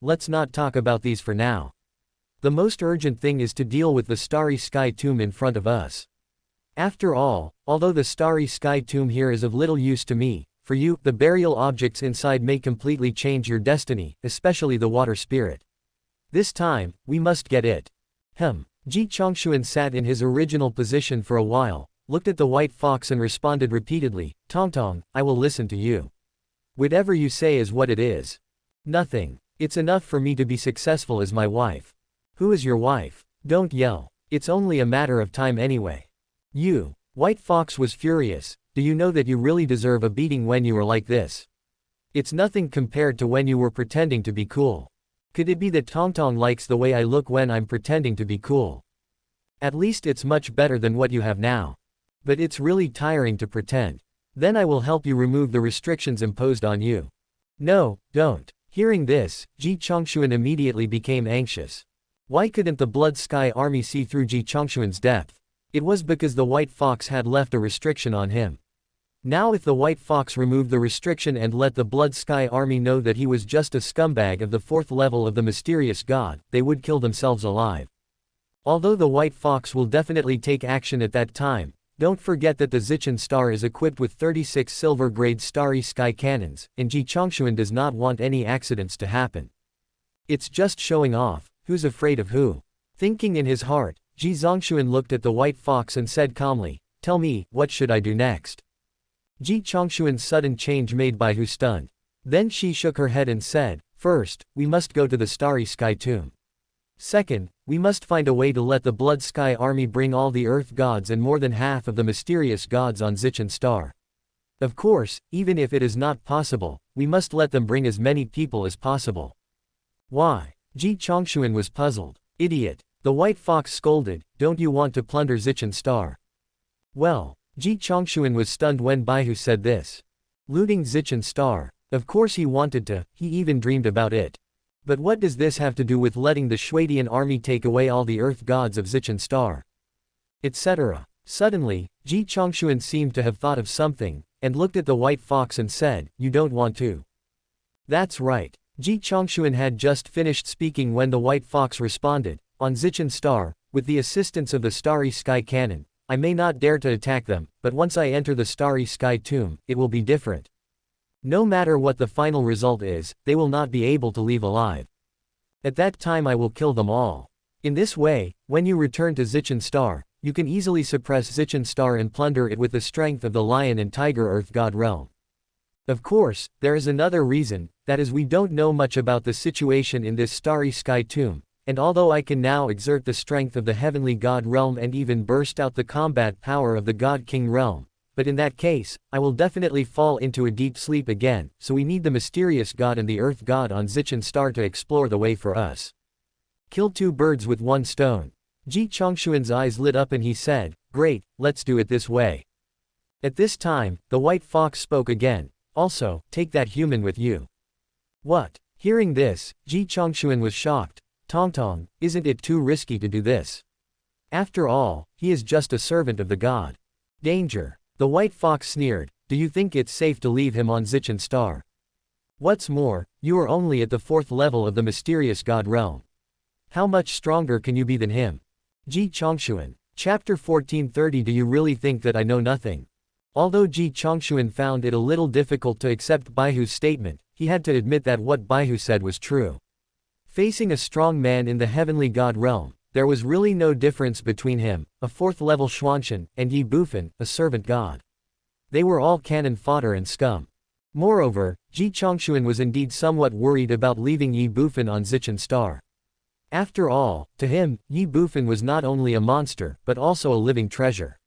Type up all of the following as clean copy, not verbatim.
let's not talk about these for now. The most urgent thing is to deal with the starry sky tomb in front of us. After all, although the starry sky tomb here is of little use to me, for you, the burial objects inside may completely change your destiny, especially the water spirit. This time, we must get it. Ji Chongshuan sat in his original position for a while, looked at the white fox and responded repeatedly, Tong Tong, I will listen to you. Whatever you say is what it is. Nothing. It's enough for me to be successful as my wife. Who is your wife? Don't yell. It's only a matter of time anyway. You. White Fox was furious. Do you know that you really deserve a beating when you are like this? It's nothing compared to when you were pretending to be cool. Could it be that Tong Tong likes the way I look when I'm pretending to be cool? At least it's much better than what you have now. But it's really tiring to pretend. Then I will help you remove the restrictions imposed on you. No, don't. Hearing this, Ji Chongshuan immediately became anxious. Why couldn't the Blood Sky Army see through Ji Chongshuan's depth? It was because the White Fox had left a restriction on him. Now if the White Fox removed the restriction and let the Blood Sky Army know that he was just a scumbag of the 4th level of the mysterious god, they would kill themselves alive. Although the White Fox will definitely take action at that time, don't forget that the Zichen Star is equipped with 36 silver-grade starry sky cannons, and Ji Chongshuan does not want any accidents to happen. It's just showing off. Who's afraid of who? Thinking in his heart, Ji Zongshuan looked at the White Fox and said calmly, Tell me, what should I do next? Ji Chongshuan's sudden change made Baihu stunned. Then she shook her head and said, First, we must go to the starry sky tomb. Second, we must find a way to let the Blood Sky Army bring all the earth gods and more than half of the mysterious gods on Zichen Star. Of course, even if it is not possible, we must let them bring as many people as possible. Why? Ji Chongshuan was puzzled. Idiot. The White Fox scolded, Don't you want to plunder Zichen Star? Well, Ji Chongshuan was stunned when Baihu said this. Looting Zichen Star. Of course he wanted to, he even dreamed about it. But what does this have to do with letting the Shuidian army take away all the earth gods of Zichen Star? Etc. Suddenly, Ji Chongshuan seemed to have thought of something, and looked at the White Fox and said, You don't want to? That's right. Ji Chongshuan had just finished speaking when the White Fox responded, On Zichen Star, with the assistance of the Starry Sky Cannon, I may not dare to attack them, but once I enter the Starry Sky Tomb, it will be different. No matter what the final result is, they will not be able to leave alive. At that time I will kill them all. In this way, when you return to Zichen Star, you can easily suppress Zichen Star and plunder it with the strength of the Lion and Tiger Earth God realm. Of course, there is another reason, that is we don't know much about the situation in this starry sky tomb, and although I can now exert the strength of the heavenly god realm and even burst out the combat power of the god king realm, but in that case, I will definitely fall into a deep sleep again, so we need the mysterious god and the earth god on Zichen Star to explore the way for us. Kill two birds with one stone. Ji Chongshuan's eyes lit up and he said, Great, let's do it this way. At this time, the White Fox spoke again. Also, take that human with you. What? Hearing this, Ji Chongshuan was shocked. Tong Tong, isn't it too risky to do this? After all, he is just a servant of the god. Danger. The White Fox sneered, Do you think it's safe to leave him on Zichen Star? What's more, you are only at the 4th level of the mysterious god realm. How much stronger can you be than him? Ji Chongshuan. Chapter 1430 Do you really think that I know nothing? Although Ji Chongshuan found it a little difficult to accept Baihu's statement, he had to admit that what Baihu said was true. Facing a strong man in the heavenly god realm, there was really no difference between him, a 4th level Xuanshan, and Ye Bufan, a servant god. They were all cannon fodder and scum. Moreover, Ji Chongshuan was indeed somewhat worried about leaving Ye Bufan on Zichen Star. After all, to him, Ye Bufan was not only a monster, but also a living treasure.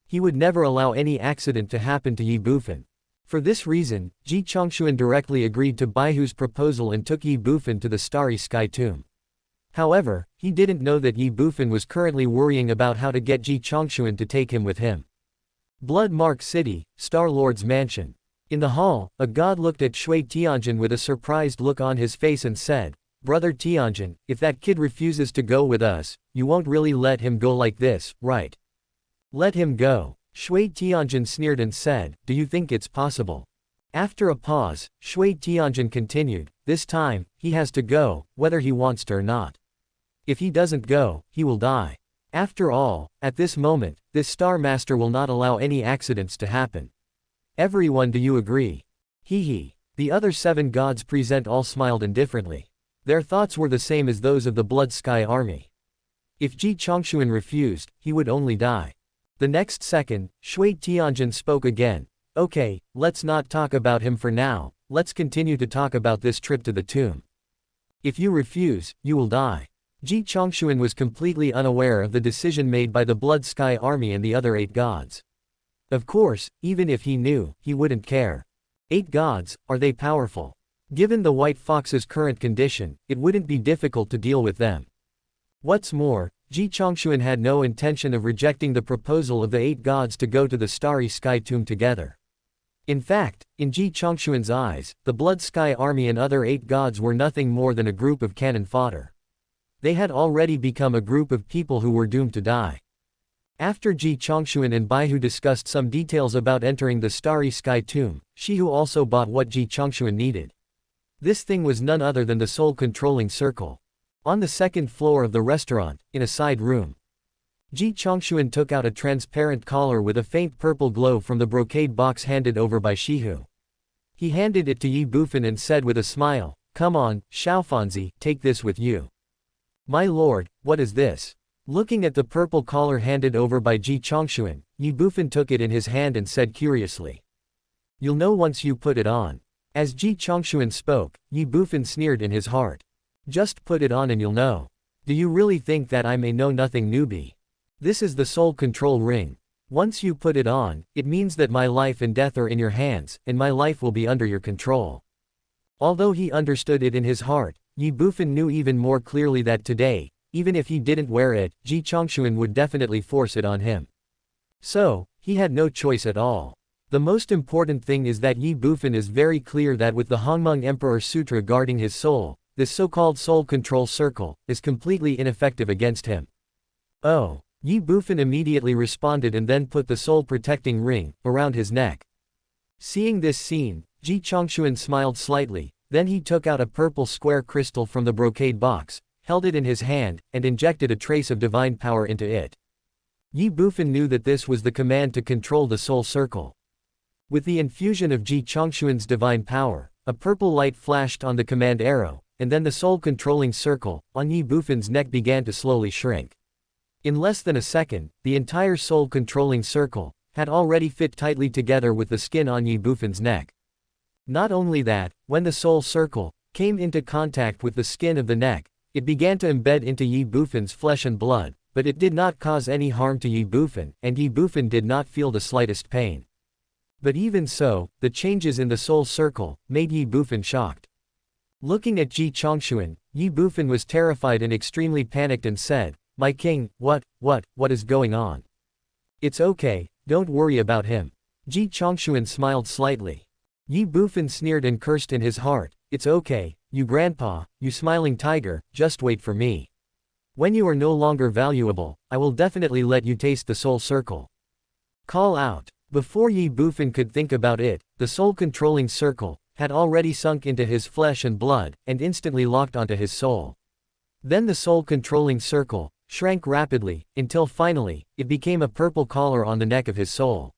He would never allow any accident to happen to Ye Bufan. For this reason, Ji Chongshuan directly agreed to Baihu's proposal and took Ye Bufan to the Starry Sky Tomb. However, he didn't know that Ye Bufan was currently worrying about how to get Ji Chongshuan to take him with him. Blood Mark City, Star Lord's Mansion. In the hall, a god looked at Shui Tianjin with a surprised look on his face and said, Brother Tianjin, if that kid refuses to go with us, you won't really let him go like this, right? Let him go. Shui Tianjin sneered and said, Do you think it's possible? After a pause, Shui Tianjin continued, this time, he has to go, whether he wants to or not. If he doesn't go, he will die. After all, at this moment, this Star Master will not allow any accidents to happen. Everyone, do you agree? Hee. The other 7 gods present all smiled indifferently. Their thoughts were the same as those of the Blood Sky Army. If Ji Chongshuan refused, he would only die. The next second, Shui Tianjin spoke again. Okay, let's not talk about him for now, let's continue to talk about this trip to the tomb. If you refuse, you will die. Ji Chongshuan was completely unaware of the decision made by the Blood Sky Army and the other 8 gods. Of course, even if he knew, he wouldn't care. 8 gods, are they powerful? Given the White Fox's current condition, it wouldn't be difficult to deal with them. What's more, Ji Chongshuan had no intention of rejecting the proposal of the 8 gods to go to the Starry Sky Tomb together. In fact, in Ji Chongshuan's eyes, the Blood Sky Army and other 8 gods were nothing more than a group of cannon fodder. They had already become a group of people who were doomed to die. After Ji Chongshuan and Baihu discussed some details about entering the Starry Sky Tomb, Shihu also bought what Ji Chongshuan needed. This thing was none other than the soul-controlling circle. On the second floor of the restaurant, in a side room, Ji Chongshuan took out a transparent collar with a faint purple glow from the brocade box handed over by Shihu. He handed it to Ye Bufan and said with a smile, "Come on, Xiaofanzi, take this with you." "My lord, what is this?" Looking at the purple collar handed over by Ji Chongshuan, Ye Bufan took it in his hand and said curiously, "You'll know once you put it on." As Ji Chongshuan spoke, Ye Bufan sneered in his heart. "Just put it on and you'll know. Do you really think that I may know nothing, newbie? This is the soul control ring. Once you put it on, it means that my life and death are in your hands, and my life will be under your control." Although he understood it in his heart, Ye Bufan knew even more clearly that today, even if he didn't wear it, Ji Chongshuan would definitely force it on him. So, he had no choice at all. The most important thing is that Ye Bufan is very clear that with the Hongmeng Emperor Sutra guarding his soul, this so-called soul control circle is completely ineffective against him. Oh, Ye Bufan immediately responded and then put the soul protecting ring around his neck. Seeing this scene, Ji Chongshuan smiled slightly, then he took out a purple square crystal from the brocade box, held it in his hand, and injected a trace of divine power into it. Ye Bufan knew that this was the command to control the soul circle. With the infusion of Ji Chongshuan's divine power, a purple light flashed on the command arrow, and then the soul-controlling circle on Ye Bufan's neck began to slowly shrink. In less than a second, the entire soul-controlling circle had already fit tightly together with the skin on Ye Bufan's neck. Not only that, when the soul circle came into contact with the skin of the neck, it began to embed into Ye Bufan's flesh and blood, but it did not cause any harm to Ye Bufan, and Ye Bufan did not feel the slightest pain. But even so, the changes in the soul circle made Ye Bufan shocked. Looking at Ji Chongshuan, Ye Bufan was terrified and extremely panicked and said, "My king, what is going on?" "It's okay, don't worry about him." Ji Chongshuan smiled slightly. Ye Bufan sneered and cursed in his heart, "It's okay, you grandpa, you smiling tiger, just wait for me. When you are no longer valuable, I will definitely let you taste the soul circle." Call out. Before Ye Bufan could think about it, the soul-controlling circle had already sunk into his flesh and blood, and instantly locked onto his soul. Then the soul-controlling circle shrank rapidly, until finally, it became a purple collar on the neck of his soul.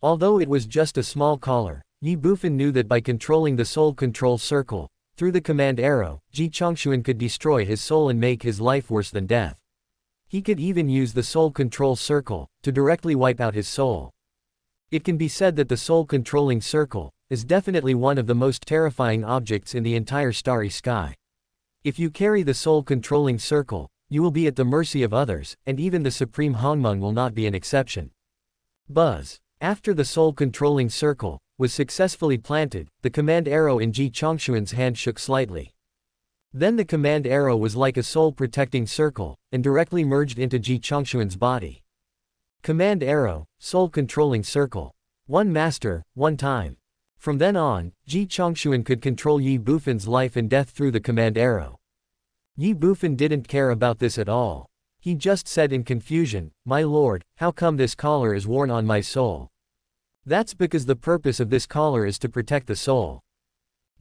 Although it was just a small collar, Ye Bufan knew that by controlling the soul control circle, through the command arrow, Ji Chongshuan could destroy his soul and make his life worse than death. He could even use the soul control circle to directly wipe out his soul. It can be said that the soul-controlling circle is definitely one of the most terrifying objects in the entire starry sky. If you carry the soul-controlling circle, you will be at the mercy of others, and even the Supreme Hongmeng will not be an exception. Buzz. After the soul-controlling circle was successfully planted, the command arrow in Ji Chongshuan's hand shook slightly. Then the command arrow was like a soul-protecting circle, and directly merged into Ji Chongshuan's body. Command arrow, soul-controlling circle. One master, one time. From then on, Ji Chongshuan could control Ye Bufan's life and death through the command arrow. Ye Bufan didn't care about this at all. He just said in confusion, "My lord, how come this collar is worn on my soul?" That's because the purpose of this collar is to protect the soul.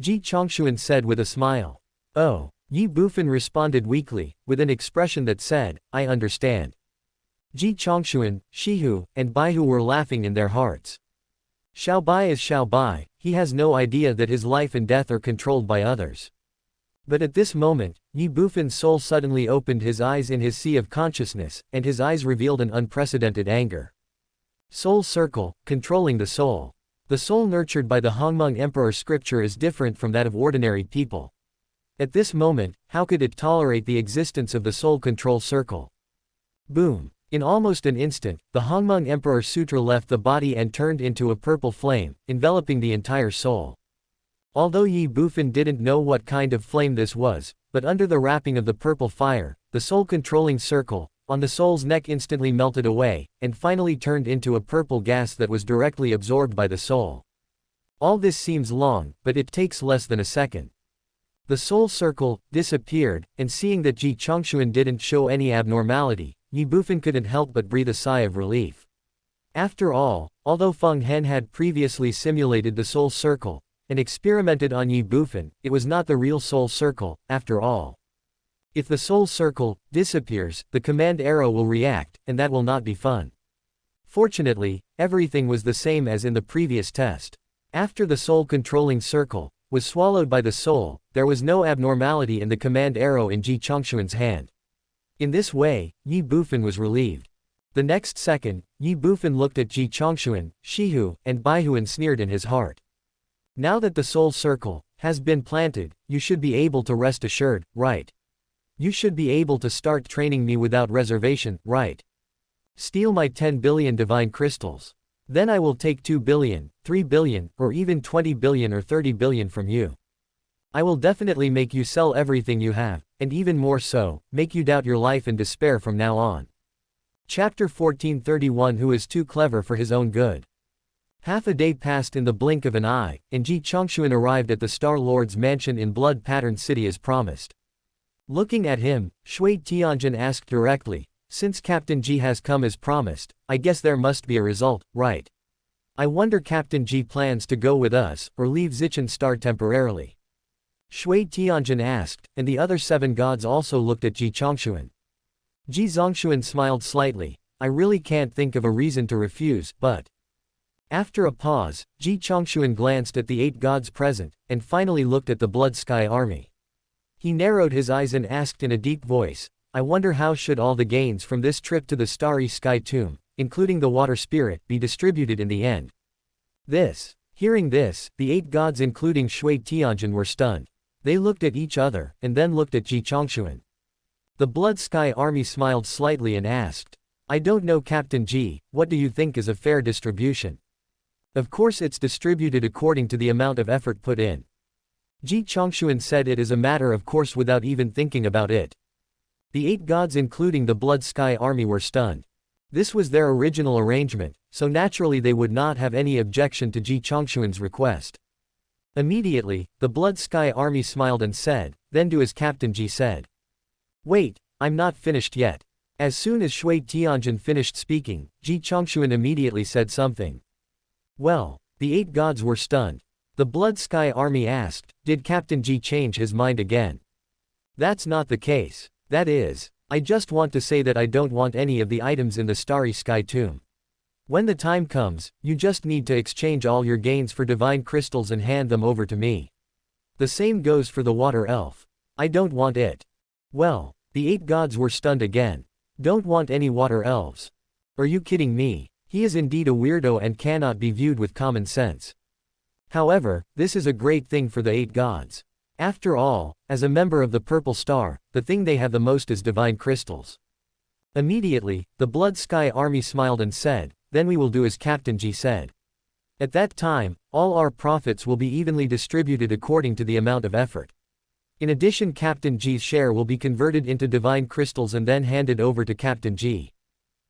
Ji Chongshuan said with a smile. Oh. Ye Bufan responded weakly, with an expression that said, I understand. Ji Chongshuan, Shihu, and Baihu were laughing in their hearts. Xiao Bai is Xiao Bai, he has no idea that his life and death are controlled by others. But at this moment, Ye Bufan's soul suddenly opened his eyes in his sea of consciousness, and his eyes revealed an unprecedented anger. Soul circle, controlling the soul. The soul nurtured by the Hongmeng Emperor scripture is different from that of ordinary people. At this moment, how could it tolerate the existence of the soul control circle? Boom! In almost an instant, the Hongmeng Emperor Sutra left the body and turned into a purple flame, enveloping the entire soul. Although Ye Bufan didn't know what kind of flame this was, but under the wrapping of the purple fire, the soul-controlling circle, on the soul's neck instantly melted away, and finally turned into a purple gas that was directly absorbed by the soul. All this seems long, but it takes less than a second. The soul circle disappeared, and seeing that Ji Chongshuan didn't show any abnormality, Ye Bufan couldn't help but breathe a sigh of relief. After all, although Feng Hen had previously simulated the soul circle, and experimented on Ye Bufan, it was not the real soul circle, after all. If the soul circle disappears, the command arrow will react, and that will not be fun. Fortunately, everything was the same as in the previous test. After the soul-controlling circle was swallowed by the soul, there was no abnormality in the command arrow in Ji Chongshuan's hand. In this way, Ye Bufan was relieved. The next second, Ye Bufan looked at Ji Chongshuan, Shihu, and Baihu and sneered in his heart. Now that the soul circle has been planted, you should be able to rest assured, right? You should be able to start training me without reservation, right? Steal my 10 billion divine crystals. Then I will take 2 billion, 3 billion, or even 20 billion or 30 billion from you. I will definitely make you sell everything you have, and even more so, make you doubt your life and despair from now on. Chapter 1431 Who is too clever for his own good. Half a day passed in the blink of an eye, and Ji Chongshuan arrived at the Star Lord's mansion in blood-patterned city as promised. Looking at him, Shui Tianjin asked directly, since Captain Ji has come as promised, I guess there must be a result, right? I wonder Captain Ji plans to go with us, or leave Zichen Star temporarily. Shui Tianjin asked, and the other 7 gods also looked at Ji Chongshuan. Ji Zongshuan smiled slightly, I really can't think of a reason to refuse, but... After a pause, Ji Chongshuan glanced at the 8 gods present, and finally looked at the Blood Sky Army. He narrowed his eyes and asked in a deep voice, I wonder how should all the gains from this trip to the Starry Sky Tomb, including the Water Spirit, be distributed in the end? Hearing this, the 8 gods including Shui Tianjin were stunned. They looked at each other, and then looked at Ji Chongshuan. The Blood Sky Army smiled slightly and asked, I don't know Captain Ji, what do you think is a fair distribution? Of course it's distributed according to the amount of effort put in. Ji Chongshuan said it is a matter of course without even thinking about it. The 8 gods including the Blood Sky Army were stunned. This was their original arrangement, so naturally they would not have any objection to Ji Chongshuan's request. Immediately, the Blood Sky Army smiled and said, then do as Captain Ji said. Wait, I'm not finished yet. As soon as Shui Tianjin finished speaking, Ji Chongshuan immediately said something. Well, the 8 gods were stunned. The Blood Sky Army asked, did Captain Ji change his mind again? That's not the case. That is, I just want to say that I don't want any of the items in the Starry Sky Tomb. When the time comes, you just need to exchange all your gains for divine crystals and hand them over to me. The same goes for the Water Elf. I don't want it. Well, the 8 gods were stunned again. Don't want any Water Elves. Are you kidding me? He is indeed a weirdo and cannot be viewed with common sense. However, this is a great thing for the 8 gods. After all, as a member of the Purple Star, the thing they have the most is divine crystals. Immediately, the Blood Sky Army smiled and said, then we will do as Captain Ji said. At that time, all our profits will be evenly distributed according to the amount of effort. In addition, Captain Ji's share will be converted into divine crystals and then handed over to Captain Ji.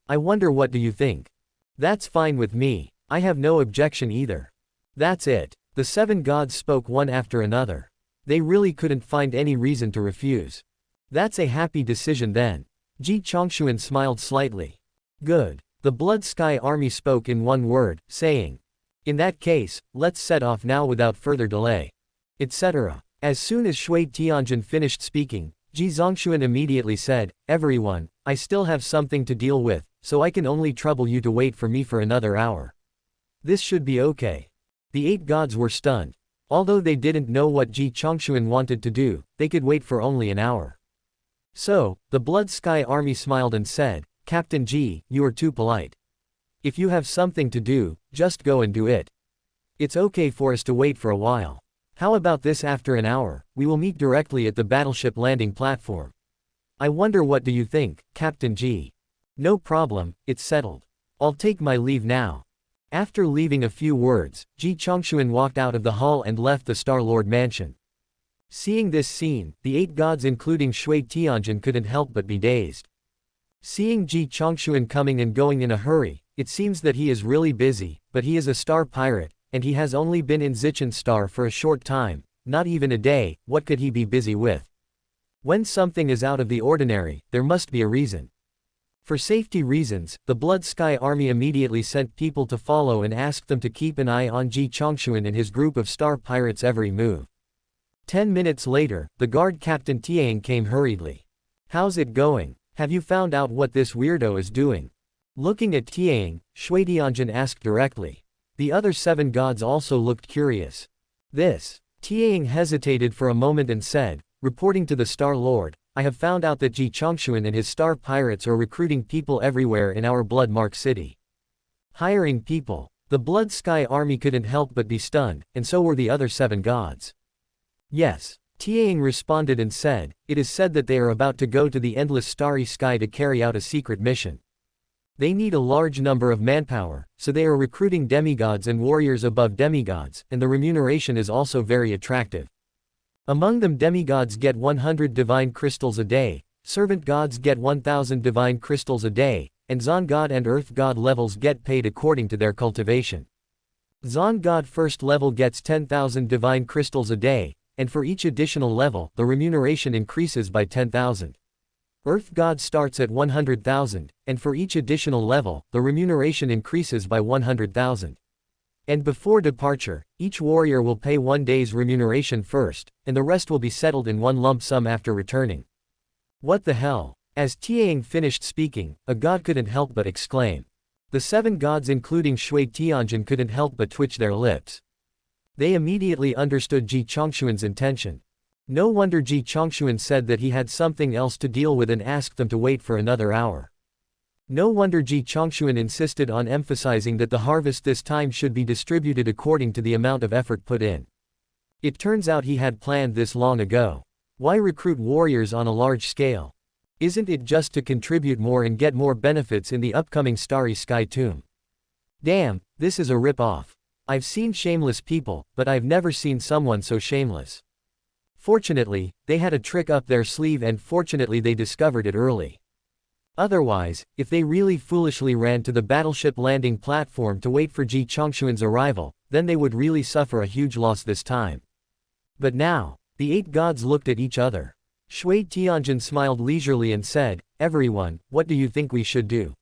I wonder what do you think? That's fine with me, I have no objection either. That's it. The 7 gods spoke one after another. They really couldn't find any reason to refuse. That's a happy decision then. Ji Chongshuan smiled slightly. Good. The Blood Sky Army spoke in one word, saying, In that case, let's set off now without further delay. Etc. As soon as Shui Tianjin finished speaking, Ji Zongxuan immediately said, "Everyone, I still have something to deal with, so I can only trouble you to wait for me for another hour. This should be okay." The 8 gods were stunned. Although they didn't know what Ji Chongxuan wanted to do, they could wait for only an hour. So, the Blood Sky Army smiled and said, "Captain Ji, you are too polite. If you have something to do, just go and do it. It's okay for us to wait for a while. How about this? After an hour, we will meet directly at the battleship landing platform. I wonder, what do you think, Captain Ji?" "No problem, it's settled. I'll take my leave now." After leaving a few words, Ji Chongxuan walked out of the hall and left the Star-Lord mansion. Seeing this scene, the 8 gods including Shui Tianjin couldn't help but be dazed. Seeing Ji Chongxuan coming and going in a hurry, it seems that he is really busy, but he is a star pirate, and he has only been in Zichen Star for a short time, not even a day. What could he be busy with? When something is out of the ordinary, there must be a reason. For safety reasons, the Blood Sky Army immediately sent people to follow and asked them to keep an eye on Ji Chongxuan and his group of star pirates' every move. 10 minutes later, the guard captain Tiang came hurriedly. "How's it going? Have you found out what this weirdo is doing?" Looking at Tiang, Shui Tianjin asked directly. The other 7 gods also looked curious. Tiang hesitated for a moment and said, "Reporting to the Star-Lord, I have found out that Ji Chongxuan and his star pirates are recruiting people everywhere in our Blood-Mark City. Hiring people." The Blood Sky Army couldn't help but be stunned, and so were the other 7 gods. "Yes," Tiang responded and said, "it is said that they are about to go to the endless starry sky to carry out a secret mission. They need a large number of manpower, so they are recruiting demigods and warriors above demigods, and the remuneration is also very attractive. Among them, demigods get 100 divine crystals a day, servant gods get 1000 divine crystals a day, and Zon god and earth god levels get paid according to their cultivation. Zon god first level gets 10,000 divine crystals a day, and for each additional level, the remuneration increases by 10,000. Earth god starts at 100,000, and for each additional level, the remuneration increases by 100,000. And before departure, each warrior will pay 1 day's remuneration first, and the rest will be settled in one lump sum after returning." "What the hell?" As Tiang finished speaking, a god couldn't help but exclaim. The 7 gods including Shui Tianjin couldn't help but twitch their lips. They immediately understood Ji Chongxuan's intention. No wonder Ji Chongxuan said that he had something else to deal with and asked them to wait for another hour. No wonder Ji Chongxuan insisted on emphasizing that the harvest this time should be distributed according to the amount of effort put in. It turns out he had planned this long ago. Why recruit warriors on a large scale? Isn't it just to contribute more and get more benefits in the upcoming Starry Sky Tomb? Damn, this is a rip-off. I've seen shameless people, but I've never seen someone so shameless. Fortunately, they had a trick up their sleeve, and fortunately they discovered it early. Otherwise, if they really foolishly ran to the battleship landing platform to wait for Ji Chongxuan's arrival, then they would really suffer a huge loss this time. But now, the 8 gods looked at each other. Shui Tianjin smiled leisurely and said, "Everyone, what do you think we should do?"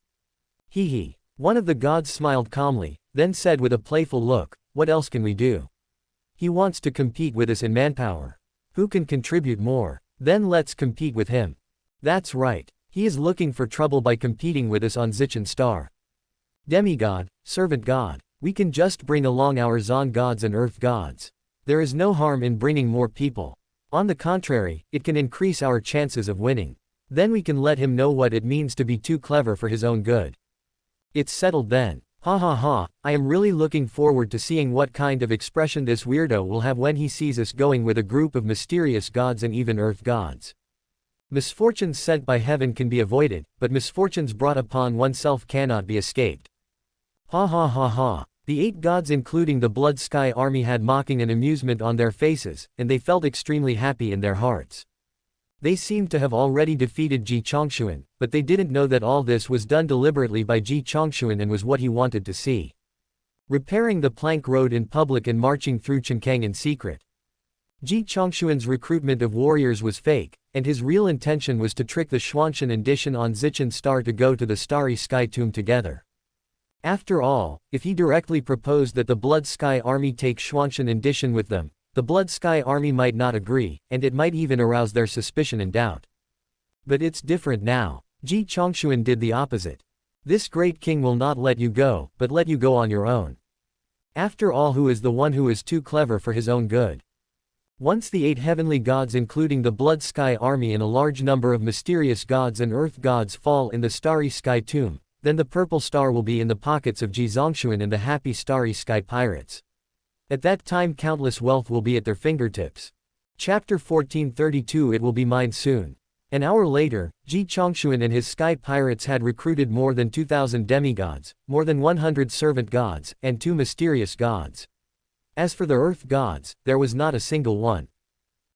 "Hee." One of the gods smiled calmly, then said with a playful look, "What else can we do? He wants to compete with us in manpower. Who can contribute more? Then let's compete with him. That's right. He is looking for trouble by competing with us on Zichen Star. Demigod, servant god, we can just bring along our Zon gods and earth gods. There is no harm in bringing more people. On the contrary, it can increase our chances of winning. Then we can let him know what it means to be too clever for his own good. It's settled then. Ha ha ha, I am really looking forward to seeing what kind of expression this weirdo will have when he sees us going with a group of mysterious gods and even earth gods. Misfortunes sent by heaven can be avoided, but misfortunes brought upon oneself cannot be escaped. Ha ha ha ha. The 8 gods including the Blood Sky Army had mocking and amusement on their faces, and they felt extremely happy in their hearts. They seemed to have already defeated Ji Chongxuan, but they didn't know that all this was done deliberately by Ji Chongxuan and was what he wanted to see. Repairing the plank road in public and marching through Chenkang in secret. Ji Chongxuan's recruitment of warriors was fake, and his real intention was to trick the Xuanshan and Dishan on Zichen Star to go to the Starry Sky Tomb together. After all, if he directly proposed that the Blood Sky Army take Xuantian and Dishan with them, the Blood Sky Army might not agree, and it might even arouse their suspicion and doubt. But it's different now. Ji Chongshuan did the opposite. This great king will not let you go, but let you go on your own. After all, who is the one who is too clever for his own good? Once the 8 heavenly gods including the Blood Sky Army and a large number of mysterious gods and earth gods fall in the Starry Sky Tomb, then the purple star will be in the pockets of Ji Zongshuan and the happy Starry Sky Pirates. At that time countless wealth will be at their fingertips. Chapter 1432. It will be mine soon. An hour later, Ji Chongshuan and his sky pirates had recruited more than 2,000 demigods, more than 100 servant gods, and 2 mysterious gods. As for the earth gods, there was not a single one.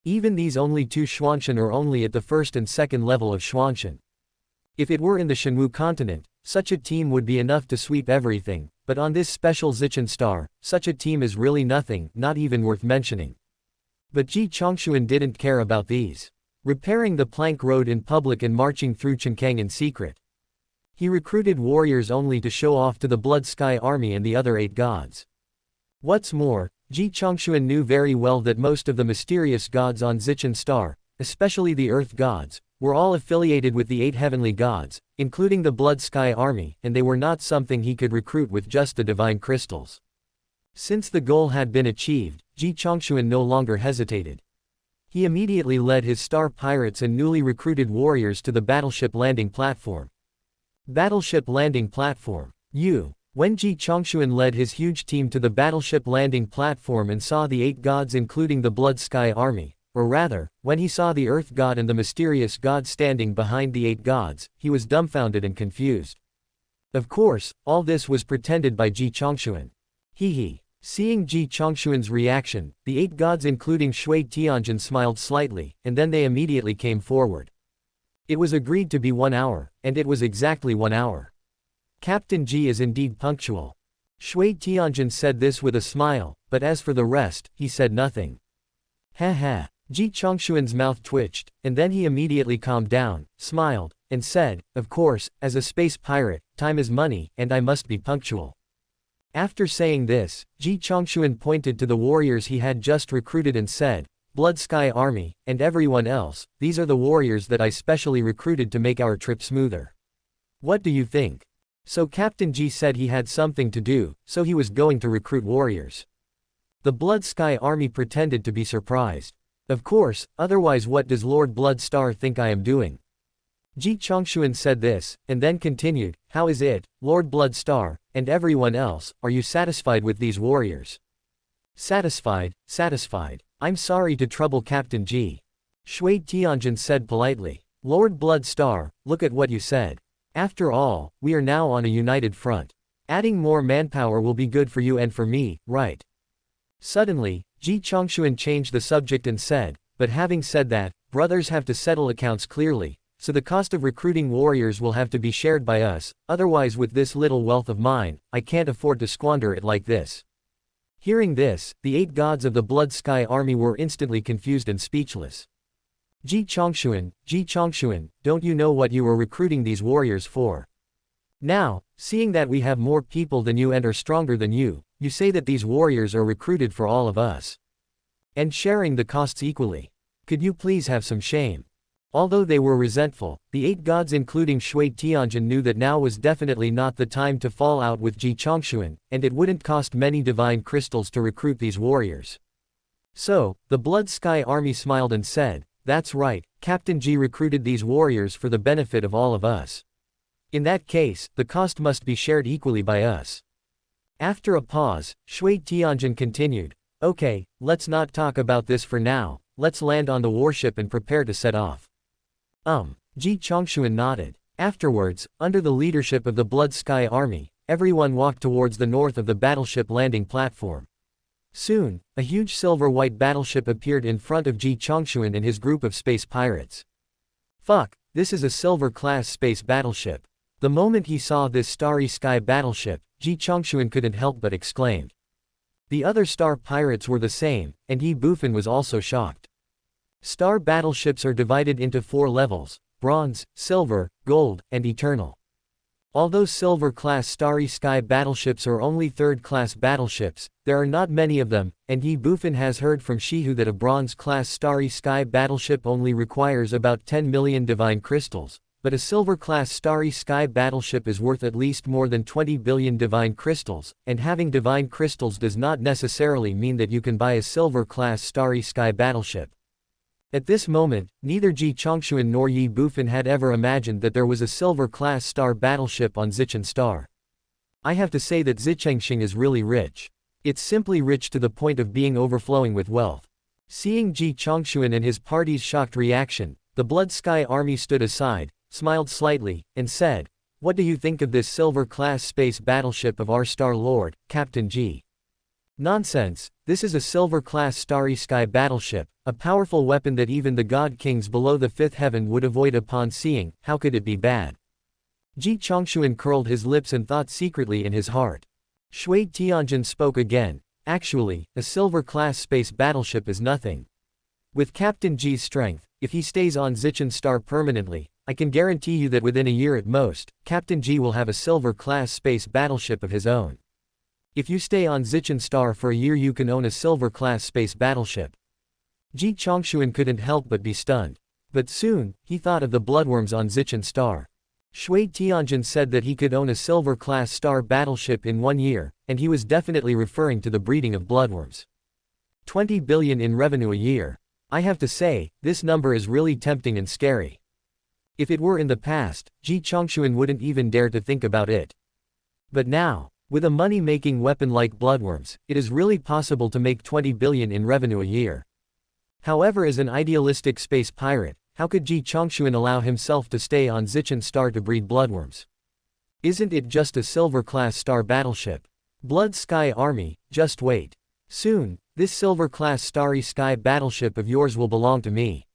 Even these only 2 Xuantian are only at the first and second level of Xuantian. If it were in the Shenwu continent, such a team would be enough to sweep everything, but on this special Zichen star, such a team is really nothing, not even worth mentioning. But Ji Chongshuan didn't care about these. Repairing the plank road in public and marching through Chenkang in secret. He recruited warriors only to show off to the Blood Sky Army and the other 8 gods. What's more, Ji Chongshuan knew very well that most of the mysterious gods on Zichen Star, especially the earth gods, were all affiliated with the 8 heavenly gods, including the Blood Sky Army, and they were not something he could recruit with just the divine crystals. Since the goal had been achieved, Ji Chongshuan no longer hesitated. He immediately led his star pirates and newly recruited warriors to the battleship landing platform. Battleship landing platform. When Ji Chongshuan led his huge team to the battleship landing platform and saw the 8 gods including the Blood Sky Army, or rather, when he saw the Earth God and the mysterious god standing behind the 8 gods, he was dumbfounded and confused. Of course, all this was pretended by Ji Chongshuan. Seeing Ji Chongshuan's reaction, the 8 gods including Shui Tianjin smiled slightly, and then they immediately came forward. It was agreed to be 1 hour, and it was exactly 1 hour. Captain Ji is indeed punctual. Shui Tianjin said this with a smile, but as for the rest, he said nothing. Ji Chongshuan's mouth twitched, and then he immediately calmed down, smiled, and said, "Of course, as a space pirate, time is money, and I must be punctual." After saying this, Ji Chongshuan pointed to the warriors he had just recruited and said, "Blood Sky Army, and everyone else, these are the warriors that I specially recruited to make our trip smoother. What do you think?" So Captain Ji said he had something to do, so he was going to recruit warriors. The Blood Sky Army pretended to be surprised. Of course, otherwise what does Lord Blood Star think I am doing? Ji Chongshuan said this, and then continued, "How is it, Lord Blood Star, and everyone else, are you satisfied with these warriors?" Satisfied. I'm sorry to trouble Captain Ji. Shui Tianjin said politely. Lord Blood Star, look at what you said. After all, we are now on a united front. Adding more manpower will be good for you and for me, right? Suddenly, Ji Chongshuan changed the subject and said, "But having said that, brothers have to settle accounts clearly. So the cost of recruiting warriors will have to be shared by us, otherwise with this little wealth of mine, I can't afford to squander it like this." Hearing this, the 8 gods of the Blood Sky Army were instantly confused and speechless. Ji Chongshuan, don't you know what you were recruiting these warriors for? Now, seeing that we have more people than you and are stronger than you say that these warriors are recruited for all of us. And sharing the costs equally. Could you please have some shame? Although they were resentful, the 8 gods including Shui Tianjin knew that now was definitely not the time to fall out with Ji Chongshuan, and it wouldn't cost many divine crystals to recruit these warriors. So, the Blood Sky Army smiled and said, "That's right, Captain Ji recruited these warriors for the benefit of all of us. In that case, the cost must be shared equally by us." After a pause, Shui Tianjin continued, "Okay, let's not talk about this for now, let's land on the warship and prepare to set off." Ji Chongshuan nodded. Afterwards, under the leadership of the Blood Sky Army, everyone walked towards the north of the battleship landing platform. Soon, a huge silver-white battleship appeared in front of Ji Chongshuan and his group of space pirates. Fuck, this is a silver-class space battleship. The moment he saw this starry sky battleship, Ji Chongshuan couldn't help but exclaimed. The other star pirates were the same, and Ye Bufan was also shocked. Star battleships are divided into 4 levels: bronze, silver, gold, and eternal. Although Silver-class Starry Sky battleships are only third-class battleships, there are not many of them, and Ye Bufan has heard from Shihu that a Bronze-class Starry Sky battleship only requires about 10 million divine crystals, but a Silver-class Starry Sky battleship is worth at least more than 20 billion divine crystals, and having divine crystals does not necessarily mean that you can buy a Silver-class Starry Sky battleship. At this moment, neither Ji Chongshuan nor Ye Bufan had ever imagined that there was a Silver-class star battleship on Zichen Star. I have to say that Zichengxing is really rich. It's simply rich to the point of being overflowing with wealth. Seeing Ji Chongshuan and his party's shocked reaction, the Blood Sky Army stood aside, smiled slightly, and said, "What do you think of this Silver-class space battleship of our Star Lord, Captain Ji?" "Nonsense, this is a Silver-class Starry Sky battleship, a powerful weapon that even the God Kings below the fifth heaven would avoid upon seeing, how could it be bad?" Ji Chongshuan curled his lips and thought secretly in his heart. Shui Tianjin spoke again, "Actually, a Silver-class space battleship is nothing. With Captain Ji's strength, if he stays on Zichen Star permanently, I can guarantee you that within a year at most, Captain Ji will have a Silver-class space battleship of his own. If you stay on Zichen Star for a year you can own a Silver-class space battleship." Ji Chongshuan couldn't help but be stunned. But soon, he thought of the bloodworms on Zichen Star. Shui Tianjin said that he could own a Silver-class star battleship in 1 year, and he was definitely referring to the breeding of bloodworms. 20 billion in revenue a year. I have to say, this number is really tempting and scary. If it were in the past, Ji Chongshuan wouldn't even dare to think about it. But now, with a money-making weapon like bloodworms, it is really possible to make 20 billion in revenue a year. However, as an idealistic space pirate, how could Ji Chongshuan allow himself to stay on Zichen Star to breed bloodworms? Isn't it just a Silver-class star battleship? Blood Sky Army, just wait. Soon, this Silver-class Starry Sky battleship of yours will belong to me.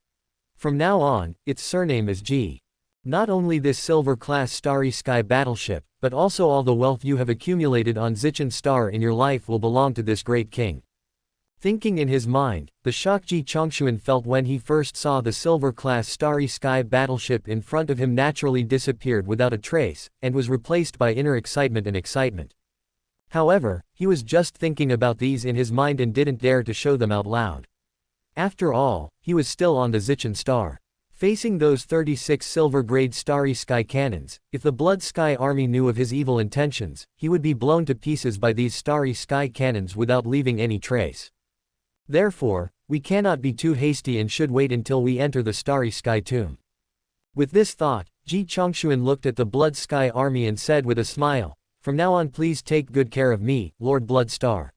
From now on, its surname is Ji. Not only this Silver-class Starry Sky battleship, but also all the wealth you have accumulated on Zichen Star in your life will belong to this great king." Thinking in his mind, the shock Ji Chongshuan felt when he first saw the Silver-class Starry Sky battleship in front of him naturally disappeared without a trace, and was replaced by inner excitement and excitement. However, he was just thinking about these in his mind and didn't dare to show them out loud. After all, he was still on the Zichen Star. Facing those 36 silver-grade Starry Sky cannons, if the Blood Sky Army knew of his evil intentions, he would be blown to pieces by these Starry Sky cannons without leaving any trace. Therefore, we cannot be too hasty and should wait until we enter the Starry Sky tomb. With this thought, Ji Chongshuan looked at the Blood Sky Army and said with a smile, "From now on please take good care of me, Lord Blood Star."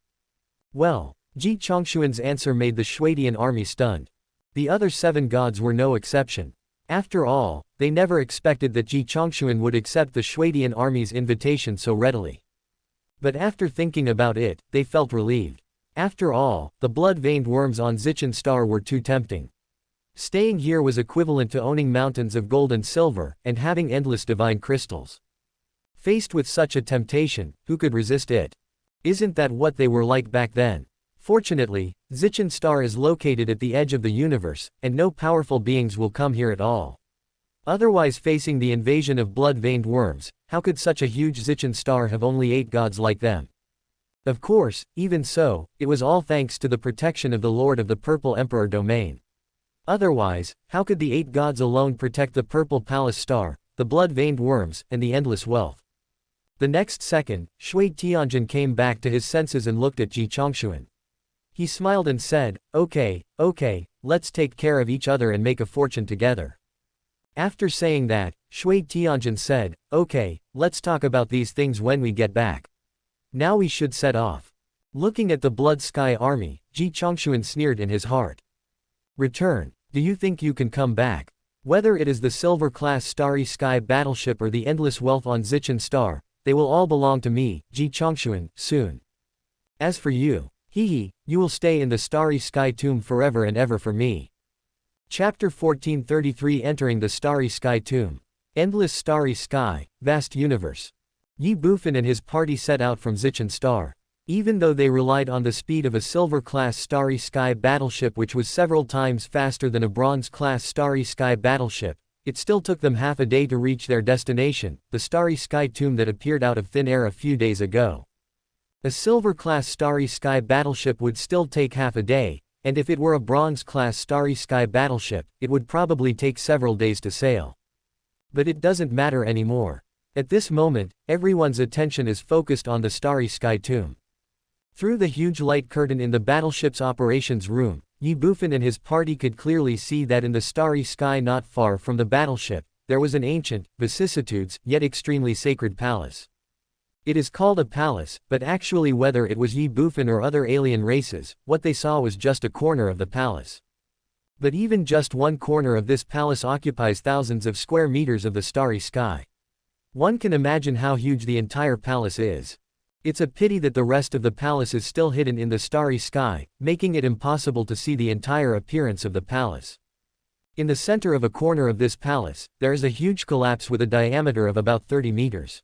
Well, Ji Chongshuan's answer made the Shuidian army stunned. The other 7 gods were no exception. After all, they never expected that Ji Chongshuan would accept the Shuidian army's invitation so readily. But after thinking about it, they felt relieved. After all, the blood-veined worms on Zichen Star were too tempting. Staying here was equivalent to owning mountains of gold and silver, and having endless divine crystals. Faced with such a temptation, who could resist it? Isn't that what they were like back then? Fortunately, Zichen Star is located at the edge of the universe, and no powerful beings will come here at all. Otherwise, facing the invasion of blood-veined worms, how could such a huge Zichen Star have only 8 gods like them? Of course, even so, it was all thanks to the protection of the Lord of the Purple Emperor domain. Otherwise, how could the 8 gods alone protect the Purple Palace Star, the blood-veined worms, and the endless wealth? The next second, Shui Tianjin came back to his senses and looked at Ji Chongshuan. He smiled and said, okay, let's take care of each other and make a fortune together." After saying that, Shui Tianjin said, "Okay, let's talk about these things when we get back. Now we should set off." Looking at the Blood Sky Army, Ji Chongshuan sneered in his heart. "Return. Do you think you can come back? Whether it is the Silver-class Starry Sky battleship or the endless wealth on Zichen Star, they will all belong to me, Ji Chongshuan, soon. As for you, you will stay in the Starry Sky tomb forever and ever for me." Chapter 1433 Entering the Starry Sky Tomb. Endless starry sky, vast universe. Ye Bufan and his party set out from Zichen Star. Even though they relied on the speed of a Silver-class Starry Sky battleship which was several times faster than a Bronze-class Starry Sky battleship, it still took them half a day to reach their destination, the starry sky tomb that appeared out of thin air a few days ago. A Silver-class Starry Sky battleship would still take half a day, and if it were a Bronze-class Starry Sky battleship, it would probably take several days to sail. But it doesn't matter anymore. At this moment, everyone's attention is focused on the Starry Sky tomb. Through the huge light curtain in the battleship's operations room, Ye Bufan and his party could clearly see that in the starry sky not far from the battleship, there was an ancient, vicissitudes, yet extremely sacred palace. It is called a palace, but actually whether it was Ye Bufan or other alien races, what they saw was just a corner of the palace. But even just one corner of this palace occupies thousands of square meters of the starry sky. One can imagine how huge the entire palace is. It's a pity that the rest of the palace is still hidden in the starry sky, making it impossible to see the entire appearance of the palace. In the center of a corner of this palace, there is a huge collapse with a diameter of about 30 meters.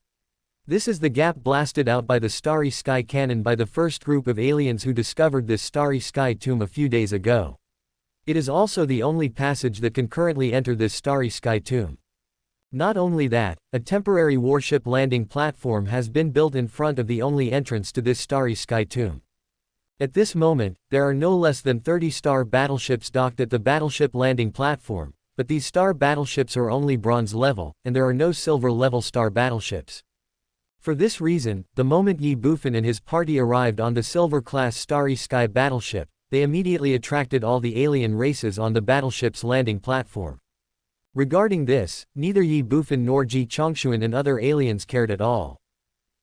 This is the gap blasted out by the Starry Sky cannon by the first group of aliens who discovered this Starry Sky tomb a few days ago. It is also the only passage that can currently enter this Starry Sky tomb. Not only that, a temporary warship landing platform has been built in front of the only entrance to this Starry Sky tomb. At this moment, there are no less than 30 star battleships docked at the battleship landing platform, but these star battleships are only bronze level, and there are no silver level star battleships. For this reason, the moment Ye Bufan and his party arrived on the Silver-class Starry Sky battleship, they immediately attracted all the alien races on the battleship's landing platform. Regarding this, neither Ye Bufan nor Ji Chongshuan and other aliens cared at all.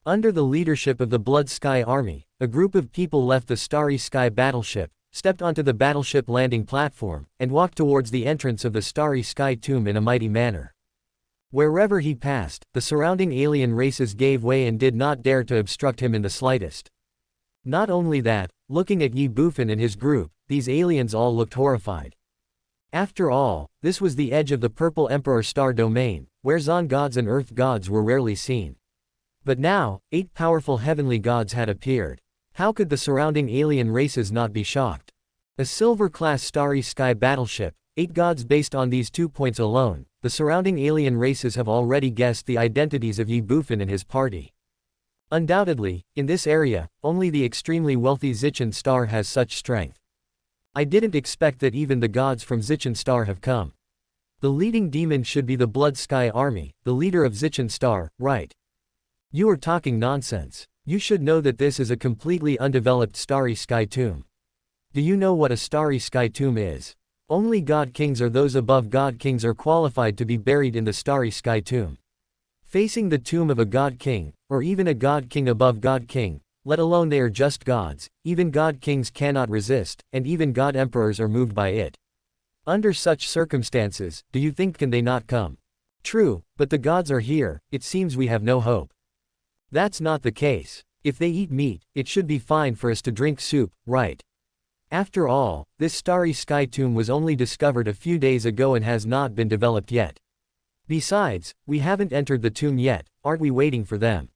Under the leadership of the Blood Sky Army, a group of people left the Starry Sky battleship, stepped onto the battleship landing platform, and walked towards the entrance of the Starry Sky tomb in a mighty manner. Wherever he passed, the surrounding alien races gave way and did not dare to obstruct him in the slightest. Not only that, looking at Ye Bufan and his group, these aliens all looked horrified. After all, this was the edge of the Purple Emperor star domain, where Zon gods and Earth gods were rarely seen. But now, 8 powerful heavenly gods had appeared. How could the surrounding alien races not be shocked? A Silver-class Starry Sky battleship, 8 gods based on these 2 points alone, the surrounding alien races have already guessed the identities of Ye Bufan and his party. Undoubtedly, in this area, only the extremely wealthy Zichen star has such strength. I didn't expect that even the gods from Zichen star have come. The leading demon should be the Blood Sky Army, the leader of Zichen star, right? You are talking nonsense. You should know that this is a completely undeveloped Starry Sky tomb. Do you know what a Starry Sky tomb is? Only God Kings or those above God Kings are qualified to be buried in the Starry Sky tomb. Facing the tomb of a God King, or even a God King above God King, let alone they are just gods, even God Kings cannot resist, and even God Emperors are moved by it. Under such circumstances, do you think can they not come? True, but the gods are here, it seems we have no hope. That's not the case. If they eat meat, it should be fine for us to drink soup, right? After all, this Starry Sky tomb was only discovered a few days ago and has not been developed yet. Besides, we haven't entered the tomb yet, aren't we waiting for them?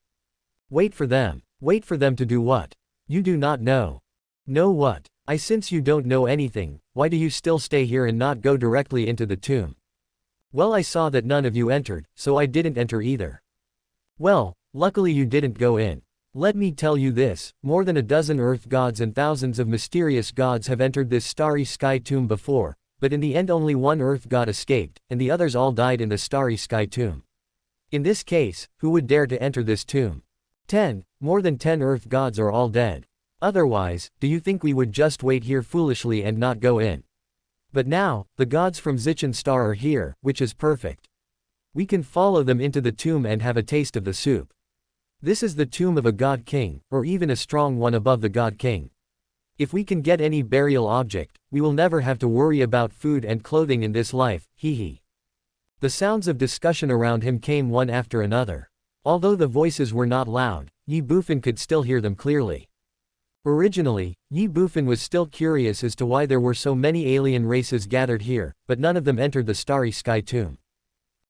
Wait for them. Wait for them to do what? You do not know. Know what? Since you don't know anything, why do you still stay here and not go directly into the tomb? Well, I saw that none of you entered, so I didn't enter either. Well, luckily you didn't go in. Let me tell you this, more than a dozen Earth gods and thousands of mysterious gods have entered this Starry Sky tomb before, but in the end only one Earth god escaped, and the others all died in the Starry Sky tomb. In this case, who would dare to enter this tomb? More than 10 Earth gods are all dead. Otherwise, do you think we would just wait here foolishly and not go in? But now, the gods from Zichen star are here, which is perfect. We can follow them into the tomb and have a taste of the soup. This is the tomb of a God King, or even a strong one above the God King. If we can get any burial object, we will never have to worry about food and clothing in this life, hee hee. The sounds of discussion around him came one after another. Although the voices were not loud, Ye Bufan could still hear them clearly. Originally, Ye Bufan was still curious as to why there were so many alien races gathered here, but none of them entered the Starry Sky tomb.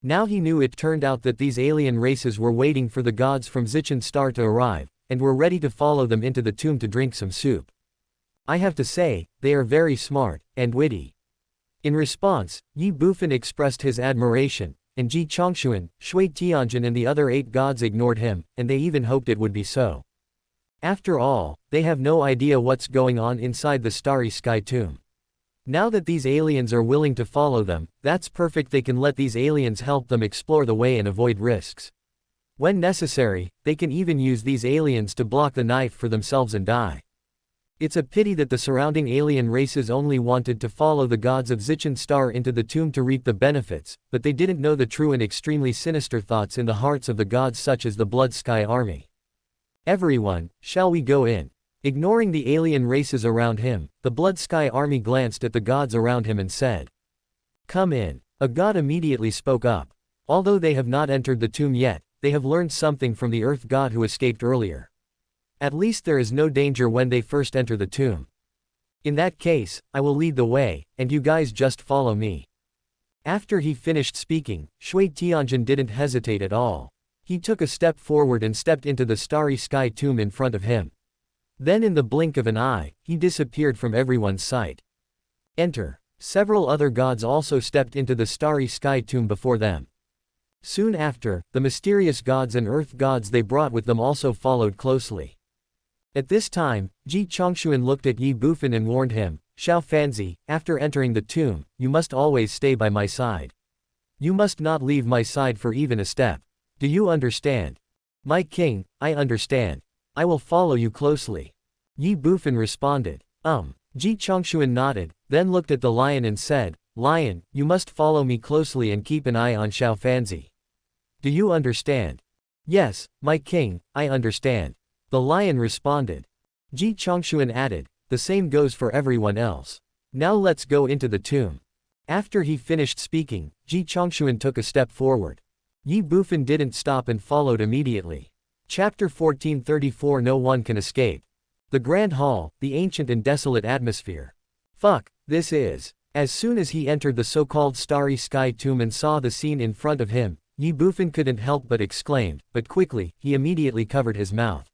Now he knew it turned out that these alien races were waiting for the gods from Zichen star to arrive, and were ready to follow them into the tomb to drink some soup. I have to say, they are very smart, and witty. In response, Ye Bufan expressed his admiration, and Ji Chongshuan, Shui Tianjin and the other 8 gods ignored him, and they even hoped it would be so. After all, they have no idea what's going on inside the starry sky tomb. Now that these aliens are willing to follow them, that's perfect. They can let these aliens help them explore the way and avoid risks. When necessary, they can even use these aliens to block the knife for themselves and die. It's a pity that the surrounding alien races only wanted to follow the gods of Zichen Star into the tomb to reap the benefits, but they didn't know the true and extremely sinister thoughts in the hearts of the gods such as the Blood Sky Army. Everyone, shall we go in? Ignoring the alien races around him, the Blood Sky Army glanced at the gods around him and said, "Come in." A god immediately spoke up. Although they have not entered the tomb yet, they have learned something from the Earth god who escaped earlier. At least there is no danger when they first enter the tomb. In that case, I will lead the way, and you guys just follow me. After he finished speaking, Shui Tianjin didn't hesitate at all. He took a step forward and stepped into the starry sky tomb in front of him. Then in the blink of an eye, he disappeared from everyone's sight. Enter. Several other gods also stepped into the starry sky tomb before them. Soon after, the mysterious gods and earth gods they brought with them also followed closely. At this time, Ji Chongshuan looked at Ye Bufan and warned him, "Xiao Fanzi, after entering the tomb, you must always stay by my side. You must not leave my side for even a step. Do you understand?" "My king, I understand. I will follow you closely." Ye Bufan responded. Ji Chongshuan nodded, then looked at the lion and said, "Lion, you must follow me closely and keep an eye on Xiao Fanzi. Do you understand?" "Yes, my king, I understand." The lion responded. Ji Chongshuan added, "The same goes for everyone else. Now let's go into the tomb." After he finished speaking, Ji Chongshuan took a step forward. Ye Bufan didn't stop and followed immediately. Chapter 1434 No one can escape. The Grand Hall, the ancient and desolate atmosphere. Fuck, this is. As soon as he entered the so-called starry sky tomb and saw the scene in front of him, Ye Bufan couldn't help but exclaim, but quickly, he immediately covered his mouth.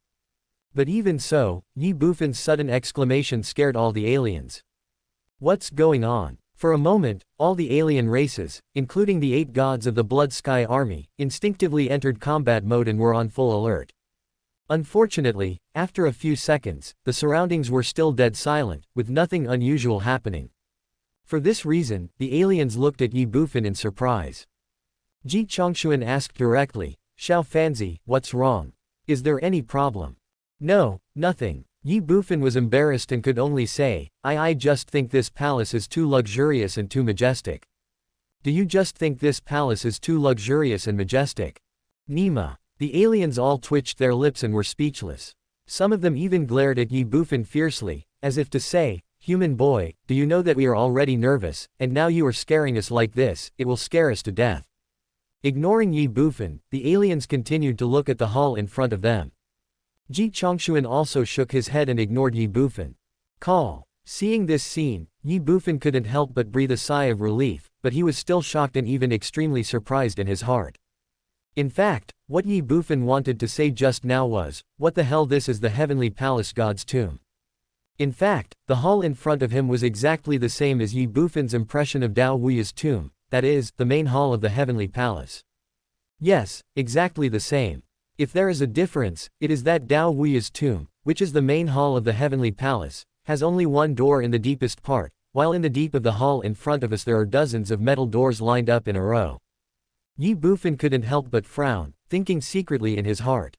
But even so, Ye Bufan's sudden exclamation scared all the aliens. What's going on? For a moment, all the alien races, including the 8 gods of the Blood Sky Army, instinctively entered combat mode and were on full alert. Unfortunately, after a few seconds, the surroundings were still dead silent, with nothing unusual happening. For this reason, the aliens looked at Ye Bufan in surprise. Ji Chongshuan asked directly, "Xiao Fanzi, what's wrong? Is there any problem?" "No, nothing." Ye Bufan was embarrassed and could only say, I just think this palace is too luxurious and too majestic." "Do you just think this palace is too luxurious and majestic?" "Nima." The aliens all twitched their lips and were speechless. Some of them even glared at Ye Bufan fiercely, as if to say, "Human boy, do you know that we are already nervous, and now you are scaring us like this, it will scare us to death." Ignoring Ye Bufan, the aliens continued to look at the hall in front of them. Ji Chongshuan also shook his head and ignored Ye Bufan. Call. Seeing this scene, Ye Bufan couldn't help but breathe a sigh of relief, but he was still shocked and even extremely surprised in his heart. In fact, what Ye Bufan wanted to say just now was, "What the hell, this is the Heavenly Palace God's tomb." In fact, the hall in front of him was exactly the same as Ye Bufan's impression of Dao Wuya's tomb, that is, the main hall of the Heavenly Palace. Yes, exactly the same. If there is a difference, it is that Dao Wuya's tomb, which is the main hall of the Heavenly Palace, has only one door in the deepest part, while in the deep of the hall in front of us there are dozens of metal doors lined up in a row. Ye Bufan couldn't help but frown, thinking secretly in his heart.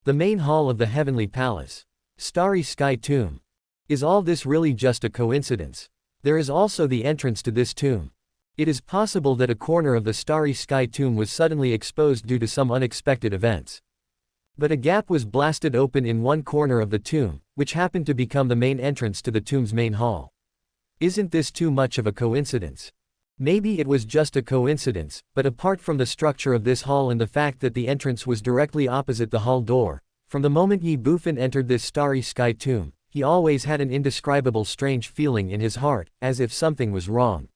The main hall of the Heavenly Palace. Starry Sky Tomb. Is all this really just a coincidence? There is also the entrance to this tomb. It is possible that a corner of the Starry Sky Tomb was suddenly exposed due to some unexpected events. But a gap was blasted open in one corner of the tomb, which happened to become the main entrance to the tomb's main hall. Isn't this too much of a coincidence? Maybe it was just a coincidence, but apart from the structure of this hall and the fact that the entrance was directly opposite the hall door, from the moment Ye Bufan entered this Starry Sky Tomb, he always had an indescribable strange feeling in his heart, as if something was wrong.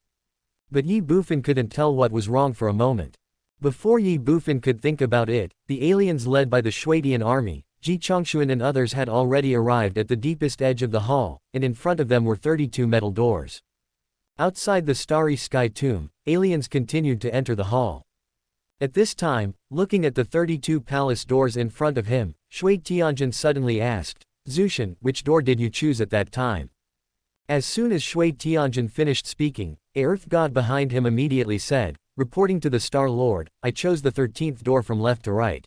But Ye Bufan couldn't tell what was wrong for a moment. Before Ye Bufan could think about it, the aliens led by the Shuidian army, Ji Chongshuan and others had already arrived at the deepest edge of the hall, and in front of them were 32 metal doors. Outside the Starry Sky Tomb, aliens continued to enter the hall. At this time, looking at the 32 palace doors in front of him, Shui Tianjin suddenly asked, Zushan, which door did you choose at that time? As soon as Shui Tianjin finished speaking, a earth god behind him immediately said, reporting to the Star Lord, I chose the 13th door from left to right.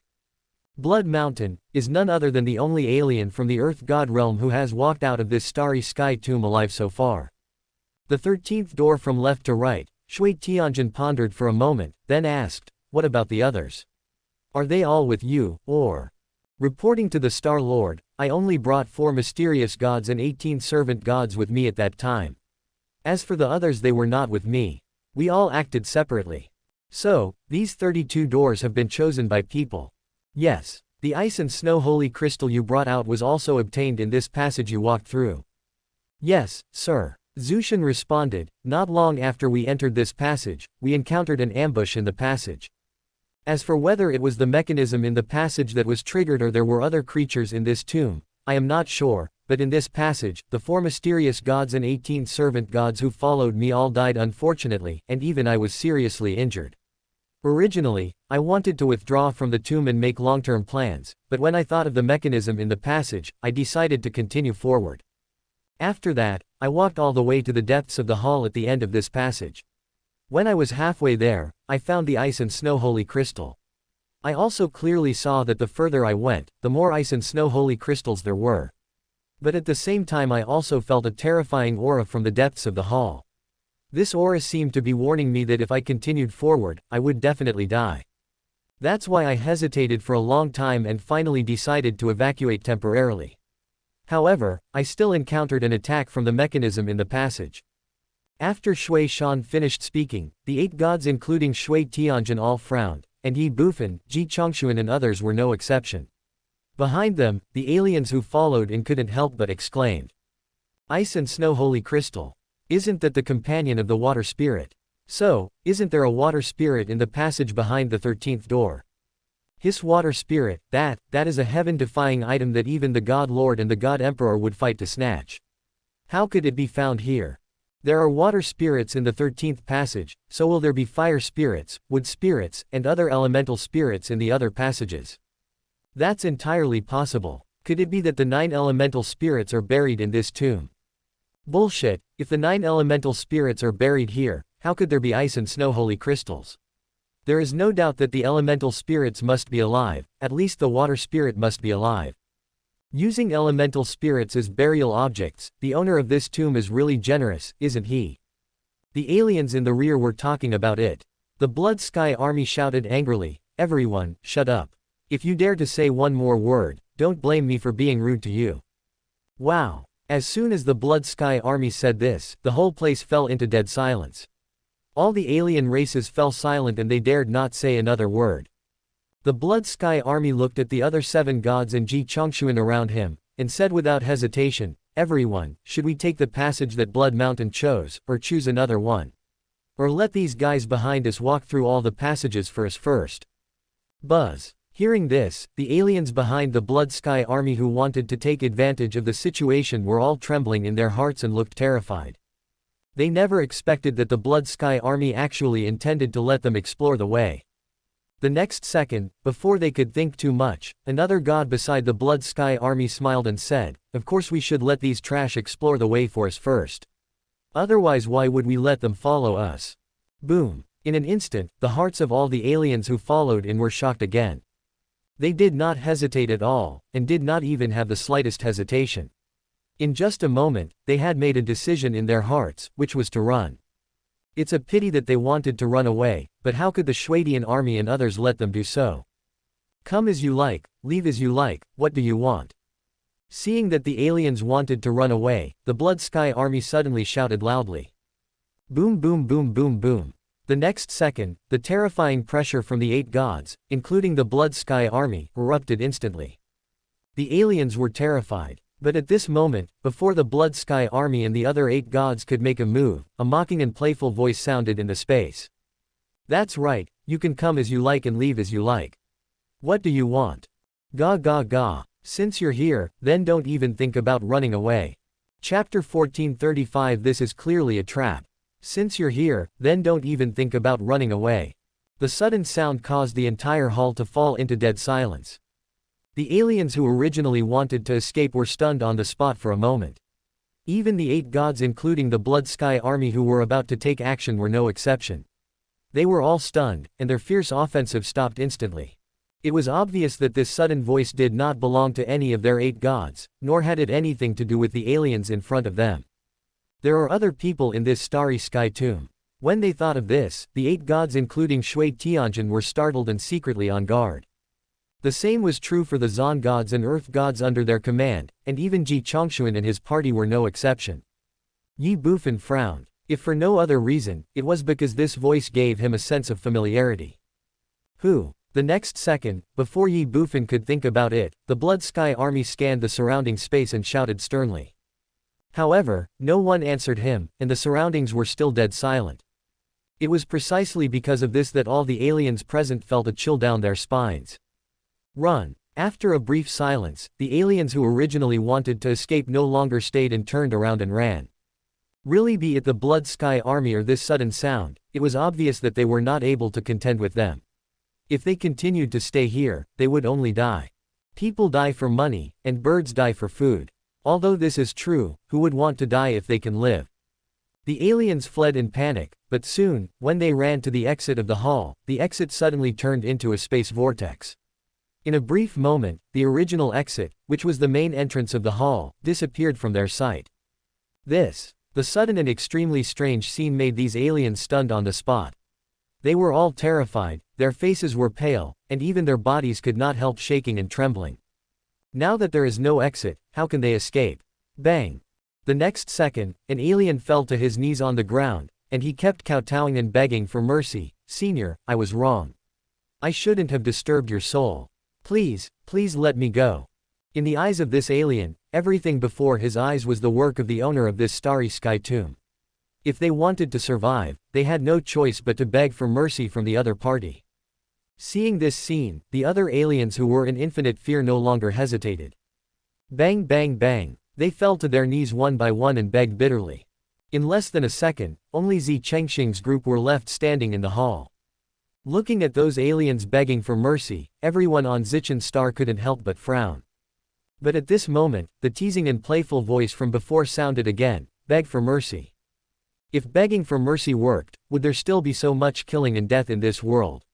Blood Mountain is none other than the only alien from the earth god realm who has walked out of this starry sky tomb alive so far. The 13th door from left to right, Shui Tianjin pondered for a moment, then asked, what about the others? Are they all with you, or? Reporting to the Star Lord, I only brought 4 mysterious gods and 18 servant gods with me at that time. As for the others, they were not with me. We all acted separately. So, these 32 doors have been chosen by people. Yes, the ice and snow holy crystal you brought out was also obtained in this passage you walked through. Yes, sir. Zushan responded, not long after we entered this passage, we encountered an ambush in the passage. As for whether it was the mechanism in the passage that was triggered or there were other creatures in this tomb, I am not sure, but in this passage, the 4 mysterious gods and 18 servant gods who followed me all died unfortunately, and even I was seriously injured. Originally, I wanted to withdraw from the tomb and make long-term plans, but when I thought of the mechanism in the passage, I decided to continue forward. After that, I walked all the way to the depths of the hall at the end of this passage. When I was halfway there, I found the ice and snow holy crystal. I also clearly saw that the further I went, the more ice and snow holy crystals there were. But at the same time I also felt a terrifying aura from the depths of the hall. This aura seemed to be warning me that if I continued forward, I would definitely die. That's why I hesitated for a long time and finally decided to evacuate temporarily. However, I still encountered an attack from the mechanism in the passage. After Shui Shan finished speaking, the 8 gods including Shui Tianjin all frowned, and Ye Bufan, Ji Chongshuan and others were no exception. Behind them, the aliens who followed in couldn't help but exclaimed. Ice and snow holy crystal. Isn't that the companion of the water spirit? So, isn't there a water spirit in the passage behind the 13th door? His water spirit, that is a heaven-defying item that even the God Lord and the God Emperor would fight to snatch. How could it be found here? There are water spirits in the 13th passage, so will there be fire spirits, wood spirits, and other elemental spirits in the other passages? That's entirely possible. Could it be that the 9 elemental spirits are buried in this tomb? Bullshit, if the 9 elemental spirits are buried here, how could there be ice and snow holy crystals? There is no doubt that the elemental spirits must be alive, at least the water spirit must be alive. Using elemental spirits as burial objects, the owner of this tomb is really generous, isn't he? The aliens in the rear were talking about it. The Blood Sky Army shouted angrily, everyone, shut up. If you dare to say one more word, don't blame me for being rude to you. Wow. As soon as the Blood Sky Army said this, the whole place fell into dead silence. All the alien races fell silent and they dared not say another word. The Blood Sky Army looked at the other 7 gods and Ji Chongshuan around him, and said without hesitation, everyone, should we take the passage that Blood Mountain chose, or choose another one? Or let these guys behind us walk through all the passages for us first? Buzz. Hearing this, the aliens behind the Blood Sky Army who wanted to take advantage of the situation were all trembling in their hearts and looked terrified. They never expected that the Blood Sky Army actually intended to let them explore the way. The next second, before they could think too much, another god beside the Blood Sky Army smiled and said, of course we should let these trash explore the way for us first. Otherwise why would we let them follow us? Boom. In an instant, the hearts of all the aliens who followed in were shocked again. They did not hesitate at all, and did not even have the slightest hesitation. In just a moment, they had made a decision in their hearts, which was to run. It's a pity that they wanted to run away, but how could the Shuidian army and others let them do so? Come as you like, leave as you like, what do you want? Seeing that the aliens wanted to run away, the Blood Sky Army suddenly shouted loudly. Boom boom boom boom boom. The next second, the terrifying pressure from the 8 gods, including the Blood Sky Army, erupted instantly. The aliens were terrified. But at this moment, before the Blood Sky Army and the other 8 gods could make a move, a mocking and playful voice sounded in the space. That's right, you can come as you like and leave as you like. What do you want? Ga ga ga. Since you're here, then don't even think about running away. Chapter 1435. This is clearly a trap. Since you're here, then don't even think about running away. The sudden sound caused the entire hall to fall into dead silence. The aliens who originally wanted to escape were stunned on the spot for a moment. Even the 8 gods, including the Blood Sky Army who were about to take action, were no exception. They were all stunned, and their fierce offensive stopped instantly. It was obvious that this sudden voice did not belong to any of their 8 gods, nor had it anything to do with the aliens in front of them. There are other people in this starry sky tomb. When they thought of this, the 8 gods including Shui Tianjin were startled and secretly on guard. The same was true for the Zan gods and Earth gods under their command, and even Ji Chongshuan and his party were no exception. Ye Bufan frowned. If for no other reason, it was because this voice gave him a sense of familiarity. Who? The next second, before Ye Bufan could think about it, the Blood Sky Army scanned the surrounding space and shouted sternly. However, no one answered him, and the surroundings were still dead silent. It was precisely because of this that all the aliens present felt a chill down their spines. Run! After a brief silence, the aliens who originally wanted to escape no longer stayed and turned around and ran. Really, be it the Blood Sky Army or this sudden sound, it was obvious that they were not able to contend with them. If they continued to stay here, they would only die. People die for money, and birds die for food. Although this is true, who would want to die if they can live? The aliens fled in panic, but soon, when they ran to the exit of the hall, the exit suddenly turned into a space vortex. In a brief moment, the original exit, which was the main entrance of the hall, disappeared from their sight. The sudden and extremely strange scene made these aliens stunned on the spot. They were all terrified, their faces were pale, and even their bodies could not help shaking and trembling. Now that there is no exit, how can they escape? Bang! The next second, an alien fell to his knees on the ground, and he kept kowtowing and begging for mercy. Senior, I was wrong. I shouldn't have disturbed your soul. Please, please let me go. In the eyes of this alien, everything before his eyes was the work of the owner of this starry sky tomb. If they wanted to survive, they had no choice but to beg for mercy from the other party. Seeing this scene, the other aliens who were in infinite fear no longer hesitated. Bang bang bang, they fell to their knees one by one and begged bitterly. In less than a second, only Zi Chengxing's group were left standing in the hall. Looking at those aliens begging for mercy, everyone on Zichen's star couldn't help but frown. But at this moment, the teasing and playful voice from before sounded again, beg for mercy. If begging for mercy worked, would there still be so much killing and death in this world?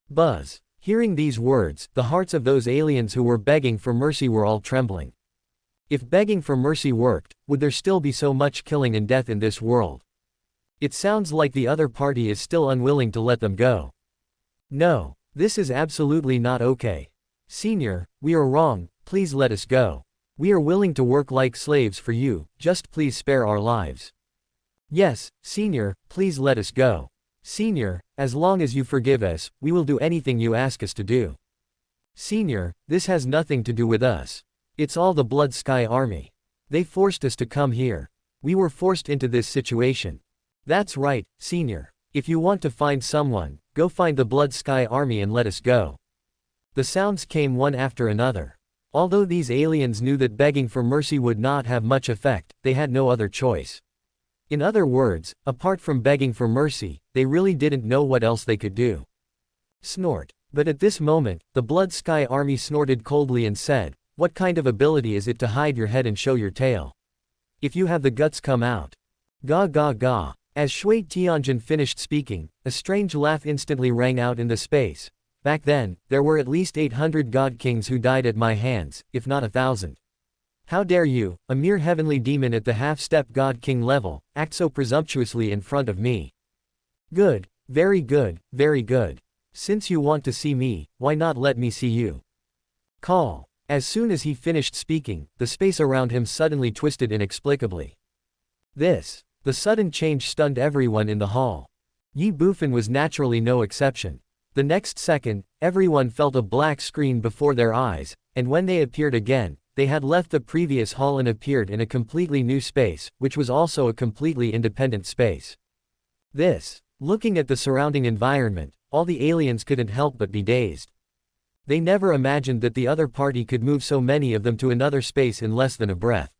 Buzz. Hearing these words, the hearts of those aliens who were begging for mercy were all trembling. If begging for mercy worked, would there still be so much killing and death in this world? It sounds like the other party is still unwilling to let them go. No, this is absolutely not okay. Senior, we are wrong, please let us go. We are willing to work like slaves for you, just please spare our lives. Yes, Senior, please let us go. Senior, as long as you forgive us, we will do anything you ask us to do. Senior, this has nothing to do with us. It's all the Blood Sky Army. They forced us to come here. We were forced into this situation. That's right, Senior. If you want to find someone, go find the Blood Sky Army and let us go. The sounds came one after another. Although these aliens knew that begging for mercy would not have much effect, they had no other choice. In other words, apart from begging for mercy, they really didn't know what else they could do. Snort. But at this moment, the Blood Sky Army snorted coldly and said, "What kind of ability is it to hide your head and show your tail? If you have the guts, come out." Ga ga ga. As Shui Tianjin finished speaking, a strange laugh instantly rang out in the space. Back then, there were at least 800 god kings who died at my hands, if not 1,000. How dare you, a mere heavenly demon at the half-step god king level, act so presumptuously in front of me? Good, very good, very good. Since you want to see me, why not let me see you? Call. As soon as he finished speaking, the space around him suddenly twisted inexplicably. The sudden change stunned everyone in the hall. Ye Bufan was naturally no exception. The next second, everyone felt a black screen before their eyes, and when they appeared again, they had left the previous hall and appeared in a completely new space, which was also a completely independent space. Looking at the surrounding environment, all the aliens couldn't help but be dazed. They never imagined that the other party could move so many of them to another space in less than a breath.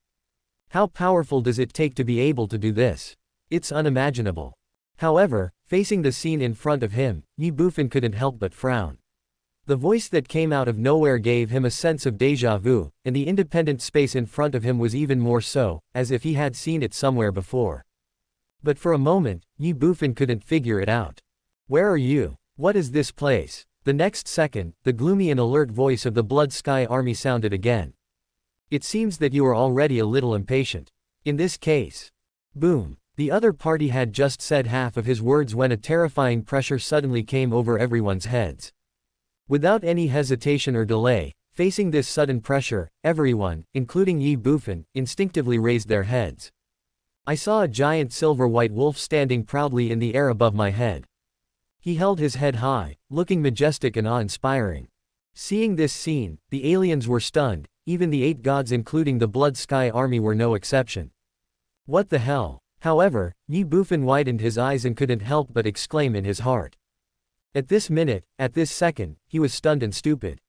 How powerful does it take to be able to do this? It's unimaginable. However, facing the scene in front of him, Ye Bufan couldn't help but frown. The voice that came out of nowhere gave him a sense of déjà vu, and the independent space in front of him was even more so, as if he had seen it somewhere before. But for a moment, Ye Bufan couldn't figure it out. Where are you? What is this place? The next second, the gloomy and alert voice of the Blood Sky Army sounded again. It seems that you are already a little impatient. In this case. Boom. The other party had just said half of his words when a terrifying pressure suddenly came over everyone's heads. Without any hesitation or delay, facing this sudden pressure, everyone, including Ye Bufan, instinctively raised their heads. I saw a giant silver-white wolf standing proudly in the air above my head. He held his head high, looking majestic and awe-inspiring. Seeing this scene, the aliens were stunned, even the 8 gods including the Blood Sky Army were no exception. What the hell? However, Ye Bufan widened his eyes and couldn't help but exclaim in his heart. At this minute, at this second, he was stunned and stupid.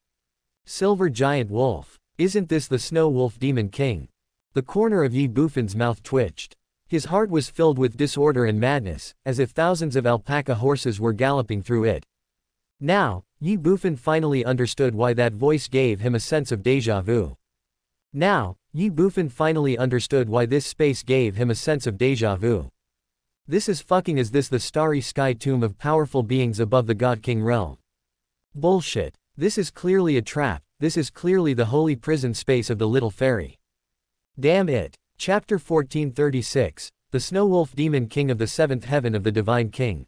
Silver Giant Wolf. Isn't this the Snow Wolf Demon King? The corner of Ye Bufan's mouth twitched. His heart was filled with disorder and madness, as if thousands of alpaca horses were galloping through it. Now, Ye Bufan finally understood why that voice gave him a sense of déjà vu. Now, Ye Bufan finally understood why this space gave him a sense of déjà vu. This is fucking is this the starry sky tomb of powerful beings above the God King realm? Bullshit. This is clearly a trap, this is clearly the holy prison space of the little fairy. Damn it. Chapter 1436, The Snow Wolf Demon King of the Seventh Heaven of the Divine King.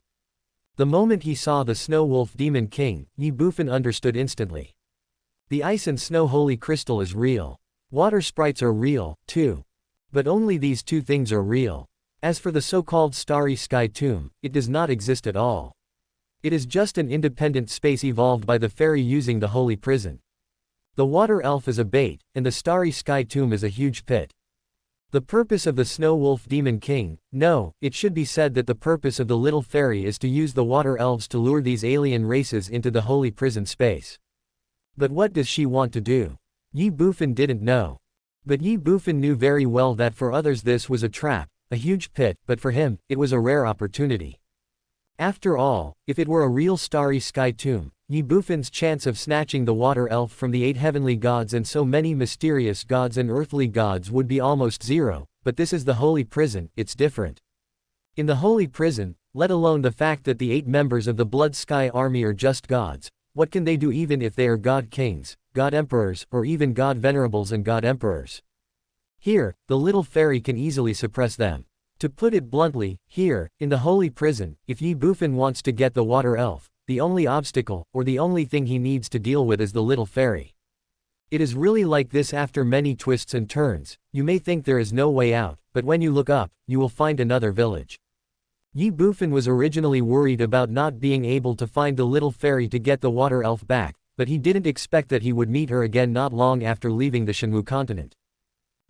The moment he saw the Snow Wolf Demon King, Ye Bufan understood instantly. The ice and snow holy crystal is real. Water sprites are real, too. But only these two things are real. As for the so-called starry sky tomb, it does not exist at all. It is just an independent space evolved by the fairy using the holy prison. The water elf is a bait, and the starry sky tomb is a huge pit. The purpose of the Snow Wolf Demon King, no, it should be said that the purpose of the little fairy is to use the water elves to lure these alien races into the holy prison space. But what does she want to do? Ye Bufan didn't know. But Ye Bufan knew very well that for others this was a trap, a huge pit, but for him, it was a rare opportunity. After all, if it were a real starry sky tomb, Ye Bufan's chance of snatching the water elf from the 8 heavenly gods and so many mysterious gods and earthly gods would be almost zero, but this is the holy prison, it's different. In the holy prison, let alone the fact that the 8 members of the Blood Sky Army are just gods, what can they do even if they are god kings, god emperors, or even god venerables and god emperors? Here, the little fairy can easily suppress them. To put it bluntly, here, in the holy prison, if Ye Bufan wants to get the water elf, the only obstacle, or the only thing he needs to deal with is the little fairy. It is really like this after many twists and turns, you may think there is no way out, but when you look up, you will find another village. Ye Bufan was originally worried about not being able to find the little fairy to get the water elf back, but he didn't expect that he would meet her again not long after leaving the Shenwu continent.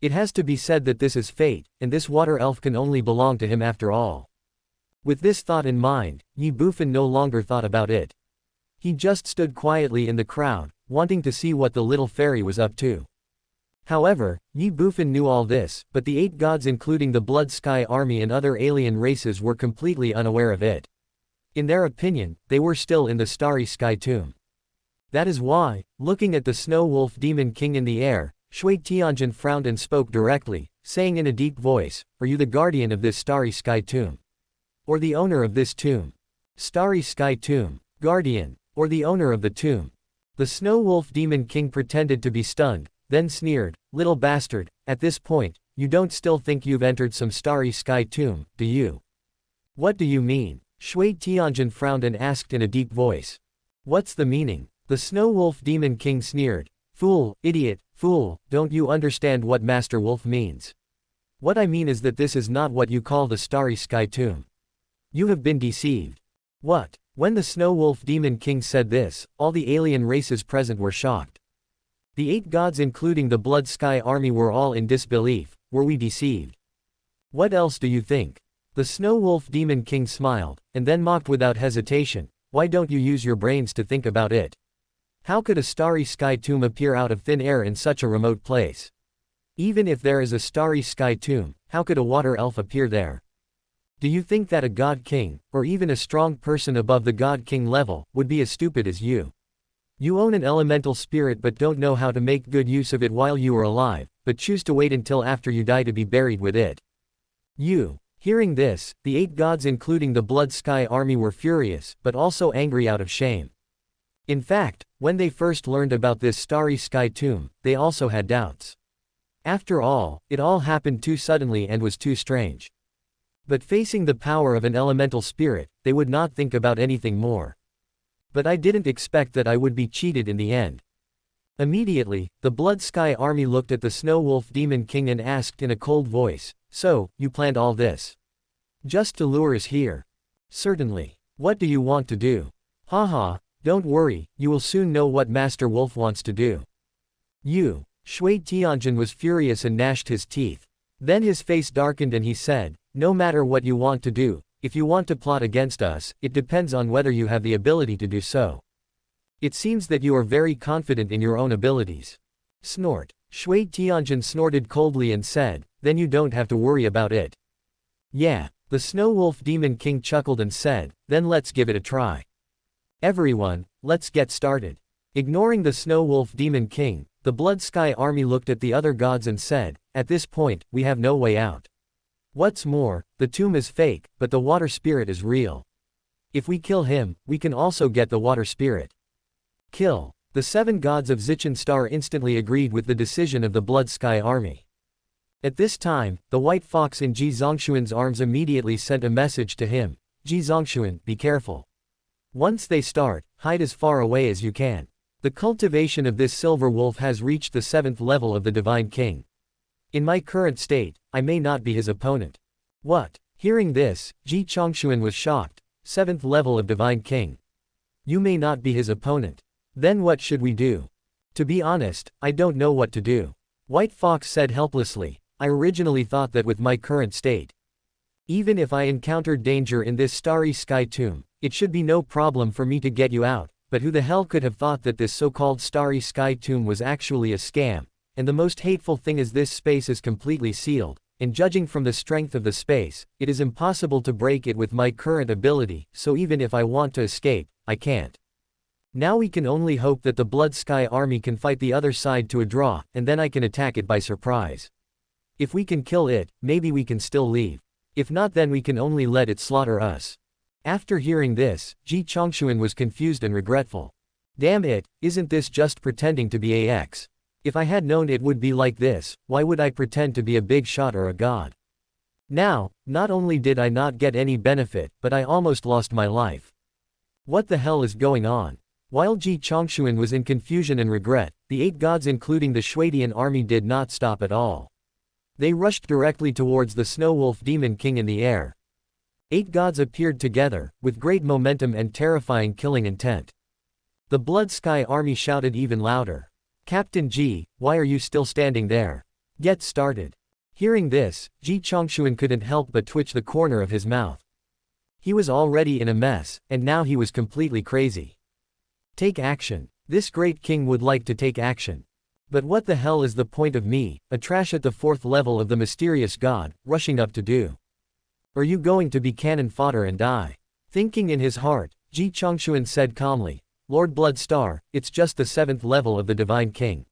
It has to be said that this is fate, and this water elf can only belong to him after all. With this thought in mind, Ye Bufan no longer thought about it. He just stood quietly in the crowd, wanting to see what the little fairy was up to. However, Ye Bufan knew all this, but the 8 gods including the Blood Sky Army and other alien races were completely unaware of it. In their opinion, they were still in the starry sky tomb. That is why, looking at the Snow Wolf Demon King in the air, Shui Tianjin frowned and spoke directly, saying in a deep voice, "Are you the guardian of this starry sky tomb? Or the owner of this tomb? Starry sky tomb, guardian, or the owner of the tomb?" The Snow Wolf Demon King pretended to be stunned, then sneered, "Little bastard, at this point, you don't still think you've entered some starry sky tomb, do you?" "What do you mean?" Shui Tianjin frowned and asked in a deep voice. "What's the meaning?" The Snow Wolf Demon King sneered. "Fool, idiot, fool, don't you understand what Master Wolf means? What I mean is that this is not what you call the starry sky tomb. You have been deceived." "What?" When the Snow Wolf Demon King said this, all the alien races present were shocked. The 8 gods including the Blood Sky Army were all in disbelief. Were we deceived? What else do you think? The Snow Wolf Demon King smiled, and then mocked without hesitation, "Why don't you use your brains to think about it? How could a starry sky tomb appear out of thin air in such a remote place? Even if there is a starry sky tomb, how could a water elf appear there? Do you think that a God King, or even a strong person above the God King level, would be as stupid as you? You own an elemental spirit but don't know how to make good use of it while you are alive, but choose to wait until after you die to be buried with it. Hearing this, the 8 gods including the Blood Sky Army were furious, but also angry out of shame. In fact, when they first learned about this starry sky tomb, they also had doubts. After all, it all happened too suddenly and was too strange. But facing the power of an elemental spirit, they would not think about anything more. But I didn't expect that I would be cheated in the end. Immediately, the Blood Sky Army looked at the Snow Wolf Demon King and asked in a cold voice, "So, you planned all this? Just to lure us here?" "Certainly. What do you want to do?" "Haha, don't worry, you will soon know what Master Wolf wants to do." Shui Tianjin was furious and gnashed his teeth. Then his face darkened and he said, "No matter what you want to do, if you want to plot against us, it depends on whether you have the ability to do so. It seems that you are very confident in your own abilities." Snort. Shui Tianjin snorted coldly and said, "Then you don't have to worry about it." "Yeah." The Snow Wolf Demon King chuckled and said, "Then let's give it a try. Everyone, let's get started." Ignoring the Snow Wolf Demon King, the Blood Sky Army looked at the other gods and said, "At this point, we have no way out. What's more, the tomb is fake, but the water spirit is real. If we kill him, we can also get the water spirit." Kill. The 7 gods of Zichen Star instantly agreed with the decision of the Blood Sky Army. At this time, the white fox in Ji Zongxuan's arms immediately sent a message to him, "Ji Zongxuan, be careful. Once they start, hide as far away as you can. The cultivation of this silver wolf has reached the 7th level of the Divine King. In my current state, I may not be his opponent." "What?" Hearing this, Ji Zongxuan was shocked. 7th level of Divine King. You may not be his opponent. Then what should we do? To be honest, I don't know what to do. White Fox said helplessly. I originally thought that with my current state, even if I encountered danger in this starry sky tomb, it should be no problem for me to get you out, but who the hell could have thought that this so-called starry sky tomb was actually a scam? And the most hateful thing is this space is completely sealed, and judging from the strength of the space, it is impossible to break it with my current ability, so even if I want to escape, I can't. Now we can only hope that the Blood Sky Army can fight the other side to a draw, and then I can attack it by surprise. If we can kill it, maybe we can still leave. If not, then we can only let it slaughter us." After hearing this, Ji Zongxuan was confused and regretful. Damn it, isn't this just pretending to be AX? If I had known it would be like this, why would I pretend to be a big shot or a god? Now, not only did I not get any benefit, but I almost lost my life. What the hell is going on? While Ji Zongxuan was in confusion and regret, the 8 gods including the Shuidian army did not stop at all. They rushed directly towards the Snow Wolf Demon King in the air. 8 gods appeared together, with great momentum and terrifying killing intent. The Blood Sky Army shouted even louder. "Captain Ji, why are you still standing there? Get started." Hearing this, Ji Zongxuan couldn't help but twitch the corner of his mouth. He was already in a mess, and now he was completely crazy. Take action. This great king would like to take action. But what the hell is the point of me, a trash at the 4th level of the mysterious god, rushing up to do? Are you going to be cannon fodder and die? Thinking in his heart, Ji Zongxuan said calmly, "Lord Bloodstar, it's just the 7th level of the Divine King.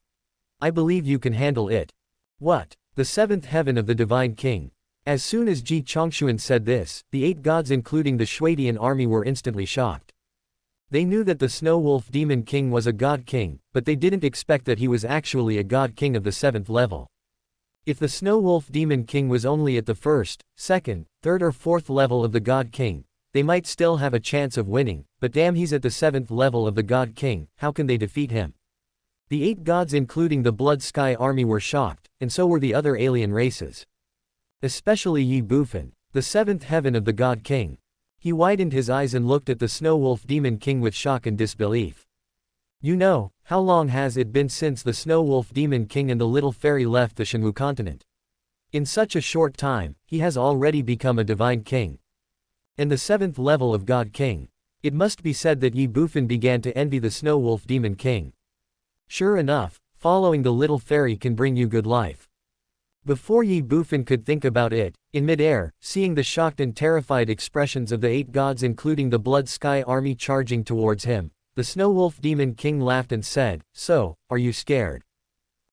I believe you can handle it." What? The 7th heaven of the Divine King? As soon as Ji Zongxuan said this, the 8 gods including the Shuidian army were instantly shocked. They knew that the Snow Wolf Demon King was a god king, but they didn't expect that he was actually a god king of the 7th level. If the Snow Wolf Demon King was only at the 1st, 2nd, 3rd or 4th level of the god king, they might still have a chance of winning, but damn, he's at the 7th level of the god king, how can they defeat him? The 8 gods including the Blood Sky Army were shocked, and so were the other alien races. Especially Ye Bufan, the 7th heaven of the god king. He widened his eyes and looked at the Snow Wolf Demon King with shock and disbelief. You know, how long has it been since the Snow Wolf Demon King and the little fairy left the Shenwu continent? In such a short time, he has already become a divine king. And the 7th level of God King. It must be said that Ye Bufan began to envy the Snow Wolf Demon King. Sure enough, following the little fairy can bring you good life. Before Ye Bufan could think about it, in midair, seeing the shocked and terrified expressions of the 8 gods including the Blood Sky army charging towards him, the Snow Wolf Demon King laughed and said, "So, are you scared?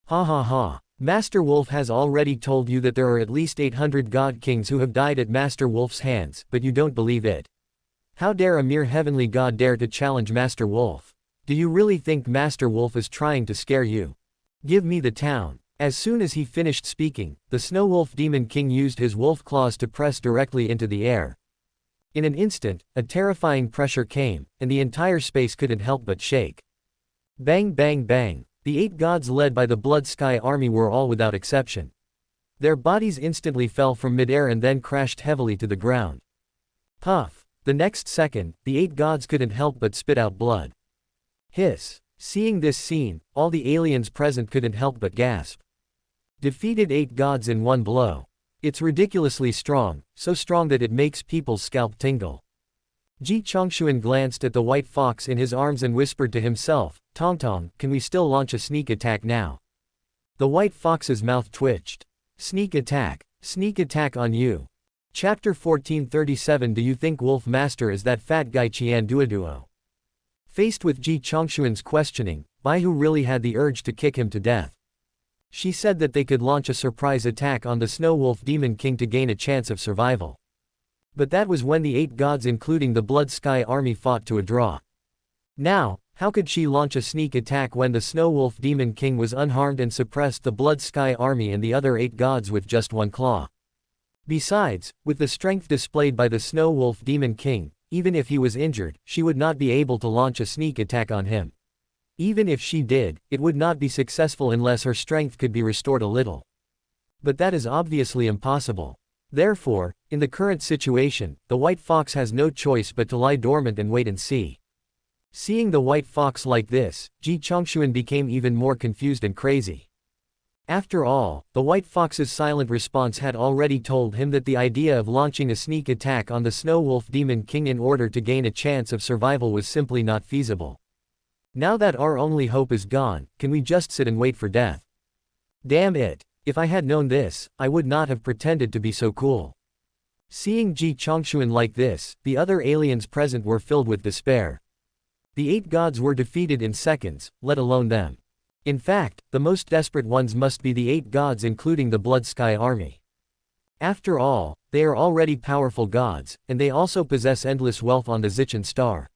Ha ha ha. Master Wolf has already told you that there are at least 800 god kings who have died at Master Wolf's hands, but you don't believe it. How dare a mere heavenly god dare to challenge Master Wolf? Do you really think Master Wolf is trying to scare you? Give me the town." As soon as he finished speaking, the Snow Wolf Demon King used his wolf claws to press directly into the air. In an instant, a terrifying pressure came, and the entire space couldn't help but shake. Bang bang bang. The 8 gods led by the Blood Sky army were all without exception. Their bodies instantly fell from midair and then crashed heavily to the ground. Puff. The next second, the 8 gods couldn't help but spit out blood. Hiss. Seeing this scene, all the aliens present couldn't help but gasp. Defeated 8 gods in one blow. It's ridiculously strong, so strong that it makes people's scalp tingle. Ji Chongshuan glanced at the white fox in his arms and whispered to himself, "Tong Tong, can we still launch a sneak attack now?" The white fox's mouth twitched. Sneak attack on you. Chapter 1437. Do you think Wolf Master is that fat guy Qian Duoduo? Faced with Ji Chongshuan's questioning, Baihu really had the urge to kick him to death. She said that they could launch a surprise attack on the Snow Wolf Demon King to gain a chance of survival. But that was when the 8 gods including the Blood Sky army fought to a draw. Now, how could she launch a sneak attack when the Snow Wolf Demon King was unharmed and suppressed the Blood Sky army and the other 8 gods with just one claw? Besides, with the strength displayed by the Snow Wolf Demon King, even if he was injured, she would not be able to launch a sneak attack on him. Even if she did, it would not be successful unless her strength could be restored a little. But that is obviously impossible. Therefore, in the current situation, the white fox has no choice but to lie dormant and wait and see. Seeing the white fox like this, Ji Chongshuan became even more confused and crazy. After all, the white fox's silent response had already told him that the idea of launching a sneak attack on the Snow Wolf Demon King in order to gain a chance of survival was simply not feasible. Now that our only hope is gone, can we just sit and wait for death? Damn it. If I had known this, I would not have pretended to be so cool. Seeing Ji Chongshuan like this, the other aliens present were filled with despair. The 8 gods were defeated in seconds, let alone them. In fact, the most desperate ones must be the 8 gods including the Blood Sky army. After all, they are already powerful gods, and they also possess endless wealth on the Zichen star.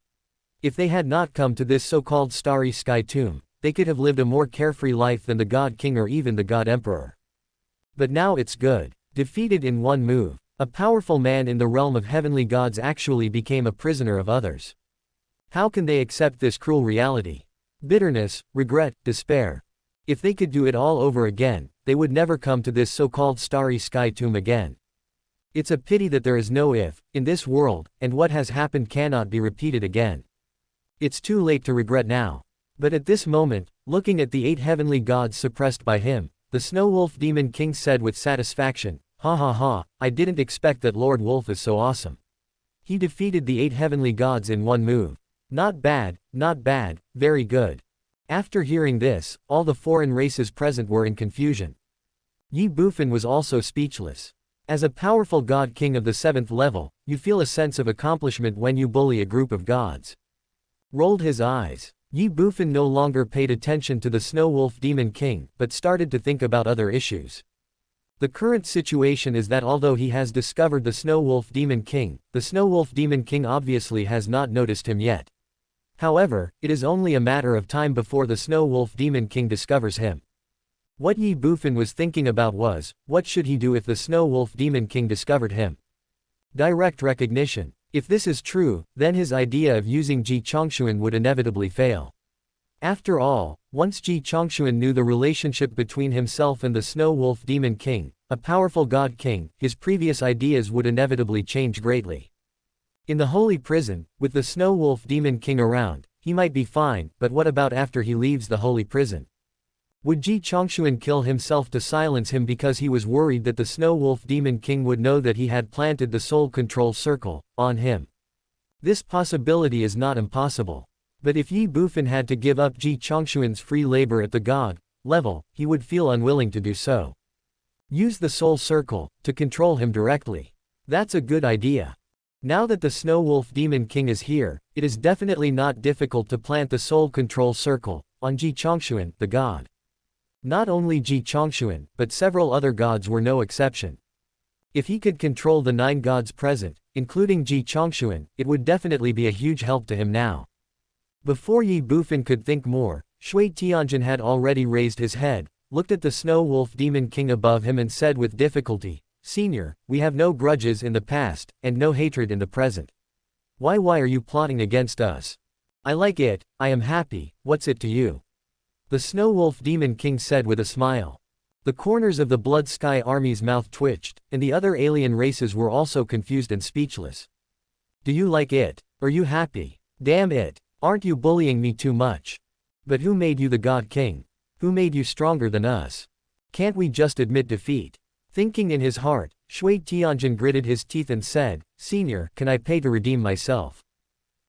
If they had not come to this so-called starry sky tomb, they could have lived a more carefree life than the God King or even the God Emperor. But now it's good. Defeated in one move, a powerful man in the realm of heavenly gods actually became a prisoner of others. How can they accept this cruel reality? Bitterness, regret, despair. If they could do it all over again, they would never come to this so-called starry sky tomb again. It's a pity that there is no if, in this world, and what has happened cannot be repeated again. It's too late to regret now. But at this moment, looking at the 8 heavenly gods suppressed by him, the Snow Wolf Demon King said with satisfaction, "Ha ha ha, I didn't expect that Lord Wolf is so awesome. He defeated the 8 heavenly gods in one move. Not bad, very good." After hearing this, all the foreign races present were in confusion. Ye Bufan was also speechless. As a powerful god king of the 7th level, you feel a sense of accomplishment when you bully a group of gods. Rolled his eyes. Ye Bufan no longer paid attention to the Snow Wolf Demon King, but started to think about other issues. The current situation is that although he has discovered the Snow Wolf Demon King, the Snow Wolf Demon King obviously has not noticed him yet. However, it is only a matter of time before the Snow Wolf Demon King discovers him. What Ye Bufan was thinking about was, what should he do if the Snow Wolf Demon King discovered him? Direct recognition. If this is true, then his idea of using Ji Chongshuan would inevitably fail. After all, once Ji Chongshuan knew the relationship between himself and the Snow Wolf Demon King, a powerful god king, his previous ideas would inevitably change greatly. In the holy prison, with the Snow Wolf Demon King around, he might be fine, but what about after he leaves the holy prison? Would Ji Chongshuan kill himself to silence him because he was worried that the Snow Wolf Demon King would know that he had planted the soul control circle on him? This possibility is not impossible. But if Ye Bufan had to give up Ji Chongshuan's free labor at the god level, he would feel unwilling to do so. Use the soul circle to control him directly. That's a good idea. Now that the Snow Wolf Demon King is here, it is definitely not difficult to plant the soul control circle on Ji Chongshuan, the god. Not only Ji Chongshuan, but several other gods were no exception. If he could control the 9 gods present, including Ji Chongshuan, it would definitely be a huge help to him now. Before Ye Bufan could think more, Shui Tianjin had already raised his head, looked at the Snow Wolf Demon King above him and said with difficulty, "Senior, we have no grudges in the past, and no hatred in the present. Why are you plotting against us? I like it, I am happy, what's it to you?" The Snow Wolf Demon King said with a smile. The corners of the Blood Sky Army's mouth twitched, and the other alien races were also confused and speechless. "Do you like it? Are you happy? Damn it, aren't you bullying me too much? But who made you the God King? Who made you stronger than us? Can't we just admit defeat?" Thinking in his heart, Shui Tianjin gritted his teeth and said, "Senior, can I pay to redeem myself?"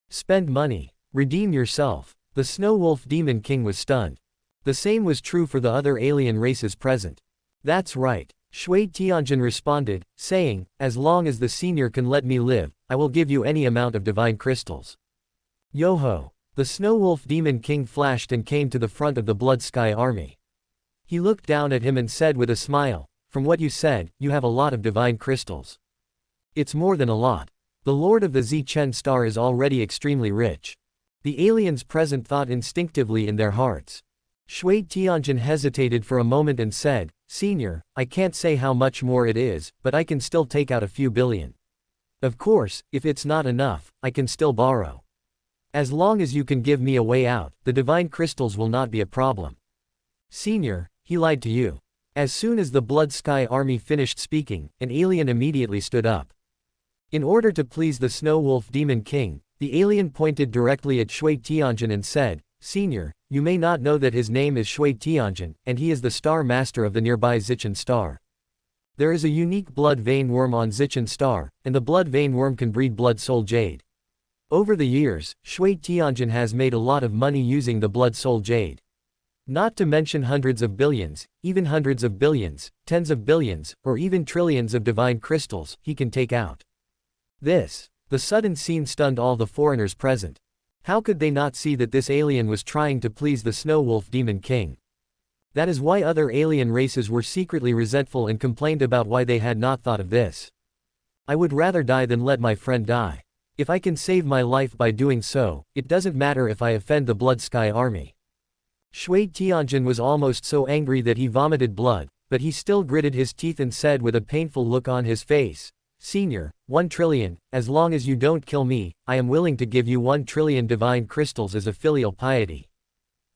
"Spend money. Redeem yourself." The Snow Wolf Demon King was stunned. The same was true for the other alien races present. "That's right," Shui Tianjin responded, saying, "as long as the senior can let me live, I will give you any amount of divine crystals." Yo-ho! The Snow Wolf Demon King flashed and came to the front of the Blood Sky Army. He looked down at him and said with a smile, "From what you said, you have a lot of divine crystals." "It's more than a lot. The Lord of the Zichen Star is already extremely rich." The aliens present thought instinctively in their hearts. Shui Tianjin hesitated for a moment and said, "Senior, I can't say how much more it is, but I can still take out a few billion. Of course, if it's not enough, I can still borrow. As long as you can give me a way out, the divine crystals will not be a problem." "Senior, he lied to you." As soon as the Blood Sky Army finished speaking, an alien immediately stood up. In order to please the Snow Wolf Demon King, the alien pointed directly at Shui Tianjin and said, "Senior, you may not know that his name is Shui Tianjin, and he is the Star Master of the nearby Zichen Star. There is a unique blood vein worm on Zichen Star, and the blood vein worm can breed blood soul jade. Over the years, Shui Tianjin has made a lot of money using the blood soul jade. Not to mention hundreds of billions, even hundreds of billions, tens of billions, or even trillions of divine crystals he can take out." The sudden scene stunned all the foreigners present. How could they not see that this alien was trying to please the Snow Wolf Demon King? That is why other alien races were secretly resentful and complained about why they had not thought of this. "I would rather die than let my friend die. If I can save my life by doing so, it doesn't matter if I offend the Blood Sky Army." Shui Tianjin was almost so angry that he vomited blood, but he still gritted his teeth and said with a painful look on his face, "Senior, 1 trillion, as long as you don't kill me, I am willing to give you 1 trillion divine crystals as a filial piety."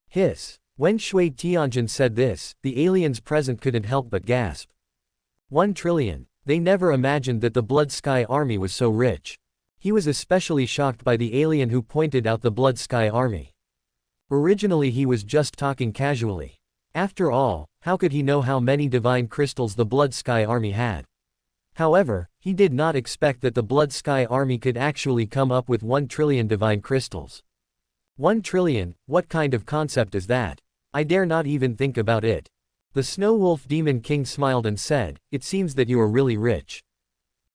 Hiss. When Shui Tianjin said this, the aliens present couldn't help but gasp. 1 trillion. They never imagined that the Blood Sky Army was so rich. He was especially shocked by the alien who pointed out the Blood Sky Army. Originally he was just talking casually. After all, how could he know how many divine crystals the Blood Sky Army had? However, he did not expect that the Blood Sky Army could actually come up with 1 trillion divine crystals. 1 trillion, what kind of concept is that? I dare not even think about it. The Snow Wolf Demon King smiled and said, "It seems that you are really rich."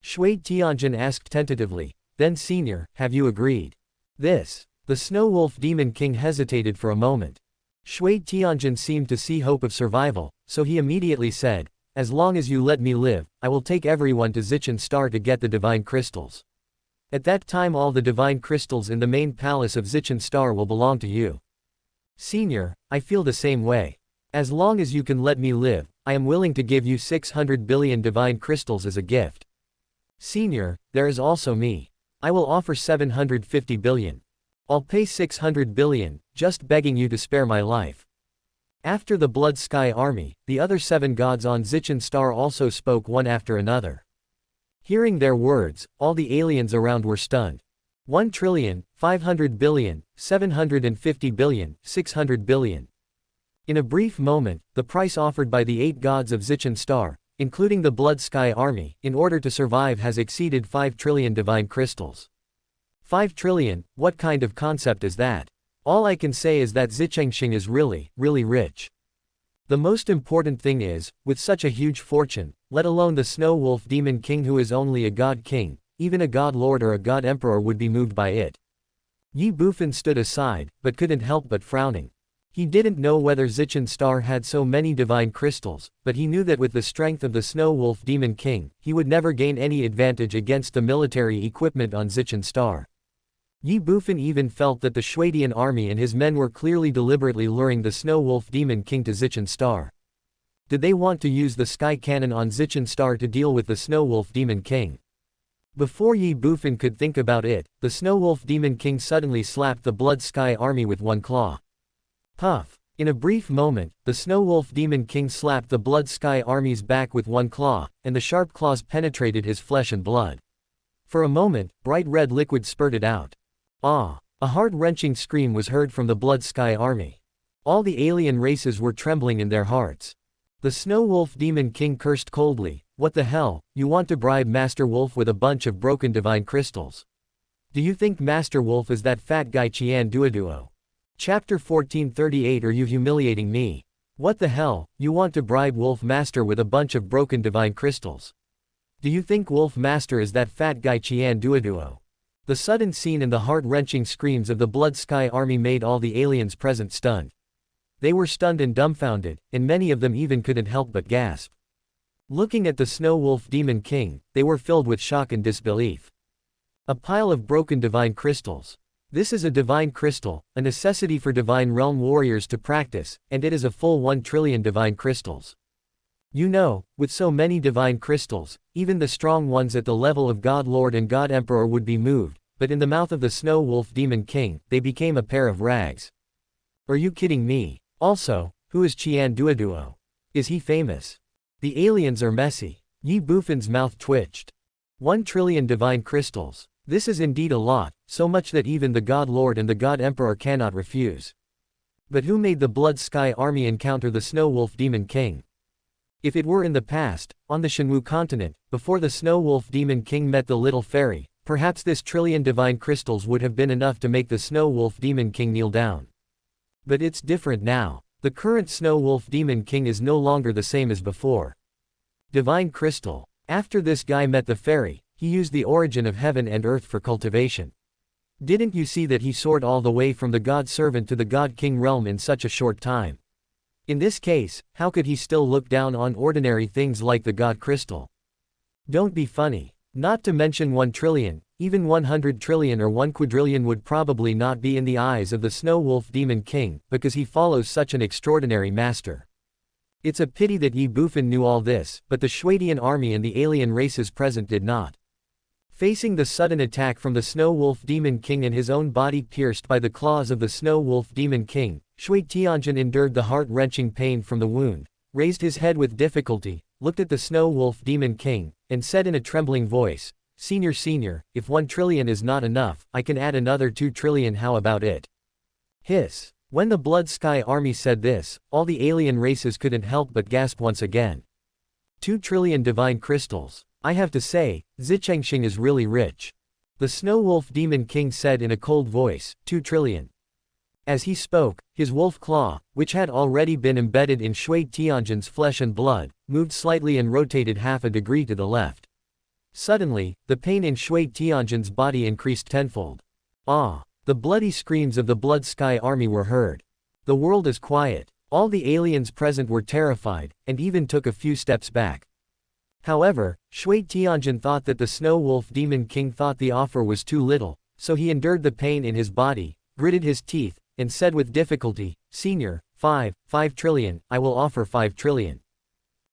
Shui Tianjin asked tentatively, "Then senior, have you agreed?" The Snow Wolf Demon King hesitated for a moment. Shui Tianjin seemed to see hope of survival, so he immediately said, "As long as you let me live, I will take everyone to Zichen Star to get the divine crystals. At that time all the divine crystals in the main palace of Zichen Star will belong to you." "Senior, I feel the same way. As long as you can let me live, I am willing to give you 600 billion divine crystals as a gift." "Senior, there is also me. I will offer 750 billion. I'll pay 600 billion, just begging you to spare my life." After the Blood Sky Army, the other 7 gods on Zichen Star also spoke one after another. Hearing their words, all the aliens around were stunned. 1 trillion, 500 billion, 750 billion, 600 billion. In a brief moment, the price offered by the 8 gods of Zichen Star, including the Blood Sky Army, in order to survive has exceeded 5 trillion divine crystals. 5 trillion, what kind of concept is that? All I can say is that Zichengxing is really, really rich. The most important thing is, with such a huge fortune, let alone the Snow Wolf Demon King who is only a God King, even a God Lord or a God Emperor would be moved by it. Ye Bufan stood aside, but couldn't help but frowning. He didn't know whether Zichen Star had so many divine crystals, but he knew that with the strength of the Snow Wolf Demon King, he would never gain any advantage against the military equipment on Zichen Star. Ye Bufan even felt that the Shuadian army and his men were clearly deliberately luring the Snow Wolf Demon King to Zichen Star. Did they want to use the Sky Cannon on Zichen Star to deal with the Snow Wolf Demon King? Before Ye Bufan could think about it, the Snow Wolf Demon King suddenly slapped the Blood Sky army with one claw. Puff! In a brief moment, the Snow Wolf Demon King slapped the Blood Sky army's back with one claw, and the sharp claws penetrated his flesh and blood. For a moment, bright red liquid spurted out. Ah! A heart-wrenching scream was heard from the Blood Sky army. All the alien races were trembling in their hearts. The Snow Wolf Demon King cursed coldly, "What the hell, you want to bribe Master Wolf with a bunch of broken divine crystals? Do you think Master Wolf is that fat guy Qian Duoduo? Chapter 1438 Are you humiliating me? What the hell, you want to bribe Wolf Master with a bunch of broken divine crystals? Do you think Wolf Master is that fat guy Qian Duoduo?" The sudden scene and the heart-wrenching screams of the Blood Sky army made all the aliens present stunned. They were stunned and dumbfounded, and many of them even couldn't help but gasp. Looking at the Snow Wolf Demon King, they were filled with shock and disbelief. A pile of broken divine crystals. This is a divine crystal, a necessity for divine realm warriors to practice, and it is a full 1 trillion divine crystals. You know, with so many divine crystals, even the strong ones at the level of God Lord and God Emperor would be moved, but in the mouth of the Snow Wolf Demon King, they became a pair of rags. Are you kidding me? Also, who is Qian Duoduo? Is he famous? The aliens are messy. Ye Bufan's mouth twitched. 1 trillion divine crystals. This is indeed a lot, so much that even the God Lord and the God Emperor cannot refuse. But who made the Blood Sky army encounter the Snow Wolf Demon King? If it were in the past, on the Shenwu continent, before the Snow Wolf Demon King met the little fairy, perhaps this trillion divine crystals would have been enough to make the Snow Wolf Demon King kneel down. But it's different now. The current Snow Wolf Demon King is no longer the same as before. Divine crystal. After this guy met the fairy, he used the origin of heaven and earth for cultivation. Didn't you see that he soared all the way from the God Servant to the God King realm in such a short time? In this case, how could he still look down on ordinary things like the God Crystal? Don't be funny. Not to mention 1 trillion, even 100 trillion or 1 quadrillion would probably not be in the eyes of the Snow Wolf Demon King, because he follows such an extraordinary master. It's a pity that Ye Bufan knew all this, but the Shuadian army and the alien races present did not. Facing the sudden attack from the Snow Wolf Demon King and his own body pierced by the claws of the Snow Wolf Demon King, Shui Tianjin endured the heart-wrenching pain from the wound, raised his head with difficulty, looked at the Snow Wolf Demon King, and said in a trembling voice, Senior, if 1 trillion is not enough, I can add another 2 trillion, how about it? Hiss. When the Blood Sky army said this, all the alien races couldn't help but gasp once again. 2 trillion divine crystals. I have to say, Zichengxing is really rich. The Snow Wolf Demon King said in a cold voice, 2 trillion. As he spoke, his wolf claw, which had already been embedded in Shui Tianjin's flesh and blood, moved slightly and rotated half a degree to the left. Suddenly, the pain in Shui Tianjin's body increased tenfold. Ah! The bloody screams of the Blood Sky army were heard. The world is quiet. All the aliens present were terrified, and even took a few steps back. However, Shui Tianjin thought that the Snow Wolf Demon King thought the offer was too little, so he endured the pain in his body, gritted his teeth, and said with difficulty, Senior, 5 trillion, I will offer 5 trillion.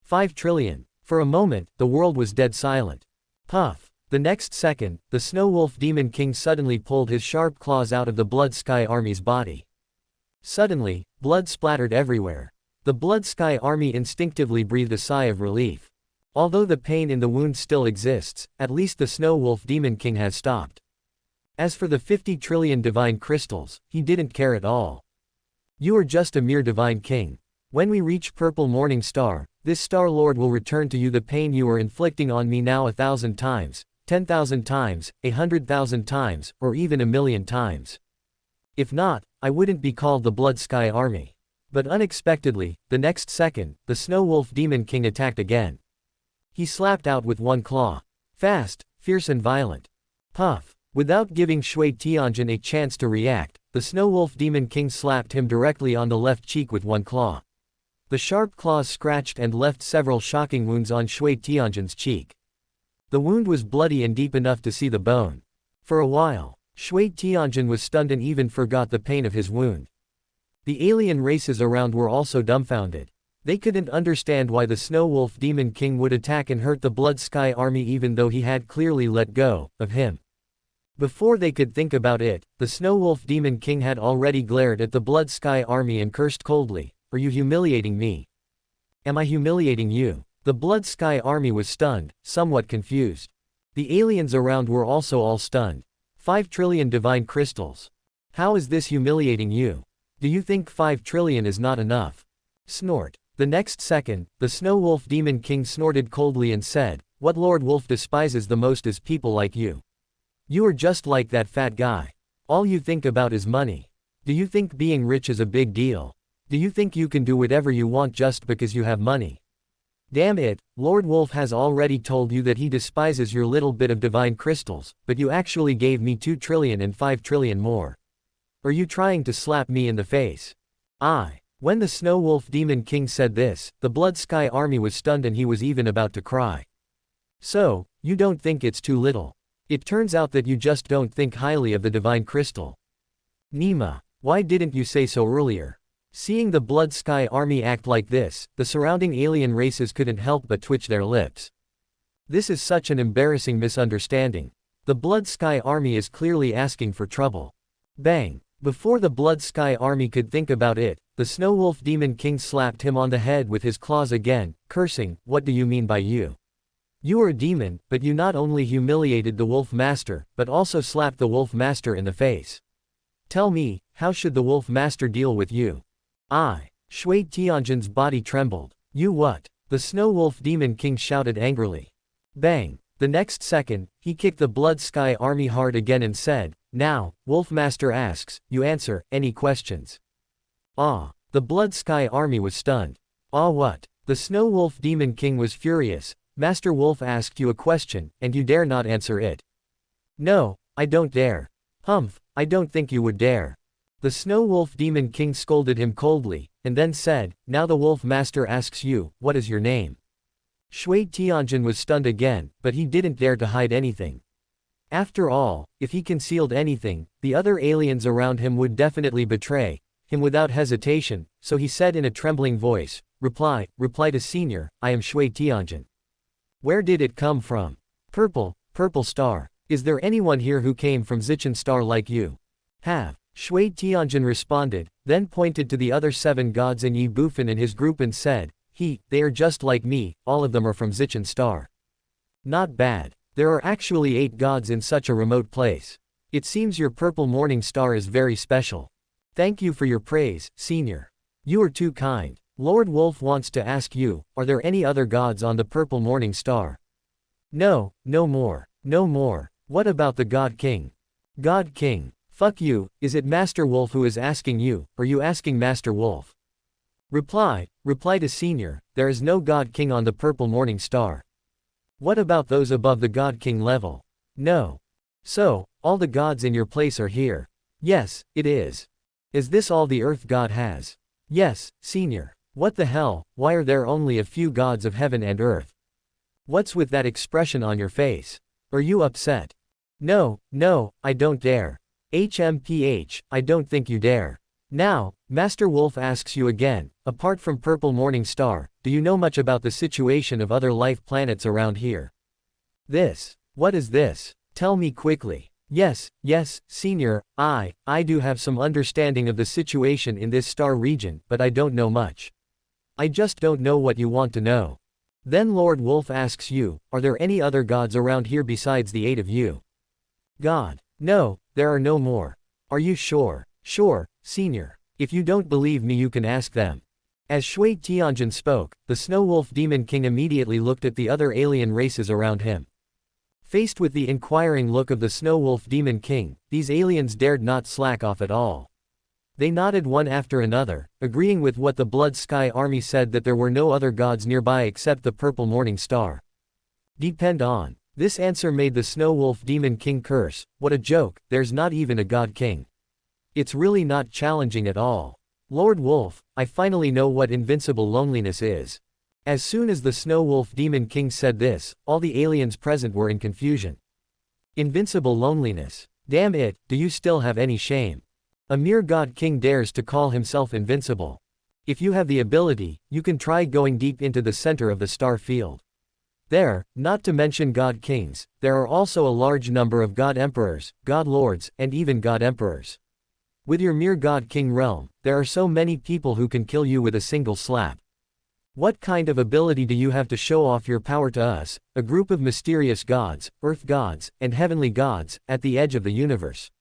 5 trillion. For a moment, the world was dead silent. Puff. The next second, the Snow Wolf Demon King suddenly pulled his sharp claws out of the Blood Sky army's body. Suddenly, blood splattered everywhere. The Blood Sky army instinctively breathed a sigh of relief. Although the pain in the wound still exists, at least the Snow Wolf Demon King has stopped. As for the 50 trillion divine crystals, he didn't care at all. You are just a mere divine king. When we reach Purple Morning Star, this Star Lord will return to you the pain you are inflicting on me now 1,000 times, 10,000 times, 100,000 times, or even 1,000,000 times. If not, I wouldn't be called the Blood Sky Army. But unexpectedly, the next second, the Snow Wolf Demon King attacked again. He slapped out with one claw. Fast, fierce and violent. Puff. Without giving Shui Tianjin a chance to react, the Snow Wolf Demon King slapped him directly on the left cheek with one claw. The sharp claws scratched and left several shocking wounds on Shui Tianjin's cheek. The wound was bloody and deep enough to see the bone. For a while, Shui Tianjin was stunned and even forgot the pain of his wound. The alien races around were also dumbfounded. They couldn't understand why the Snow Wolf Demon King would attack and hurt the Blood Sky Army even though he had clearly let go of him. Before they could think about it, the Snow Wolf Demon King had already glared at the Blood Sky Army and cursed coldly, "Are you humiliating me? Am I humiliating you?" The Blood Sky Army was stunned, somewhat confused. The aliens around were also all stunned. 5 trillion divine crystals. How is this humiliating you? Do you think 5 trillion is not enough? Snort. The next second, the Snow Wolf Demon King snorted coldly and said, "What Lord Wolf despises the most is people like you. You are just like that fat guy. All you think about is money. Do you think being rich is a big deal? Do you think you can do whatever you want just because you have money? Damn it, Lord Wolf has already told you that he despises your little bit of divine crystals, but you actually gave me 2 trillion and 5 trillion more. Are you trying to slap me in the face?" When the Snow Wolf Demon King said this, the Blood Sky Army was stunned and he was even about to cry. "So, you don't think it's too little? It turns out that you just don't think highly of the divine crystal. Nima, why didn't you say so earlier?" Seeing the Blood Sky Army act like this, the surrounding alien races couldn't help but twitch their lips. This is such an embarrassing misunderstanding. The Blood Sky Army is clearly asking for trouble. Bang! Before the Blood Sky Army could think about it, the Snow Wolf Demon King slapped him on the head with his claws again, cursing, "What do you mean by you? You are a demon, but you not only humiliated the Wolf Master, but also slapped the Wolf Master in the face. Tell me, how should the Wolf Master deal with you?" Shui Tianjin's body trembled. "You what?" the Snow Wolf Demon King shouted angrily. Bang! The next second, he kicked the Blood Sky Army hard again and said, "Now, Wolf Master asks, you answer, any questions?" The Blood Sky Army was stunned. What? The Snow Wolf Demon King was furious. "Master Wolf asked you a question, and you dare not answer it?" "No, I don't dare." "Humph, I don't think you would dare." The Snow Wolf Demon King scolded him coldly, and then said, "Now the Wolf Master asks you, what is your name?" Shui Tianjin was stunned again, but he didn't dare to hide anything. After all, if he concealed anything, the other aliens around him would definitely betray him without hesitation, so he said in a trembling voice, Reply to Senior, I am Shui Tianjin." "Where did it come from?" Purple star. "Is there anyone here who came from Zichen star like you?" "Have." Shui Tianjin responded, then pointed to the other 7 gods in Ye Bufan in his group and said, They are just like me, all of them are from Zichen star." "Not bad. There are actually 8 gods in such a remote place. It seems your purple morning star is very special. Thank you for your praise, Senior. You are too kind. Lord Wolf wants to ask you, are there any other gods on the purple morning star?" "No, no more. No more. What about the God King?" "God King. Fuck you, is it Master Wolf who is asking you, or you asking Master Wolf?" Reply to Senior, there is no God King on the purple morning star." "What about those above the God King level?" "No." "So, all the gods in your place are here?" "Yes, it is." "Is this all the Earth God has?" "Yes, Senior." "What the hell, why are there only a few gods of heaven and earth? What's with that expression on your face? Are you upset?" No, I don't dare." "HMPH, I don't think you dare." "Now, Master Wolf asks you again, apart from Purple Morning Star, do you know much about the situation of other life planets around here?" What is this? Tell me quickly." Yes, Senior, I do have some understanding of the situation in this star region, but I don't know much. I just don't know what you want to know." Then Lord Wolf asks you, are there any other gods around here besides the 8 of you? "God. No, there are no more." "Are you sure?" "Sure, Senior. If you don't believe me you can ask them." As Shui Tianjin spoke, the Snow Wolf Demon King immediately looked at the other alien races around him. Faced with the inquiring look of the Snow Wolf Demon King, these aliens dared not slack off at all. They nodded one after another, agreeing with what the Blood Sky Army said, that there were no other gods nearby except the purple morning star. Depend on. This answer made the Snow Wolf Demon King curse. What a joke, there's not even a god king. It's really not challenging at all. Lord Wolf, I finally know what invincible loneliness is. As soon as the Snow Wolf Demon King said this, all the aliens present were in confusion. Invincible loneliness. Damn it, do you still have any shame? A mere god king dares to call himself invincible. If you have the ability, you can try going deep into the center of the star field. There, not to mention god kings, there are also a large number of god emperors, god lords, and even god emperors. With your mere god king realm, there are so many people who can kill you with a single slap. What kind of ability do you have to show off your power to us, a group of mysterious gods, earth gods, and heavenly gods, at the edge of the universe?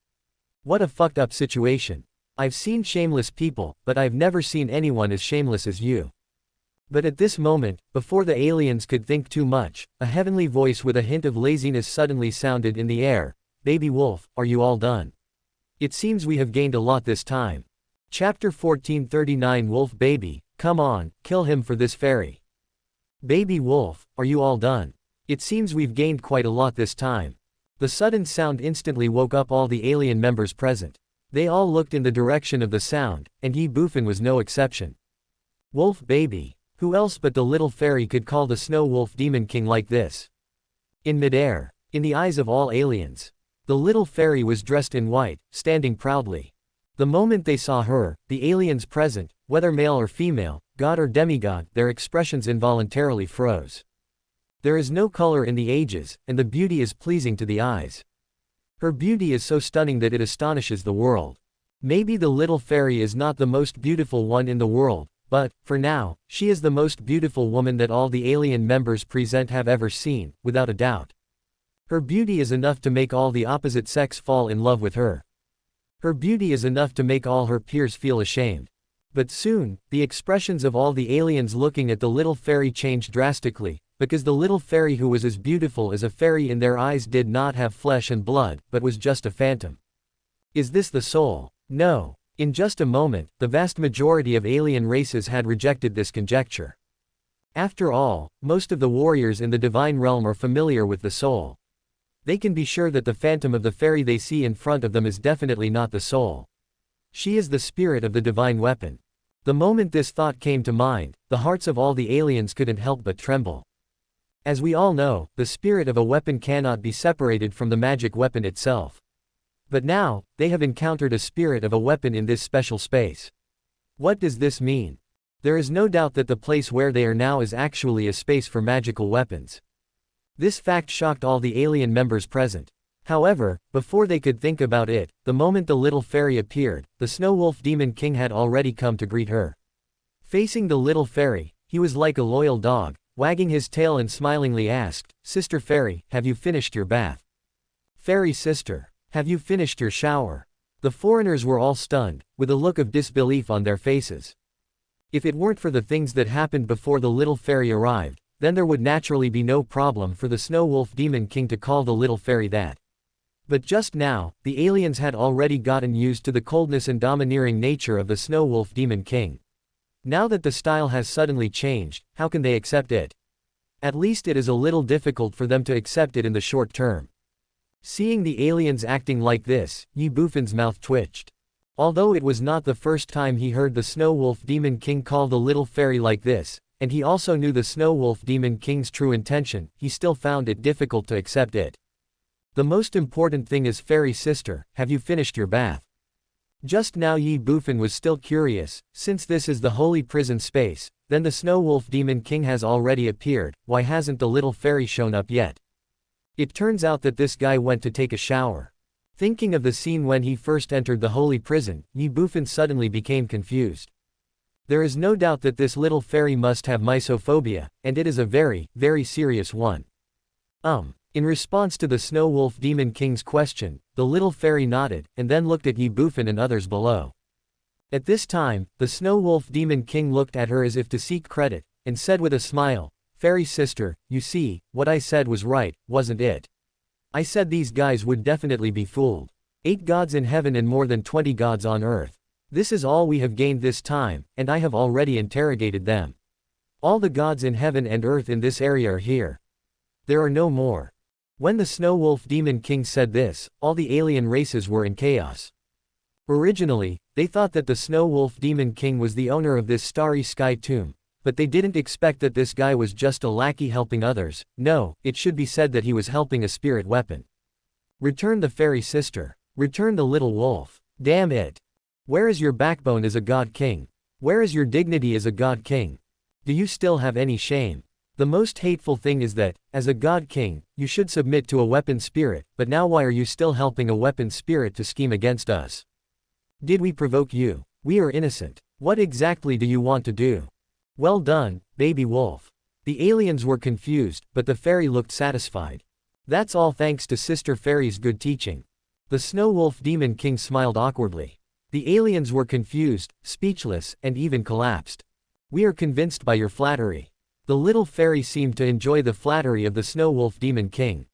What a fucked up situation. I've seen shameless people, but I've never seen anyone as shameless as you. But at this moment, before the aliens could think too much, a heavenly voice with a hint of laziness suddenly sounded in the air. Baby Wolf, are you all done? It seems we have gained a lot this time. Chapter 1439 Wolf Baby, come on, kill him for this fairy. Baby Wolf, are you all done? It seems we've gained quite a lot this time. The sudden sound instantly woke up all the alien members present. They all looked in the direction of the sound, and Ye Bufan was no exception. Wolf Baby. Who else but the little fairy could call the Snow Wolf Demon King like this? In midair, in the eyes of all aliens, the little fairy was dressed in white, standing proudly. The moment they saw her, the aliens present, whether male or female, god or demigod, their expressions involuntarily froze. There is no color in the ages, and the beauty is pleasing to the eyes. Her beauty is so stunning that it astonishes the world. Maybe the little fairy is not the most beautiful one in the world, but, for now, she is the most beautiful woman that all the alien members present have ever seen, without a doubt. Her beauty is enough to make all the opposite sex fall in love with her. Her beauty is enough to make all her peers feel ashamed. But soon, the expressions of all the aliens looking at the little fairy changed drastically, because the little fairy who was as beautiful as a fairy in their eyes did not have flesh and blood, but was just a phantom. Is this the soul? No. In just a moment, the vast majority of alien races had rejected this conjecture. After all, most of the warriors in the divine realm are familiar with the soul. They can be sure that the phantom of the fairy they see in front of them is definitely not the soul. She is the spirit of the divine weapon. The moment this thought came to mind, the hearts of all the aliens couldn't help but tremble. As we all know, the spirit of a weapon cannot be separated from the magic weapon itself. But now, they have encountered a spirit of a weapon in this special space. What does this mean? There is no doubt that the place where they are now is actually a space for magical weapons. This fact shocked all the alien members present. However, before they could think about it, the moment the little fairy appeared, the Snow Wolf Demon King had already come to greet her. Facing the little fairy, he was like a loyal dog, wagging his tail and smilingly asked, "Sister Fairy, have you finished your bath? Fairy sister, have you finished your shower?" The foreigners were all stunned, with a look of disbelief on their faces. If it weren't for the things that happened before the little fairy arrived, then there would naturally be no problem for the Snow Wolf Demon King to call the little fairy that. But just now, the aliens had already gotten used to the coldness and domineering nature of the Snow Wolf Demon King. Now that the style has suddenly changed, how can they accept it? At least it is a little difficult for them to accept it in the short term. Seeing the aliens acting like this, Ye Bufan's mouth twitched. Although it was not the first time he heard the Snow Wolf Demon King call the little fairy like this, and he also knew the Snow Wolf Demon King's true intention, he still found it difficult to accept it. The most important thing is, fairy sister, have you finished your bath? Just now Ye Bufan was still curious, since this is the holy prison space, then the Snow Wolf Demon King has already appeared, why hasn't the little fairy shown up yet? It turns out that this guy went to take a shower. Thinking of the scene when he first entered the holy prison, Ye Bufan suddenly became confused. There is no doubt that this little fairy must have mysophobia, and it is a very, very serious one. In response to the Snow Wolf Demon King's question, the little fairy nodded, and then looked at Ye Bufan and others below. At this time, the Snow Wolf Demon King looked at her as if to seek credit, and said with a smile, "Fairy sister, you see, what I said was right, wasn't it? I said these guys would definitely be fooled. 8 gods in heaven and more than 20 gods on earth. This is all we have gained this time, and I have already interrogated them. All the gods in heaven and earth in this area are here. There are no more. When the Snow Wolf Demon King said this, all the alien races were in chaos. Originally, they thought that the Snow Wolf Demon King was the owner of this starry sky tomb, but they didn't expect that this guy was just a lackey helping others. No, it should be said that he was helping a spirit weapon. Return the fairy sister. Return the little wolf. Damn it. Where is your backbone as a god king? Where is your dignity as a god king? Do you still have any shame? The most hateful thing is that, as a god king, you should submit to a weapon spirit, but now why are you still helping a weapon spirit to scheme against us? Did we provoke you? We are innocent. What exactly do you want to do? Well done, baby wolf. The aliens were confused, but the fairy looked satisfied. That's all thanks to Sister Fairy's good teaching. The Snow Wolf Demon King smiled awkwardly. The aliens were confused, speechless, and even collapsed. We are convinced by your flattery. The little fairy seemed to enjoy the flattery of the Snow Wolf Demon King.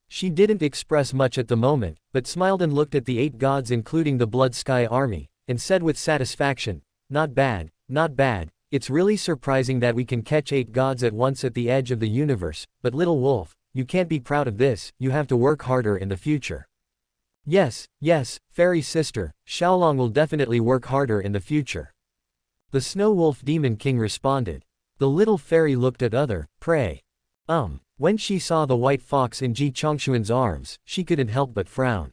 She didn't express much at the moment, but smiled and looked at the 8 gods including the Blood Sky Army, and said with satisfaction, "Not bad, not bad. It's really surprising that we can catch 8 gods at once at the edge of the universe, but little wolf, you can't be proud of this, you have to work harder in the future." Yes, fairy sister, Xiaolong will definitely work harder in the future. The Snow Wolf Demon King responded. The little fairy looked at other, prey. When she saw the white fox in Ji Chongshuan's arms, she couldn't help but frown.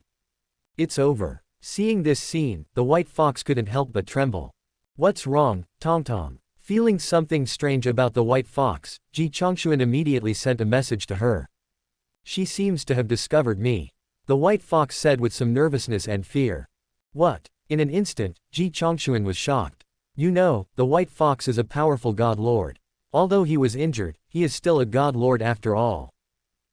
It's over. Seeing this scene, the white fox couldn't help but tremble. What's wrong, Tong Tong? Feeling something strange about the white fox, Ji Chongshuan immediately sent a message to her. She seems to have discovered me. The white fox said with some nervousness and fear. What? In an instant, Ji Chongshuan was shocked. You know, the white fox is a powerful god lord. Although he was injured, he is still a god lord after all.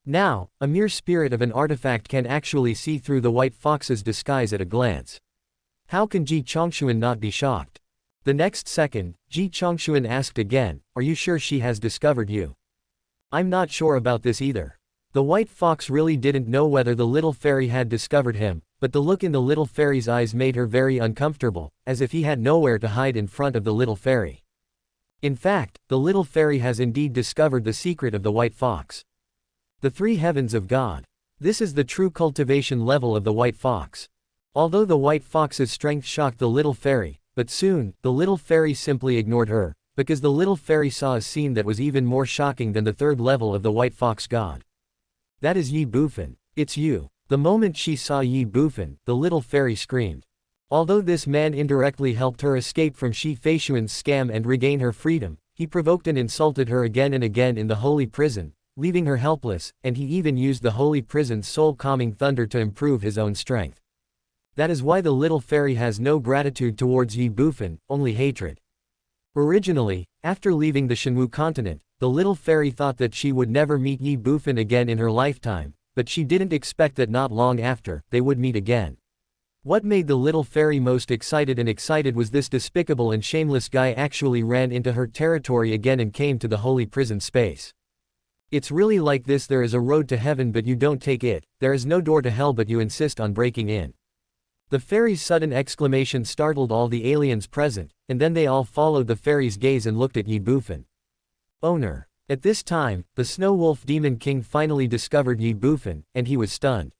Now, a mere spirit of an artifact can actually see through the white fox's disguise at a glance. How can Ji Chongshuan not be shocked? The next second, Ji Chongshuan asked again, are you sure she has discovered you? I'm not sure about this either. The white fox really didn't know whether the little fairy had discovered him, but the look in the little fairy's eyes made her very uncomfortable, as if he had nowhere to hide in front of the little fairy. In fact, the little fairy has indeed discovered the secret of the white fox. The 3 heavens of God. This is the true cultivation level of the white fox. Although the white fox's strength shocked the little fairy, but soon, the little fairy simply ignored her, because the little fairy saw a scene that was even more shocking than the 3rd level of the white fox god. That is Ye Bufan. It's you. The moment she saw Ye Bufan, the little fairy screamed. Although this man indirectly helped her escape from Shi Feishuan's scam and regain her freedom, he provoked and insulted her again and again in the holy prison, leaving her helpless, and he even used the holy prison's soul-calming thunder to improve his own strength. That is why the little fairy has no gratitude towards Ye Bufan, only hatred. Originally, after leaving the Shenwu continent, the little fairy thought that she would never meet Ye Bufan again in her lifetime, but she didn't expect that not long after, they would meet again. What made the little fairy most excited was this despicable and shameless guy actually ran into her territory again and came to the holy prison space. It's really like this: there is a road to heaven but you don't take it, there is no door to hell but you insist on breaking in. The fairy's sudden exclamation startled all the aliens present, and then they all followed the fairy's gaze and looked at Ye Bufan. Owner. At this time, the Snow Wolf Demon King finally discovered Ye Bufan, and he was stunned.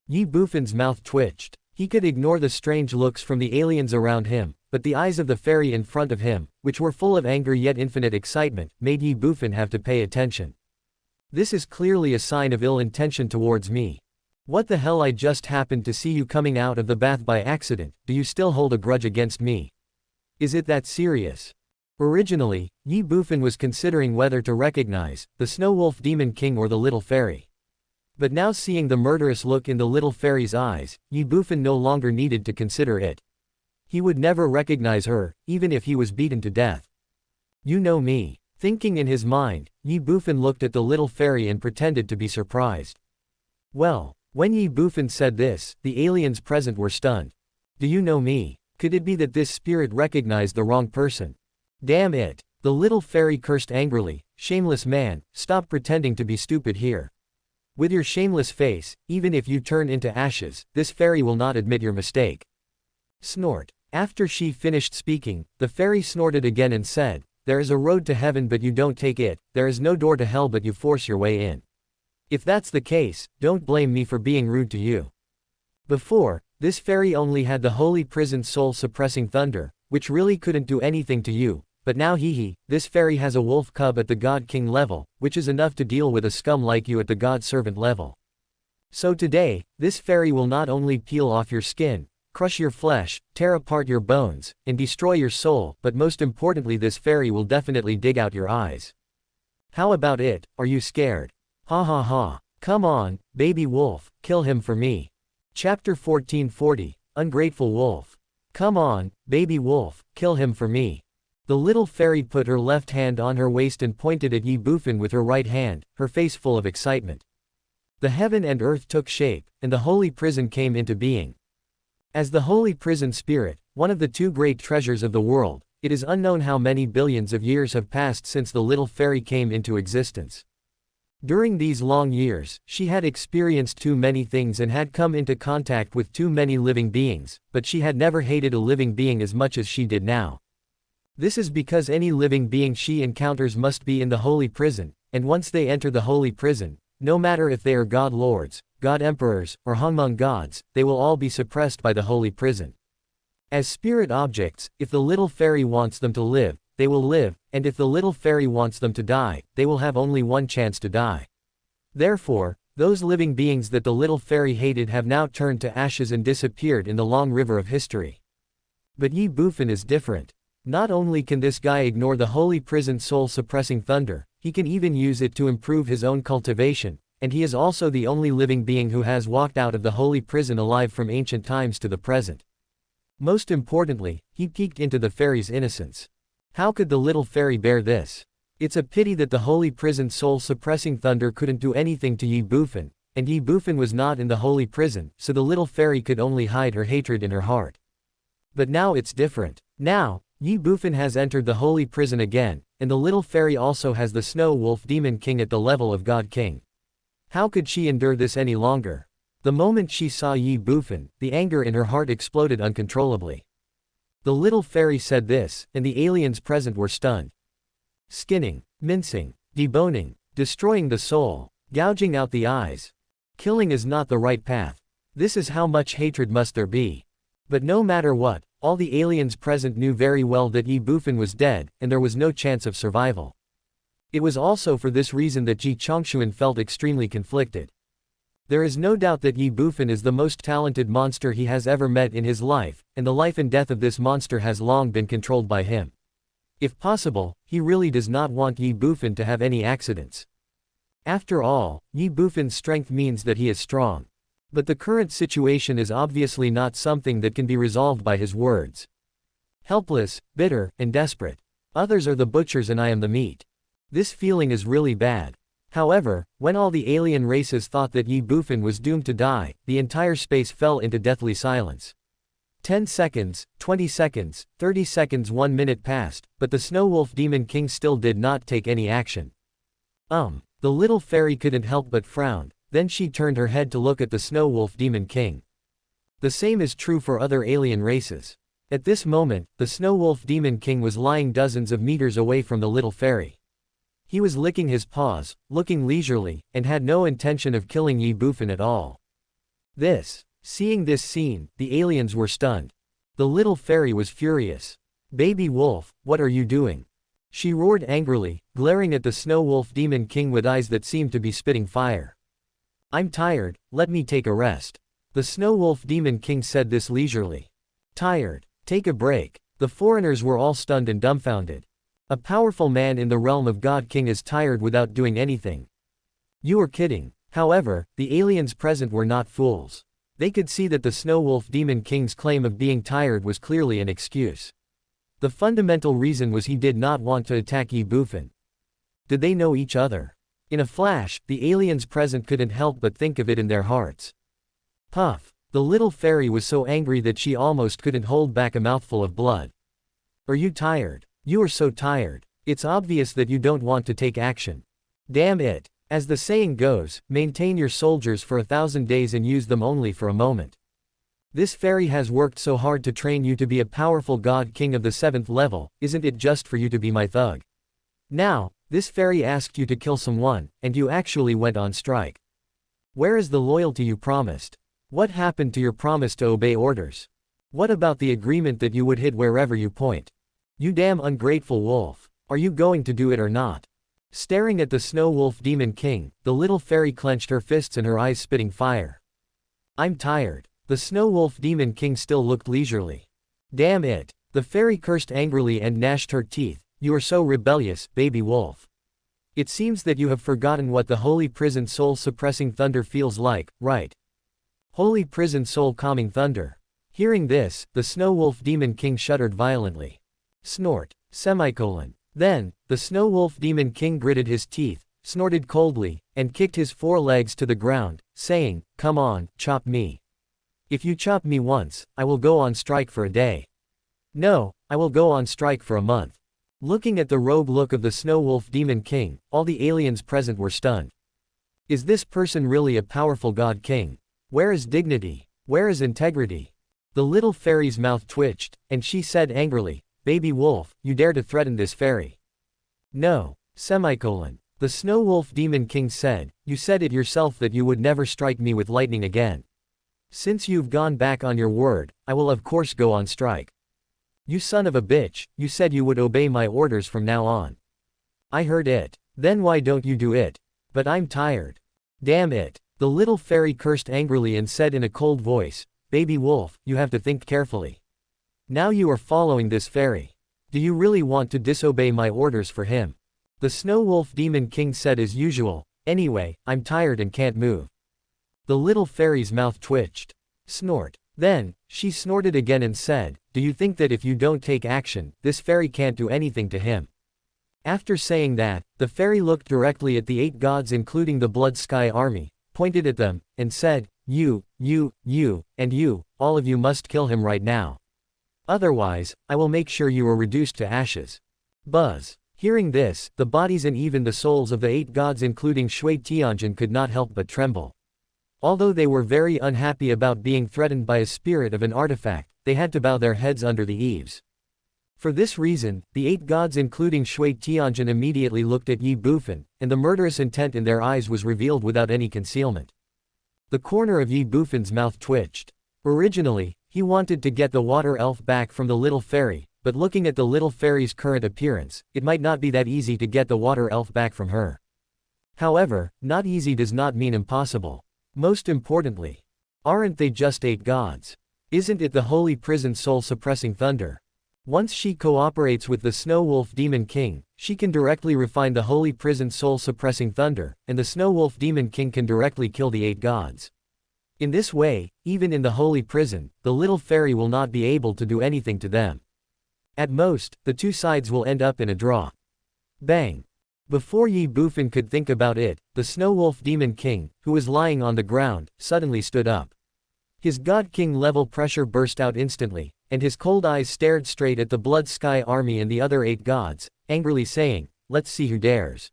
Ye Bufan's mouth twitched. He could ignore the strange looks from the aliens around him, but the eyes of the fairy in front of him, which were full of anger yet infinite excitement, made Ye Bufan have to pay attention. This is clearly a sign of ill intention towards me. What the hell, I just happened to see you coming out of the bath by accident, do you still hold a grudge against me? Is it that serious? Originally, Ye Bufan was considering whether to recognize the Snow Wolf Demon King or the little fairy. But now seeing the murderous look in the little fairy's eyes, Ye Bufan no longer needed to consider it. He would never recognize her, even if he was beaten to death. You know me. Thinking in his mind, Ye Bufan looked at the little fairy and pretended to be surprised. Well, when Ye Bufan said this, the aliens present were stunned. Do you know me? Could it be that this spirit recognized the wrong person? Damn it! The little fairy cursed angrily. Shameless man, stop pretending to be stupid here. With your shameless face, even if you turn into ashes, this fairy will not admit your mistake. Snort. After she finished speaking, the fairy snorted again and said, "There is a road to heaven but you don't take it, there is no door to hell but you force your way in. If that's the case, don't blame me for being rude to you." Before, this fairy only had the holy prison soul-suppressing thunder, which really couldn't do anything to you, but now this fairy has a wolf cub at the God King level, which is enough to deal with a scum like you at the God Servant level. So today, this fairy will not only peel off your skin, crush your flesh, tear apart your bones, and destroy your soul, but most importantly this fairy will definitely dig out your eyes. How about it, are you scared? Ha ha ha. Come on, baby wolf, kill him for me. Chapter 1440, Ungrateful Wolf. Come on, baby wolf, kill him for me. The little fairy put her left hand on her waist and pointed at Ye Bufan with her right hand, her face full of excitement. The heaven and earth took shape, and the holy prison came into being. As the holy prison spirit, one of the two great treasures of the world, it is unknown how many billions of years have passed since the little fairy came into existence. During these long years, she had experienced too many things and had come into contact with too many living beings, but she had never hated a living being as much as she did now. This is because any living being she encounters must be in the holy prison, and once they enter the holy prison, no matter if they are god lords, god emperors, or Hongmeng gods, they will all be suppressed by the holy prison. As spirit objects, if the little fairy wants them to live, they will live, and if the little fairy wants them to die, they will have only one chance to die. Therefore, those living beings that the little fairy hated have now turned to ashes and disappeared in the long river of history. But Ye Bufan is different. Not only can this guy ignore the holy prison soul-suppressing thunder, he can even use it to improve his own cultivation, and he is also the only living being who has walked out of the holy prison alive from ancient times to the present. Most importantly, he peeked into the fairy's innocence. How could the little fairy bear this? It's a pity that the holy prison soul-suppressing thunder couldn't do anything to Ye Bufan, and Ye Bufan was not in the holy prison, so the little fairy could only hide her hatred in her heart. But now it's different. Now, Ye Bufan has entered the holy prison again, and the little fairy also has the Snow Wolf Demon King at the level of God King. How could she endure this any longer? The moment she saw Ye Bufan, the anger in her heart exploded uncontrollably. The little fairy said this, and the aliens present were stunned. Skinning, mincing, deboning, destroying the soul, gouging out the eyes. Killing is not the right path. This is how much hatred must there be. But no matter what, all the aliens present knew very well that Ye Bufan was dead, and there was no chance of survival. It was also for this reason that Ji Chongshuan felt extremely conflicted. There is no doubt that Ye Bufan is the most talented monster he has ever met in his life, and the life and death of this monster has long been controlled by him. If possible, he really does not want Ye Bufan to have any accidents. After all, Ye Bufan's strength means that he is strong. But the current situation is obviously not something that can be resolved by his words. Helpless, bitter, and desperate. Others are the butchers and I am the meat. This feeling is really bad. However, when all the alien races thought that Ye Bufan was doomed to die, the entire space fell into deathly silence. 10 seconds, 20 seconds, 30 seconds, 1 minute passed, but the Snow Wolf Demon King still did not take any action. The little fairy couldn't help but frown, then she turned her head to look at the Snow Wolf Demon King. The same is true for other alien races. At this moment, the Snow Wolf Demon King was lying dozens of meters away from the little fairy. He was licking his paws, looking leisurely, and had no intention of killing Ye Bufan at all. Seeing this scene, the aliens were stunned. The little fairy was furious. "Baby wolf, what are you doing?" She roared angrily, glaring at the Snow Wolf Demon King with eyes that seemed to be spitting fire. "I'm tired, let me take a rest." The Snow Wolf Demon King said this leisurely. "Tired? Take a break." The foreigners were all stunned and dumbfounded. A powerful man in the realm of God King is tired without doing anything. You are kidding. However, the aliens present were not fools. They could see that the Snow Wolf Demon King's claim of being tired was clearly an excuse. The fundamental reason was he did not want to attack Ye Bufan. Did they know each other? In a flash, the aliens present couldn't help but think of it in their hearts. Puff! The little fairy was so angry that she almost couldn't hold back a mouthful of blood. Are you tired? You are so tired. It's obvious that you don't want to take action. Damn it. As the saying goes, maintain your soldiers for 1,000 days and use them only for a moment. This fairy has worked so hard to train you to be a powerful god king of the 7th level, isn't it just for you to be my thug? Now, this fairy asked you to kill someone, and you actually went on strike. Where is the loyalty you promised? What happened to your promise to obey orders? What about the agreement that you would hit wherever you point? You damn ungrateful wolf. Are you going to do it or not? Staring at the Snow Wolf Demon King, the little fairy clenched her fists and her eyes spitting fire. I'm tired. The Snow Wolf Demon King still looked leisurely. Damn it. The fairy cursed angrily and gnashed her teeth. You are so rebellious, baby wolf. It seems that you have forgotten what the holy prison soul-suppressing thunder feels like, right? Holy prison soul-calming thunder. Hearing this, the Snow Wolf Demon King shuddered violently. Snort. Semicolon. Then, the Snow Wolf Demon King gritted his teeth, snorted coldly, and kicked his forelegs to the ground, saying, "Come on, chop me. If you chop me once, I will go on strike for a day. No, I will go on strike for a month." Looking at the rogue look of the Snow Wolf Demon King, all the aliens present were stunned. Is this person really a powerful god king? Where is dignity? Where is integrity? The little fairy's mouth twitched, and she said angrily, "Baby wolf, you dare to threaten this fairy?" No. Semicolon. The Snow Wolf Demon King said, "You said it yourself that you would never strike me with lightning again. Since you've gone back on your word, I will of course go on strike. You son of a bitch, you said you would obey my orders from now on. I heard it. Then why don't you do it? But I'm tired. Damn it." The little fairy cursed angrily and said in a cold voice, "Baby wolf, you have to think carefully. Now you are following this fairy. Do you really want to disobey my orders for him?" The Snow Wolf Demon King said as usual, "Anyway, I'm tired and can't move." The little fairy's mouth twitched. Snort. Then, she snorted again and said, "Do you think that if you don't take action, this fairy can't do anything to him?" After saying that, the fairy looked directly at the 8 gods including the Blood Sky Army, pointed at them, and said, you, and you, all of you must kill him right now. Otherwise, I will make sure you are reduced to ashes." Buzz. Hearing this, the bodies and even the souls of the 8 gods including Shui Tianjin could not help but tremble. Although they were very unhappy about being threatened by a spirit of an artifact, they had to bow their heads under the eaves. For this reason, the 8 gods including Shui Tianjin immediately looked at Ye Bufan, and the murderous intent in their eyes was revealed without any concealment. The corner of Ye Bufan's mouth twitched. Originally, he wanted to get the water elf back from the little fairy, but looking at the little fairy's current appearance, it might not be that easy to get the water elf back from her. However, not easy does not mean impossible. Most importantly, aren't they just 8 gods? Isn't it the holy prison soul-suppressing thunder? Once she cooperates with the Snow Wolf Demon King, she can directly refine the holy prison soul-suppressing thunder, and the Snow Wolf Demon King can directly kill the 8 gods. In this way, even in the holy prison, the little fairy will not be able to do anything to them. At most, the 2 sides will end up in a draw. Bang! Before Ye Bufan could think about it, the Snow Wolf Demon King, who was lying on the ground, suddenly stood up. His God King level pressure burst out instantly, and his cold eyes stared straight at the Blood Sky Army and the other 8 gods, angrily saying, "Let's see who dares."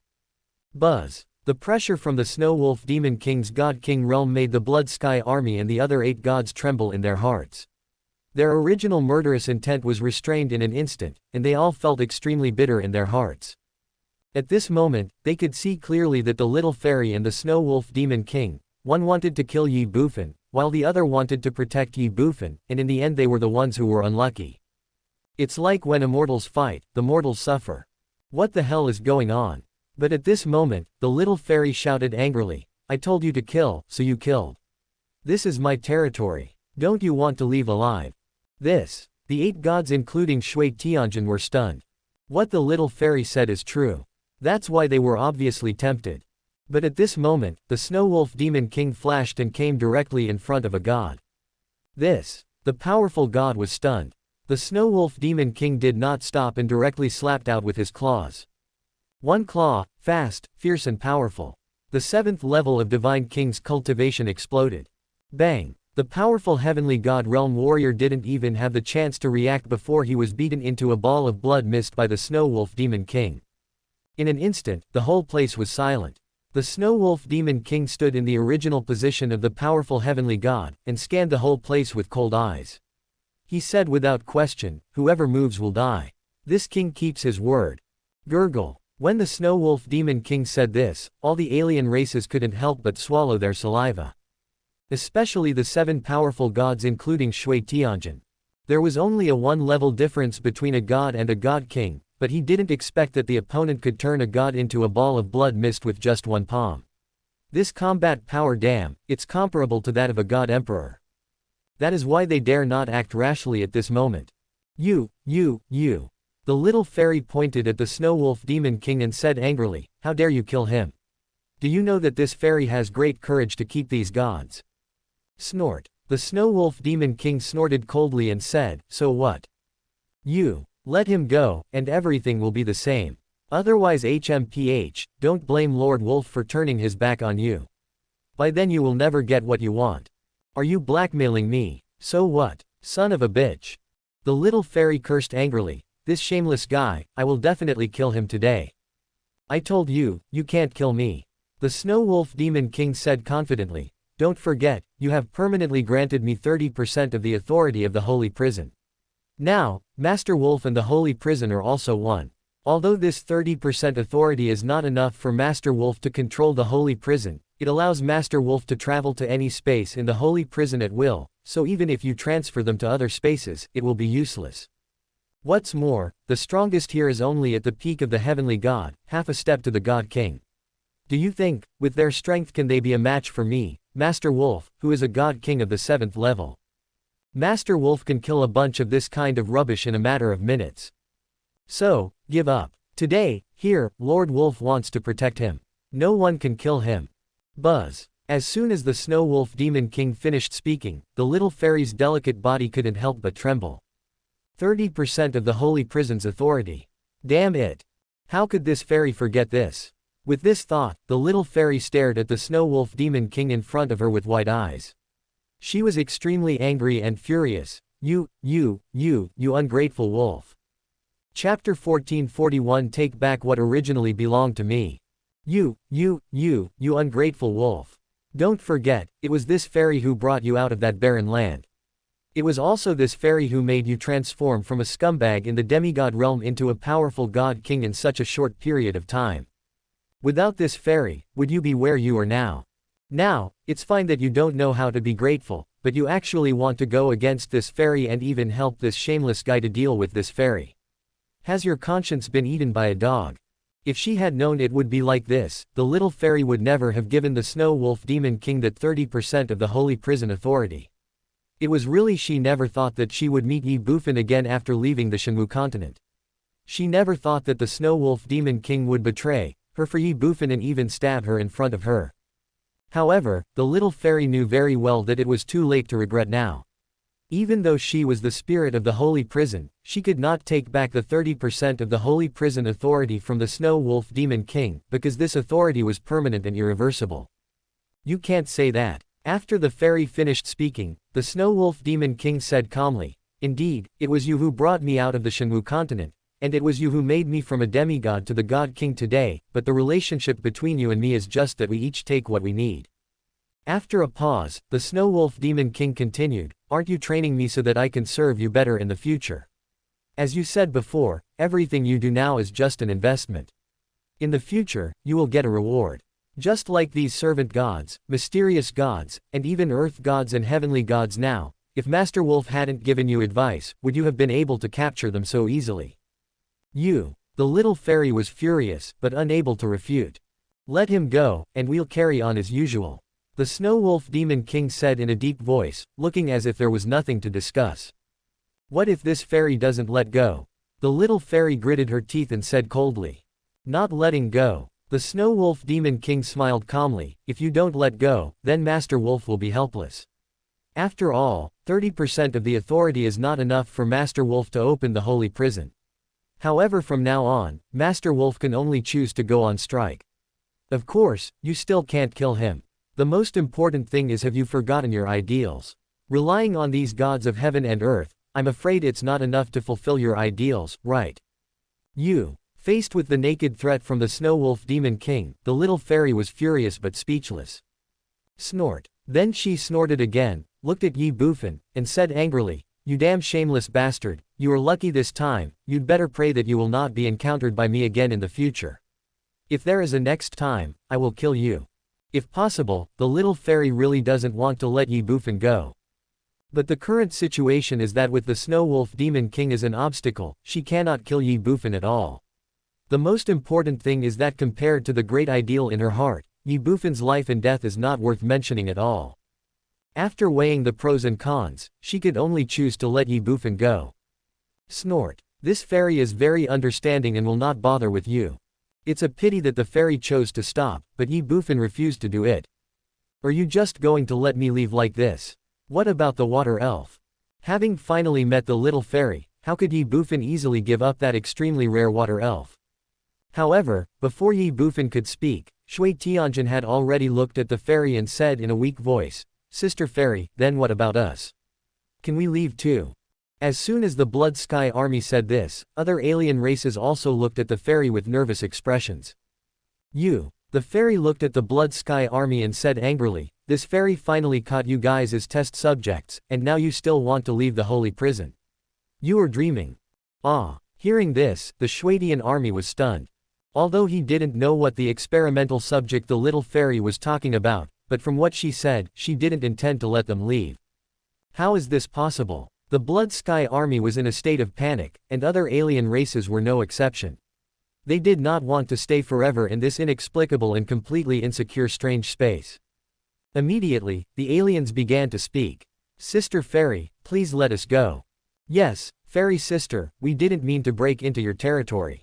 Buzz. The pressure from the Snow Wolf Demon King's God King realm made the Blood Sky Army and the other 8 gods tremble in their hearts. Their original murderous intent was restrained in an instant, and they all felt extremely bitter in their hearts. At this moment, they could see clearly that the little fairy and the Snow Wolf Demon King, one wanted to kill Ye Bufan, while the other wanted to protect Ye Bufan, and in the end they were the ones who were unlucky. It's like when immortals fight, the mortals suffer. What the hell is going on? But at this moment, the little fairy shouted angrily, "I told you to kill, so you killed. This is my territory. Don't you want to leave alive?" The 8 gods including Shui Tianjin were stunned. What the little fairy said is true. That's why they were obviously tempted. But at this moment, the Snow Wolf Demon King flashed and came directly in front of a god. The powerful god was stunned. The Snow Wolf Demon King did not stop and directly slapped out with his claws. One claw, fast, fierce and powerful. The 7th level of Divine King's cultivation exploded. Bang! The powerful heavenly god realm warrior didn't even have the chance to react before he was beaten into a ball of blood mist by the Snow Wolf Demon King. In an instant, the whole place was silent. The Snow Wolf Demon King stood in the original position of the powerful heavenly god, and scanned the whole place with cold eyes. He said without question, "Whoever moves will die. This king keeps his word." Gurgle. When the Snow Wolf Demon King said this, all the alien races couldn't help but swallow their saliva. Especially the 7 powerful gods including Shui Tianjin. There was only a 1-level difference between a god and a god king, but he didn't expect that the opponent could turn a god into a ball of blood mist with just one palm. This combat power, damn, it's comparable to that of a god emperor. That is why they dare not act rashly at this moment. You. The little fairy pointed at the Snow Wolf Demon King and said angrily, "How dare you kill him? Do you know that this fairy has great courage to keep these gods?" Snort. The Snow Wolf Demon King snorted coldly and said, "So what? You. Let him go, and everything will be the same. Otherwise don't blame Lord Wolf for turning his back on you. By then you will never get what you want. Are you blackmailing me? So what? Son of a bitch." The little fairy cursed angrily, "This shameless guy, I will definitely kill him today. I told you, you can't kill me." The Snow Wolf Demon King said confidently, "Don't forget, you have permanently granted me 30% of the authority of the Holy Prison. Now, Master Wolf and the Holy Prison are also one. Although this 30% authority is not enough for Master Wolf to control the Holy Prison, it allows Master Wolf to travel to any space in the Holy Prison at will, so even if you transfer them to other spaces, it will be useless. What's more, the strongest here is only at the peak of the Heavenly God, half a step to the God King. Do you think, with their strength can they be a match for me, Master Wolf, who is a God King of the 7th level? Master Wolf can kill a bunch of this kind of rubbish in a matter of minutes. So, give up. Today, here, Lord Wolf wants to protect him. No one can kill him." Buzz. As soon as the Snow Wolf Demon King finished speaking, the little fairy's delicate body couldn't help but tremble. 30% of the Holy Prison's authority. Damn it. How could this fairy forget this? With this thought, the little fairy stared at the Snow Wolf Demon King in front of her with wide eyes. She was extremely angry and furious. You ungrateful wolf. Chapter 1441 Take back what originally belonged to me. You ungrateful wolf. Don't forget, it was this fairy who brought you out of that barren land. It was also this fairy who made you transform from a scumbag in the demigod realm into a powerful god king in such a short period of time. Without this fairy, would you be where you are now? Now, it's fine that you don't know how to be grateful, but you actually want to go against this fairy and even help this shameless guy to deal with this fairy. Has your conscience been eaten by a dog? If she had known it would be like this, the little fairy would never have given the Snow Wolf Demon King that 30% of the Holy Prison authority. It was really she never thought that she would meet Ye Bufan again after leaving the Shenwu continent. She never thought that the Snow Wolf Demon King would betray her for Ye Bufan and even stab her in front of her. However, the little fairy knew very well that it was too late to regret now. Even though she was the spirit of the Holy Prison, she could not take back the 30% of the Holy Prison authority from the Snow Wolf Demon King, because this authority was permanent and irreversible. You can't say that. After the fairy finished speaking, the Snow Wolf Demon King said calmly, "Indeed, it was you who brought me out of the Shenwu continent, and it was you who made me from a demigod to the God King today, but the relationship between you and me is just that we each take what we need." After a pause, the Snow Wolf Demon King continued, "Aren't you training me so that I can serve you better in the future? As you said before, everything you do now is just an investment. In the future, you will get a reward. Just like these servant gods, mysterious gods, and even earth gods and heavenly gods now, if Master Wolf hadn't given you advice, would you have been able to capture them so easily?" The little fairy was furious, but unable to refute. "Let him go, and we'll carry on as usual," the Snow Wolf Demon King said in a deep voice, looking as if there was nothing to discuss. "What if this fairy doesn't let go?" The little fairy gritted her teeth and said coldly. "Not letting go." The Snow Wolf Demon King smiled calmly, "If you don't let go, then Master Wolf will be helpless. After all, 30% of the authority is not enough for Master Wolf to open the Holy Prison. However, from now on, Master Wolf can only choose to go on strike. Of course, you still can't kill him. The most important thing is, have you forgotten your ideals? Relying on these gods of heaven and earth, I'm afraid it's not enough to fulfill your ideals, right? Faced with the naked threat from the Snow Wolf Demon King, the little fairy was furious but speechless. Snort. Then she snorted again, looked at Ye Bufan, and said angrily, "You damn shameless bastard, you are lucky this time, you'd better pray that you will not be encountered by me again in the future. If there is a next time, I will kill you." If possible, the little fairy really doesn't want to let Ye Bufan go. But the current situation is that with the Snow Wolf Demon King as an obstacle, she cannot kill Ye Bufan at all. The most important thing is that compared to the great ideal in her heart, Ye Bufan's life and death is not worth mentioning at all. After weighing the pros and cons, she could only choose to let Ye Bufan go. Snort. This fairy is very understanding and will not bother with you. It's a pity that the fairy chose to stop, but Ye Bufan refused to do it. Are you just going to let me leave like this? What about the water elf? Having finally met the little fairy, how could Ye Bufan easily give up that extremely rare water elf? However, before Ye Bufan could speak, Shui Tianjin had already looked at the fairy and said in a weak voice, "Sister Fairy, then what about us? Can we leave too?" As soon as the Blood Sky Army said this, other alien races also looked at the fairy with nervous expressions. The fairy looked at the Blood Sky Army and said angrily, "This fairy finally caught you guys as test subjects, and now you still want to leave the holy prison. You are dreaming." Hearing this, the Shuidian army was stunned. Although he didn't know what the experimental subject the little fairy was talking about, but from what she said, she didn't intend to let them leave. How is this possible? The Blood Sky Army was in a state of panic, and other alien races were no exception. They did not want to stay forever in this inexplicable and completely insecure strange space. Immediately, the aliens began to speak. "Sister Fairy, please let us go." "Yes, Fairy Sister, we didn't mean to break into your territory.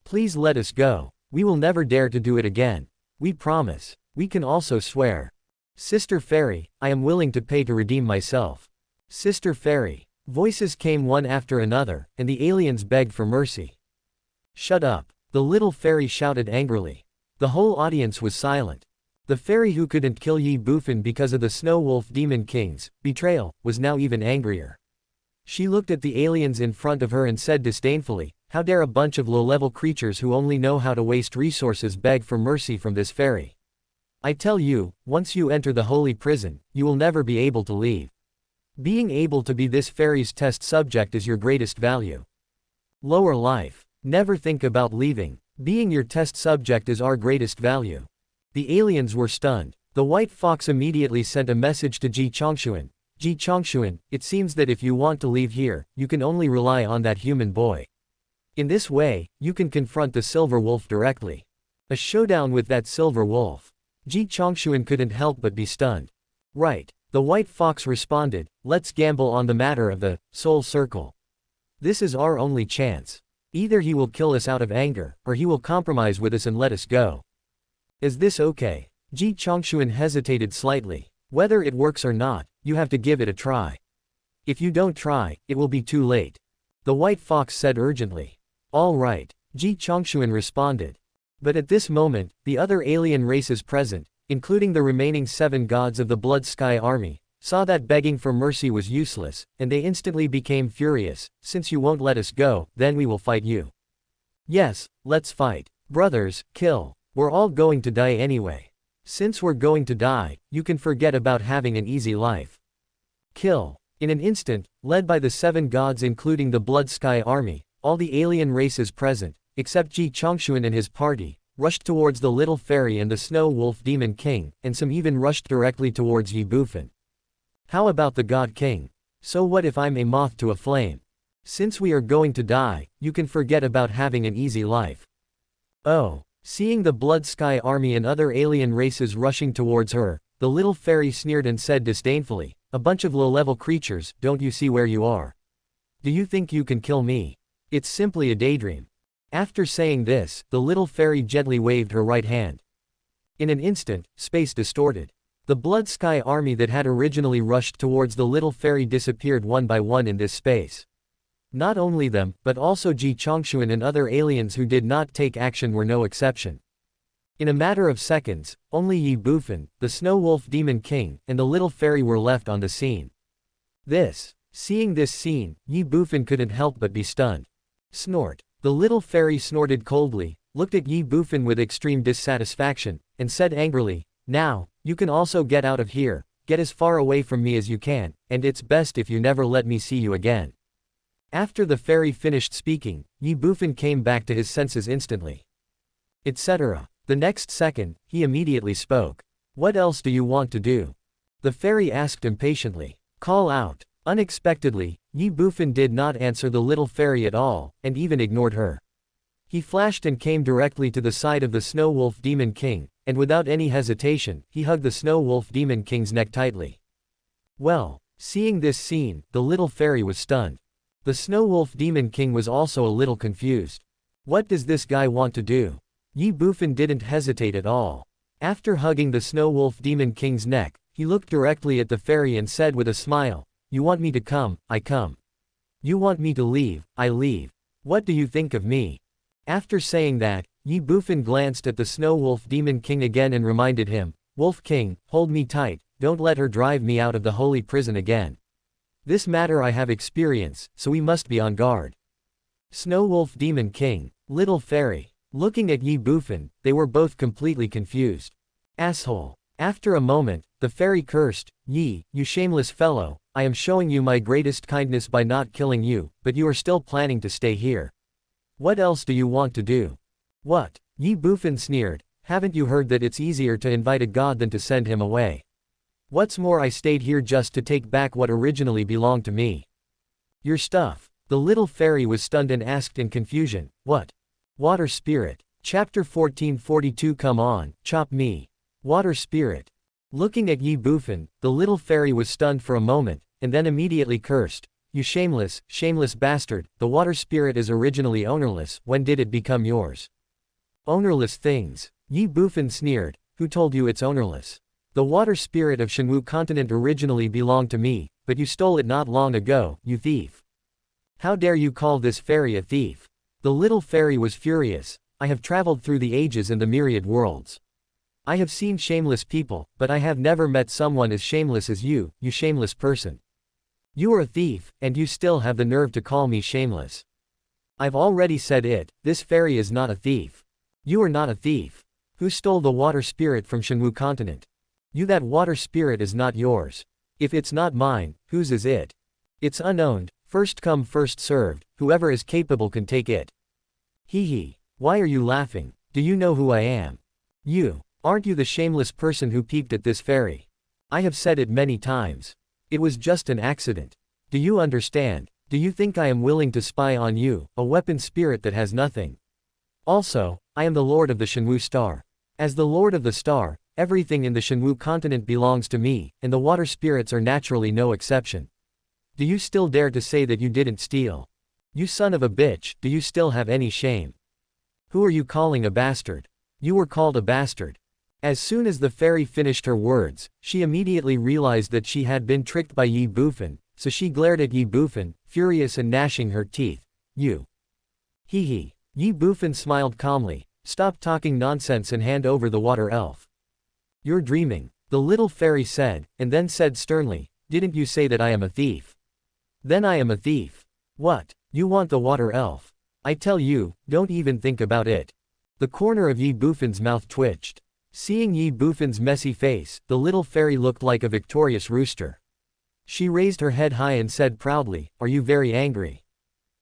Please let us go. We will never dare to do it again. We promise. We can also swear." "Sister Fairy, I am willing to pay to redeem myself." "Sister Fairy." Voices came one after another, and the aliens begged for mercy. "Shut up," the little fairy shouted angrily. The whole audience was silent. The fairy who couldn't kill Ye Bufan because of the Snow Wolf Demon King's betrayal was now even angrier. She looked at the aliens in front of her and said disdainfully, "How dare a bunch of low-level creatures who only know how to waste resources beg for mercy from this fairy? I tell you, once you enter the holy prison, you will never be able to leave. Being able to be this fairy's test subject is your greatest value. Lower life. Never think about leaving. Being your test subject is our greatest value." The aliens were stunned. The White Fox immediately sent a message to Ji Chongshuan. "Ji Chongshuan, it seems that if you want to leave here, you can only rely on that human boy. In this way, you can confront the Silver Wolf directly. A showdown with that Silver Wolf." Ji Chongshuan couldn't help but be stunned. "Right," the White Fox responded, "let's gamble on the matter of the Soul Circle. This is our only chance. Either he will kill us out of anger, or he will compromise with us and let us go. Is this okay?" Ji Chongshuan hesitated slightly. "Whether it works or not, you have to give it a try. If you don't try, it will be too late," the White Fox said urgently. "All right," Ji Chongshuan responded. But at this moment, the other alien races present, including the remaining 7 gods of the Blood Sky Army, saw that begging for mercy was useless, and they instantly became furious. "Since you won't let us go, then we will fight you." "Yes, let's fight. Brothers, kill. We're all going to die anyway. Since we're going to die, you can forget about having an easy life. Kill." In an instant, led by the 7 gods including the Blood Sky Army, all the alien races present, except Ji Chongshuan and his party, rushed towards the little fairy and the Snow Wolf Demon King, and some even rushed directly towards Ye Bufan. "How about the God King? So what if I'm a moth to a flame? Since we are going to die, you can forget about having an easy life." "Oh." Seeing the Blood Sky Army and other alien races rushing towards her, the little fairy sneered and said disdainfully, "A bunch of low-level creatures, don't you see where you are? Do you think you can kill me? It's simply a daydream." After saying this, the little fairy gently waved her right hand. In an instant, space distorted. The Blood Sky Army that had originally rushed towards the little fairy disappeared one by one in this space. Not only them, but also Ji Chongshuan and other aliens who did not take action were no exception. In a matter of seconds, only Ye Bufan, the Snow Wolf Demon King, and the little fairy were left on the scene. Seeing this scene, Ye Bufan couldn't help but be stunned. Snort. The little fairy snorted coldly, looked at Ye Bufan with extreme dissatisfaction, and said angrily, "Now, you can also get out of here, get as far away from me as you can, and it's best if you never let me see you again." After the fairy finished speaking, Ye Bufan came back to his senses instantly. Etc. The next second, he immediately spoke. "What else do you want to do?" The fairy asked impatiently. "Call out." Unexpectedly, Ye Bufan did not answer the little fairy at all, and even ignored her. He flashed and came directly to the side of the Snow Wolf Demon King, and without any hesitation, he hugged the Snow Wolf Demon King's neck tightly. Well, seeing this scene, the little fairy was stunned. The Snow Wolf Demon King was also a little confused. What does this guy want to do? Ye Bufan didn't hesitate at all. After hugging the Snow Wolf Demon King's neck, he looked directly at the fairy and said with a smile, "You want me to come, I come. You want me to leave, I leave. What do you think of me?" After saying that, Ye Bufan glanced at the Snow Wolf Demon King again and reminded him, "Wolf King, hold me tight, don't let her drive me out of the holy prison again. This matter I have experience, so we must be on guard." Snow Wolf Demon King, little fairy. Looking at Ye Bufan, they were both completely confused. Asshole. After a moment, the fairy cursed, "Ye, you shameless fellow, I am showing you my greatest kindness by not killing you, but you are still planning to stay here. What else do you want to do?" "What?" Ye Bufan sneered, "haven't you heard that it's easier to invite a god than to send him away? What's more, I stayed here just to take back what originally belonged to me." "Your stuff." The little fairy was stunned and asked in confusion, "What?" Water Spirit. Chapter 1442. Come on, chop me. Water Spirit. Looking at Ye Bufan, the little fairy was stunned for a moment, and then immediately cursed, "You shameless, shameless bastard, the water spirit is originally ownerless, when did it become yours?" "Ownerless things." Ye Bufan sneered, "Who told you it's ownerless? The water spirit of Shenwu continent originally belonged to me, but you stole it not long ago, you thief. How dare you call this fairy a thief?" The little fairy was furious. "I have traveled through the ages and the myriad worlds. I have seen shameless people, but I have never met someone as shameless as you shameless person. You are a thief, and you still have the nerve to call me shameless. I've already said it, this fairy is not a thief. You are not a thief. Who stole the water spirit from Shenwu continent? You. That water spirit is not yours. If it's not mine, whose is it? It's unowned, first come first served, whoever is capable can take it." Hee hee. Why are you laughing? Do you know who I am? You. Aren't you the shameless person who peeped at this fairy? I have said it many times. It was just an accident. Do you understand? Do you think I am willing to spy on you, a weapon spirit that has nothing? Also, I am the Lord of the Shenwu Star. As the Lord of the Star, everything in the Shenwu continent belongs to me, and the water spirits are naturally no exception. Do you still dare to say that you didn't steal? You son of a bitch, do you still have any shame? Who are you calling a bastard? You were called a bastard." As soon as the fairy finished her words, she immediately realized that she had been tricked by Ye Bufan, so she glared at Ye Bufan, furious and gnashing her teeth. "You." Hee hee. Ye Bufan smiled calmly, "Stop talking nonsense and hand over the water elf." "You're dreaming," the little fairy said, and then said sternly, "Didn't you say that I am a thief? Then I am a thief. What? You want the water elf? I tell you, don't even think about it." The corner of Ye Bufan's mouth twitched. Seeing Ye Bufan's messy face, the little fairy looked like a victorious rooster. She raised her head high and said proudly, "Are you very angry?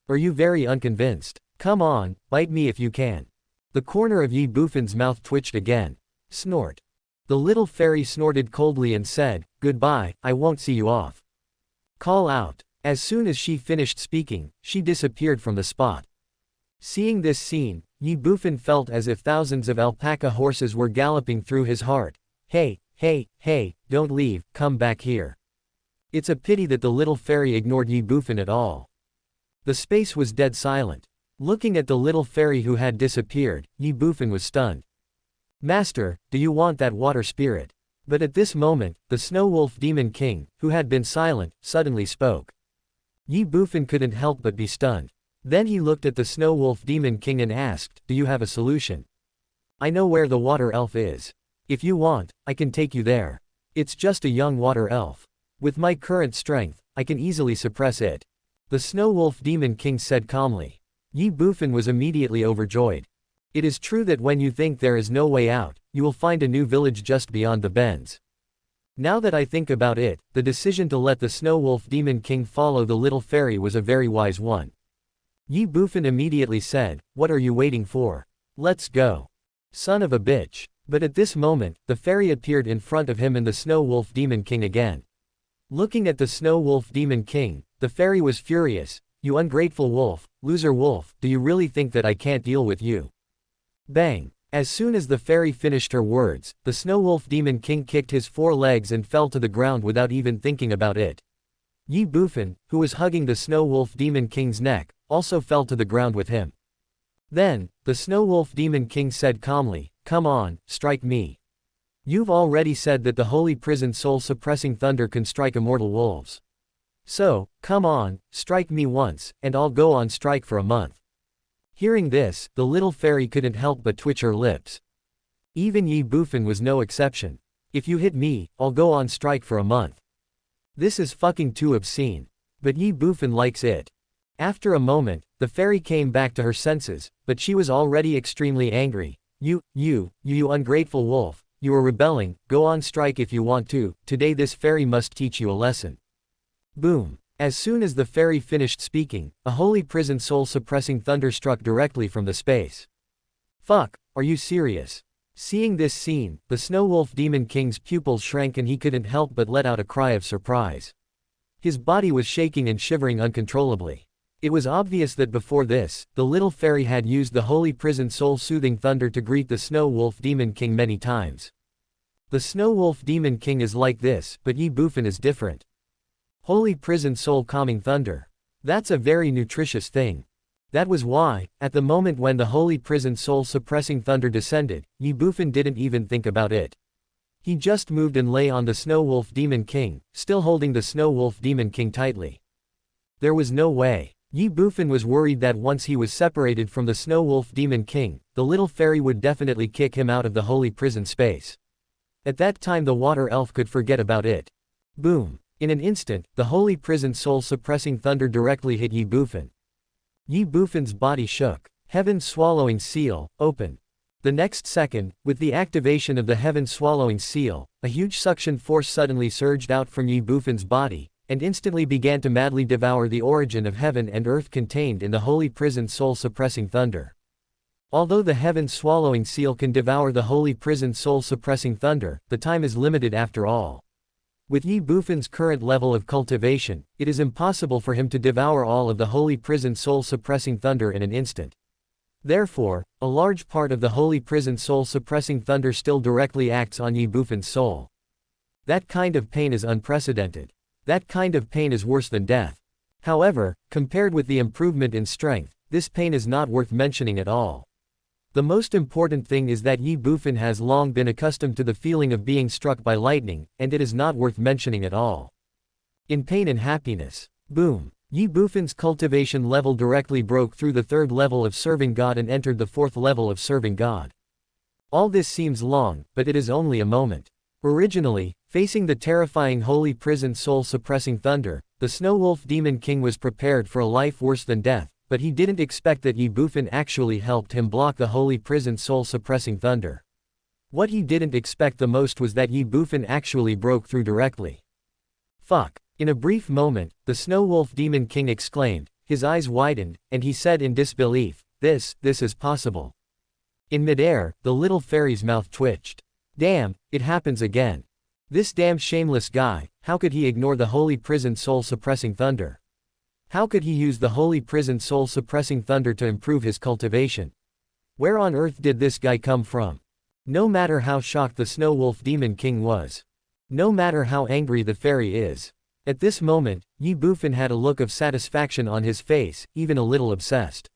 Are you very unconvinced? Come on, bite me if you can." The corner of Ye Bufan's mouth twitched again. Snort. The little fairy snorted coldly and said, "Goodbye, I won't see you off." Call out. As soon as she finished speaking, she disappeared from the spot. Seeing this scene, Ye Bufan felt as if thousands of alpaca horses were galloping through his heart. Hey, hey, hey, don't leave, come back here. It's a pity that the little fairy ignored Ye Bufan at all. The space was dead silent. Looking at the little fairy who had disappeared, Ye Bufan was stunned. "Master, do you want that water spirit?" But at this moment, the Snow Wolf Demon King, who had been silent, suddenly spoke. Ye Bufan couldn't help but be stunned. Then he looked at the Snow Wolf Demon King and asked, "Do you have a solution?" "I know where the water elf is. If you want, I can take you there. It's just a young water elf. With my current strength, I can easily suppress it." The Snow Wolf Demon King said calmly. Ye Bufan was immediately overjoyed. It is true that when you think there is no way out, you will find a new village just beyond the bends. Now that I think about it, the decision to let the Snow Wolf Demon King follow the little fairy was a very wise one. Ye Bufan immediately said, "What are you waiting for? Let's go. Son of a bitch." But at this moment, the fairy appeared in front of him and the Snow Wolf Demon King again. Looking at the Snow Wolf Demon King, the fairy was furious. "You ungrateful wolf, loser wolf, do you really think that I can't deal with you?" Bang! As soon as the fairy finished her words, the Snow Wolf Demon King kicked his 4 legs and fell to the ground without even thinking about it. Ye Bufan, who was hugging the Snow Wolf Demon King's neck, also fell to the ground with him. Then, the Snow Wolf Demon King said calmly, "Come on, strike me. You've already said that the holy prison soul-suppressing thunder can strike immortal wolves. So, come on, strike me once, and I'll go on strike for a month." Hearing this, the little fairy couldn't help but twitch her lips. Even Ye Bufan was no exception. "If you hit me, I'll go on strike for a month. This is fucking too obscene." But Ye Bufan likes it. After a moment, the fairy came back to her senses, but she was already extremely angry. You ungrateful wolf, you are rebelling, go on strike if you want to, today this fairy must teach you a lesson." Boom. As soon as the fairy finished speaking, a holy prison soul-suppressing thunder struck directly from the space. Fuck, are you serious? Seeing this scene, the Snow Wolf Demon King's pupils shrank and he couldn't help but let out a cry of surprise. His body was shaking and shivering uncontrollably. It was obvious that before this, the little fairy had used the holy prison soul-soothing thunder to greet the Snow Wolf Demon King many times. The Snow Wolf Demon King is like this, but Ye Bufan is different. Holy prison soul calming thunder. That's a very nutritious thing. That was why, at the moment when the holy prison soul suppressing thunder descended, Ye Bufan didn't even think about it. He just moved and lay on the Snow Wolf Demon King, still holding the Snow Wolf Demon King tightly. There was no way. Ye Bufan was worried that once he was separated from the Snow Wolf Demon King, the little fairy would definitely kick him out of the holy prison space. At that time the water elf could forget about it. Boom. In an instant, the holy prison soul-suppressing thunder directly hit Ye Bufan. Ye Bufan's body shook. Heaven Swallowing Seal, open. The next second, with the activation of the Heaven Swallowing Seal, a huge suction force suddenly surged out from Ye Bufan's body, and instantly began to madly devour the origin of heaven and earth contained in the holy prison soul-suppressing thunder. Although the Heaven Swallowing Seal can devour the holy prison soul-suppressing thunder, the time is limited after all. With Ye Bufan's current level of cultivation, it is impossible for him to devour all of the holy prison soul-suppressing thunder in an instant. Therefore, a large part of the holy prison soul-suppressing thunder still directly acts on Ye Bufan's soul. That kind of pain is unprecedented. That kind of pain is worse than death. However, compared with the improvement in strength, this pain is not worth mentioning at all. The most important thing is that Ye Bufan has long been accustomed to the feeling of being struck by lightning, and it is not worth mentioning at all. In pain and happiness. Boom. Ye Bufan's cultivation level directly broke through the 3rd level of Serving God and entered the 4th level of Serving God. All this seems long, but it is only a moment. Originally, facing the terrifying holy prison soul-suppressing thunder, the Snow Wolf Demon King was prepared for a life worse than death, but he didn't expect that Ye Bufan actually helped him block the holy prison soul-suppressing thunder. What he didn't expect the most was that Ye Bufan actually broke through directly. Fuck. In a brief moment, the Snow Wolf Demon King exclaimed, his eyes widened, and he said in disbelief, this is possible. In midair, the little fairy's mouth twitched. Damn, it happens again. This damn shameless guy, how could he ignore the holy prison soul-suppressing thunder? How could he use the holy prison soul-suppressing thunder to improve his cultivation? Where on earth did this guy come from? No matter how shocked the Snow Wolf Demon King was. No matter how angry the fairy is. At this moment, Ye Bufan had a look of satisfaction on his face, even a little obsessed.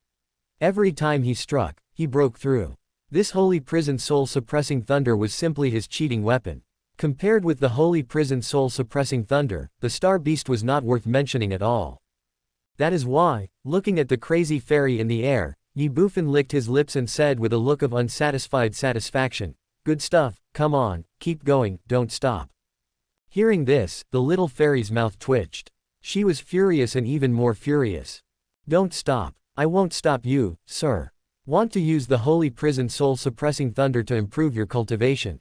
Every time he struck, he broke through. This holy prison soul-suppressing thunder was simply his cheating weapon. Compared with the holy prison soul-suppressing thunder, the star beast was not worth mentioning at all. That is why, looking at the crazy fairy in the air, Ye Bufan licked his lips and said with a look of unsatisfied satisfaction, "Good stuff, come on, keep going, don't stop." Hearing this, the little fairy's mouth twitched. She was furious and even more furious. "Don't stop. I won't stop you, sir. Want to use the holy prison soul-suppressing thunder to improve your cultivation?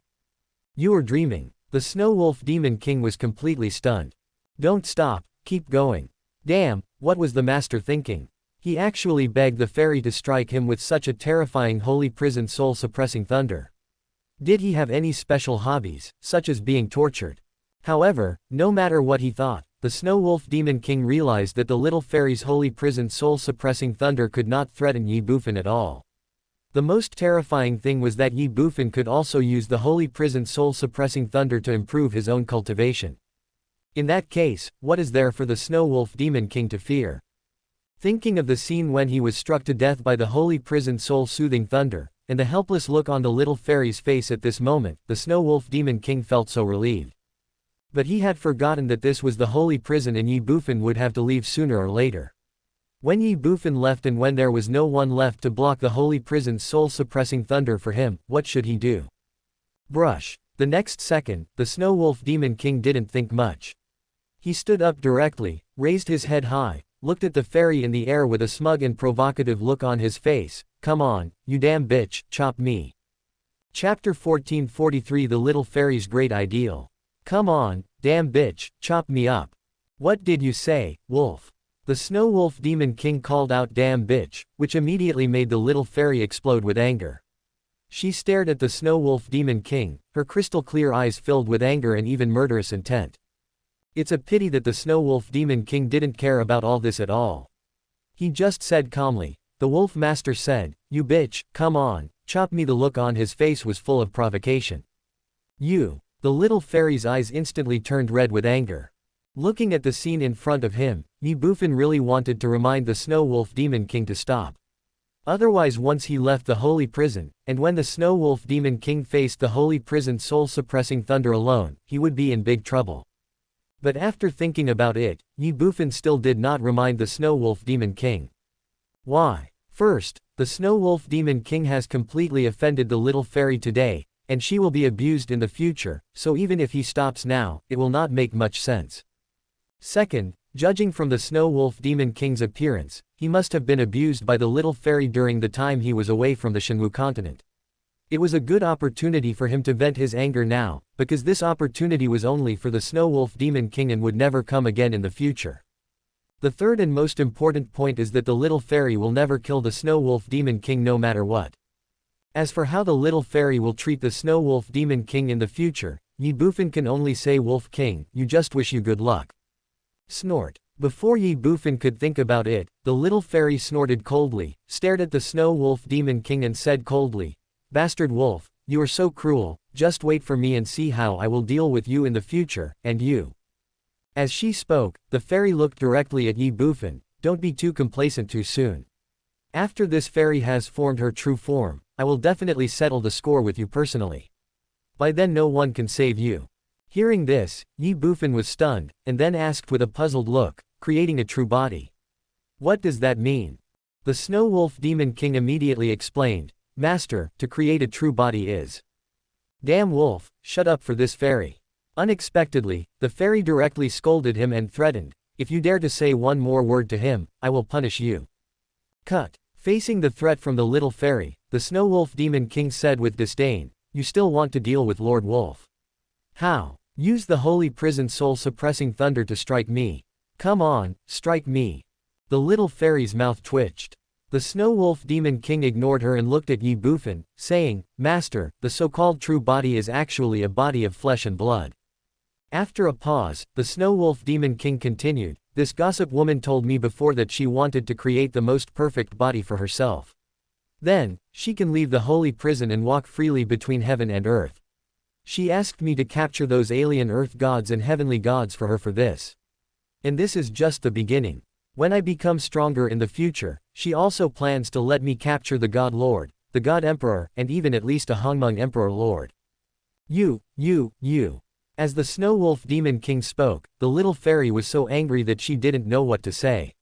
You are dreaming. The Snow Wolf Demon King was completely stunned. Don't stop, keep going. Damn, what was the master thinking? He actually begged the fairy to strike him with such a terrifying holy prison soul-suppressing thunder. Did he have any special hobbies, such as being tortured? However, no matter what he thought, the Snow Wolf Demon King realized that the little fairy's holy prison soul-suppressing thunder could not threaten Ye Bufan at all. The most terrifying thing was that Ye Bufan could also use the holy prison soul-suppressing thunder to improve his own cultivation. In that case, what is there for the Snow Wolf Demon King to fear? Thinking of the scene when he was struck to death by the holy prison soul-soothing thunder, and the helpless look on the little fairy's face at this moment, the Snow Wolf Demon King felt so relieved. But he had forgotten that this was the holy prison and Ye Bufan would have to leave sooner or later. When Ye Bufan left and when there was no one left to block the holy prison's soul-suppressing thunder for him, what should he do? Brush. The next second, the Snow Wolf Demon King didn't think much. He stood up directly, raised his head high, looked at the fairy in the air with a smug and provocative look on his face. Come on, you damn bitch, chop me. Chapter 1443 The Little Fairy's Great Ideal. Come on, damn bitch, chop me up. What did you say, wolf? The Snow Wolf Demon King called out damn bitch, which immediately made the little fairy explode with anger. She stared at the Snow Wolf Demon King, her crystal clear eyes filled with anger and even murderous intent. It's a pity that the Snow Wolf Demon King didn't care about all this at all. He just said calmly, the Wolf Master said, you bitch, come on, chop me. The look on his face was full of provocation. You. The little fairy's eyes instantly turned red with anger. Looking at the scene in front of him, Ye Bufan really wanted to remind the Snow Wolf Demon King to stop. Otherwise, once he left the holy prison, and when the Snow Wolf Demon King faced the holy prison soul-suppressing thunder alone, he would be in big trouble. But after thinking about it, Ye Bufan still did not remind the Snow Wolf Demon King. Why? First, the Snow Wolf Demon King has completely offended the little fairy today, and she will be abused in the future, so even if he stops now, it will not make much sense. Second, judging from the Snow Wolf Demon King's appearance, he must have been abused by the little fairy during the time he was away from the Shenwu continent. It was a good opportunity for him to vent his anger now, because this opportunity was only for the Snow Wolf Demon King and would never come again in the future. The third and most important point is that the little fairy will never kill the Snow Wolf Demon King no matter what. As for how the little fairy will treat the Snow Wolf Demon King in the future, Ye Bufan can only say, Wolf King, you just wish you good luck. Snort. Before Ye Bufan could think about it, the little fairy snorted coldly, stared at the Snow Wolf Demon King and said coldly, Bastard wolf, you are so cruel, just wait for me and see how I will deal with you in the future, and you. As she spoke, the fairy looked directly at Ye Bufan, don't be too complacent too soon. After this fairy has formed her true form, I will definitely settle the score with you personally. By then no one can save you. Hearing this, Ye Bufan was stunned, and then asked with a puzzled look, creating a true body. What does that mean? The Snow Wolf Demon King immediately explained, Master, to create a true body is. Damn wolf, shut up for this fairy. Unexpectedly, the fairy directly scolded him and threatened, if you dare to say one more word to him, I will punish you. Cut. Facing the threat from the little fairy, the Snow Wolf Demon King said with disdain, you still want to deal with Lord Wolf. How? Use the holy prison soul-suppressing thunder to strike me. Come on, strike me. The little fairy's mouth twitched. The Snow Wolf Demon King ignored her and looked at Ye Bufan, saying, Master, the so-called true body is actually a body of flesh and blood. After a pause, the Snow Wolf Demon King continued, this gossip woman told me before that she wanted to create the most perfect body for herself. Then, she can leave the holy prison and walk freely between heaven and earth. She asked me to capture those alien earth gods and heavenly gods for her for this. And this is just the beginning. When I become stronger in the future, she also plans to let me capture the God Lord, the God Emperor, and even at least a Hongmeng Emperor Lord. You. As the Snow Wolf Demon King spoke, the little fairy was so angry that she didn't know what to say.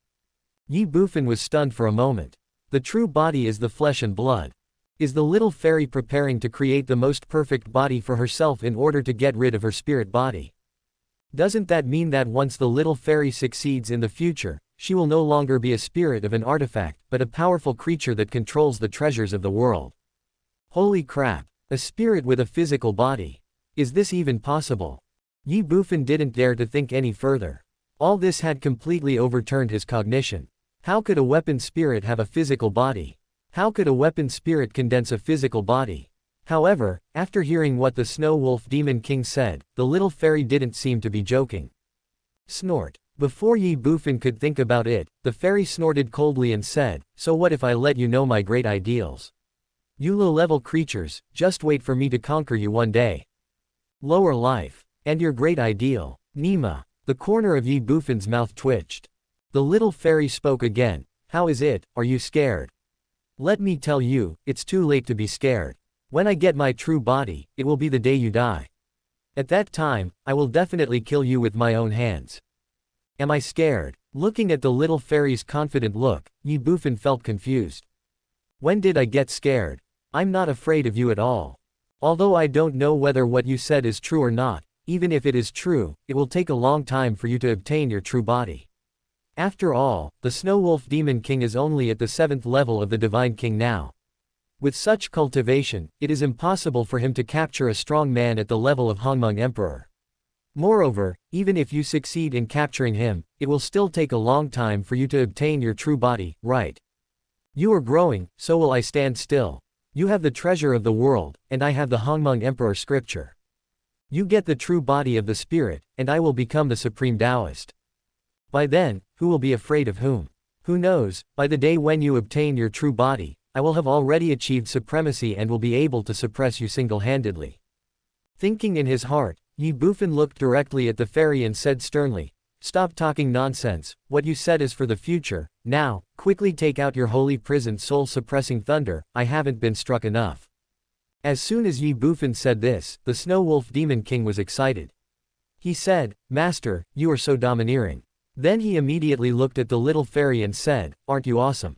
Ye Bufan was stunned for a moment. The true body is the flesh and blood. Is the little fairy preparing to create the most perfect body for herself in order to get rid of her spirit body? Doesn't that mean that once the little fairy succeeds in the future, she will no longer be a spirit of an artifact, but a powerful creature that controls the treasures of the world. Holy crap! A spirit with a physical body. Is this even possible? Ye Bufan didn't dare to think any further. All this had completely overturned his cognition. How could a weapon spirit have a physical body? How could a weapon spirit condense a physical body? However, after hearing what the Snow Wolf Demon King said, the little fairy didn't seem to be joking. Snort. Before Ye Bufan could think about it, the fairy snorted coldly and said, "So what if I let you know my great ideals? You low-level creatures, just wait for me to conquer you one day. Lower life. And your great ideal, Nima." The corner of Ye Bufan's mouth twitched. The little fairy spoke again. "How is it, are you scared? Let me tell you, it's too late to be scared. When I get my true body, it will be the day you die. At that time, I will definitely kill you with my own hands." Am I scared? Looking at the little fairy's confident look, Ye Bufan felt confused. When did I get scared? I'm not afraid of you at all. Although I don't know whether what you said is true or not, even if it is true, it will take a long time for you to obtain your true body. After all, the Snow Wolf Demon King is only at the 7th level of the Divine King now. With such cultivation, it is impossible for him to capture a strong man at the level of Hongmeng Emperor. Moreover, even if you succeed in capturing him, it will still take a long time for you to obtain your true body, right? You are growing, so will I stand still. You have the treasure of the world, and I have the Hongmeng Emperor scripture. You get the true body of the spirit, and I will become the supreme Taoist. By then, who will be afraid of whom? Who knows, by the day when you obtain your true body, I will have already achieved supremacy and will be able to suppress you single-handedly." Thinking in his heart, Ye Bufan looked directly at the fairy and said sternly, "Stop talking nonsense, what you said is for the future. Now, quickly take out your holy prison soul-suppressing thunder, I haven't been struck enough." As soon as Ye Bufan said this, the Snow Wolf Demon King was excited. He said, "Master, you are so domineering." Then he immediately looked at the little fairy and said, "Aren't you awesome?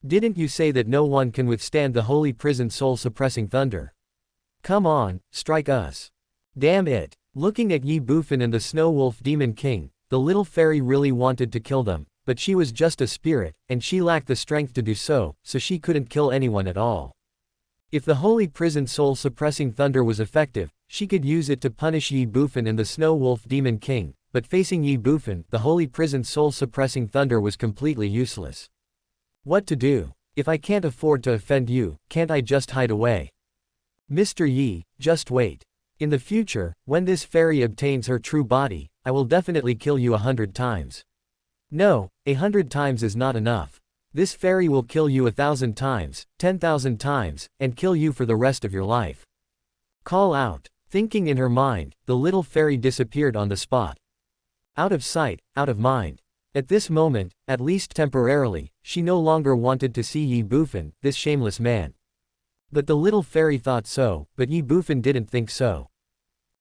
Didn't you say that no one can withstand the holy prison soul-suppressing thunder? Come on, strike us." Damn it. Looking at Ye Bufan and the Snow Wolf Demon King, the little fairy really wanted to kill them, but she was just a spirit, and she lacked the strength to do so, so she couldn't kill anyone at all. If the holy prison soul-suppressing thunder was effective, she could use it to punish Ye Bufan and the Snow Wolf Demon King, but facing Ye Bufan, the holy prison soul-suppressing thunder was completely useless. What to do? If I can't afford to offend you, can't I just hide away? Mr. Yi, just wait. In the future, when this fairy obtains her true body, I will definitely kill you 100 times. No, 100 times is not enough. This fairy will kill you 1,000 times, 10,000 times, and kill you for the rest of your life. Call out. Thinking in her mind, the little fairy disappeared on the spot. Out of sight, out of mind. At this moment, at least temporarily, she no longer wanted to see Ye Bufan, this shameless man. But the little fairy thought so, but Ye Bufan didn't think so.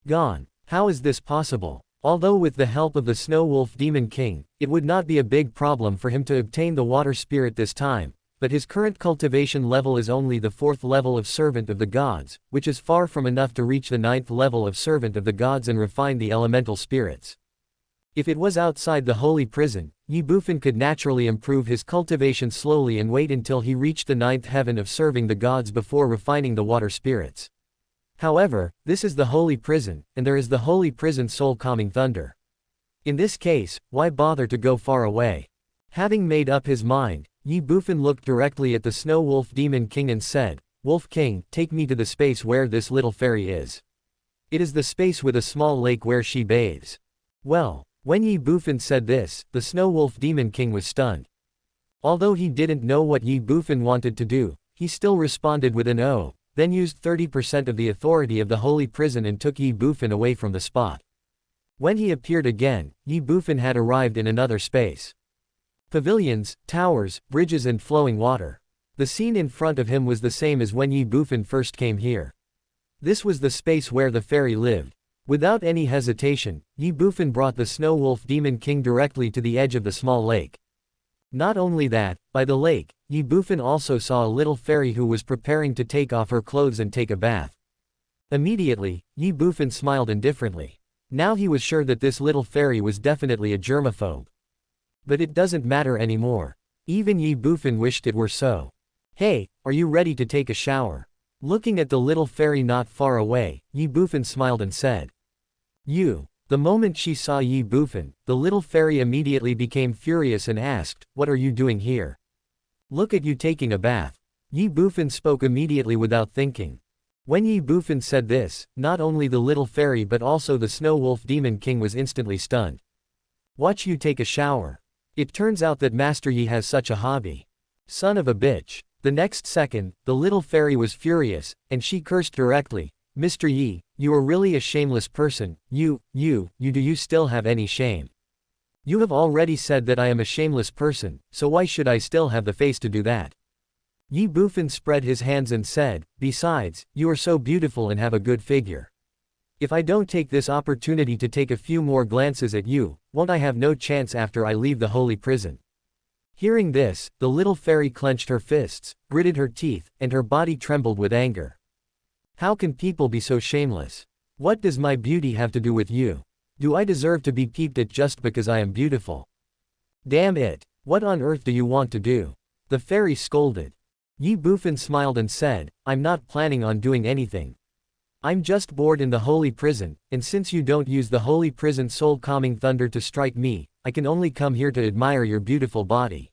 Gone. How is this possible? Although with the help of the Snow Wolf Demon King, it would not be a big problem for him to obtain the water spirit this time, but his current cultivation level is only the 4th level of Servant of the Gods, which is far from enough to reach the 9th level of Servant of the Gods and refine the elemental spirits. If it was outside the holy prison, Ye Bufan could naturally improve his cultivation slowly and wait until he reached the 9th heaven of serving the gods before refining the water spirits. However, this is the holy prison, and there is the holy prison soul-calming thunder. In this case, why bother to go far away? Having made up his mind, Ye Bufan looked directly at the Snow Wolf Demon King and said, "Wolf King, take me to the space where this little fairy is. It is the space with a small lake where she bathes." Well, when Ye Bufan said this, the Snow Wolf Demon King was stunned. Although he didn't know what Ye Bufan wanted to do, he still responded with an "oh," then used 30% of the authority of the holy prison and took Ye Bufan away from the spot. When he appeared again, Ye Bufan had arrived in another space. Pavilions, towers, bridges and flowing water. The scene in front of him was the same as when Ye Bufan first came here. This was the space where the fairy lived. Without any hesitation, Ye Bufan brought the Snow Wolf Demon King directly to the edge of the small lake. Not only that, by the lake, Ye Bufan also saw a little fairy who was preparing to take off her clothes and take a bath. Immediately, Ye Bufan smiled indifferently. Now he was sure that this little fairy was definitely a germaphobe. But it doesn't matter anymore. Even Ye Bufan wished it were so. Hey, are you ready to take a shower? Looking at the little fairy not far away, Ye Bufan smiled and said. You. The moment she saw Ye Bufan, the little fairy immediately became furious and asked, what are you doing here? Look at you taking a bath. Ye Bufan spoke immediately without thinking. When Ye Bufan said this, not only the little fairy but also the Snow Wolf Demon King was instantly stunned. Watch you take a shower. It turns out that Master Yi has such a hobby. Son of a bitch. The next second, the little fairy was furious, and she cursed directly. Mr. Yi, you are really a shameless person, do you still have any shame? You have already said that I am a shameless person, so why should I still have the face to do that? Ye Bufan spread his hands and said, besides, you are so beautiful and have a good figure. If I don't take this opportunity to take a few more glances at you, won't I have no chance after I leave the holy prison? Hearing this, the little fairy clenched her fists, gritted her teeth, and her body trembled with anger. How can people be so shameless? What does my beauty have to do with you? Do I deserve to be peeped at just because I am beautiful? Damn it, what on earth do you want to do? The fairy scolded. Ye Bufan smiled and said, I'm not planning on doing anything. I'm just bored in the holy prison, and since you don't use the holy prison soul calming thunder to strike me, I can only come here to admire your beautiful body.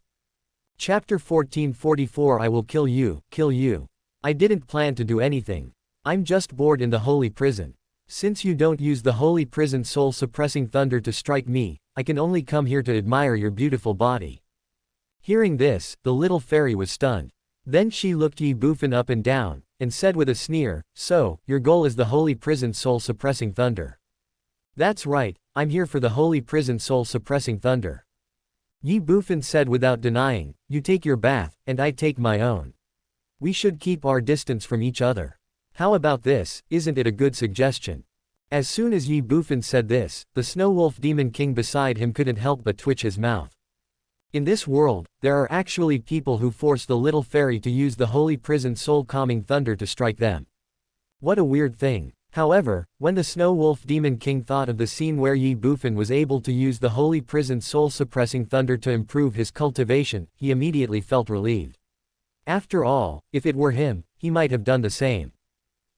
Chapter 1444 I will kill you. I didn't plan to do anything. I'm just bored in the holy prison. Since you don't use the holy prison soul suppressing thunder to strike me, I can only come here to admire your beautiful body. Hearing this, the little fairy was stunned. Then she looked Ye Bufan up and down, and said with a sneer, so, your goal is the holy prison soul suppressing thunder. That's right, I'm here for the holy prison soul suppressing thunder. Ye Bufan said without denying, you take your bath, and I take my own. We should keep our distance from each other. How about this, isn't it a good suggestion? As soon as Ye Bufan said this, the Snow Wolf Demon King beside him couldn't help but twitch his mouth. In this world, there are actually people who force the little fairy to use the holy prison soul calming thunder to strike them. What a weird thing. However, when the Snow Wolf Demon King thought of the scene where Ye Bufan was able to use the holy prison soul suppressing thunder to improve his cultivation, he immediately felt relieved. After all, if it were him, he might have done the same.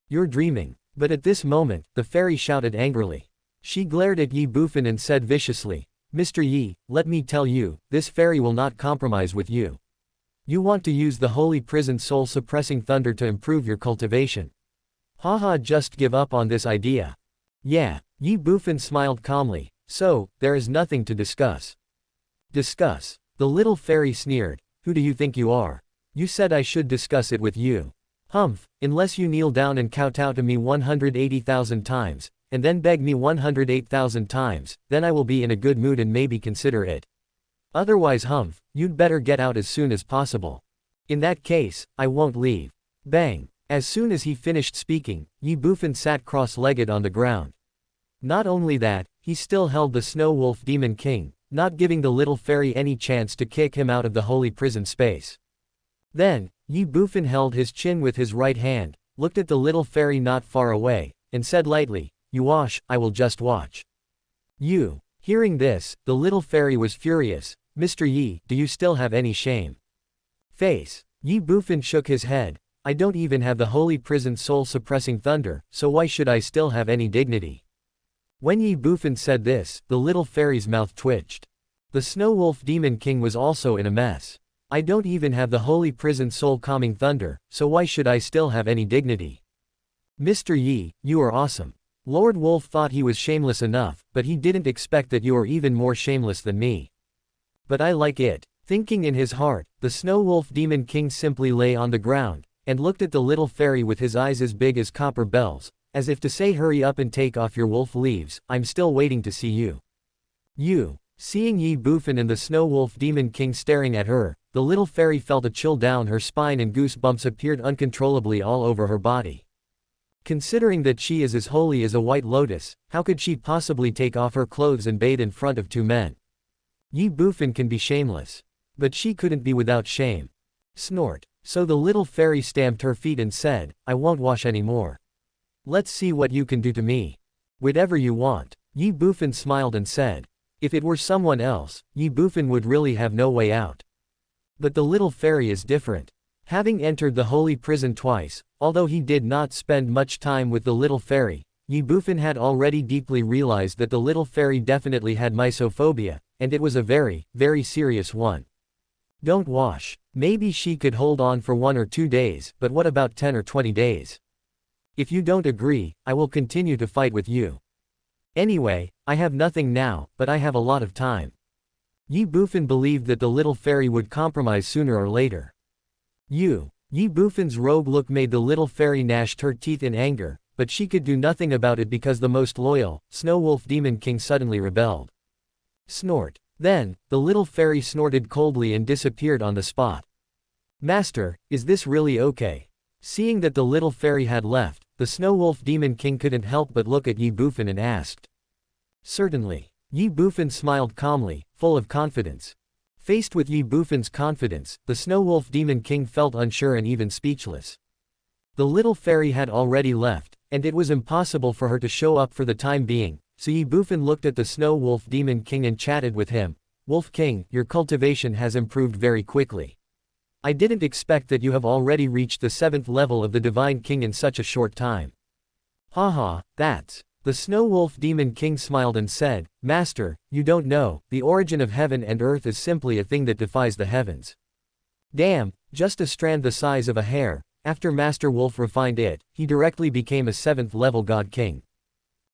You're dreaming. But at this moment, the fairy shouted angrily. She glared at Ye Bufan and said viciously, Mr. Yi, let me tell you, this fairy will not compromise with you. You want to use the holy prison soul suppressing thunder to improve your cultivation. Haha, just give up on this idea. Yeah, Ye Bufan smiled calmly, so, there is nothing to discuss. Discuss? The little fairy sneered, who do you think you are? You said I should discuss it with you. Humph, unless you kneel down and kowtow to me 180,000 times, and then beg me 108,000 times, then I will be in a good mood and maybe consider it. Otherwise, humph, you'd better get out as soon as possible. In that case, I won't leave. Bang! As soon as he finished speaking, Ye Bufan sat cross-legged on the ground. Not only that, he still held the Snow Wolf Demon King, not giving the little fairy any chance to kick him out of the holy prison space. Then, Ye Bufan held his chin with his right hand, looked at the little fairy not far away, and said lightly, you wash, I will just watch. You. Hearing this, the little fairy was furious. Mr. Yi, do you still have any shame? Face. Ye Bufan shook his head. I don't even have the holy prison soul suppressing thunder, so why should I still have any dignity? When Ye Bufan said this, the little fairy's mouth twitched. The Snow Wolf Demon King was also in a mess. I don't even have the holy prison soul calming thunder, so why should I still have any dignity? Mr. Yi, you are awesome. Lord Wolf thought he was shameless enough, but he didn't expect that you are even more shameless than me. But I like it. Thinking in his heart, the Snow Wolf Demon King simply lay on the ground, and looked at the little fairy with his eyes as big as copper bells, as if to say hurry up and take off your wolf leaves, I'm still waiting to see you. You. Seeing Ye Bufan and the Snow Wolf Demon King staring at her, the little fairy felt a chill down her spine and goosebumps appeared uncontrollably all over her body. Considering that she is as holy as a white lotus, how could she possibly take off her clothes and bathe in front of two men? Ye Bufan can be shameless. But she couldn't be without shame. Snort. So the little fairy stamped her feet and said, I won't wash anymore. Let's see what you can do to me. Whatever you want. Ye Bufan smiled and said. If it were someone else, Ye Bufan would really have no way out. But the little fairy is different. Having entered the holy prison twice, although he did not spend much time with the little fairy, Ye Bufan had already deeply realized that the little fairy definitely had mysophobia, and it was a very, very serious one. Don't wash. Maybe she could hold on for 1 or 2 days, but what about 10 or 20 days? If you don't agree, I will continue to fight with you. Anyway, I have nothing now, but I have a lot of time. Ye Bufan believed that the little fairy would compromise sooner or later. Ye Bufan's rogue look made the little fairy gnashed her teeth in anger, but she could do nothing about it because the most loyal, Snow Wolf Demon King suddenly rebelled. Snort. Then, the little fairy snorted coldly and disappeared on the spot. Master, is this really okay? Seeing that the little fairy had left, the Snow Wolf Demon King couldn't help but look at Ye Bufan and asked. Certainly. Ye Bufan smiled calmly, full of confidence. Faced with Ye Bufan's confidence, the Snow Wolf Demon King felt unsure and even speechless. The little fairy had already left, and it was impossible for her to show up for the time being, so Ye Bufan looked at the Snow Wolf Demon King and chatted with him. Wolf King, your cultivation has improved very quickly. I didn't expect that you have already reached the 7th level of the Divine King in such a short time. Haha, that's. The Snow Wolf Demon King smiled and said, Master, you don't know, the origin of heaven and earth is simply a thing that defies the heavens. Damn, just a strand the size of a hair. After Master Wolf refined it, he directly became a 7th level God King.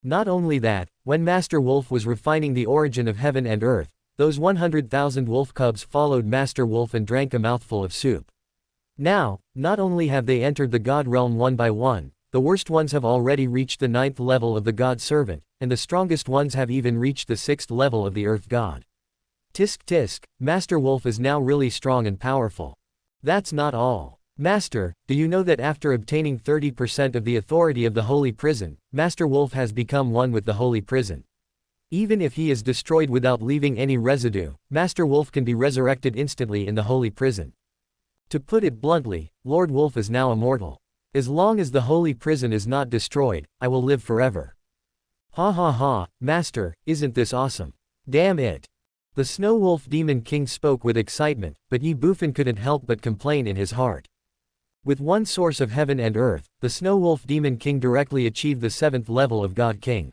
Not only that, when Master Wolf was refining the origin of heaven and earth, those 100,000 wolf cubs followed Master Wolf and drank a mouthful of soup. Now, not only have they entered the God realm one by one, the worst ones have already reached the 9th level of the God Servant, and the strongest ones have even reached the 6th level of the Earth God. Tisk tisk, Master Wolf is now really strong and powerful. That's not all. Master, do you know that after obtaining 30% of the authority of the Holy Prison, Master Wolf has become one with the Holy Prison? Even if he is destroyed without leaving any residue, Master Wolf can be resurrected instantly in the Holy Prison. To put it bluntly, Lord Wolf is now immortal. As long as the Holy Prison is not destroyed, I will live forever. Ha ha ha, Master, isn't this awesome? Damn it. The Snow Wolf Demon King spoke with excitement, but Ye Bufan couldn't help but complain in his heart. With one source of heaven and earth, the Snow Wolf Demon King directly achieved the 7th level of God King.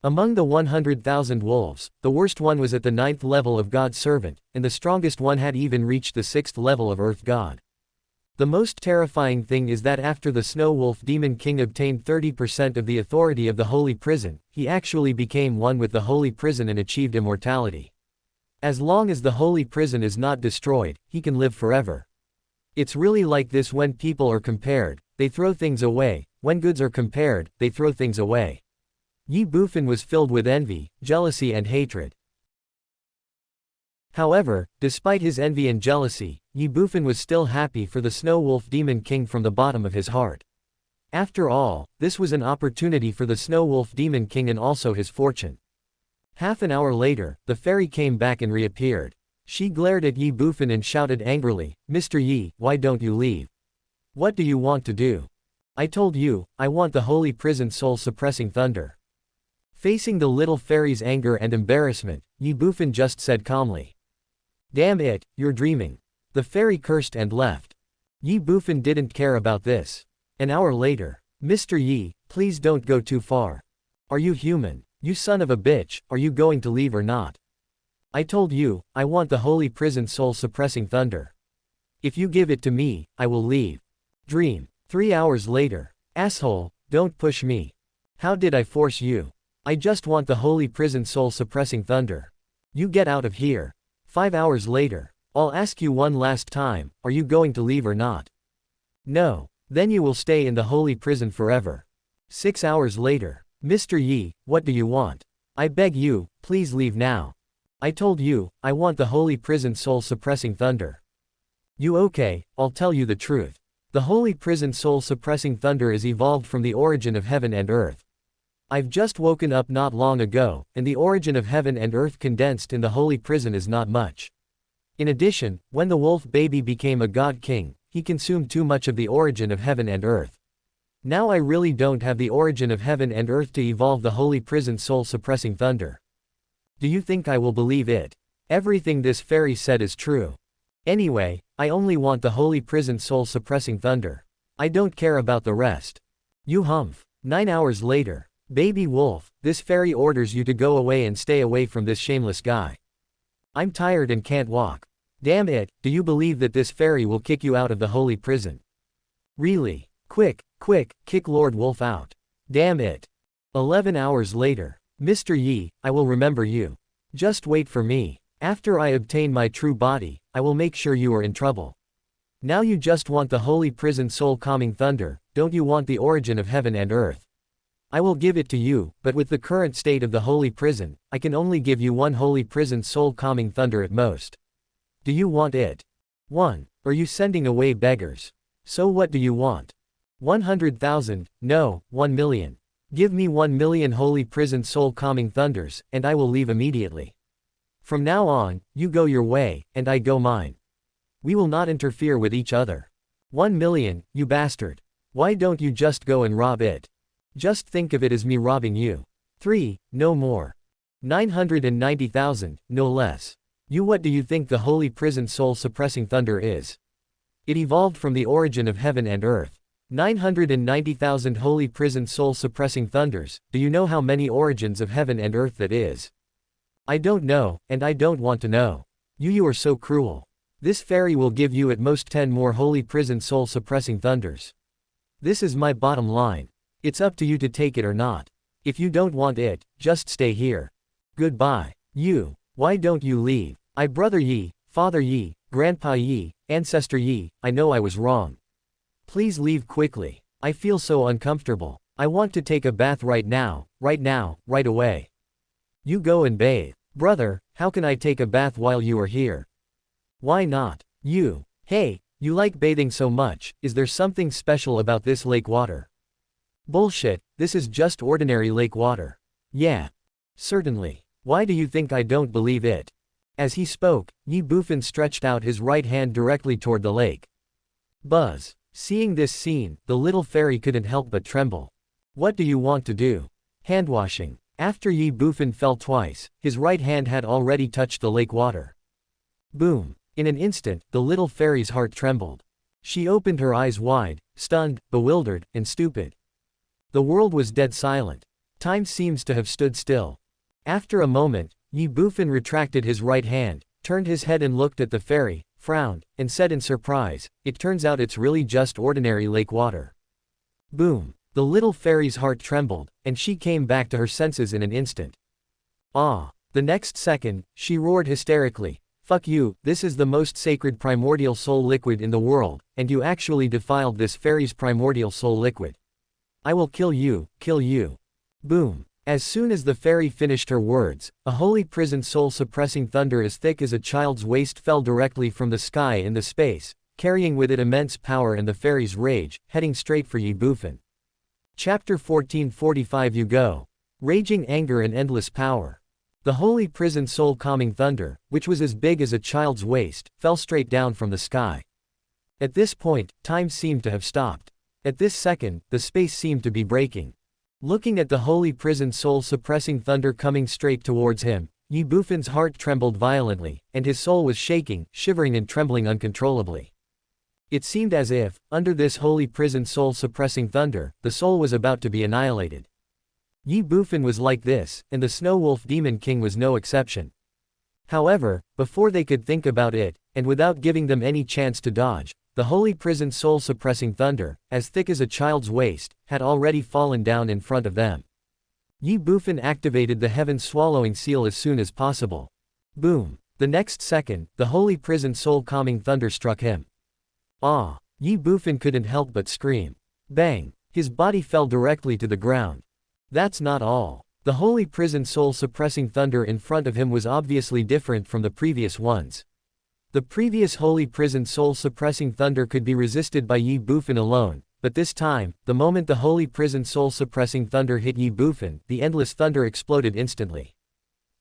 Among the 100,000 wolves, the worst one was at the 9th level of God's Servant, and the strongest one had even reached the 6th level of Earth God. The most terrifying thing is that after the Snow Wolf Demon King obtained 30% of the authority of the Holy Prison, he actually became one with the Holy Prison and achieved immortality. As long as the Holy Prison is not destroyed, he can live forever. It's really like this when people are compared, they throw things away, when goods are compared, they throw things away. Ye Bufan was filled with envy, jealousy and hatred. However, despite his envy and jealousy, Ye Bufan was still happy for the Snow Wolf Demon King from the bottom of his heart. After all, this was an opportunity for the Snow Wolf Demon King and also his fortune. Half an hour later, the fairy came back and reappeared. She glared at Ye Bufan and shouted angrily, Mr. Yi, why don't you leave? What do you want to do? I told you, I want the Holy Prison soul-suppressing thunder. Facing the little fairy's anger and embarrassment, Ye Bufan just said calmly. Damn it, you're dreaming. The fairy cursed and left. Ye Bufan didn't care about this. An hour later. Mr. Yi, please don't go too far. Are you human? You son of a bitch, are you going to leave or not? I told you, I want the Holy Prison soul-suppressing thunder. If you give it to me, I will leave. Dream. 3 hours later. Asshole, don't push me. How did I force you? I just want the Holy Prison soul-suppressing thunder. You get out of here. 5 hours later. I'll ask you one last time, are you going to leave or not? No. Then you will stay in the Holy Prison forever. 6 hours later. Mr. Yi, what do you want? I beg you, please leave now. I told you, I want the Holy Prison soul-suppressing thunder. You okay, I'll tell you the truth. The Holy Prison soul-suppressing thunder is evolved from the origin of heaven and earth. I've just woken up not long ago, and the origin of heaven and earth condensed in the Holy Prison is not much. In addition, when the wolf baby became a god king, he consumed too much of the origin of heaven and earth. Now I really don't have the origin of heaven and earth to evolve the Holy Prison soul-suppressing thunder. Do you think I will believe it? Everything this fairy said is true. Anyway, I only want the holy prison soul-suppressing thunder. I don't care about the rest. You humph. 9 hours later. Baby wolf, this fairy orders you to go away and stay away from this shameless guy. I'm tired and can't walk. Damn it, do you believe that this fairy will kick you out of the holy prison? Really? Quick, quick, kick Lord Wolf out. Damn it. 11 hours later. Mr. Yi, I will remember you. Just wait for me. After I obtain my true body, I will make sure you are in trouble. Now you just want the holy prison soul calming thunder, don't you want the origin of heaven and earth? I will give it to you, but with the current state of the holy prison, I can only give you one holy prison soul calming thunder at most. Do you want it? 1. Are you sending away beggars? So what do you want? 100,000, no, 1 million. Give me 1 million holy prison soul calming thunders, and I will leave immediately. From now on, you go your way, and I go mine. We will not interfere with each other. 1 million, you bastard. Why don't you just go and rob it? Just think of it as me robbing you. 3, no more. 990,000, no less. You, what do you think the holy prison soul suppressing thunder is? It evolved from the origin of heaven and earth. 990,000 holy prison soul suppressing thunders, do you know how many origins of heaven and earth that is? I don't know, and I don't want to know. You are so cruel. This fairy will give you at most 10 more holy prison soul suppressing thunders. This is my bottom line. It's up to you to take it or not. If you don't want it, just stay here. Goodbye. You. Why don't you leave? I, Brother Yi, Father Yi, Grandpa Yi, Ancestor Yi, I know I was wrong. Please leave quickly. I feel so uncomfortable. I want to take a bath right now, right away. You go and bathe. Brother, how can I take a bath while you are here? Why not? You. Hey, you like bathing so much, is there something special about this lake water? Bullshit, this is just ordinary lake water. Yeah. Certainly. Why do you think I don't believe it? As he spoke, Ye Bufan stretched out his right hand directly toward the lake. Buzz. Seeing this scene, the little fairy couldn't help but tremble. What do you want to do? Handwashing. After Ye Bufan fell twice, his right hand had already touched the lake water. Boom. In an instant, the little fairy's heart trembled. She opened her eyes wide, stunned, bewildered, and stupid. The world was dead silent. Time seems to have stood still. After a moment, Ye Bufan retracted his right hand, turned his head and looked at the fairy, frowned, and said in surprise, "It turns out it's really just ordinary lake water." Boom. The little fairy's heart trembled, and she came back to her senses in an instant. Ah! The next second, she roared hysterically, "Fuck you, this is the most sacred primordial soul liquid in the world, and you actually defiled this fairy's primordial soul liquid. I will kill you, kill you." Boom. As soon as the fairy finished her words, a holy prison soul-suppressing thunder as thick as a child's waist fell directly from the sky into space, carrying with it immense power and the fairy's rage, heading straight for Ye Bufan. Chapter 1445. You go. Raging anger and endless power. The holy prison soul-calming thunder, which was as big as a child's waist, fell straight down from the sky. At this point, time seemed to have stopped. At this second, the space seemed to be breaking. Looking at the holy prison soul-suppressing thunder coming straight towards him, Ye Bufan's heart trembled violently, and his soul was shaking, shivering and trembling uncontrollably. It seemed as if, under this holy prison soul-suppressing thunder, the soul was about to be annihilated. Ye Bufan was like this, and the Snow Wolf Demon King was no exception. However, before they could think about it, and without giving them any chance to dodge, the holy prison soul-suppressing thunder, as thick as a child's waist, had already fallen down in front of them. Ye Bufan activated the heaven-swallowing seal as soon as possible. Boom. The next second, the holy prison soul-calming thunder struck him. Ah! Ye Bufan couldn't help but scream. Bang! His body fell directly to the ground. That's not all. The holy prison soul-suppressing thunder in front of him was obviously different from the previous ones. The previous holy prison soul-suppressing thunder could be resisted by Ye Bufan alone, but this time, the moment the holy prison soul-suppressing thunder hit Ye Bufan, the endless thunder exploded instantly.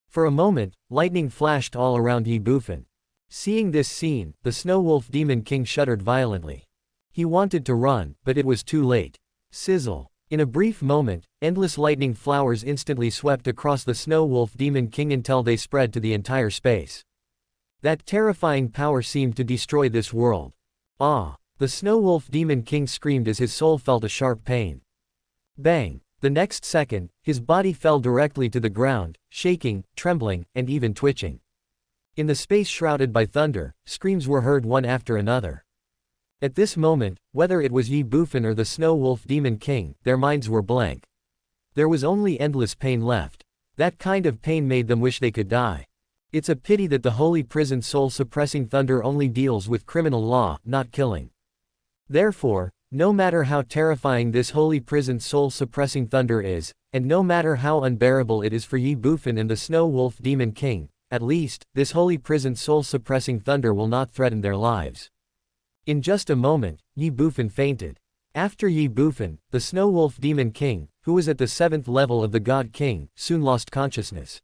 For a moment, lightning flashed all around Ye Bufan. Seeing this scene, the Snow Wolf Demon King shuddered violently. He wanted to run, but it was too late. Sizzle. In a brief moment, endless lightning flowers instantly swept across the Snow Wolf Demon King until they spread to the entire space. That terrifying power seemed to destroy this world. Ah! The Snow Wolf Demon King screamed as his soul felt a sharp pain. Bang! The next second, his body fell directly to the ground, shaking, trembling, and even twitching. In the space shrouded by thunder, screams were heard one after another. At this moment, whether it was Ye Bufan or the Snow Wolf Demon King, their minds were blank. There was only endless pain left. That kind of pain made them wish they could die. It's a pity that the holy prison soul-suppressing thunder only deals with criminal law, not killing. Therefore, no matter how terrifying this holy prison soul-suppressing thunder is, and no matter how unbearable it is for Ye Bufan and the Snow Wolf Demon King, at least, this holy prison soul-suppressing thunder will not threaten their lives. In just a moment, Ye Bufan fainted. After Ye Bufan, the Snow Wolf Demon King, who was at the 7th level of the God King, soon lost consciousness.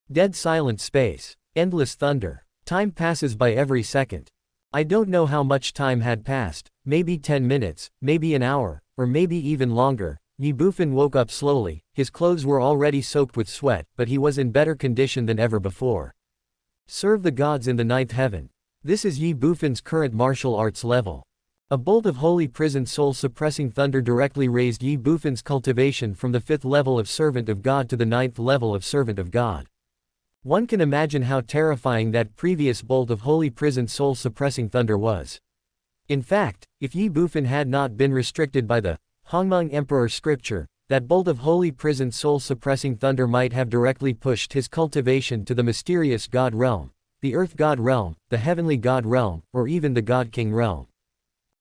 Dead silent space. Endless thunder. Time passes by every second. I don't know how much time had passed, maybe 10 minutes, maybe an hour, or maybe even longer. Ye Bufan woke up slowly, his clothes were already soaked with sweat, but he was in better condition than ever before. Serve the gods in the 9th heaven. This is Ye Bufan's current martial arts level. A bolt of holy prison soul-suppressing thunder directly raised Ye Bufan's cultivation from the 5th level of Servant of God to the 9th level of Servant of God. One can imagine how terrifying that previous bolt of holy prison soul-suppressing thunder was. In fact, if Ye Bufan had not been restricted by the Hongmeng Emperor scripture, that bolt of holy prison soul-suppressing thunder might have directly pushed his cultivation to the mysterious God realm, the Earth God realm, the Heavenly God realm, or even the God King realm.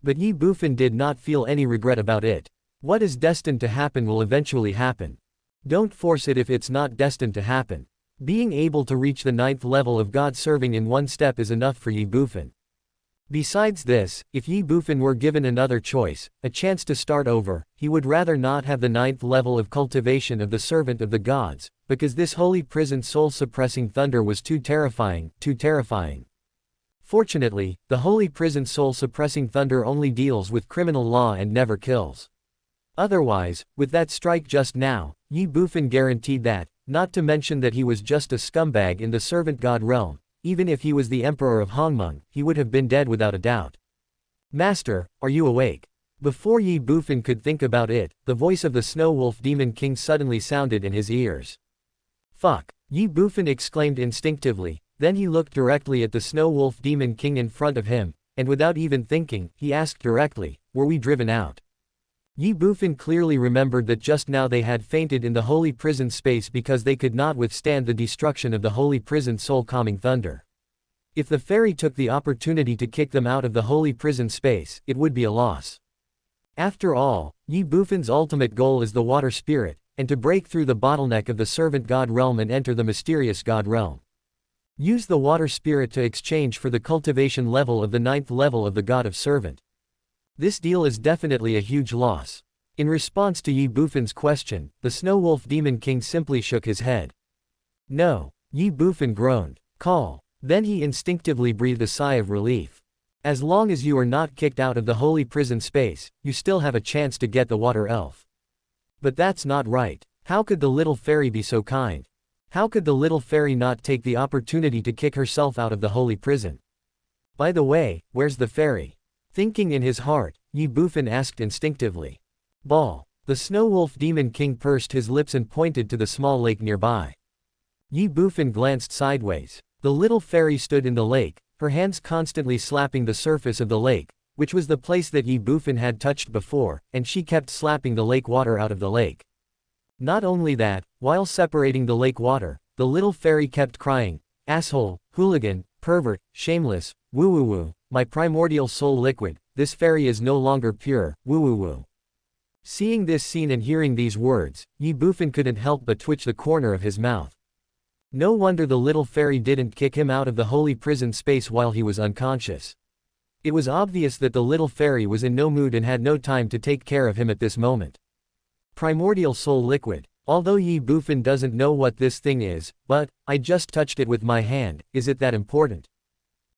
But Ye Bufan did not feel any regret about it. What is destined to happen will eventually happen. Don't force it if it's not destined to happen. Being able to reach the 9th level of God serving in one step is enough for Ye Bufan. Besides this, if Ye Bufan were given another choice, a chance to start over, he would rather not have the 9th level of cultivation of the servant of the gods, because this holy prison soul-suppressing thunder was too terrifying, too terrifying. Fortunately, the holy prison soul-suppressing thunder only deals with criminal law and never kills. Otherwise, with that strike just now, Ye Bufan guaranteed that, not to mention that he was just a scumbag in the servant god realm, even if he was the emperor of Hongmeng, he would have been dead without a doubt. Master, are you awake? Before Ye Bufan could think about it, the voice of the Snow Wolf Demon King suddenly sounded in his ears. Fuck! Ye Bufan exclaimed instinctively, then he looked directly at the Snow Wolf Demon King in front of him, and without even thinking, he asked directly, were we driven out? Ye Bufan clearly remembered that just now they had fainted in the holy prison space because they could not withstand the destruction of the holy prison soul-calming thunder. If the fairy took the opportunity to kick them out of the holy prison space, it would be a loss. After all, Ye Bufan's ultimate goal is the water spirit, and to break through the bottleneck of the servant god realm and enter the mysterious god realm. Use the water spirit to exchange for the cultivation level of the 9th level of the god of servant. This deal is definitely a huge loss. In response to Ye Bufan's question, the Snow Wolf Demon King simply shook his head. No. Ye Bufan groaned. Call. Then he instinctively breathed a sigh of relief. As long as you are not kicked out of the holy prison space, you still have a chance to get the water elf. But that's not right. How could the little fairy be so kind? How could the little fairy not take the opportunity to kick herself out of the holy prison? By the way, where's the fairy? Thinking in his heart, Ye Bufan asked instinctively. Ball. The Snow Wolf Demon King pursed his lips and pointed to the small lake nearby. Ye Bufan glanced sideways. The little fairy stood in the lake, her hands constantly slapping the surface of the lake, which was the place that Ye Bufan had touched before, and she kept slapping the lake water out of the lake. Not only that, while separating the lake water, the little fairy kept crying, asshole, hooligan, pervert, shameless, woo-woo-woo, my primordial soul liquid, this fairy is no longer pure, woo-woo-woo. Seeing this scene and hearing these words, Ye Bufan couldn't help but twitch the corner of his mouth. No wonder the little fairy didn't kick him out of the holy prison space while he was unconscious. It was obvious that the little fairy was in no mood and had no time to take care of him at this moment. Primordial soul liquid. Although Ye Bufan doesn't know what this thing is, but, I just touched it with my hand, is it that important?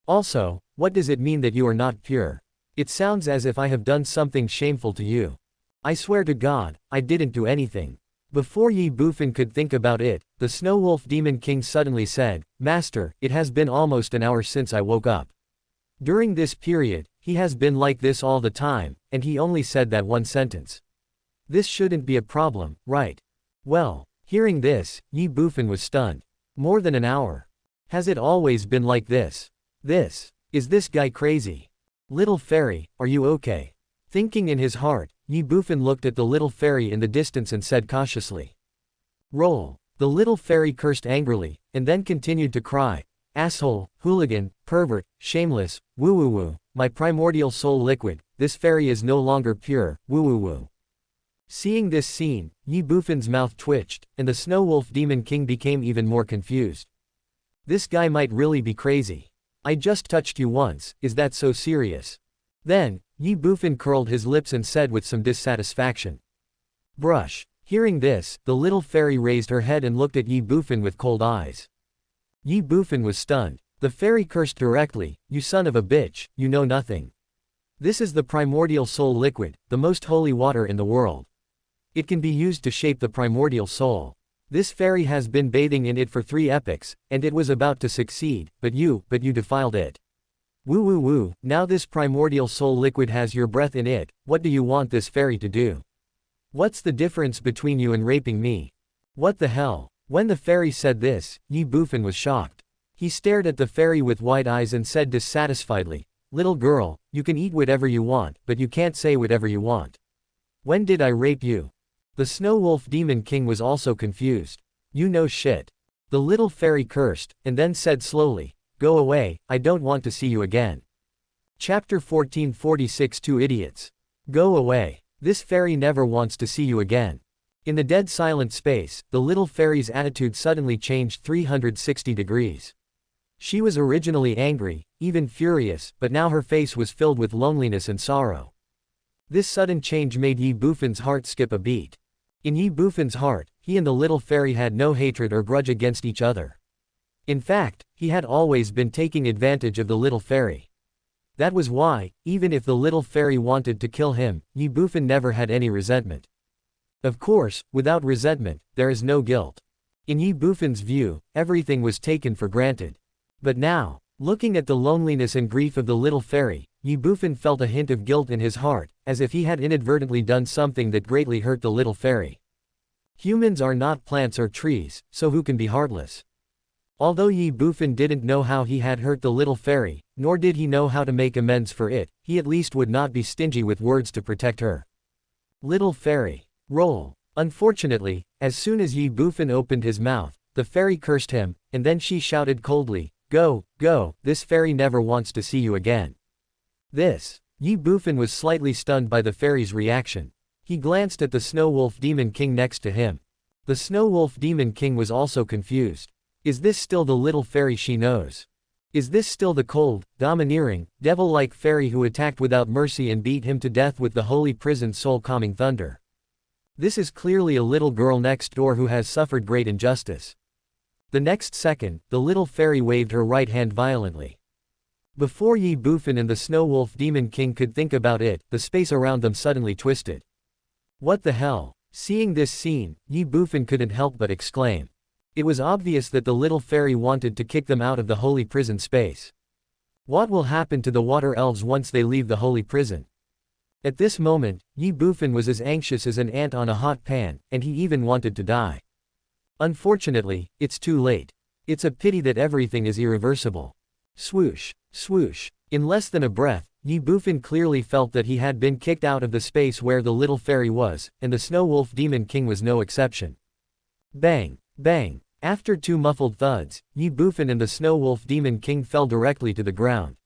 Also, what does it mean that you are not pure? It sounds as if I have done something shameful to you. I swear to God, I didn't do anything. Before Ye Bufan could think about it, the Snow Wolf Demon King suddenly said, Master, it has been almost an hour since I woke up. During this period, he has been like this all the time, and he only said that one sentence. This shouldn't be a problem, right? Well, hearing this, Ye Bufan was stunned. More than an hour. Has it always been like this? Is this guy crazy? Little fairy, are you okay? Thinking in his heart, Ye Bufan looked at the little fairy in the distance and said cautiously. Roll. The little fairy cursed angrily, and then continued to cry. Asshole, hooligan, pervert, shameless, woo woo woo, my primordial soul liquid, this fairy is no longer pure, woo woo woo. Seeing this scene, Ye Bufan's mouth twitched, and the Snow Wolf Demon King became even more confused. This guy might really be crazy. I just touched you once, is that so serious? Then, Ye Bufan curled his lips and said with some dissatisfaction. Brush. Hearing this, the little fairy raised her head and looked at Ye Bufan with cold eyes. Ye Bufan was stunned. The fairy cursed directly, you son of a bitch, you know nothing. This is the primordial soul liquid, the most holy water in the world. It can be used to shape the primordial soul. This fairy has been bathing in it for 3 epochs, and it was about to succeed, but you defiled it. Woo woo woo, now this primordial soul liquid has your breath in it, what do you want this fairy to do? What's the difference between you and raping me? What the hell? When the fairy said this, Ye Bufan was shocked. He stared at the fairy with wide eyes and said dissatisfiedly, Little girl, you can eat whatever you want, but you can't say whatever you want. When did I rape you? The Snow Wolf Demon King was also confused. You know shit. The little fairy cursed, and then said slowly, Go away, I don't want to see you again. Chapter 1446 Two Idiots. Go away. This fairy never wants to see you again. In the dead silent space, the little fairy's attitude suddenly changed 360 degrees. She was originally angry, even furious, but now her face was filled with loneliness and sorrow. This sudden change made Ye Bufan's heart skip a beat. In Ye Bufan's heart, he and the little fairy had no hatred or grudge against each other. In fact, he had always been taking advantage of the little fairy. That was why, even if the little fairy wanted to kill him, Ye Bufan never had any resentment. Of course, without resentment, there is no guilt. In Ye Bufan's view, everything was taken for granted. But now, looking at the loneliness and grief of the little fairy, Ye Bufan felt a hint of guilt in his heart, as if he had inadvertently done something that greatly hurt the little fairy. Humans are not plants or trees, so who can be heartless? Although Ye Bufan didn't know how he had hurt the little fairy, nor did he know how to make amends for it, he at least would not be stingy with words to protect her. Little fairy. Roll. Unfortunately, as soon as Ye Bufan opened his mouth, the fairy cursed him, and then she shouted coldly, Go, go, this fairy never wants to see you again. Ye Bufan was slightly stunned by the fairy's reaction. He glanced at the Snow Wolf Demon King next to him. The Snow Wolf Demon King was also confused. Is this still the little fairy she knows? Is this still the cold, domineering, devil-like fairy who attacked without mercy and beat him to death with the holy prison soul-calming thunder? This is clearly a little girl next door who has suffered great injustice. The next second, the little fairy waved her right hand violently. Before Ye Bufan and the Snow Wolf Demon King could think about it, the space around them suddenly twisted. What the hell? Seeing this scene, Ye Bufan couldn't help but exclaim. It was obvious that the little fairy wanted to kick them out of the holy prison space. What will happen to the water elves once they leave the holy prison? At this moment, Ye Bufan was as anxious as an ant on a hot pan, and he even wanted to die. Unfortunately, it's too late. It's a pity that everything is irreversible. Swoosh, swoosh. In less than a breath, Ye Bufan clearly felt that he had been kicked out of the space where the little fairy was, and the Snow Wolf Demon King was no exception. Bang, bang. After 2 muffled thuds, Ye Bufan and the Snow Wolf Demon King fell directly to the ground.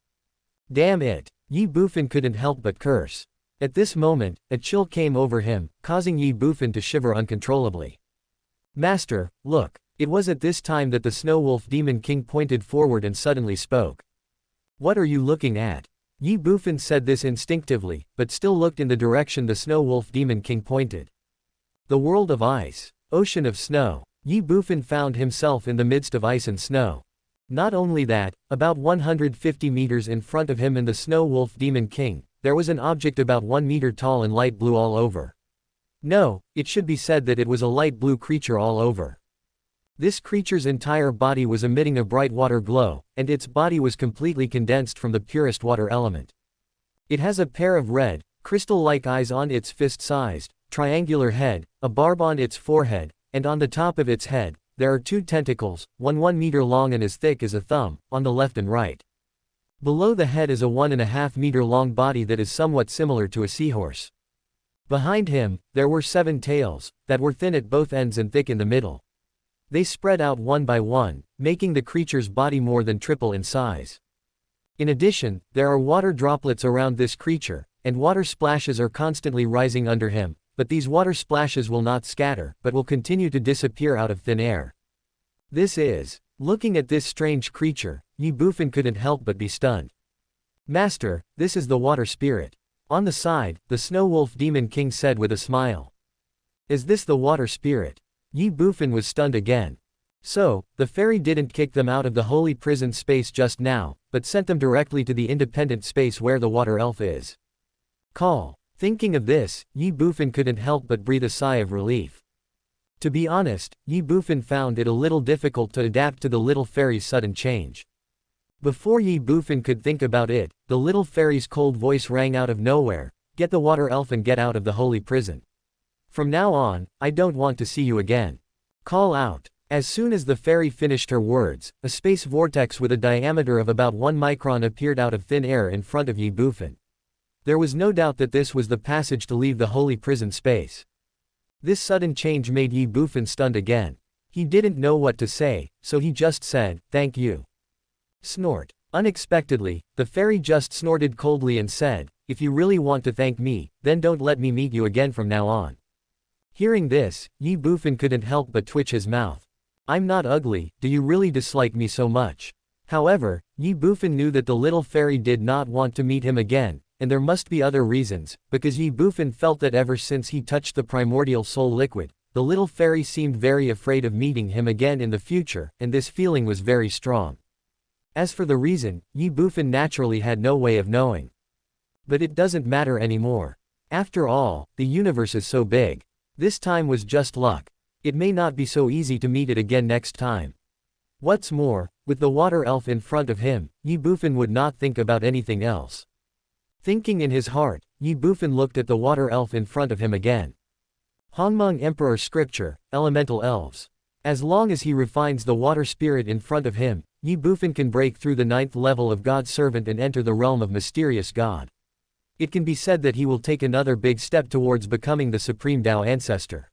Damn it. Ye Bufan couldn't help but curse. At this moment, a chill came over him, causing Ye Bufan to shiver uncontrollably. Master, look. It was at this time that the Snow Wolf Demon King pointed forward and suddenly spoke. What are you looking at? Ye Bufan said this instinctively, but still looked in the direction the Snow Wolf Demon King pointed. The world of ice. Ocean of snow. Ye Bufan found himself in the midst of ice and snow. Not only that, about 150 meters in front of him and the Snow Wolf Demon King, there was an object about 1 meter tall and light blue all over. No, it should be said that it was a light blue creature all over. This creature's entire body was emitting a bright water glow, and its body was completely condensed from the purest water element. It has a pair of red, crystal-like eyes on its fist-sized, triangular head, a barb on its forehead, and on the top of its head, there are 2 tentacles, one 1 meter long and as thick as a thumb, on the left and right. Below the head is a 1.5 meter long body that is somewhat similar to a seahorse. Behind him, there were 7 tails, that were thin at both ends and thick in the middle. They spread out one by one, making the creature's body more than triple in size. In addition, there are water droplets around this creature, and water splashes are constantly rising under him, but these water splashes will not scatter, but will continue to disappear out of thin air. Looking at this strange creature, Ye Bufan couldn't help but be stunned. Master, this is the water spirit. On the side, the Snow Wolf Demon King said with a smile. Is this the water spirit? Ye Bufan was stunned again. So, the fairy didn't kick them out of the holy prison space just now, but sent them directly to the independent space where the water elf is. Call. Thinking of this, Ye Bufan couldn't help but breathe a sigh of relief. To be honest, Ye Bufan found it a little difficult to adapt to the little fairy's sudden change. Before Ye Bufan could think about it, the little fairy's cold voice rang out of nowhere, "Get the water elf and get out of the holy prison. From now on, I don't want to see you again. Call out." As soon as the fairy finished her words, a space vortex with a diameter of about 1 micron appeared out of thin air in front of Ye Bufan. There was no doubt that this was the passage to leave the holy prison space. This sudden change made Ye Bufan stunned again. He didn't know what to say, so he just said, "Thank you." Snort. Unexpectedly, the fairy just snorted coldly and said, "If you really want to thank me, then don't let me meet you again from now on." Hearing this, Ye Bufan couldn't help but twitch his mouth. "I'm not ugly, do you really dislike me so much?" However, Ye Bufan knew that the little fairy did not want to meet him again, and there must be other reasons, because Ye Bufan felt that ever since he touched the primordial soul liquid, the little fairy seemed very afraid of meeting him again in the future, and this feeling was very strong. As for the reason, Ye Bufan naturally had no way of knowing. But it doesn't matter anymore. After all, the universe is so big. This time was just luck. It may not be so easy to meet it again next time. What's more, with the water elf in front of him, Ye Bufan would not think about anything else. Thinking in his heart, Ye Bufan looked at the water elf in front of him again. Hongmeng Emperor Scripture, Elemental Elves. As long as he refines the water spirit in front of him, Ye Bufan can break through the 9th level of God's servant and enter the realm of mysterious God. It can be said that he will take another big step towards becoming the supreme Dao ancestor.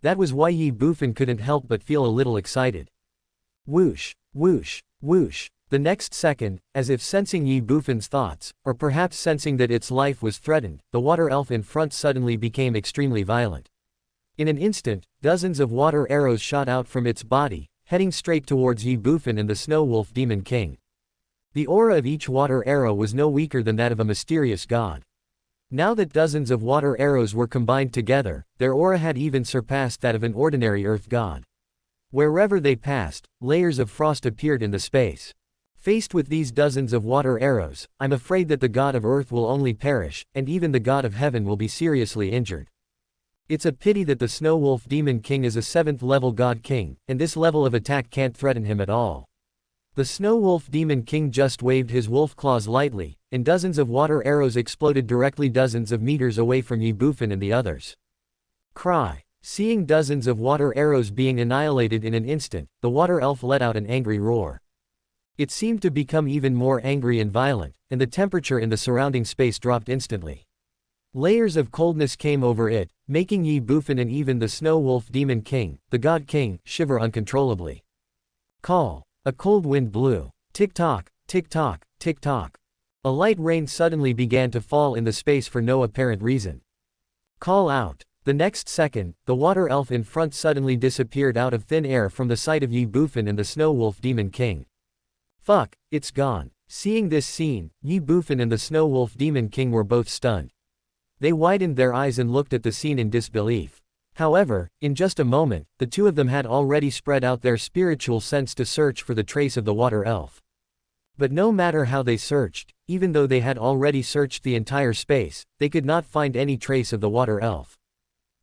That was why Ye Bufan couldn't help but feel a little excited. Whoosh, whoosh, whoosh. The next second, as if sensing Ye Bufan's thoughts, or perhaps sensing that its life was threatened, the water elf in front suddenly became extremely violent. In an instant, dozens of water arrows shot out from its body, heading straight towards Ye Bufan and the Snow Wolf Demon King. The aura of each water arrow was no weaker than that of a mysterious god. Now that dozens of water arrows were combined together, their aura had even surpassed that of an ordinary earth god. Wherever they passed, layers of frost appeared in the space. Faced with these dozens of water arrows, I'm afraid that the god of earth will only perish, and even the god of heaven will be seriously injured. It's a pity that the Snow Wolf Demon King is a 7th level god king, and this level of attack can't threaten him at all. The Snow Wolf Demon King just waved his wolf claws lightly, and dozens of water arrows exploded directly dozens of meters away from Ye Bufan and the others. Cry. Seeing dozens of water arrows being annihilated in an instant, the water elf let out an angry roar. It seemed to become even more angry and violent, and the temperature in the surrounding space dropped instantly. Layers of coldness came over it, making Ye Bufan and even the Snow Wolf Demon King, the God King, shiver uncontrollably. Call. A cold wind blew. Tick-tock, tick-tock, tick-tock. A light rain suddenly began to fall in the space for no apparent reason. Call out. The next second, the water elf in front suddenly disappeared out of thin air from the sight of Ye Bufan and the Snow Wolf Demon King. Fuck, it's gone. Seeing this scene, Ye Bufan and the Snow Wolf Demon King were both stunned. They widened their eyes and looked at the scene in disbelief. However, in just a moment, the two of them had already spread out their spiritual sense to search for the trace of the water elf. But no matter how they searched, even though they had already searched the entire space, they could not find any trace of the water elf.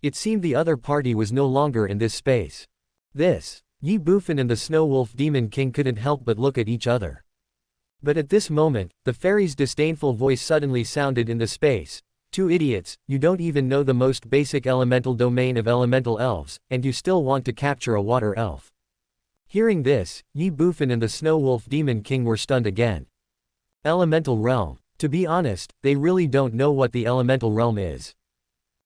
It seemed the other party was no longer in this space. Ye Bufan and the Snow Wolf Demon King couldn't help but look at each other. But at this moment, the fairy's disdainful voice suddenly sounded in the space. "Two idiots, you don't even know the most basic elemental domain of elemental elves, and you still want to capture a water elf." Hearing this, Ye Bufan and the Snow Wolf Demon King were stunned again. Elemental realm. To be honest, they really don't know what the elemental realm is.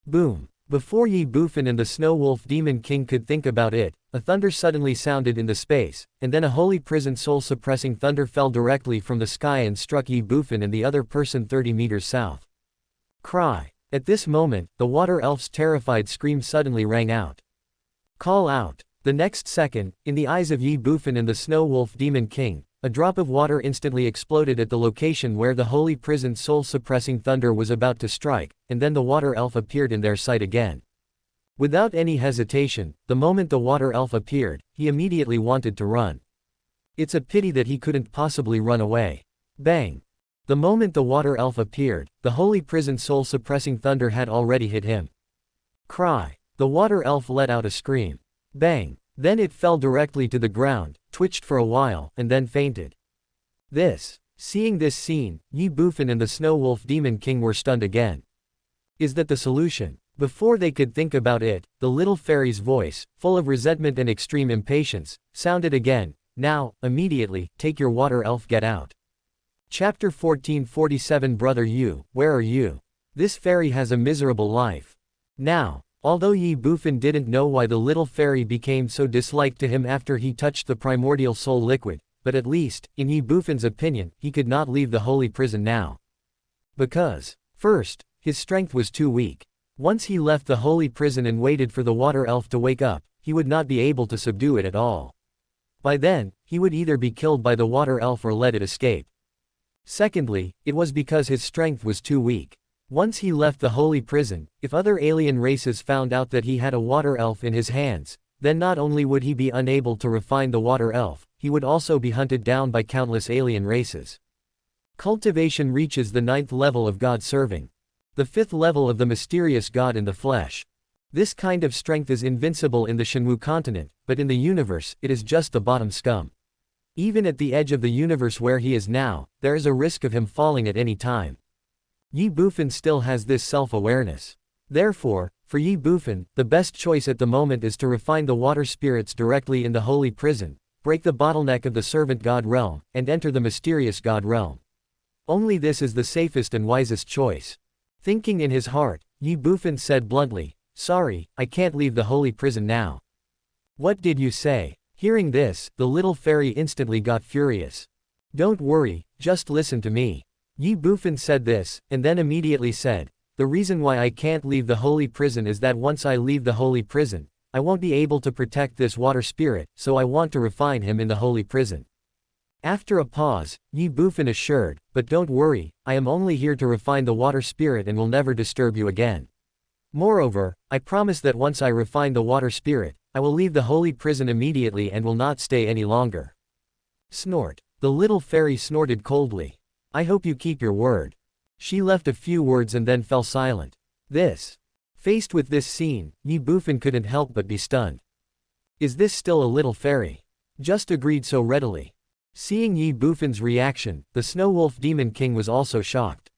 Boom. Before Ye Bufan and the Snow Wolf Demon King could think about it, a thunder suddenly sounded in the space, and then a holy prison soul-suppressing thunder fell directly from the sky and struck Ye Bufan and the other person 30 meters south. Cry. At this moment, the water elf's terrified scream suddenly rang out. Call out. The next second, in the eyes of Ye Bufan and the Snow Wolf Demon King, a drop of water instantly exploded at the location where the holy prison soul-suppressing thunder was about to strike, and then the water elf appeared in their sight again. Without any hesitation, the moment the water elf appeared, he immediately wanted to run. It's a pity that he couldn't possibly run away. Bang! The moment the water elf appeared, the holy prison soul-suppressing thunder had already hit him. Cry! The water elf let out a scream. Bang! Then it fell directly to the ground, twitched for a while, and then fainted. Seeing this scene, Ye Bufan and the Snow Wolf Demon King were stunned again. Is that the solution? Before they could think about it, the little fairy's voice, full of resentment and extreme impatience, sounded again. Now, immediately, take your water elf, get out. Chapter 1447 Brother Yu, where are you? This fairy has a miserable life. Now, although Ye Bufan didn't know why the little fairy became so disliked to him after he touched the primordial soul liquid, but at least, in Ye Bufan's opinion, he could not leave the holy prison now. Because, first, his strength was too weak. Once he left the holy prison and waited for the water elf to wake up, he would not be able to subdue it at all. By then, he would either be killed by the water elf or let it escape. Secondly, it was because his strength was too weak. Once he left the holy prison, if other alien races found out that he had a water elf in his hands, then not only would he be unable to refine the water elf, he would also be hunted down by countless alien races. Cultivation reaches the 9th level of God serving. The 5th level of the mysterious God in the flesh. This kind of strength is invincible in the Shenwu continent, but in the universe, it is just the bottom scum. Even at the edge of the universe where he is now, there is a risk of him falling at any time. Ye Bufan still has this self-awareness. Therefore, for Ye Bufan, the best choice at the moment is to refine the water spirits directly in the holy prison, break the bottleneck of the servant god realm, and enter the mysterious god realm. Only this is the safest and wisest choice. Thinking in his heart, Ye Bufan said bluntly, "Sorry, I can't leave the holy prison now." "What did you say?" Hearing this, the little fairy instantly got furious. "Don't worry, just listen to me." Ye Bufan said this, and then immediately said, "The reason why I can't leave the holy prison is that once I leave the holy prison, I won't be able to protect this water spirit, so I want to refine him in the holy prison." After a pause, Ye Bufan assured, "But don't worry, I am only here to refine the water spirit and will never disturb you again. Moreover, I promise that once I refine the water spirit, I will leave the holy prison immediately and will not stay any longer." Snort. The little fairy snorted coldly. "I hope you keep your word." She left a few words and then fell silent. Faced with this scene, Ye Bufan couldn't help but be stunned. Is this still a little fairy? Just agreed so readily. Seeing Ye Bufan's reaction, the Snow Wolf Demon King was also shocked.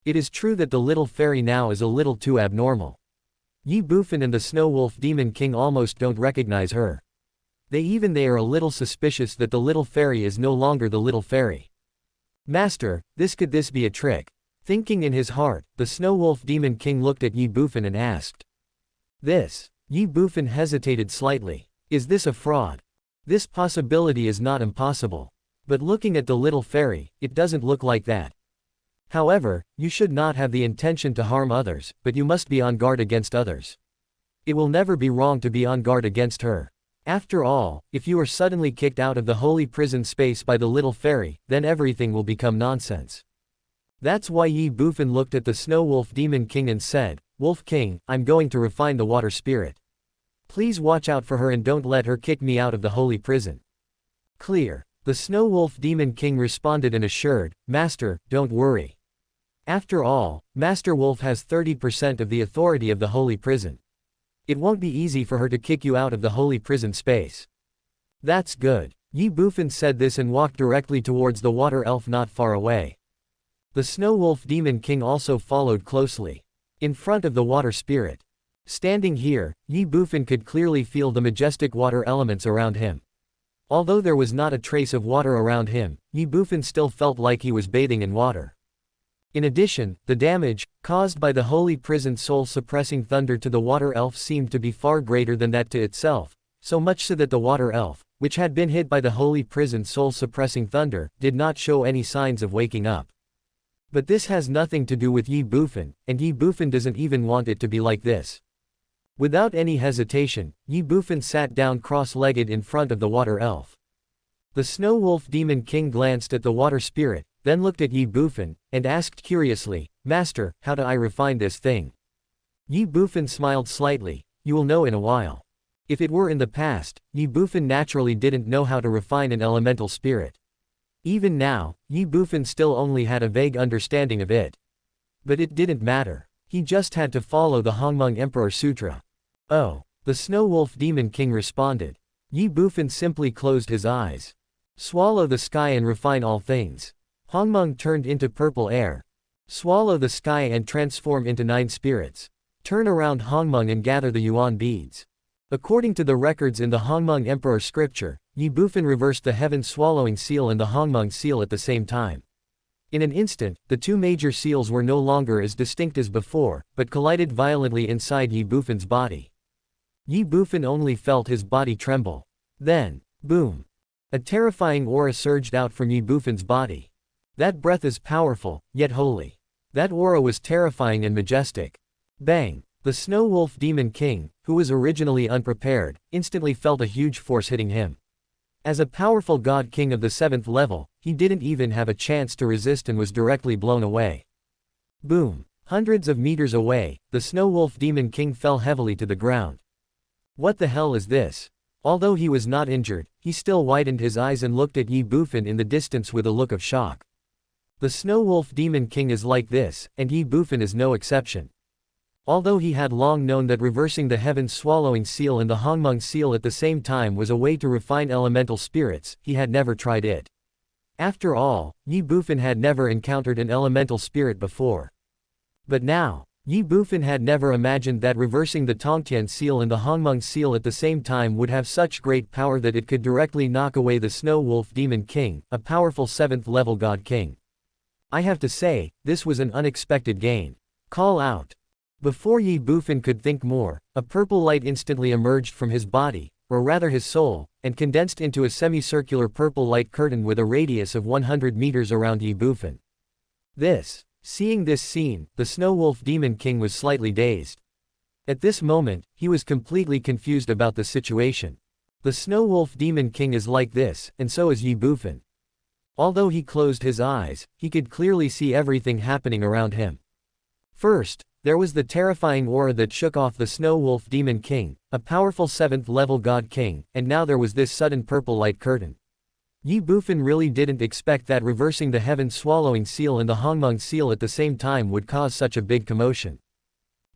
It is true that the little fairy now is a little too abnormal. Ye Bufan and the Snow Wolf Demon King almost don't recognize her. They are a little suspicious that the little fairy is no longer the little fairy. "Master, could this be a trick?" Thinking in his heart, the Snow Wolf Demon King looked at Ye Bufan and asked. Ye Bufan hesitated slightly. Is this a fraud? This possibility is not impossible. But looking at the little fairy, it doesn't look like that. However, you should not have the intention to harm others, but you must be on guard against others. It will never be wrong to be on guard against her. After all, if you are suddenly kicked out of the holy prison space by the little fairy, then everything will become nonsense. That's why Ye Bufan looked at the Snow Wolf Demon King and said, "Wolf King, I'm going to refine the water spirit. Please watch out for her and don't let her kick me out of the holy prison." Clear. The Snow Wolf Demon King responded and assured, "Master, don't worry. After all, Master Wolf has 30% of the authority of the holy prison. It won't be easy for her to kick you out of the holy prison space. That's good. Ye Bufan said this and walked directly towards the water elf not far away. The Snow Wolf Demon King also followed closely. In front of the water spirit. Standing here, Ye Bufan could clearly feel the majestic water elements around him. Although there was not a trace of water around him, Ye Bufan still felt like he was bathing in water. In addition, the damage, caused by the holy prison soul-suppressing thunder to the water elf seemed to be far greater than that to itself, so much so that the water elf, which had been hit by the holy prison soul-suppressing thunder, did not show any signs of waking up. But this has nothing to do with Ye Bufan, and Ye Bufan doesn't even want it to be like this. Without any hesitation, Ye Bufan sat down cross-legged in front of the water elf. The Snow Wolf Demon King glanced at the water spirit, then looked at Ye Bufan, and asked curiously, "Master, how do I refine this thing?" Ye Bufan smiled slightly, "You will know in a while." If it were in the past, Ye Bufan naturally didn't know how to refine an elemental spirit. Even now, Ye Bufan still only had a vague understanding of it. But it didn't matter. He just had to follow the Hongmeng Emperor Sutra. "Oh," the Snow Wolf Demon King responded. Ye Bufan simply closed his eyes. "Swallow the sky and refine all things." Hongmeng turned into purple air. "Swallow the sky and transform into 9 spirits. Turn around Hongmeng and gather the Yuan beads." According to the records in the Hongmeng Emperor scripture, Ye Bufan reversed the heaven-swallowing seal and the Hongmeng seal at the same time. In an instant, the 2 major seals were no longer as distinct as before, but collided violently inside Ye Bufan's body. Ye Bufan only felt his body tremble. Then, boom! A terrifying aura surged out from Ye Bufan's body. That breath is powerful, yet holy. That aura was terrifying and majestic. Bang! The Snow Wolf Demon King, who was originally unprepared, instantly felt a huge force hitting him. As a powerful god king of the 7th level, he didn't even have a chance to resist and was directly blown away. Boom! Hundreds of meters away, the Snow Wolf Demon King fell heavily to the ground. What the hell is this? Although he was not injured, he still widened his eyes and looked at Ye Bufan in the distance with a look of shock. The Snow Wolf Demon King is like this, and Ye Bufan is no exception. Although he had long known that reversing the heaven-swallowing seal and the Hongmeng seal at the same time was a way to refine elemental spirits, he had never tried it. After all, Ye Bufan had never encountered an elemental spirit before. But now, Ye Bufan had never imagined that reversing the Tongtian seal and the Hongmeng seal at the same time would have such great power that it could directly knock away the Snow Wolf Demon King, a powerful 7th level god king. I have to say, this was an unexpected gain. Call out. Before Ye Bufan could think more, a purple light instantly emerged from his body, or rather his soul, and condensed into a semicircular purple light curtain with a radius of 100 meters around Ye Bufan. Seeing this scene, the Snow Wolf Demon King was slightly dazed. At this moment, he was completely confused about the situation. The Snow Wolf Demon King is like this, and so is Ye Bufan. Although he closed his eyes, he could clearly see everything happening around him. First, there was the terrifying aura that shook off the Snow Wolf Demon King, a powerful 7th level god king, and now there was this sudden purple light curtain. Ye Bufan really didn't expect that reversing the heaven-swallowing seal and the Hongmeng seal at the same time would cause such a big commotion.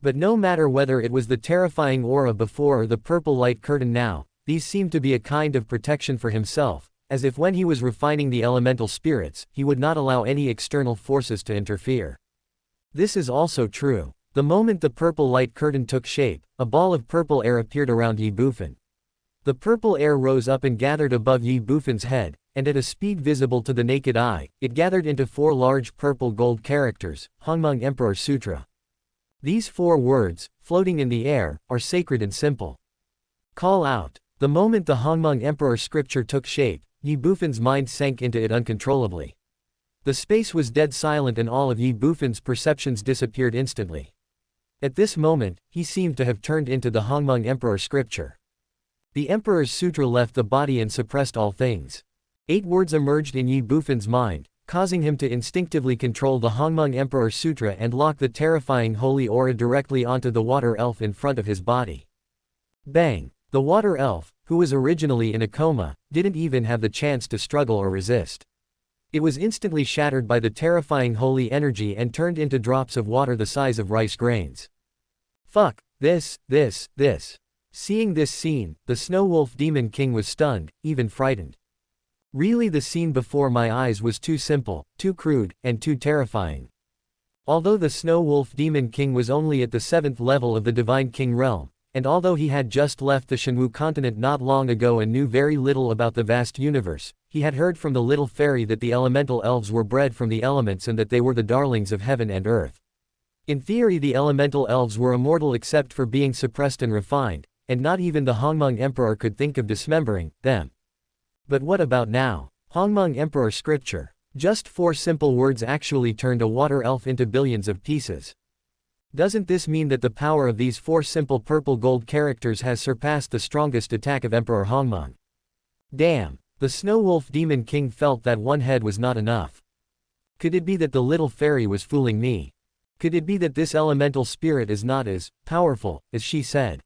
But no matter whether it was the terrifying aura before or the purple light curtain now, these seemed to be a kind of protection for himself, as if when he was refining the elemental spirits, he would not allow any external forces to interfere. This is also true. The moment the purple light curtain took shape, a ball of purple air appeared around Ye Bufan. The purple air rose up and gathered above Ye Bufan's head, and at a speed visible to the naked eye, it gathered into 4 large purple gold characters, Hongmeng Emperor Sutra. These 4 words, floating in the air, are sacred and simple. Call out. The moment the Hongmeng Emperor scripture took shape, Ye Bufan's mind sank into it uncontrollably. The space was dead silent and all of Ye Bufan's perceptions disappeared instantly. At this moment, he seemed to have turned into the Hongmeng Emperor scripture. The Emperor's sutra left the body and suppressed all things. 8 words emerged in Ye Bufan's mind, causing him to instinctively control the Hongmeng Emperor Sutra and lock the terrifying holy aura directly onto the water elf in front of his body. Bang! The water elf, who was originally in a coma, didn't even have the chance to struggle or resist. It was instantly shattered by the terrifying holy energy and turned into drops of water the size of rice grains. Fuck! This. Seeing this scene, the Snow Wolf Demon King was stunned, even frightened. Really, the scene before my eyes was too simple, too crude, and too terrifying. Although the Snow Wolf Demon King was only at the 7th level of the Divine King realm, and although he had just left the Shenwu continent not long ago and knew very little about the vast universe, he had heard from the little fairy that the elemental elves were bred from the elements and that they were the darlings of heaven and earth. In theory, the elemental elves were immortal except for being suppressed and refined, and not even the Hongmeng Emperor could think of dismembering them. But what about now? Hongmeng Emperor Scripture. Just 4 simple words actually turned a water elf into billions of pieces. Doesn't this mean that the power of these 4 simple purple gold characters has surpassed the strongest attack of Emperor Hongmeng? Damn, the Snow Wolf Demon King felt that one head was not enough. Could it be that the little fairy was fooling me? Could it be that this elemental spirit is not as powerful as she said?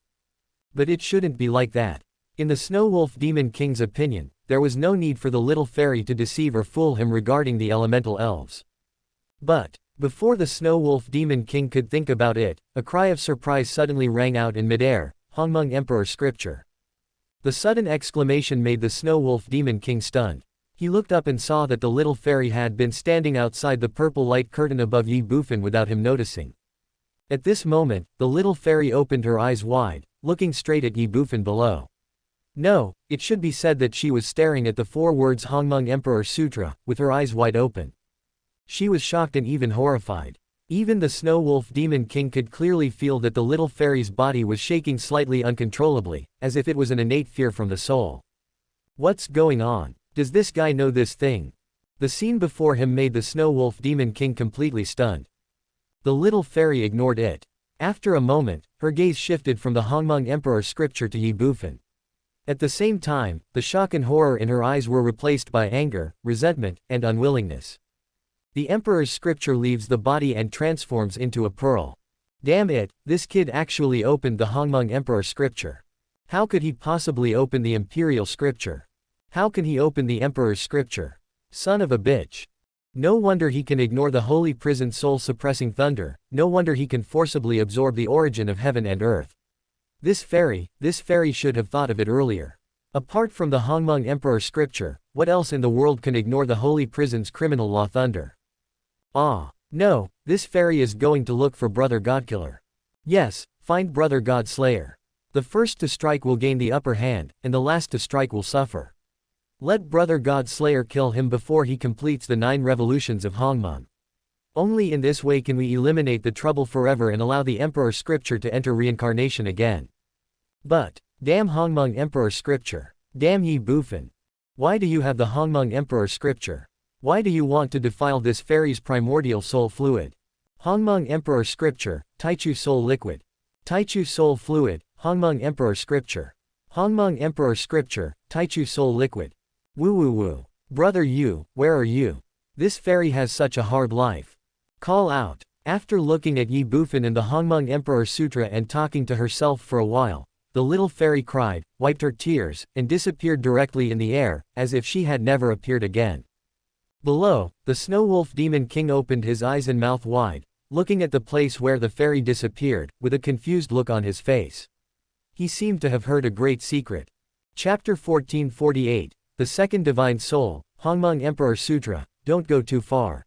But it shouldn't be like that. In the Snow Wolf Demon King's opinion, there was no need for the little fairy to deceive or fool him regarding the elemental elves. But, before the Snow Wolf Demon King could think about it, a cry of surprise suddenly rang out in midair, Hongmeng Emperor Scripture. The sudden exclamation made the Snow Wolf Demon King stunned. He looked up and saw that the little fairy had been standing outside the purple light curtain above Ye Bufan without him noticing. At this moment, the little fairy opened her eyes wide, looking straight at Ye Bufan below. No, it should be said that she was staring at the 4 words Hongmeng Emperor Sutra, with her eyes wide open. She was shocked and even horrified. Even the Snow Wolf Demon King could clearly feel that the little fairy's body was shaking slightly uncontrollably, as if it was an innate fear from the soul. What's going on? Does this guy know this thing? The scene before him made the Snow Wolf Demon King completely stunned. The little fairy ignored it. After a moment, her gaze shifted from the Hongmeng Emperor Scripture to Ye Bufan. At the same time, the shock and horror in her eyes were replaced by anger, resentment, and unwillingness. The Emperor's Scripture leaves the body and transforms into a pearl. Damn it, this kid actually opened the Hongmeng Emperor Scripture. How could he possibly open the Imperial Scripture? How can he open the Emperor's Scripture? Son of a bitch. No wonder he can ignore the holy prison soul-suppressing thunder, no wonder he can forcibly absorb the origin of heaven and earth. This fairy should have thought of it earlier. Apart from the Hongmeng Emperor Scripture, what else in the world can ignore the holy prison's criminal law thunder? Ah, no, this fairy is going to look for Brother Godkiller. Yes, find Brother Godslayer. The first to strike will gain the upper hand, and the last to strike will suffer. Let Brother Godslayer kill him before he completes the 9 revolutions of Hongmeng. Only in this way can we eliminate the trouble forever and allow the Emperor Scripture to enter reincarnation again. But, damn Hongmeng Emperor Scripture. Damn Ye Bufan. Why do you have the Hongmeng Emperor Scripture? Why do you want to defile this fairy's primordial soul fluid? Hongmeng Emperor Scripture, Taichu Soul Liquid. Taichu Soul Fluid, Hongmeng Emperor Scripture. Hongmeng Emperor Scripture, Taichu Soul Liquid. Woo. Brother Yu, where are you? This fairy has such a hard life. Call out. After looking at Ye Bufan and the Hongmeng Emperor Sutra and talking to herself for a while, the little fairy cried, wiped her tears, and disappeared directly in the air, as if she had never appeared again. Below, the Snow Wolf Demon King opened his eyes and mouth wide, looking at the place where the fairy disappeared, with a confused look on his face. He seemed to have heard a great secret. Chapter 1448, The Second Divine Soul, Hongmeng Emperor Sutra, Don't Go Too Far.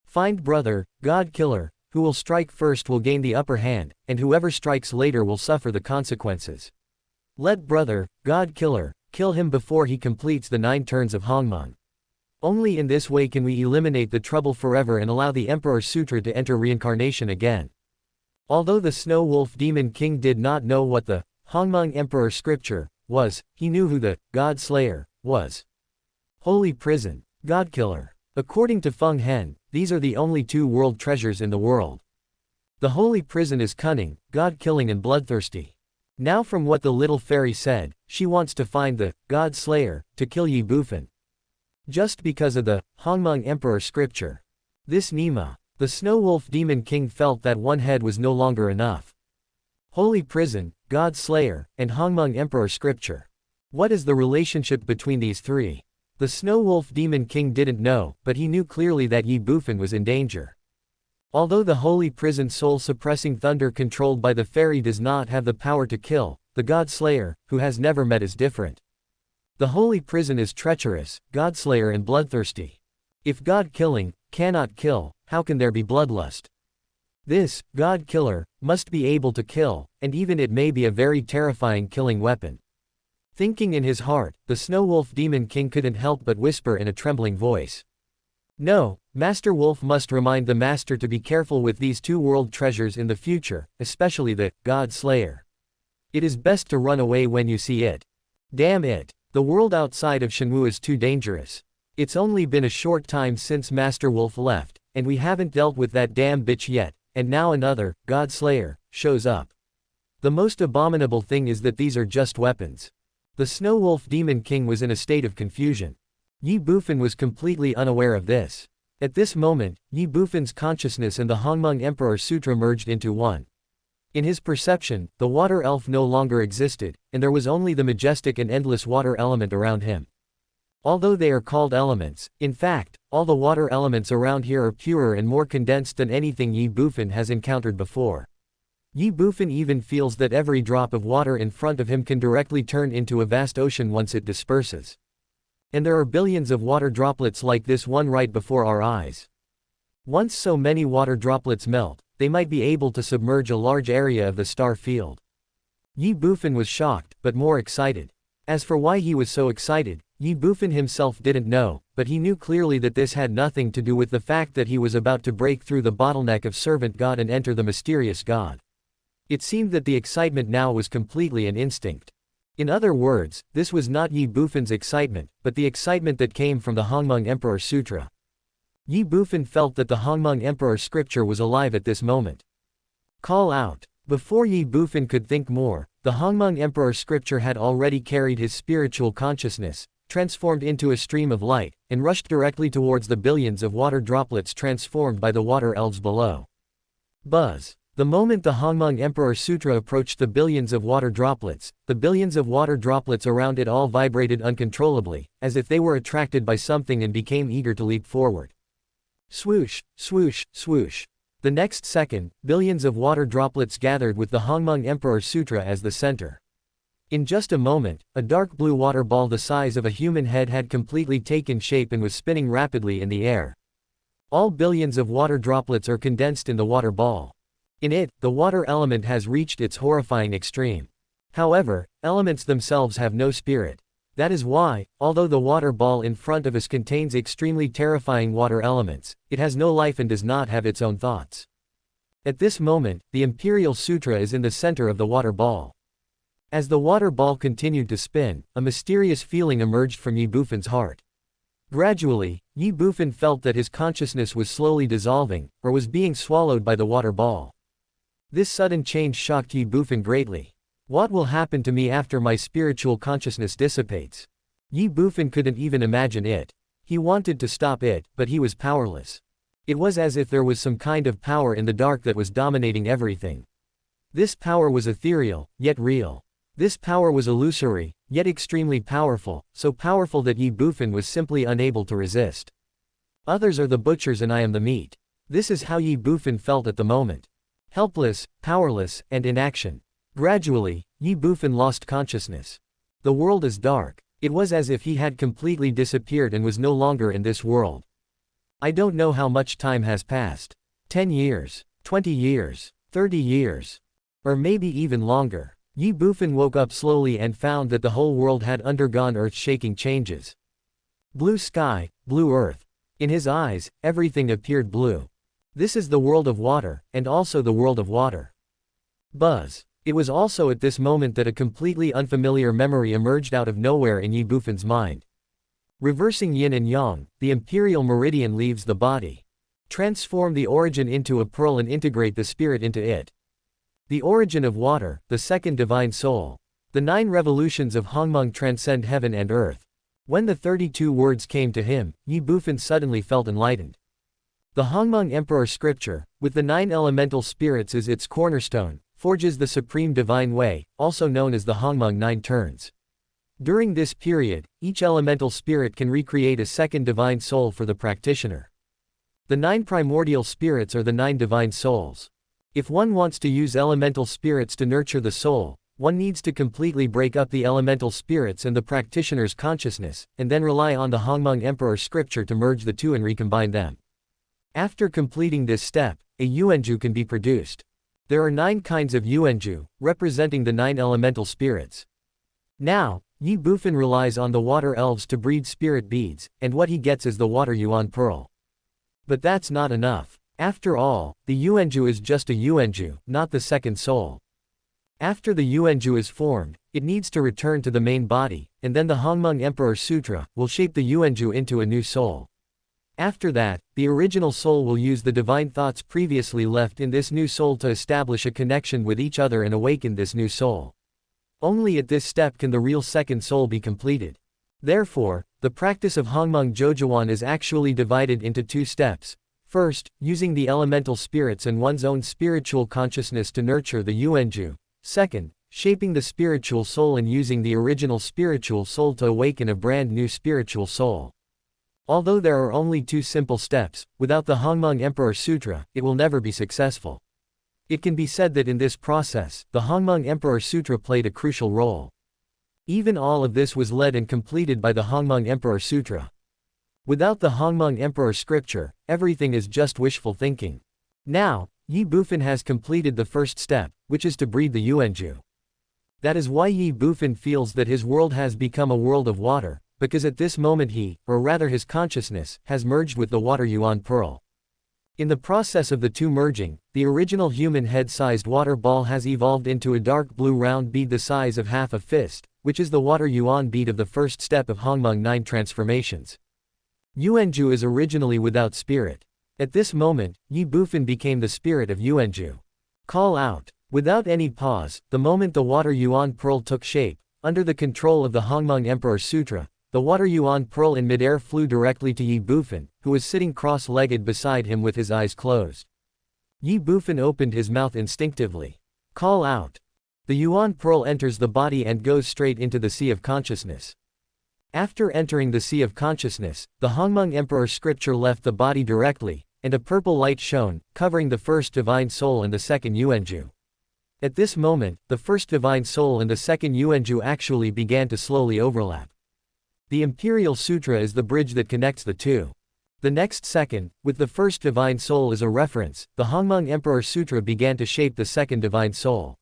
Find Brother, God Killer, who will strike first will gain the upper hand, and whoever strikes later will suffer the consequences. Let Brother, God Killer, kill him before he completes the 9 turns of Hongmeng. Only in this way can we eliminate the trouble forever and allow the Emperor Sutra to enter reincarnation again. Although the Snow Wolf Demon King did not know what the Hongmeng Emperor Scripture was, he knew who the God Slayer was. Holy Prison, God Killer. According to Feng Hen, these are the only 2 world treasures in the world. The Holy Prison is cunning, God-killing and bloodthirsty. Now from what the little fairy said, she wants to find the God Slayer to kill Ye Bufan. Just because of the Hongmeng Emperor Scripture. This Nima, the Snow Wolf Demon King felt that one head was no longer enough. Holy Prison, God Slayer, and Hongmeng Emperor Scripture. What is the relationship between these 3? The Snow Wolf Demon King didn't know, but he knew clearly that Ye Bufan was in danger. Although the holy prison soul-suppressing thunder controlled by the fairy does not have the power to kill, the God-slayer, who has never met, is different. The holy prison is treacherous, God-slayer and bloodthirsty. If God-killing cannot kill, how can there be bloodlust? This God-killer must be able to kill, and even it may be a very terrifying killing weapon. Thinking in his heart, the Snow Wolf Demon King couldn't help but whisper in a trembling voice. No, Master Wolf must remind the Master to be careful with these two world treasures in the future, especially the God-slayer. It is best to run away when you see it. Damn it. The world outside of Shenwu is too dangerous. It's only been a short time since Master Wolf left, and we haven't dealt with that damn bitch yet, and now another, God-slayer, shows up. The most abominable thing is that these are just weapons. The Snow Wolf Demon King was in a state of confusion. Ye Bufan was completely unaware of this. At this moment, Ye Bufan's consciousness and the Hongmeng Emperor Sutra merged into one. In his perception, the water elf no longer existed, and there was only the majestic and endless water element around him. Although they are called elements, in fact, all the water elements around here are purer and more condensed than anything Ye Bufan has encountered before. Ye Bufan even feels that every drop of water in front of him can directly turn into a vast ocean once it disperses. And there are billions of water droplets like this one right before our eyes. Once so many water droplets melt, they might be able to submerge a large area of the star field. Ye Bufan was shocked, but more excited. As for why he was so excited, Ye Bufan himself didn't know, but he knew clearly that this had nothing to do with the fact that he was about to break through the bottleneck of Servant God and enter the mysterious God. It seemed that the excitement now was completely an instinct. In other words, this was not Ye Bufan's excitement, but the excitement that came from the Hongmeng Emperor Sutra. Ye Bufan felt that the Hongmeng Emperor scripture was alive at this moment. Call out. Before Ye Bufan could think more, the Hongmeng Emperor scripture had already carried his spiritual consciousness, transformed into a stream of light, and rushed directly towards the billions of water droplets transformed by the water elves below. Buzz. The moment the Hongmeng Emperor Sutra approached the billions of water droplets, the billions of water droplets around it all vibrated uncontrollably, as if they were attracted by something and became eager to leap forward. Swoosh, swoosh, swoosh. The next second, billions of water droplets gathered with the Hongmeng Emperor Sutra as the center. In just a moment, a dark blue water ball the size of a human head had completely taken shape and was spinning rapidly in the air. All billions of water droplets are condensed in the water ball. In it, the water element has reached its horrifying extreme. However, elements themselves have no spirit. That is why, although the water ball in front of us contains extremely terrifying water elements, it has no life and does not have its own thoughts. At this moment, the Imperial Sutra is in the center of the water ball. As the water ball continued to spin, a mysterious feeling emerged from Ye Bufan's heart. Gradually, Ye Bufan felt that his consciousness was slowly dissolving, or was being swallowed by the water ball. This sudden change shocked Ye Bufan greatly. What will happen to me after my spiritual consciousness dissipates? Ye Bufan couldn't even imagine it. He wanted to stop it, but he was powerless. It was as if there was some kind of power in the dark that was dominating everything. This power was ethereal, yet real. This power was illusory, yet extremely powerful, so powerful that Ye Bufan was simply unable to resist. Others are the butchers and I am the meat. This is how Ye Bufan felt at the moment. Helpless, powerless, and in action. Gradually, Ye Bufan lost consciousness. The world is dark. It was as if he had completely disappeared and was no longer in this world. I don't know how much time has passed. 10 years, 20 years, 30 years. Or maybe even longer. Ye Bufan woke up slowly and found that the whole world had undergone earth-shaking changes. Blue sky, blue earth. In his eyes, everything appeared blue. This is the world of water, and also the world of water. Buzz. It was also at this moment that a completely unfamiliar memory emerged out of nowhere in Ye Bufan's mind. Reversing yin and yang, the imperial meridian leaves the body. Transform the origin into a pearl and integrate the spirit into it. The origin of water, the second divine soul. The 9 revolutions of Hongmeng transcend heaven and earth. When the 32 words came to him, Ye Bufan suddenly felt enlightened. The Hongmeng Emperor scripture, with the 9 elemental spirits as its cornerstone, forges the supreme divine way, also known as the Hongmeng 9 turns. During this period, each elemental spirit can recreate a second divine soul for the practitioner. The 9 primordial spirits are the 9 divine souls. If one wants to use elemental spirits to nurture the soul, one needs to completely break up the elemental spirits and the practitioner's consciousness, and then rely on the Hongmeng Emperor scripture to merge the two and recombine them. After completing this step, a yuanju can be produced. There are 9 kinds of yuanju, representing the 9 elemental spirits. Now, Ye Bufan relies on the water elves to breed spirit beads, and what he gets is the water yuan pearl. But that's not enough. After all, the yuanju is just a yuanju, not the second soul. After the yuanju is formed, it needs to return to the main body, and then the Hongmeng Emperor Sutra will shape the yuanju into a new soul. After that, the original soul will use the divine thoughts previously left in this new soul to establish a connection with each other and awaken this new soul. Only at this step can the real second soul be completed. Therefore, the practice of Hongmeng Jojuan is actually divided into 2 steps. First, using the elemental spirits and one's own spiritual consciousness to nurture the yuanju. Second, shaping the spiritual soul and using the original spiritual soul to awaken a brand new spiritual soul. Although there are only 2 simple steps, without the Hongmeng Emperor Sutra, it will never be successful. It can be said that in this process, the Hongmeng Emperor Sutra played a crucial role. Even all of this was led and completed by the Hongmeng Emperor Sutra. Without the Hongmeng Emperor scripture, everything is just wishful thinking. Now, Ye Bufan has completed the first step, which is to breed the yuanju. That is why Ye Bufan feels that his world has become a world of water, because at this moment he, or rather his consciousness, has merged with the water yuan pearl. In the process of the 2 merging, the original human head-sized water ball has evolved into a dark blue round bead the size of half a fist, which is the water yuan bead of the first step of Hongmeng 9 transformations. Yuanju is originally without spirit. At this moment, Ye Bufan became the spirit of yuanju. Call out. Without any pause, the moment the water yuan pearl took shape, under the control of the Hongmeng Emperor Sutra, the water yuan pearl in midair flew directly to Ye Bufan, who was sitting cross-legged beside him with his eyes closed. Ye Bufan opened his mouth instinctively. Call out. The yuan pearl enters the body and goes straight into the sea of consciousness. After entering the sea of consciousness, the Hongmeng Emperor scripture left the body directly, and a purple light shone, covering the first divine soul and the second yuanju. At this moment, the first divine soul and the second yuanju actually began to slowly overlap. The Imperial Sutra is the bridge that connects the two. The next second, with the first divine soul as a reference, the Hongmeng Emperor Sutra began to shape the second divine soul.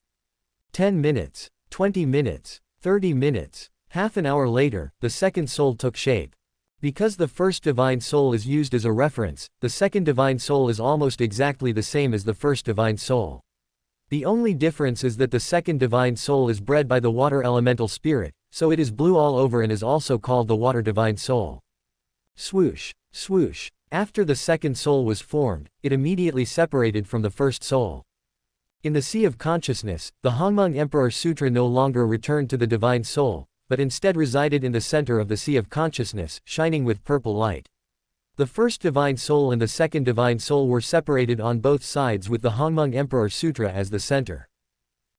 10 minutes, 20 minutes, 30 minutes, half an hour later, the second soul took shape. Because the first divine soul is used as a reference, the second divine soul is almost exactly the same as the first divine soul. The only difference is that the second divine soul is bred by the water elemental spirit, so it is blue all over and is also called the water divine soul. Swoosh, swoosh. After the second soul was formed, it immediately separated from the first soul. In the sea of consciousness, the Hongmeng Emperor Sutra no longer returned to the divine soul, but instead resided in the center of the sea of consciousness, shining with purple light. The first divine soul and the second divine soul were separated on both sides with the Hongmeng Emperor Sutra as the center.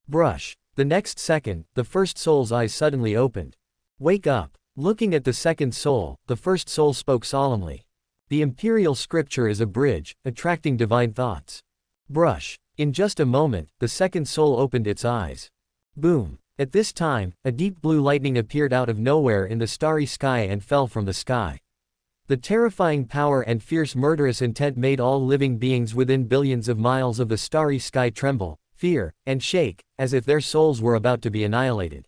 Brush. The next second, the first soul's eyes suddenly opened. Wake up. Looking at the second soul, the first soul spoke solemnly. The imperial scripture is a bridge, attracting divine thoughts. Brush. In just a moment, the second soul opened its eyes. Boom. At this time, a deep blue lightning appeared out of nowhere in the starry sky and fell from the sky. The terrifying power and fierce murderous intent made all living beings within billions of miles of the starry sky tremble, fear, and shake, as if their souls were about to be annihilated.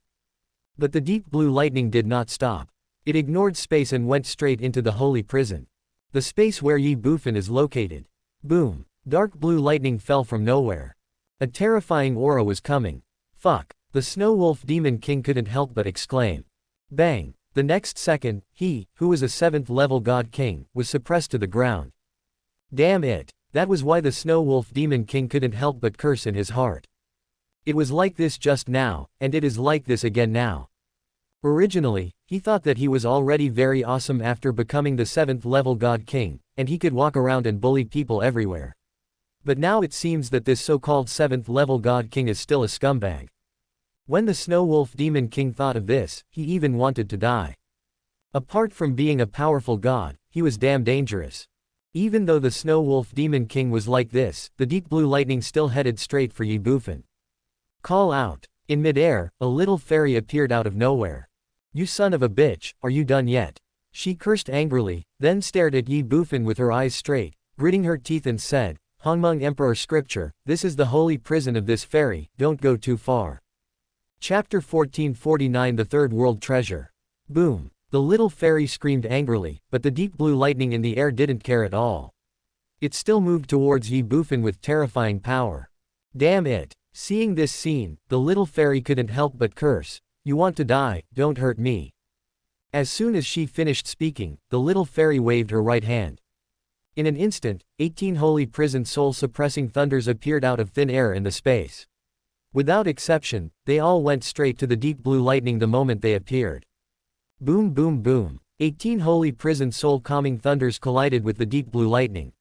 But the deep blue lightning did not stop. It ignored space and went straight into the holy prison. The space where Ye Bufan is located. Boom. Dark blue lightning fell from nowhere. A terrifying aura was coming. Fuck. The Snow Wolf Demon King couldn't help but exclaim. Bang. The next second, he, who was a 7th level God King, was suppressed to the ground. Damn it. That was why the Snow Wolf Demon King couldn't help but curse in his heart. It was like this just now, and it is like this again now. Originally, he thought that he was already very awesome after becoming the 7th level God King, and he could walk around and bully people everywhere. But now it seems that this so-called 7th level God King is still a scumbag. When the Snow Wolf Demon King thought of this, he even wanted to die. Apart from being a powerful god, he was damn dangerous. Even though the Snow Wolf Demon King was like this, the deep blue lightning still headed straight for Ye Bufan. Call out. In midair, a little fairy appeared out of nowhere. You son of a bitch, are you done yet? She cursed angrily, then stared at Ye Bufan with her eyes straight, gritting her teeth and said, Hongmeng Emperor Scripture, this is the holy prison of this fairy, don't go too far. Chapter 1449 The Third World Treasure. Boom. The little fairy screamed angrily, but the deep blue lightning in the air didn't care at all. It still moved towards Ye Bufan with terrifying power. Damn it. Seeing this scene, the little fairy couldn't help but curse, you want to die, don't hurt me. As soon as she finished speaking, the little fairy waved her right hand. In an instant, 18 holy prison soul-suppressing thunders appeared out of thin air in the space. Without exception, they all went straight to the deep blue lightning the moment they appeared. Boom boom boom. 18 holy prison soul-calming thunders collided with the deep blue lightning.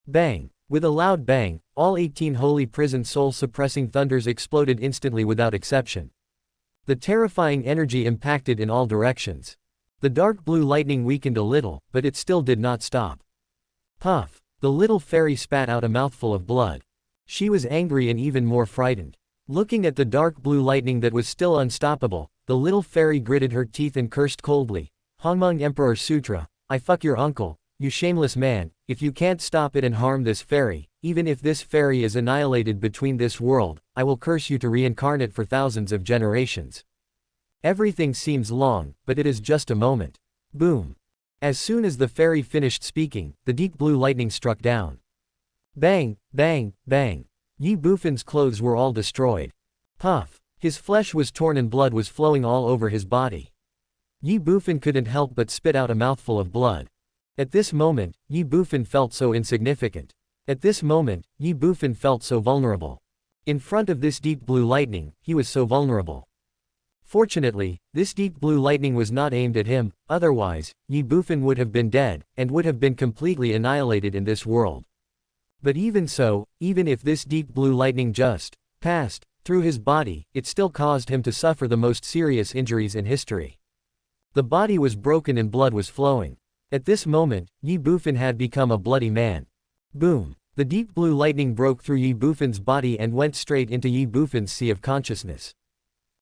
Bang. With a loud bang, all 18 holy prison soul-suppressing thunders exploded instantly without exception. The terrifying energy impacted in all directions. The dark blue lightning weakened a little, but it still did not stop. Puff. The little fairy spat out a mouthful of blood. She was angry and even more frightened. Looking at the dark blue lightning that was still unstoppable, the little fairy gritted her teeth and cursed coldly. Hongmeng Emperor Sutra, I fuck your uncle, you shameless man, if you can't stop it and harm this fairy, even if this fairy is annihilated between this world, I will curse you to reincarnate for thousands of generations. Everything seems long, but it is just a moment. Boom. As soon as the fairy finished speaking, the deep blue lightning struck down. Bang, bang, bang. Ye Bufan's clothes were all destroyed. Puff. His flesh was torn and blood was flowing all over his body. Ye Bufan couldn't help but spit out a mouthful of blood. At this moment, Ye Bufan felt so insignificant. At this moment, Ye Bufan felt so vulnerable. In front of this deep blue lightning, he was so vulnerable. Fortunately, this deep blue lightning was not aimed at him, otherwise, Ye Bufan would have been dead, and would have been completely annihilated in this world. But even so, even if this deep blue lightning just passed through his body, it still caused him to suffer the most serious injuries in history. The body was broken and blood was flowing. At this moment, Ye Bufan had become a bloody man. Boom. The deep blue lightning broke through Ye Bufan's body and went straight into Ye Bufan's sea of consciousness.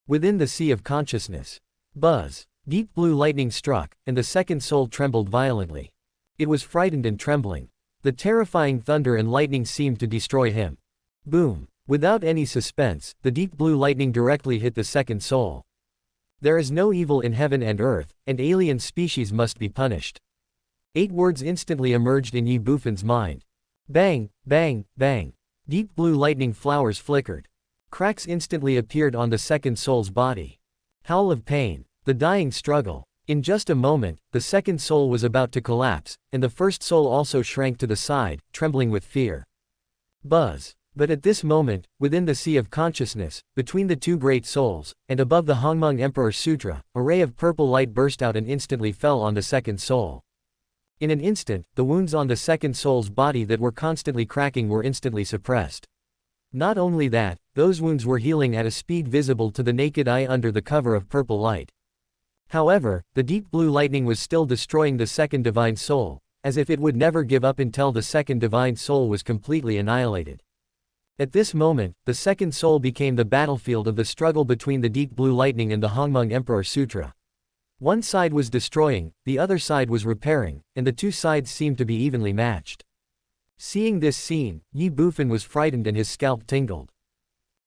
Within the sea of consciousness. Buzz. Deep blue lightning struck, and the second soul trembled violently. It was frightened and trembling. The terrifying thunder and lightning seemed to destroy him. Boom. Without any suspense, the deep blue lightning directly hit the second soul. There is no evil in heaven and earth, and alien species must be punished. 8 words instantly emerged in Ye Bufan's mind. Bang, bang, bang. Deep blue lightning flowers flickered. Cracks instantly appeared on the second soul's body. Howl of pain. The dying struggle. In just a moment, the second soul was about to collapse, and the first soul also shrank to the side, trembling with fear. Buzz. But at this moment, within the sea of consciousness, between the two great souls, and above the Hongmeng Emperor Sutra, a ray of purple light burst out and instantly fell on the second soul. In an instant, the wounds on the second soul's body that were constantly cracking were instantly suppressed. Not only that, those wounds were healing at a speed visible to the naked eye under the cover of purple light. However, the deep blue lightning was still destroying the second divine soul, as if it would never give up until the second divine soul was completely annihilated. At this moment, the second soul became the battlefield of the struggle between the deep blue lightning and the Hongmeng Emperor Sutra. One side was destroying, the other side was repairing, and the two sides seemed to be evenly matched. Seeing this scene, Ye Bufan was frightened and his scalp tingled.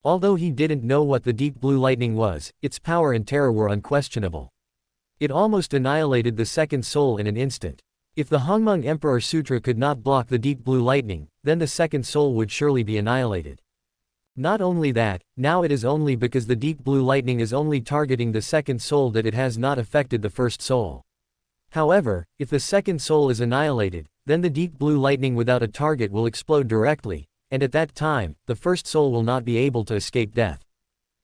Although he didn't know what the deep blue lightning was, its power and terror were unquestionable. It almost annihilated the second soul in an instant. If the Hongmeng Emperor Sutra could not block the deep blue lightning, then the second soul would surely be annihilated. Not only that, now it is only because the deep blue lightning is only targeting the second soul that it has not affected the first soul. However, if the second soul is annihilated, then the deep blue lightning without a target will explode directly, and at that time, the first soul will not be able to escape death.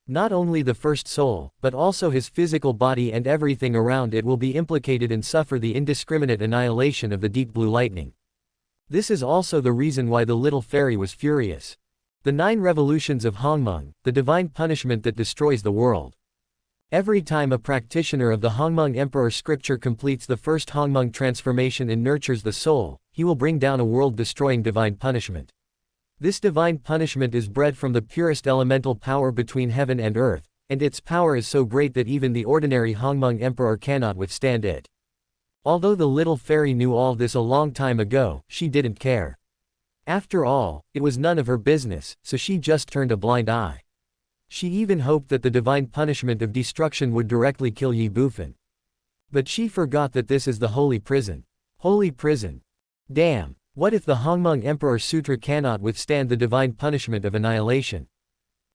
Not only the first soul, but also his physical body and everything around it will be implicated and suffer the indiscriminate annihilation of the deep blue lightning. This is also the reason why the little fairy was furious. The 9 revolutions of Hongmeng, the divine punishment that destroys the world. Every time a practitioner of the Hongmeng Emperor scripture completes the first Hongmeng transformation and nurtures the soul, he will bring down a world-destroying divine punishment. This divine punishment is bred from the purest elemental power between heaven and earth, and its power is so great that even the ordinary Hongmeng Emperor cannot withstand it. Although the little fairy knew all this a long time ago, she didn't care. After all, it was none of her business, so she just turned a blind eye. She even hoped that the divine punishment of destruction would directly kill Ye Bufan. But she forgot that this is the holy prison. Holy prison. Damn, what if the Hongmeng Emperor Sutra cannot withstand the divine punishment of annihilation?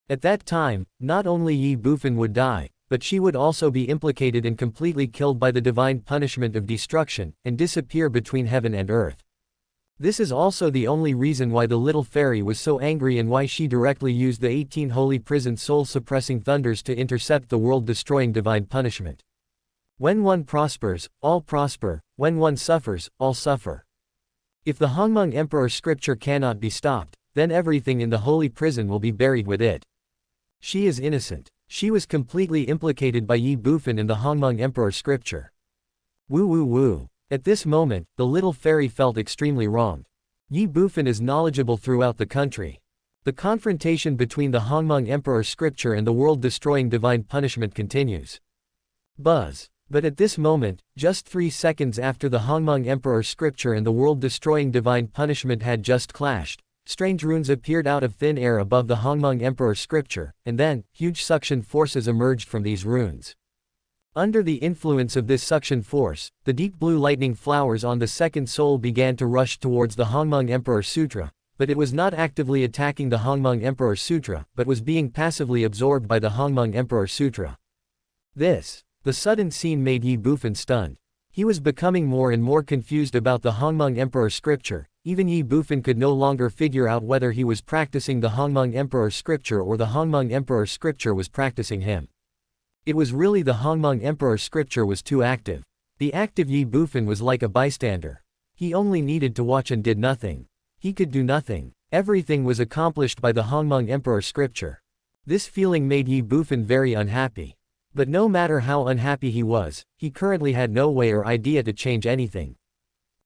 At that time, not only Ye Bufan would die, but she would also be implicated and completely killed by the divine punishment of destruction, and disappear between heaven and earth. This is also the only reason why the little fairy was so angry and why she directly used the 18 holy prison soul-suppressing thunders to intercept the world-destroying divine punishment. When one prospers, all prosper; when one suffers, all suffer. If the Hongmeng Emperor scripture cannot be stopped, then everything in the holy prison will be buried with it. She is innocent. She was completely implicated by Ye Bufan in the Hongmeng Emperor scripture. Woo woo woo. At this moment, the little fairy felt extremely wronged. Ye Bufan is knowledgeable throughout the country. The confrontation between the Hongmeng Emperor scripture and the world-destroying divine punishment continues. Buzz. But at this moment, just 3 seconds after the Hongmeng Emperor scripture and the world-destroying divine punishment had just clashed, strange runes appeared out of thin air above the Hongmeng Emperor scripture, and then, huge suction forces emerged from these runes. Under the influence of this suction force, the deep blue lightning flowers on the second soul began to rush towards the Hongmeng Emperor Sutra, but it was not actively attacking the Hongmeng Emperor Sutra, but was being passively absorbed by the Hongmeng Emperor Sutra. The sudden scene made Ye Bufan stunned. He was becoming more and more confused about the Hongmeng Emperor scripture. Even Ye Bufan could no longer figure out whether he was practicing the Hongmeng Emperor scripture or the Hongmeng Emperor scripture was practicing him. It was really the Hongmeng Emperor scripture was too active. The active Ye Bufan was like a bystander. He only needed to watch and did nothing. He could do nothing. Everything was accomplished by the Hongmeng Emperor scripture. This feeling made Ye Bufan very unhappy. But no matter how unhappy he was, he currently had no way or idea to change anything.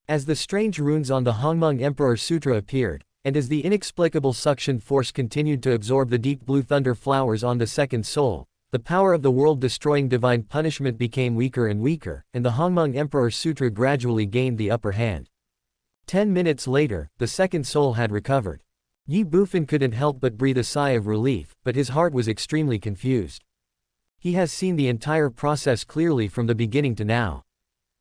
As the strange runes on the Hongmeng Emperor Sutra appeared, and as the inexplicable suction force continued to absorb the deep blue thunder flowers on the second soul, the power of the world-destroying divine punishment became weaker and weaker, and the Hongmeng Emperor Sutra gradually gained the upper hand. 10 minutes later, the second soul had recovered. Ye Bufan couldn't help but breathe a sigh of relief, but his heart was extremely confused. He has seen the entire process clearly from the beginning to now.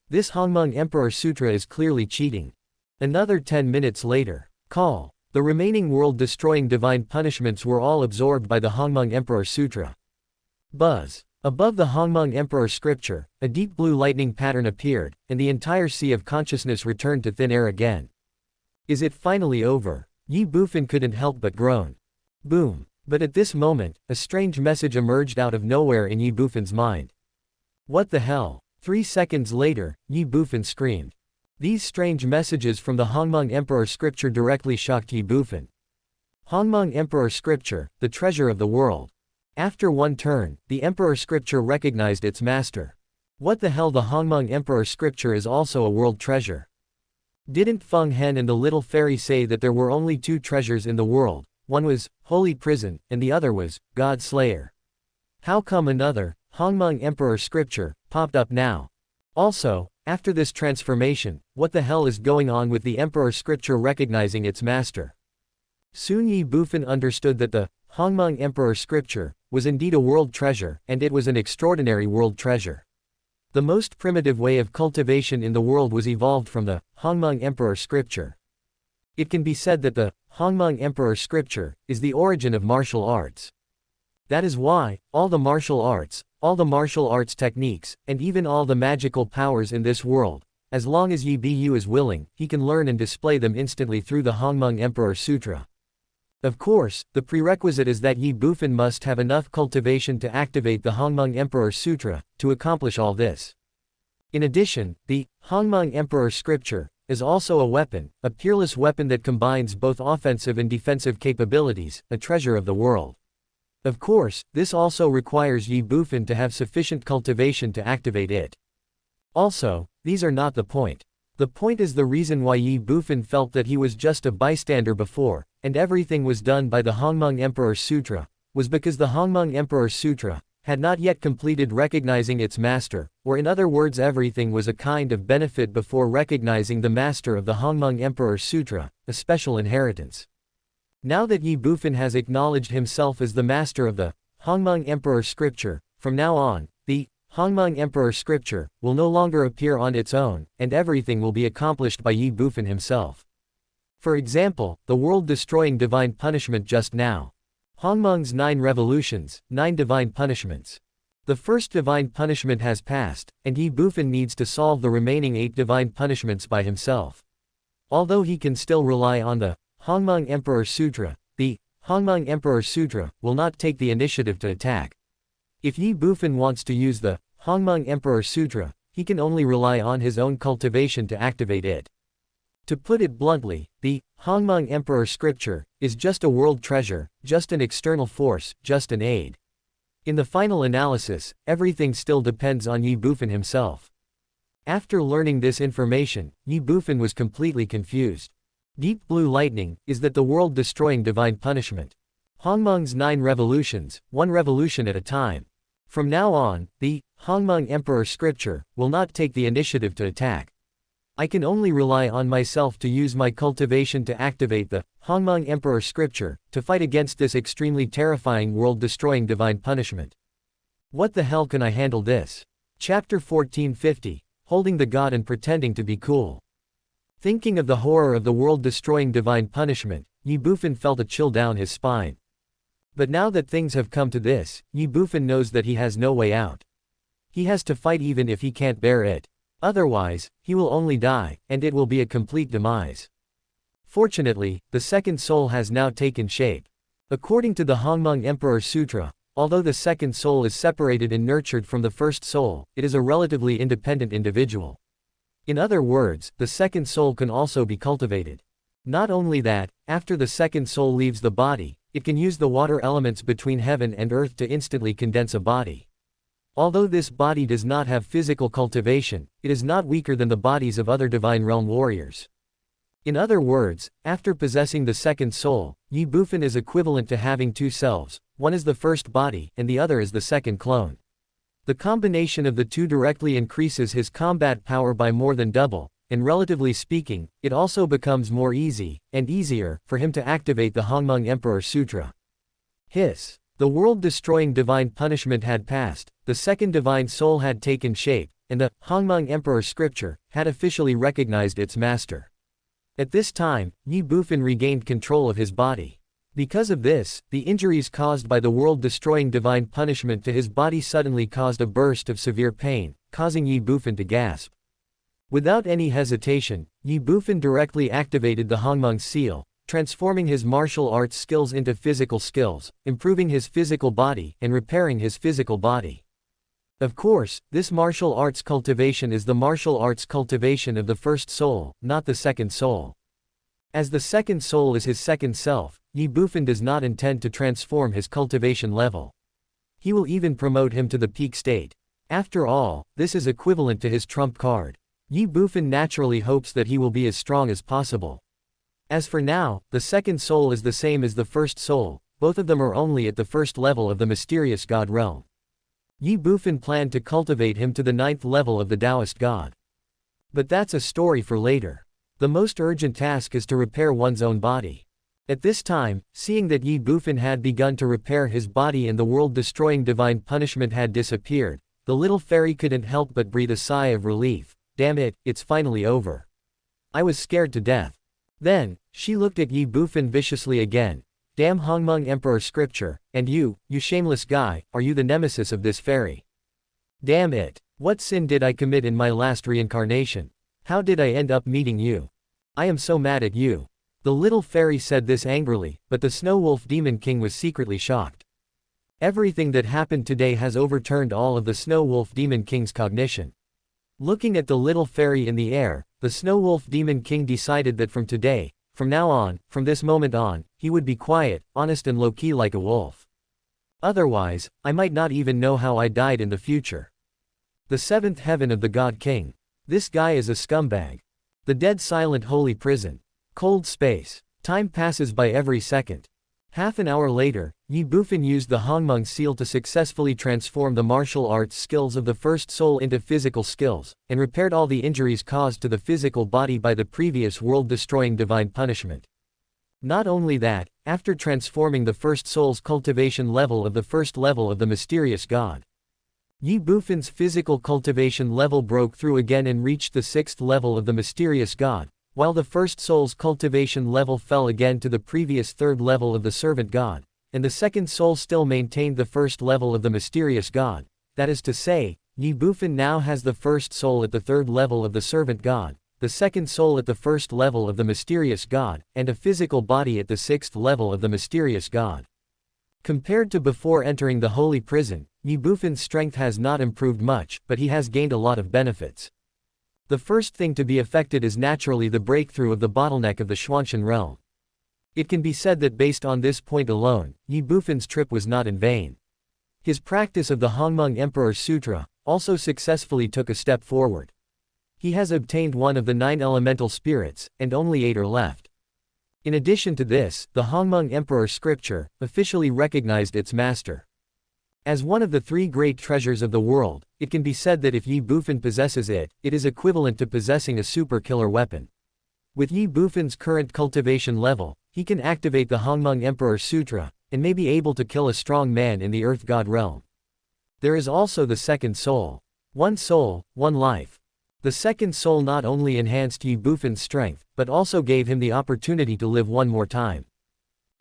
This Hongmeng Emperor Sutra is clearly cheating. Another 10 minutes later. The remaining world-destroying divine punishments were all absorbed by the Hongmeng Emperor Sutra. Buzz. Above the Hongmeng Emperor scripture, a deep blue lightning pattern appeared, and the entire sea of consciousness returned to thin air again. Is it finally over? Ye Bufan couldn't help but groan. Boom. But at this moment, a strange message emerged out of nowhere in Ye Bufan's mind. What the hell? 3 seconds later, Ye Bufan screamed. These strange messages from the Hongmeng Emperor scripture directly shocked Ye Bufan. Hongmeng Emperor scripture, the treasure of the world. After one turn, the Emperor scripture recognized its master. What the hell, the Hongmeng Emperor scripture is also a world treasure. Didn't Feng Hen and the little fairy say that there were only 2 treasures in the world? One was Holy Prison, and the other was God Slayer. How come another Hongmeng Emperor scripture popped up now? Also, after this transformation, what the hell is going on with the Emperor scripture recognizing its master? Soon Ye Bufan understood that the Hongmeng Emperor scripture was indeed a world treasure, and it was an extraordinary world treasure. The most primitive way of cultivation in the world was evolved from the Hongmeng Emperor scripture. It can be said that the Hongmeng Emperor scripture is the origin of martial arts. That is why, all the martial arts techniques, and even all the magical powers in this world, as long as Ye Bu is willing, he can learn and display them instantly through the Hongmeng Emperor Sutra. Of course, the prerequisite is that Ye Bufan must have enough cultivation to activate the Hongmeng Emperor Sutra, to accomplish all this. In addition, the Hongmeng Emperor scripture is also a weapon, a peerless weapon that combines both offensive and defensive capabilities, a treasure of the world. Of course, this also requires Ye Bufan to have sufficient cultivation to activate it. Also, these are not the point. The point is the reason why Ye Bufan felt that he was just a bystander before, and everything was done by the Hongmeng Emperor Sutra, was because the Hongmeng Emperor Sutra had not yet completed recognizing its master, or in other words everything was a kind of benefit before recognizing the master of the Hongmeng Emperor Sutra, a special inheritance. Now that Ye Bufan has acknowledged himself as the master of the Hongmeng Emperor Scripture, from now on, the Hongmeng Emperor Scripture will no longer appear on its own, and everything will be accomplished by Ye Bufan himself. For example, the world-destroying divine punishment just now. Hongmeng's 9 revolutions, 9 divine punishments. The first divine punishment has passed, and Ye Bufan needs to solve the remaining 8 divine punishments by himself. Although he can still rely on the Hongmeng Emperor Sutra, the Hongmeng Emperor Sutra will not take the initiative to attack. If Ye Bufan wants to use the Hongmeng Emperor Sutra, he can only rely on his own cultivation to activate it. To put it bluntly, the Hongmeng Emperor Scripture is just a world treasure, just an external force, just an aid. In the final analysis, everything still depends on Ye Bufan himself. After learning this information, Ye Bufan was completely confused. Deep blue lightning is that the world-destroying divine punishment. Hongmeng's 9 revolutions, 1 revolution at a time. From now on, the Hongmeng Emperor Scripture will not take the initiative to attack. I can only rely on myself to use my cultivation to activate the Hongmeng Emperor Scripture to fight against this extremely terrifying world-destroying divine punishment. What the hell can I handle this? Chapter 1450, Holding the God and Pretending to be Cool. Thinking of the horror of the world-destroying divine punishment, Ye Bufan felt a chill down his spine. But now that things have come to this, Ye Bufan knows that he has no way out. He has to fight even if he can't bear it. Otherwise, he will only die, and it will be a complete demise. Fortunately, the second soul has now taken shape. According to the Hongmeng Emperor Sutra, although the second soul is separated and nurtured from the first soul, it is a relatively independent individual. In other words, the second soul can also be cultivated. Not only that, after the second soul leaves the body, it can use the water elements between heaven and earth to instantly condense a body. Although this body does not have physical cultivation, it is not weaker than the bodies of other divine realm warriors. In other words, after possessing the second soul, Ye Bufan is equivalent to having 2 selves, one is the first body, and the other is the second clone. The combination of the 2 directly increases his combat power by more than double, and relatively speaking, it also becomes more easy, and easier, for him to activate the Hongmeng Emperor Sutra. Hiss. The world-destroying divine punishment had passed, the second divine soul had taken shape, and the Hongmeng Emperor Scripture had officially recognized its master. At this time, Ye Bufan regained control of his body. Because of this, the injuries caused by the world-destroying divine punishment to his body suddenly caused a burst of severe pain, causing Ye Bufan to gasp. Without any hesitation, Ye Bufan directly activated the Hongmeng seal, transforming his martial arts skills into physical skills, improving his physical body, and repairing his physical body. Of course, this martial arts cultivation is the martial arts cultivation of the first soul, not the second soul. As the second soul is his second self, Ye Bufan does not intend to transform his cultivation level. He will even promote him to the peak state. After all, this is equivalent to his trump card. Ye Bufan naturally hopes that he will be as strong as possible. As for now, the second soul is the same as the first soul, both of them are only at the first level of the mysterious God realm. Ye Bufan planned to cultivate him to the 9th level of the Taoist God. But that's a story for later. The most urgent task is to repair one's own body. At this time, seeing that Ye Bufan had begun to repair his body and the world-destroying divine punishment had disappeared, the little fairy couldn't help but breathe a sigh of relief. Damn it, it's finally over. I was scared to death. Then, she looked at Ye Bufan viciously again. Damn Hongmeng Emperor Scripture, and you shameless guy, are you the nemesis of this fairy? Damn it. What sin did I commit in my last reincarnation? How did I end up meeting you? I am so mad at you. The little fairy said this angrily, but the Snow Wolf Demon King was secretly shocked. Everything that happened today has overturned all of the Snow Wolf Demon King's cognition. Looking at the little fairy in the air, the Snow Wolf Demon King decided that from today, from now on, from this moment on, he would be quiet, honest and low-key like a wolf. Otherwise, I might not even know how I died in the future. The seventh heaven of the God King. This guy is a scumbag. The dead silent holy prison. Cold space. Time passes by every second. Half an hour later, Ye Bufan used the Hongmeng seal to successfully transform the martial arts skills of the first soul into physical skills, and repaired all the injuries caused to the physical body by the previous world-destroying divine punishment. Not only that, after transforming the first soul's cultivation level of the first level of the mysterious god, Ye Bufan's physical cultivation level broke through again and reached the sixth level of the mysterious god, while the first soul's cultivation level fell again to the previous third level of the servant god, and the second soul still maintained the first level of the mysterious god. That is to say, Ye Bufan now has the first soul at the third level of the servant god, the second soul at the first level of the mysterious god, and a physical body at the sixth level of the mysterious god. Compared to before entering the holy prison, Ye Bufan's strength has not improved much, but he has gained a lot of benefits. The first thing to be affected is naturally the breakthrough of the bottleneck of the Xuanshan realm. It can be said that based on this point alone, Ye Bufan's trip was not in vain. His practice of the Hongmeng Emperor Sutra also successfully took a step forward. He has obtained one of the 9 elemental spirits, and only 8 are left. In addition to this, the Hongmeng Emperor scripture officially recognized its master. As one of the 3 great treasures of the world, it can be said that if Ye Bufan possesses it, it is equivalent to possessing a super killer weapon. With Ye Bufan's current cultivation level, he can activate the Hongmeng Emperor Sutra, and may be able to kill a strong man in the Earth God realm. There is also the second soul. One soul, one life. The second soul not only enhanced Ye Bufan's strength, but also gave him the opportunity to live one more time.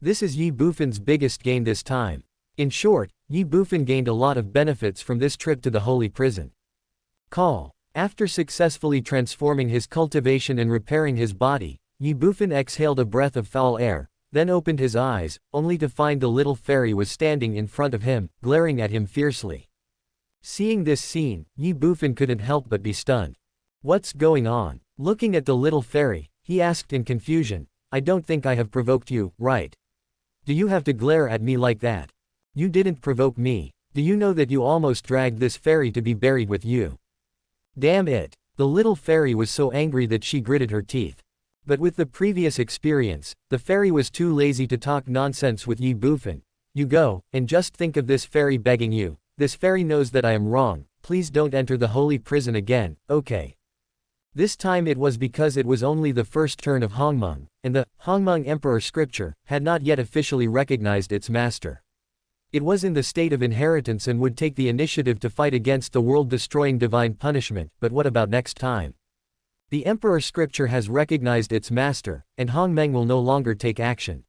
This is Ye Bufan's biggest gain this time. In short, Ye Bufan gained a lot of benefits from this trip to the holy prison. Call. After successfully transforming his cultivation and repairing his body, Ye Bufan exhaled a breath of foul air, then opened his eyes, only to find the little fairy was standing in front of him, glaring at him fiercely. Seeing this scene, Ye Bufan couldn't help but be stunned. What's going on? Looking at the little fairy, he asked in confusion, I don't think I have provoked you, right? Do you have to glare at me like that? You didn't provoke me. Do you know that you almost dragged this fairy to be buried with you? Damn it. The little fairy was so angry that she gritted her teeth. But with the previous experience, the fairy was too lazy to talk nonsense with Ye Bufan. You go, and just think of this fairy begging you. This fairy knows that I am wrong, please don't enter the holy prison again, okay? This time it was because it was only the first turn of Hongmeng, and the Hongmeng Emperor scripture had not yet officially recognized its master. It was in the state of inheritance and would take the initiative to fight against the world-destroying divine punishment, but what about next time? The Emperor scripture has recognized its master, and Hongmeng will no longer take action.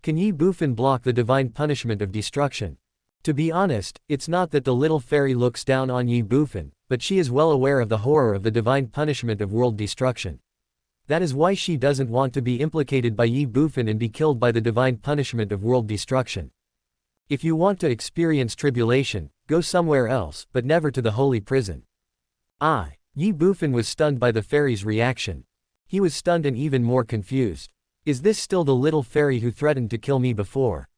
Can Ye Bufan block the divine punishment of destruction? To be honest, it's not that the little fairy looks down on Ye Bufan, but she is well aware of the horror of the divine punishment of world destruction. That is why she doesn't want to be implicated by Ye Bufan and be killed by the divine punishment of world destruction. If you want to experience tribulation, go somewhere else, but never to the holy prison. Ye Bufan was stunned by the fairy's reaction. He was stunned and even more confused. Is this still the little fairy who threatened to kill me before?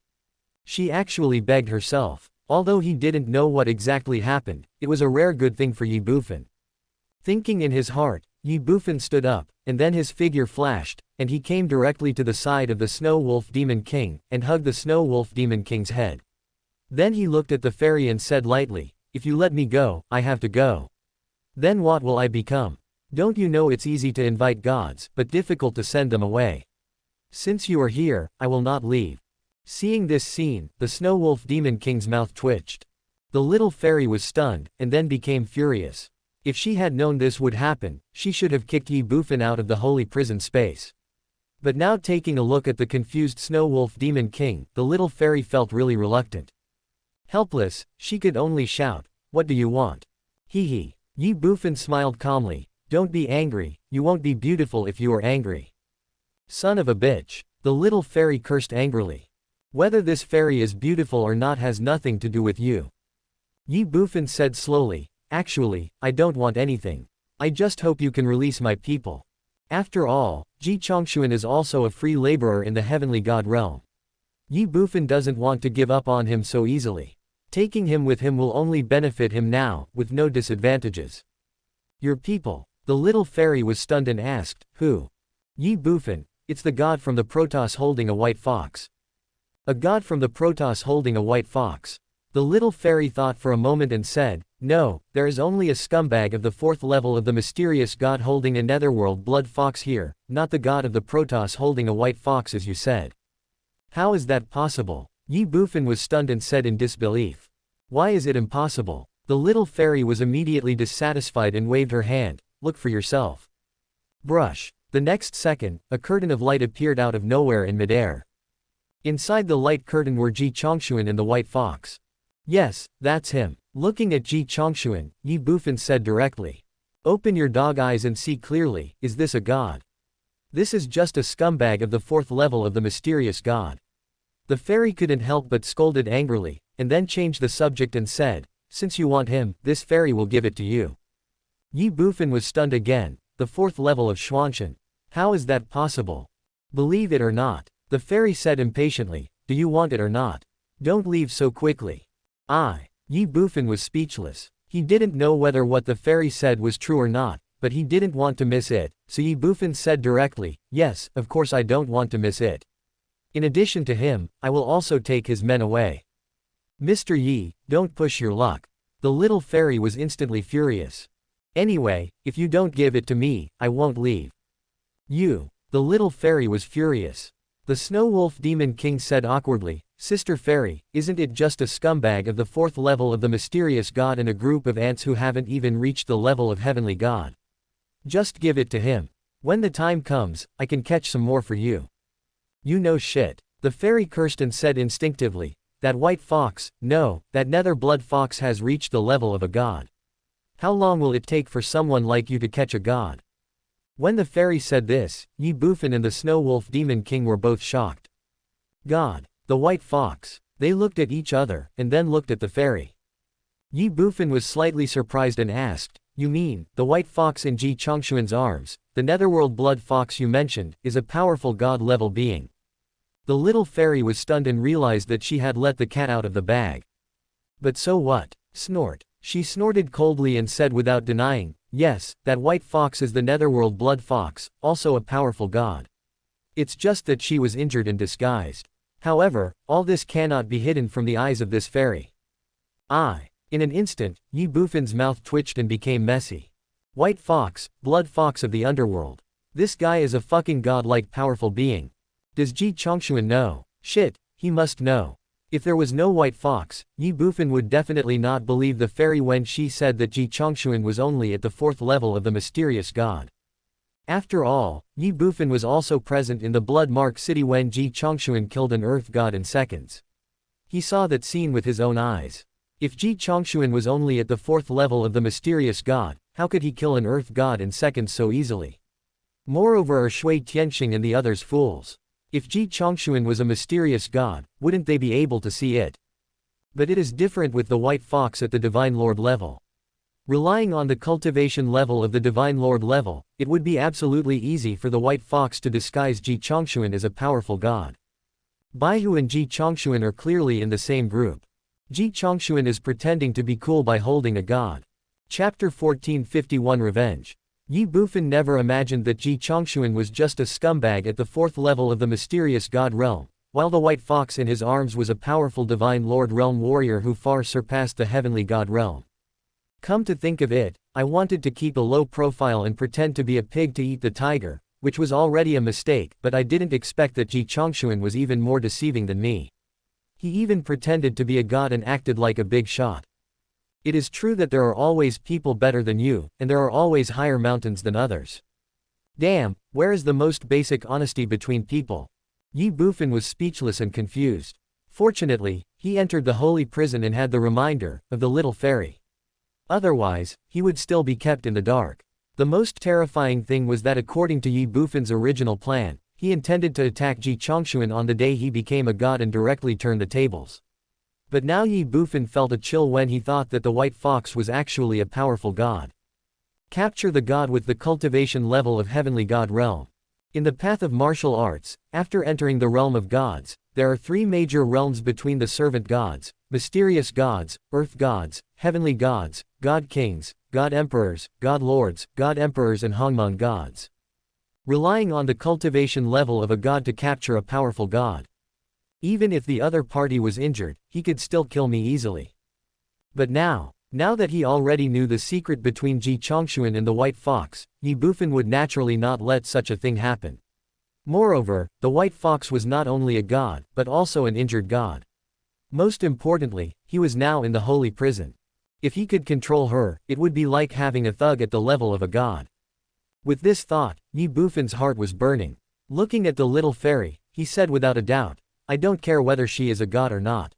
She actually begged herself. Although he didn't know what exactly happened, it was a rare good thing for Ye Bufan. Thinking in his heart, Ye Bufan stood up, and then his figure flashed, and he came directly to the side of the Snow Wolf Demon King, and hugged the Snow Wolf Demon King's head. Then he looked at the fairy and said lightly, if you let me go, I have to go. Then what will I become? Don't you know it's easy to invite gods, but difficult to send them away? Since you are here, I will not leave. Seeing this scene, the Snow Wolf Demon King's mouth twitched. The little fairy was stunned, and then became furious. If she had known this would happen, she should have kicked Ye Bufan out of the holy prison space. But now taking a look at the confused Snow Wolf Demon King, the little fairy felt really reluctant. Helpless, she could only shout, what do you want? Hee hee. Ye Bufan smiled calmly, don't be angry, you won't be beautiful if you are angry. Son of a bitch. The little fairy cursed angrily. Whether this fairy is beautiful or not has nothing to do with you. Ye Bufan said slowly, actually, I don't want anything. I just hope you can release my people. After all, Ji Chongshuan is also a free laborer in the heavenly god realm. Ye Bufan doesn't want to give up on him so easily. Taking him with him will only benefit him now, with no disadvantages. Your people. The little fairy was stunned and asked, who? Ye Bufan, it's the god from the Protoss holding a white fox. A god from the Protoss holding a white fox. The little fairy thought for a moment and said, no, there is only a scumbag of the 4th level of the mysterious god holding a netherworld blood fox here, not the god of the Protoss holding a white fox as you said. How is that possible? Ye Bufan was stunned and said in disbelief. Why is it impossible? The little fairy was immediately dissatisfied and waved her hand, look for yourself. Brush. The next second, a curtain of light appeared out of nowhere in midair. Inside the light curtain were Ji Chongshuan and the white fox. Yes, that's him. Looking at Ji Chongshuan, Ye Bufan said directly. Open your dog eyes and see clearly, is this a god? This is just a scumbag of the 4th level of the mysterious god. The fairy couldn't help but scolded angrily, and then changed the subject and said, since you want him, this fairy will give it to you. Ye Bufan was stunned again, the 4th level of Xuanshan. How is that possible? Believe it or not. The fairy said impatiently, do you want it or not? Don't leave so quickly. Ye Bufan was speechless. He didn't know whether what the fairy said was true or not, but he didn't want to miss it, so Ye Bufan said directly, yes, of course I don't want to miss it. In addition to him, I will also take his men away. Mr. Yi, don't push your luck. The little fairy was instantly furious. Anyway, if you don't give it to me, I won't leave. You. The little fairy was furious. The Snow Wolf Demon King said awkwardly, Sister Fairy, isn't it just a scumbag of the 4th level of the mysterious god and a group of ants who haven't even reached the level of heavenly god? Just give it to him. When the time comes, I can catch some more for you. You know shit. The fairy cursed and said instinctively, that white fox, no, that nether blood fox has reached the level of a god. How long will it take for someone like you to catch a god? When the fairy said this, Ye Bufan and the Snow Wolf Demon King were both shocked. God. The white fox. They looked at each other, and then looked at the fairy. Ye Bufan was slightly surprised and asked, you mean, the white fox in Ji Chongshuan's arms, the netherworld blood fox you mentioned, is a powerful god-level being. The little fairy was stunned and realized that she had let the cat out of the bag. But so what? Snort. She snorted coldly and said without denying, yes, that white fox is the netherworld blood fox, also a powerful god. It's just that she was injured and disguised. However, all this cannot be hidden from the eyes of this fairy. In an instant, Ye Bufan's mouth twitched and became messy. White fox, blood fox of the underworld. This guy is a fucking godlike powerful being. Does Ji Chongshuan know? Shit, he must know. If there was no white fox, Ye Bufan would definitely not believe the fairy when she said that Ji Chongshuan was only at the 4th level of the mysterious god. After all, Ye Bufan was also present in the Blood Mark City when Ji Chongshuan killed an earth god in seconds. He saw that scene with his own eyes. If Ji Chongshuan was only at the 4th level of the mysterious god, how could he kill an earth god in seconds so easily? Moreover, are Shui Tianxing and the others fools? If Ji Chongshuan was a mysterious god, wouldn't they be able to see it? But it is different with the white fox at the Divine Lord level. Relying on the cultivation level of the Divine Lord level, it would be absolutely easy for the white fox to disguise Ji Chongshuan as a powerful god. Baihu and Ji Chongshuan are clearly in the same group. Ji Chongshuan is pretending to be cool by holding a god. Chapter 1451 Revenge. Ye Bufan never imagined that Ji Chongshuan was just a scumbag at the 4th level of the mysterious god realm, while the white fox in his arms was a powerful Divine Lord realm warrior who far surpassed the heavenly god realm. Come to think of it, I wanted to keep a low profile and pretend to be a pig to eat the tiger, which was already a mistake, but I didn't expect that Ji Chongshuan was even more deceiving than me. He even pretended to be a god and acted like a big shot. It is true that there are always people better than you, and there are always higher mountains than others. Damn, where is the most basic honesty between people? Ye Bufan was speechless and confused. Fortunately, he entered the holy prison and had the reminder of the little fairy. Otherwise, he would still be kept in the dark. The most terrifying thing was that according to Ye Bufan's original plan, he intended to attack Ji Chongshuan on the day he became a god and directly turn the tables. But now Ye Bufan felt a chill when he thought that the white fox was actually a powerful god. Capture the god with the cultivation level of heavenly god realm. In the path of martial arts, after entering the realm of gods, there are three major realms between the servant gods: mysterious gods, earth gods, heavenly gods, god kings, god emperors, god lords, god emperors and Hongmong gods. Relying on the cultivation level of a god to capture a powerful god. Even if the other party was injured, he could still kill me easily. But now that he already knew the secret between Ji Chongshuan and the White Fox, Ye Bufan would naturally not let such a thing happen. Moreover, the White Fox was not only a god, but also an injured god. Most importantly, he was now in the holy prison. If he could control her, it would be like having a thug at the level of a god. With this thought, Ye Bufan's heart was burning. Looking at the little fairy, he said without a doubt, "I don't care whether she is a god or not.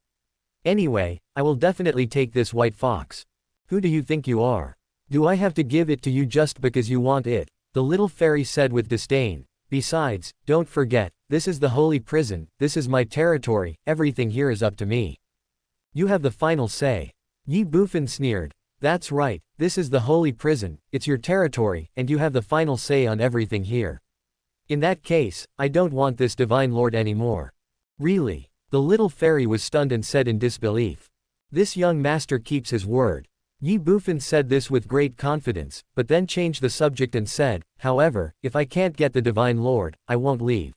Anyway, I will definitely take this White Fox." "Who do you think you are? Do I have to give it to you just because you want it?" the little fairy said with disdain. "Besides, don't forget, this is the holy prison, this is my territory, everything here is up to me. You have the final say." Ye Bufan sneered. "That's right, this is the holy prison, it's your territory, and you have the final say on everything here. In that case, I don't want this divine lord anymore." "Really?" The little fairy was stunned and said in disbelief. "This young master keeps his word." Ye Bufan said this with great confidence, but then changed the subject and said, "However, if I can't get the divine lord, I won't leave.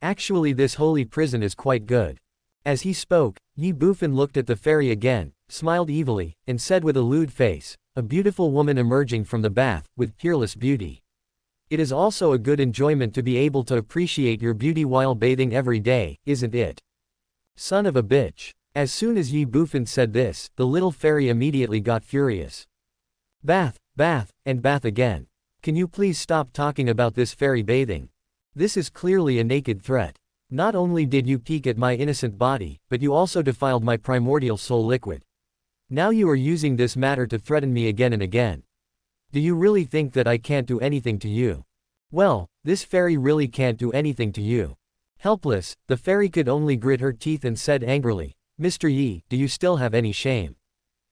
Actually, this holy prison is quite good." As he spoke, Ye Bufan looked at the fairy again, smiled evilly, and said with a lewd face, "A beautiful woman emerging from the bath, with peerless beauty. It is also a good enjoyment to be able to appreciate your beauty while bathing every day, isn't it? Son of a bitch." As soon as Ye Bufan said this, the little fairy immediately got furious. "Bath, bath, and bath again. Can you please stop talking about this fairy bathing? This is clearly a naked threat. Not only did you peek at my innocent body, but you also defiled my primordial soul liquid. Now you are using this matter to threaten me again and again. Do you really think that I can't do anything to you? Well, this fairy really can't do anything to you." Helpless, the fairy could only grit her teeth and said angrily, "Mr. Yi, do you still have any shame?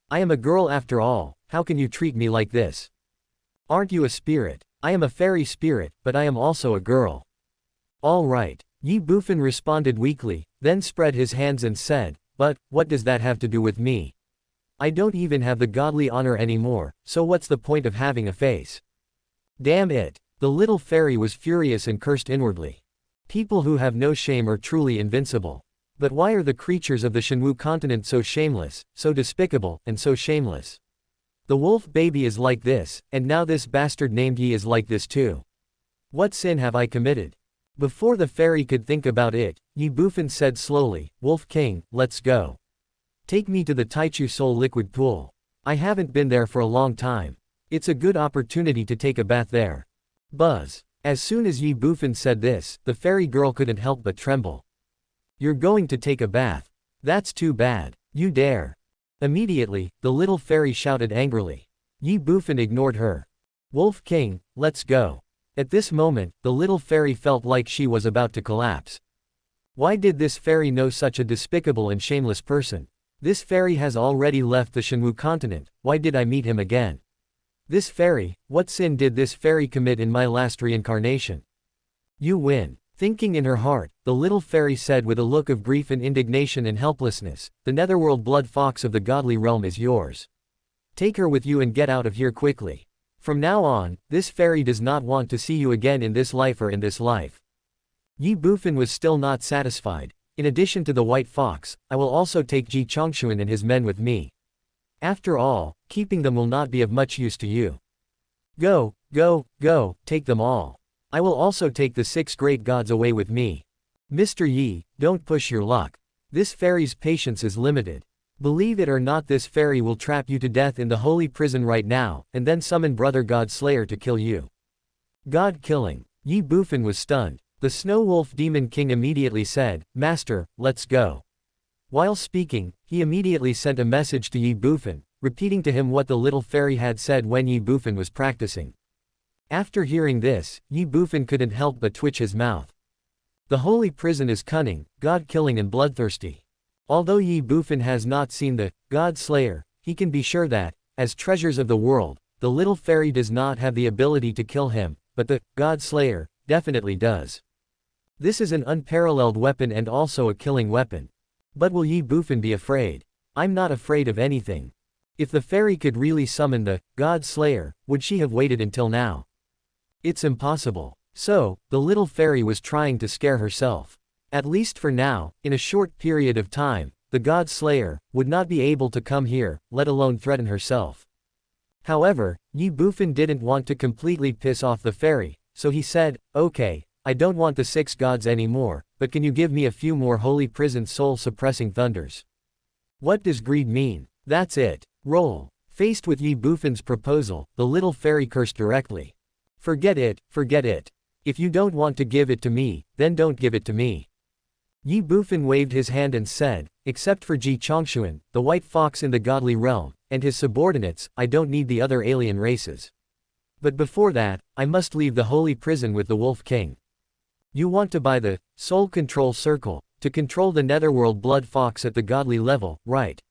I am a girl after all, how can you treat me like this? Aren't you a spirit? I am a fairy spirit, but I am also a girl." "All right," Ye Bufan responded weakly, then spread his hands and said, "But, what does that have to do with me? I don't even have the godly honor anymore, so what's the point of having a face? Damn it." The little fairy was furious and cursed inwardly. People who have no shame are truly invincible. But why are the creatures of the Shenwu continent so shameless, so despicable, and so shameless? The wolf baby is like this, and now this bastard named Yi is like this too. What sin have I committed? Before the fairy could think about it, Ye Bufan said slowly, "Wolf King, let's go. Take me to the Taichu Soul Liquid Pool. I haven't been there for a long time. It's a good opportunity to take a bath there." Buzz. As soon as Ye Bufan said this, the fairy girl couldn't help but tremble. "You're going to take a bath? That's too bad. You dare." Immediately, the little fairy shouted angrily. Ye Bufan ignored her. "Wolf King, let's go." At this moment, the little fairy felt like she was about to collapse. Why did this fairy know such a despicable and shameless person? This fairy has already left the Shenwu continent, why did I meet him again? This fairy, what sin did this fairy commit in my last reincarnation? You win. Thinking in her heart, the little fairy said with a look of grief and indignation and helplessness, "The netherworld blood fox of the godly realm is yours. Take her with you and get out of here quickly. From now on, this fairy does not want to see you again in this life or in this life." Ye Bufan was still not satisfied. "In addition to the White Fox, I will also take Ji Chongshuan and his men with me. After all, keeping them will not be of much use to you. Go, go, go, take them all. I will also take the 6 great gods away with me. Mr. Yi, don't push your luck. This fairy's patience is limited. Believe it or not, this fairy will trap you to death in the holy prison right now, and then summon Brother God Slayer to kill you." God killing. Ye Bufan was stunned. The Snow Wolf Demon King immediately said, "Master, let's go." While speaking, he immediately sent a message to Ye Bufan, repeating to him what the little fairy had said when Ye Bufan was practicing. After hearing this, Ye Bufan couldn't help but twitch his mouth. The holy prison is cunning, god-killing and bloodthirsty. Although Ye Bufan has not seen the God Slayer, he can be sure that, as treasures of the world, the little fairy does not have the ability to kill him, but the God Slayer, definitely does. This is an unparalleled weapon and also a killing weapon. But will Ye Bufan be afraid? I'm not afraid of anything. If the fairy could really summon the God Slayer, would she have waited until now? It's impossible. So, the little fairy was trying to scare herself. At least for now, in a short period of time, the God Slayer would not be able to come here, let alone threaten herself. However, Ye Bufan didn't want to completely piss off the fairy, so he said, "Okay, I don't want the 6 gods anymore, but can you give me a few more holy prison soul-suppressing thunders?" What does greed mean? That's it. Roll. Faced with Ye Bufan's proposal, the little fairy cursed directly. Forget it, forget it. If you don't want to give it to me, then don't give it to me. Ye Bufan waved his hand and said, "Except for Ji Chongshuan, the white fox in the godly realm, and his subordinates, I don't need the other alien races. But before that, I must leave the holy prison with the Wolf King. You want to buy the Soul Control Circle, to control the Netherworld Blood Fox at the godly level, right?"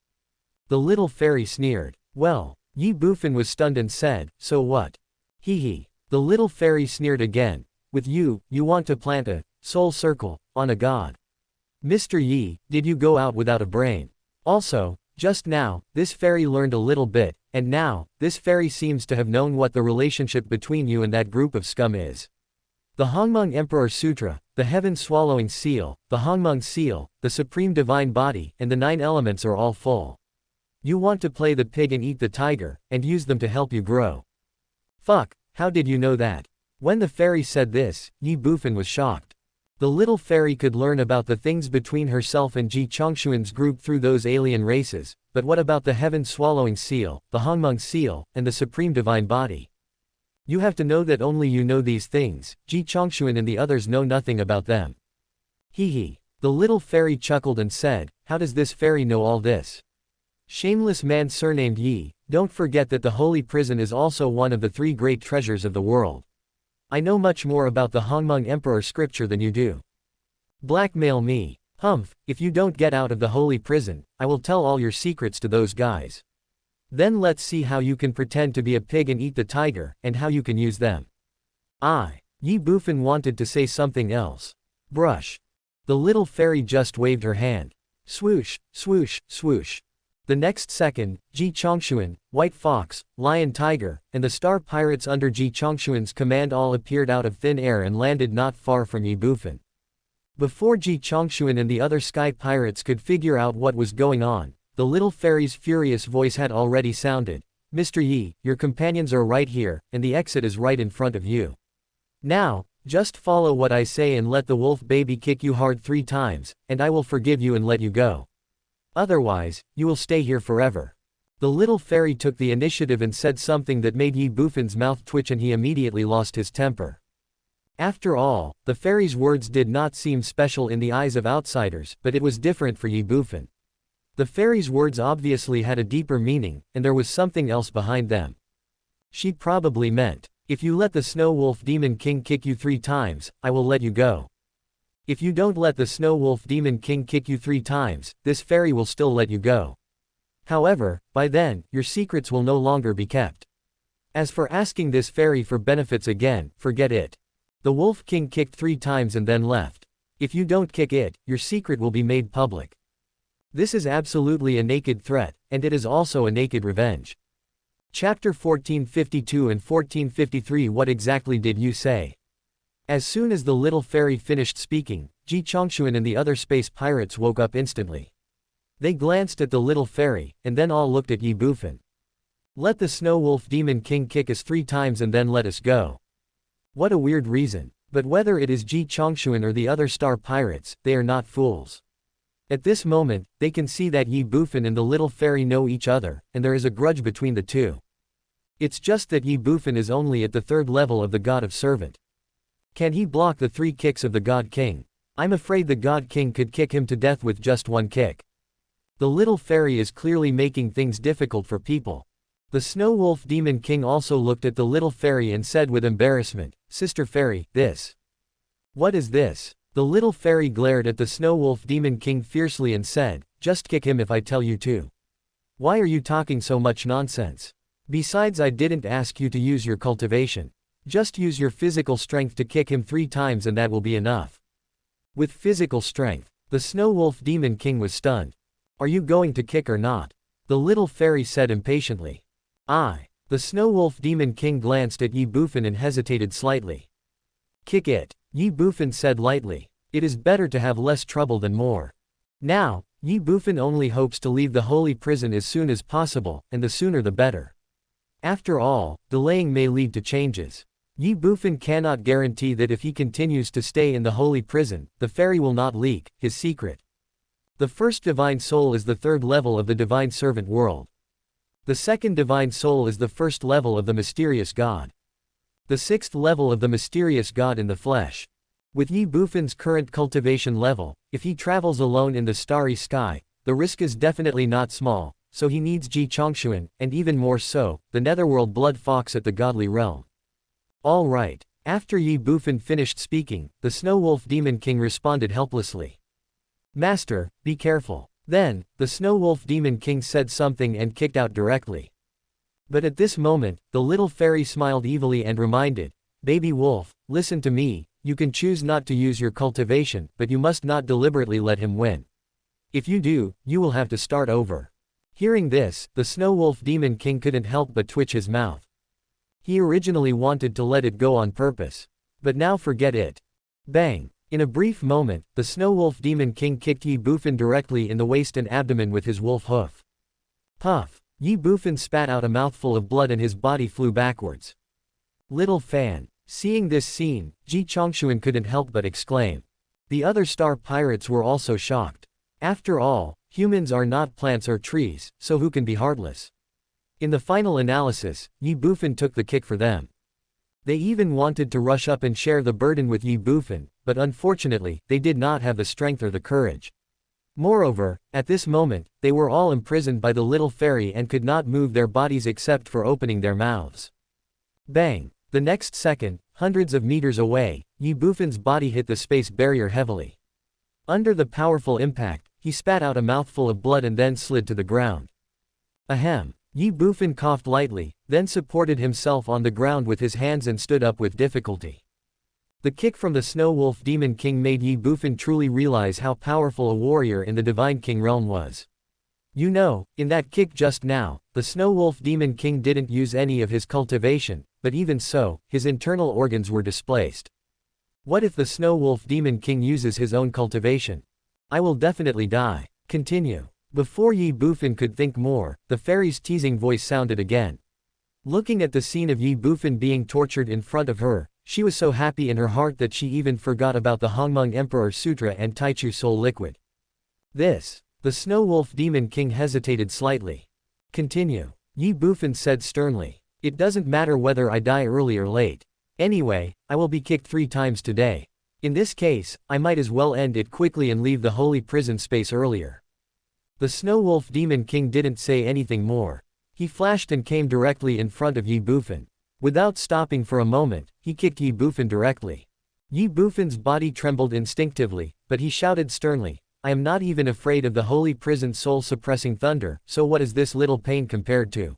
The little fairy sneered. Well, Ye Bufan was stunned and said, "So what?" Hee hee. The little fairy sneered again. "With you want to plant a soul circle on a god. Mr. Yi, did you go out without a brain? Also, just now, this fairy learned a little bit, and now, this fairy seems to have known what the relationship between you and that group of scum is. The Hongmeng Emperor Sutra, the Heaven-Swallowing Seal, the Hongmeng Seal, the Supreme Divine Body, and the 9 elements are all full. You want to play the pig and eat the tiger, and use them to help you grow. Fuck, how did you know that?" When the fairy said this, Ye Bufan was shocked. The little fairy could learn about the things between herself and Ji Chongshuan's group through those alien races, but what about the Heaven-Swallowing Seal, the Hongmeng Seal, and the Supreme Divine Body? You have to know that only you know these things, Ji Chongshuan and the others know nothing about them. Hee hee. The little fairy chuckled and said, "How does this fairy know all this? Shameless man surnamed Yi, don't forget that the holy prison is also one of the 3 great treasures of the world. I know much more about the Hongmeng Emperor scripture than you do. Blackmail me. Humph, if you don't get out of the holy prison, I will tell all your secrets to those guys. Then let's see how you can pretend to be a pig and eat the tiger, and how you can use them." Ye Bufan wanted to say something else. Brush. The little fairy just waved her hand. Swoosh, swoosh, swoosh. The next second, Ji Chongshuan, White Fox, Lion Tiger, and the star pirates under Ji Chongshuan's command all appeared out of thin air and landed not far from Ye Bufan. Before Ji Chongshuan and the other sky pirates could figure out what was going on, the little fairy's furious voice had already sounded. "Mr. Yi, your companions are right here, and the exit is right in front of you. Now, just follow what I say and let the wolf baby kick you hard 3 times, and I will forgive you and let you go. Otherwise, you will stay here forever." The little fairy took the initiative and said something that made Ye Bufan's mouth twitch and he immediately lost his temper. After all, the fairy's words did not seem special in the eyes of outsiders, but it was different for Ye Bufan. The fairy's words obviously had a deeper meaning, and there was something else behind them. She probably meant, "If you let the Snow Wolf Demon King kick you 3 times, I will let you go. If you don't let the Snow Wolf Demon King kick you 3 times, this fairy will still let you go. However, by then, your secrets will no longer be kept. As for asking this fairy for benefits again, forget it. The Wolf King kicked 3 times and then left. If you don't kick it, your secret will be made public. This is absolutely a naked threat, and it is also a naked revenge." Chapter 1452 and 1453. What exactly did you say? As soon as the little fairy finished speaking, Ji Chongshuan and the other space pirates woke up instantly. They glanced at the little fairy, and then all looked at Ye Bufan. "Let the Snow Wolf Demon King kick us 3 times and then let us go." What a weird reason. But whether it is Ji Chongshuan or the other star pirates, they are not fools. At this moment, they can see that Ye Bufan and the little fairy know each other, and there is a grudge between the two. It's just that Ye Bufan is only at the 3rd level of the God of Servant. Can he block the 3 kicks of the God King? I'm afraid the God King could kick him to death with just 1 kick. The little fairy is clearly making things difficult for people. The Snow Wolf Demon King also looked at the little fairy and said with embarrassment, "Sister Fairy, this. What is this?" The little fairy glared at the Snow Wolf Demon King fiercely and said, "Just kick him if I tell you to. Why are you talking so much nonsense? Besides, I didn't ask you to use your cultivation. Just use your physical strength to kick him 3 times and that will be enough. With physical strength, the Snow Wolf Demon King was stunned. Are you going to kick or not? The little fairy said impatiently. The Snow Wolf Demon King glanced at Ye Bufan and hesitated slightly. Kick it, Ye Bufan said lightly. It is better to have less trouble than more. Now, Ye Bufan only hopes to leave the holy prison as soon as possible, and the sooner the better. After all, delaying may lead to changes. Ye Bufan cannot guarantee that if he continues to stay in the holy prison, the fairy will not leak his secret. The first divine soul is the 3rd level of the divine servant world. The second divine soul is the 1st level of the mysterious god. The 6th level of the mysterious god in the flesh. With Ye Bufan's current cultivation level, if he travels alone in the starry sky, the risk is definitely not small, so he needs Ji Chongshuan, and even more so, the netherworld blood fox at the godly realm. All right. After Ye Bufan finished speaking, the Snow Wolf Demon King responded helplessly. Master, be careful. Then, the Snow Wolf Demon King said something and kicked out directly. But at this moment, the little fairy smiled evilly and reminded, Baby Wolf, listen to me, you can choose not to use your cultivation, but you must not deliberately let him win. If you do, you will have to start over. Hearing this, the Snow Wolf Demon King couldn't help but twitch his mouth. He originally wanted to let it go on purpose. But now forget it. Bang! In a brief moment, the Snow Wolf Demon King kicked Ye Bufan directly in the waist and abdomen with his wolf hoof. Puff! Ye Bufan spat out a mouthful of blood and his body flew backwards. Little fan. Seeing this scene, Ji Chongshuan couldn't help but exclaim. The other star pirates were also shocked. After all, humans are not plants or trees, so who can be heartless? In the final analysis, Ye Bufan took the kick for them. They even wanted to rush up and share the burden with Ye Bufan, but unfortunately, they did not have the strength or the courage. Moreover, at this moment, they were all imprisoned by the little fairy and could not move their bodies except for opening their mouths. Bang! The next second, hundreds of meters away, Ye Bufan's body hit the space barrier heavily. Under the powerful impact, he spat out a mouthful of blood and then slid to the ground. Ahem! Ye Bufan coughed lightly, then supported himself on the ground with his hands and stood up with difficulty. The kick from the Snow Wolf Demon King made Ye Bufan truly realize how powerful a warrior in the Divine King realm was. You know, in that kick just now, the Snow Wolf Demon King didn't use any of his cultivation, but even so, his internal organs were displaced. What if the Snow Wolf Demon King uses his own cultivation? I will definitely die. Continue. Before Ye Bufan could think more, the fairy's teasing voice sounded again. Looking at the scene of Ye Bufan being tortured in front of her, she was so happy in her heart that she even forgot about the Hongmeng Emperor Sutra and Taichu Soul Liquid. The Snow Wolf Demon King hesitated slightly. Continue. Ye Bufan said sternly. It doesn't matter whether I die early or late. Anyway, I will be kicked 3 times today. In this case, I might as well end it quickly and leave the holy prison space earlier. The Snow Wolf Demon King didn't say anything more. He flashed and came directly in front of Ye Bufan. Without stopping for a moment, he kicked Ye Bufan directly. Ye Bufan's body trembled instinctively, but he shouted sternly, I am not even afraid of the holy prison soul-suppressing thunder, so what is this little pain compared to?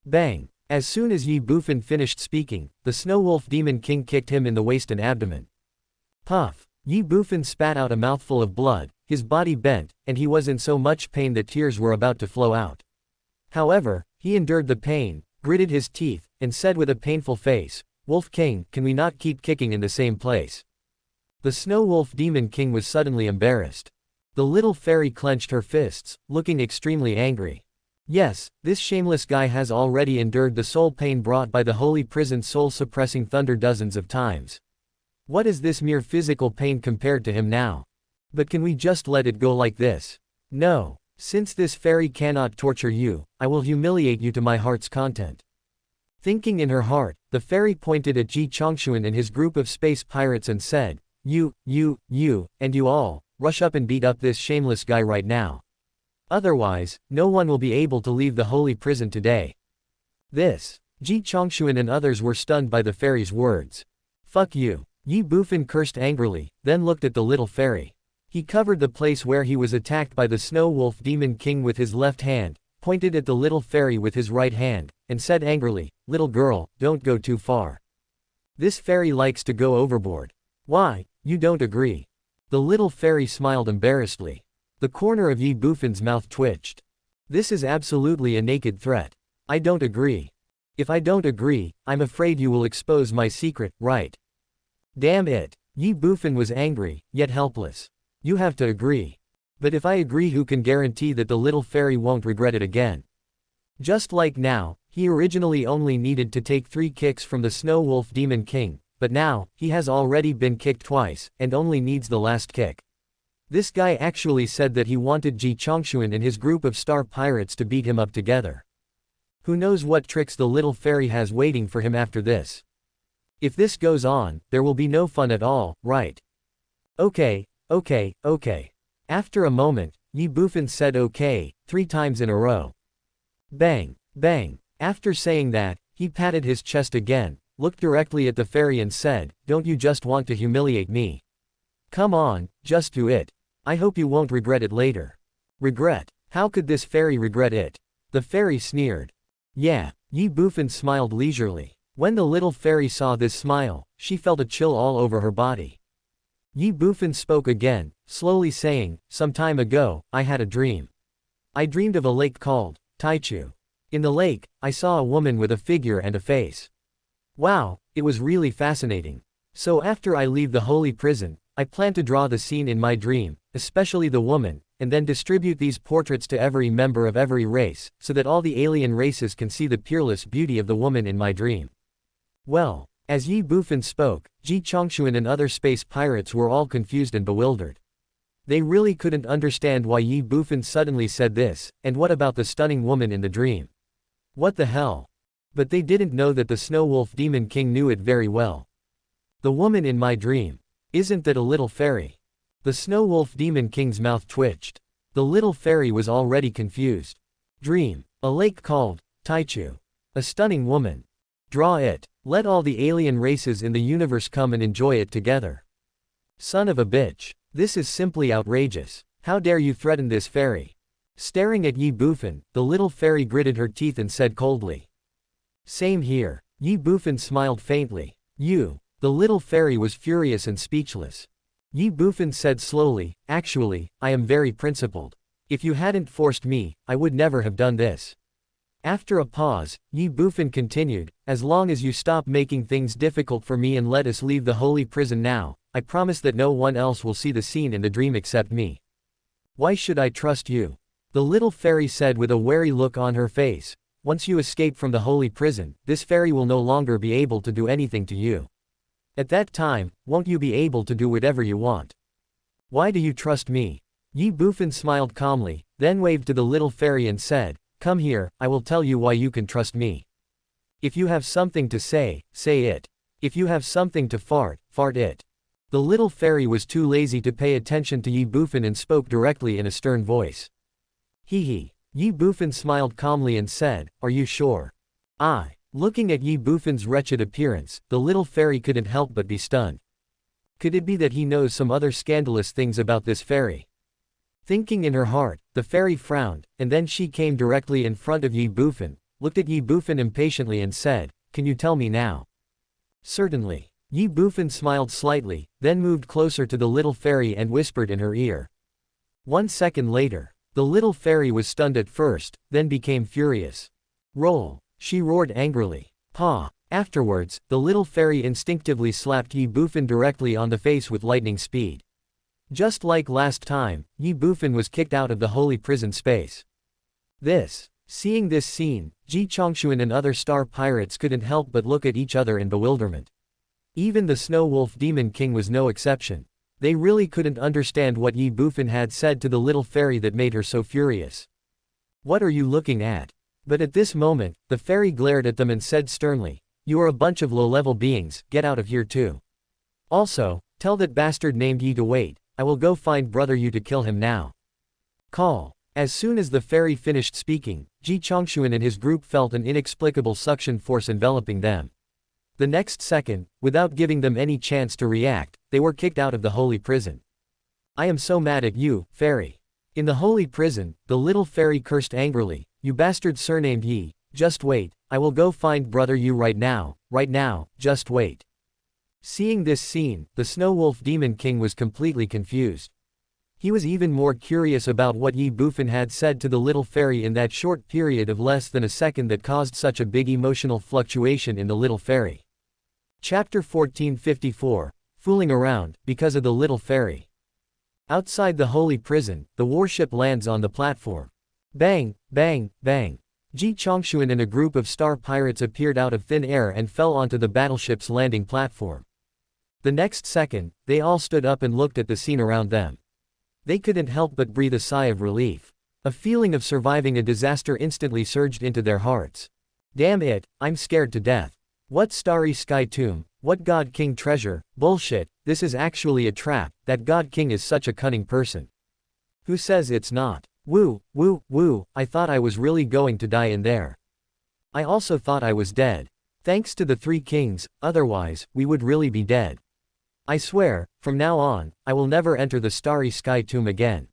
Bang! As soon as Ye Bufan finished speaking, the Snow Wolf Demon King kicked him in the waist and abdomen. Puff! Ye Bufan spat out a mouthful of blood, his body bent, and he was in so much pain that tears were about to flow out. However, he endured the pain, gritted his teeth, and said with a painful face, Wolf King, can we not keep kicking in the same place? The Snow Wolf Demon King was suddenly embarrassed. The little fairy clenched her fists, looking extremely angry. Yes, this shameless guy has already endured the soul pain brought by the holy prison soul-suppressing thunder dozens of times. What is this mere physical pain compared to him now? But can we just let it go like this? No. Since this fairy cannot torture you, I will humiliate you to my heart's content. Thinking in her heart, the fairy pointed at Ji Chongshuan and his group of space pirates and said, You, and you all, rush up and beat up this shameless guy right now. Otherwise, no one will be able to leave the holy prison today. Ji Chongshuan and others were stunned by the fairy's words. Fuck you. Ye Bufan cursed angrily, then looked at the little fairy. He covered the place where he was attacked by the Snow Wolf Demon King with his left hand, pointed at the little fairy with his right hand, and said angrily, Little girl, don't go too far. This fairy likes to go overboard. Why, you don't agree? The little fairy smiled embarrassedly. The corner of Ye Bufan's mouth twitched. This is absolutely a naked threat. I don't agree. If I don't agree, I'm afraid you will expose my secret, right? Damn it. Ye Bufan was angry, yet helpless. You have to agree. But if I agree, who can guarantee that the little fairy won't regret it again? Just like now, he originally only needed to take 3 kicks from the Snow Wolf Demon King, but now, he has already been kicked twice, and only needs the last kick. This guy actually said that he wanted Ji Chongshuan and his group of star pirates to beat him up together. Who knows what tricks the little fairy has waiting for him after this? If this goes on, there will be no fun at all, right? Okay. After a moment, Ye Bufan said okay, 3 times in a row. Bang, bang. After saying that, he patted his chest again, looked directly at the fairy and said, don't you just want to humiliate me? Come on, just do it. I hope you won't regret it later. Regret? How could this fairy regret it? The fairy sneered. Yeah, Ye Bufan smiled leisurely. When the little fairy saw this smile, she felt a chill all over her body. Ye Bufan spoke again, slowly saying, some time ago, I had a dream. I dreamed of a lake called Taichu. In the lake, I saw a woman with a figure and a face. Wow, it was really fascinating. So after I leave the holy prison, I plan to draw the scene in my dream, especially the woman, and then distribute these portraits to every member of every race, so that all the alien races can see the peerless beauty of the woman in my dream. Well, as Ye Bufan spoke, Ji Chongshuan and other space pirates were all confused and bewildered. They really couldn't understand why Ye Bufan suddenly said this, and what about the stunning woman in the dream? What the hell? But they didn't know that the Snow Wolf Demon King knew it very well. The woman in my dream. Isn't that a little fairy? The Snow Wolf Demon King's mouth twitched. The little fairy was already confused. Dream. A lake called Taichu. A stunning woman. Draw it. Let all the alien races in the universe come and enjoy it together. Son of a bitch. This is simply outrageous. How dare you threaten this fairy? Staring at Ye Bufan, the little fairy gritted her teeth and said coldly. Same here. Ye Bufan smiled faintly. You. The little fairy was furious and speechless. Ye Bufan said slowly, actually, I am very principled. If you hadn't forced me, I would never have done this. After a pause, Ye Bufan continued, as long as you stop making things difficult for me and let us leave the holy prison now, I promise that no one else will see the scene in the dream except me. Why should I trust you? The little fairy said with a wary look on her face. Once you escape from the holy prison, this fairy will no longer be able to do anything to you. At that time, won't you be able to do whatever you want? Why do you trust me? Ye Bufan smiled calmly, then waved to the little fairy and said, come here, I will tell you why you can trust me. If you have something to say, say it. If you have something to fart, fart it. The little fairy was too lazy to pay attention to Ye Bufan and spoke directly in a stern voice. Hee. Ye Bufan smiled calmly and said, are you sure? Looking at Ye Bufan's wretched appearance, the little fairy couldn't help but be stunned. Could it be that he knows some other scandalous things about this fairy? Thinking in her heart, the fairy frowned, and then she came directly in front of Ye Bufan, looked at Ye Bufan impatiently and said, can you tell me now? Certainly. Ye Bufan smiled slightly, then moved closer to the little fairy and whispered in her ear. 1 second later. The little fairy was stunned at first, then became furious. Roll! She roared angrily. Paw! Afterwards, the little fairy instinctively slapped Ye Bufan directly on the face with lightning speed. Just like last time, Ye Bufan was kicked out of the holy prison space. Seeing this scene, Ji Chongshuan and other star pirates couldn't help but look at each other in bewilderment. Even the Snow Wolf Demon King was no exception. They really couldn't understand what Ye Bufan had said to the little fairy that made her so furious. What are you looking at? But at this moment, the fairy glared at them and said sternly, you are a bunch of low-level beings, get out of here too. Also, tell that bastard named Yi to wait, I will go find brother Yu to kill him now. Call. As soon as the fairy finished speaking, Ji Chongshuan and his group felt an inexplicable suction force enveloping them. The next second, without giving them any chance to react, they were kicked out of the holy prison. I am so mad at you, fairy. In the holy prison, the little fairy cursed angrily, you bastard surnamed Yi, just wait, I will go find brother Yu right now, just wait. Seeing this scene, the Snow Wolf Demon King was completely confused. He was even more curious about what Ye Bufan had said to the little fairy in that short period of less than a second that caused such a big emotional fluctuation in the little fairy. Chapter 1454, Fooling Around, Because of the Little Fairy. Outside the holy prison, the warship lands on the platform. Bang, bang, bang. Ji Chongshuan and a group of star pirates appeared out of thin air and fell onto the battleship's landing platform. The next second, they all stood up and looked at the scene around them. They couldn't help but breathe a sigh of relief. A feeling of surviving a disaster instantly surged into their hearts. Damn it, I'm scared to death. What starry sky tomb, what God King treasure, bullshit, this is actually a trap, that God King is such a cunning person. Who says it's not? Woo, woo, woo, I thought I was really going to die in there. I also thought I was dead. Thanks to the three kings, otherwise, we would really be dead. I swear, from now on, I will never enter the starry sky tomb again.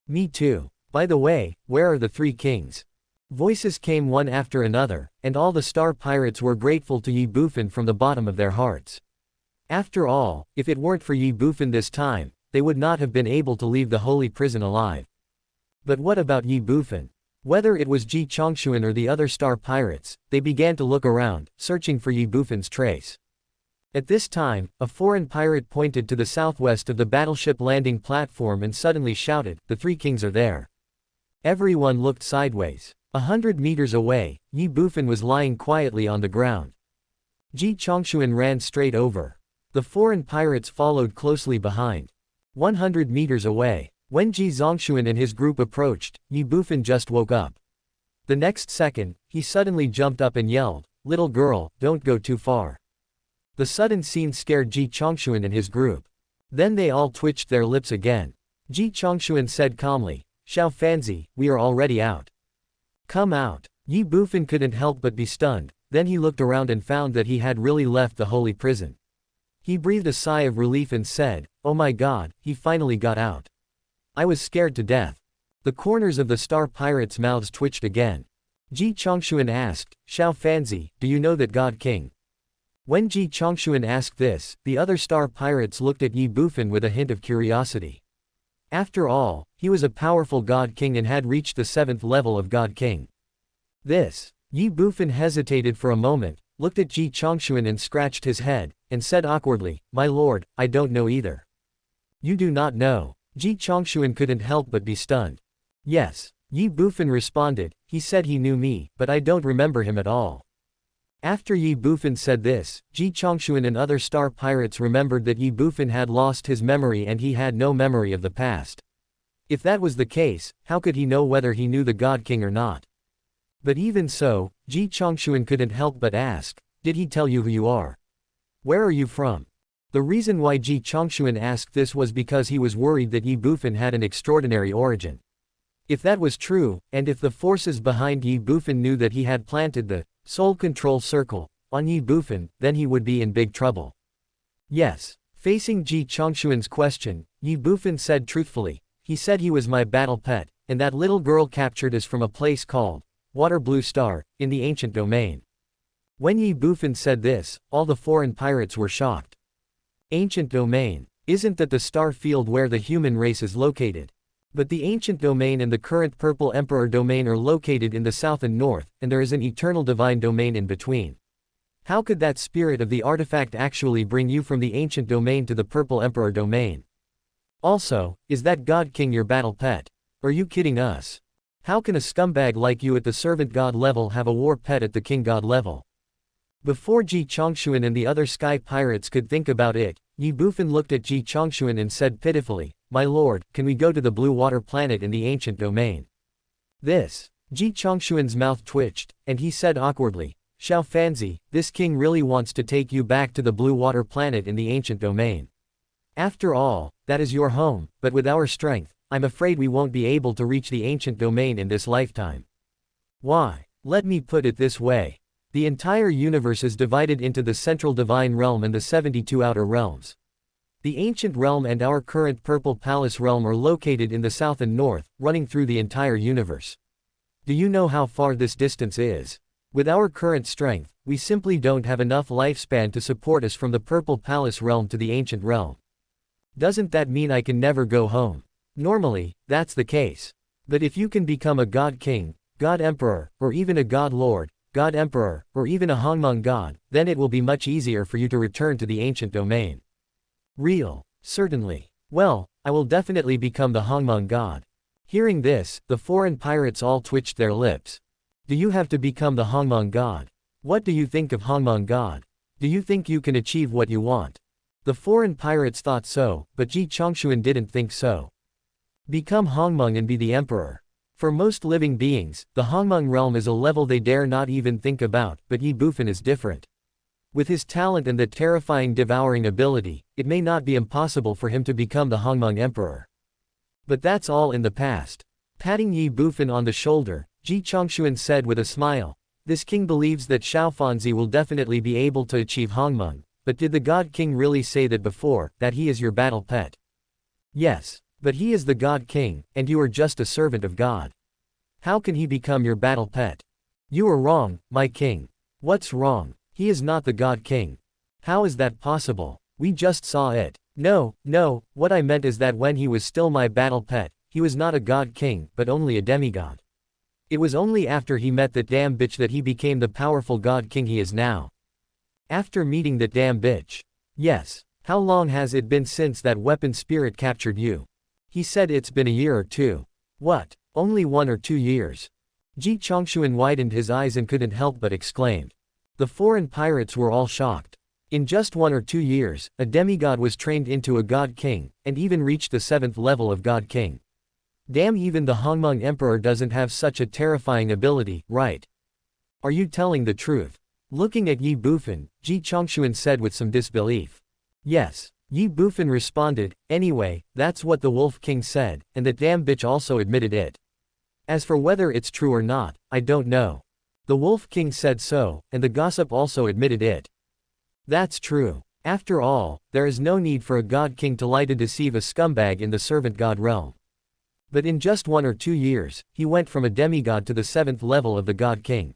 Me too. By the way, where are the three kings? Voices came one after another, and all the star pirates were grateful to Ye Bufan from the bottom of their hearts. After all, if it weren't for Ye Bufan this time, they would not have been able to leave the holy prison alive. But what about Ye Bufan? Whether it was Ji Chongshuan or the other star pirates, they began to look around, searching for Ye Bufan's trace. At this time, a foreign pirate pointed to the southwest of the battleship landing platform and suddenly shouted, "The three kings are there." Everyone looked sideways. 100 meters away, Ye Bufan was lying quietly on the ground. Ji Chongshuan ran straight over. The foreign pirates followed closely behind. 100 meters away. When Ji Zongshuan and his group approached, Ye Bufan just woke up. The next second, he suddenly jumped up and yelled, "Little girl, don't go too far." The sudden scene scared Ji Chongshuan and his group. Then they all twitched their lips again. Ji Chongshuan said calmly, "Xiao Fanzi, we are already out. Come out." Ye Bufan couldn't help but be stunned, then he looked around and found that he had really left the holy prison. He breathed a sigh of relief and said, "Oh my god, he finally got out. I was scared to death." The corners of the star pirates' mouths twitched again. Ji Chongshuan asked, "Xiao Fanzi, do you know that God King?" When Ji Chongshuan asked this, the other star pirates looked at Ye Bufan with a hint of curiosity. After all, he was a powerful God King and had reached the 7th level of God King. Ye Bufan hesitated for a moment, looked at Ji Chongshuan and scratched his head, and said awkwardly, "My lord, I don't know either." "You do not know?" Ji Chongshuan couldn't help but be stunned. "Yes." Ye Bufan responded, "He said he knew me, but I don't remember him at all." After Ye Bufan said this, Ji Chongshuan and other star pirates remembered that Ye Bufan had lost his memory and he had no memory of the past. If that was the case, how could he know whether he knew the God King or not? But even so, Ji Chongshuan couldn't help but ask, "Did he tell you who you are? Where are you from?" The reason why Ji Chongshuan asked this was because he was worried that Ye Bufan had an extraordinary origin. If that was true, and if the forces behind Ye Bufan knew that he had planted the Soul Control Circle on Ye Bufan, then he would be in big trouble. Yes. Facing Ji Chongshuan's question, Ye Bufan said truthfully, "He said he was my battle pet, and that little girl captured is from a place called Water Blue Star, in the ancient domain." When Ye Bufan said this, all the foreign pirates were shocked. Ancient domain. Isn't that the star field where the human race is located? But the ancient domain and the current Purple Emperor domain are located in the south and north, and there is an eternal divine domain in between. How could that spirit of the artifact actually bring you from the ancient domain to the Purple Emperor domain? Also, is that God King your battle pet? Are you kidding us? How can a scumbag like you at the servant god level have a war pet at the king god level? Before Ji Chongshuan and the other sky pirates could think about it, Ye Bufan looked at Ji Chongshuan and said pitifully, "My lord, can we go to the blue water planet in the ancient domain?" Ji Chongshuan's mouth twitched, and he said awkwardly, "Xiao Fanzi, this king really wants to take you back to the blue water planet in the ancient domain. After all, that is your home, but with our strength, I'm afraid we won't be able to reach the ancient domain in this lifetime." Why? Let me put it this way. The entire universe is divided into the central divine realm and the 72 outer realms. The ancient realm and our current Purple Palace realm are located in the south and north, running through the entire universe. Do you know how far this distance is? With our current strength, we simply don't have enough lifespan to support us from the Purple Palace realm to the Ancient Realm. Doesn't that mean I can never go home? Normally, that's the case. But if you can become a God King, God Emperor, or even a God Lord, God Emperor, or even a Hongmeng God, then it will be much easier for you to return to the ancient domain. Real. Certainly. Well, I will definitely become the Hongmeng God. Hearing this, the foreign pirates all twitched their lips. Do you have to become the Hongmeng God? What do you think of Hongmeng God? Do you think you can achieve what you want? The foreign pirates thought so, but Ji Chongshuan didn't think so. Become Hongmeng and be the emperor. For most living beings, the Hongmeng realm is a level they dare not even think about, but Ye Bufan is different. With his talent and the terrifying devouring ability, it may not be impossible for him to become the Hongmeng emperor. But that's all in the past. Patting Ye Bufan on the shoulder, Ji Chongshuan said with a smile, "This king believes that Xiaofanzi will definitely be able to achieve Hongmeng, but did the God King really say that before, that he is your battle pet?" "Yes. But he is the God King, and you are just a servant of God. How can he become your battle pet?" "You are wrong, my king." "What's wrong? He is not the God King." "How is that possible? We just saw it." No, what I meant is that when he was still my battle pet, he was not a God King, but only a demigod. It was only after he met that damn bitch that he became the powerful God King he is now." "After meeting that damn bitch?" "Yes. How long has it been since that weapon spirit captured you?" "He said it's been a year or two." "What? Only 1 or 2 years?" Ji Chongshuan widened his eyes and couldn't help but exclaimed. The foreign pirates were all shocked. In just 1 or 2 years, a demigod was trained into a God King, and even reached the 7th level of God King. Damn, even the Hongmeng Emperor doesn't have such a terrifying ability, right? Are you telling the truth? Looking at Ye Bufan, Ji Chongshuan said with some disbelief. Yes. Ye Bufan responded, "Anyway, that's what the Wolf King said, and that damn bitch also admitted it. As for whether it's true or not, I don't know. The Wolf King said so, and the gossip also admitted it." "That's true. After all, there is no need for a God King to lie to deceive a scumbag in the servant God realm. But in just 1 or 2 years, he went from a demigod to the 7th level of the God King.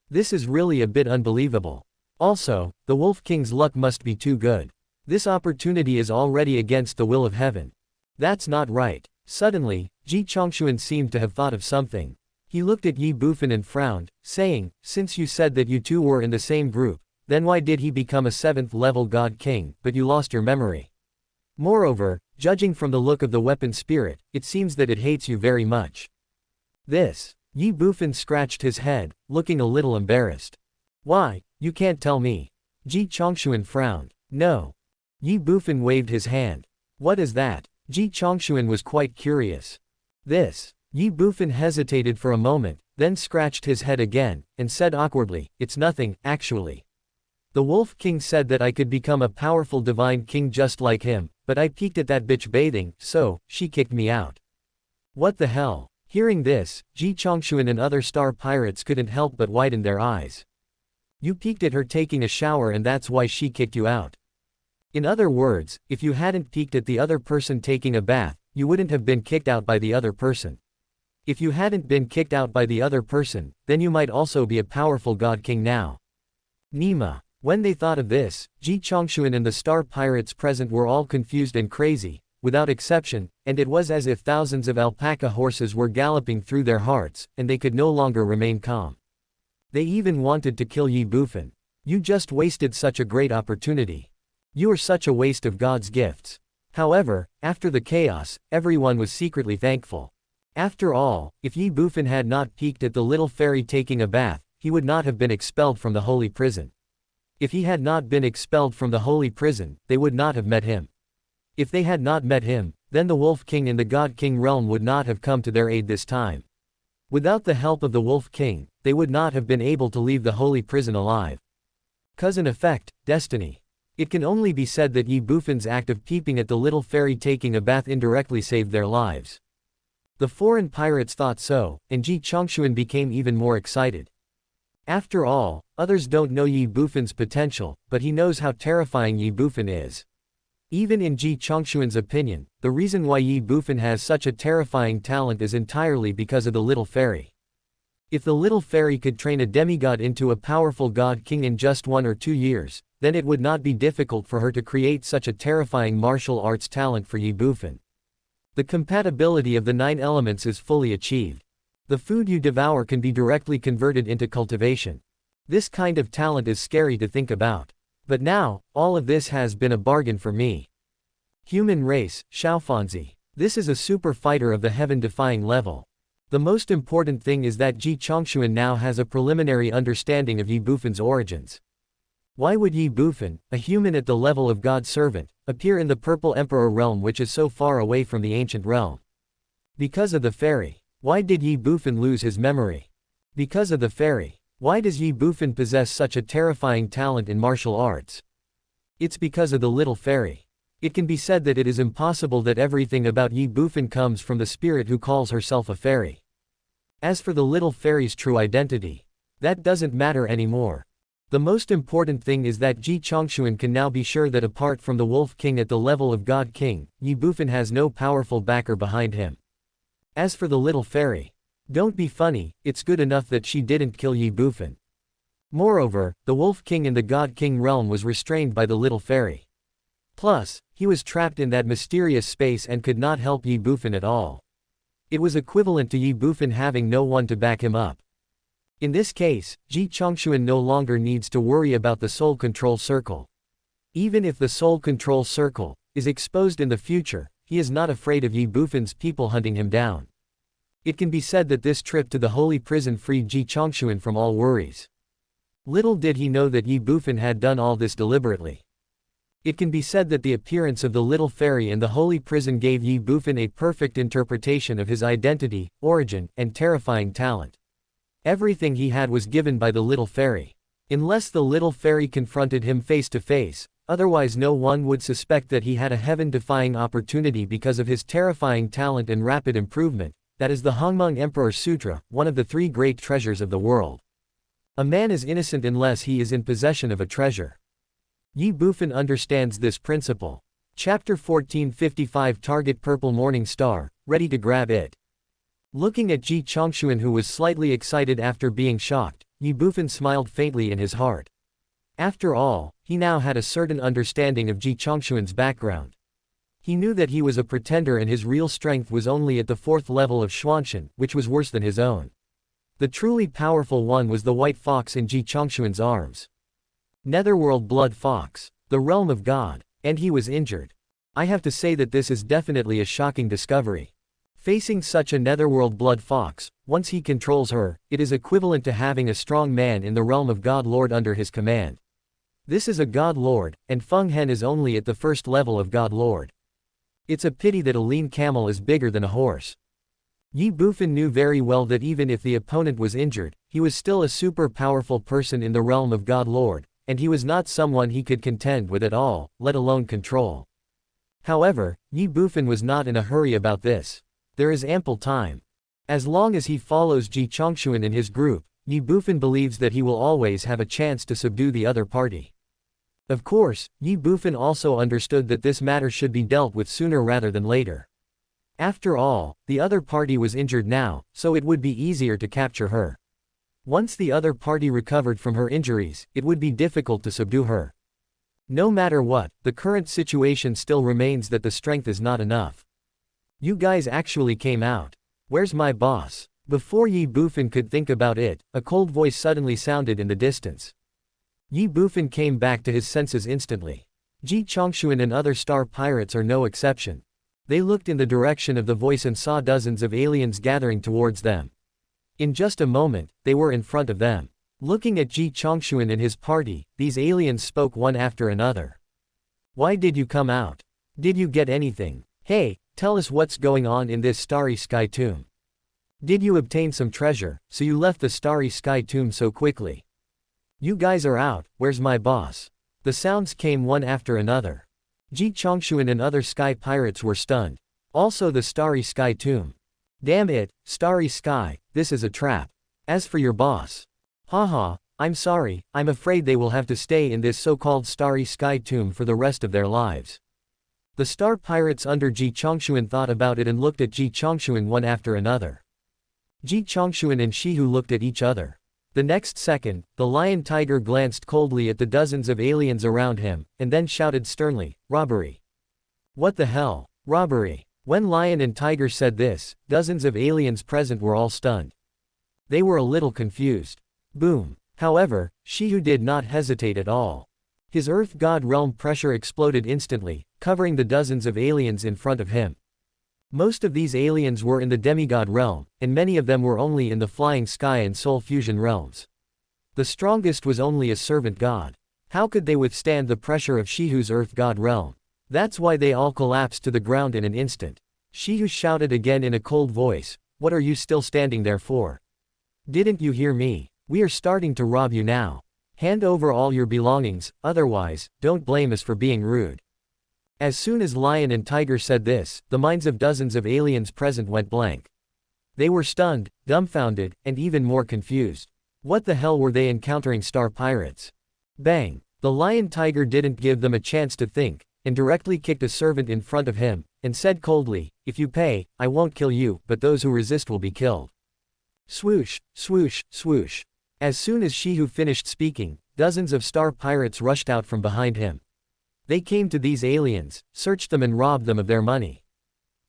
This is really a bit unbelievable. Also, the Wolf King's luck must be too good. This opportunity is already against the will of heaven. That's not right." Suddenly, Ji Chongshuan seemed to have thought of something. He looked at Ye Bufan and frowned, saying, "Since you said that you two were in the same group, then why did he become a 7th level God King, but you lost your memory? Moreover, judging from the look of the weapon spirit, it seems that it hates you very much." This. Ye Bufan scratched his head, looking a little embarrassed. "Why, you can't tell me." Ji Chongshuan frowned. "No." Ye Bufan waved his hand. "What is that?" Ji Chongshuan was quite curious. "This." Ye Bufan hesitated for a moment, then scratched his head again, and said awkwardly, "It's nothing, actually. The Wolf King said that I could become a powerful divine king just like him, but I peeked at that bitch bathing, so, she kicked me out." "What the hell?" Hearing this, Ji Chongshuan and other star pirates couldn't help but widen their eyes. "You peeked at her taking a shower and that's why she kicked you out? In other words, if you hadn't peeked at the other person taking a bath, you wouldn't have been kicked out by the other person. If you hadn't been kicked out by the other person, then you might also be a powerful God King now." Nima. When they thought of this, Ji Chongshuan and the star pirates present were all confused and crazy, without exception, and it was as if thousands of alpaca horses were galloping through their hearts, and they could no longer remain calm. They even wanted to kill Ye Bufan. "You just wasted such a great opportunity. You are such a waste of God's gifts." However, after the chaos, everyone was secretly thankful. After all, if Ye Bufan had not peeked at the little fairy taking a bath, he would not have been expelled from the holy prison. If he had not been expelled from the holy prison, they would not have met him. If they had not met him, then the Wolf King in the God King realm would not have come to their aid this time. Without the help of the Wolf King, they would not have been able to leave the holy prison alive. Cause and effect, destiny. It can only be said that Ye Bufan's act of peeping at the little fairy taking a bath indirectly saved their lives. The foreign pirates thought so, and Ji Chongshuan became even more excited. After all, others don't know Ye Bufan's potential, but he knows how terrifying Ye Bufan is. Even in Ji Chongshuan's opinion, the reason why Ye Bufan has such a terrifying talent is entirely because of the little fairy. If the little fairy could train a demigod into a powerful god king in just 1 or 2 years, then it would not be difficult for her to create such a terrifying martial arts talent for Ye Bufan. The compatibility of the 9 elements is fully achieved. The food you devour can be directly converted into cultivation. This kind of talent is scary to think about. But now, all of this has been a bargain for me. Human race, Xiaofanzi. This is a super fighter of the heaven-defying level. The most important thing is that Ji Chongshuan now has a preliminary understanding of Ye Bufan's origins. Why would Ye Bufan, a human at the level of God's servant, appear in the Purple Emperor realm which is so far away from the ancient realm? Because of the fairy. Why did Ye Bufan lose his memory? Because of the fairy. Why does Ye Bufan possess such a terrifying talent in martial arts? It's because of the little fairy. It can be said that it is impossible that everything about Ye Bufan comes from the spirit who calls herself a fairy. As for the little fairy's true identity, that doesn't matter anymore. The most important thing is that Ji Chongshuan can now be sure that apart from the Wolf King at the level of God King, Ye Bufan has no powerful backer behind him. As for the little fairy, don't be funny, it's good enough that she didn't kill Ye Bufan. Moreover, the Wolf King in the God King realm was restrained by the little fairy. Plus, he was trapped in that mysterious space and could not help Ye Bufan at all. It was equivalent to Ye Bufan having no one to back him up. In this case, Ji Chongshuan no longer needs to worry about the soul control circle. Even if the soul control circle is exposed in the future, he is not afraid of Ye Bufan's people hunting him down. It can be said that this trip to the holy prison freed Ji Chongshuan from all worries. Little did he know that Ye Bufan had done all this deliberately. It can be said that the appearance of the little fairy in the holy prison gave Ye Bufan a perfect interpretation of his identity, origin, and terrifying talent. Everything he had was given by the little fairy. Unless the little fairy confronted him face to face, otherwise no one would suspect that he had a heaven-defying opportunity because of his terrifying talent and rapid improvement. That is the Hongmeng Emperor Sutra, one of the 3 great treasures of the world. A man is innocent unless he is in possession of a treasure. Ye Bufan understands this principle. Chapter 1455 Target Purple Morning Star, ready to grab it. Looking at Ji Chongshuan who was slightly excited after being shocked, Ye Bufan smiled faintly in his heart. After all, he now had a certain understanding of Ji Chongshuan's background. He knew that he was a pretender and his real strength was only at the 4th level of Xuanshan, which was worse than his own. The truly powerful one was the white fox in Ji Chongshuan's arms. Netherworld Blood Fox. The realm of God. And he was injured. I have to say that this is definitely a shocking discovery. Facing such a netherworld blood fox, once he controls her, it is equivalent to having a strong man in the realm of God Lord under his command. This is a God Lord, and Feng Hen is only at the 1st level of God Lord. It's a pity that a lean camel is bigger than a horse. Ye Bufan knew very well that even if the opponent was injured, he was still a super powerful person in the realm of God Lord, and he was not someone he could contend with at all, let alone control. However, Ye Bufan was not in a hurry about this. There is ample time. As long as he follows Ji Chongshuan in his group, Ye Bufan believes that he will always have a chance to subdue the other party. Of course, Ye Bufan also understood that this matter should be dealt with sooner rather than later. After all, the other party was injured now, so it would be easier to capture her. Once the other party recovered from her injuries, it would be difficult to subdue her. No matter what, the current situation still remains that the strength is not enough. You guys actually came out. Where's my boss? Before Ye Bufan could think about it, a cold voice suddenly sounded in the distance. Ye Bufan came back to his senses instantly. Ji Chongshuan and other star pirates are no exception. They looked in the direction of the voice and saw dozens of aliens gathering towards them. In just a moment, they were in front of them. Looking at Ji Chongshuan and his party, these aliens spoke one after another. Why did you come out? Did you get anything? Hey, tell us what's going on in this starry sky tomb. Did you obtain some treasure, so you left the starry sky tomb so quickly? You guys are out, where's my boss? The sounds came one after another. Ji Chongshuan and other sky pirates were stunned. Also the starry sky tomb. Damn it, starry sky, this is a trap. As for your boss. Haha, I'm sorry, I'm afraid they will have to stay in this so-called starry sky tomb for the rest of their lives. The star pirates under Ji Chongshuan thought about it and looked at Ji Chongshuan one after another. Ji Chongshuan and Shihu looked at each other. The next second, the lion tiger glanced coldly at the dozens of aliens around him, and then shouted sternly, "Robbery! What the hell? Robbery!" When lion and tiger said this, dozens of aliens present were all stunned. They were a little confused. Boom. However, Shihu did not hesitate at all. His Earth God realm pressure exploded instantly, covering the dozens of aliens in front of him. Most of these aliens were in the demigod realm, and many of them were only in the flying sky and soul fusion realms. The strongest was only a servant god. How could they withstand the pressure of Shihu's Earth God realm? That's why they all collapsed to the ground in an instant. Shihu shouted again in a cold voice, "What are you still standing there for? Didn't you hear me? We are starting to rob you now. Hand over all your belongings, otherwise, don't blame us for being rude." As soon as lion and tiger said this, the minds of dozens of aliens present went blank. They were stunned, dumbfounded, and even more confused. What the hell were they encountering star pirates? Bang! The lion tiger didn't give them a chance to think, and directly kicked a servant in front of him, and said coldly, "If you pay, I won't kill you, but those who resist will be killed." Swoosh, swoosh, swoosh. As soon as Shihu finished speaking, dozens of star pirates rushed out from behind him. They came to these aliens, searched them and robbed them of their money.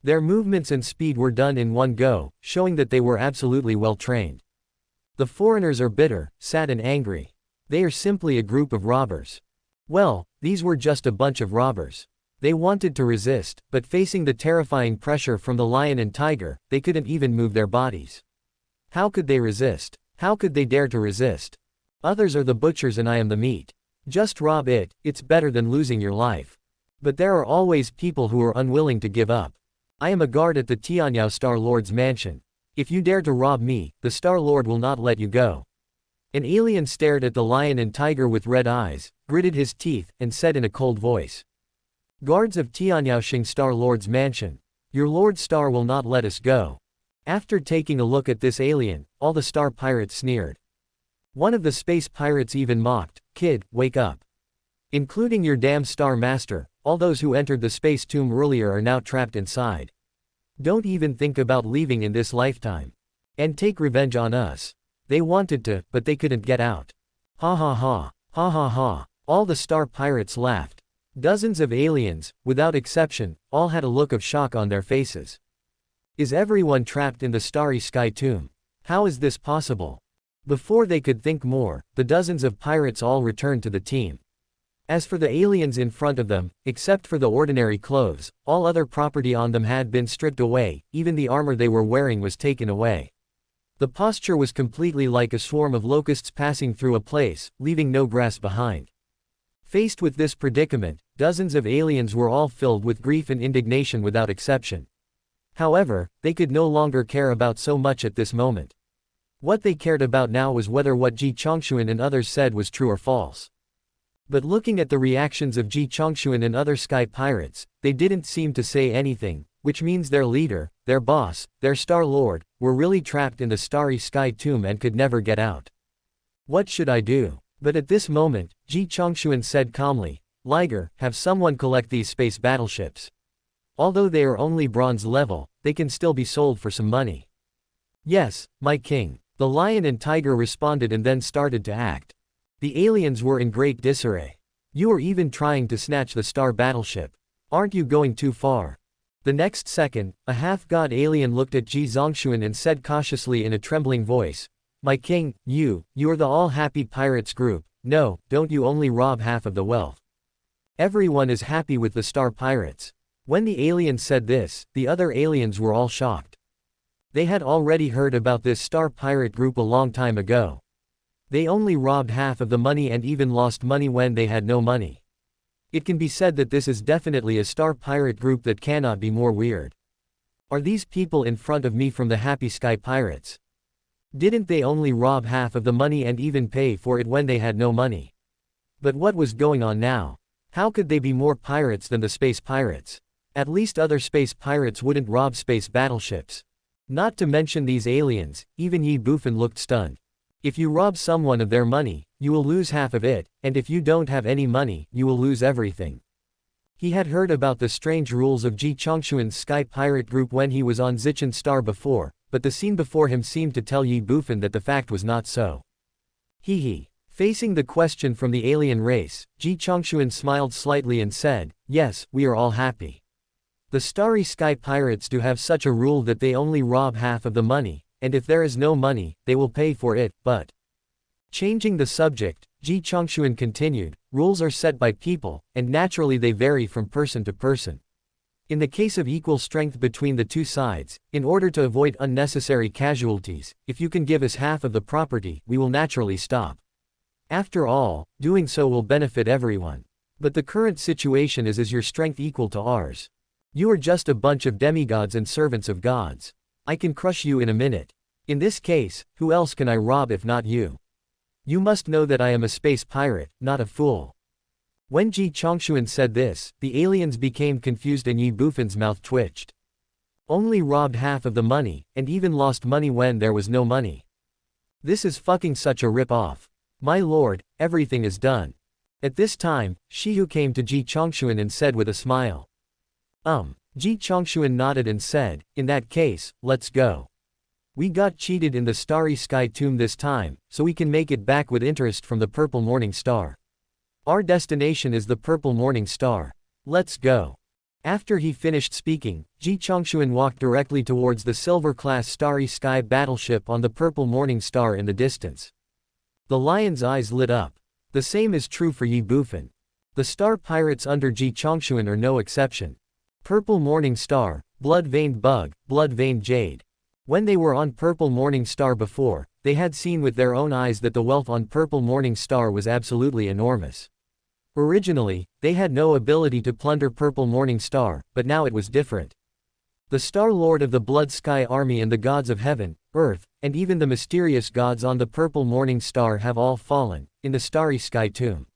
Their movements and speed were done in one go, showing that they were absolutely well trained. The foreigners are bitter, sad and angry. They are simply a group of robbers. Well, these were just a bunch of robbers. They wanted to resist, but facing the terrifying pressure from the lion and tiger, they couldn't even move their bodies. How could they resist? How could they dare to resist? Others are the butchers and I am the meat. Just rob it, it's better than losing your life. But there are always people who are unwilling to give up. I am a guard at the Tianyao Star Lord's mansion. If you dare to rob me, the Star Lord will not let you go. An alien stared at the lion and tiger with red eyes, gritted his teeth, and said in a cold voice. "Guards of Tianyao Star Lord's mansion. Your Lord Star will not let us go." After taking a look at this alien, all the star pirates sneered. One of the space pirates even mocked, "Kid, wake up. Including your damn Star Master, all those who entered the space tomb earlier are now trapped inside. Don't even think about leaving in this lifetime. And take revenge on us." They wanted to, but they couldn't get out. Ha ha ha, ha ha ha. All the star pirates laughed. Dozens of aliens, without exception, all had a look of shock on their faces. Is everyone trapped in the starry sky tomb? How is this possible? Before they could think more, the dozens of pirates all returned to the team. As for the aliens in front of them, except for the ordinary clothes, all other property on them had been stripped away, even the armor they were wearing was taken away. The posture was completely like a swarm of locusts passing through a place, leaving no grass behind. Faced with this predicament, dozens of aliens were all filled with grief and indignation without exception. However, they could no longer care about so much at this moment. What they cared about now was whether what Ji Chongshuan and others said was true or false. But looking at the reactions of Ji Chongshuan and other sky pirates, they didn't seem to say anything, which means their leader, their boss, their Star Lord, were really trapped in the starry sky tomb and could never get out. What should I do? But at this moment, Ji Chongshuan said calmly, "Liger, have someone collect these space battleships. Although they are only bronze level, they can still be sold for some money." "Yes, my king." The lion and tiger responded and then started to act. The aliens were in great disarray. "You are even trying to snatch the star battleship. Aren't you going too far?" The next second, a half-god alien looked at Ji Zongshuan and said cautiously in a trembling voice, "My king, you are the all-happy pirates group. No, don't you only rob half of the wealth. Everyone is happy with the star pirates." When the alien said this, the other aliens were all shocked. They had already heard about this star pirate group a long time ago. They only robbed half of the money and even lost money when they had no money. It can be said that this is definitely a star pirate group that cannot be more weird. Are these people in front of me from the Happy Sky Pirates? Didn't they only rob half of the money and even pay for it when they had no money? But what was going on now? How could they be more pirates than the space pirates? At least other space pirates wouldn't rob space battleships. Not to mention these aliens, even Ye Bufan looked stunned. If you rob someone of their money, you will lose half of it, and if you don't have any money, you will lose everything. He had heard about the strange rules of Ji Chongshuan's Sky Pirate Group when he was on Zichen Star before, but the scene before him seemed to tell Ye Bufan that the fact was not so. Hee. Facing the question from the alien race, Ji Chongshuan smiled slightly and said, yes, we are all happy. The Starry Sky Pirates do have such a rule that they only rob half of the money, and if there is no money, they will pay for it, but… Changing the subject, Ji Chongshuan continued, rules are set by people, and naturally they vary from person to person. In the case of equal strength between the two sides, in order to avoid unnecessary casualties, if you can give us half of the property, we will naturally stop. After all, doing so will benefit everyone. But the current situation is your strength equal to ours? You are just a bunch of demigods and servants of gods. I can crush you in a minute. In this case, who else can I rob if not you? You must know that I am a space pirate, not a fool. When Ji Chongshuan said this, the aliens became confused and Ye Bufan's mouth twitched. Only robbed half of the money, and even lost money when there was no money. This is fucking such a rip-off. My lord, everything is done. At this time, Shihu came to Ji Chongshuan and said with a smile. Ji Chongshuan nodded and said, in that case, let's go. We got cheated in the Starry Sky Tomb this time, so we can make it back with interest from the Purple Morning Star. Our destination is the Purple Morning Star. Let's go. After he finished speaking, Ji Chongshuan walked directly towards the silver-class Starry Sky battleship on the Purple Morning Star in the distance. The lion's eyes lit up. The same is true for Ye Bufan. The star pirates under Ji Chongshuan are no exception. Purple Morning Star, blood-veined bug, blood-veined jade. When they were on Purple Morning Star before, they had seen with their own eyes that the wealth on Purple Morning Star was absolutely enormous. Originally, they had no ability to plunder Purple Morning Star, but now it was different. The Star Lord of the Blood Sky Army and the gods of heaven, earth, and even the mysterious gods on the Purple Morning Star have all fallen, in the Starry Sky Tomb.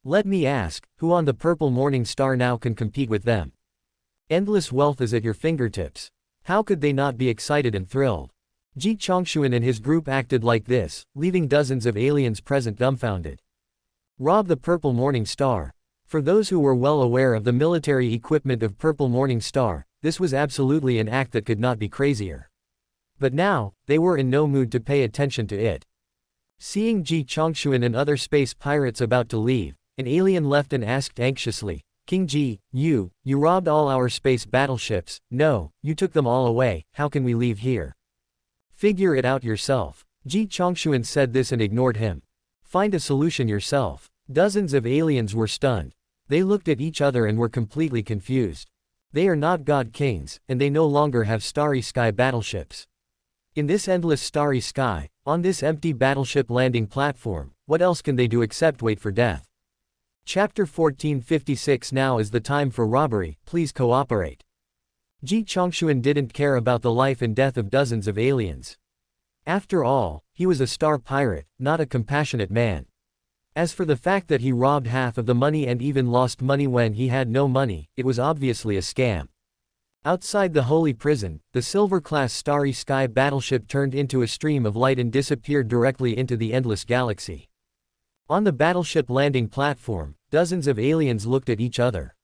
Let me ask, who on the Purple Morning Star now can compete with them? Endless wealth is at your fingertips. How could they not be excited and thrilled? Ji Chongshuan and his group acted like this, leaving dozens of aliens present dumbfounded. Rob the Purple Morning Star. For those who were well aware of the military equipment of Purple Morning Star, this was absolutely an act that could not be crazier. But now, they were in no mood to pay attention to it. Seeing Ji Chongshuan and other space pirates about to leave, an alien left and asked anxiously, King Ji, you robbed all our space battleships. No, you took them all away, how can we leave here? Figure it out yourself. Ji Chongshuan said this and ignored him. Find a solution yourself. Dozens of aliens were stunned. They looked at each other and were completely confused. They are not god kings, and they no longer have starry sky battleships. In this endless starry sky, on this empty battleship landing platform, what else can they do except wait for death? Chapter 1456. Now is the time for robbery, please cooperate. Ji Chongshuan didn't care about the life and death of dozens of aliens. After all, he was a star pirate, not a compassionate man. As for the fact that he robbed half of the money and even lost money when he had no money, it was obviously a scam. Outside the holy prison, the silver-class Starry Sky battleship turned into a stream of light and disappeared directly into the endless galaxy. On the battleship landing platform, dozens of aliens looked at each other.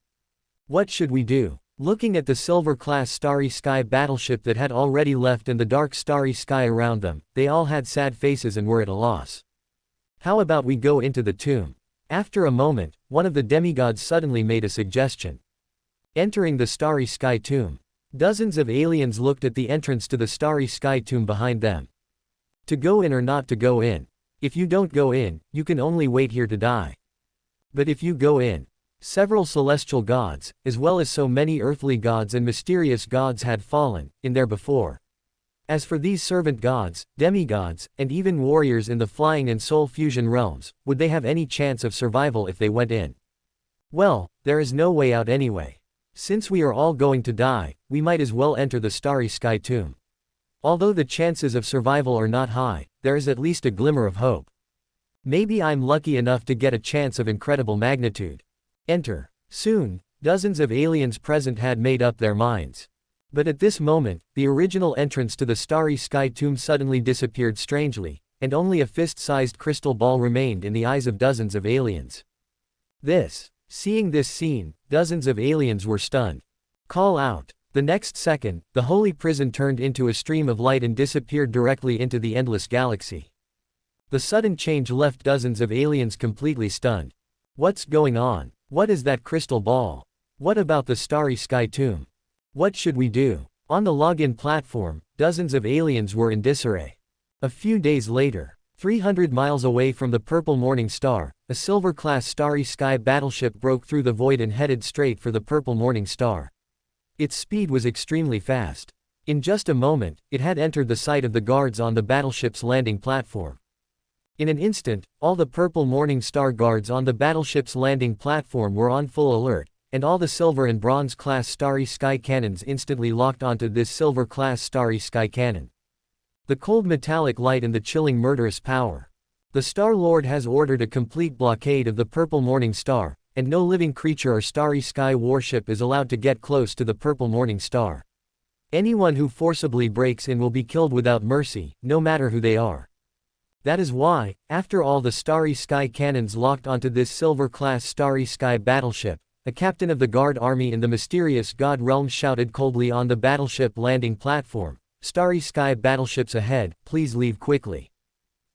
What should we do? Looking at the silver-class Starry Sky battleship that had already left and the dark starry sky around them, they all had sad faces and were at a loss. How about we go into the tomb? After a moment, one of the demigods suddenly made a suggestion. Entering the Starry Sky Tomb. Dozens of aliens looked at the entrance to the Starry Sky Tomb behind them. To go in or not to go in? If you don't go in, you can only wait here to die. But if you go in, several celestial gods, as well as so many earthly gods and mysterious gods had fallen, in there before. As for these servant gods, demigods, and even warriors in the flying and soul fusion realms, would they have any chance of survival if they went in? Well, there is no way out anyway. Since we are all going to die, we might as well enter the Starry Sky Tomb. Although the chances of survival are not high, there is at least a glimmer of hope. Maybe I'm lucky enough to get a chance of incredible magnitude. Enter. Soon, dozens of aliens present had made up their minds. But at this moment, the original entrance to the Starry Sky Tomb suddenly disappeared strangely, and only a fist-sized crystal ball remained in the eyes of dozens of aliens. Seeing this scene, dozens of aliens were stunned. Call out. The next second, the holy prison turned into a stream of light and disappeared directly into the endless galaxy. The sudden change left dozens of aliens completely stunned. What's going on? What is that crystal ball? What about the starry sky tomb? What should we do? On the login platform, dozens of aliens were in disarray. A few days later, 300 miles away from the Purple Morning Star, a Silver-class Starry Sky battleship broke through the void and headed straight for the Purple Morning Star. Its speed was extremely fast. In just a moment, it had entered the sight of the guards on the battleship's landing platform. In an instant, all the Purple Morning Star guards on the battleship's landing platform were on full alert, and all the Silver and Bronze-class Starry Sky cannons instantly locked onto this Silver-class Starry Sky cannon. The cold metallic light and the chilling murderous power. The Star-Lord has ordered a complete blockade of the Purple Morning Star, and no living creature or Starry Sky warship is allowed to get close to the Purple Morning Star. Anyone who forcibly breaks in will be killed without mercy, no matter who they are. That is why, after all the Starry Sky cannons locked onto this Silver-class Starry Sky battleship, a captain of the guard army in the mysterious God realm shouted coldly on the battleship landing platform, "Starry Sky battleships ahead, please leave quickly.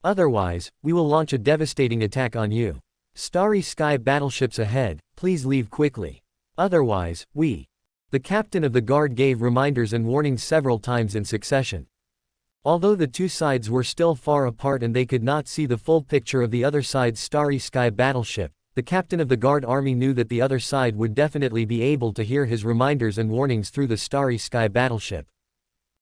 Otherwise, we will launch a devastating attack on you. Starry Sky battleships ahead, please leave quickly. Otherwise, we." The captain of the guard gave reminders and warnings several times in succession. Although the two sides were still far apart and they could not see the full picture of the other side's Starry Sky battleship, the captain of the guard army knew that the other side would definitely be able to hear his reminders and warnings through the Starry Sky battleship.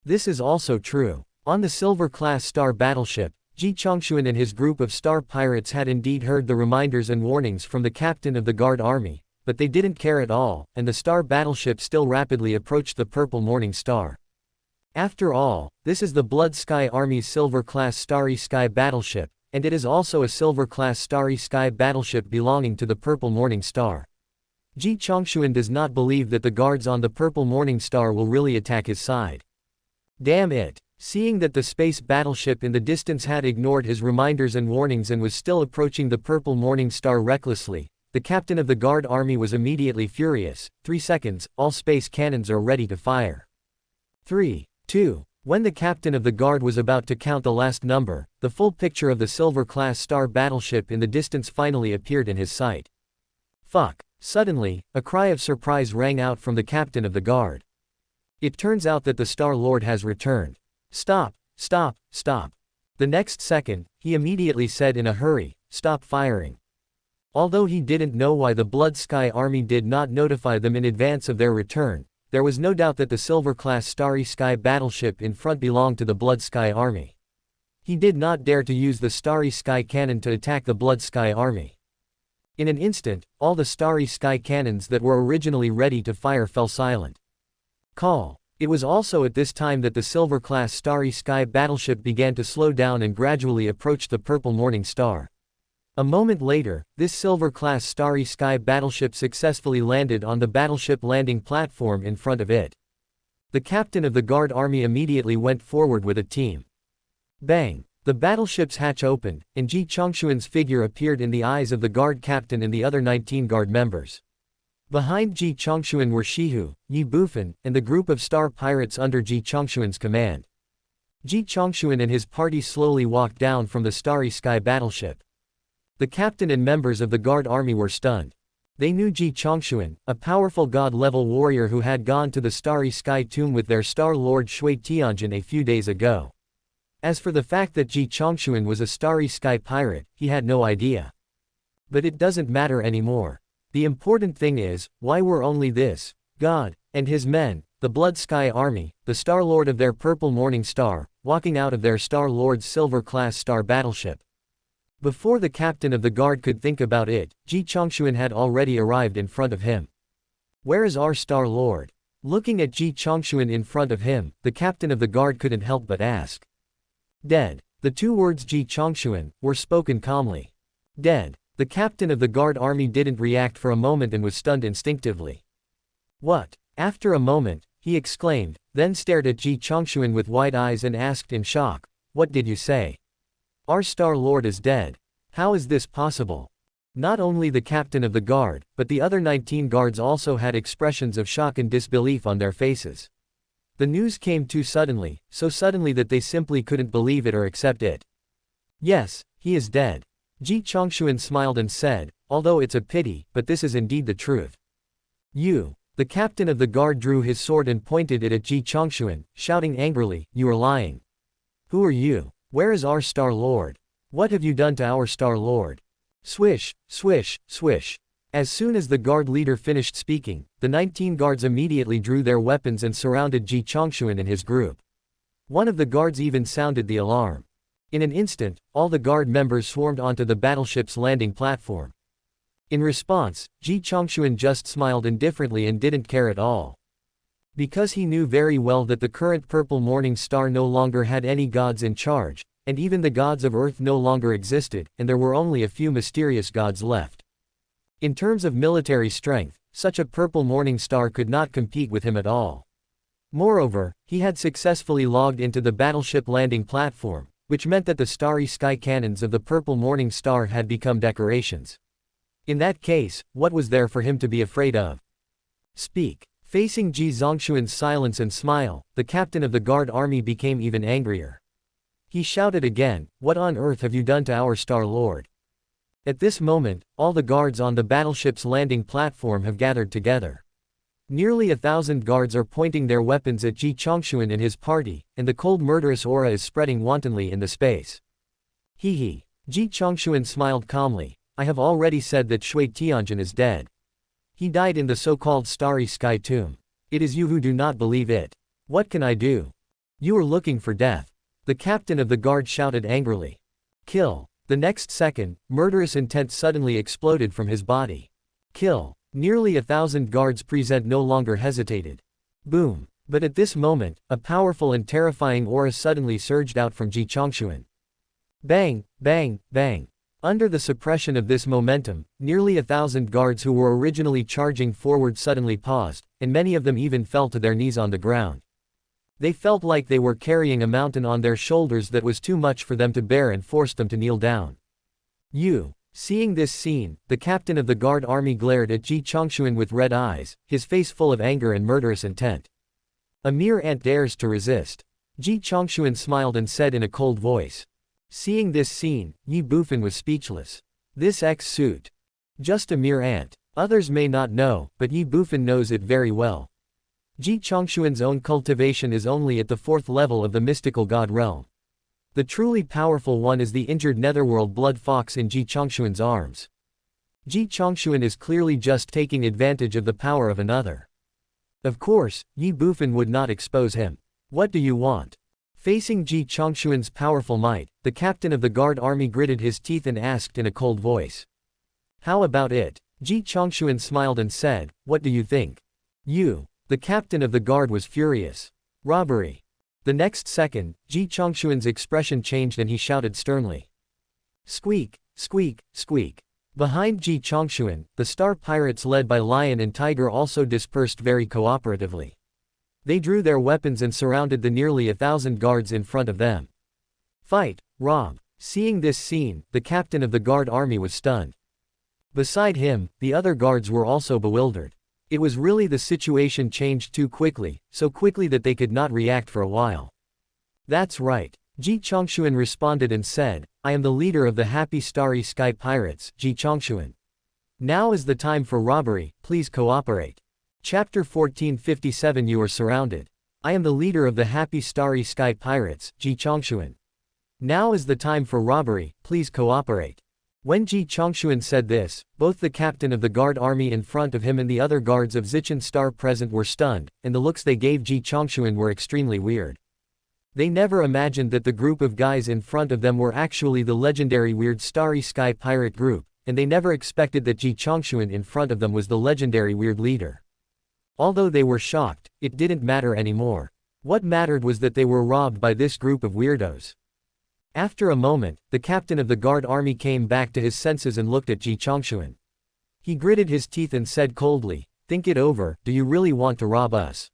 This is also true. On the Silver-class Star battleship, Ji Chongshuan and his group of star pirates had indeed heard the reminders and warnings from the captain of the guard army, but they didn't care at all, and the star battleship still rapidly approached the Purple Morning Star. After all, this is the Blood Sky Army's Silver-class Starry Sky battleship, and it is also a Silver-class Starry Sky battleship belonging to the Purple Morning Star. Ji Chongshuan does not believe that the guards on the Purple Morning Star will really attack his side. Damn it! Seeing that the space battleship in the distance had ignored his reminders and warnings and was still approaching the Purple Morning Star recklessly, the captain of the guard army was immediately furious. 3 seconds, all space cannons are ready to fire. 3, 2. When the captain of the guard was about to count the last number, the full picture of the Silver-class Star battleship in the distance finally appeared in his sight. Fuck! Suddenly, a cry of surprise rang out from the captain of the guard. It turns out that the Star-Lord has returned. Stop, stop, stop. The next second, he immediately said in a hurry, "Stop firing." Although he didn't know why the Blood Sky Army did not notify them in advance of their return, there was no doubt that the Silver-class Starry Sky battleship in front belonged to the Blood Sky Army. He did not dare to use the Starry Sky cannon to attack the Blood Sky Army. In an instant, all the Starry Sky cannons that were originally ready to fire fell silent. Call. It was also at this time that the Silver-class Starry Sky battleship began to slow down and gradually approach the Purple Morning Star. A moment later, this Silver-class Starry Sky battleship successfully landed on the battleship landing platform in front of it. The captain of the guard army immediately went forward with a team. Bang! The battleship's hatch opened, and Ji Chongshuan's figure appeared in the eyes of the guard captain and the other 19 guard members. Behind Ji Chongshuan were Shihu, Ye Bufan, and the group of star pirates under Ji Chongshuan's command. Ji Chongshuan and his party slowly walked down from the Starry Sky battleship. The captain and members of the guard army were stunned. They knew Ji Chongshuan, a powerful god-level warrior who had gone to the Starry Sky tomb with their Star Lord Shui Tianjin a few days ago. As for the fact that Ji Chongshuan was a Starry Sky pirate, he had no idea. But it doesn't matter anymore. The important thing is, why were only this god and his men, the Blood Sky Army, the Star Lord of their Purple Morning Star, walking out of their Star Lord's Silver-class Star battleship? Before the captain of the guard could think about it, Ji Chongshuan had already arrived in front of him. "Where is our Star Lord?" Looking at Ji Chongshuan in front of him, the captain of the guard couldn't help but ask. "Dead." The two words Ji Chongshuan were spoken calmly. "Dead." The captain of the guard army didn't react for a moment and was stunned instinctively. "What?" After a moment, he exclaimed, then stared at Ji Chongshuan with wide eyes and asked in shock, "What did you say?" "Our Star Lord is dead. How is this possible?" Not only the captain of the guard, but the other 19 guards also had expressions of shock and disbelief on their faces. The news came too suddenly, so suddenly that they simply couldn't believe it or accept it. Yes, he is dead. Ji Chongxuan smiled and said, although it's a pity, but this is indeed the truth. You. The captain of the guard drew his sword and pointed it at Ji Chongxuan, shouting angrily, you are lying. Who are you? Where is our Star Lord? What have you done to our Star Lord? Swish, swish, swish. As soon as the guard leader finished speaking, the 19 guards immediately drew their weapons and surrounded Ji Chongxuan and his group. One of the guards even sounded the alarm. In an instant, all the guard members swarmed onto the battleship's landing platform. In response, Ji Chongxuan just smiled indifferently and didn't care at all. Because he knew very well that the current purple morning star no longer had any gods in charge, and even the gods of Earth no longer existed, and there were only a few mysterious gods left. In terms of military strength, such a purple morning star could not compete with him at all. Moreover, he had successfully logged into the battleship landing platform, which meant that the starry sky cannons of the purple morning star had become decorations. In that case, what was there for him to be afraid of? Speak. Facing Ji Zongxuan's silence and smile, the captain of the guard army became even angrier. He shouted again, what on earth have you done to our Star Lord? At this moment, all the guards on the battleship's landing platform have gathered together. Nearly 1,000 guards are pointing their weapons at Ji Chongxuan and his party, and the cold murderous aura is spreading wantonly in the space. Hee hee. Ji Chongxuan smiled calmly, I have already said that Shui Tianjin is dead. He died in the so-called Starry Sky Tomb. It is you who do not believe it. What can I do? You are looking for death. The captain of the guard shouted angrily. Kill. The next second, murderous intent suddenly exploded from his body. Kill. Nearly 1,000 guards present no longer hesitated. Boom. But at this moment, a powerful and terrifying aura suddenly surged out from Ji Chongxuan. Bang, bang, bang. Under the suppression of this momentum, nearly 1,000 guards who were originally charging forward suddenly paused, and many of them even fell to their knees on the ground. They felt like they were carrying a mountain on their shoulders that was too much for them to bear and forced them to kneel down. You. Seeing this scene, the captain of the guard army glared at Ji Chongxuan with red eyes, his face full of anger and murderous intent. A mere ant dares to resist. Ji Chongxuan smiled and said in a cold voice. Seeing this scene, Ye Bufan was speechless. This X-suit. Just a mere ant. Others may not know, but Ye Bufan knows it very well. Ji Chongxuan's own cultivation is only at the 4th level of the mystical god realm. The truly powerful one is the injured netherworld blood fox in Ji Chongxuan's arms. Ji Chongxuan is clearly just taking advantage of the power of another. Of course, Ye Bufan would not expose him. What do you want? Facing Ji Chongxuan's powerful might, the captain of the guard army gritted his teeth and asked in a cold voice. How about it? Ji Chongxuan smiled and said, what do you think? You. The captain of the guard was furious. Robbery. The next second, Ji Chongxuan's expression changed and he shouted sternly. Squeak, squeak, squeak. Behind Ji Chongxuan, the star pirates led by Lion and Tiger also dispersed very cooperatively. They drew their weapons and surrounded the nearly 1,000 guards in front of them. Fight, rob. Seeing this scene, the captain of the guard army was stunned. Beside him, the other guards were also bewildered. It was really the situation changed too quickly, so quickly that they could not react for a while. That's right. Ji Chongxuan responded and said, I am the leader of the Happy Starry Sky Pirates, Ji Chongxuan. Now is the time for robbery, please cooperate. Chapter 1457 You are surrounded. I am the leader of the Happy Starry Sky Pirates, Ji Chongxuan. Now is the time for robbery, please cooperate. When Ji Chongxuan said this, both the captain of the guard army in front of him and the other guards of Zichen Star present were stunned, and the looks they gave Ji Chongxuan were extremely weird. They never imagined that the group of guys in front of them were actually the legendary Weird Starry Sky Pirate group, and they never expected that Ji Chongxuan in front of them was the legendary Weird leader. Although they were shocked, it didn't matter anymore. What mattered was that they were robbed by this group of weirdos. After a moment, the captain of the guard army came back to his senses and looked at Ji Chongxuan. He gritted his teeth and said coldly, think it over, do you really want to rob us?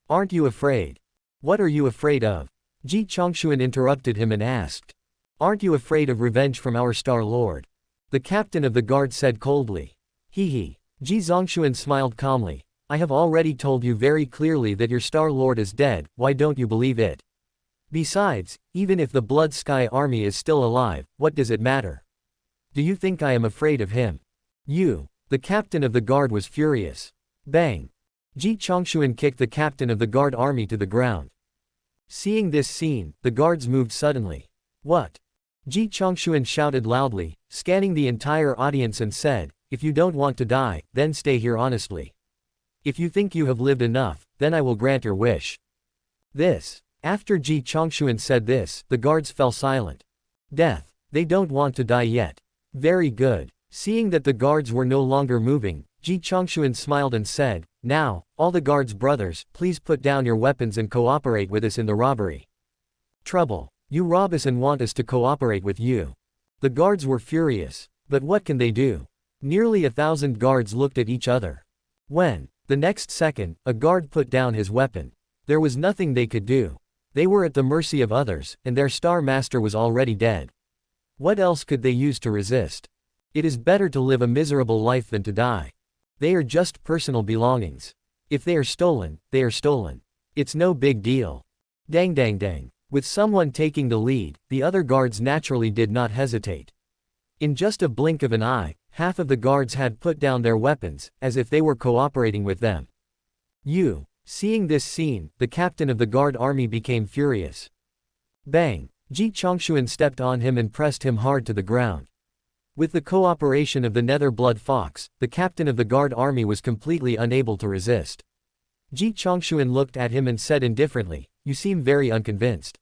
Aren't you afraid? What are you afraid of? Ji Chongxuan interrupted him and asked. Aren't you afraid of revenge from our Star Lord? The captain of the guard said coldly. Hee. Ji Zongxuan smiled calmly. I have already told you very clearly that your Star Lord is dead, why don't you believe it? Besides, even if the Blood Sky Army is still alive, what does it matter? Do you think I am afraid of him? You. The captain of the guard was furious. Bang. Ji Chongxuan kicked the captain of the guard army to the ground. Seeing this scene, the guards moved suddenly. What? Ji Chongxuan shouted loudly, scanning the entire audience and said, if you don't want to die, then stay here honestly. If you think you have lived enough, then I will grant your wish. After Ji Chongxuan said this, the guards fell silent. Death. They don't want to die yet. Very good. Seeing that the guards were no longer moving, Ji Chongxuan smiled and said, now, all the guards' brothers, please put down your weapons and cooperate with us in the robbery. Trouble. You rob us and want us to cooperate with you. The guards were furious. But what can they do? Nearly 1,000 guards looked at each other. When, the next second, a guard put down his weapon. There was nothing they could do. They were at the mercy of others, and their star master was already dead. What else could they use to resist? It is better to live a miserable life than to die. They are just personal belongings. If they are stolen, they are stolen. It's no big deal. Dang. With someone taking the lead, the other guards naturally did not hesitate. In just a blink of an eye, half of the guards had put down their weapons, as if they were cooperating with them. Seeing this scene, the captain of the guard army became furious. Bang! Ji Chongxuan stepped on him and pressed him hard to the ground. With the cooperation of the Nether Blood Fox, the captain of the guard army was completely unable to resist. Ji Chongxuan looked at him and said indifferently, you seem very unconvinced.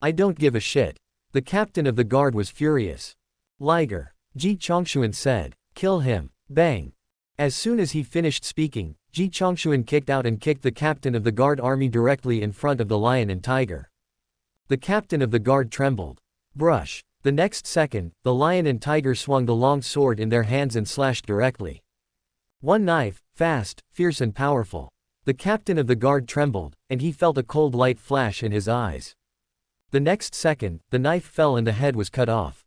I don't give a shit. The captain of the guard was furious. Liger. Ji Chongxuan said. Kill him. Bang. As soon as he finished speaking, Ji Chongxuan kicked out and kicked the captain of the guard army directly in front of the lion and tiger. The captain of the guard trembled. Brush. The next second, the lion and tiger swung the long sword in their hands and slashed directly. One knife, fast, fierce and powerful. The captain of the guard trembled, and he felt a cold light flash in his eyes. The next second, the knife fell and the head was cut off.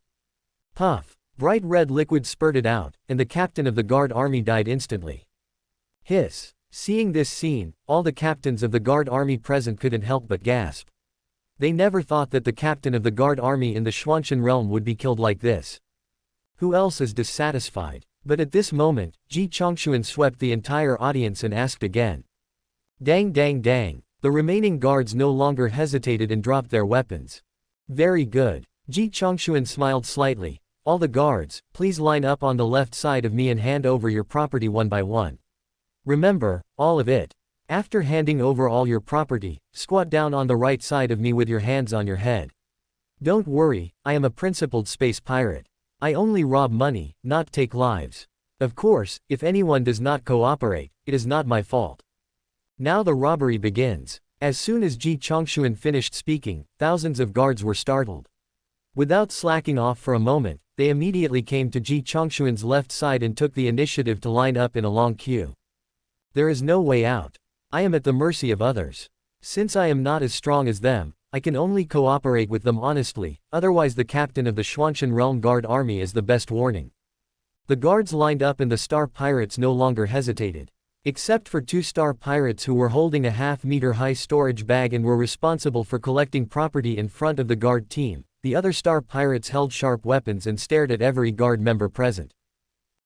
Puff. Bright red liquid spurted out, and the captain of the guard army died instantly. Hiss. Seeing this scene, all the captains of the guard army present couldn't help but gasp. They never thought that the captain of the guard army in the Xuanchen realm would be killed like this. Who else is dissatisfied? But at this moment, Ji Chongxuan swept the entire audience and asked again. Dang. The remaining guards no longer hesitated and dropped their weapons. Very good. Ji Chongxuan smiled slightly. All the guards, please line up on the left side of me and hand over your property one by one. Remember, all of it. After handing over all your property, squat down on the right side of me with your hands on your head. Don't worry, I am a principled space pirate. I only rob money, not take lives. Of course, if anyone does not cooperate, it is not my fault. Now the robbery begins. As soon as Ji Chongxuan finished speaking, thousands of guards were startled. Without slacking off for a moment, they immediately came to Ji Chongxuan's left side and took the initiative to line up in a long queue. There is no way out. I am at the mercy of others. Since I am not as strong as them, I can only cooperate with them honestly, otherwise the captain of the Xuanchen Realm Guard Army is the best warning. The guards lined up and the star pirates no longer hesitated. Except for 2 star pirates who were holding a half-meter high storage bag and were responsible for collecting property in front of the guard team, the other star pirates held sharp weapons and stared at every guard member present.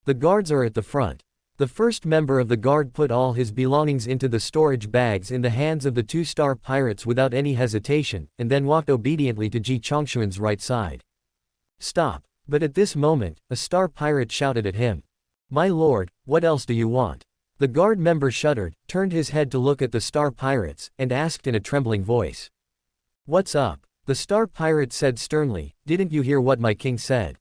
The guards are at the front. The first member of the guard put all his belongings into the storage bags in the hands of the 2 star pirates without any hesitation, and then walked obediently to Ji Chongxuan's right side. Stop. But at this moment, a star pirate shouted at him. My lord, what else do you want? The guard member shuddered, turned his head to look at the star pirates, and asked in a trembling voice. What's up? The star pirate said sternly, didn't you hear what my king said?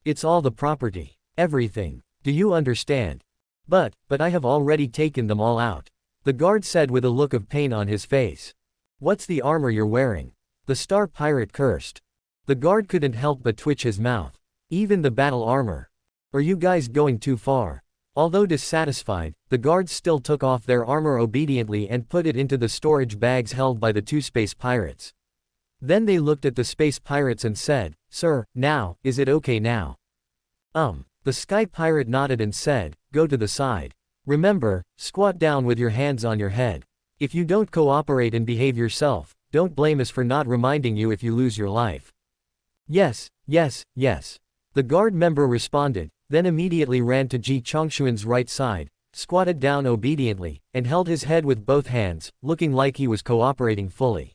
It's all the property. Everything. Do you understand? But I have already taken them all out. The guard said with a look of pain on his face. What's the armor you're wearing? The star pirate cursed. The guard couldn't help but twitch his mouth. Even the battle armor. Are you guys going too far? Although dissatisfied, the guards still took off their armor obediently and put it into the storage bags held by the 2 space pirates. Then they looked at the space pirates and said, Sir, now, is it okay now? The sky pirate nodded and said, go to the side. Remember, squat down with your hands on your head. If you don't cooperate and behave yourself, don't blame us for not reminding you if you lose your life. Yes, yes, yes. The guard member responded, then immediately ran to Ji Chongshuan's right side, squatted down obediently, and held his head with both hands, looking like he was cooperating fully.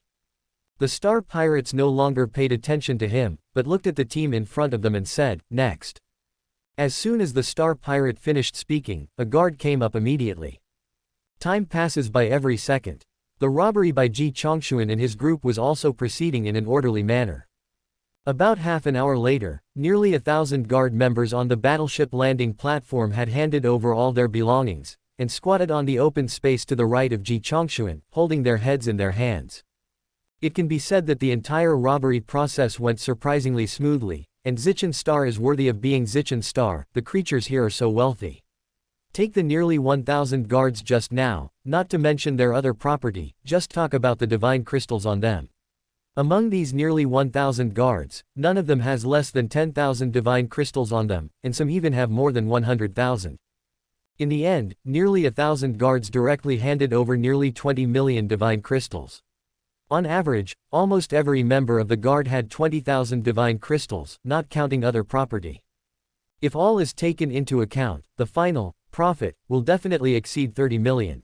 The star pirates no longer paid attention to him, but looked at the team in front of them and said, next. As soon as the star pirate finished speaking, a guard came up immediately. Time passes by every second. The robbery by Ji Chongshuan and his group was also proceeding in an orderly manner. About half an hour later, nearly 1,000 guard members on the battleship landing platform had handed over all their belongings, and squatted on the open space to the right of Ji Chongshuan, holding their heads in their hands. It can be said that the entire robbery process went surprisingly smoothly, and Zichen Star is worthy of being Zichen Star, the creatures here are so wealthy. Take the nearly 1,000 guards just now, not to mention their other property, just talk about the divine crystals on them. Among these nearly 1,000 guards, none of them has less than 10,000 divine crystals on them, and some even have more than 100,000. In the end, nearly 1,000 guards directly handed over nearly 20 million divine crystals. On average, almost every member of the guard had 20,000 divine crystals, not counting other property. If all is taken into account, the final profit will definitely exceed 30 million.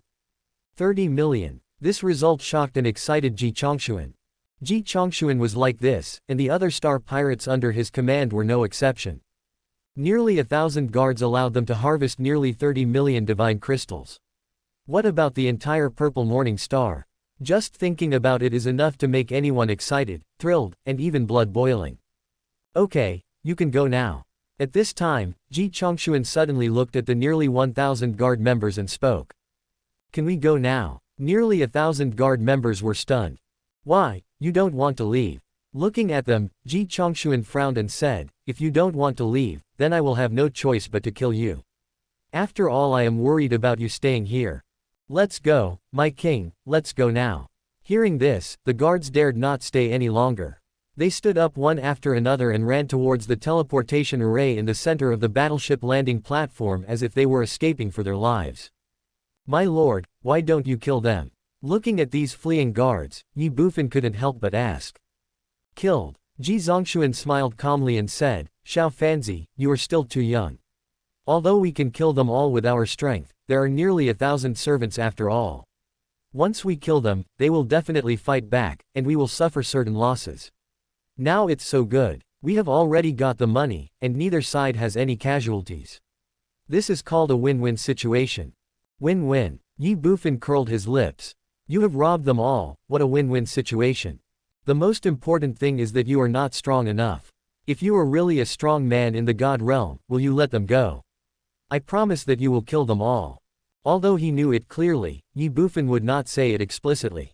30 million. This result shocked and excited Ji Chongshuan. Ji Chongshuan was like this, and the other star pirates under his command were no exception. Nearly 1,000 guards allowed them to harvest nearly 30 million divine crystals. What about the entire Purple Morning Star? Just thinking about it is enough to make anyone excited, thrilled, and even blood-boiling. Okay, you can go now. At this time, Ji Chongshuan suddenly looked at the nearly 1,000 guard members and spoke. Can we go now? Nearly 1,000 guard members were stunned. Why, you don't want to leave? Looking at them, Ji Chongshuan frowned and said, if you don't want to leave, then I will have no choice but to kill you. After all, I am worried about you staying here. Let's go, my king, let's go now. Hearing this, the guards dared not stay any longer. They stood up one after another and ran towards the teleportation array in the center of the battleship landing platform as if they were escaping for their lives. My lord, why don't you kill them? Looking at these fleeing guards, Ye Bufan couldn't help but ask. Killed. Ji Zongshuan smiled calmly and said, Xiao Fanzi, you are still too young. Although we can kill them all with our strength, there are nearly 1,000 servants after all. Once we kill them, they will definitely fight back, and we will suffer certain losses. Now it's so good. We have already got the money, and neither side has any casualties. This is called a win-win situation. Win-win. Ye Bufan curled his lips. You have robbed them all, what a win-win situation. The most important thing is that you are not strong enough. If you are really a strong man in the God realm, will you let them go? I promise that you will kill them all. Although he knew it clearly, Ye Bufan would not say it explicitly.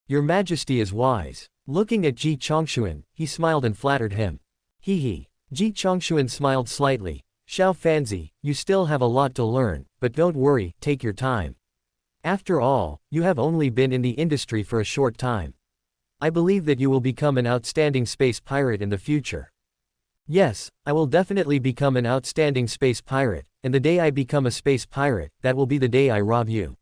Your Majesty is wise. Looking at Ji Chongshuan, he smiled and flattered him. Hee. Ji Chongshuan smiled slightly. Xiao Fanzi, you still have a lot to learn, but don't worry, take your time. After all, you have only been in the industry for a short time. I believe that you will become an outstanding space pirate in the future. Yes, I will definitely become an outstanding space pirate, and the day I become a space pirate, that will be the day I rob you.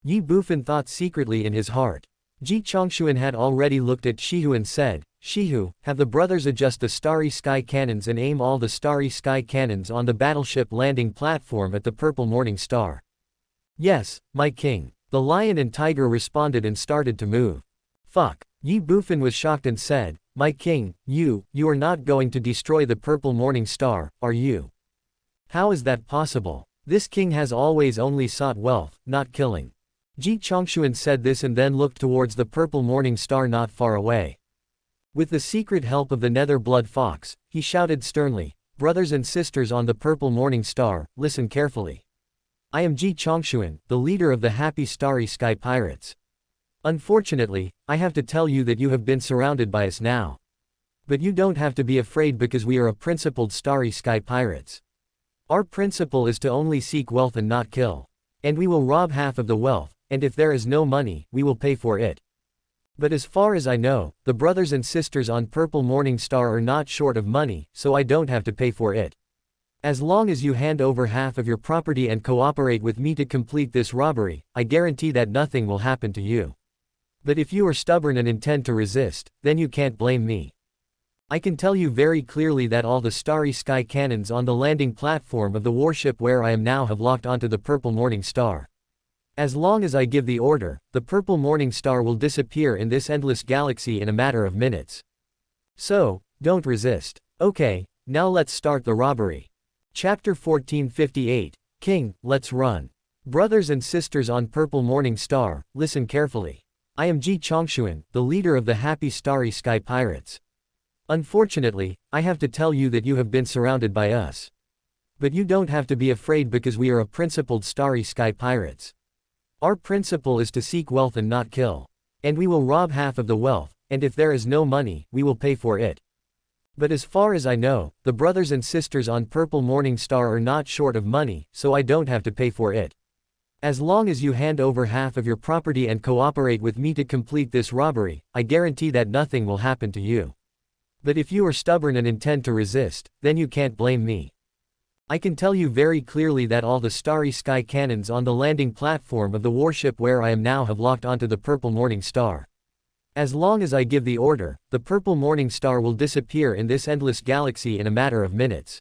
Ye Bufan thought secretly in his heart. Ji Chongshuan had already looked at Shihu and said, Shihu, have the brothers adjust the starry sky cannons and aim all the starry sky cannons on the battleship landing platform at the Purple Morning Star. Yes, my king. The lion and tiger responded and started to move. Fuck. Ye Bufan was shocked and said, my king, you are not going to destroy the Purple Morning Star, are you? How is that possible? This king has always only sought wealth, not killing. Ji Chongshuan said this and then looked towards the Purple Morning Star not far away. With the secret help of the Nether Blood Fox, he shouted sternly, brothers and sisters on the Purple Morning Star, listen carefully. I am Ji Chongshuan, the leader of the Happy Starry Sky Pirates. Unfortunately, I have to tell you that you have been surrounded by us now. But you don't have to be afraid because we are a principled Starry Sky Pirates. Our principle is to only seek wealth and not kill. And we will rob half of the wealth, and if there is no money, we will pay for it. But as far as I know, the brothers and sisters on Purple Morning Star are not short of money, so I don't have to pay for it. As long as you hand over half of your property and cooperate with me to complete this robbery, I guarantee that nothing will happen to you. But if you are stubborn and intend to resist, then you can't blame me. I can tell you very clearly that all the starry sky cannons on the landing platform of the warship where I am now have locked onto the purple morning star. As long as I give the order, the purple morning star will disappear in this endless galaxy in a matter of minutes. So, don't resist. Okay, now let's start the robbery. Chapter 1458, King, let's run. Brothers and sisters on Purple Morning Star, listen carefully. I am Ji Chongshuan, the leader of the Happy Starry Sky Pirates. Unfortunately, I have to tell you that you have been surrounded by us. But you don't have to be afraid because we are a principled Starry Sky Pirates. Our principle is to seek wealth and not kill. And we will rob half of the wealth, and if there is no money, we will pay for it. But as far as I know, the brothers and sisters on Purple Morning Star are not short of money, so I don't have to pay for it. As long as you hand over half of your property and cooperate with me to complete this robbery, I guarantee that nothing will happen to you. But if you are stubborn and intend to resist, then you can't blame me. I can tell you very clearly that all the starry sky cannons on the landing platform of the warship where I am now have locked onto the Purple Morning Star. As long as I give the order, the purple morning star will disappear in this endless galaxy in a matter of minutes.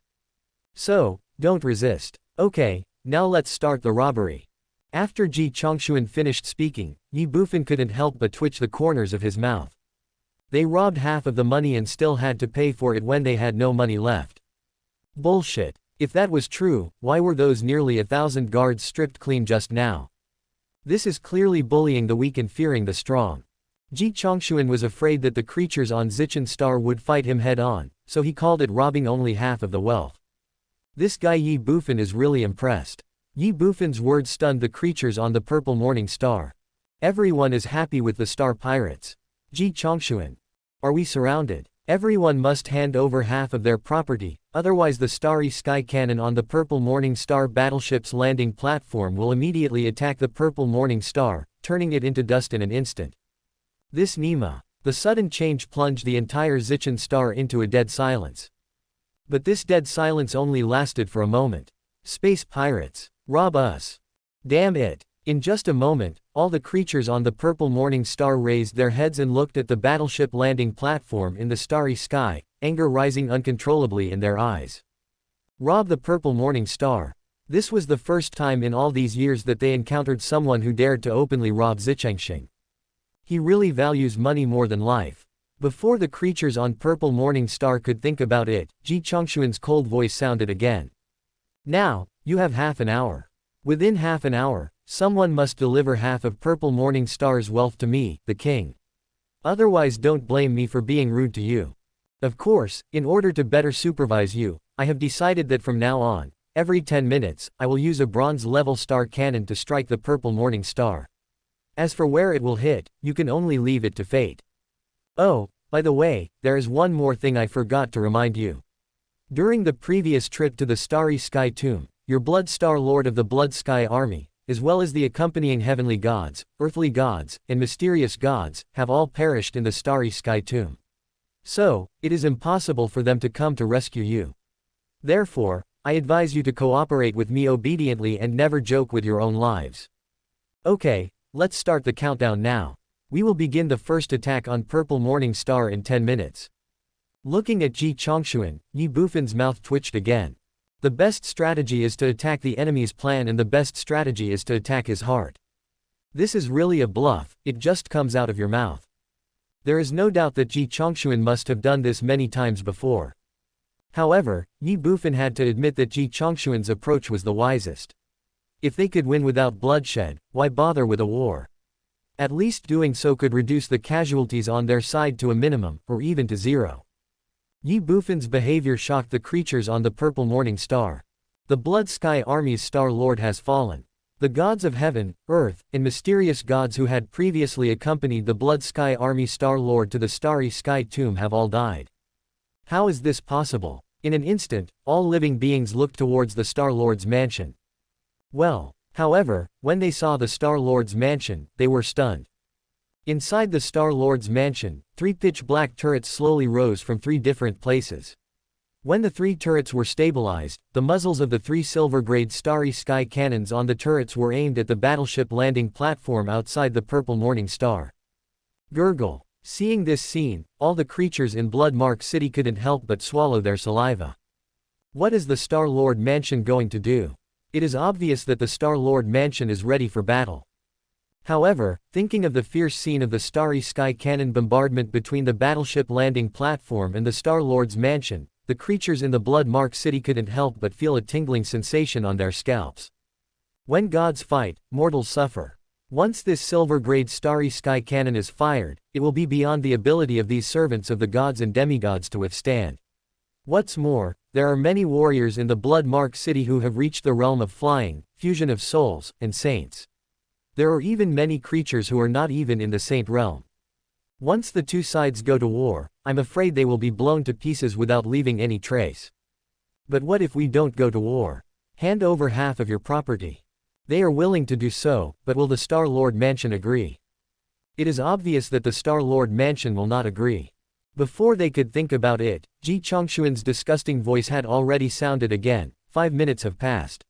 So, don't resist. Okay, now let's start the robbery. After Ji Chongshuan finished speaking, Ye Bufan couldn't help but twitch the corners of his mouth. They robbed half of the money and still had to pay for it when they had no money left. Bullshit. If that was true, why were those nearly 1,000 guards stripped clean just now? This is clearly bullying the weak and fearing the strong. Ji Chongshuan was afraid that the creatures on Zichen Star would fight him head-on, so he called it robbing only half of the wealth. This guy Ye Bufan is really impressed. Ye Bufan's words stunned the creatures on the Purple Morning Star. Everyone is happy with the Star Pirates. Ji Chongshuan. Are we surrounded? Everyone must hand over half of their property, otherwise the starry sky cannon on the Purple Morning Star battleship's landing platform will immediately attack the Purple Morning Star, turning it into dust in an instant. This Nima. The sudden change plunged the entire Zichen Star into a dead silence. But this dead silence only lasted for a moment. Space pirates. Rob us. Damn it. In just a moment, all the creatures on the Purple Morning Star raised their heads and looked at the battleship landing platform in the starry sky, anger rising uncontrollably in their eyes. Rob the Purple Morning Star. This was the first time in all these years that they encountered someone who dared to openly rob Zichengxing. He really values money more than life. Before the creatures on Purple Morning Star could think about it, Ji Chongshuan's cold voice sounded again. Now, you have half an hour. Within half an hour, someone must deliver half of Purple Morning Star's wealth to me, the king. Otherwise don't blame me for being rude to you. Of course, in order to better supervise you, I have decided that from now on, every 10 minutes, I will use a bronze-level star cannon to strike the Purple Morning Star. As for where it will hit, you can only leave it to fate. Oh, by the way, there is one more thing I forgot to remind you. During the previous trip to the Starry Sky Tomb, your Blood Star Lord of the Blood Sky Army, as well as the accompanying heavenly gods, earthly gods, and mysterious gods, have all perished in the Starry Sky Tomb. So, it is impossible for them to come to rescue you. Therefore, I advise you to cooperate with me obediently and never joke with your own lives. Okay. Let's start the countdown now. We will begin the first attack on Purple Morning Star in 10 minutes. Looking at Ji Chongshuan, Ye Bufan's mouth twitched again. The best strategy is to attack the enemy's plan and the best strategy is to attack his heart. This is really a bluff, it just comes out of your mouth. There is no doubt that Ji Chongshuan must have done this many times before. However, Ye Bufan had to admit that Ji Chongshuan's approach was the wisest. If they could win without bloodshed, why bother with a war? At least doing so could reduce the casualties on their side to a minimum, or even to zero. Ye Bufan's behavior shocked the creatures on the Purple Morning Star. The Blood Sky Army's Star Lord has fallen. The gods of heaven, earth, and mysterious gods who had previously accompanied the Blood Sky Army Star Lord to the Starry Sky Tomb have all died. How is this possible? In an instant, all living beings looked towards the Star Lord's mansion. Well, however, when they saw the Star Lord's mansion, they were stunned. Inside the Star Lord's mansion, 3 pitch-black turrets slowly rose from 3 different places. When the three turrets were stabilized, the muzzles of the three silver-grade Starry Sky cannons on the turrets were aimed at the battleship landing platform outside the Purple Morning Star. Gurgle. Seeing this scene, all the creatures in Bloodmark City couldn't help but swallow their saliva. What is the Star-Lord Mansion going to do? It is obvious that the Star-Lord Mansion is ready for battle. However, thinking of the fierce scene of the Starry Sky cannon bombardment between the battleship landing platform and the Star-Lord's mansion, the creatures in the Bloodmark City couldn't help but feel a tingling sensation on their scalps. When gods fight, mortals suffer. Once this silver-grade Starry Sky cannon is fired, it will be beyond the ability of these servants of the gods and demigods to withstand. What's more, there are many warriors in the Bloodmark City who have reached the realm of flying, fusion of souls, and saints. There are even many creatures who are not even in the saint realm. Once the two sides go to war, I'm afraid they will be blown to pieces without leaving any trace. But what if we don't go to war? Hand over half of your property. They are willing to do so, but will the Star-Lord Mansion agree? It is obvious that the Star-Lord Mansion will not agree. Before they could think about it, Ji Chongxuan's disgusting voice had already sounded again. 5 minutes have passed.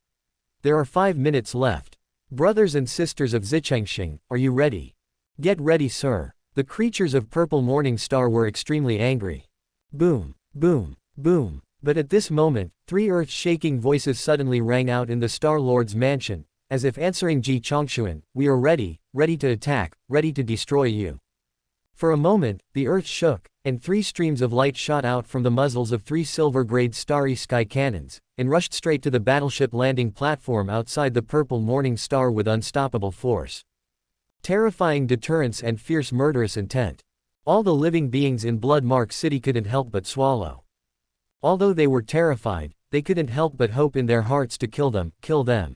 There are 5 minutes left. Brothers and sisters of Zichengxing, are you ready? Get ready, sir. The creatures of Purple Morning Star were extremely angry. Boom, boom, boom. But at this moment, 3 earth-shaking voices suddenly rang out in the Star-Lord's mansion, as if answering Ji Chongxuan, we are ready, ready to attack, ready to destroy you. For a moment, the earth shook, and 3 streams of light shot out from the muzzles of 3 silver-grade Starry Sky cannons, and rushed straight to the battleship landing platform outside the Purple Morning Star with unstoppable force. Terrifying deterrence and fierce murderous intent. All the living beings in Bloodmark City couldn't help but swallow. Although they were terrified, they couldn't help but hope in their hearts to kill them, kill them.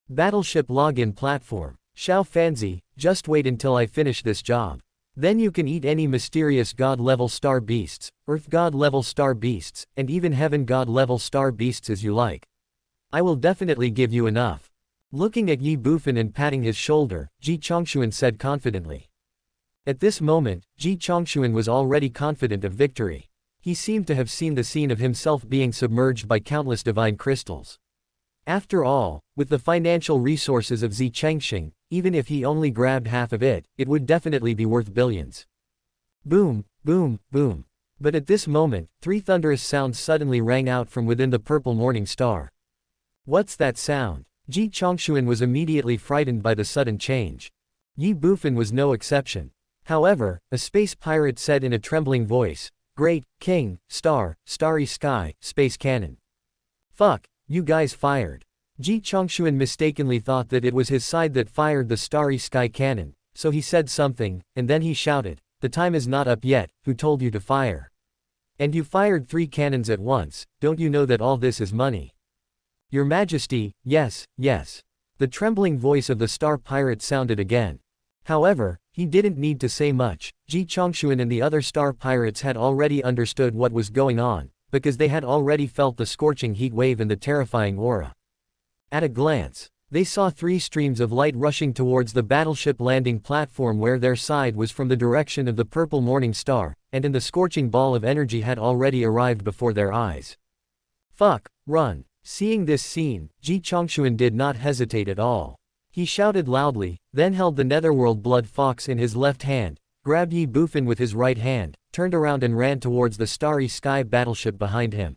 Battleship login platform. Xiao Fanzi, just wait until I finish this job. Then you can eat any mysterious god-level star beasts, earth god-level star beasts, and even heaven god-level star beasts as you like. I will definitely give you enough. Looking at Ye Bufan and patting his shoulder, Ji Chongxuan said confidently. At this moment, Ji Chongxuan was already confident of victory. He seemed to have seen the scene of himself being submerged by countless divine crystals. After all, with the financial resources of Zichengxing, even if he only grabbed half of it, it would definitely be worth billions. Boom, boom, boom. But at this moment, 3 thunderous sounds suddenly rang out from within the Purple Morning Star. What's that sound? Ji Chongxuan was immediately frightened by the sudden change. Ye Bufan was no exception. However, a space pirate said in a trembling voice, Great, King, Starry Sky, Space Cannon. Fuck, you guys fired. Ji Chongxuan mistakenly thought that it was his side that fired the Starry Sky cannon, so he said something, and then he shouted, the time is not up yet, who told you to fire? And you fired 3 cannons at once, don't you know that all this is money? Your Majesty, yes, yes. The trembling voice of the star pirate sounded again. However, he didn't need to say much. Ji Chongxuan and the other star pirates had already understood what was going on, because they had already felt the scorching heat wave and the terrifying aura. At a glance, they saw 3 streams of light rushing towards the battleship landing platform where their side was from the direction of the Purple Morning Star, and the scorching ball of energy had already arrived before their eyes. Fuck, run. Seeing this scene, Ji Chongxuan did not hesitate at all. He shouted loudly, then held the Netherworld Blood Fox in his left hand, grabbed Ye Bufan with his right hand, turned around and ran towards the Starry Sky battleship behind him.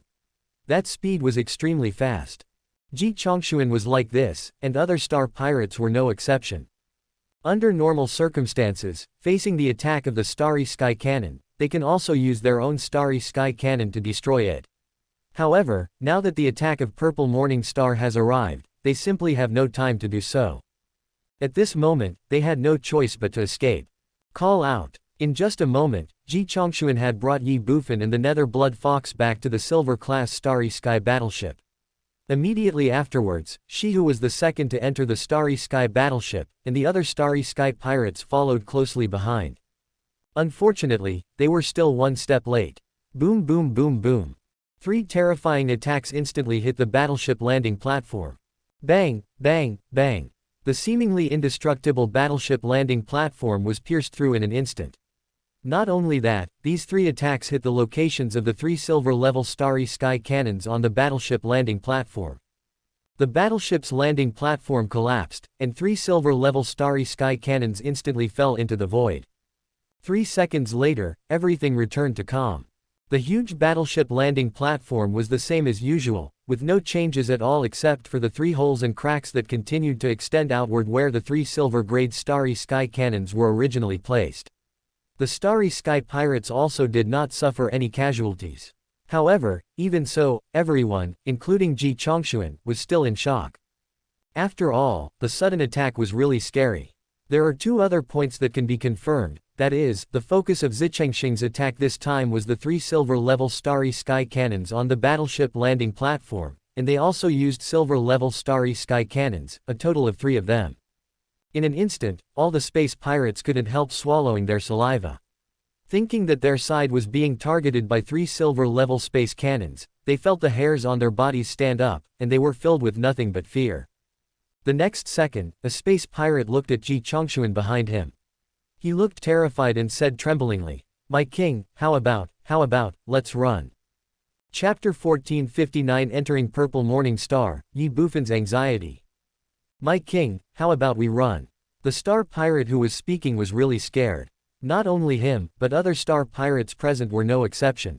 That speed was extremely fast. Ji Chongxuan was like this, and other star pirates were no exception. Under normal circumstances, facing the attack of the Starry Sky cannon, they can also use their own Starry Sky cannon to destroy it. However, now that the attack of Purple Morning Star has arrived, they simply have no time to do so. At this moment, they had no choice but to escape. Call out. In just a moment, Ji Chongxuan had brought Ye Bufan and the Nether Blood Fox back to the Silver-class Starry Sky battleship. Immediately afterwards, she who was the second to enter the Starry Sky battleship, and the other Starry Sky pirates followed closely behind. Unfortunately, they were still 1 step late. Boom boom boom boom. 3 terrifying attacks instantly hit the battleship landing platform. Bang, bang, bang. The seemingly indestructible battleship landing platform was pierced through in an instant. Not only that, these 3 attacks hit the locations of the 3 silver-level Starry Sky cannons on the battleship landing platform. The battleship's landing platform collapsed, and 3 silver-level Starry Sky cannons instantly fell into the void. 3 seconds later, everything returned to calm. The huge battleship landing platform was the same as usual, with no changes at all except for the 3 holes and cracks that continued to extend outward where the 3 silver-grade Starry Sky cannons were originally placed. The Starry Sky pirates also did not suffer any casualties. However, even so, everyone, including Ji Chongshuan, was still in shock. After all, the sudden attack was really scary. There are 2 other points that can be confirmed, that is, the focus of Zichengxing's attack this time was the 3 silver-level Starry Sky cannons on the battleship landing platform, and they also used silver-level Starry Sky cannons, a total of 3 of them. In an instant, all the space pirates couldn't help swallowing their saliva. Thinking that their side was being targeted by 3 silver-level space cannons, they felt the hairs on their bodies stand up, and they were filled with nothing but fear. The next second, a space pirate looked at Ji Chongshuan behind him. He looked terrified and said tremblingly, "My king, how about, let's run." Chapter 1459 Entering Purple Morning Star, Ye Bufan's Anxiety. "My king, how about we run?" The star pirate who was speaking was really scared. Not only him, but other star pirates present were no exception.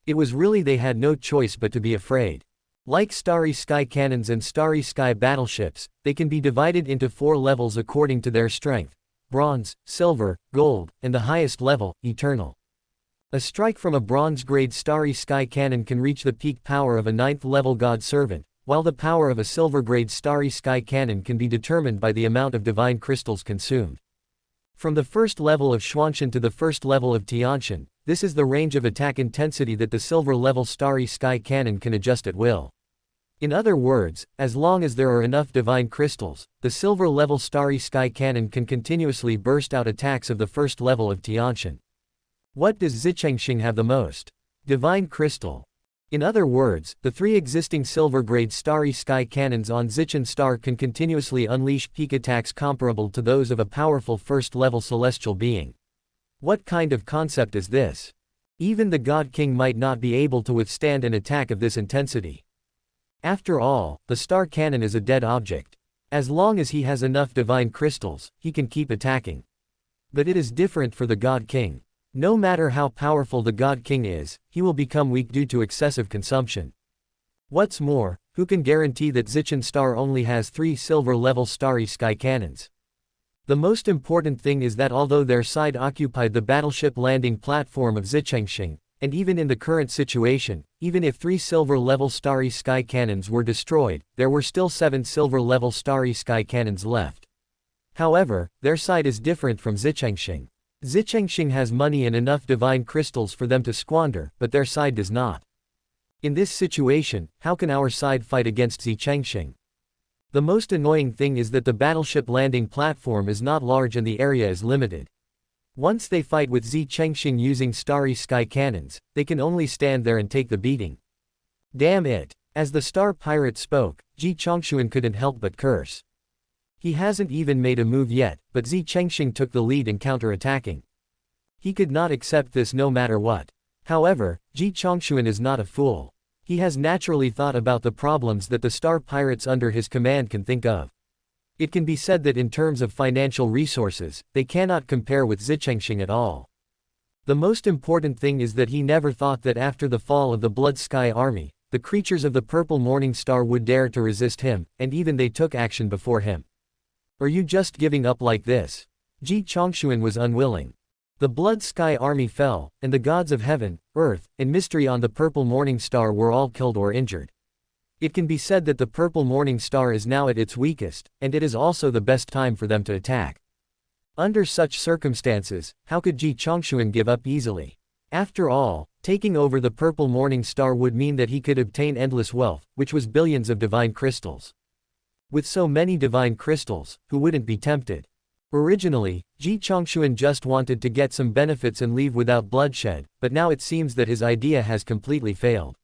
It was really they had no choice but to be afraid. Like Starry Sky cannons and Starry Sky battleships, they can be divided into 4 levels according to their strength: bronze, silver, gold, and the highest level, eternal. A strike from a bronze-grade Starry Sky cannon can reach the peak power of a 9th-level God Servant, while the power of a silver-grade Starry Sky cannon can be determined by the amount of divine crystals consumed. From the first level of Xuanshan to the first level of Tianshan, this is the range of attack intensity that the silver-level Starry Sky cannon can adjust at will. In other words, as long as there are enough divine crystals, the silver-level Starry Sky cannon can continuously burst out attacks of the first level of Tianshan. What does Zichengxing have the most? Divine crystal. In other words, the 3 existing silver-grade Starry Sky cannons on Zichen Star can continuously unleash peak attacks comparable to those of a powerful first-level celestial being. What kind of concept is this? Even the God King might not be able to withstand an attack of this intensity. After all, the star cannon is a dead object. As long as he has enough divine crystals, he can keep attacking. But it is different for the God King. No matter how powerful the God King is, he will become weak due to excessive consumption. What's more, who can guarantee that Zichen Star only has 3 silver-level Starry Sky cannons? The most important thing is that although their side occupied the battleship landing platform of Zichengxing, and even in the current situation, even if 3 silver-level Starry Sky cannons were destroyed, there were still 7 silver-level Starry Sky cannons left. However, their side is different from Zichengxing. Zichengxing has money and enough divine crystals for them to squander, but their side does not. In this situation, how can our side fight against Zichengxing? The most annoying thing is that the battleship landing platform is not large and the area is limited. Once they fight with Zichengxing using Starry Sky cannons, they can only stand there and take the beating. Damn it! As the star pirate spoke, Ji Chongshuan couldn't help but curse. He hasn't even made a move yet, but Zichengxing took the lead in counter-attacking. He could not accept this no matter what. However, Ji Chongshuan is not a fool. He has naturally thought about the problems that the star pirates under his command can think of. It can be said that in terms of financial resources, they cannot compare with Zichengxing at all. The most important thing is that he never thought that after the fall of the Blood Sky Army, the creatures of the Purple Morning Star would dare to resist him, and even they took action before him. Are you just giving up like this? Ji Chongshuan was unwilling. The Blood Sky Army fell, and the gods of heaven, earth, and mystery on the Purple Morning Star were all killed or injured. It can be said that the Purple Morning Star is now at its weakest, and it is also the best time for them to attack. Under such circumstances, how could Ji Chongshuan give up easily? After all, taking over the Purple Morning Star would mean that he could obtain endless wealth, which was billions of divine crystals. With so many divine crystals, who wouldn't be tempted? Originally, Ji Chongshuan just wanted to get some benefits and leave without bloodshed, but now it seems that his idea has completely failed.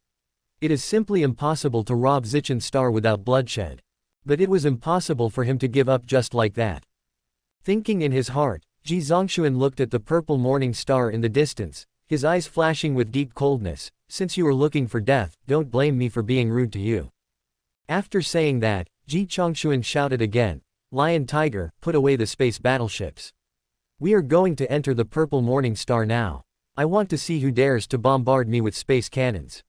It is simply impossible to rob Zichen Star without bloodshed. But it was impossible for him to give up just like that. Thinking in his heart, Ji Zongxuan looked at the purple morning star in the distance, his eyes flashing with deep coldness. Since you are looking for death, don't blame me for being rude to you. After saying that, Ji Zongxuan shouted again, Lion Tiger, put away the space battleships. We are going to enter the purple morning star now. I want to see who dares to bombard me with space cannons.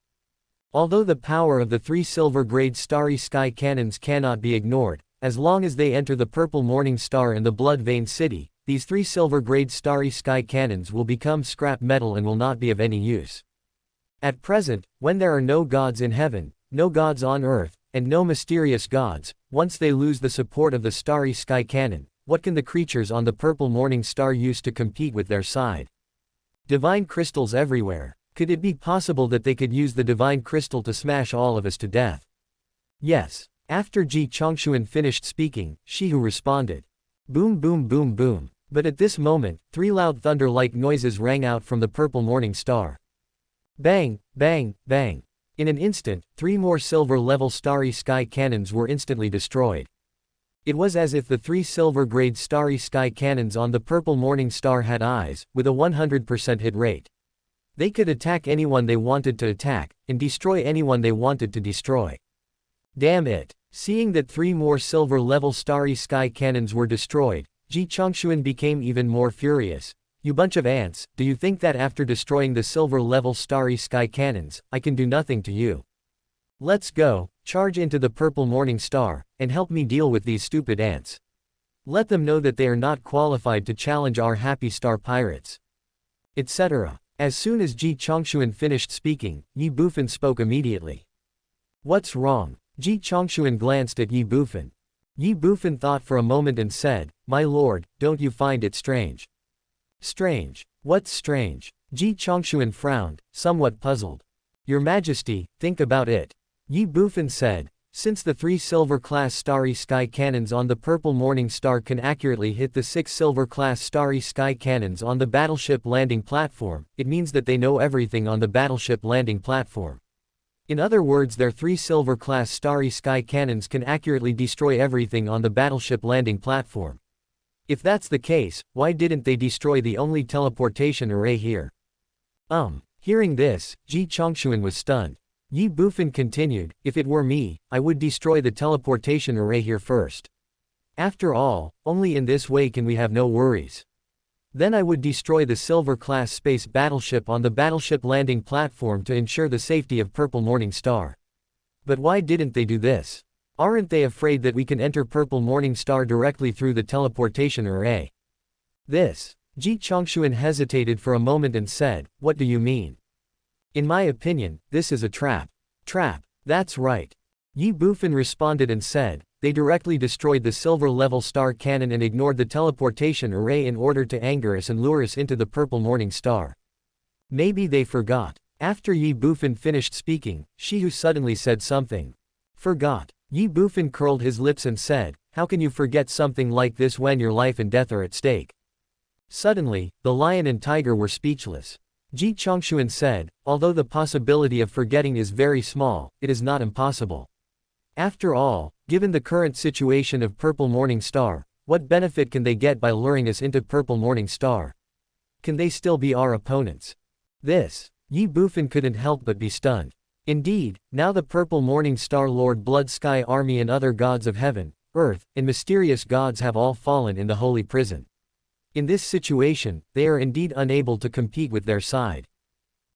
Although the power of the 3 silver-grade starry sky cannons cannot be ignored, as long as they enter the purple morning star in the Blood Vein City, these 3 silver-grade starry sky cannons will become scrap metal and will not be of any use. At present, when there are no gods in heaven, no gods on earth, and no mysterious gods, once they lose the support of the starry sky cannon, what can the creatures on the purple morning star use to compete with their side? Divine crystals everywhere. Could it be possible that they could use the divine crystal to smash all of us to death? Yes. After Ji Zongxuan finished speaking, Shihu responded. Boom boom boom boom. But at this moment, 3 loud thunder-like noises rang out from the purple morning star. Bang, bang, bang. In an instant, 3 more silver-level starry sky cannons were instantly destroyed. It was as if the 3 silver-grade starry sky cannons on the purple morning star had eyes, with a 100% hit rate. They could attack anyone they wanted to attack, and destroy anyone they wanted to destroy. Damn it. Seeing that 3 more silver-level starry sky cannons were destroyed, Ji Zongxuan became even more furious. You bunch of ants, do you think that after destroying the silver-level starry sky cannons, I can do nothing to you? Let's go, charge into the purple morning star, and help me deal with these stupid ants. Let them know that they are not qualified to challenge our happy star pirates. Etc. As soon as Ji Zongxuan finished speaking, Ye Bufan spoke immediately. What's wrong? Ji Zongxuan glanced at Ye Bufan. Ye Bufan thought for a moment and said, My lord, don't you find it strange? Strange? What's strange? Ji Zongxuan frowned, somewhat puzzled. Your Majesty, think about it. Ye Bufan said, since the 3 silver-class starry sky cannons on the purple morning star can accurately hit the 6 silver-class starry sky cannons on the battleship landing platform, it means that they know everything on the battleship landing platform. In other words, their 3 silver-class starry sky cannons can accurately destroy everything on the battleship landing platform. If that's the case, why didn't they destroy the only teleportation array here? Hearing this, Ji Zongxuan was stunned. Ye Bufan continued, if it were me, I would destroy the teleportation array here first. After all, only in this way can we have no worries. Then I would destroy the silver-class space battleship on the battleship landing platform to ensure the safety of Purple Morning Star. But why didn't they do this? Aren't they afraid that we can enter Purple Morning Star directly through the teleportation array? This. Ji Zongxuan hesitated for a moment and said, what do you mean? In my opinion, this is a trap. Trap. That's right. Ye Bufan responded and said, they directly destroyed the silver-level star cannon and ignored the teleportation array in order to anger us and lure us into the Purple Morning Star. Maybe they forgot. After Ye Bufan finished speaking, Shihu suddenly said something. Forgot. Ye Bufan curled his lips and said, how can you forget something like this when your life and death are at stake? Suddenly, the lion and tiger were speechless. Ji Zongxuan said, although the possibility of forgetting is very small, it is not impossible. After all, given the current situation of Purple Morning Star, what benefit can they get by luring us into Purple Morning Star? Can they still be our opponents? This. Ye Bufan couldn't help but be stunned. Indeed, now the Purple Morning Star Lord Blood Sky Army and other gods of heaven, earth, and mysterious gods have all fallen in the holy prison. In this situation, they are indeed unable to compete with their side.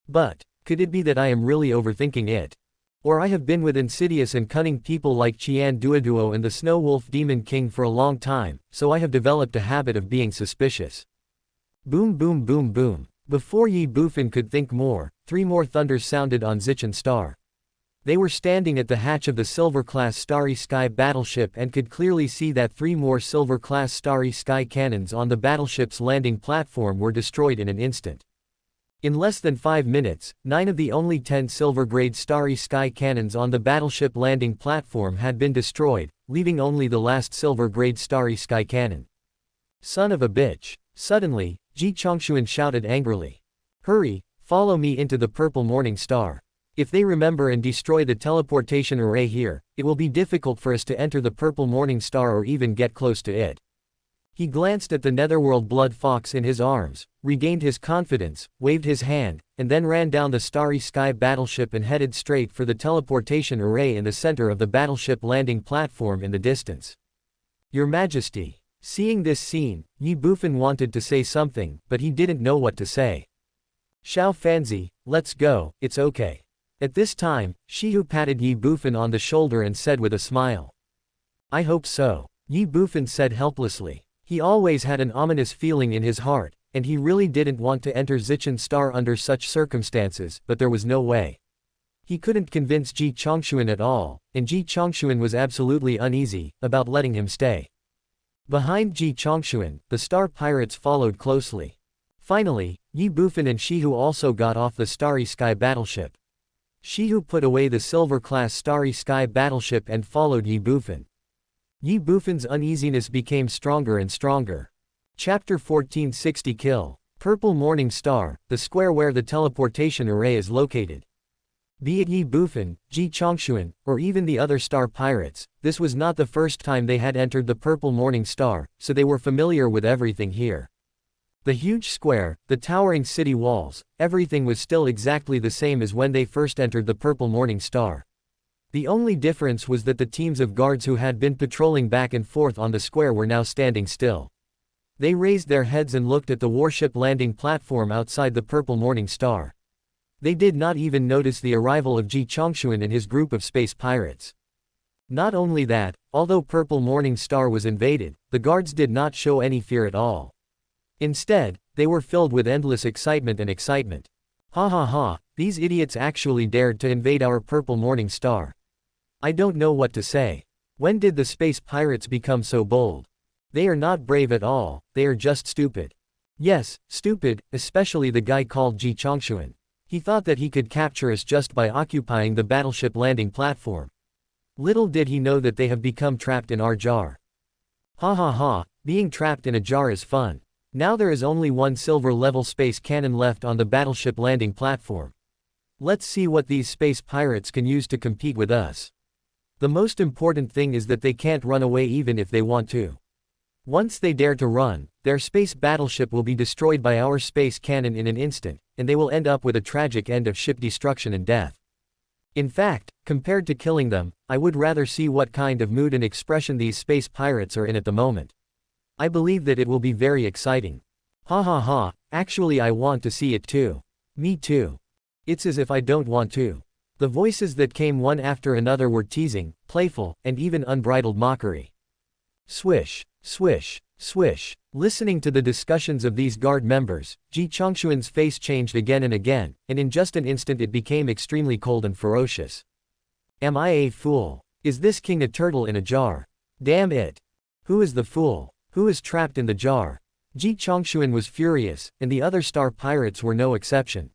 But, could it be that I am really overthinking it? Or I have been with insidious and cunning people like Qian Duoduo and the Snow Wolf Demon King for a long time, so I have developed a habit of being suspicious. Boom boom boom boom. Before Ye Bufan could think more, 3 more thunders sounded on Zichen Star. They were standing at the hatch of the Silver-class Starry Sky battleship and could clearly see that 3 more Silver-class Starry Sky cannons on the battleship's landing platform were destroyed in an instant. In less than 5 minutes, 9 of the only 10 silver-grade Starry Sky cannons on the battleship landing platform had been destroyed, leaving only the last silver-grade Starry Sky cannon. Son of a bitch. Suddenly, Ji Zongxuan shouted angrily. Hurry, follow me into the Purple Morning Star. If they remember and destroy the teleportation array here, it will be difficult for us to enter the Purple Morning Star or even get close to it. He glanced at the netherworld blood fox in his arms, regained his confidence, waved his hand, and then ran down the starry sky battleship and headed straight for the teleportation array in the center of the battleship landing platform in the distance. Your Majesty. Seeing this scene, Ye Bufan wanted to say something, but he didn't know what to say. Xiao Fanzi, let's go, it's okay. At this time, Shihu patted Ye Bufan on the shoulder and said with a smile. I hope so. Ye Bufan said helplessly. He always had an ominous feeling in his heart, and he really didn't want to enter Zichen Star under such circumstances, but there was no way. He couldn't convince Ji Chongshuan at all, and Ji Chongshuan was absolutely uneasy about letting him stay. Behind Ji Chongshuan, the Star Pirates followed closely. Finally, Ye Bufan and Shihu also got off the Starry Sky battleship. Shihu put away the Silver-class Starry Sky battleship and followed Ye Bufan. Ye Bufan's uneasiness became stronger and stronger. Chapter 1460 Kill. Purple Morning Star, the square where the teleportation array is located. Be it Ye Bufan, Ji Chongshuan, or even the other Star Pirates, this was not the first time they had entered the Purple Morning Star, so they were familiar with everything here. The huge square, the towering city walls, everything was still exactly the same as when they first entered the Purple Morning Star. The only difference was that the teams of guards who had been patrolling back and forth on the square were now standing still. They raised their heads and looked at the warship landing platform outside the Purple Morning Star. They did not even notice the arrival of Ji Chongshuan and his group of space pirates. Not only that, although Purple Morning Star was invaded, the guards did not show any fear at all. Instead, they were filled with endless excitement and excitement. Ha ha ha, these idiots actually dared to invade our Purple Morning Star. I don't know what to say. When did the space pirates become so bold? They are not brave at all, they are just stupid. Yes, stupid, especially the guy called Ji Chongshuan. He thought that he could capture us just by occupying the battleship landing platform. Little did he know that they have become trapped in our jar. Ha ha ha, being trapped in a jar is fun. Now there is only one silver-level space cannon left on the battleship landing platform. Let's see what these space pirates can use to compete with us. The most important thing is that they can't run away even if they want to. Once they dare to run, their space battleship will be destroyed by our space cannon in an instant, and they will end up with a tragic end of ship destruction and death. In fact, compared to killing them, I would rather see what kind of mood and expression these space pirates are in at the moment. I believe that it will be very exciting. Ha ha ha, actually I want to see it too. Me too. It's as if I don't want to. The voices that came one after another were teasing, playful, and even unbridled mockery. Swish, swish, swish. Listening to the discussions of these guard members, Ji Chongshuan's face changed again and again, and in just an instant it became extremely cold and ferocious. Am I a fool? Is this king a turtle in a jar? Damn it! Who is the fool? Who is trapped in the jar? Ji Chongshuan was furious, and the other star pirates were no exception.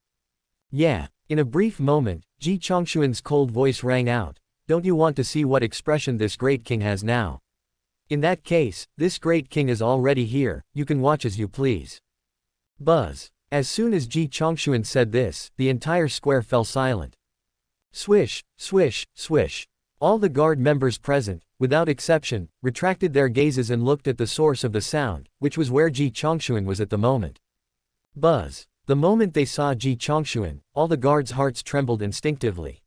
Yeah. In a brief moment, Ji Chongshuan's cold voice rang out. Don't you want to see what expression this great king has now? In that case, this great king is already here, you can watch as you please. Buzz. As soon as Ji Chongshuan said this, the entire square fell silent. Swish, swish, swish. All the guard members present, without exception, retracted their gazes and looked at the source of the sound, which was where Ji Chongshuan was at the moment. Buzz. The moment they saw Ji Chongshuan, all the guards' hearts trembled instinctively.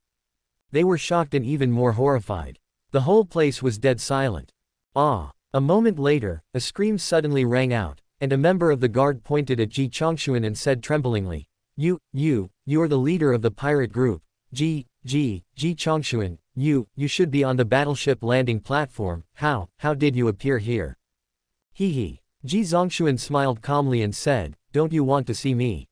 They were shocked and even more horrified. The whole place was dead silent. Ah! A moment later, a scream suddenly rang out, and a member of the guard pointed at Ji Chongshuan and said tremblingly, You are the leader of the pirate group. Ji Chongshuan, you should be on the battleship landing platform. How did you appear here? Hee. Ji Chongshuan smiled calmly and said, Don't you want to see me?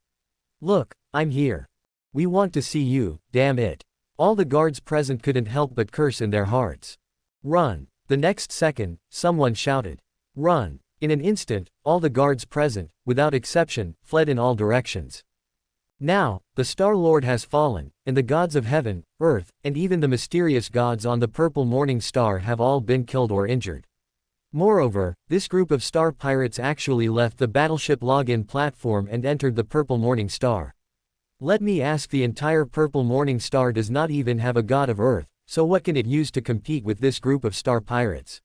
Look, I'm here. We want to see you, damn it. All the guards present couldn't help but curse in their hearts. Run. The next second, someone shouted. Run. In an instant, all the guards present, without exception, fled in all directions. Now, the Star Lord has fallen, and the gods of heaven, earth, and even the mysterious gods on the Purple Morning Star have all been killed or injured. Moreover, this group of star pirates actually left the battleship login platform and entered the Purple Morning Star. Let me ask, the entire Purple Morning Star does not even have a god of Earth, so what can it use to compete with this group of star pirates?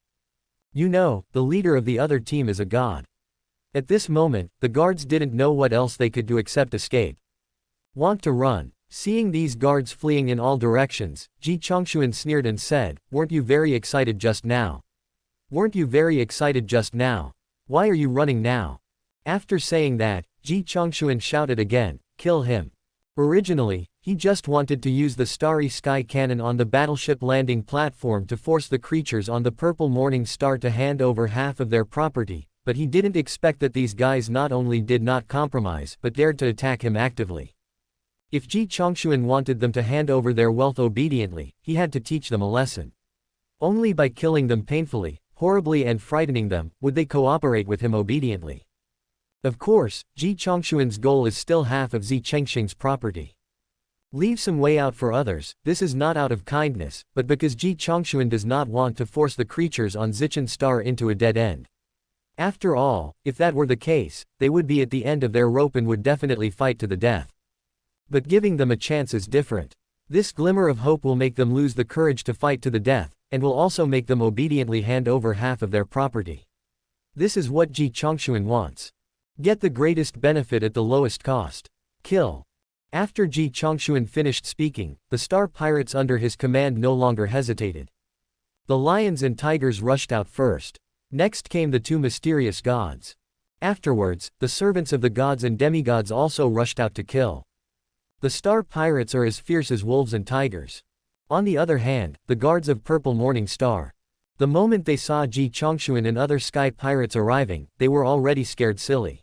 You know, the leader of the other team is a god. At this moment, the guards didn't know what else they could do except escape. Want to run. Seeing these guards fleeing in all directions, Ji Chongxuan sneered and said, "Weren't you very excited just now? Weren't you very excited just now? Why are you running now?" After saying that, Ji Chongxuan shouted again, "Kill him." Originally, he just wanted to use the Starry Sky cannon on the battleship landing platform to force the creatures on the Purple Morning Star to hand over half of their property, but he didn't expect that these guys not only did not compromise but dared to attack him actively. If Ji Chongxuan wanted them to hand over their wealth obediently, he had to teach them a lesson. Only by killing them painfully, horribly and frightening them, would they cooperate with him obediently. Of course, Ji Chongxuan's goal is still half of Zi Chengxing's property. Leave some way out for others. This is not out of kindness, but because Ji Chongxuan does not want to force the creatures on Zichen Star into a dead end. After all, if that were the case, they would be at the end of their rope and would definitely fight to the death. But giving them a chance is different. This glimmer of hope will make them lose the courage to fight to the death, and will also make them obediently hand over half of their property. This is what Ji Chongxuan wants. Get the greatest benefit at the lowest cost. Kill. After Ji Chongxuan finished speaking, the star pirates under his command no longer hesitated. The lions and tigers rushed out first. Next came the two mysterious gods. Afterwards, the servants of the gods and demigods also rushed out to kill. The star pirates are as fierce as wolves and tigers. On the other hand, the guards of Purple Morning Star. The moment they saw Ji Chongxuan and other sky pirates arriving, they were already scared silly.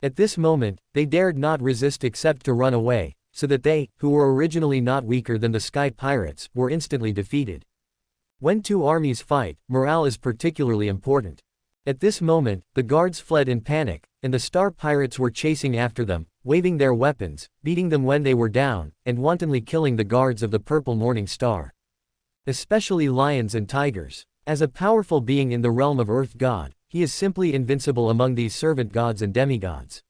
At this moment, they dared not resist except to run away, so that they, who were originally not weaker than the sky pirates, were instantly defeated. When two armies fight, morale is particularly important. At this moment, the guards fled in panic, and the star pirates were chasing after them, waving their weapons, beating them when they were down, and wantonly killing the guards of the Purple Morning Star. Especially lions and tigers. As a powerful being in the realm of Earth God, he is simply invincible among these servant gods and demigods.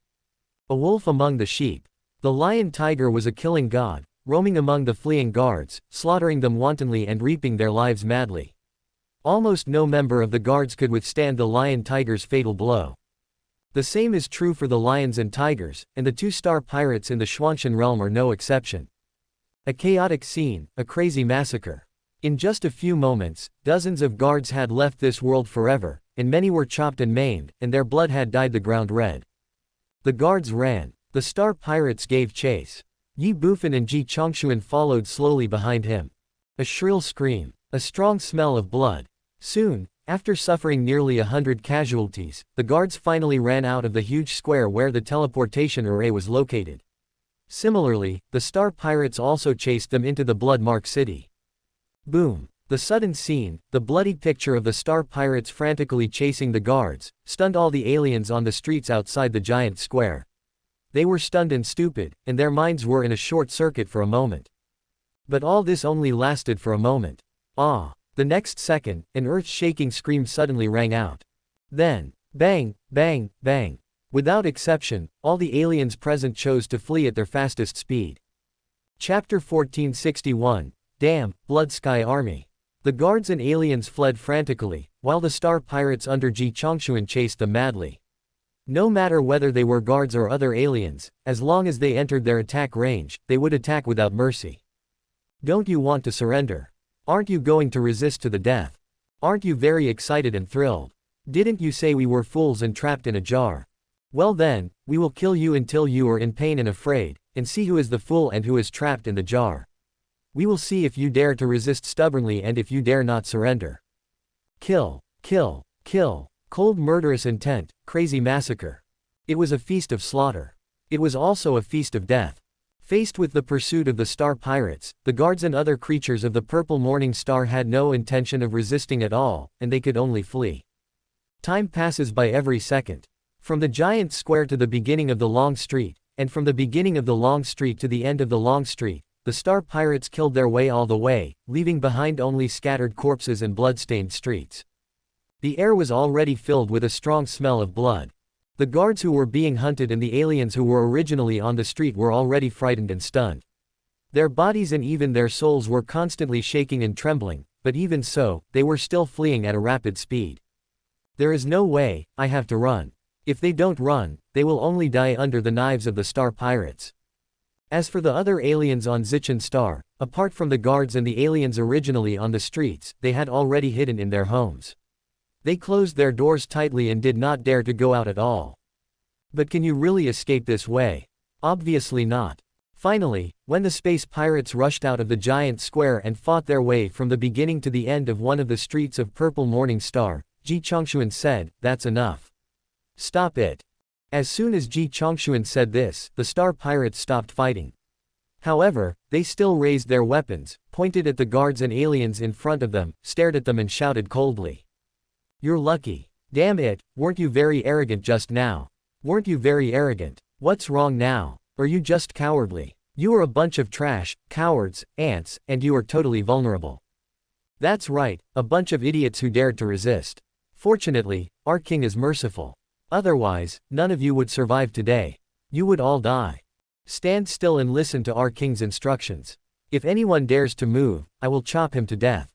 A wolf among the sheep. The lion tiger was a killing god, roaming among the fleeing guards, slaughtering them wantonly and reaping their lives madly. Almost no member of the guards could withstand the lion tiger's fatal blow. The same is true for the lions and tigers, and the two star pirates in the Xuanshan realm are no exception. A chaotic scene, a crazy massacre. In just a few moments, dozens of guards had left this world forever, and many were chopped and maimed, and their blood had dyed the ground red. The guards ran. The star pirates gave chase. Ye Bufan and Ji Chongxuan followed slowly behind him. A shrill scream. A strong smell of blood. Soon, after suffering nearly 100 casualties, the guards finally ran out of the huge square where the teleportation array was located. Similarly, the star pirates also chased them into the Blood-Mark City. Boom. The sudden scene, the bloody picture of the star pirates frantically chasing the guards, stunned all the aliens on the streets outside the giant square. They were stunned and stupid, and their minds were in a short circuit for a moment. But all this only lasted for a moment. The next second, an earth-shaking scream suddenly rang out. Then, bang, bang, bang. Without exception, all the aliens present chose to flee at their fastest speed. Chapter 1461. Damn, Blood Sky Army. The guards and aliens fled frantically, while the star pirates under Ji Chongxuan chased them madly. No matter whether they were guards or other aliens, as long as they entered their attack range, they would attack without mercy. Don't you want to surrender? Aren't you going to resist to the death? Aren't you very excited and thrilled? Didn't you say we were fools and trapped in a jar? Well then, we will kill you until you are in pain and afraid, and see who is the fool and who is trapped in the jar. We will see if you dare to resist stubbornly and if you dare not surrender. Kill, kill, kill. Cold murderous intent, crazy massacre. It was a feast of slaughter. It was also a feast of death. Faced with the pursuit of the star pirates, the guards and other creatures of the Purple Morning Star had no intention of resisting at all, and they could only flee. Time passes by every second. From the giant square to the beginning of the long street, and from the beginning of the long street to the end of the long street, the star pirates killed their way all the way, leaving behind only scattered corpses and blood-stained streets. The air was already filled with a strong smell of blood. The guards who were being hunted and the aliens who were originally on the street were already frightened and stunned. Their bodies and even their souls were constantly shaking and trembling, but even so, they were still fleeing at a rapid speed. There is no way, I have to run. If they don't run, they will only die under the knives of the star pirates. As for the other aliens on Zichen Star, apart from the guards and the aliens originally on the streets, they had already hidden in their homes. They closed their doors tightly and did not dare to go out at all. But can you really escape this way? Obviously not. Finally, when the space pirates rushed out of the giant square and fought their way from the beginning to the end of one of the streets of Purple Morning Star, Ji Chongshuan said, "That's enough. Stop it." As soon as Ji Chongshuan said this, the star pirates stopped fighting. However, they still raised their weapons, pointed at the guards and aliens in front of them, stared at them and shouted coldly. "You're lucky. Damn it, weren't you very arrogant just now? Weren't you very arrogant? What's wrong now? Are you just cowardly? You are a bunch of trash, cowards, ants, and you are totally vulnerable." That's right, a bunch of idiots who dared to resist. Fortunately, our king is merciful. Otherwise, none of you would survive today. You would all die. Stand still and listen to our king's instructions. If anyone dares to move, I will chop him to death.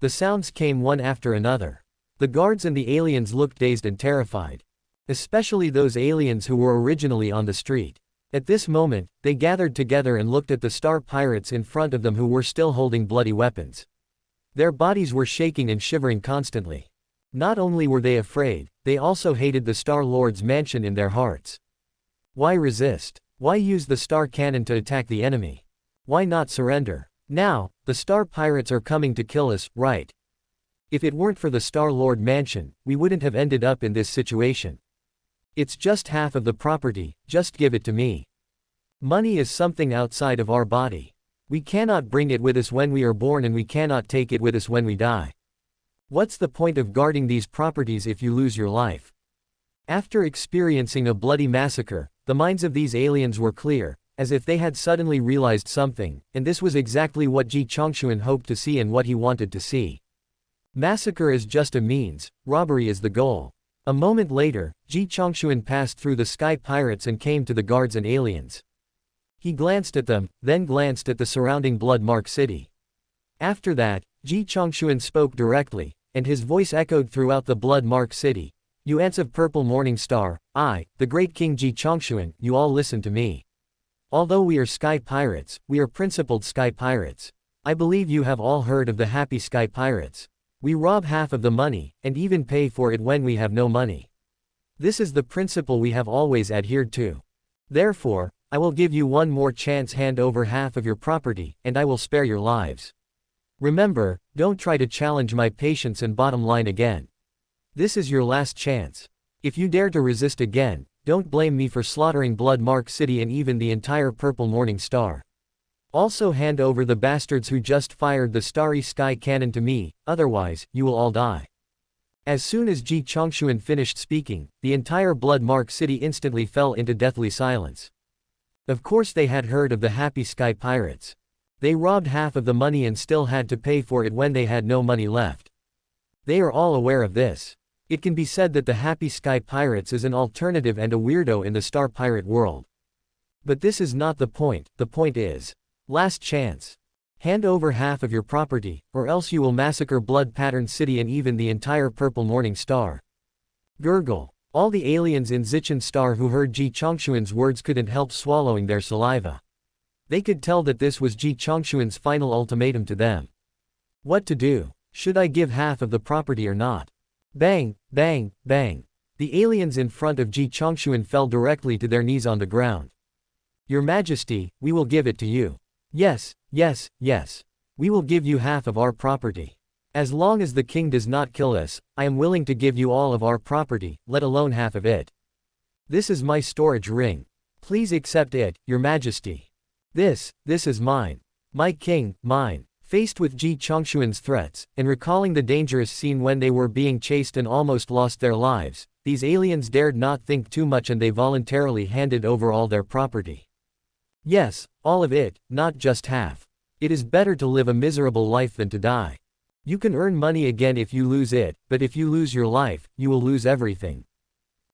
The sounds came one after another. The guards and the aliens looked dazed and terrified. Especially those aliens who were originally on the street. At this moment, they gathered together and looked at the star pirates in front of them who were still holding bloody weapons. Their bodies were shaking and shivering constantly. Not only were they afraid, they also hated the Star Lord's mansion in their hearts. Why resist? Why use the star cannon to attack the enemy? Why not surrender? Now, the star pirates are coming to kill us, right? If it weren't for the Star Lord mansion, we wouldn't have ended up in this situation. It's just half of the property, just give it to me. Money is something outside of our body. We cannot bring it with us when we are born and we cannot take it with us when we die. What's the point of guarding these properties if you lose your life? After experiencing a bloody massacre, the minds of these aliens were clear, as if they had suddenly realized something, and this was exactly what Ji Chongshuan hoped to see and what he wanted to see. Massacre is just a means, robbery is the goal. A moment later, Ji Chongshuan passed through the sky pirates and came to the guards and aliens. He glanced at them, then glanced at the surrounding blood-marked city. After that, Ji Chongshuan spoke directly, and his voice echoed throughout the blood-marked city. "You ants of Purple Morning Star, I, the great King Ji Chongshuan, you all listen to me. Although we are sky pirates, we are principled sky pirates. I believe you have all heard of the happy sky pirates. We rob half of the money, and even pay for it when we have no money. This is the principle we have always adhered to. Therefore, I will give you one more chance, hand over half of your property, and I will spare your lives. Remember, don't try to challenge my patience and bottom line again. This is your last chance. If you dare to resist again, don't blame me for slaughtering Blood-Mark City and even the entire Purple Morning Star. Also hand over the bastards who just fired the Starry Sky Cannon to me, otherwise, you will all die." As soon as Ji Chongshuan finished speaking, the entire Blood-Mark City instantly fell into deathly silence. Of course they had heard of the Happy Sky Pirates. They robbed half of the money and still had to pay for it when they had no money left. They are all aware of this. It can be said that the Happy Sky Pirates is an alternative and a weirdo in the Star Pirate world. But this is not the point is, last chance. Hand over half of your property, or else you will massacre Blood Pattern City and even the entire Purple Morning Star. Gurgle. All the aliens in Zichen Star who heard Ji Chongshuan's words couldn't help swallowing their saliva. They could tell that this was Ji Chongshuan's final ultimatum to them. What to do? Should I give half of the property or not? Bang, bang, bang. The aliens in front of Ji Chongshuan fell directly to their knees on the ground. "Your Majesty, we will give it to you. Yes, yes, yes. We will give you half of our property. As long as the king does not kill us, I am willing to give you all of our property, let alone half of it. This is my storage ring. Please accept it, Your Majesty. This is mine. My king, mine." Faced with Ji Chongshuan's threats, and recalling the dangerous scene when they were being chased and almost lost their lives, these aliens dared not think too much and they voluntarily handed over all their property. Yes, all of it, not just half. It is better to live a miserable life than to die. You can earn money again if you lose it, but if you lose your life, you will lose everything.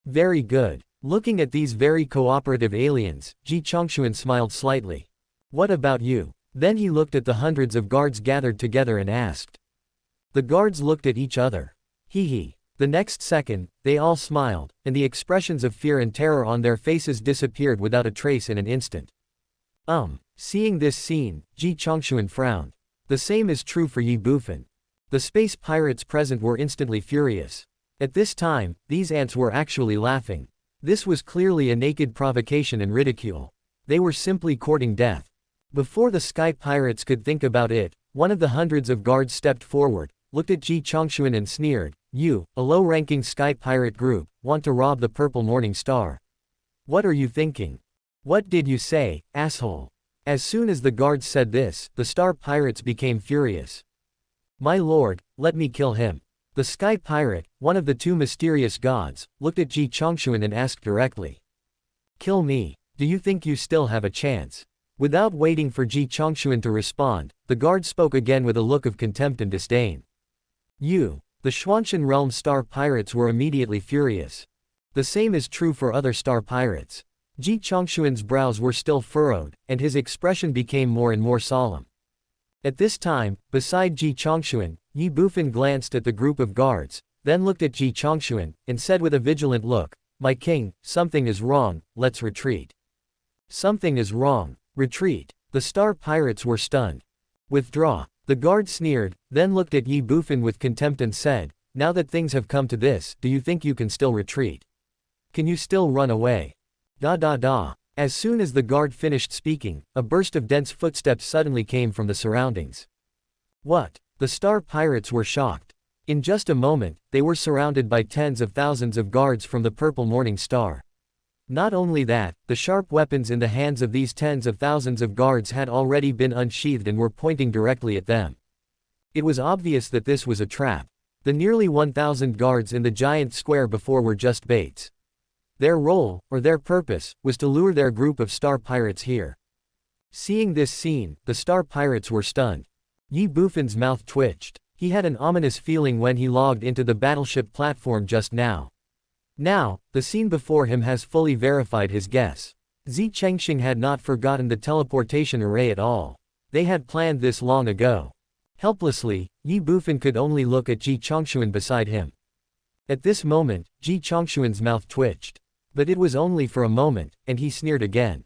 Very good. Looking at these very cooperative aliens, Ji Chongshuan smiled slightly. What about you? Then he looked at the hundreds of guards gathered together and asked. The guards looked at each other. Hee. The next second, they all smiled, and the expressions of fear and terror on their faces disappeared without a trace in an instant. Seeing this scene, Ji Chongshuan frowned. The same is true for Ye Bufan. The space pirates present were instantly furious. At this time, these ants were actually laughing. This was clearly a naked provocation and ridicule. They were simply courting death. Before the sky pirates could think about it, one of the hundreds of guards stepped forward, looked at Ji Chongshuan and sneered, "You, a low-ranking sky pirate group, want to rob the Purple Morning Star. What are you thinking? What did you say, asshole?" As soon as the guards said this, the star pirates became furious. "My lord, let me kill him." The sky pirate, one of the two mysterious gods, looked at Ji Chongshuan and asked directly. "Kill me? Do you think you still have a chance?" Without waiting for Ji Chongshuan to respond, the guard spoke again with a look of contempt and disdain. "You." The Xuanshan realm star pirates were immediately furious. The same is true for other star pirates. Ji Chongshuan's brows were still furrowed, and his expression became more and more solemn. At this time, beside Ji Chongshuan, Ye Bufan glanced at the group of guards, then looked at Ji Chongshuan, and said with a vigilant look, "My king, something is wrong, let's retreat." "Something is wrong. Retreat." The star pirates were stunned. "Withdraw." The guard sneered, then looked at Ye Bufan with contempt and said, "Now that things have come to this, do you think you can still retreat? Can you still run away?" Da. As soon as the guard finished speaking, a burst of dense footsteps suddenly came from the surroundings. What? The star pirates were shocked. In just a moment, they were surrounded by tens of thousands of guards from the Purple Morning Star. Not only that, the sharp weapons in the hands of these tens of thousands of guards had already been unsheathed and were pointing directly at them. It was obvious that this was a trap. The nearly 1,000 guards in the giant square before were just baits. Their role, or their purpose, was to lure their group of star pirates here. Seeing this scene, the star pirates were stunned. Ye Bufan's mouth twitched. He had an ominous feeling when he logged into the battleship platform just now. Now, the scene before him has fully verified his guess. Zi Chengxing had not forgotten the teleportation array at all. They had planned this long ago. Helplessly, Ye Bufan could only look at Ji Chongshuan beside him. At this moment, Ji Chongshuan's mouth twitched. But it was only for a moment, and he sneered again.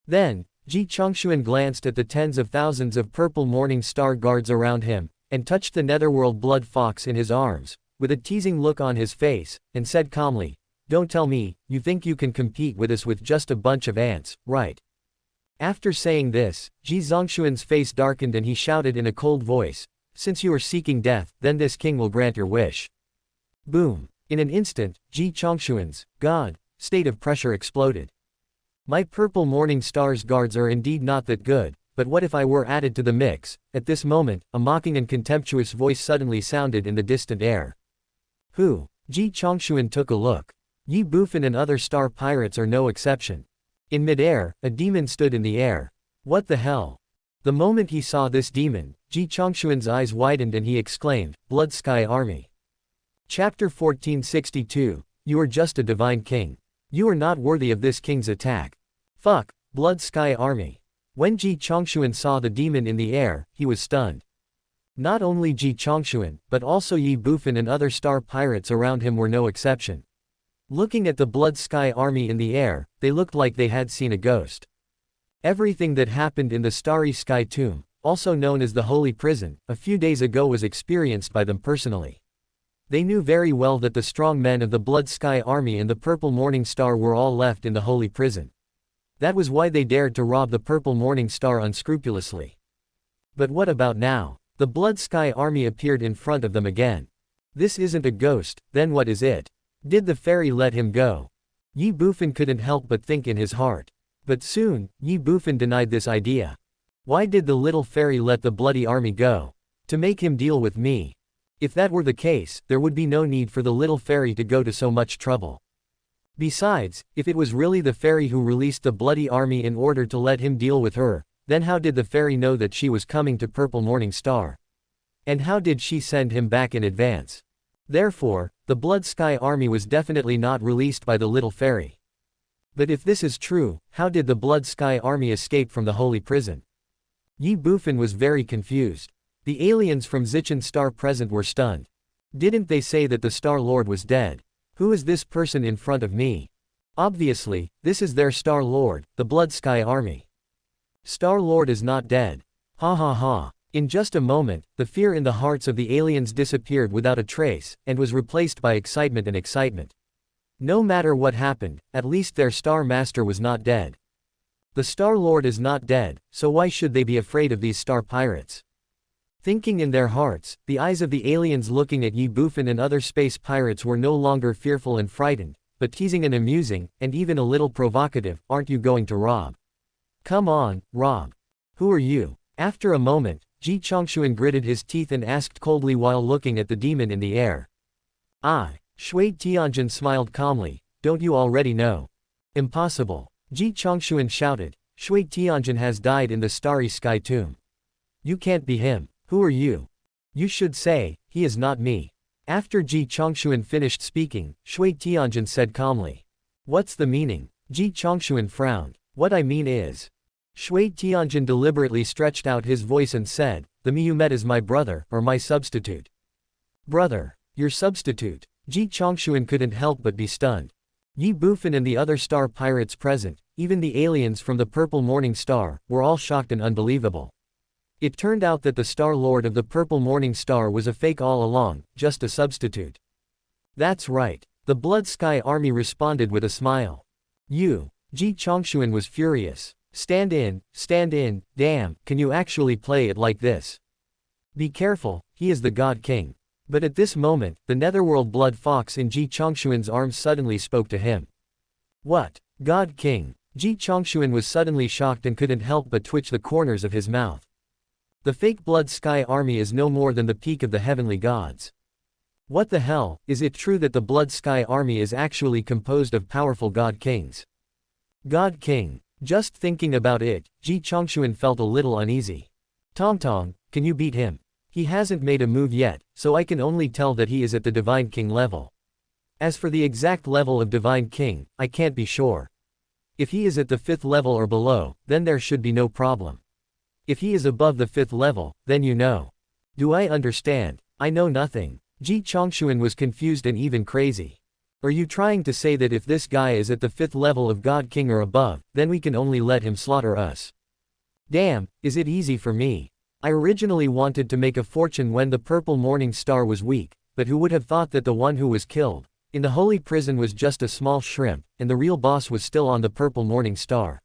Then, Ji Chongshuan glanced at the tens of thousands of Purple Morning Star guards around him, and touched the Netherworld Blood Fox in his arms, with a teasing look on his face, and said calmly, "Don't tell me, you think you can compete with us with just a bunch of ants, right?" After saying this, Ji Zongshuan's face darkened and he shouted in a cold voice, "Since you are seeking death, then this king will grant your wish." Boom! In an instant, Ji Chongshuan's state of pressure exploded. "My Purple Morning Star's guards are indeed not that good, but what if I were added to the mix?" At this moment, a mocking and contemptuous voice suddenly sounded in the distant air. "Who?" Ji Chongshuan took a look. Ye Bufan and other star pirates are no exception. In midair, a demon stood in the air. What the hell? The moment he saw this demon, Ji Chongshuan's eyes widened and he exclaimed, "Blood Sky Army." Chapter 1462, You are just a divine king. You are not worthy of this king's attack. Fuck, Blood Sky Army. When Ji Chongshuan saw the demon in the air, he was stunned. Not only Ji Chongshuan, but also Ye Bufan and other star pirates around him were no exception. Looking at the Blood Sky Army in the air, they looked like they had seen a ghost. Everything that happened in the Starry Sky Tomb, also known as the Holy Prison, a few days ago was experienced by them personally. They knew very well that the strong men of the Blood Sky Army and the Purple Morning Star were all left in the Holy Prison. That was why they dared to rob the Purple Morning Star unscrupulously. But what about now? The Blood Sky Army appeared in front of them again. This isn't a ghost, then what is it? Did the fairy let him go? Ye Bufan couldn't help but think in his heart. But soon, Ye Bufan denied this idea. Why did the little fairy let the bloody army go? To make him deal with me. If that were the case, there would be no need for the little fairy to go to so much trouble. Besides, if it was really the fairy who released the bloody army in order to let him deal with her, then how did the fairy know that she was coming to Purple Morning Star? And how did she send him back in advance? Therefore, the Blood Sky Army was definitely not released by the little fairy. But if this is true, how did the Blood Sky Army escape from the Holy Prison? Ye Bufan was very confused. The aliens from Zichen Star present were stunned. Didn't they say that the Star Lord was dead? Who is this person in front of me? Obviously, this is their Star Lord, the Blood Sky Army. Star Lord is not dead. Ha ha ha. In just a moment, the fear in the hearts of the aliens disappeared without a trace, and was replaced by excitement and excitement. No matter what happened, at least their Star Master was not dead. The Star Lord is not dead, so why should they be afraid of these Star Pirates? Thinking in their hearts, the eyes of the aliens looking at Ye Bufan and other space pirates were no longer fearful and frightened, but teasing and amusing, and even a little provocative. Aren't you going to rob? Come on, rob. Who are you? After a moment, Ji Chongshuan gritted his teeth and asked coldly while looking at the demon in the air. I. Shui Tianjin smiled calmly. Don't you already know? Impossible. Ji Chongshuan shouted. Shui Tianjin has died in the starry sky tomb. You can't be him. Who are you? You should say, he is not me. After Ji Chongshuan finished speaking, Shui Tianjin said calmly. What's the meaning? Ji Chongshuan frowned. What I mean is. Shui Tianjin deliberately stretched out his voice and said, the me you met is my brother, or my substitute. Brother. Your substitute. Ji Chongshuan couldn't help but be stunned. Ye Bufan and the other star pirates present, even the aliens from the Purple Morning Star, were all shocked and unbelievable. It turned out that the Star Lord of the Purple Morning Star was a fake all along, just a substitute. That's right. The Blood Sky Army responded with a smile. You. Ji Chongshuan was furious. Stand in, damn, can you actually play it like this? Be careful, he is the God King. But at this moment, the Netherworld Blood Fox in Ji Chongshuan's arms suddenly spoke to him. What? God King? Ji Chongshuan was suddenly shocked and couldn't help but twitch the corners of his mouth. The fake Blood Sky Army is no more than the peak of the heavenly gods. What the hell, is it true that the Blood Sky Army is actually composed of powerful God Kings? God King. Just thinking about it, Ji Chongshuan felt a little uneasy. Tong, can you beat him? He hasn't made a move yet, so I can only tell that he is at the Divine King level. As for the exact level of Divine King, I can't be sure. If he is at the 5th level or below, then there should be no problem. If he is above the 5th level, then you know. Do I understand? I know nothing. Ji Chongshuan was confused and even crazy. Are you trying to say that if this guy is at the 5th level of God King or above, then we can only let him slaughter us? Damn, is it easy for me? I originally wanted to make a fortune when the Purple Morning Star was weak, but who would have thought that the one who was killed in the holy prison was just a small shrimp, and the real boss was still on the Purple Morning Star?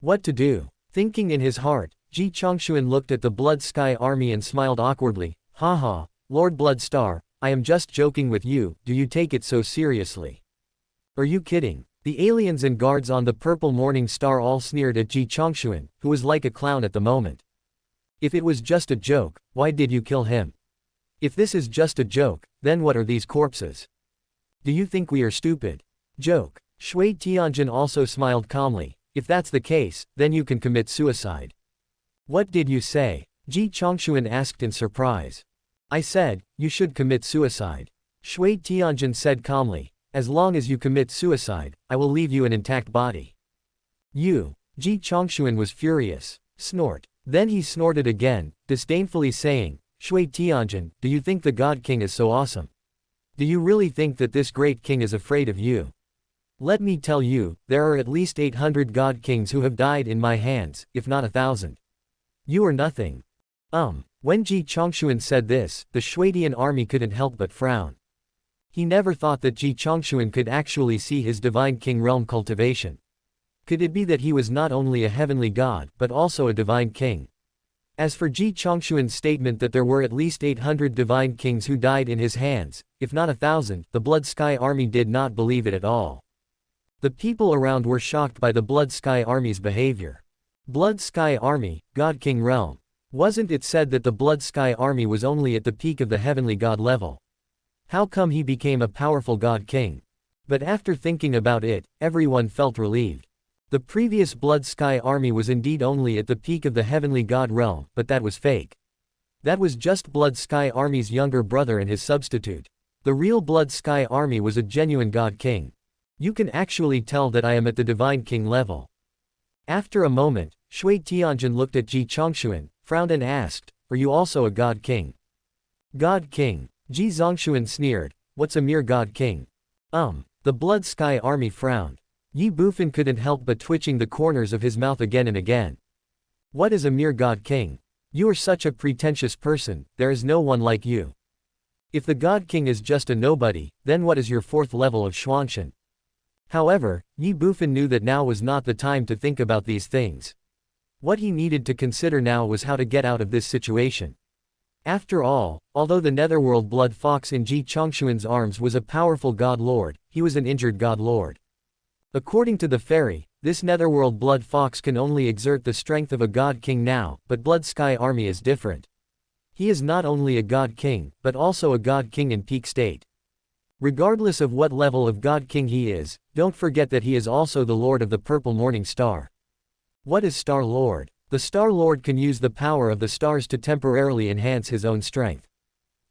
What to do? Thinking in his heart, Ji Chongshuan looked at the Blood Sky Army and smiled awkwardly. Haha, Lord Blood Star, I am just joking with you, do you take it so seriously? Are you kidding? The aliens and guards on the Purple Morning Star all sneered at Ji Chongshuan, who was like a clown at the moment. If it was just a joke, why did you kill him? If this is just a joke, then what are these corpses? Do you think we are stupid? Joke. Shui Tianjin also smiled calmly. If that's the case, then you can commit suicide. What did you say? Ji Chongshuan asked in surprise. I said, you should commit suicide. Shui Tianjin said calmly. As long as you commit suicide, I will leave you an intact body. You. Ji Chongshuan was furious. Snort. Then he snorted again, disdainfully saying, Shui Tianjin, do you think the God King is so awesome? Do you really think that this great king is afraid of you? Let me tell you, there are at least 800 God Kings who have died in my hands, if not 1,000. You are nothing. When Ji Chongshuan said this, the Shuidian army couldn't help but frown. He never thought that Ji Chongshuan could actually see his Divine King realm cultivation. Could it be that he was not only a heavenly god, but also a divine king? As for Ji Chongshuan's statement that there were at least 800 divine kings who died in his hands, if not 1,000, the Blood Sky Army did not believe it at all. The people around were shocked by the Blood Sky Army's behavior. Blood Sky Army, God King realm. Wasn't it said that the Blood Sky Army was only at the peak of the heavenly god level? How come he became a powerful God King? But after thinking about it, everyone felt relieved. The previous Blood Sky Army was indeed only at the peak of the heavenly god realm, but that was fake. That was just Blood Sky Army's younger brother and his substitute. The real Blood Sky Army was a genuine God King. You can actually tell that I am at the Divine King level. After a moment, Shui Tianjin looked at Ji Chongshuan, frowned and asked, are you also a God King? God King. Ji Zongxuan sneered, "What's a mere god king?" The Blood Sky Army frowned. Ye Bufan couldn't help but twitching the corners of his mouth again and again. "What is a mere god king? You are such a pretentious person, there is no one like you. If the god king is just a nobody, then what is your fourth level of Xuanxian?" However, Ye Bufan knew that now was not the time to think about these things. What he needed to consider now was how to get out of this situation. After all, although the netherworld blood fox in Ji Chongshuan's arms was a powerful god lord, he was an injured god lord. According to the fairy, this netherworld blood fox can only exert the strength of a god king now, but Blood Sky Army is different. He is not only a god king, but also a god king in peak state. Regardless of what level of god king he is, don't forget that he is also the lord of the purple morning star. What is Star Lord? The Star Lord can use the power of the stars to temporarily enhance his own strength.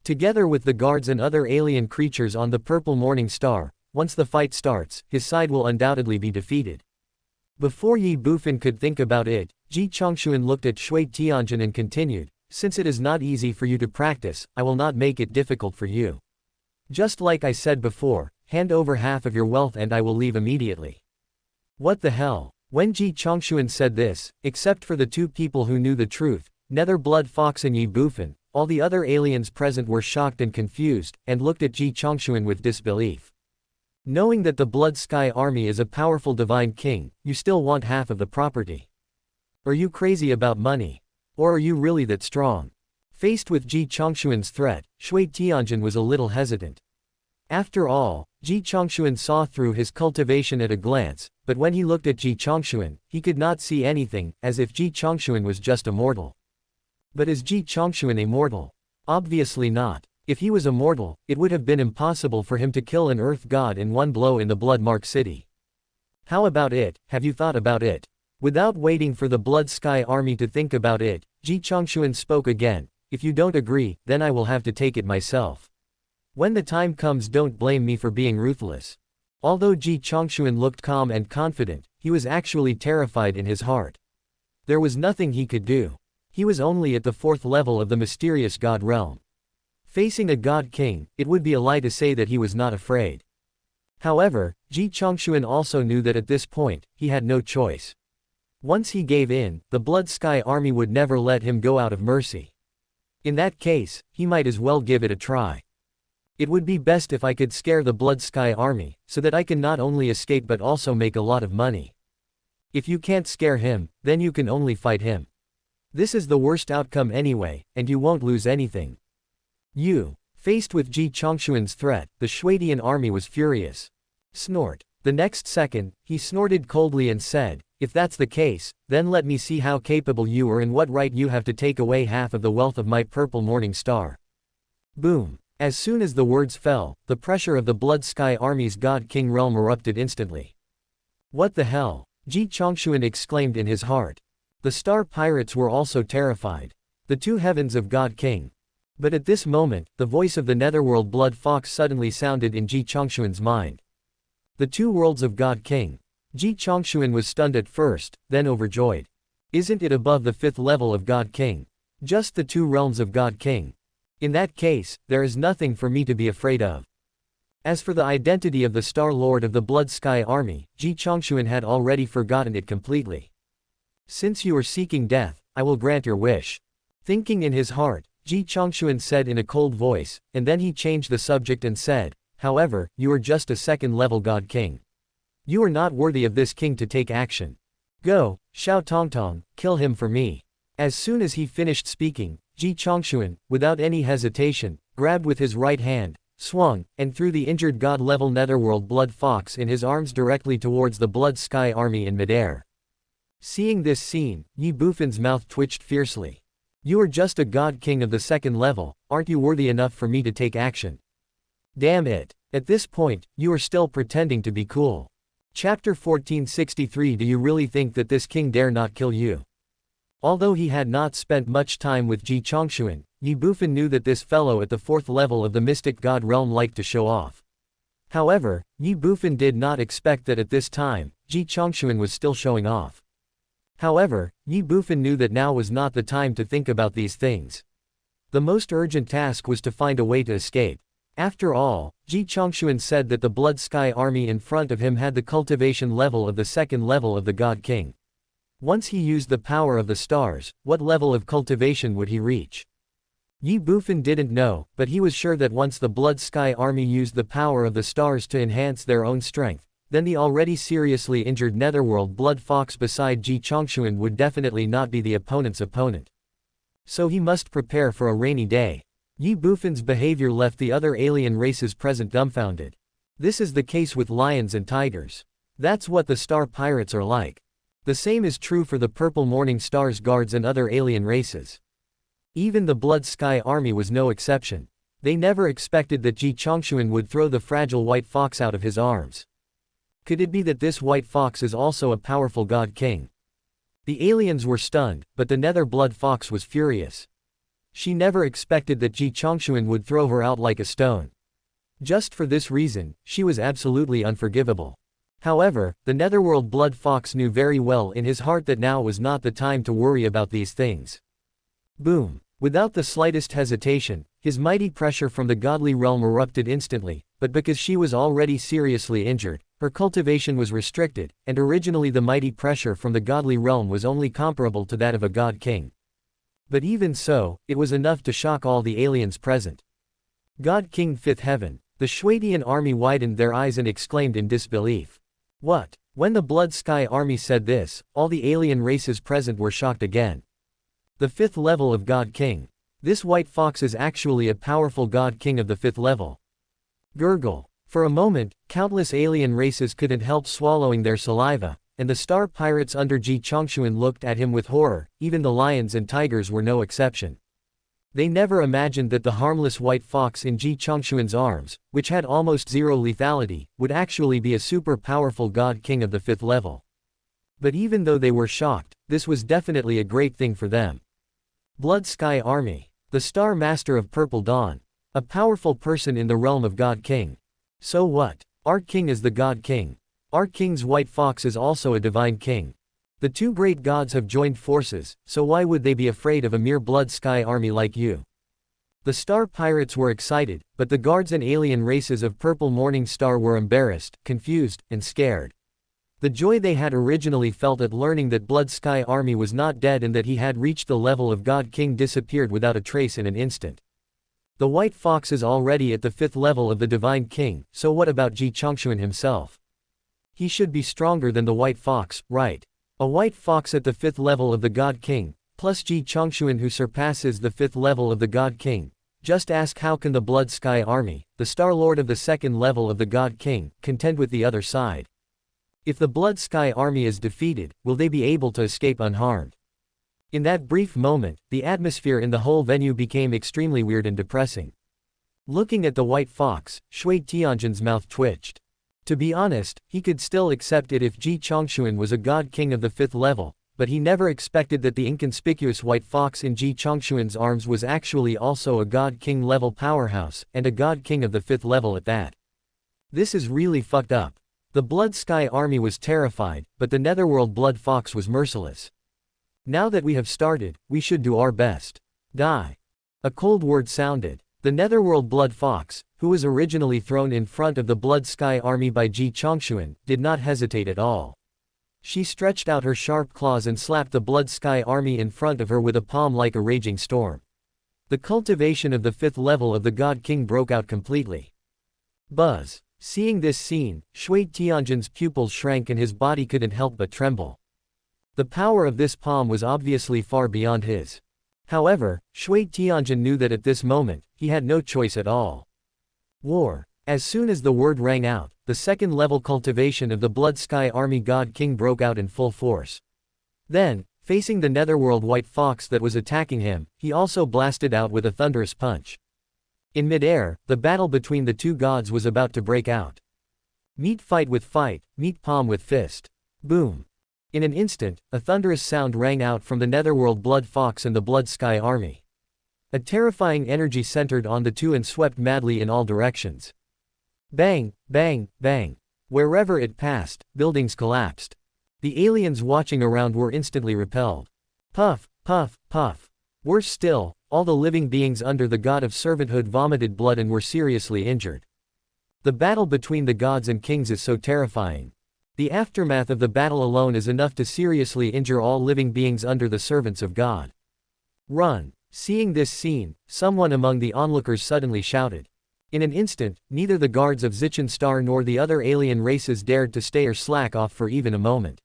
Together with the guards and other alien creatures on the purple morning star, once the fight starts, his side will undoubtedly be defeated. Before Ye Bufan could think about it, Ji Chongshuan looked at Shui Tianjin and continued, "Since it is not easy for you to practice, I will not make it difficult for you. Just like I said before, hand over half of your wealth and I will leave immediately." What the hell? When Ji Chongshuan said this, except for the two people who knew the truth, Nether Blood Fox and Ye Bufan, all the other aliens present were shocked and confused, and looked at Ji Chongshuan with disbelief. Knowing that the Blood Sky Army is a powerful divine king, you still want half of the property. Are you crazy about money? Or are you really that strong? Faced with Ji Chongshuan's threat, Shui Tianjin was a little hesitant. After all, Ji Chongshuan saw through his cultivation at a glance, but when he looked at Ji Chongshuan, he could not see anything, as if Ji Chongshuan was just a mortal. But is Ji Chongshuan a mortal? Obviously not. If he was a mortal, it would have been impossible for him to kill an earth god in one blow in the Bloodmark City. How about it? Have you thought about it? Without waiting for the Blood Sky Army to think about it, Ji Chongshuan spoke again, "If you don't agree, then I will have to take it myself. When the time comes, don't blame me for being ruthless." Although Ji Chongshuan looked calm and confident, he was actually terrified in his heart. There was nothing he could do. He was only at the fourth level of the mysterious god realm. Facing a god king, it would be a lie to say that he was not afraid. However, Ji Chongshuan also knew that at this point, he had no choice. Once he gave in, the Blood Sky Army would never let him go out of mercy. In that case, he might as well give it a try. It would be best if I could scare the Blood Sky Army, so that I can not only escape but also make a lot of money. If you can't scare him, then you can only fight him. This is the worst outcome anyway, and you won't lose anything. Faced with Ji Chongshuan's threat, the Shuidian army was furious. Snort. The next second, he snorted coldly and said, "If that's the case, then let me see how capable you are and what right you have to take away half of the wealth of my purple morning star." Boom. As soon as the words fell, the pressure of the Blood Sky Army's God King realm erupted instantly. "What the hell?" Ji Chongshuan exclaimed in his heart. The Star Pirates were also terrified. The two heavens of God King. But at this moment, the voice of the Netherworld Blood Fox suddenly sounded in Ji Chongshuan's mind. The two worlds of God King. Ji Chongshuan was stunned at first, then overjoyed. Isn't it above the fifth level of God King? Just the two realms of God King. In that case, there is nothing for me to be afraid of. As for the identity of the Star Lord of the Blood Sky Army, Ji Chongshuan had already forgotten it completely. "Since you are seeking death, I will grant your wish." Thinking in his heart, Ji Chongshuan said in a cold voice, and then he changed the subject and said, "However, you are just a second-level God King. You are not worthy of this king to take action. Go, Xiao Tongtong, kill him for me." As soon as he finished speaking, Ji Chongshuan, without any hesitation, grabbed with his right hand, swung, and threw the injured god-level Netherworld Blood Fox in his arms directly towards the Blood Sky Army in midair. Seeing this scene, Ye Bufan's mouth twitched fiercely. "You are just a god king of the second level, aren't you worthy enough for me to take action? Damn it. At this point, you are still pretending to be cool." Chapter 1463. Do you really think that this king dare not kill you? Although he had not spent much time with Ji Chongshuan, Ye Bufan knew that this fellow at the fourth level of the mystic god realm liked to show off. However, Ye Bufan did not expect that at this time, Ji Chongshuan was still showing off. However, Ye Bufan knew that now was not the time to think about these things. The most urgent task was to find a way to escape. After all, Ji Chongxuan said that the Blood Sky army in front of him had the cultivation level of the second level of the God King. Once he used the power of the stars, what level of cultivation would he reach? Ye Bufan didn't know, but he was sure that once the Blood Sky army used the power of the stars to enhance their own strength, then the already seriously injured Netherworld Blood Fox beside Ji Chongxuan would definitely not be the opponent's opponent. So he must prepare for a rainy day. Ye Bufan's behavior left the other alien races present dumbfounded. This is the case with lions and tigers. That's what the Star Pirates are like. The same is true for the Purple Morning Star's guards and other alien races. Even the Blood Sky army was no exception. They never expected that Ji Chongxuan would throw the fragile white fox out of his arms. Could it be that this white fox is also a powerful God King? The aliens were stunned, but the Nether Blood Fox was furious. She never expected that Ji Chongxuan would throw her out like a stone. Just for this reason, she was absolutely unforgivable. However, the Netherworld Blood Fox knew very well in his heart that now was not the time to worry about these things. Boom! Without the slightest hesitation, his mighty pressure from the godly realm erupted instantly, but because she was already seriously injured, her cultivation was restricted, and originally the mighty pressure from the godly realm was only comparable to that of a God King. But even so, it was enough to shock all the aliens present. God King Fifth Heaven. The Shuatian army widened their eyes and exclaimed in disbelief. What? When the Blood Sky army said this, all the alien races present were shocked again. The fifth level of God King. This white fox is actually a powerful God King of the fifth level. Gurgle. For a moment, countless alien races couldn't help swallowing their saliva, and the Star Pirates under Ji Chongxuan looked at him with horror. Even the lions and tigers were no exception. They never imagined that the harmless white fox in Ji Chongxuan's arms, which had almost zero lethality, would actually be a super powerful God King of the fifth level. But even though they were shocked, this was definitely a great thing for them. Blood Sky Army. The Star Master of Purple Dawn. A powerful person in the realm of God King. So what? Our king is the God King. Our king's white fox is also a divine king. The two great gods have joined forces, so why would they be afraid of a mere Blood Sky army like you? The Star Pirates were excited, but the guards and alien races of Purple Morning Star were embarrassed, confused, and scared. The joy they had originally felt at learning that Blood Sky army was not dead and that he had reached the level of God King disappeared without a trace in an instant. The white fox is already at the fifth level of the Divine King, so what about Ji Chongxuan himself? He should be stronger than the white fox, right? A white fox at the fifth level of the God King, plus Ji Chongxuan who surpasses the fifth level of the God King. Just ask how can the Blood Sky army, the Star Lord of the second level of the God King, contend with the other side? If the Blood Sky army is defeated, will they be able to escape unharmed? In that brief moment, the atmosphere in the whole venue became extremely weird and depressing. Looking at the white fox, Shui Tianjin's mouth twitched. To be honest, he could still accept it if Ji Chongxuan was a God King of the fifth level, but he never expected that the inconspicuous white fox in Ji Chongxuan's arms was actually also a God King level powerhouse, and a God King of the fifth level at that. This is really fucked up. The Blood Sky army was terrified, but the Netherworld Blood Fox was merciless. Now that we have started, we should do our best. Die. A cold word sounded. The Netherworld Blood Fox, who was originally thrown in front of the Blood Sky army by Ji Chongxuan, did not hesitate at all. She stretched out her sharp claws and slapped the Blood Sky army in front of her with a palm like a raging storm. The cultivation of the fifth level of the God King broke out completely. Buzz. Seeing this scene, Shui Tianjin's pupils shrank and his body couldn't help but tremble. The power of this palm was obviously far beyond his. However, Shui Tianjin knew that at this moment, he had no choice at all. War. As soon as the word rang out, the second-level cultivation of the Blood Sky Army God King broke out in full force. Then, facing the Netherworld White Fox that was attacking him, he also blasted out with a thunderous punch. In mid-air, the battle between the two gods was about to break out. Meet fight with fight, meet palm with fist. Boom. In an instant, a thunderous sound rang out from the Netherworld Blood Fox and the Blood Sky Army. A terrifying energy centered on the two and swept madly in all directions. Bang, bang, bang. Wherever it passed, buildings collapsed. The aliens watching around were instantly repelled. Puff, puff, puff. Worse still, all the living beings under the god of servanthood vomited blood and were seriously injured. The battle between the gods and kings is so terrifying. The aftermath of the battle alone is enough to seriously injure all living beings under the servants of God. Run! Seeing this scene, someone among the onlookers suddenly shouted. In an instant, neither the guards of Zichen Star nor the other alien races dared to stay or slack off for even a moment.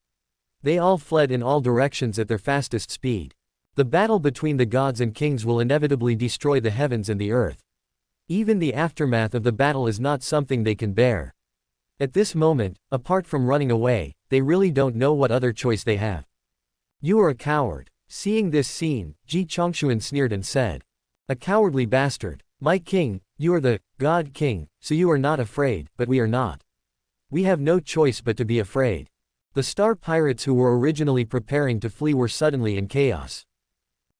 They all fled in all directions at their fastest speed. The battle between the gods and kings will inevitably destroy the heavens and the earth. Even the aftermath of the battle is not something they can bear. At this moment, apart from running away, they really don't know what other choice they have. You are a coward. Seeing this scene, Ji Chongshuan sneered and said. A cowardly bastard. My king, you are the God King, so you are not afraid, but we are not. We have no choice but to be afraid. The star pirates who were originally preparing to flee were suddenly in chaos.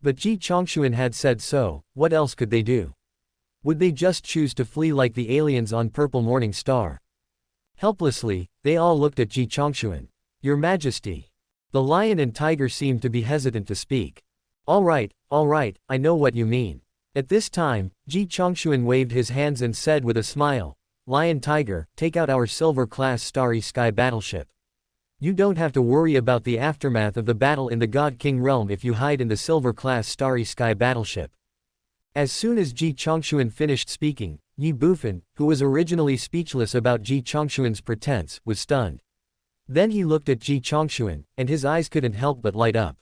But Ji Chongshuan had said so, what else could they do? Would they just choose to flee like the aliens on Purple Morning Star? Helplessly, they all looked at Ji Chongshuan. Your Majesty. The lion and tiger seemed to be hesitant to speak. All right, I know what you mean. At this time, Ji Chongshuan waved his hands and said with a smile, Lion Tiger, take out our Silver-class Starry Sky battleship. You don't have to worry about the aftermath of the battle in the God King realm if you hide in the Silver-class Starry Sky battleship. As soon as Ji Chongshuan finished speaking, Ye Bufan, who was originally speechless about Ji Chongshuan's pretense, was stunned. Then he looked at Ji Chongshuan, and his eyes couldn't help but light up.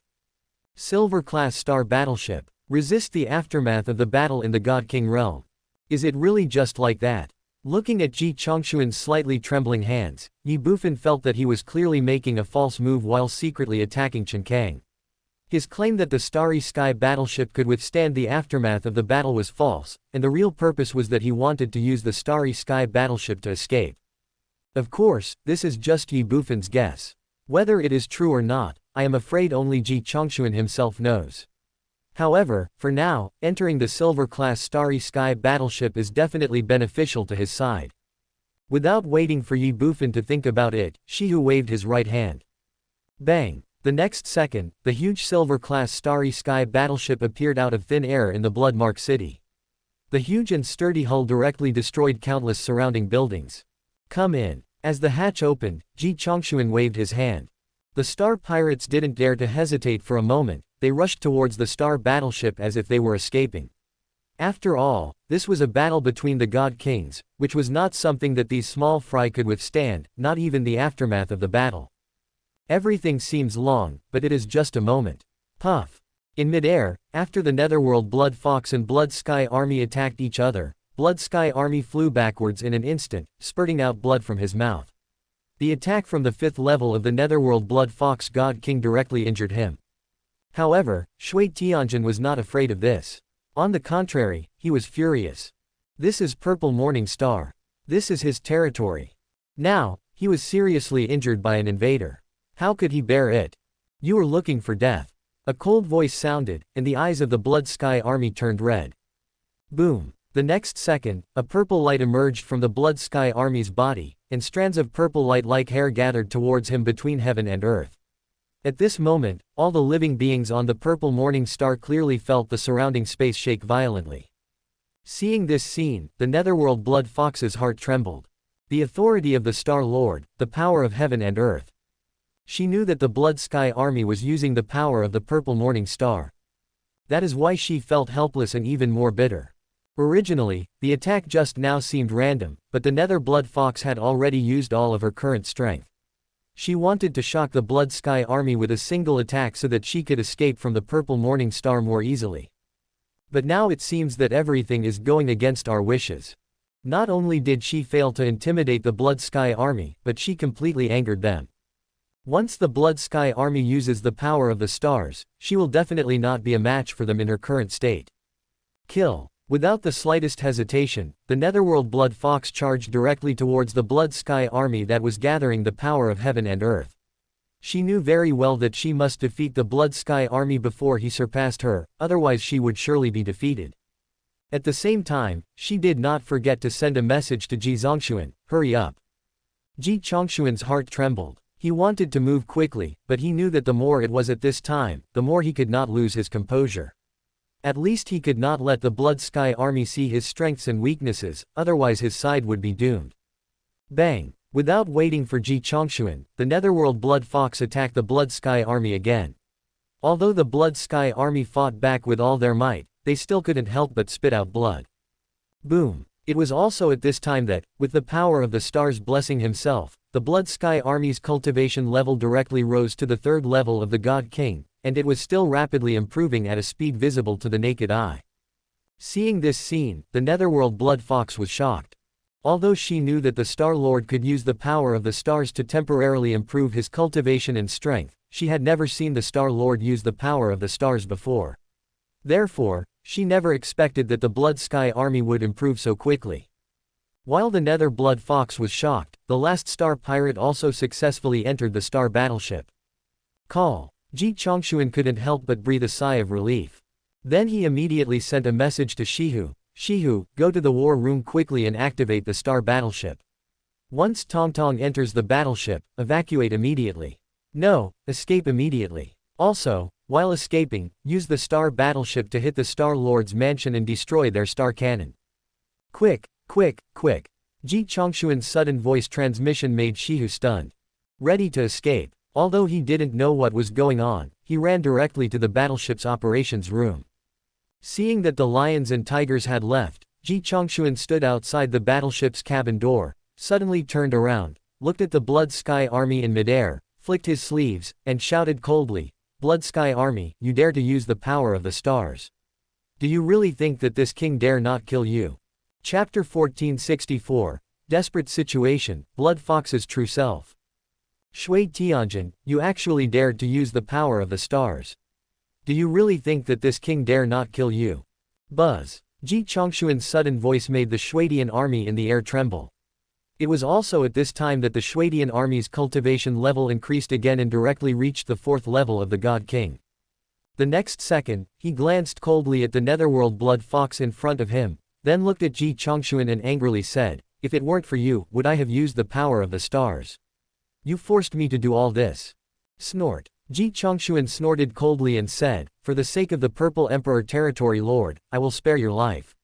Silver-class Star battleship. Resist the aftermath of the battle in the God King realm. Is it really just like that? Looking at Ji Chongshuan's slightly trembling hands, Ye Bufan felt that he was clearly making a false move while secretly attacking Chen Kang. His claim that the Starry Sky battleship could withstand the aftermath of the battle was false, and the real purpose was that he wanted to use the Starry Sky battleship to escape. Of course, this is just Ye Bufan's guess. Whether it is true or not, I am afraid only Ji Chongshuan himself knows. However, for now, entering the Silver-class Starry Sky battleship is definitely beneficial to his side. Without waiting for Ye Bufan to think about it, Shihu waved his right hand. Bang! The next second, the huge Silver-class Starry Sky battleship appeared out of thin air in the Bloodmark City. The huge and sturdy hull directly destroyed countless surrounding buildings. Come in. As the hatch opened, Ji Chongshuan waved his hand. The Star Pirates didn't dare to hesitate for a moment, they rushed towards the Star battleship as if they were escaping. After all, this was a battle between the God Kings, which was not something that these small fry could withstand, not even the aftermath of the battle. Everything seems long, but it is just a moment. Puff. In midair, after the Netherworld Blood Fox and Blood Sky Army attacked each other, Blood Sky Army flew backwards in an instant, spurting out blood from his mouth. The attack from the 5th level of the Netherworld Blood Fox God King directly injured him. However, Shui Tianjin was not afraid of this. On the contrary, he was furious. This is Purple Morning Star. This is his territory. Now, he was seriously injured by an invader. How could he bear it? You are looking for death. A cold voice sounded, and the eyes of the Blood Sky Army turned red. Boom. The next second, a purple light emerged from the Blood Sky Army's body, and strands of purple light-like hair gathered towards him between heaven and earth. At this moment, all the living beings on the Purple Morning Star clearly felt the surrounding space shake violently. Seeing this scene, the Netherworld Blood Fox's heart trembled. The authority of the Star Lord, the power of heaven and earth. She knew that the Blood Sky Army was using the power of the Purple Morning Star. That is why she felt helpless and even more bitter. Originally, the attack just now seemed random, but the Nether Blood Fox had already used all of her current strength. She wanted to shock the Blood Sky Army with a single attack so that she could escape from the Purple Morning Star more easily. But now it seems that everything is going against our wishes. Not only did she fail to intimidate the Blood Sky Army, but she completely angered them. Once the Blood Sky Army uses the power of the stars, she will definitely not be a match for them in her current state. Kill. Without the slightest hesitation, the Netherworld Blood Fox charged directly towards the Blood Sky Army that was gathering the power of heaven and earth. She knew very well that she must defeat the Blood Sky Army before he surpassed her, otherwise she would surely be defeated. At the same time, she did not forget to send a message to Ji Zongshuan, hurry up. Ji Chongshuan's heart trembled. He wanted to move quickly, but he knew that the more it was at this time, the more he could not lose his composure. At least he could not let the Blood Sky Army see his strengths and weaknesses, otherwise his side would be doomed. Bang! Without waiting for Ji Chongxuan, the Netherworld Blood Fox attacked the Blood Sky Army again. Although the Blood Sky Army fought back with all their might, they still couldn't help but spit out blood. Boom! It was also at this time that, with the power of the stars blessing himself, the Blood Sky Army's cultivation level directly rose to the 3rd level of the God King, and it was still rapidly improving at a speed visible to the naked eye. Seeing this scene, the Netherworld Blood Fox was shocked. Although she knew that the Star Lord could use the power of the stars to temporarily improve his cultivation and strength, she had never seen the Star Lord use the power of the stars before. Therefore, she never expected that the Blood Sky Army would improve so quickly. While the Nether Blood Fox was shocked, the last Star Pirate also successfully entered the Star Battleship. Call. Ji Chongxuan couldn't help but breathe a sigh of relief. Then he immediately sent a message to Shihu. Shihu, go to the war room quickly and activate the Star Battleship. Once Tongtong enters the battleship, evacuate immediately. No, escape immediately. Also, while escaping, use the Star Battleship to hit the Star Lord's mansion and destroy their star cannon. Quick, quick, quick. Ji Chongxuan's sudden voice transmission made Shihu stunned. Ready to escape. Although he didn't know what was going on, he ran directly to the battleship's operations room. Seeing that the lions and tigers had left, Ji Chongxuan stood outside the battleship's cabin door, suddenly turned around, looked at the Blood Sky Army in midair, flicked his sleeves, and shouted coldly, Blood Sky Army, you dare to use the power of the stars. Do you really think that this king dare not kill you? Chapter 1464, Desperate Situation, Blood Fox's True Self. Shui Tianjin, you actually dared to use the power of the stars. Do you really think that this king dare not kill you? Buzz. Ji Chongxuan's sudden voice made the Shuidian army in the air tremble. It was also at this time that the Shuidian army's cultivation level increased again and directly reached the 4th level of the God King. The next second, he glanced coldly at the Netherworld Blood Fox in front of him, then looked at Ji Chongxuan and angrily said, if it weren't for you, would I have used the power of the stars? You forced me to do all this. Snort. Ji Chongxuan snorted coldly and said, for the sake of the Purple Emperor Territory Lord, I will spare your life.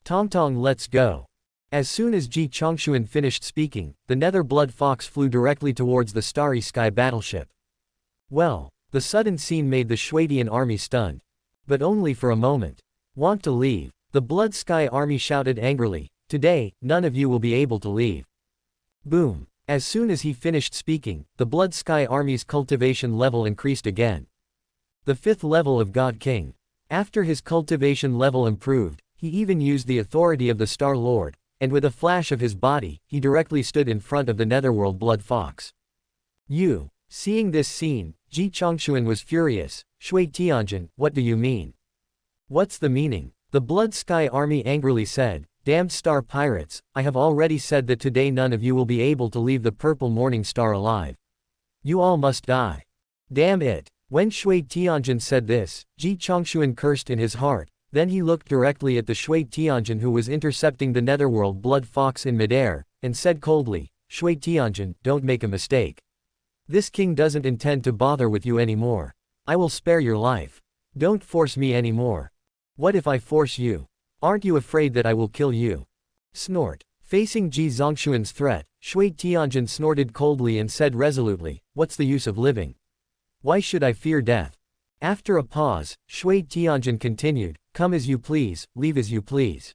Tongtong, let's go. As soon as Ji Chongxuan finished speaking, the Nether Blood Fox flew directly towards the Starry Sky battleship. Well, the sudden scene made the Shuidian army stunned. But only for a moment. Want to leave? The Blood Sky army shouted angrily, today, none of you will be able to leave. Boom. As soon as he finished speaking, the Blood Sky Army's cultivation level increased again. The 5th level of God King. After his cultivation level improved, he even used the authority of the Star Lord, and with a flash of his body, he directly stood in front of the Netherworld Blood Fox. You. Seeing this scene, Ji Chongxuan was furious. Shui Tianjin, what do you mean? What's the meaning? The Blood Sky Army angrily said, damned star pirates, I have already said that today none of you will be able to leave the Purple Morning Star alive. You all must die. Damn it. When Shui Tianjin said this, Ji Chongxuan cursed in his heart, then he looked directly at the Shui Tianjin who was intercepting the Netherworld Blood Fox in midair, and said coldly, Shui Tianjin, don't make a mistake. This king doesn't intend to bother with you anymore. I will spare your life. Don't force me anymore. What if I force you? Aren't you afraid that I will kill you? Snort. Facing Ji Zongxuan's threat, Shui Tianjin snorted coldly and said resolutely, what's the use of living? Why should I fear death? After a pause, Shui Tianjin continued, come as you please, leave as you please.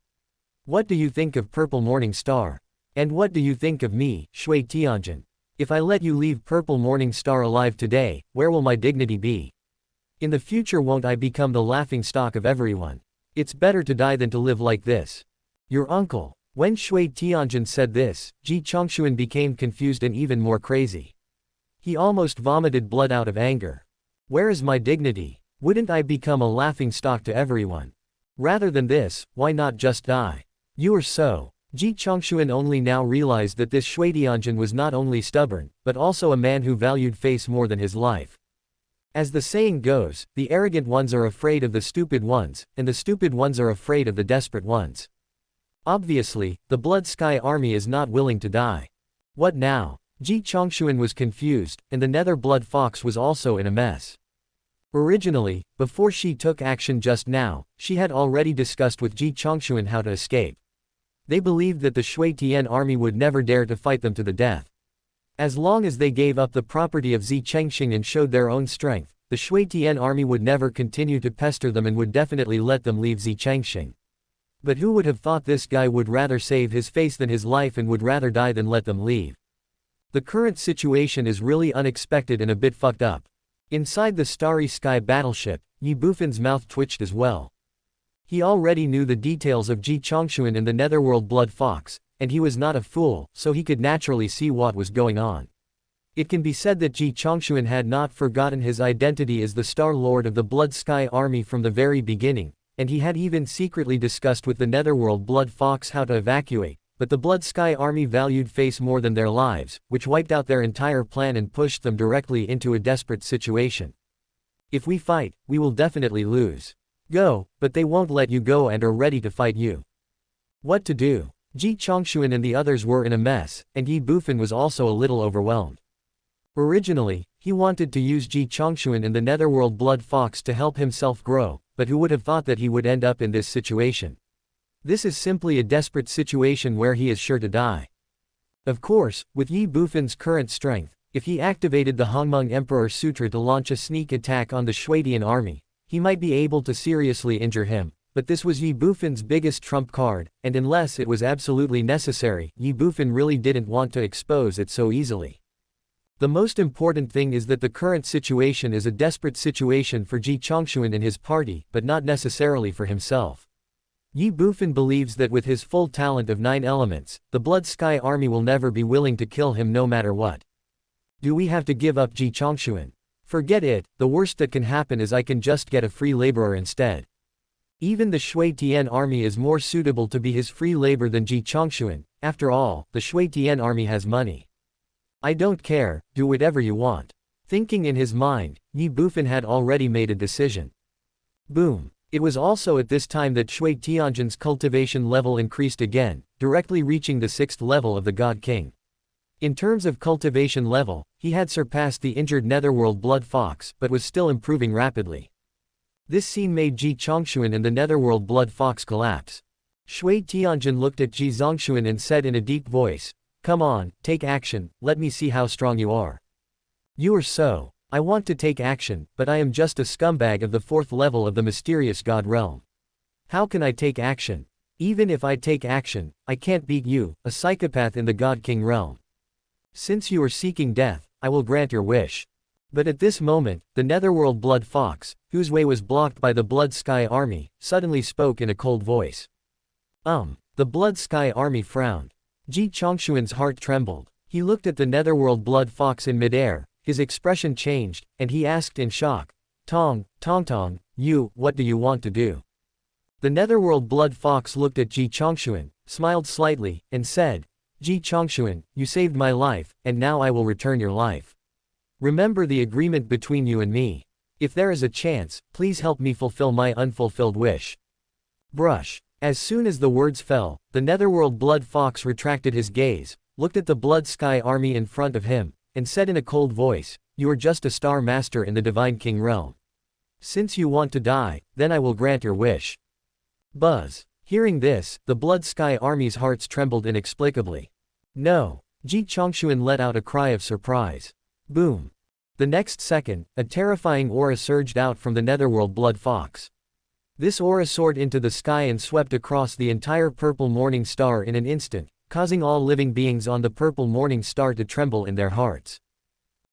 What do you think of Purple Morning Star? And what do you think of me, Shui Tianjin? If I let you leave Purple Morning Star alive today, where will my dignity be? In the future won't I become the laughing stock of everyone? It's better to die than to live like this. Your uncle. When Shui Tianjin said this, Ji Chongxuan became confused and even more crazy. He almost vomited blood out of anger. Where is my dignity? Wouldn't I become a laughing stock to everyone? Rather than this, why not just die? You are so. Ji Chongxuan only now realized that this Shui Tianjin was not only stubborn, but also a man who valued face more than his life. As the saying goes, the arrogant ones are afraid of the stupid ones, and the stupid ones are afraid of the desperate ones. Obviously, the Blood Sky Army is not willing to die. What now? Ji Chongxuan was confused, and the Nether Blood Fox was also in a mess. Originally, before she took action just now, she had already discussed with Ji Chongxuan how to escape. They believed that the Shui Tian army would never dare to fight them to the death. As long as they gave up the property of Zi Chengxing and showed their own strength, the Shui Tian army would never continue to pester them and would definitely let them leave Zi Chengxing. But who would have thought this guy would rather save his face than his life and would rather die than let them leave? The current situation is really unexpected and a bit fucked up. Inside the Starry Sky battleship, Ye Bufan's mouth twitched as well. He already knew the details of Ji Chongxuan and the Netherworld Blood Fox, and he was not a fool, so he could naturally see what was going on. It can be said that Ji Chongxuan had not forgotten his identity as the Star Lord of the Blood Sky Army from the very beginning, and he had even secretly discussed with the Netherworld Blood Fox how to evacuate, but the Blood Sky Army valued face more than their lives, which wiped out their entire plan and pushed them directly into a desperate situation. If we fight, we will definitely lose. Go, but they won't let you go and are ready to fight you. What to do? Ji Chongxuan and the others were in a mess, and Ye Bufan was also a little overwhelmed. Originally, he wanted to use Ji Chongxuan and the Netherworld Blood Fox to help himself grow, but who would have thought that he would end up in this situation? This is simply a desperate situation where he is sure to die. Of course, with Ye Bufan's current strength, if he activated the Hongmeng Emperor Sutra to launch a sneak attack on the Shuidian army, he might be able to seriously injure him, but this was Ye Bufan's biggest trump card, and unless it was absolutely necessary, Ye Bufan really didn't want to expose it so easily. The most important thing is that the current situation is a desperate situation for Ji Chongxuan and his party, but not necessarily for himself. Ye Bufan believes that with his full talent of 9 elements, the Blood Sky army will never be willing to kill him no matter what. Do we have to give up Ji Chongxuan? Forget it, the worst that can happen is I can just get a free laborer instead. Even the Shui Tian army is more suitable to be his free labor than Ji Chongxuan. After all, the Shui Tian army has money. I don't care, do whatever you want. Thinking in his mind, Ye Bufan had already made a decision. Boom. It was also at this time that Shui Tianjin's cultivation level increased again, directly reaching the 6th level of the God King. In terms of cultivation level, he had surpassed the injured Netherworld Blood Fox, but was still improving rapidly. This scene made Ji Chongxuan and the Netherworld Blood Fox collapse. Shui Tianjin looked at Ji Zongxuan and said in a deep voice, "Come on, take action, let me see how strong you are." "You are so. I want to take action, but I am just a scumbag of the 4th level of the mysterious God realm. How can I take action? Even if I take action, I can't beat you, a psychopath in the God King realm. Since you are seeking death, I will grant your wish." But at this moment, the Netherworld Blood Fox, whose way was blocked by the Blood Sky army, suddenly spoke in a cold voice. The Blood Sky army frowned. Ji Chongxuan's heart trembled. He looked at the Netherworld Blood Fox in midair, his expression changed, and he asked in shock, Tong, you, what do you want to do?" The Netherworld Blood Fox looked at Ji Chongxuan, smiled slightly, and said, "Ji Chongxuan, you saved my life, and now I will return your life. Remember the agreement between you and me. If there is a chance, please help me fulfill my unfulfilled wish." Brush. As soon as the words fell, the Netherworld Blood Fox retracted his gaze, looked at the Blood Sky army in front of him, and said in a cold voice, "You are just a star master in the Divine King realm. Since you want to die, then I will grant your wish." Buzz. Hearing this, the Blood Sky army's hearts trembled inexplicably. "No." Ji Chongxuan let out a cry of surprise. Boom. The next second, a terrifying aura surged out from the Netherworld Blood Fox. This aura soared into the sky and swept across the entire purple morning star in an instant, causing all living beings on the purple morning star to tremble in their hearts.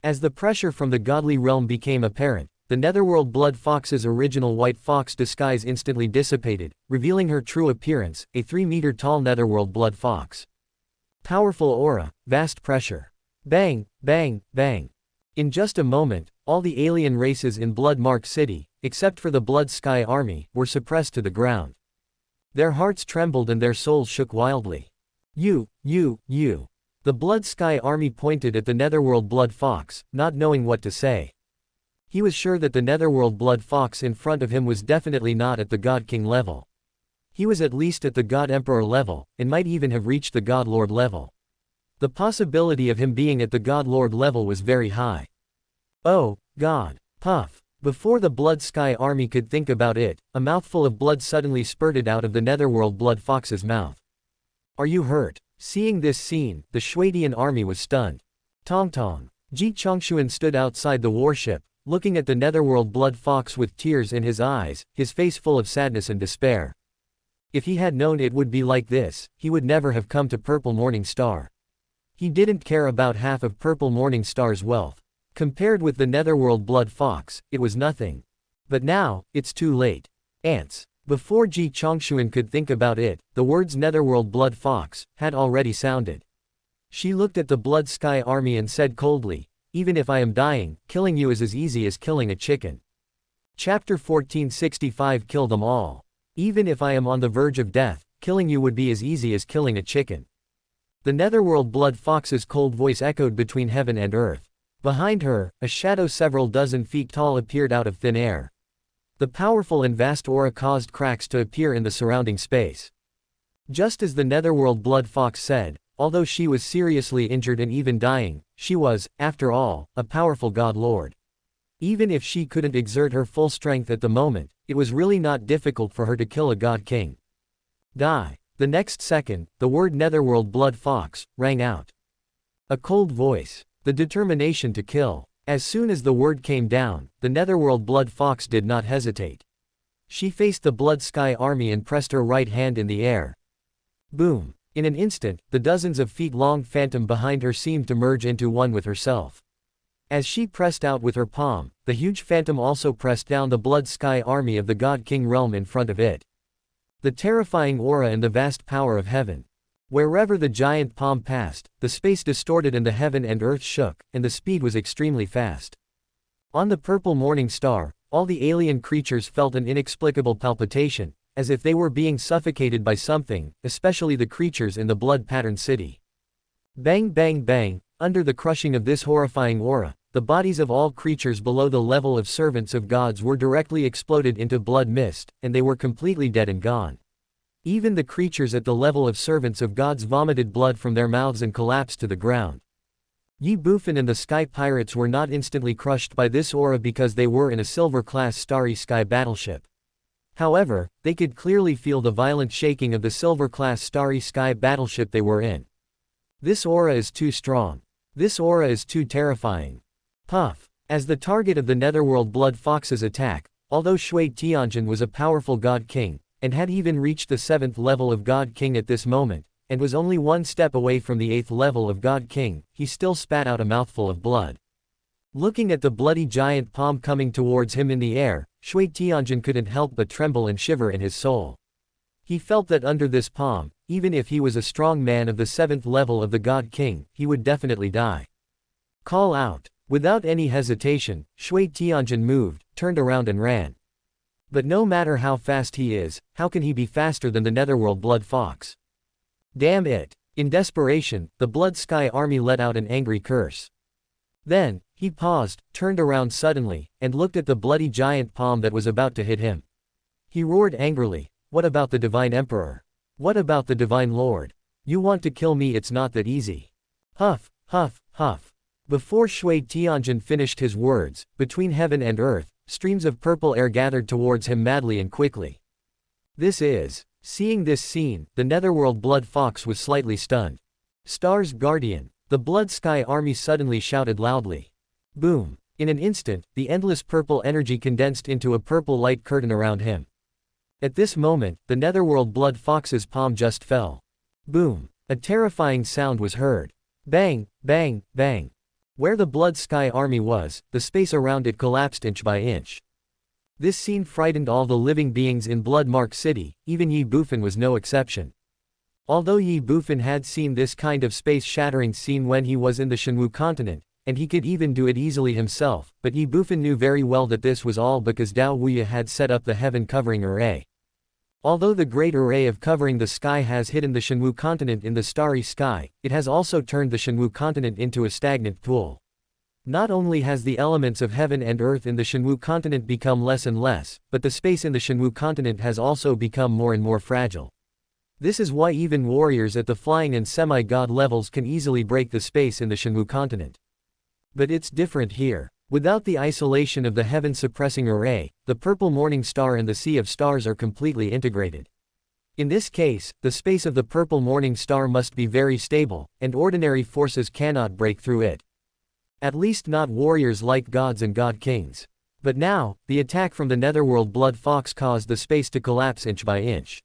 As the pressure from the godly realm became apparent, the Netherworld Blood Fox's original white fox disguise instantly dissipated, revealing her true appearance, a 3-meter-tall Netherworld Blood Fox. Powerful aura, vast pressure. Bang, bang, bang. In just a moment, all the alien races in Bloodmark City, except for the Blood Sky army, were suppressed to the ground. Their hearts trembled and their souls shook wildly. You. The Blood Sky army pointed at the Netherworld Blood Fox, not knowing what to say. He was sure that the Netherworld Blood Fox in front of him was definitely not at the God King level. He was at least at the God Emperor level, and might even have reached the God Lord level. The possibility of him being at the God Lord level was very high. Oh, God. Puff. Before the Blood Sky Army could think about it, a mouthful of blood suddenly spurted out of the Netherworld Blood Fox's mouth. Are you hurt? Seeing this scene, the Shuadian army was stunned. Tong Tong. Ji Chongshuan stood outside the warship, looking at the Netherworld Blood Fox with tears in his eyes, his face full of sadness and despair. If he had known it would be like this, he would never have come to Purple Morning Star. He didn't care about half of Purple Morning Star's wealth. Compared with the Netherworld Blood Fox, it was nothing. But now, it's too late. Ants. Before Ji Chongshuan could think about it, the words Netherworld Blood Fox had already sounded. She looked at the Blood Sky Army and said coldly, even if I am dying, killing you is as easy as killing a chicken. Chapter 1465 Kill them all. Even if I am on the verge of death, killing you would be as easy as killing a chicken. The Netherworld Blood Fox's cold voice echoed between heaven and earth. Behind her, a shadow several dozen feet tall appeared out of thin air. The powerful and vast aura caused cracks to appear in the surrounding space. Just as the Netherworld Blood Fox said, although she was seriously injured and even dying, she was, after all, a powerful god lord. Even if she couldn't exert her full strength at the moment, it was really not difficult for her to kill a god king. Die. The next second, the word Netherworld Blood Fox rang out. A cold voice. The determination to kill. As soon as the word came down, the Netherworld Blood Fox did not hesitate. She faced the Blood Sky Army and pressed her right hand in the air. Boom. In an instant, the dozens of feet-long phantom behind her seemed to merge into one with herself. As she pressed out with her palm, the huge phantom also pressed down the Blood Sky Army of the God King realm in front of it. The terrifying aura and the vast power of heaven. Wherever the giant palm passed, the space distorted and the heaven and earth shook, and the speed was extremely fast. On the Purple Morning Star, all the alien creatures felt an inexplicable palpitation, as if they were being suffocated by something, especially the creatures in the blood-patterned city. Bang bang bang, under the crushing of this horrifying aura, the bodies of all creatures below the level of servants of gods were directly exploded into blood mist, and they were completely dead and gone. Even the creatures at the level of servants of gods vomited blood from their mouths and collapsed to the ground. Ye Bufan and the Sky Pirates were not instantly crushed by this aura because they were in a Silver-class Starry Sky battleship. However, they could clearly feel the violent shaking of the Silver-class Starry Sky battleship they were in. This aura is too strong. This aura is too terrifying. Puff. As the target of the Netherworld Blood Fox's attack, although Shui Tianjin was a powerful god king, and had even reached the 7th level of God King at this moment, and was only one step away from the 8th level of God King, he still spat out a mouthful of blood. Looking at the bloody giant palm coming towards him in the air, Shui Tianjin couldn't help but tremble and shiver in his soul. He felt that under this palm, even if he was a strong man of the 7th level of the God King, he would definitely die. Call out. Without any hesitation, Shui Tianjin moved, turned around and ran. But no matter how fast he is, how can he be faster than the Netherworld Blood Fox? Damn it! In desperation, the Blood Sky Army let out an angry curse. Then, he paused, turned around suddenly, and looked at the bloody giant palm that was about to hit him. He roared angrily, "What about the Divine Emperor? What about the Divine Lord? You want to kill me? It's not that easy." Huff, huff, huff. Before Shui Tianjin finished his words, between heaven and earth, streams of purple air gathered towards him madly and quickly. Seeing this scene, the Netherworld Blood Fox was slightly stunned. Star's Guardian. The Blood Sky Army suddenly shouted loudly. Boom. In an instant, the endless purple energy condensed into a purple light curtain around him. At this moment, the Netherworld Blood Fox's palm just fell. Boom. A terrifying sound was heard. Bang, bang, bang. Where the Blood Sky Army was, the space around it collapsed inch by inch. This scene frightened all the living beings in Bloodmark City, even Ye Bufan was no exception. Although Ye Bufan had seen this kind of space-shattering scene when he was in the Shenwu continent, and he could even do it easily himself, but Ye Bufan knew very well that this was all because Dao Wuya had set up the heaven-covering array. Although the great array of covering the sky has hidden the Shenwu continent in the starry sky, it has also turned the Shenwu continent into a stagnant pool. Not only has the elements of heaven and earth in the Shenwu continent become less and less, but the space in the Shenwu continent has also become more and more fragile. This is why even warriors at the flying and semi-god levels can easily break the space in the Shenwu continent. But it's different here. Without the isolation of the heaven-suppressing array, the purple morning star and the sea of stars are completely integrated. In this case, the space of the purple morning star must be very stable, and ordinary forces cannot break through it. At least not warriors like gods and god-kings. But now, the attack from the netherworld blood fox caused the space to collapse inch by inch.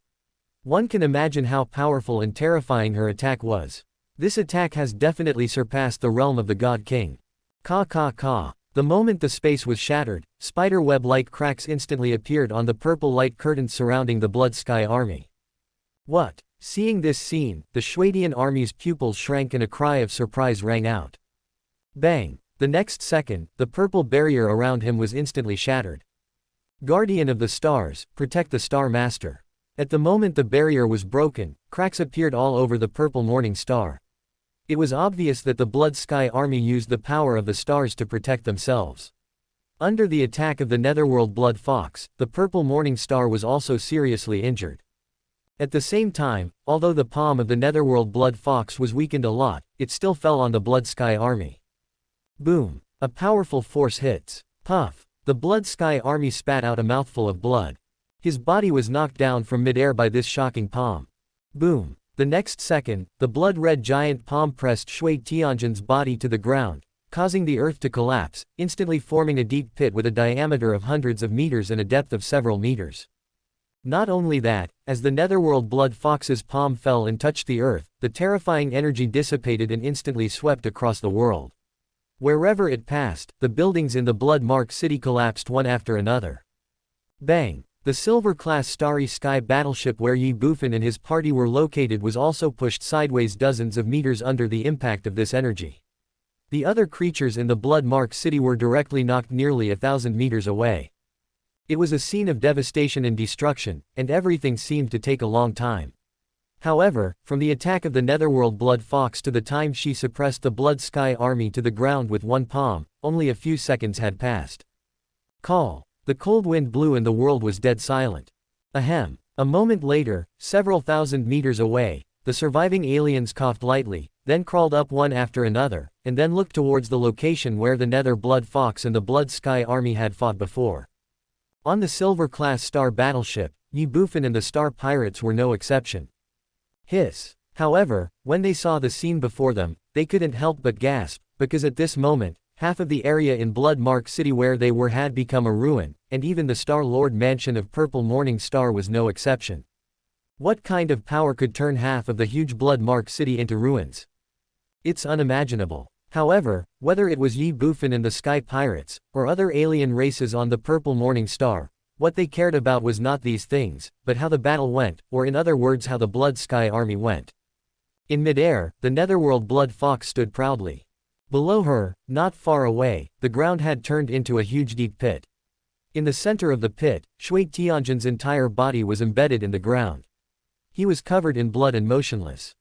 One can imagine how powerful and terrifying her attack was. This attack has definitely surpassed the realm of the god-king. Ka ka ka. The moment the space was shattered, spider web-like cracks instantly appeared on the purple light curtains surrounding the blood sky army. What? Seeing this scene, the Shwadian army's pupils shrank and a cry of surprise rang out. Bang! The next second, the purple barrier around him was instantly shattered. Guardian of the stars, protect the Star Master. At the moment the barrier was broken, cracks appeared all over the purple morning star. It was obvious that the blood sky army used the power of the stars to protect themselves. Under the attack of the netherworld blood fox, the purple morning star was also seriously injured. At the same time, although the palm of the netherworld blood fox was weakened a lot, it still fell on the blood sky army. Boom! A powerful force hits. Puff! The blood sky army spat out a mouthful of blood. His body was knocked down from midair by this shocking palm. Boom! The next second, the blood-red giant palm pressed Shui Tianjin's body to the ground, causing the earth to collapse, instantly forming a deep pit with a diameter of hundreds of meters and a depth of several meters. Not only that, as the netherworld blood fox's palm fell and touched the earth, the terrifying energy dissipated and instantly swept across the world. Wherever it passed, the buildings in the blood-marked city collapsed one after another. Bang! The Silver-class Starry Sky battleship where Ye Bufan and his party were located was also pushed sideways dozens of meters under the impact of this energy. The other creatures in the blood-marked city were directly knocked nearly 1,000 meters away. It was a scene of devastation and destruction, and everything seemed to take a long time. However, from the attack of the netherworld blood fox to the time she suppressed the blood sky army to the ground with one palm, only a few seconds had passed. Call. The cold wind blew and the world was dead silent. Ahem. A moment later, several thousand meters away, the surviving aliens coughed lightly, then crawled up one after another, and then looked towards the location where the nether blood fox and the blood sky army had fought before. On the Silver-class Star battleship, Ye Bufan and the Star Pirates were no exception. Hiss. However, when they saw the scene before them, they couldn't help but gasp, because at this moment, half of the area in Blood-marked City where they were had become a ruin, and even the Star-Lord mansion of Purple Morning Star was no exception. What kind of power could turn half of the huge Blood-marked City into ruins? It's unimaginable. However, whether it was Ye Bufan and the Sky Pirates, or other alien races on the Purple Morning Star, what they cared about was not these things, but how the battle went, or in other words how the Blood Sky Army went. In midair, the netherworld blood fox stood proudly. Below her, not far away, the ground had turned into a huge deep pit. In the center of the pit, Shui Tianjin's entire body was embedded in the ground. He was covered in blood and motionless.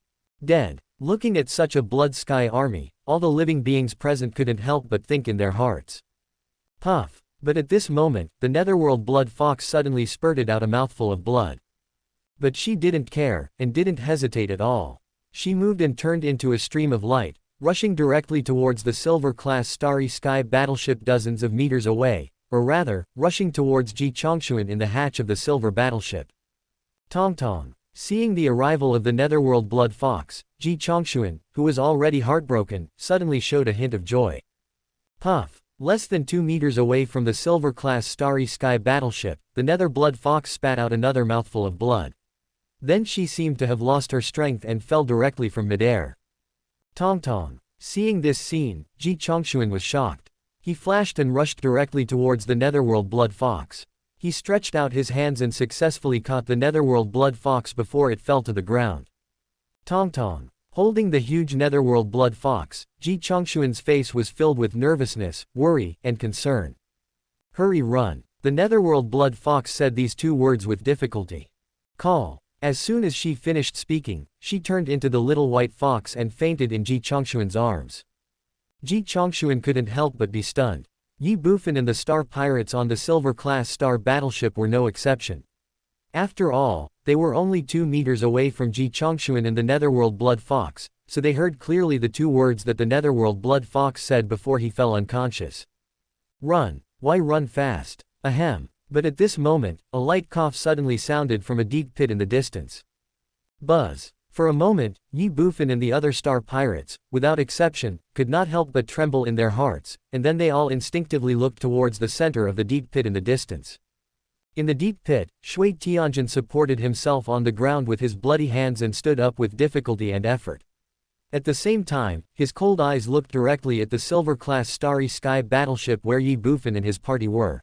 Dead. Looking at such a blood sky army, all the living beings present couldn't help but think in their hearts. Puff. But at this moment, the netherworld blood fox suddenly spurted out a mouthful of blood. But she didn't care, and didn't hesitate at all. She moved and turned into a stream of light, rushing directly towards the Silver-class Starry Sky battleship dozens of meters away, or rather, rushing towards Ji Chongshuan in the hatch of the Silver battleship. Tong Tong. Seeing the arrival of the netherworld blood fox, Ji Chongshuan, who was already heartbroken, suddenly showed a hint of joy. Puff. Less than 2 meters away from the Silver-class Starry Sky battleship, the nether blood fox spat out another mouthful of blood. Then she seemed to have lost her strength and fell directly from midair. Tong Tong. Seeing this scene, Ji Chongshuan was shocked. He flashed and rushed directly towards the netherworld blood fox. He stretched out his hands and successfully caught the netherworld blood fox before it fell to the ground. Tong Tong. Holding the huge netherworld blood fox, Ji Chongshuan's face was filled with nervousness, worry, and concern. Hurry, run. The netherworld blood fox said these 2 words with difficulty. Call. As soon as she finished speaking, she turned into the little white fox and fainted in Ji Chongshuan's arms. Ji Chongshuan couldn't help but be stunned. Ye Bufan and the Star Pirates on the Silver-class Star battleship were no exception. After all, they were only 2 meters away from Ji Chongshuan and the netherworld blood fox, so they heard clearly the 2 words that the netherworld blood fox said before he fell unconscious. Run. Why run fast? Ahem. But at this moment, a light cough suddenly sounded from a deep pit in the distance. Buzz. For a moment, Ye Bufan and the other star pirates, without exception, could not help but tremble in their hearts, and then they all instinctively looked towards the center of the deep pit in the distance. In the deep pit, Shui Tianjin supported himself on the ground with his bloody hands and stood up with difficulty and effort. At the same time, his cold eyes looked directly at the Silver-class Starry Sky battleship where Ye Bufan and his party were.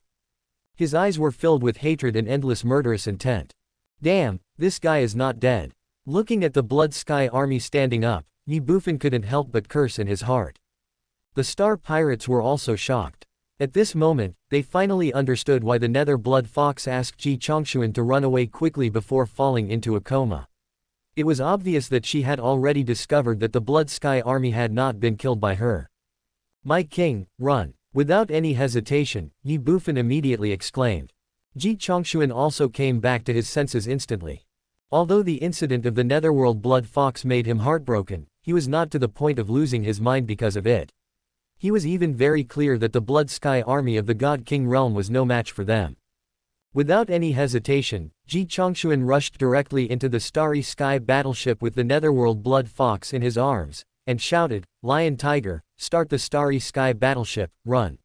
His eyes were filled with hatred and endless murderous intent. Damn, this guy is not dead. Looking at the Blood Sky army standing up, Ye Bufan couldn't help but curse in his heart. The Star Pirates were also shocked. At this moment, they finally understood why the Nether Blood Fox asked Ji Chongshuan to run away quickly before falling into a coma. It was obvious that she had already discovered that the Blood Sky army had not been killed by her. My king, run. Without any hesitation, Ye Bufan immediately exclaimed. Ji Chongshuan also came back to his senses instantly. Although the incident of the Netherworld Blood Fox made him heartbroken, he was not to the point of losing his mind because of it. He was even very clear that the Blood Sky army of the God King realm was no match for them. Without any hesitation, Ji Chongshuan rushed directly into the Starry Sky battleship with the Netherworld Blood Fox in his arms, and shouted, Lion Tiger, start the Starry Sky battleship, run.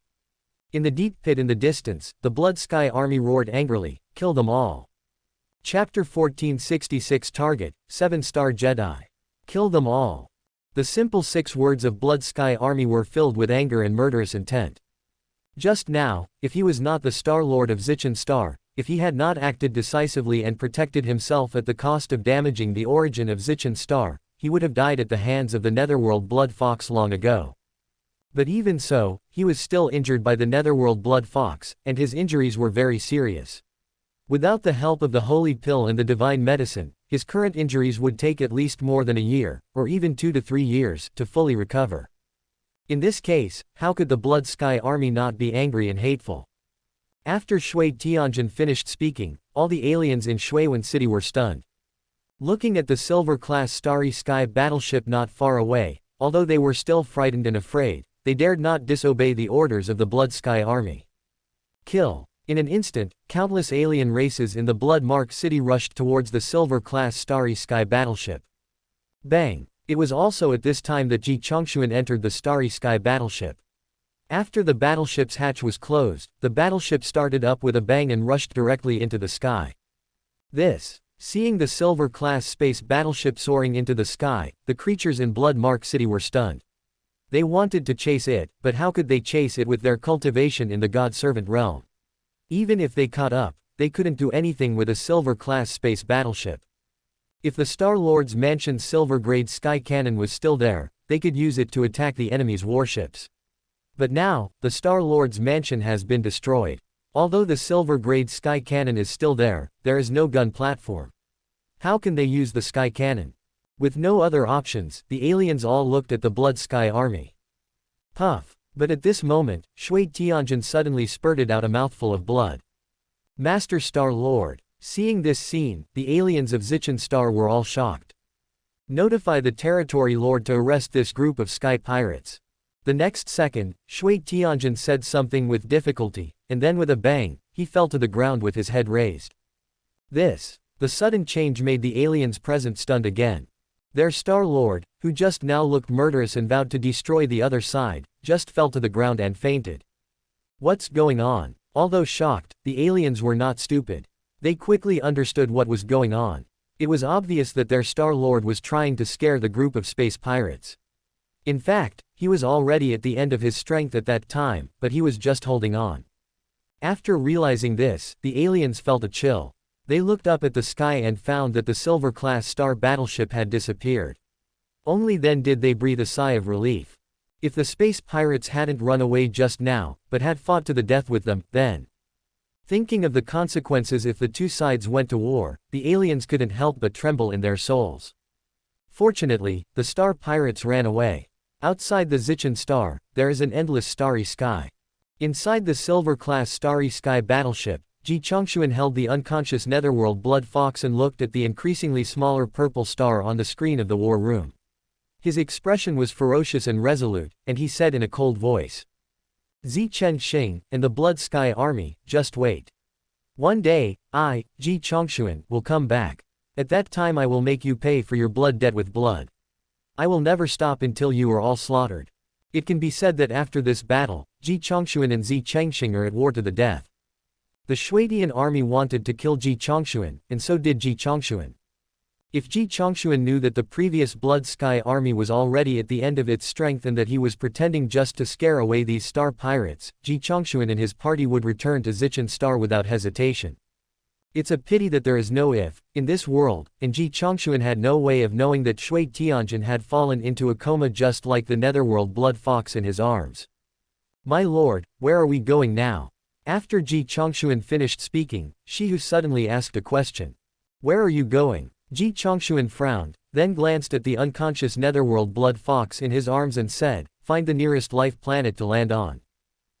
In the deep pit in the distance, the Blood Sky army roared angrily, kill them all. Chapter 1466 Target, 7-Star Jedi. Kill them all. The simple 6 words of Blood Sky army were filled with anger and murderous intent. Just now, if he was not the Star Lord of Zichen Star, if he had not acted decisively and protected himself at the cost of damaging the origin of Zichen Star, he would have died at the hands of the Netherworld Blood Fox long ago. But even so, he was still injured by the Netherworld Blood Fox, and his injuries were very serious. Without the help of the Holy Pill and the Divine Medicine, his current injuries would take at least more than a year, or even 2 to 3 years, to fully recover. In this case, how could the Blood Sky army not be angry and hateful? After Shui Tianjin finished speaking, all the aliens in Shuiwen City were stunned. Looking at the Silver-class Starry Sky battleship not far away, although they were still frightened and afraid, they dared not disobey the orders of the Blood Sky army. Kill. In an instant, countless alien races in the Blood-marked city rushed towards the Silver-class Starry Sky battleship. Bang! It was also at this time that Ji Chongshuan entered the Starry Sky battleship. After the battleship's hatch was closed, the battleship started up with a bang and rushed directly into the sky. Seeing the Silver-class space battleship soaring into the sky, the creatures in Blood-marked city were stunned. They wanted to chase it, but how could they chase it with their cultivation in the God-servant realm? Even if they caught up, they couldn't do anything with a Silver-class space battleship. If the Star-Lord's mansion's Silver-grade sky cannon was still there, they could use it to attack the enemy's warships. But now, the Star-Lord's mansion has been destroyed. Although the Silver-grade sky cannon is still there is no gun platform. How can they use the sky cannon? With no other options, the aliens all looked at the Blood Sky army. Puff. But at this moment, Shui Tianjin suddenly spurted out a mouthful of blood. Master Star Lord. Seeing this scene, the aliens of Zichen Star were all shocked. Notify the Territory Lord to arrest this group of sky pirates. The next second, Shui Tianjin said something with difficulty, and then with a bang, he fell to the ground with his head raised. The sudden change made the aliens present stunned again. Their Star Lord, who just now looked murderous and vowed to destroy the other side, just fell to the ground and fainted. What's going on? Although shocked, the aliens were not stupid. They quickly understood what was going on. It was obvious that their Star Lord was trying to scare the group of space pirates. In fact, he was already at the end of his strength at that time, but he was just holding on. After realizing this, the aliens felt a chill. They looked up at the sky and found that the Silver-class star battleship had disappeared. Only then did they breathe a sigh of relief. If the space pirates hadn't run away just now, but had fought to the death with them, then. Thinking of the consequences if the two sides went to war, the aliens couldn't help but tremble in their souls. Fortunately, the star pirates ran away. Outside the Zichen Star, there is an endless starry sky. Inside the Silver-class Starry Sky battleship, Ji Chongshuan held the unconscious Netherworld Blood Fox and looked at the increasingly smaller purple star on the screen of the war room. His expression was ferocious and resolute, and he said in a cold voice. Zi Chengxing, and the Blood Sky Army, just wait. One day, I, Ji Chongshuan, will come back. At that time I will make you pay for your blood debt with blood. I will never stop until you are all slaughtered. It can be said that after this battle, Ji Chongshuan and Zi Chengxing are at war to the death. The Shuidian army wanted to kill Ji Chongshuan, and so did Ji Chongshuan. If Ji Chongshuan knew that the previous Blood Sky army was already at the end of its strength and that he was pretending just to scare away these star pirates, Ji Chongshuan and his party would return to Zichen Star without hesitation. It's a pity that there is no if, in this world, and Ji Chongshuan had no way of knowing that Shui Tianjin had fallen into a coma just like the netherworld blood fox in his arms. My lord, where are we going now? After Ji Chongshuan finished speaking, Shihu suddenly asked a question. Where are you going? Ji Chongshuan frowned, then glanced at the unconscious netherworld blood fox in his arms and said, find the nearest life planet to land on.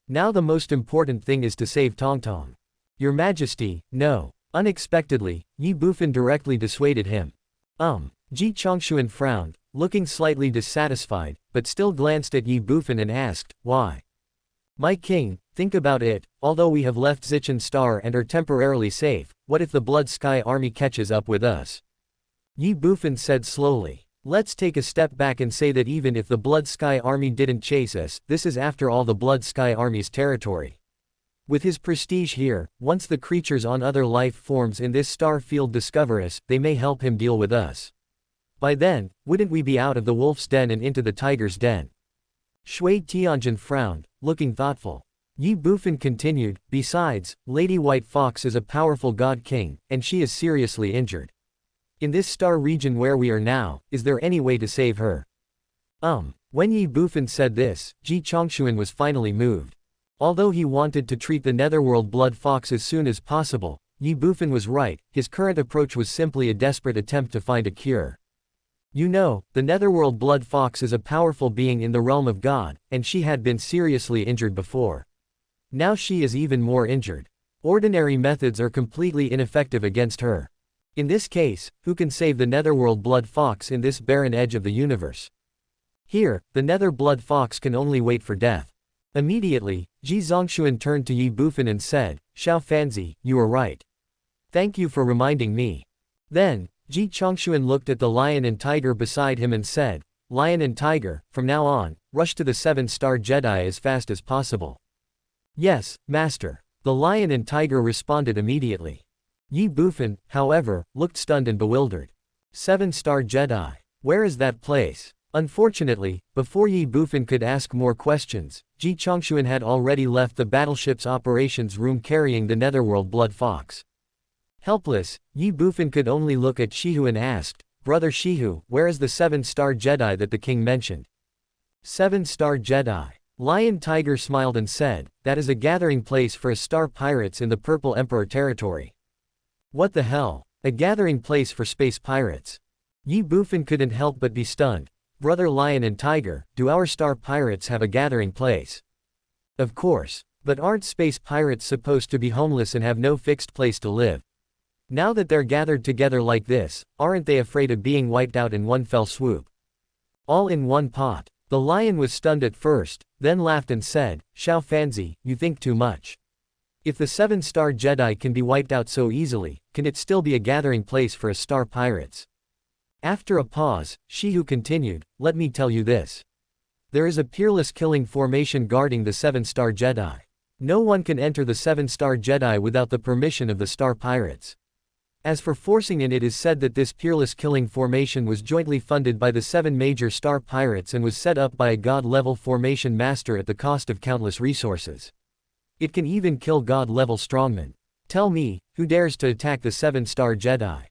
Now the most important thing is to save Tongtong. Your Majesty, no. Unexpectedly, Ye Bufan directly dissuaded him. Ji Chongshuan frowned, looking slightly dissatisfied, but still glanced at Ye Bufan and asked, why? My king, think about it, although we have left Zichen Star and are temporarily safe, what if the Blood Sky army catches up with us? Ye Bufan said slowly. Let's take a step back and say that even if the Blood Sky army didn't chase us, this is after all the Blood Sky army's territory. With his prestige here, once the creatures on other life forms in this star field discover us, they may help him deal with us. By then, wouldn't we be out of the wolf's den and into the tiger's den? Shui Tianjin frowned, looking thoughtful. Ye Bufan continued, besides, Lady White Fox is a powerful god king, and she is seriously injured. In this star region where we are now, is there any way to save her? When Ye Bufan said this, Ji Chongshuan was finally moved. Although he wanted to treat the netherworld blood fox as soon as possible, Ye Bufan was right, his current approach was simply a desperate attempt to find a cure. You know, the netherworld blood fox is a powerful being in the realm of God, and she had been seriously injured before. Now she is even more injured. Ordinary methods are completely ineffective against her. In this case, who can save the netherworld blood fox in this barren edge of the universe? Here, the nether blood fox can only wait for death. Immediately, Ji Zongshuan turned to Ye Bufan and said, Xiao Fanzi, you are right. Thank you for reminding me. Then, Ji Chongshuan looked at the lion and tiger beside him and said, Lion and tiger, from now on, rush to the 7-star Jedi as fast as possible. Yes, master. The lion and tiger responded immediately. Ye Bufan, however, looked stunned and bewildered. 7-star Jedi. Where is that place? Unfortunately, before Ye Bufan could ask more questions, Ji Chongshuan had already left the battleship's operations room carrying the netherworld blood fox. Helpless, Ye Bufan could only look at Shihu and asked, Brother Shihu, where is the 7-star Jedi that the king mentioned? 7-star Jedi. Lion Tiger smiled and said, that is a gathering place for star pirates in the Purple Emperor territory. What the hell? A gathering place for space pirates? Ye Bufan couldn't help but be stunned. Brother Lion and Tiger, do our star pirates have a gathering place? Of course. But aren't space pirates supposed to be homeless and have no fixed place to live? Now that they're gathered together like this, aren't they afraid of being wiped out in one fell swoop? All in one pot. The lion was stunned at first, then laughed and said, Xiao Fanzi, you think too much. If the 7-star Jedi can be wiped out so easily, can it still be a gathering place for star pirates? After a pause, Shihu continued, let me tell you this. There is a peerless killing formation guarding the 7-star Jedi. No one can enter the 7-star Jedi without the permission of the star pirates. As for forcing in, it is said that this peerless killing formation was jointly funded by the 7 major star pirates and was set up by a god-level formation master at the cost of countless resources. It can even kill god-level strongmen. Tell me, who dares to attack the 7-star Jedi?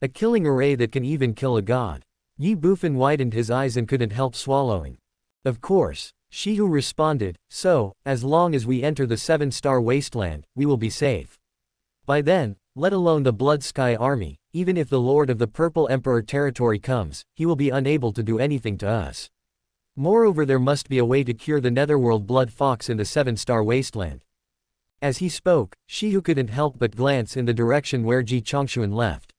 A killing array that can even kill a god. Ye Bufan widened his eyes and couldn't help swallowing. Of course. Shihu responded, so, as long as we enter the 7-star wasteland, we will be safe. By then, let alone the Blood Sky army, even if the Lord of the Purple Emperor territory comes, he will be unable to do anything to us. Moreover, there must be a way to cure the netherworld blood fox in the 7-star wasteland. As he spoke, Shihu couldn't help but glance in the direction where Ji Chongshuan left.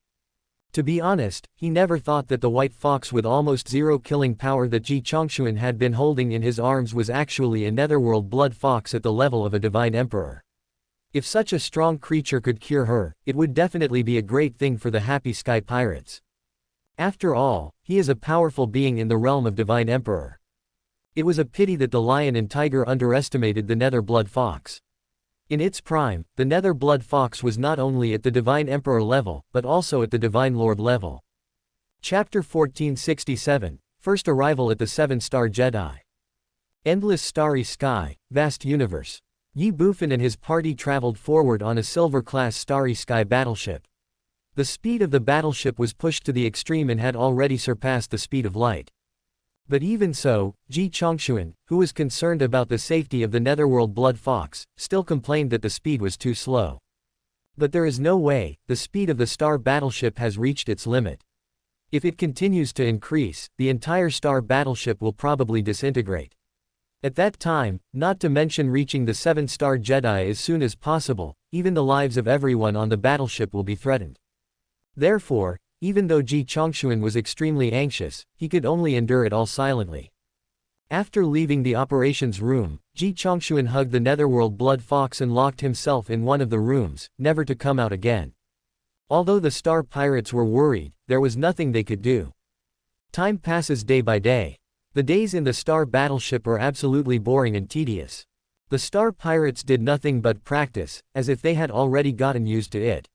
To be honest, he never thought that the white fox with almost zero killing power that Ji Chongshuan had been holding in his arms was actually a netherworld blood fox at the level of a divine emperor. If such a strong creature could cure her, it would definitely be a great thing for the happy sky pirates. After all, he is a powerful being in the realm of divine emperor. It was a pity that the lion and tiger underestimated the nether blood fox. In its prime, the nether blood fox was not only at the divine emperor level, but also at the divine lord level. Chapter 1467, First Arrival at the Seven-Star Jedi. Endless starry sky, vast universe. Ye Bufan and his party traveled forward on a silver-class starry sky battleship. The speed of the battleship was pushed to the extreme and had already surpassed the speed of light. But even so, Ji Chongshuan, who was concerned about the safety of the netherworld blood fox, still complained that the speed was too slow. But there is no way, the speed of the star battleship has reached its limit. If it continues to increase, the entire star battleship will probably disintegrate. At that time, not to mention reaching the Seven-Star Jedi as soon as possible, even the lives of everyone on the battleship will be threatened. Therefore, even though Ji Chongshuan was extremely anxious, he could only endure it all silently. After leaving the operations room, Ji Chongshuan hugged the netherworld blood fox and locked himself in one of the rooms, never to come out again. Although the star pirates were worried, there was nothing they could do. Time passes day by day. The days in the star battleship are absolutely boring and tedious. The star pirates did nothing but practice, as if they had already gotten used to it.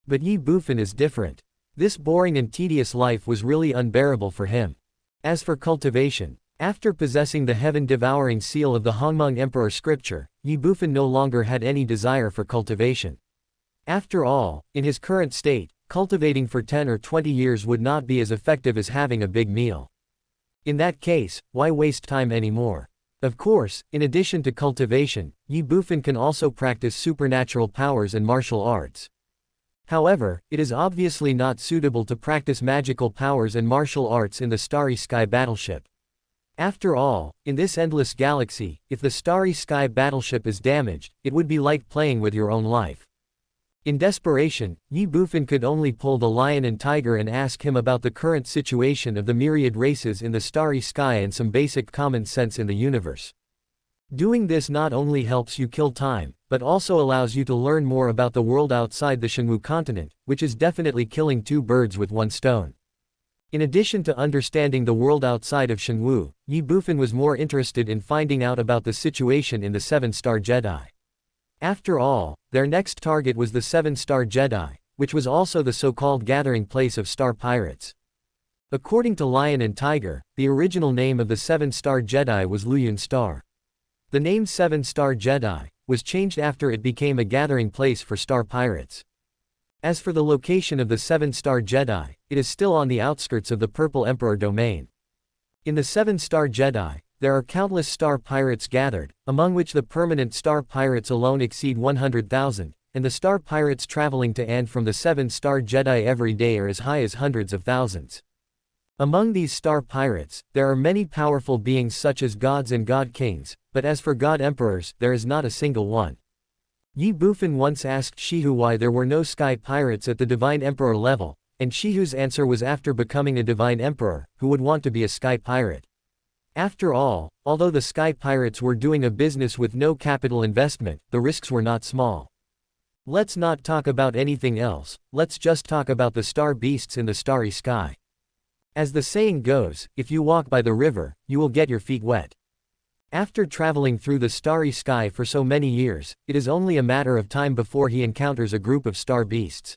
But Ye Bufan is different. This boring and tedious life was really unbearable for him. As for cultivation, after possessing the heaven-devouring seal of the Hongmeng Emperor scripture, Ye Bufan no longer had any desire for cultivation. After all, in his current state, cultivating for 10 or 20 years would not be as effective as having a big meal. In that case, why waste time anymore? Of course, in addition to cultivation, Ye Bufan can also practice supernatural powers and martial arts. However, it is obviously not suitable to practice magical powers and martial arts in the starry sky battleship. After all, in this endless galaxy, if the starry sky battleship is damaged, it would be like playing with your own life. In desperation, Ye Bufan could only pull the lion and tiger and ask him about the current situation of the myriad races in the starry sky and some basic common sense in the universe. Doing this not only helps you kill time, but also allows you to learn more about the world outside the Shenwu continent, which is definitely killing two birds with one stone. In addition to understanding the world outside of Shenwu, Ye Bufan was more interested in finding out about the situation in the Seven-Star Jedi. After all, their next target was the Seven-Star Jedi, which was also the so-called gathering place of star pirates. According to Lion and Tiger, the original name of the Seven-Star Jedi was Luyun Star. The name Seven-Star Jedi was changed after it became a gathering place for star pirates. As for the location of the Seven-Star Jedi, it is still on the outskirts of the Purple Emperor domain. In the Seven-Star Jedi, there are countless star pirates gathered, among which the permanent star pirates alone exceed 100,000, and the star pirates traveling to and from the Seven-Star Jedi every day are as high as hundreds of thousands. Among these star pirates, there are many powerful beings such as gods and god kings, but as for god emperors, there is not a single one. Ye Bufan once asked Shihu why there were no sky pirates at the divine emperor level, and Shihu's answer was after becoming a divine emperor, who would want to be a sky pirate. After all, although the sky pirates were doing a business with no capital investment, the risks were not small. Let's not talk about anything else, let's just talk about the star beasts in the starry sky. As the saying goes, if you walk by the river, you will get your feet wet. After traveling through the starry sky for so many years, it is only a matter of time before he encounters a group of star beasts.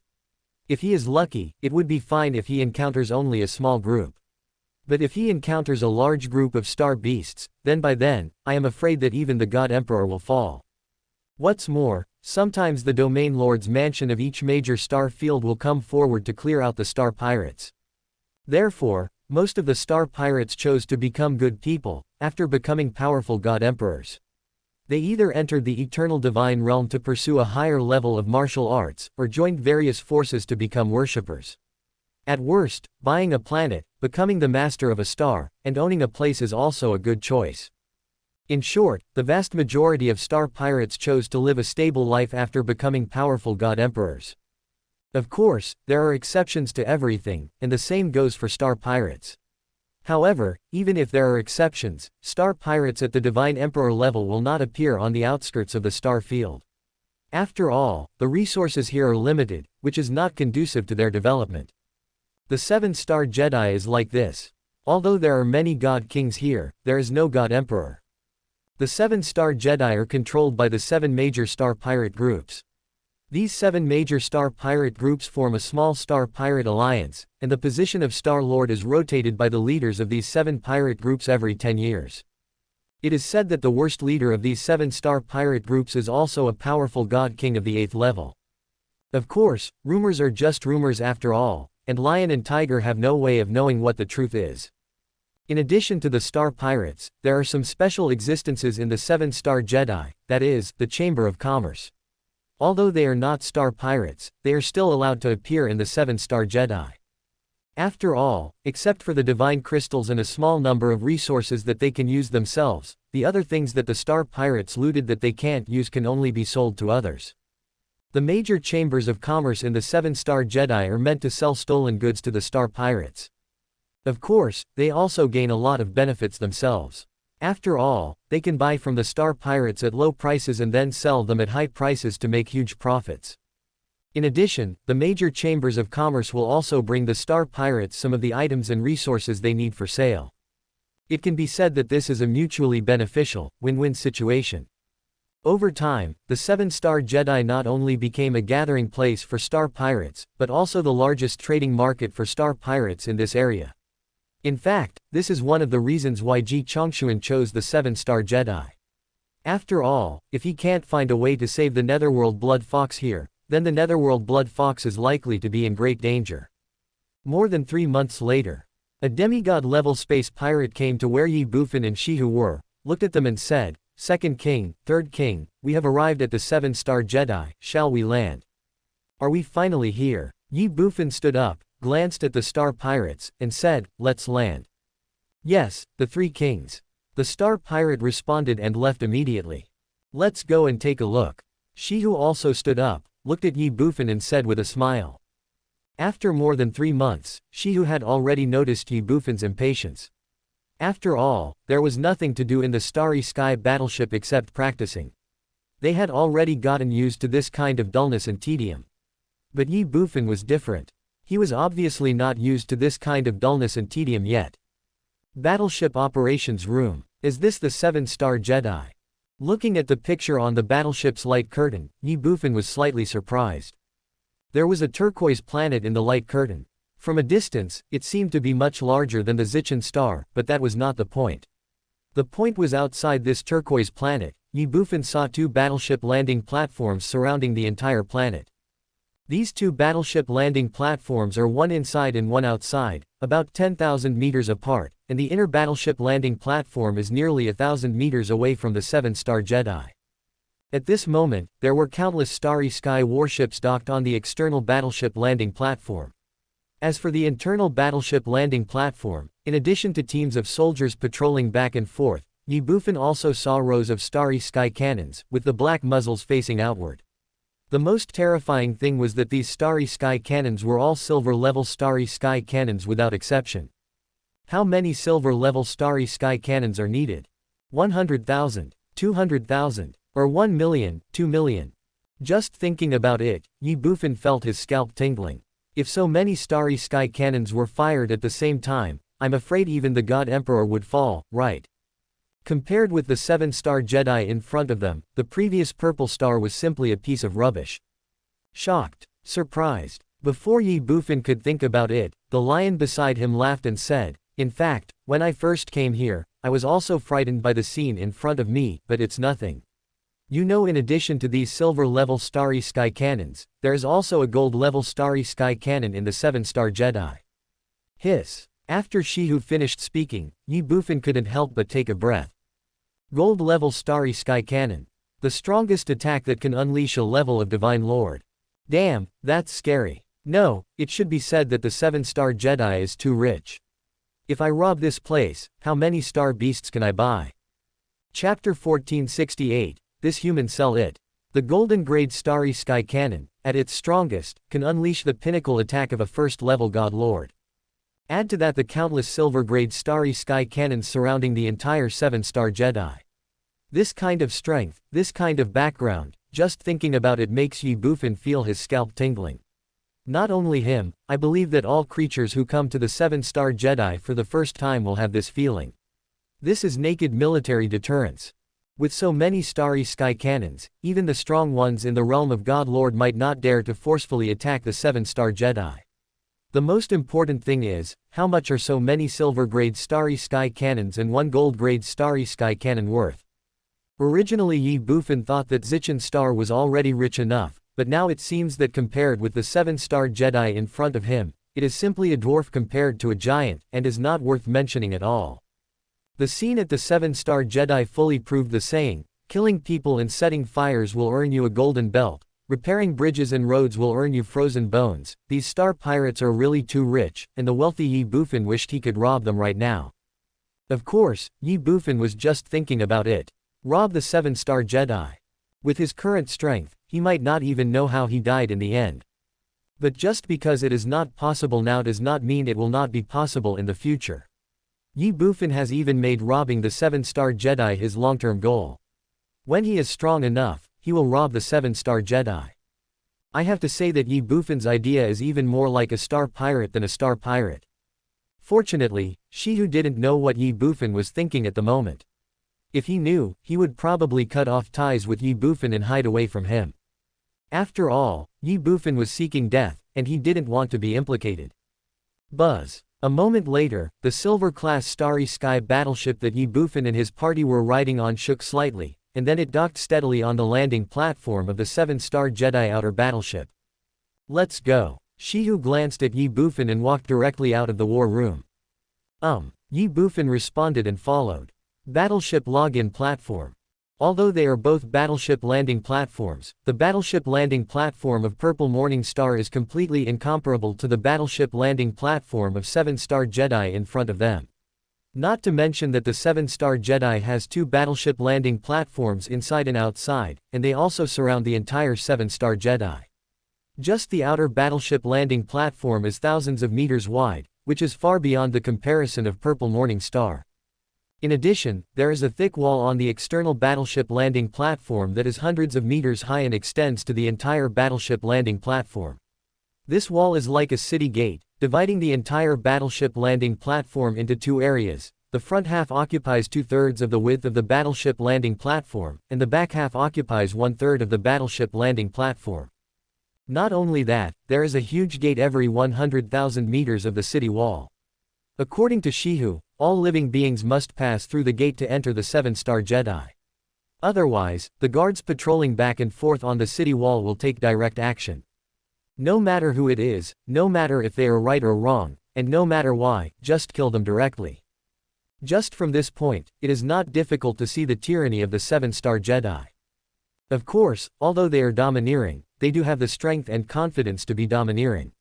If he is lucky, it would be fine if he encounters only a small group. But if he encounters a large group of star beasts, then by then, I am afraid that even the God Emperor will fall. What's more, sometimes the domain lord's mansion of each major star field will come forward to clear out the star pirates. Therefore, most of the star pirates chose to become good people, after becoming powerful god emperors. They either entered the eternal divine realm to pursue a higher level of martial arts, or joined various forces to become worshippers. At worst, buying a planet, becoming the master of a star, and owning a place is also a good choice. In short, the vast majority of star pirates chose to live a stable life after becoming powerful god emperors. Of course, there are exceptions to everything, and the same goes for star pirates. However, even if there are exceptions, star pirates at the Divine Emperor level will not appear on the outskirts of the star field. After all, the resources here are limited, which is not conducive to their development. The 7-star Jedi is like this. Although there are many God Kings here, there is no God Emperor. The 7-star Jedi are controlled by the 7 major star pirate groups. These 7 major star pirate groups form a small star pirate alliance, and the position of Star Lord is rotated by the leaders of these 7 pirate groups every 10 years. It is said that the worst leader of these 7 star pirate groups is also a powerful God King of the 8th level. Of course, rumors are just rumors after all, and Lion and Tiger have no way of knowing what the truth is. In addition to the star pirates, there are some special existences in the 7-star Jedi, that is, the Chamber of Commerce. Although they are not star pirates, they are still allowed to appear in the 7-star Jedi. After all, except for the divine crystals and a small number of resources that they can use themselves, the other things that the star pirates looted that they can't use can only be sold to others. The major chambers of commerce in the 7-star Jedi are meant to sell stolen goods to the star pirates. Of course, they also gain a lot of benefits themselves. After all, they can buy from the star pirates at low prices and then sell them at high prices to make huge profits. In addition, the major chambers of commerce will also bring the star pirates some of the items and resources they need for sale. It can be said that this is a mutually beneficial, win-win situation. Over time, the 7-star Jedi not only became a gathering place for star pirates, but also the largest trading market for star pirates in this area. In fact, this is one of the reasons why Ji Chongxuan chose the 7-star Jedi. After all, if he can't find a way to save the Netherworld Blood Fox here, then the Netherworld Blood Fox is likely to be in great danger. More than 3 months later, a demigod-level space pirate came to where Ye Bufan and Shihu were, looked at them and said, "Second King, Third King, we have arrived at the 7-star Jedi, shall we land? Are we finally here?" Ye Bufan stood up, glanced at the star pirates, and said, "Let's land." "Yes, the 3 kings." The star pirate responded and left immediately. "Let's go and take a look." Shihu also stood up, looked at Ye Bufan and said with a smile. After more than 3 months, Shihu had already noticed Ye Bufan's impatience. After all, there was nothing to do in the Starry Sky battleship except practicing. They had already gotten used to this kind of dullness and tedium. But Ye Bufan was different. He was obviously not used to this kind of dullness and tedium yet. Battleship Operations Room. Is this the 7-star Jedi? Looking at the picture on the battleship's light curtain, Ye Bufan was slightly surprised. There was a turquoise planet in the light curtain. From a distance, it seemed to be much larger than the Zichun star, but that was not the point. The point was outside this turquoise planet. Ye Bufan saw 2 battleship landing platforms surrounding the entire planet. These 2 battleship landing platforms are one inside and one outside, about 10,000 meters apart, and the inner battleship landing platform is nearly 1,000 meters away from the 7-star Jedi. At this moment, there were countless Starry Sky warships docked on the external battleship landing platform. As for the internal battleship landing platform, in addition to teams of soldiers patrolling back and forth, Ye Bufan also saw rows of Starry Sky cannons, with the black muzzles facing outward. The most terrifying thing was that these Starry Sky cannons were all silver-level Starry Sky cannons without exception. How many silver-level Starry Sky cannons are needed? 100,000, 200,000, or 1 million, 2 million? Just thinking about it, Ye Bufan felt his scalp tingling. If so many Starry Sky cannons were fired at the same time, I'm afraid even the God Emperor would fall, right? Compared with the 7-star Jedi in front of them, the previous purple star was simply a piece of rubbish. Shocked, surprised. Before Ye Bufan could think about it, the lion beside him laughed and said, "In fact, when I first came here, I was also frightened by the scene in front of me, but it's nothing. You know, in addition to these silver-level Starry Sky cannons, there is also a gold-level Starry Sky cannon in the 7-star Jedi." Hiss. After Shihu finished speaking, Ye Bufan couldn't help but take a breath. Gold-level Starry Sky cannon. The strongest attack that can unleash a level of Divine Lord. Damn, that's scary. No, it should be said that the 7-star Jedi is too rich. If I rob this place, how many star beasts can I buy? Chapter 1468, This Human Sell It. The Golden Grade Starry Sky Cannon, at its strongest, can unleash the pinnacle attack of a first-level God Lord. Add to that the countless silver-grade starry sky cannons surrounding the entire 7-star Jedi. This kind of strength, this kind of background, just thinking about it makes Ye Bufan feel his scalp tingling. Not only him, I believe that all creatures who come to the 7-star Jedi for the first time will have this feeling. This is naked military deterrence. With so many starry sky cannons, even the strong ones in the realm of God Lord might not dare to forcefully attack the 7-star Jedi. The most important thing is, how much are so many silver-grade starry sky cannons and one gold-grade starry sky cannon worth? Originally Ye Bufan thought that Zichen's star was already rich enough, but now it seems that compared with the 7-star Jedi in front of him, it is simply a dwarf compared to a giant, and is not worth mentioning at all. The scene at the 7-star Jedi fully proved the saying, killing people and setting fires will earn you a golden belt, repairing bridges and roads will earn you frozen bones. These star pirates are really too rich, and the wealthy Ye Bufan wished he could rob them right now. Of course, Ye Bufan was just thinking about it. Rob the 7-star Jedi. With his current strength, he might not even know how he died in the end. But just because it is not possible now does not mean it will not be possible in the future. Ye Bufan has even made robbing the 7-star Jedi his long-term goal. When he is strong enough, he will rob the 7-star Jedi. I have to say that Ye Bufan's idea is even more like a star pirate than a star pirate. Fortunately, Shihu didn't know what Ye Bufan was thinking at the moment. If he knew, he would probably cut off ties with Ye Bufan and hide away from him. After all, Ye Bufan was seeking death, and he didn't want to be implicated. Buzz. A moment later, the silver-class starry sky battleship that Ye Bufan and his party were riding on shook slightly, and then it docked steadily on the landing platform of the 7-star Jedi outer battleship. Let's go. Shihu glanced at Ye Bufan and walked directly out of the war room. Ye Bufan responded and followed. Battleship login platform. Although they are both battleship landing platforms, the battleship landing platform of Purple Morning Star is completely incomparable to the battleship landing platform of 7-star Jedi in front of them. Not to mention that the 7-star Jedi has 2 battleship landing platforms inside and outside, and they also surround the entire 7-star Jedi. Just the outer battleship landing platform is thousands of meters wide, which is far beyond the comparison of Purple Morning Star. In addition, there is a thick wall on the external battleship landing platform that is hundreds of meters high and extends to the entire battleship landing platform. This wall is like a city gate, dividing the entire battleship landing platform into 2 areas. The front half occupies 2/3 of the width of the battleship landing platform, and the back half occupies 1/3 of the battleship landing platform. Not only that, there is a huge gate every 100,000 meters of the city wall. According to Shihu, all living beings must pass through the gate to enter the 7-star Jedi. Otherwise, the guards patrolling back and forth on the city wall will take direct action. No matter who it is, no matter if they are right or wrong, and no matter why, just kill them directly. Just from this point, it is not difficult to see the tyranny of the 7-star Jedi. Of course, although they are domineering, they do have the strength and confidence to be domineering.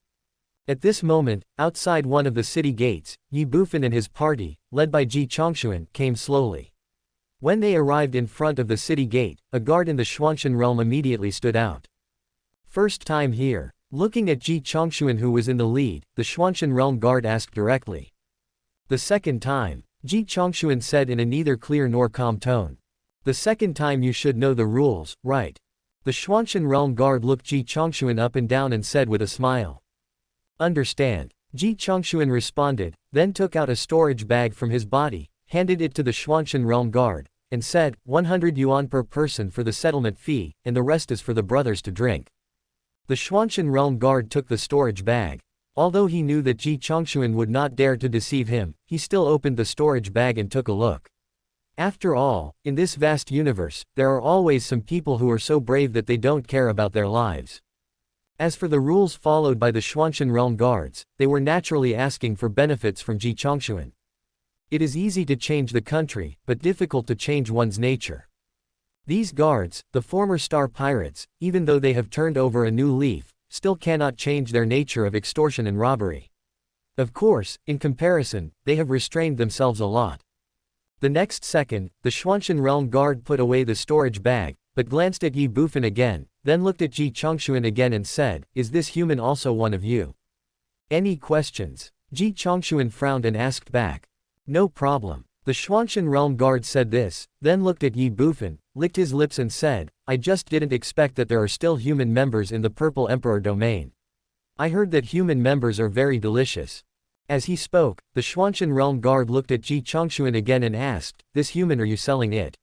At this moment, outside one of the city gates, Ye Bufan and his party, led by Ji Chongshuan, came slowly. When they arrived in front of the city gate, a guard in the Xuantian realm immediately stood out. First time here. Looking at Ji Chongshuan who was in the lead, the Xuantian realm guard asked directly. The second time, Ji Chongshuan said in a neither clear nor calm tone. The second time you should know the rules, right? The Xuantian realm guard looked Ji Chongshuan up and down and said with a smile. Understand. Ji Chongshuan responded, then took out a storage bag from his body, handed it to the Xuantian realm guard, and said, 100 yuan per person for the settlement fee, and the rest is for the brothers to drink. The Xuantian realm guard took the storage bag. Although he knew that Ji Chongshuan would not dare to deceive him, he still opened the storage bag and took a look. After all, in this vast universe, there are always some people who are so brave that they don't care about their lives. As for the rules followed by the Xuantian realm guards, they were naturally asking for benefits from Ji Chongshuan. It is easy to change the country, but difficult to change one's nature. These guards, the former star pirates, even though they have turned over a new leaf, still cannot change their nature of extortion and robbery. Of course, in comparison, they have restrained themselves a lot. The next second, the Xuantian realm guard put away the storage bag, but glanced at Ye Bufan again, then looked at Ji Chongshuan again and said, "Is this human also one of you? Any questions?" Ji Chongshuan frowned and asked back. "No problem." The Xuantian realm guard said this, then looked at Ye Bufan, licked his lips and said, "I just didn't expect that there are still human members in the Purple Emperor domain. I heard that human members are very delicious." As he spoke, the Xuantian realm guard looked at Ji Chongshuan again and asked, "This human, are you selling it?"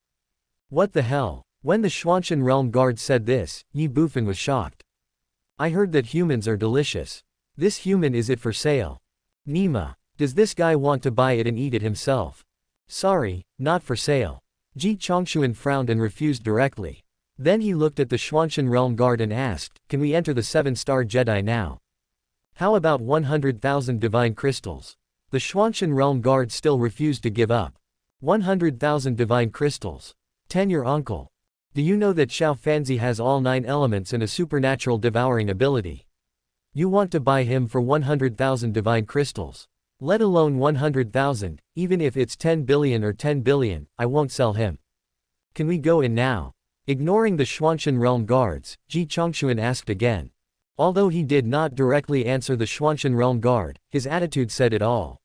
"What the hell?" When the Xuantian realm guard said this, Ye Bufan was shocked. "I heard that humans are delicious. This human, is it for sale? Nima. Does this guy want to buy it and eat it himself?" "Sorry, not for sale." Ji Chongshuan frowned and refused directly. Then he looked at the Xuantian realm guard and asked, "Can we enter the 7-star Jedi now? How about 100,000 divine crystals?" The Xuantian realm guard still refused to give up. 100,000 divine crystals. 10 Your uncle. Do you know that Xiao Fanzi has all 9 elements and a supernatural devouring ability? You want to buy him for 100,000 divine crystals? Let alone 100,000, even if it's 10 billion or 10 billion, I won't sell him. Can we go in now? Ignoring the Xuantian realm guards, Ji Chongshuan asked again. Although he did not directly answer the Xuantian realm guard, his attitude said it all.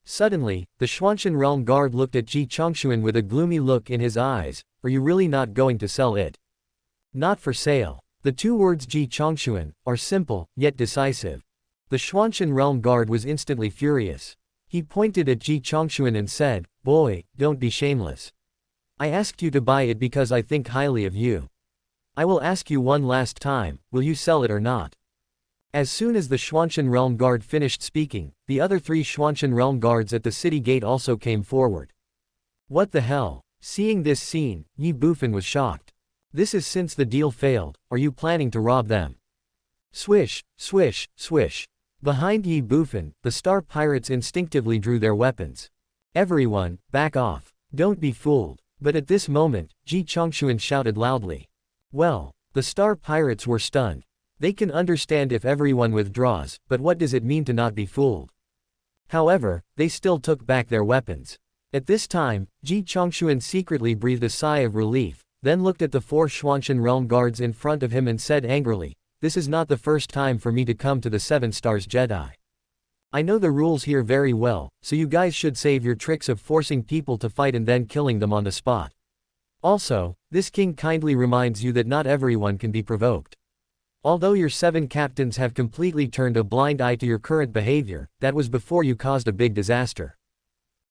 Suddenly, the Xuantian realm guard looked at Ji Chongshuan with a gloomy look in his eyes. "Are you really not going to sell it?" "Not for sale." The 2 words Ji Chongshuan are simple, yet decisive. The Xuantian realm guard was instantly furious. He pointed at Ji Chongshuan and said, "Boy, don't be shameless. I asked you to buy it because I think highly of you. I will ask you one last time, will you sell it or not?" As soon as the Xuantian realm guard finished speaking, the other 3 Xuantian realm guards at the city gate also came forward. "What the hell?" Seeing this scene, Ye Bufan was shocked. "This is since the deal failed, are you planning to rob them?" Swish, swish, swish. Behind Ye Bufan, the star pirates instinctively drew their weapons. "Everyone, back off. Don't be fooled." But at this moment, Ji Chongshuan shouted loudly. Well, the star pirates were stunned. They can understand if everyone withdraws, but what does it mean to not be fooled? However, they still took back their weapons. At this time, Ji Chongshuan secretly breathed a sigh of relief, then looked at the 4 Xuantian realm guards in front of him and said angrily, "This is not the first time for me to come to the 7 Stars Jedi. I know the rules here very well, so you guys should save your tricks of forcing people to fight and then killing them on the spot. Also, this king kindly reminds you that not everyone can be provoked. Although your 7 captains have completely turned a blind eye to your current behavior, that was before you caused a big disaster."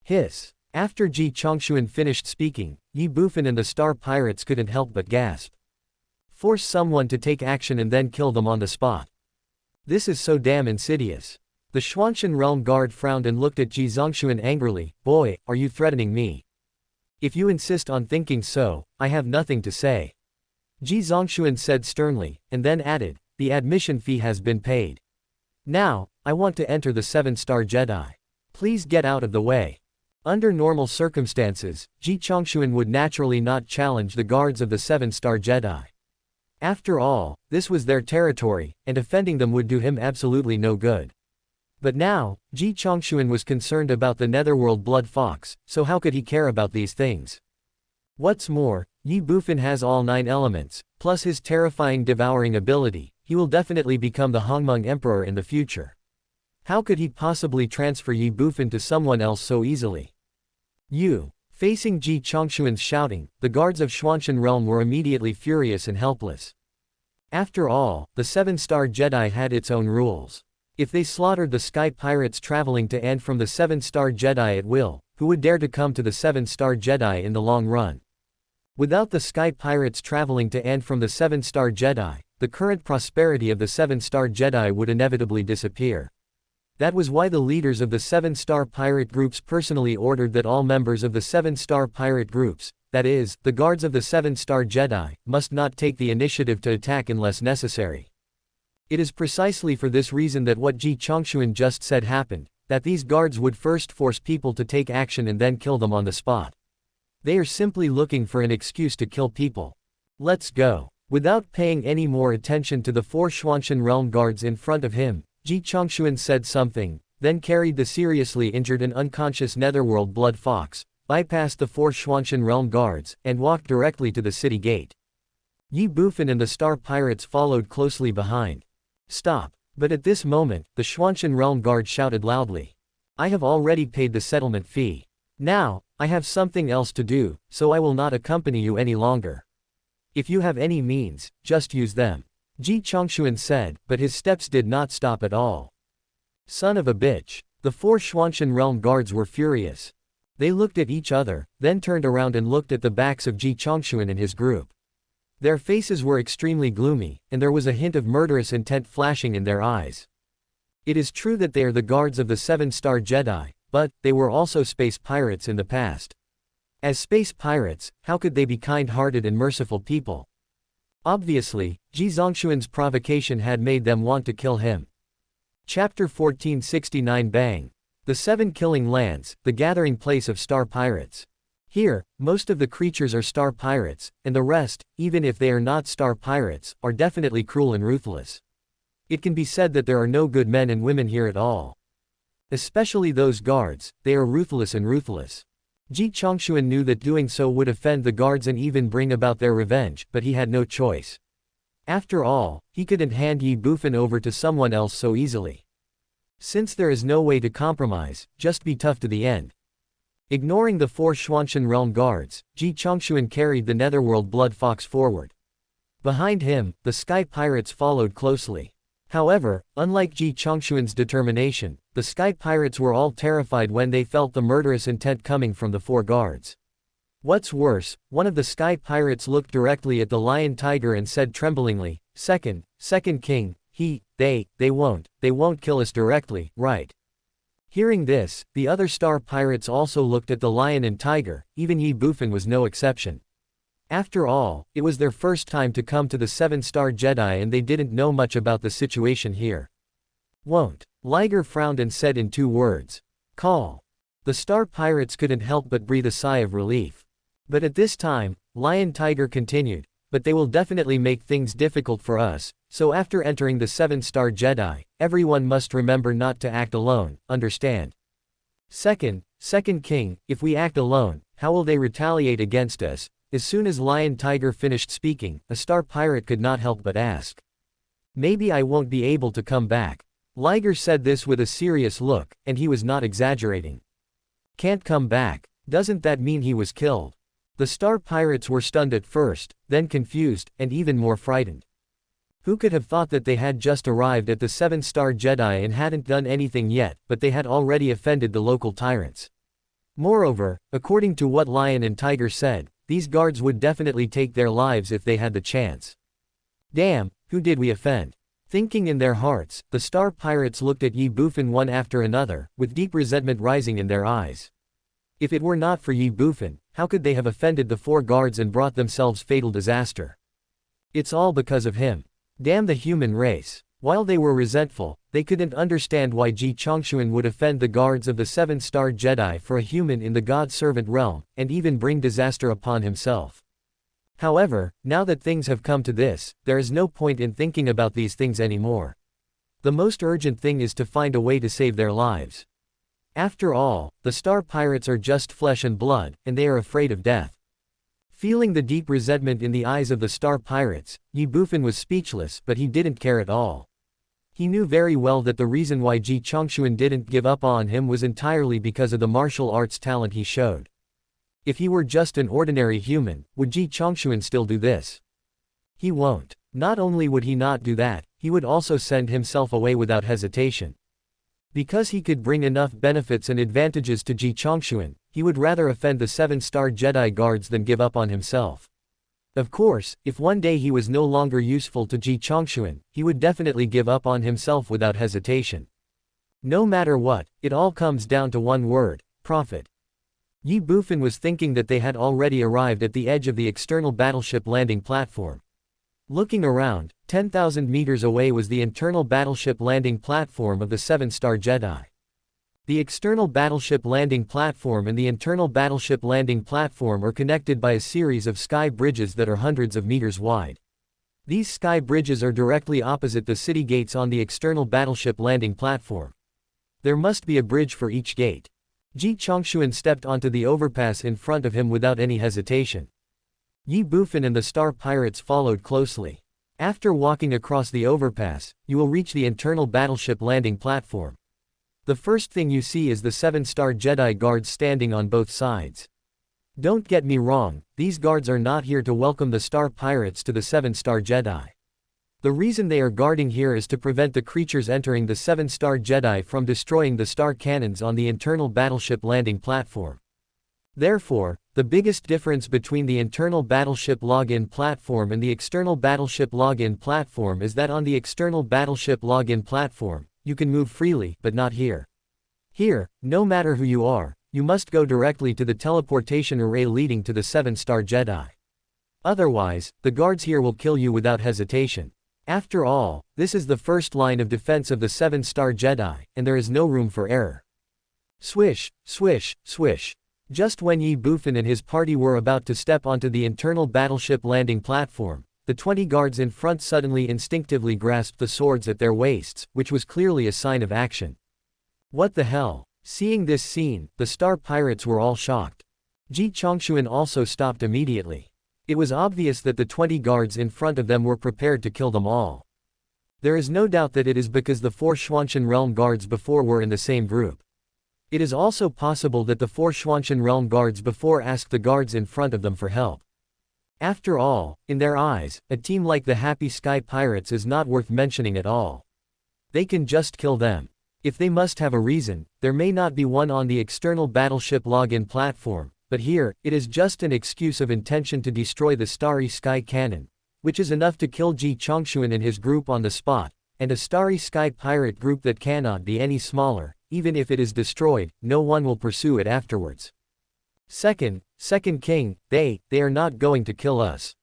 Hiss. After Ji Chongshuan finished speaking, Ye Bufan and the star pirates couldn't help but gasp. Force someone to take action and then kill them on the spot. This is so damn insidious. The Xuantian realm guard frowned and looked at Ji Zongshuan angrily. "Boy, are you threatening me? If you insist on thinking so, I have nothing to say." Ji Zongshuan said sternly, and then added, "The admission fee has been paid. Now, I want to enter the 7-Star Jedi. Please get out of the way." Under normal circumstances, Ji Chongshuan would naturally not challenge the guards of the 7-Star Jedi. After all, this was their territory, and offending them would do him absolutely no good. But now, Ji Chongshuan was concerned about the Netherworld Blood Fox, so how could he care about these things? What's more, Ye Bufan has all 9 elements, plus his terrifying devouring ability. He will definitely become the Hongmeng Emperor in the future. How could he possibly transfer Ye Bufan to someone else so easily? Facing Ji Chongshuan's shouting, the guards of Xuantian realm were immediately furious and helpless. After all, the 7-Star Jedi had its own rules. If they slaughtered the sky pirates traveling to and from the 7-Star Jedi at will, who would dare to come to the 7-Star Jedi in the long run? Without the sky pirates traveling to and from the 7-Star Jedi, the current prosperity of the 7-Star Jedi would inevitably disappear. That was why the leaders of the 7-Star pirate groups personally ordered that all members of the 7-Star pirate groups, that is, the guards of the 7-Star Jedi, must not take the initiative to attack unless necessary. It is precisely for this reason that what Ji Chongshuan just said happened, that these guards would first force people to take action and then kill them on the spot. They are simply looking for an excuse to kill people. Let's go. Without paying any more attention to the 4 Xuantian realm guards in front of him, Ji Chongshuan said something, then carried the seriously injured and unconscious Netherworld Blood Fox, bypassed the 4 Xuantian realm guards, and walked directly to the city gate. Ye Bufan and the Star Pirates followed closely behind. Stop. But at this moment, the Xuantian Realm Guard shouted loudly. I have already paid the settlement fee. Now, I have something else to do, so I will not accompany you any longer. If you have any means, just use them. Ji Chongxuan said, but his steps did not stop at all. Son of a bitch. The 4 Xuantian Realm Guards were furious. They looked at each other, then turned around and looked at the backs of Ji Chongxuan and his group. Their faces were extremely gloomy, and there was a hint of murderous intent flashing in their eyes. It is true that they are the guards of the 7-star Jedi, but they were also space pirates in the past. As space pirates, how could they be kind-hearted and merciful people? Obviously, Ji Zongxuan's provocation had made them want to kill him. Chapter 1469 Bang. The 7 Killing Lands, the gathering place of star pirates. Here, most of the creatures are star pirates, and the rest, even if they are not star pirates, are definitely cruel and ruthless. It can be said that there are no good men and women here at all. Especially those guards, they are ruthless and ruthless. Ji Chongxuan knew that doing so would offend the guards and even bring about their revenge, but he had no choice. After all, he couldn't hand Ye Bufan over to someone else so easily. Since there is no way to compromise, just be tough to the end. Ignoring the 4 Xuantian Realm Guards, Ji Chongxuan carried the Netherworld Blood Fox forward. Behind him, the Sky Pirates followed closely. However, unlike Ji Chongxuan's determination, the Sky Pirates were all terrified when they felt the murderous intent coming from the 4 guards. What's worse, one of the Sky Pirates looked directly at the Lion Tiger and said tremblingly, Second King, they won't kill us directly, right? Hearing this, the other Star Pirates also looked at the Lion and Tiger, even Ye Bufan was no exception. After all, it was their first time to come to the 7-star Jedi and they didn't know much about the situation here. Won't. Liger frowned and said in 2 words. Call. The Star Pirates couldn't help but breathe a sigh of relief. But at this time, Lion Tiger continued, but they will definitely make things difficult for us, so after entering the 7-star Jedi, everyone must remember not to act alone, understand? Second King, if we act alone, how will they retaliate against us? As soon as Lion Tiger finished speaking, a Star Pirate could not help but ask. Maybe I won't be able to come back. Liger said this with a serious look, and he was not exaggerating. Can't come back. Doesn't that mean he was killed? The Star Pirates were stunned at first, then confused, and even more frightened. Who could have thought that they had just arrived at the 7-star Jedi and hadn't done anything yet, but they had already offended the local tyrants. Moreover, according to what Lion and Tiger said, these guards would definitely take their lives if they had the chance. Damn, who did we offend? Thinking in their hearts, the Star Pirates looked at Ye Bufan one after another, with deep resentment rising in their eyes. If it were not for Ye Bufan, how could they have offended the 4 guards and brought themselves fatal disaster? It's all because of him. Damn the human race. While they were resentful, they couldn't understand why Ji Chongxuan would offend the guards of the 7-star Jedi for a human in the God-servant realm, and even bring disaster upon himself. However, now that things have come to this, there is no point in thinking about these things anymore. The most urgent thing is to find a way to save their lives. After all, the Star Pirates are just flesh and blood, and they are afraid of death. Feeling the deep resentment in the eyes of the Star Pirates, Ye Bufan was speechless, but he didn't care at all. He knew very well that the reason why Ji Chongxuan didn't give up on him was entirely because of the martial arts talent he showed. If he were just an ordinary human, would Ji Chongxuan still do this? He won't. Not only would he not do that, he would also send himself away without hesitation. Because he could bring enough benefits and advantages to Ji Chongxuan, he would rather offend the 7-star Jedi guards than give up on himself. Of course, if one day he was no longer useful to Ji Chongxuan, he would definitely give up on himself without hesitation. No matter what, it all comes down to one word: profit. Ye Bufan was thinking that they had already arrived at the edge of the external battleship landing platform. Looking around, 10,000 meters away was the internal battleship landing platform of the 7-star Jedi. The external battleship landing platform and the internal battleship landing platform are connected by a series of sky bridges that are hundreds of meters wide. These sky bridges are directly opposite the city gates on the external battleship landing platform. There must be a bridge for each gate. Ji Chongxuan stepped onto the overpass in front of him without any hesitation. Ye Bufan and the Star Pirates followed closely. After walking across the overpass, you will reach the internal battleship landing platform. The first thing you see is the 7-star Jedi guards standing on both sides. Don't get me wrong, these guards are not here to welcome the Star Pirates to the 7-star Jedi. The reason they are guarding here is to prevent the creatures entering the 7-star Jedi from destroying the star cannons on the internal battleship landing platform. Therefore, the biggest difference between the internal battleship login platform and the external battleship login platform is that on the external battleship login platform, you can move freely, but not here. Here, no matter who you are, you must go directly to the teleportation array leading to the 7-star Jedi. Otherwise, the guards here will kill you without hesitation. After all, this is the first line of defense of the 7-star Jedi, and there is no room for error. Swish, swish, swish. Just when Ye Bufan and his party were about to step onto the internal battleship landing platform, the 20 guards in front suddenly instinctively grasped the swords at their waists, which was clearly a sign of action. What the hell? Seeing this scene, the Star Pirates were all shocked. Ji Chongshuan also stopped immediately. It was obvious that the 20 guards in front of them were prepared to kill them all. There is no doubt that it is because the 4 Xuantian Realm guards before were in the same group. It is also possible that the 4 Xuantian Realm guards before asked the guards in front of them for help. After all, in their eyes, a team like the Happy Sky Pirates is not worth mentioning at all. They can just kill them. If they must have a reason, there may not be one on the external battleship login platform, but here, it is just an excuse of intention to destroy the Starry Sky Cannon, which is enough to kill Ji Chongshuan and his group on the spot, and a Starry Sky Pirate group that cannot be any smaller. Even if it is destroyed, no one will pursue it afterwards. Second King, they are not going to kill us.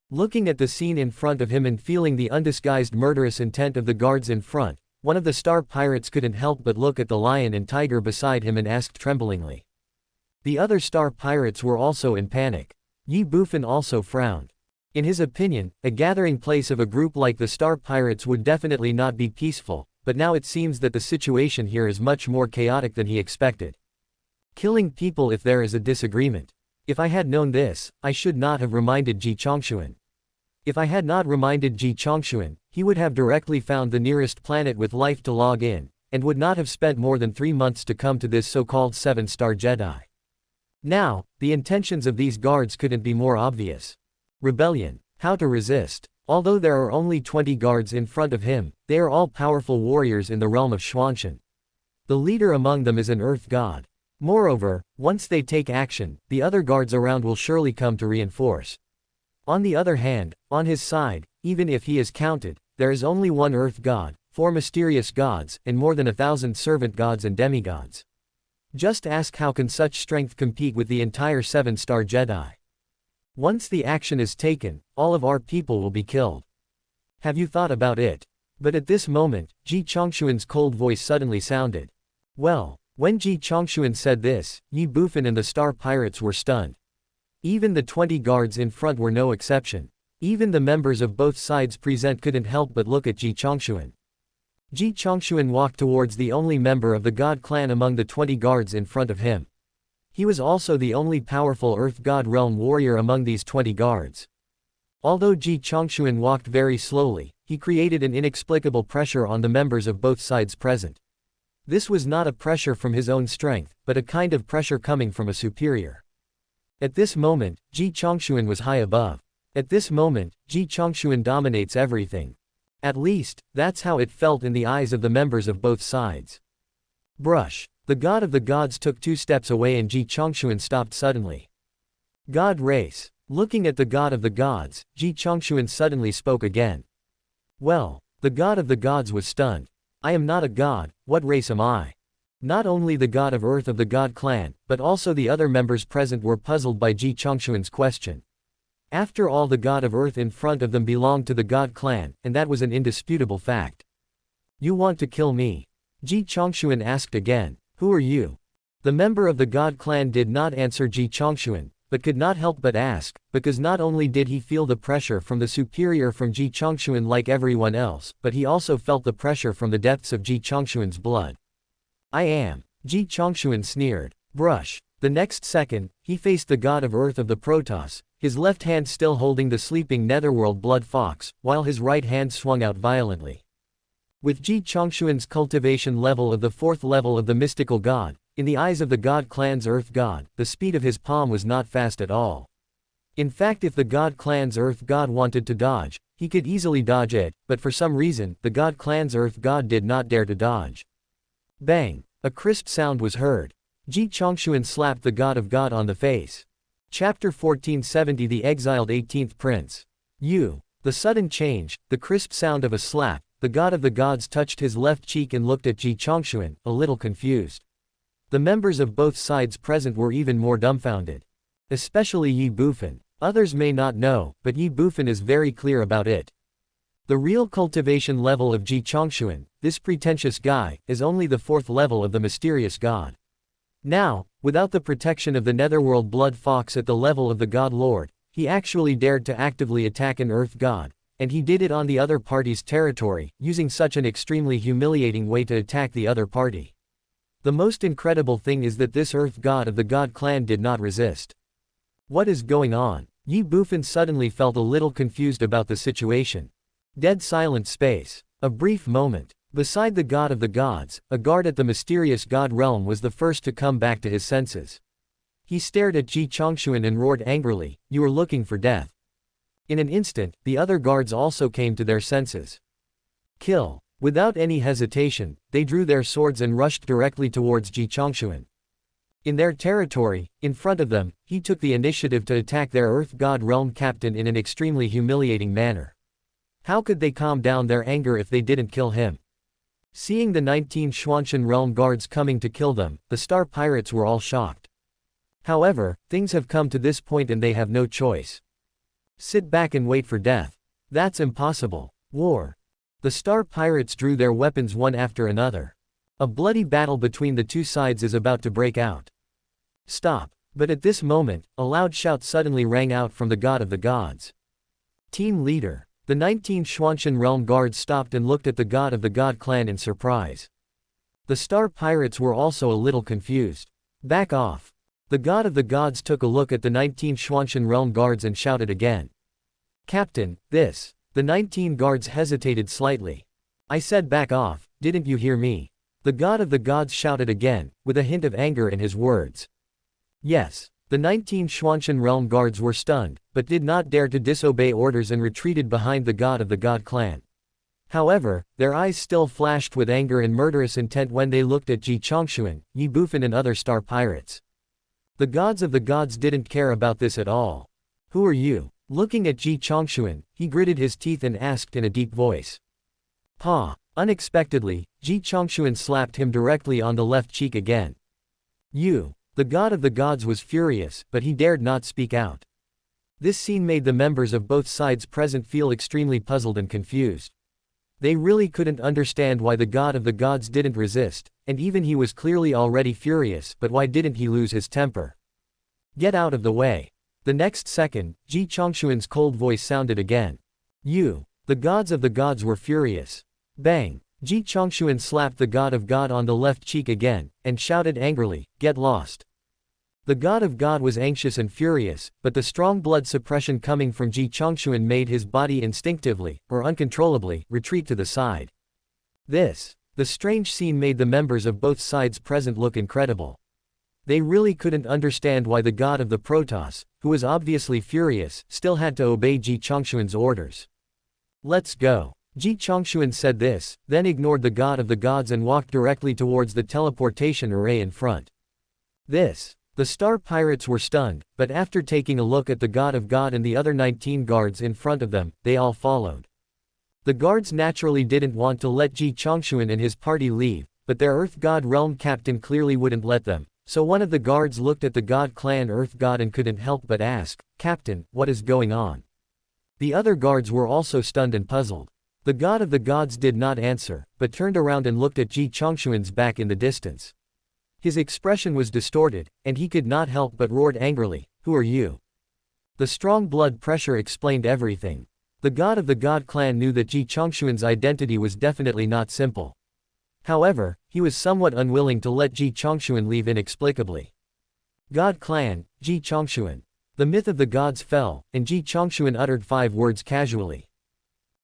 Looking at the scene in front of him and feeling the undisguised murderous intent of the guards in front, one of the Star Pirates couldn't help but look at the lion and tiger beside him and asked tremblingly. The other Star Pirates were also in panic. Ye Bufan also frowned. In his opinion, a gathering place of a group like the Star Pirates would definitely not be peaceful, but now it seems that the situation here is much more chaotic than he expected. Killing people if there is a disagreement. If I had known this, I should not have reminded Ji Chongshuan. If I had not reminded Ji Chongshuan, he would have directly found the nearest planet with life to log in, and would not have spent more than 3 months to come to this so-called 7-star Jedi. Now, the intentions of these guards couldn't be more obvious. Rebellion. How to resist. Although there are only 20 guards in front of him, they are all powerful warriors in the realm of Xuantian. The leader among them is an earth god. Moreover, once they take action, the other guards around will surely come to reinforce. On the other hand, on his side, even if he is counted, there is only one earth god, 4 mysterious gods, and more than 1,000 servant gods and demigods. Just ask how can such strength compete with the entire 7-star Jedi? Once the action is taken, all of our people will be killed. Have you thought about it? But at this moment, Ji Chongshuan's cold voice suddenly sounded. Well, when Ji Chongshuan said this, Ye Bufan and the Star Pirates were stunned. Even the 20 guards in front were no exception. Even the members of both sides present couldn't help but look at Ji Chongshuan. Ji Chongshuan walked towards the only member of the God clan among the 20 guards in front of him. He was also the only powerful Earth God realm warrior among these 20 guards. Although Ji Chongshuan walked very slowly, he created an inexplicable pressure on the members of both sides present. This was not a pressure from his own strength, but a kind of pressure coming from a superior. At this moment, Ji Chongshuan was high above. At this moment, Ji Chongshuan dominates everything. At least, that's how it felt in the eyes of the members of both sides. Brush. The god of the gods took 2 steps away and Ji Chongshuan stopped suddenly. God race. Looking at the god of the gods, Ji Chongshuan suddenly spoke again. Well, the god of the gods was stunned. I am not a god, what race am I? Not only the god of earth of the god clan, but also the other members present were puzzled by Ji Chongshuan's question. After all, the god of earth in front of them belonged to the god clan, and that was an indisputable fact. You want to kill me? Ji Chongshuan asked again. Who are you? The member of the god clan did not answer Ji Chongshuan, but could not help but ask, because not only did he feel the pressure from the superior from Ji Chongshuan like everyone else, but he also felt the pressure from the depths of Ji Chongshuan's blood. I am. Ji Chongshuan sneered. Brush. The next second, he faced the god of earth of the Protoss, his left hand still holding the sleeping netherworld blood fox, while his right hand swung out violently. With Ji Chongxuan's cultivation level of the 4th level of the mystical god, in the eyes of the God Clan's Earth God, the speed of his palm was not fast at all. In fact, if the God Clan's Earth God wanted to dodge, he could easily dodge it, but for some reason, the God Clan's Earth God did not dare to dodge. Bang! A crisp sound was heard. Ji Chongxuan slapped the God of God on the face. Chapter 1470 The Exiled 18th Prince. The sudden change, the crisp sound of a slap, the God of the Gods touched his left cheek and looked at Ji Chongxuan, a little confused. The members of both sides present were even more dumbfounded. Especially Ye Bufan. Others may not know, but Ye Bufan is very clear about it. The real cultivation level of Ji Chongxuan, this pretentious guy, is only the 4th level of the mysterious god. Now, without the protection of the netherworld blood fox at the level of the God Lord, he actually dared to actively attack an Earth god, and he did it on the other party's territory, using such an extremely humiliating way to attack the other party. The most incredible thing is that this Earth god of the God clan did not resist. What is going on? Ye Bufan suddenly felt a little confused about the situation. Dead silent space. A brief moment. Beside the God of the Gods, a guard at the mysterious God realm was the first to come back to his senses. He stared at Ji Chongxuan and roared angrily, "You are looking for death." In an instant, the other guards also came to their senses. Kill. Without any hesitation, they drew their swords and rushed directly towards Ji Chongxuan. In their territory, in front of them, he took the initiative to attack their Earth God realm captain in an extremely humiliating manner. How could they calm down their anger if they didn't kill him? Seeing the 19 Xuanshan realm guards coming to kill them, the Star Pirates were all shocked. However, things have come to this point and they have no choice. Sit back and wait for death. That's impossible. War. The Star Pirates drew their weapons one after another. A bloody battle between the two sides is about to break out. Stop. But at this moment, a loud shout suddenly rang out from the God of the Gods. Team leader. The 19 Xuanshan realm guards stopped and looked at the God of the God clan in surprise. The Star Pirates were also a little confused. Back off. The God of the Gods took a look at the 19 Xuanshan realm guards and shouted again. Captain, this. The 19 guards hesitated slightly. I said back off, didn't you hear me? The God of the Gods shouted again, with a hint of anger in his words. Yes. The 19 Xuanshan realm guards were stunned, but did not dare to disobey orders and retreated behind the God of the God clan. However, their eyes still flashed with anger and murderous intent when they looked at Ji Chongxuan, Ye Bufan and other Star Pirates. The gods of the gods didn't care about this at all. Who are you? Looking at Ji Chongxuan, he gritted his teeth and asked in a deep voice. Pa! Unexpectedly, Ji Chongxuan slapped him directly on the left cheek again. You! The God of the Gods was furious, but he dared not speak out. This scene made the members of both sides present feel extremely puzzled and confused. They really couldn't understand why the God of the Gods didn't resist, and even he was clearly already furious, but why didn't he lose his temper? Get out of the way. The next second, Ji Chongxuan's cold voice sounded again. You! The gods of the gods were furious. Bang! Ji Chongxuan slapped the God of God on the left cheek again, and shouted angrily, "Get lost." The God of God was anxious and furious, but the strong blood suppression coming from Ji Chongxuan made his body instinctively, or uncontrollably, retreat to the side. The strange scene made the members of both sides present look incredible. They really couldn't understand why the God of the Protoss, who was obviously furious, still had to obey Ji Chongxuan's orders. Let's go. Ji Chongxuan said this, then ignored the God of the Gods and walked directly towards the teleportation array in front. The Star Pirates were stunned, but after taking a look at the God of God and the other 19 guards in front of them, they all followed. The guards naturally didn't want to let Ji Chongxuan and his party leave, but their Earth God realm captain clearly wouldn't let them, so one of the guards looked at the God clan Earth God and couldn't help but ask, "Captain, what is going on?" The other guards were also stunned and puzzled. The God of the Gods did not answer, but turned around and looked at Ji Chongxuan's back in the distance. His expression was distorted, and he could not help but roared angrily, "Who are you?" The strong blood pressure explained everything. The God of the God clan knew that Ji Chongxuan's identity was definitely not simple. However, he was somewhat unwilling to let Ji Chongxuan leave inexplicably. God clan, Ji Chongxuan. The myth of the gods fell, and Ji Chongshuan uttered 5 words casually.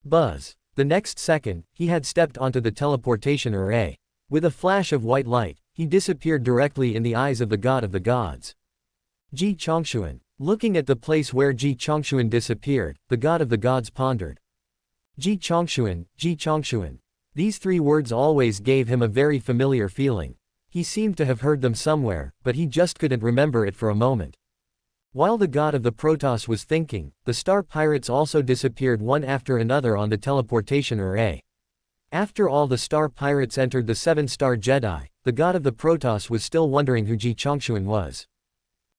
Buzz. The next second, he had stepped onto the teleportation array. With a flash of white light, he disappeared directly in the eyes of the god of the gods. Ji Chongshuan. Looking at the place where Ji Chongshuan disappeared, the god of the gods pondered. Ji Chongshuan, Ji Chongshuan. These 3 words always gave him a very familiar feeling. He seemed to have heard them somewhere, but he just couldn't remember it for a moment. While the god of the Protoss was thinking, the star pirates also disappeared one after another on the teleportation array. After all the star pirates entered the 7-star Jedi, the god of the Protoss was still wondering who Ji Chongshuan was.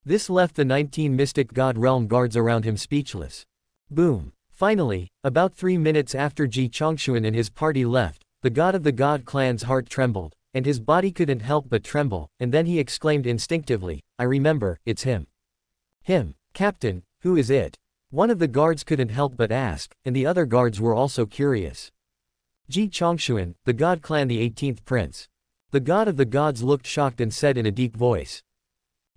This left the 19 mystic god realm guards around him speechless. Boom. Finally, about 3 minutes after Ji Chongshuan and his party left, the god of the god clan's heart trembled, and his body couldn't help but tremble, and then he exclaimed instinctively, "I remember, it's him." Him. Captain, who is it? One of the guards couldn't help but ask, and the other guards were also curious. Ji Chongshuan, the god clan, the 18th prince. The god of the gods looked shocked and said in a deep voice.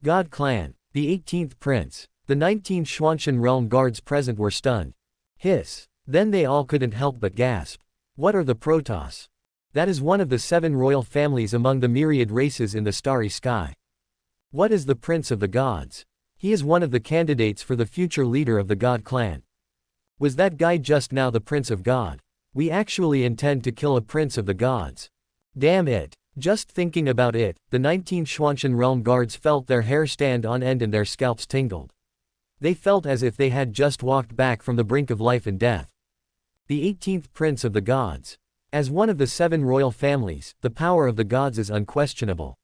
God clan, the 18th prince. The 19 Xuanshan realm guards present were stunned. Hiss. Then they all couldn't help but gasp. What are the Protoss? That is one of the 7 royal families among the myriad races in the starry sky. What is the prince of the gods? He is one of the candidates for the future leader of the God clan. Was that guy just now the prince of God? We actually intend to kill a prince of the gods. Damn it. Just thinking about it, the 19 Xuanshan realm guards felt their hair stand on end and their scalps tingled. They felt as if they had just walked back from the brink of life and death. The 18th prince of the gods. As one of the 7 royal families, the power of the gods is unquestionable.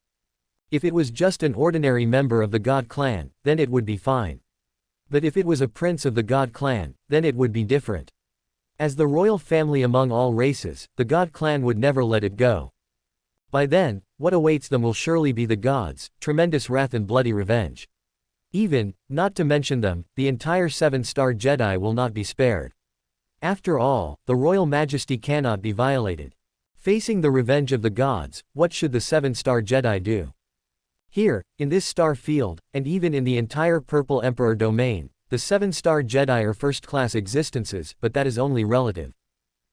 If it was just an ordinary member of the God clan, then it would be fine. But if it was a prince of the God clan, then it would be different. As the royal family among all races, the God clan would never let it go. By then, what awaits them will surely be the gods, tremendous wrath and bloody revenge. Even, not to mention them, the entire 7-star Jedi will not be spared. After all, the royal majesty cannot be violated. Facing the revenge of the gods, what should the 7-star Jedi do? Here, in this star field, and even in the entire Purple Emperor domain, the 7-star Jedi are first-class existences, but that is only relative.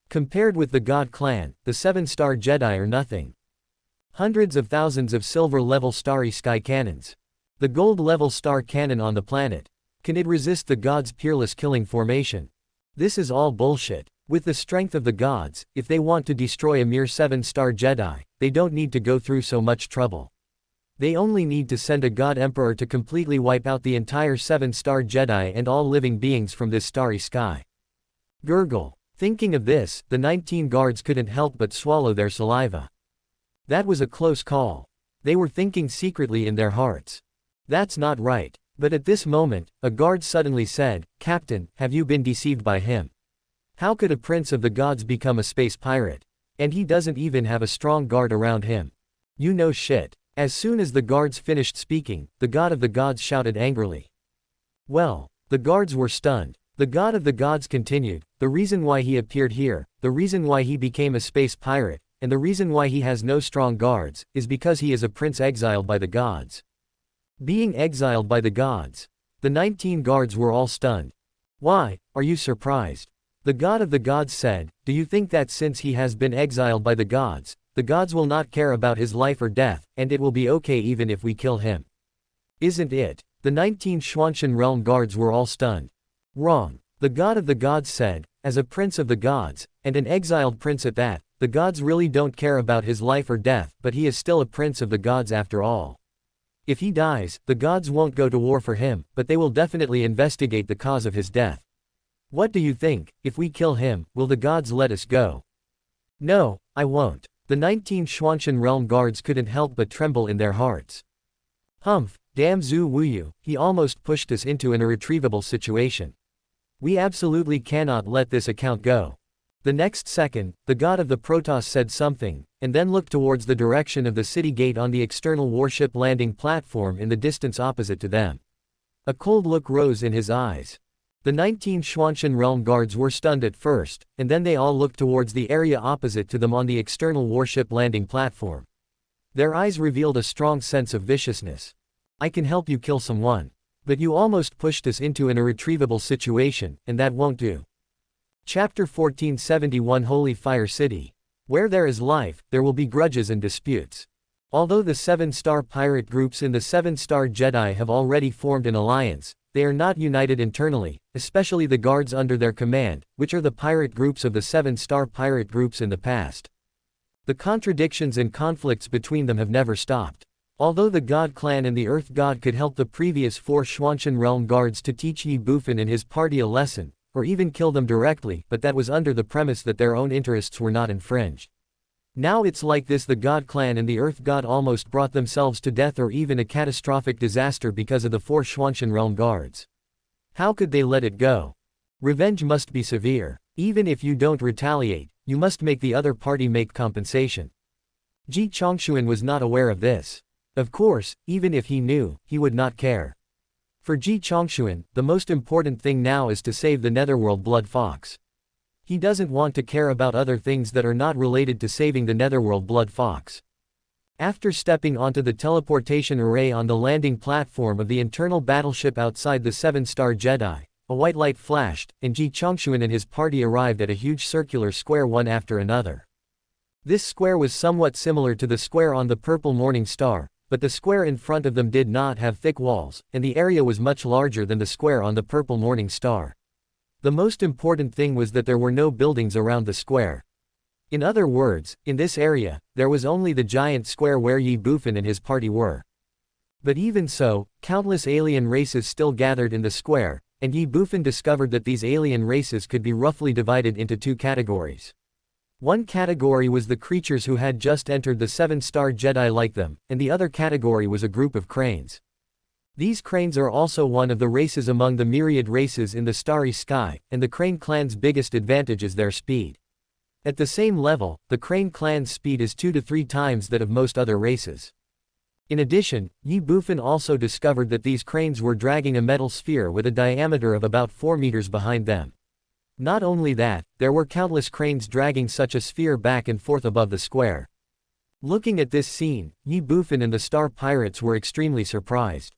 Compared with the God clan, the 7-star Jedi are nothing. Hundreds of thousands of silver-level starry sky cannons. The gold-level star cannon on the planet. Can it resist the gods' peerless killing formation? This is all bullshit. With the strength of the gods, if they want to destroy a mere 7-star Jedi, they don't need to go through so much trouble. They only need to send a God Emperor to completely wipe out the entire 7-star Jedi and all living beings from this starry sky. Gurgle. Thinking of this, the 19 guards couldn't help but swallow their saliva. That was a close call. They were thinking secretly in their hearts. That's not right. But at this moment, a guard suddenly said, "Captain, have you been deceived by him? How could a prince of the gods become a space pirate? And he doesn't even have a strong guard around him. You know shit." As soon as the guards finished speaking, the god of the gods shouted angrily. Well, the guards were stunned. The god of the gods continued, "The reason why he appeared here, the reason why he became a space pirate, and the reason why he has no strong guards, is because he is a prince exiled by the gods." Being exiled by the gods. The 19 guards were all stunned. Why, are you surprised? The god of the gods said, "Do you think that since he has been exiled by the gods will not care about his life or death, and it will be okay even if we kill him? Isn't it?" The 19 Xuanshan realm guards were all stunned. Wrong. The god of the gods said, "As a prince of the gods, and an exiled prince at that, the gods really don't care about his life or death, but he is still a prince of the gods after all. If he dies, the gods won't go to war for him, but they will definitely investigate the cause of his death. What do you think? If we kill him, will the gods let us go?" "No, I won't." The 19 Xuanshan realm guards couldn't help but tremble in their hearts. Humph, damn Zhu Wuyu, he almost pushed us into an irretrievable situation. We absolutely cannot let this account go. The next second, the god of the Protoss said something, and then looked towards the direction of the city gate on the external warship landing platform in the distance opposite to them. A cold look rose in his eyes. The 19 Xuanshan realm guards were stunned at first, and then they all looked towards the area opposite to them on the external warship landing platform. Their eyes revealed a strong sense of viciousness. "I can help you kill someone. But you almost pushed us into an irretrievable situation, and that won't do. Chapter 1471 Holy Fire City. Where there is life, there will be grudges and disputes. Although the 7-star pirate groups in the 7-star Jedi have already formed an alliance, they are not united internally, especially the guards under their command, which are the pirate groups of the 7-star pirate groups in the past. The contradictions and conflicts between them have never stopped. Although the God Clan and the Earth God could help the previous 4 Schwanshan Realm guards to teach Ye Bufan and his party a lesson, or even kill them directly, but that was under the premise that their own interests were not infringed. Now it's like this: the God Clan and the Earth God almost brought themselves to death or even a catastrophic disaster because of the 4 Schwanshan Realm guards. How could they let it go? Revenge must be severe. Even if you don't retaliate, you must make the other party make compensation. Ji Chongshuan was not aware of this. Of course, even if he knew, he would not care. For Ji Chongshuan, the most important thing now is to save the Netherworld Blood Fox. He doesn't want to care about other things that are not related to saving the Netherworld Blood Fox. After stepping onto the teleportation array on the landing platform of the internal battleship outside the 7-star Jedi, a white light flashed, and Ji Chongshuan and his party arrived at a huge circular square one after another. This square was somewhat similar to the square on the Purple Morning Star, but the square in front of them did not have thick walls, and the area was much larger than the square on the Purple Morning Star. The most important thing was that there were no buildings around the square. In other words, in this area, there was only the giant square where Ye Bufan and his party were. But even so, countless alien races still gathered in the square, and Ye Bufan discovered that these alien races could be roughly divided into 2 categories. One category was the creatures who had just entered the 7-star Jedi like them, and the other category was a group of cranes. These cranes are also one of the races among the myriad races in the starry sky, and the Crane Clan's biggest advantage is their speed. At the same level, the Crane Clan's speed is 2 to 3 times that of most other races. In addition, Ye Bufan also discovered that these cranes were dragging a metal sphere with a diameter of about 4 meters behind them. Not only that, there were countless cranes dragging such a sphere back and forth above the square. Looking at this scene, Ye Bufan and the Star Pirates were extremely surprised.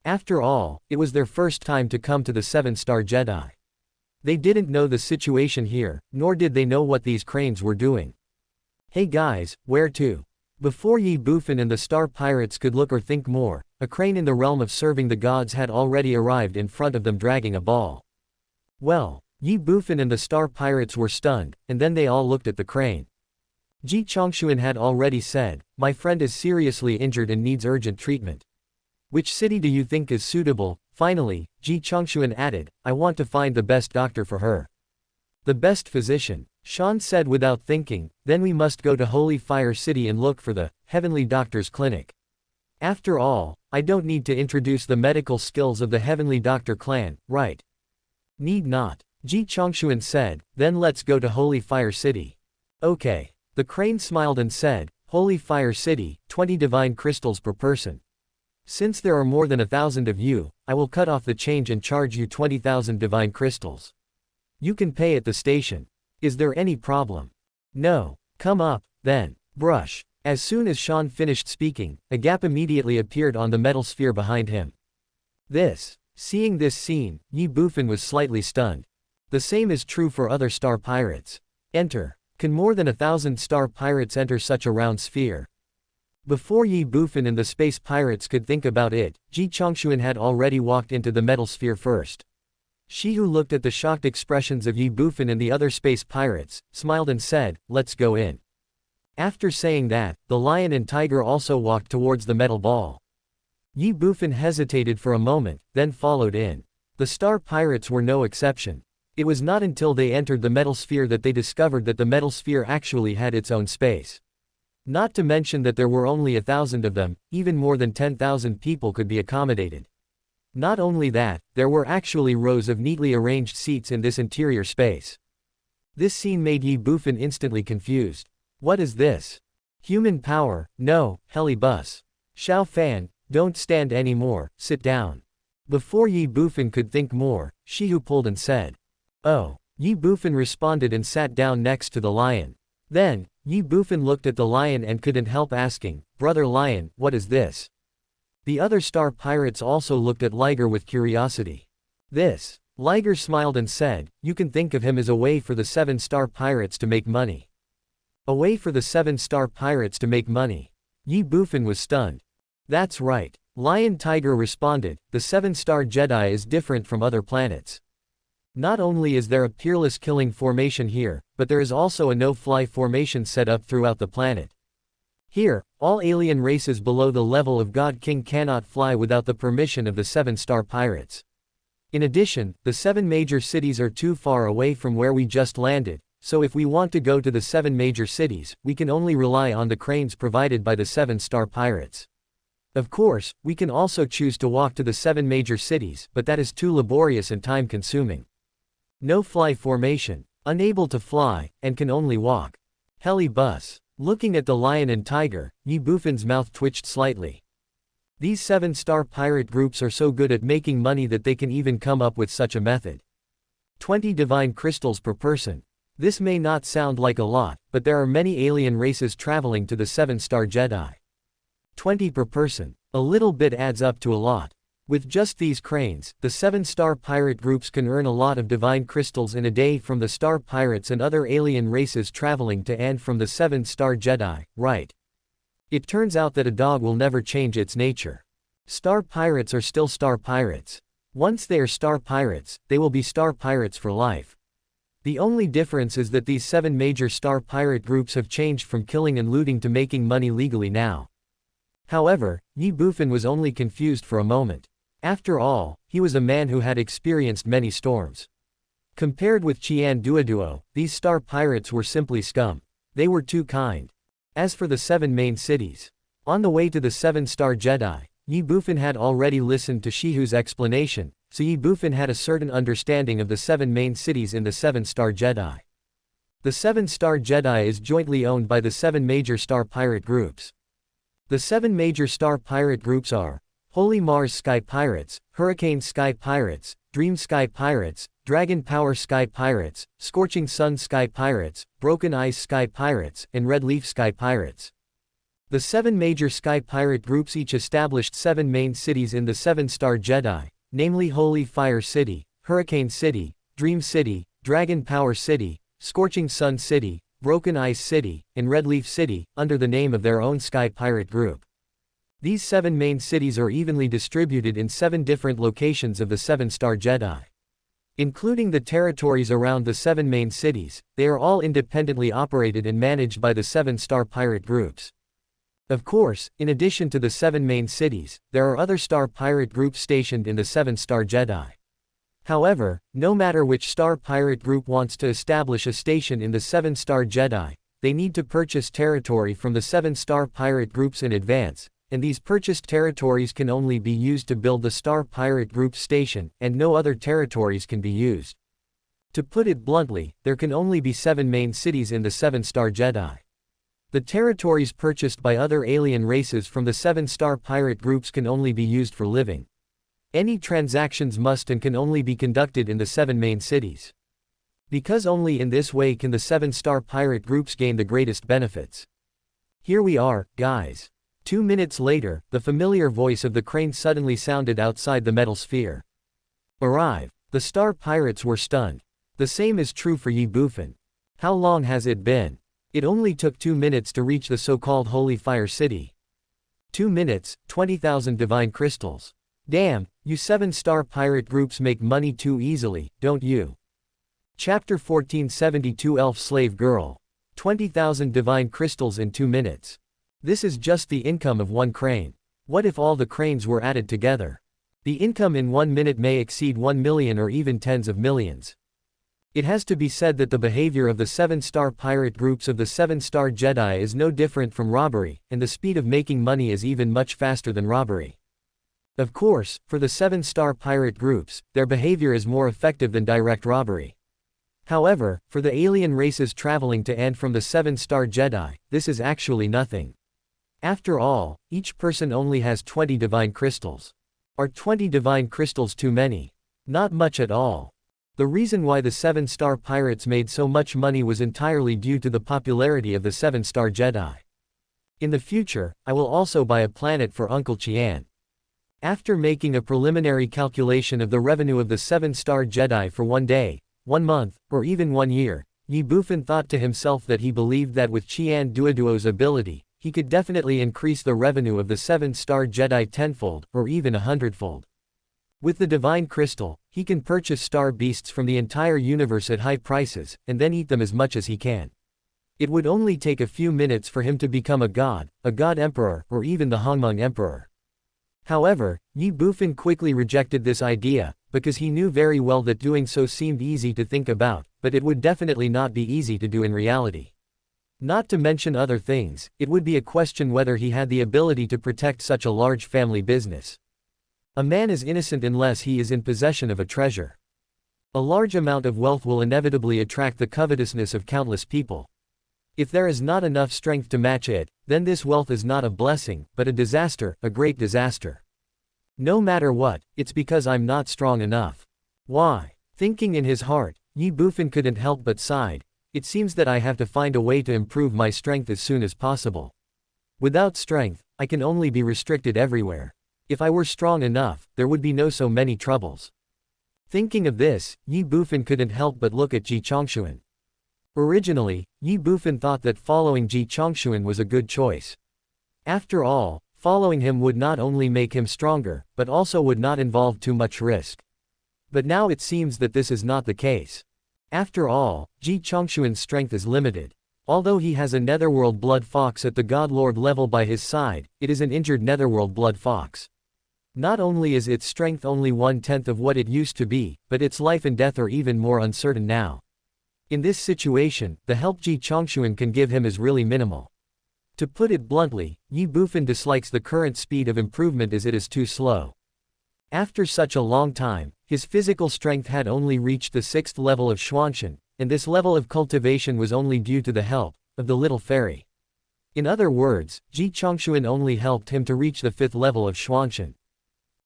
After all, it was their first time to come to the 7-star Jedi. They didn't know the situation here, nor did they know what these cranes were doing. Hey guys, where to? Before Ye Bufan and the Star Pirates could look or think more, a crane in the realm of serving the gods had already arrived in front of them dragging a ball. Well, Ye Bufan and the Star Pirates were stunned, and then they all looked at the crane. Ji Chongshuan had already said, "My friend is seriously injured and needs urgent treatment. Which city do you think is suitable?" Finally, Ji Chongshuan added, "I want to find the best doctor for her." "The best physician," Sean said without thinking, "then we must go to Holy Fire City and look for the Heavenly Doctor's Clinic. After all, I don't need to introduce the medical skills of the Heavenly Doctor clan, right?" "Need not," Ji Chongshuan said, "then let's go to Holy Fire City." "Okay." The crane smiled and said, "Holy Fire City, 20 divine crystals per person. Since there are more than 1,000 of you, I will cut off the change and charge you 20,000 divine crystals. You can pay at the station. Is there any problem?" "No. Come up, then." Brush. As soon as Sean finished speaking, a gap immediately appeared on the metal sphere behind him. Seeing this scene, Ye Bufan was slightly stunned. The same is true for other Star Pirates. Enter. Can more than 1,000 Star Pirates enter such a round sphere? Before Ye Bufan and the Space Pirates could think about it, Ji Chongshuan had already walked into the metal sphere first. She, who looked at the shocked expressions of Ye Bufan and the other Space Pirates, smiled and said, "Let's go in." After saying that, the lion and tiger also walked towards the metal ball. Ye Bufan hesitated for a moment, then followed in. The Star Pirates were no exception. It was not until they entered the metal sphere that they discovered that the metal sphere actually had its own space. Not to mention that there were only 1,000 of them, even more than 10,000 people could be accommodated. Not only that, there were actually rows of neatly arranged seats in this interior space. This scene made Ye Bufan instantly confused. What is this? Human power? No, heli bus. Xiao Fan, don't stand anymore, sit down. Before Ye Bufan could think more, she who pulled and said, "Oh." Ye Bufan responded and sat down next to the lion. Then, Ye Bufan looked at the lion and couldn't help asking, "Brother Lion, what is this?" The other star pirates also looked at Liger with curiosity. Liger smiled and said, "You can think of him as a way for the 7-star pirates to make money." A way for the 7-star pirates to make money. Ye Bufan was stunned. "That's right," Lion Tiger responded, "the 7-star Jedi is different from other planets. Not only is there a peerless killing formation here, but there is also a no-fly formation set up throughout the planet. Here, all alien races below the level of God King cannot fly without the permission of the 7-star pirates. In addition, the 7 major cities are too far away from where we just landed, so if we want to go to the 7 major cities, we can only rely on the cranes provided by the 7-star pirates. Of course, we can also choose to walk to the 7 major cities, but that is too laborious and time-consuming. No-fly formation, unable to fly, and can only walk. Heli bus." Looking at the lion and tiger, Ye Bufan's mouth twitched slightly. These 7-star pirate groups are so good at making money that they can even come up with such a method. 20 divine crystals per person. This may not sound like a lot, but there are many alien races traveling to the 7-star Jedi. 20 per person. A little bit adds up to a lot. With just these cranes, the 7-star pirate groups can earn a lot of divine crystals in a day from the star pirates and other alien races traveling to and from the 7-star Jedi, right? It turns out that a dog will never change its nature. Star pirates are still star pirates. Once they are star pirates, they will be star pirates for life. The only difference is that these 7 major star pirate groups have changed from killing and looting to making money legally now. However, Ye Bufan was only confused for a moment. After all, he was a man who had experienced many storms. Compared with Qian Duoduo, these star pirates were simply scum. They were too kind. As for the 7 main cities, on the way to the 7-star Jedi, Ye Bufan had already listened to Shihu's explanation, so Ye Bufan had a certain understanding of the 7 main cities in the 7-star Jedi. The 7-star Jedi is jointly owned by the 7 major star pirate groups. The 7 major star pirate groups are Holy Mars Sky Pirates, Hurricane Sky Pirates, Dream Sky Pirates, Dragon Power Sky Pirates, Scorching Sun Sky Pirates, Broken Eyes Sky Pirates, and Red Leaf Sky Pirates. The 7 major sky pirate groups each established 7 main cities in the 7-star Jedi, namely Holy Fire City, Hurricane City, Dream City, Dragon Power City, Scorching Sun City, Broken Ice City, and Red Leaf City, under the name of their own sky pirate group. These 7 main cities are evenly distributed in 7 different locations of the 7-star Jedi. Including the territories around the 7 main cities, they are all independently operated and managed by the 7-star pirate groups. Of course, in addition to the 7 main cities, there are other star pirate groups stationed in the 7-star Jedi. However, no matter which star pirate group wants to establish a station in the 7-star Jedi, they need to purchase territory from the 7-star pirate groups in advance, and these purchased territories can only be used to build the star pirate group station, and no other territories can be used. To put it bluntly, there can only be 7 main cities in the 7-star Jedi. The territories purchased by other alien races from the 7-star pirate groups can only be used for living. Any transactions must and can only be conducted in the 7 main cities. Because only in this way can the 7-star pirate groups gain the greatest benefits. Here we are, guys. 2 minutes later, the familiar voice of the crane suddenly sounded outside the metal sphere. Arrive. The star pirates were stunned. The same is true for Ye Bufan. How long has it been? It only took 2 minutes to reach the so-called Holy Fire City. 2 minutes, 20,000 divine crystals. Damn, you 7-star pirate groups make money too easily, don't you? Chapter 1472 Elf Slave Girl. 20,000 divine crystals in 2 minutes. This is just the income of one crane. What if all the cranes were added together? The income in 1 minute may exceed 1 million or even tens of millions. It has to be said that the behavior of the 7-star pirate groups of the 7-star Jedi is no different from robbery, and the speed of making money is even much faster than robbery. Of course, for the 7-star pirate groups, their behavior is more effective than direct robbery. However, for the alien races traveling to and from the 7-star Jedi, this is actually nothing. After all, each person only has 20 divine crystals. Are 20 divine crystals too many? Not much at all. The reason why the 7-star pirates made so much money was entirely due to the popularity of the 7-star Jedi. In the future, I will also buy a planet for Uncle Qian. After making a preliminary calculation of the revenue of the 7-star Jedi for 1 day, 1 month, or even 1 year, Ye Bufan thought to himself that he believed that with Qian Duoduo's ability, he could definitely increase the revenue of the 7-star Jedi tenfold, or even 100-fold. With the Divine Crystal, he can purchase star beasts from the entire universe at high prices, and then eat them as much as he can. It would only take a few minutes for him to become a god emperor, or even the Hongmeng emperor. However, Ye Bufan quickly rejected this idea, because he knew very well that doing so seemed easy to think about, but it would definitely not be easy to do in reality. Not to mention other things, it would be a question whether he had the ability to protect such a large family business. A man is innocent unless he is in possession of a treasure. A large amount of wealth will inevitably attract the covetousness of countless people. If there is not enough strength to match it, then this wealth is not a blessing, but a disaster, a great disaster. No matter what, it's because I'm not strong enough. Why? Thinking in his heart, Ye Bufan couldn't help but sighed. It seems that I have to find a way to improve my strength as soon as possible. Without strength, I can only be restricted everywhere. If I were strong enough, there would be no so many troubles. Thinking of this, Ye Bufan couldn't help but look at Ji Chongshuan. Originally, Ye Bufan thought that following Ji Chongshuan was a good choice. After all, following him would not only make him stronger, but also would not involve too much risk. But now it seems that this is not the case. After all, Ji Chongshuan's strength is limited. Although he has a netherworld blood fox at the godlord level by his side, it is an injured netherworld blood fox. Not only is its strength only 1/10 of what it used to be, but its life and death are even more uncertain now. In this situation, the help Ji Chongshuan can give him is really minimal. To put it bluntly, Ye Bufan dislikes the current speed of improvement as it is too slow. After such a long time, his physical strength had only reached the 6th level of Xuantian, and this level of cultivation was only due to the help of the little fairy. In other words, Ji Chongshuan only helped him to reach the 5th level of Xuantian.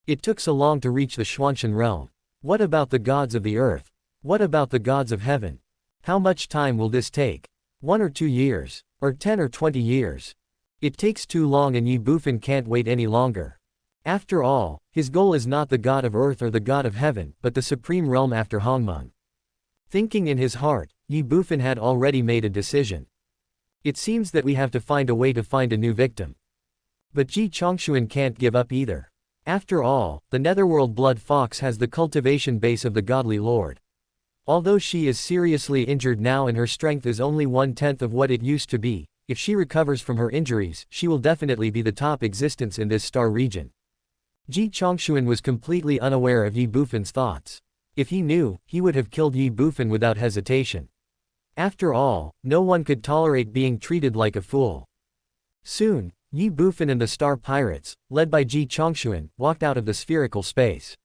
It took so long to reach the Xuantian realm. What about the gods of the earth? What about the gods of heaven? How much time will this take? 1 or 2 years? Or 10 or 20 years? It takes too long and Ye Bufan can't wait any longer. After all, his goal is not the god of earth or the god of heaven, but the supreme realm after Hongmeng. Thinking in his heart, Ye Bufan had already made a decision. It seems that we have to find a way to find a new victim. But Ji Chongshuan can't give up either. After all, the netherworld blood fox has the cultivation base of the godly lord. Although she is seriously injured now and her strength is only 1/10 of what it used to be, if she recovers from her injuries, she will definitely be the top existence in this star region. Ji Chongshuan was completely unaware of Ye Bufan's thoughts. If he knew, he would have killed Ye Bufan without hesitation. After all, no one could tolerate being treated like a fool. Soon, Ye Bufan and the Star Pirates, led by Ji Chongshuan, walked out of the spherical space.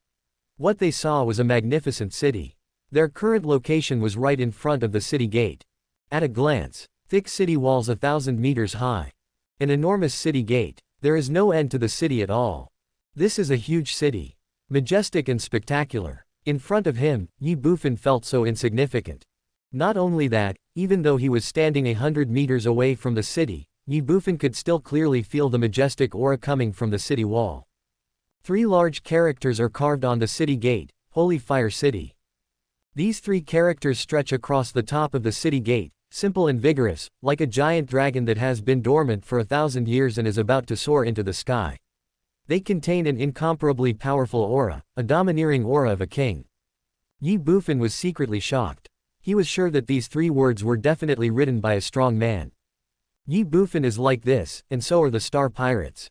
What they saw was a magnificent city. Their current location was right in front of the city gate. At a glance, thick city walls 1,000 meters high. An enormous city gate. There is no end to the city at all. This is a huge city. Majestic and spectacular. In front of him, Ye Bufan felt so insignificant. Not only that, even though he was standing 100 meters away from the city, Ye Bufan could still clearly feel the majestic aura coming from the city wall. 3 large characters are carved on the city gate: Holy Fire City. These 3 characters stretch across the top of the city gate, simple and vigorous, like a giant dragon that has been dormant for 1,000 years and is about to soar into the sky. They contain an incomparably powerful aura, a domineering aura of a king. Ye Bufan was secretly shocked. He was sure that these 3 words were definitely written by a strong man. Ye Bufan is like this, and so are the Star Pirates.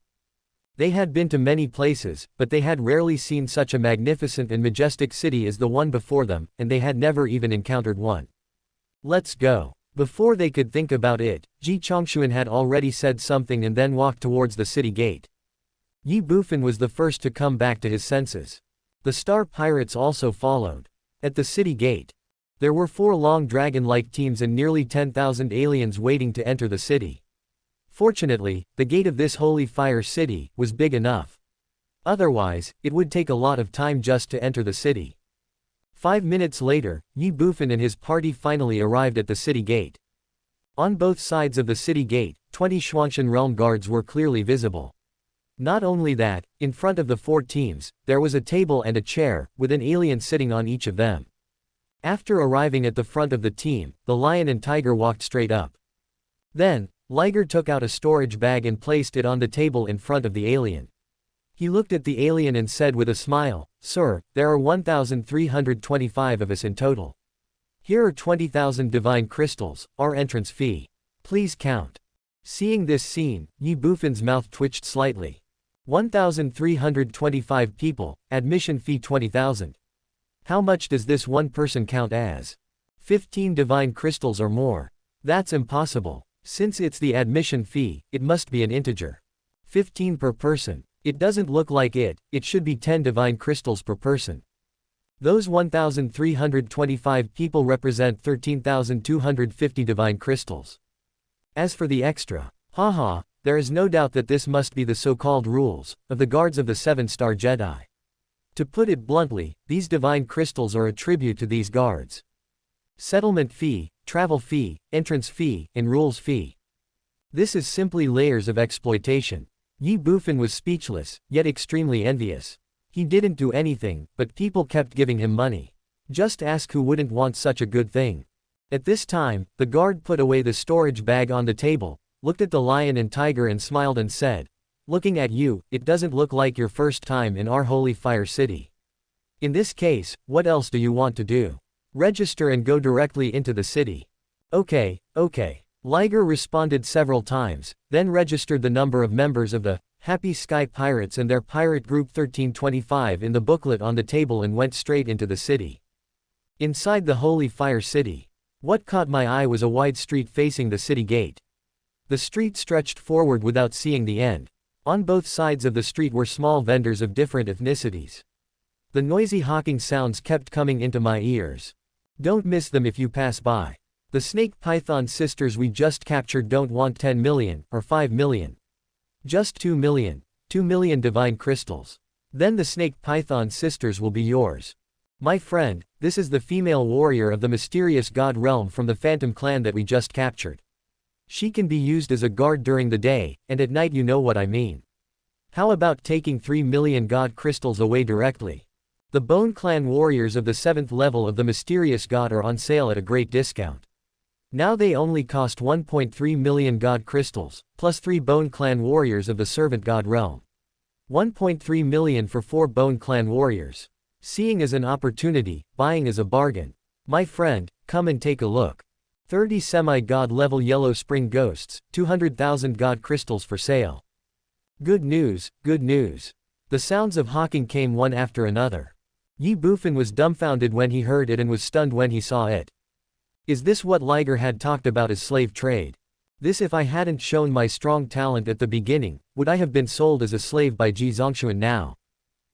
They had been to many places, but they had rarely seen such a magnificent and majestic city as the one before them, and they had never even encountered one. Let's go. Before they could think about it, Ji Chongshuan had already said something and then walked towards the city gate. Ye Bufan was the first to come back to his senses. The Star Pirates also followed. At the city gate, there were 4 long dragon-like teams and nearly 10,000 aliens waiting to enter the city. Fortunately, the gate of this Holy Fire City was big enough. Otherwise, it would take a lot of time just to enter the city. 5 minutes later, Ye Bufan and his party finally arrived at the city gate. On both sides of the city gate, 20 Xuantian realm guards were clearly visible. Not only that, in front of the 4 teams, there was a table and a chair, with an alien sitting on each of them. After arriving at the front of the team, the lion and tiger walked straight up. Then, Liger took out a storage bag and placed it on the table in front of the alien. He looked at the alien and said with a smile, "Sir, there are 1,325 of us in total. Here are 20,000 divine crystals, our entrance fee. Please count." Seeing this scene, Ye Bufan's mouth twitched slightly. 1,325 people, admission fee 20,000. How much does this one person count as? 15 divine crystals or more. That's impossible. Since it's the admission fee, it must be an integer. 15 per person. It doesn't look like it should be 10 divine crystals per person. Those 1,325 people represent 13,250 divine crystals. As for the extra, haha, there is no doubt that this must be the so-called rules of the guards of the 7-star Jedi. To put it bluntly, these divine crystals are a tribute to these guards. Settlement fee, travel fee, entrance fee, and rules fee. This is simply layers of exploitation. Ye Bufan was speechless, yet extremely envious. He didn't do anything, but people kept giving him money. Just ask who wouldn't want such a good thing. At this time, the guard put away the storage bag on the table, looked at the lion and tiger and smiled and said, "Looking at you, it doesn't look like your first time in our holy fire city. In this case, what else do you want to do? Register and go directly into the city." Okay. Liger responded several times, then registered the number of members of the Happy Sky Pirates and their pirate group 1325 in the booklet on the table and went straight into the city. Inside the holy fire city, what caught my eye was a wide street facing the city gate. The street stretched forward without seeing the end. On both sides of the street were small vendors of different ethnicities. The noisy hawking sounds kept coming into my ears. Don't miss them if you pass by. The snake python sisters we just captured don't want 10 million, or 5 million. Just 2 million. 2 million divine crystals. Then the snake python sisters will be yours. My friend, this is the female warrior of the mysterious god realm from the Phantom clan that we just captured. She can be used as a guard during the day, and at night, you know what I mean. How about taking 3 million god crystals away directly? The Bone Clan warriors of the 7th level of the mysterious god are on sale at a great discount. Now they only cost 1.3 million god crystals, plus 3 Bone Clan warriors of the servant god realm. 1.3 million for 4 Bone Clan warriors. Seeing as an opportunity, buying as a bargain. My friend, come and take a look. 30 semi-god level yellow spring ghosts, 200,000 god crystals for sale. Good news, good news. The sounds of hawking came one after another. Ye Bufan was dumbfounded when he heard it and was stunned when he saw it. Is this what Liger had talked about as slave trade? This, if I hadn't shown my strong talent at the beginning, would I have been sold as a slave by Ji Zongxuan now?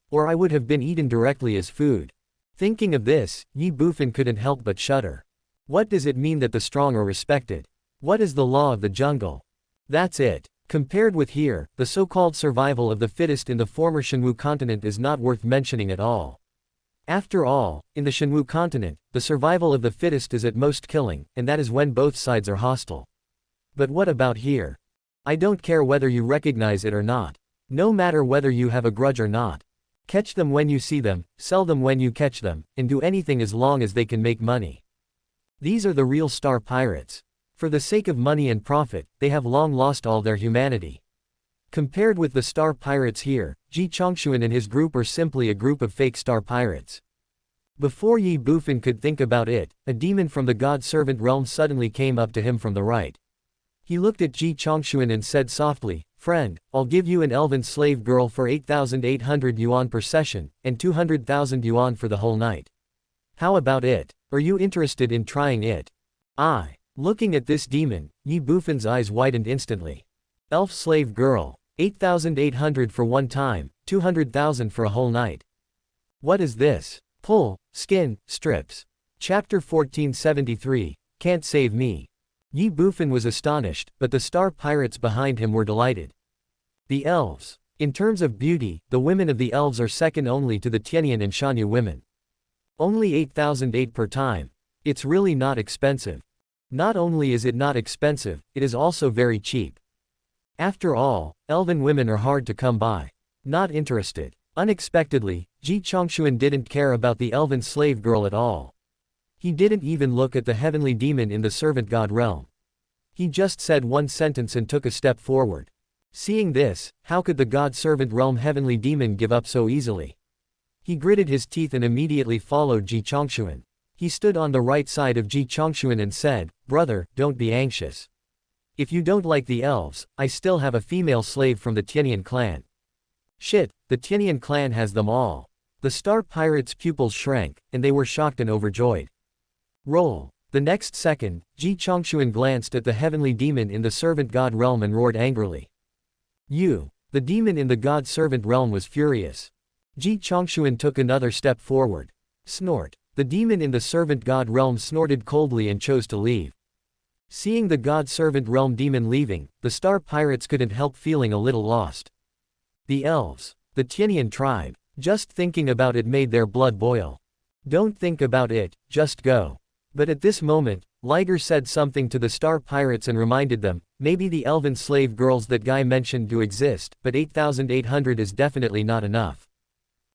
Or I would have been eaten directly as food. Thinking of this, Ye Bufan couldn't help but shudder. What does it mean that the strong are respected? What is the law of the jungle? That's it. Compared with here, the so-called survival of the fittest in the former Shenwu continent is not worth mentioning at all. After all, in the Shenwu continent, the survival of the fittest is at most killing, and that is when both sides are hostile. But what about here? I don't care whether you recognize it or not. No matter whether you have a grudge or not. Catch them when you see them, sell them when you catch them, and do anything as long as they can make money. These are the real star pirates. For the sake of money and profit, they have long lost all their humanity. Compared with the star pirates here, Ji Zongxuan and his group are simply a group of fake star pirates. Before Ye Bufan could think about it, a demon from the god-servant realm suddenly came up to him from the right. He looked at Ji Zongxuan and said softly, "Friend, I'll give you an elven slave girl for 8,800 yuan per session, and 200,000 yuan for the whole night. How about it? Are you interested in trying it?" Looking at this demon, Ye Bufan's eyes widened instantly. Elf slave girl. 8,800 for one time, 200,000 for a whole night. What is this? Pull, skin, strips. Chapter 1473, Can't Save Me. Ye Bufan was astonished, but the star pirates behind him were delighted. The elves. In terms of beauty, the women of the elves are second only to the Tianyan and Shanyu women. Only 8,008 per time. It's really not expensive. Not only is it not expensive, it is also very cheap. After all, elven women are hard to come by. Not interested. Unexpectedly, Ji Chongshuan didn't care about the elven slave girl at all. He didn't even look at the heavenly demon in the servant god realm. He just said one sentence and took a step forward. Seeing this, how could the god-servant realm heavenly demon give up so easily? He gritted his teeth and immediately followed Ji Chongshuan. He stood on the right side of Ji Chongshuan and said, "Brother, don't be anxious. If you don't like the elves, I still have a female slave from the Tianian clan." Shit, the Tianian clan has them all. The star pirates' pupils shrank, and they were shocked and overjoyed. Roll. The next second, Ji Chongshuan glanced at the heavenly demon in the servant god realm and roared angrily. "You!" The demon in the god-servant realm was furious. Ji Chongshuan took another step forward. Snort. The demon in the servant god realm snorted coldly and chose to leave. Seeing the god-servant realm demon leaving, the star pirates couldn't help feeling a little lost. The elves. The Tianian tribe. Just thinking about it made their blood boil. Don't think about it, just go. But at this moment, Liger said something to the star pirates and reminded them, maybe the elven slave girls that guy mentioned do exist, but 8,800 is definitely not enough.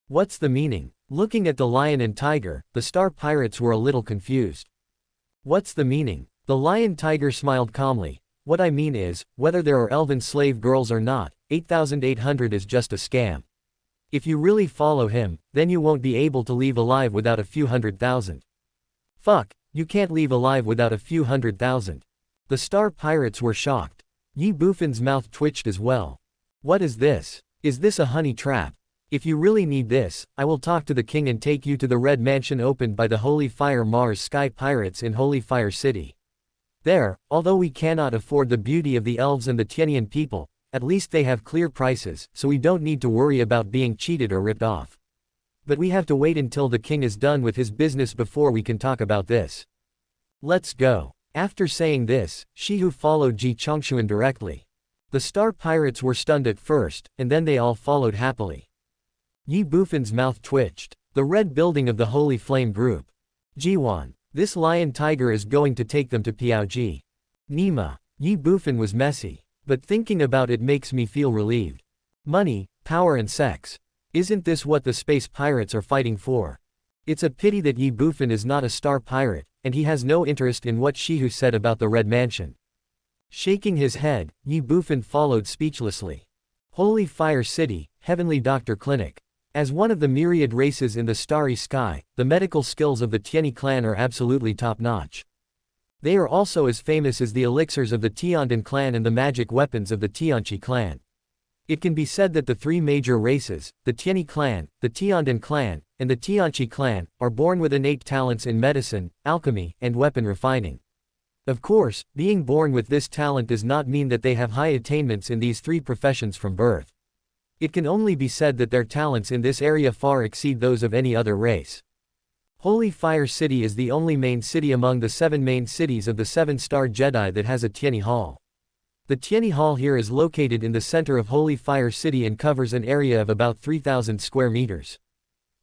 What's the meaning? Looking at the lion and tiger, the star pirates were a little confused. What's the meaning? The lion-tiger smiled calmly. What I mean is, whether there are elven slave girls or not, 8,800 is just a scam. If you really follow him, then you won't be able to leave alive without a few 100,000. Fuck, you can't leave alive without a few 100,000. The star pirates were shocked. Ye Bufan's mouth twitched as well. What is this? Is this a honey trap? If you really need this, I will talk to the king and take you to the red mansion opened by the Holy Fire Mars Sky Pirates in Holy Fire City. There, although we cannot afford the beauty of the elves and the Tianian people, at least they have clear prices, so we don't need to worry about being cheated or ripped off. But we have to wait until the king is done with his business before we can talk about this. Let's go. After saying this, Shihu followed Ji Chongshuan directly. The star pirates were stunned at first, and then they all followed happily. Ye Bufan's mouth twitched. The red building of the Holy Flame Group. Jiwan. This lion tiger is going to take them to Piaoji. Nima. Ye Bufan was messy. But thinking about it makes me feel relieved. Money, power and sex. Isn't this what the space pirates are fighting for? It's a pity that Ye Bufan is not a star pirate, and he has no interest in what Shihu said about the Red Mansion. Shaking his head, Ye Bufan followed speechlessly. Holy Fire City, Heavenly Doctor Clinic. As one of the myriad races in the starry sky, the medical skills of the Tiani clan are absolutely top-notch. They are also as famous as the elixirs of the Tiandan clan and the magic weapons of the Tianchi clan. It can be said that the three major races, the Tiani clan, the Tiandan clan, and the Tianchi clan, are born with innate talents in medicine, alchemy, and weapon refining. Of course, being born with this talent does not mean that they have high attainments in these three professions from birth. It can only be said that their talents in this area far exceed those of any other race. Holy Fire City is the only main city among the 7 main cities of the 7-star Jedi that has a Tiani Hall. The Tiani Hall here is located in the center of Holy Fire City and covers an area of about 3,000 square meters.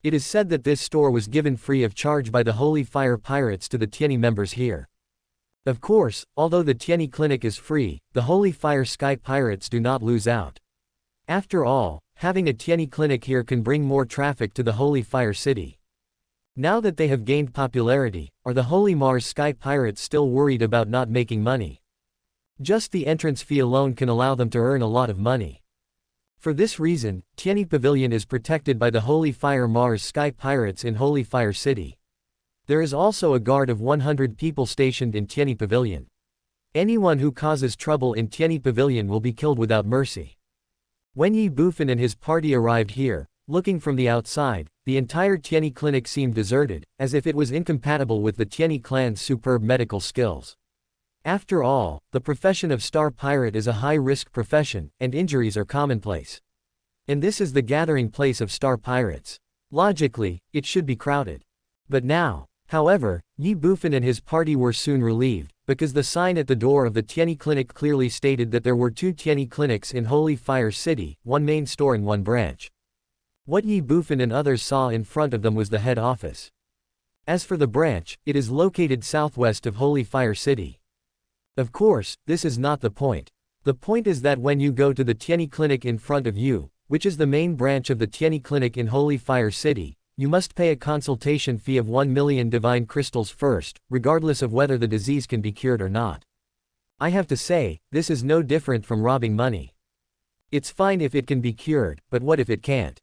It is said that this store was given free of charge by the Holy Fire Pirates to the Tiani members here. Of course, although the Tiani Clinic is free, the Holy Fire Sky Pirates do not lose out. After all, having a Tiani Clinic here can bring more traffic to the Holy Fire City. Now that they have gained popularity, are the Holy Mars Sky Pirates still worried about not making money? Just the entrance fee alone can allow them to earn a lot of money. For this reason, Tiani Pavilion is protected by the Holy Fire Mars Sky Pirates in Holy Fire City. There is also a guard of 100 people stationed in Tiani Pavilion. Anyone who causes trouble in Tiani Pavilion will be killed without mercy. When Ye Bufan and his party arrived here, looking from the outside, the entire Tiani Clinic seemed deserted, as if it was incompatible with the Tiani clan's superb medical skills. After all, the profession of star pirate is a high-risk profession, and injuries are commonplace. And this is the gathering place of star pirates. Logically, it should be crowded. But now, however, Ye Bufan and his party were soon relieved, because the sign at the door of the Tiani Clinic clearly stated that there were 2 Tiani Clinics in Holy Fire City, 1 main store and 1 branch. What Ye Bufan and others saw in front of them was the head office. As for the branch, it is located southwest of Holy Fire City. Of course, this is not the point. The point is that when you go to the Tianyi Clinic in front of you, which is the main branch of the Tianyi Clinic in Holy Fire City, you must pay a consultation fee of 1 million divine crystals first, regardless of whether the disease can be cured or not. I have to say, this is no different from robbing money. It's fine if it can be cured, but what if it can't?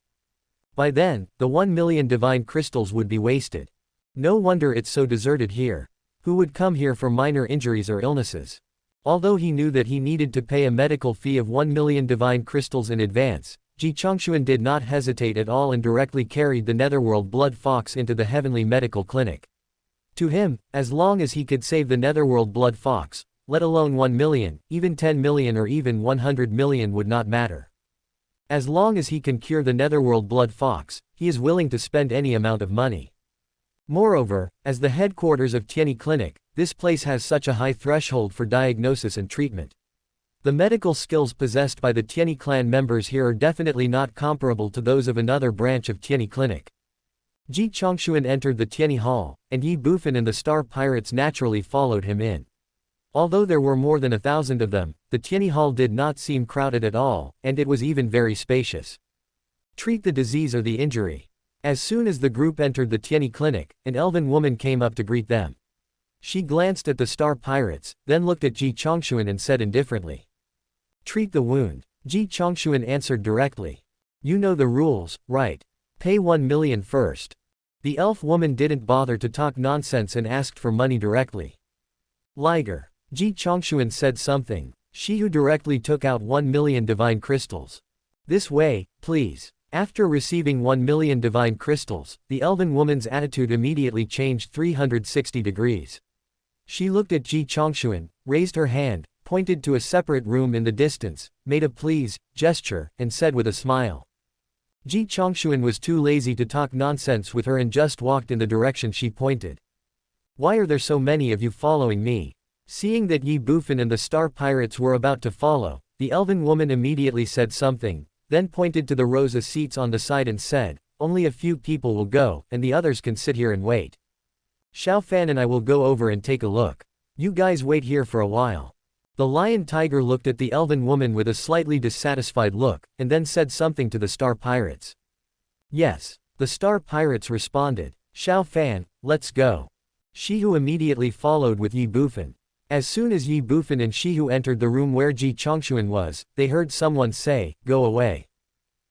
By then, the 1 million divine crystals would be wasted. No wonder it's so deserted here. Who would come here for minor injuries or illnesses? Although he knew that he needed to pay a medical fee of 1 million divine crystals in advance, Ji Chongshuan did not hesitate at all and directly carried the Netherworld Blood Fox into the Heavenly Medical Clinic. To him, as long as he could save the Netherworld Blood Fox, let alone 1 million, even 10 million or even 100 million would not matter. As long as he can cure the Netherworld Blood Fox, he is willing to spend any amount of money. Moreover, as the headquarters of Tianyi Clinic, this place has such a high threshold for diagnosis and treatment. The medical skills possessed by the Tianyi clan members here are definitely not comparable to those of another branch of Tianyi Clinic. Ji Chongshuan entered the Tianyi Hall, and Ye Bufan and the Star Pirates naturally followed him in. Although there were more than 1,000 of them, the Tianyi Hall did not seem crowded at all, and it was even very spacious. Treat the disease or the injury. As soon as the group entered the Tianyi Clinic, an elven woman came up to greet them. She glanced at the Star Pirates, then looked at Ji Chongshuan and said indifferently, "Treat the wound." Ji Chongshuan answered directly, "You know the rules, right? Pay 1 million first." The elf woman didn't bother to talk nonsense and asked for money directly. "Liger." Ji Chongshuan said something. She who directly took out 1 million divine crystals. "This way, please." After receiving 1 million divine crystals, the elven woman's attitude immediately changed 360 degrees. She looked at Ji Chongshuan, raised her hand, pointed to a separate room in the distance, made a please gesture, and said with a smile. Ji Chongshuan was too lazy to talk nonsense with her and just walked in the direction she pointed. "Why are there so many of you following me?" Seeing that Ye Bufan and the Star Pirates were about to follow, the elven woman immediately said something, then pointed to the rows of seats on the side and said, "Only a few people will go, and the others can sit here and wait. Xiao Fan and I will go over and take a look. You guys wait here for a while." The lion tiger looked at the elven woman with a slightly dissatisfied look, and then said something to the Star Pirates. "Yes." The Star Pirates responded. "Xiao Fan, let's go." Shihu immediately followed with Ye Bufan. As soon as Ye Bufan and Shihu entered the room where Ji Chongshuan was, they heard someone say, "Go away.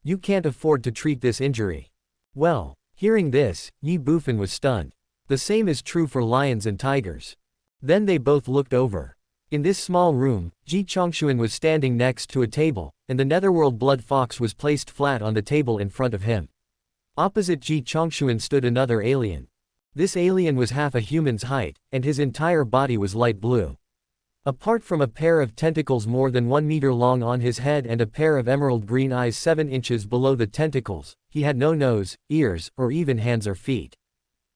You can't afford to treat this injury." Well, hearing this, Ye Bufan was stunned. The same is true for lions and tigers. Then they both looked over. In this small room, Ji Chongshuan was standing next to a table, and the Netherworld Blood Fox was placed flat on the table in front of him. Opposite Ji Chongshuan stood another alien. This alien was half a human's height, and his entire body was light blue. Apart from a pair of tentacles more than 1 meter long on his head and a pair of emerald green eyes 7 inches below the tentacles, he had no nose, ears, or even hands or feet.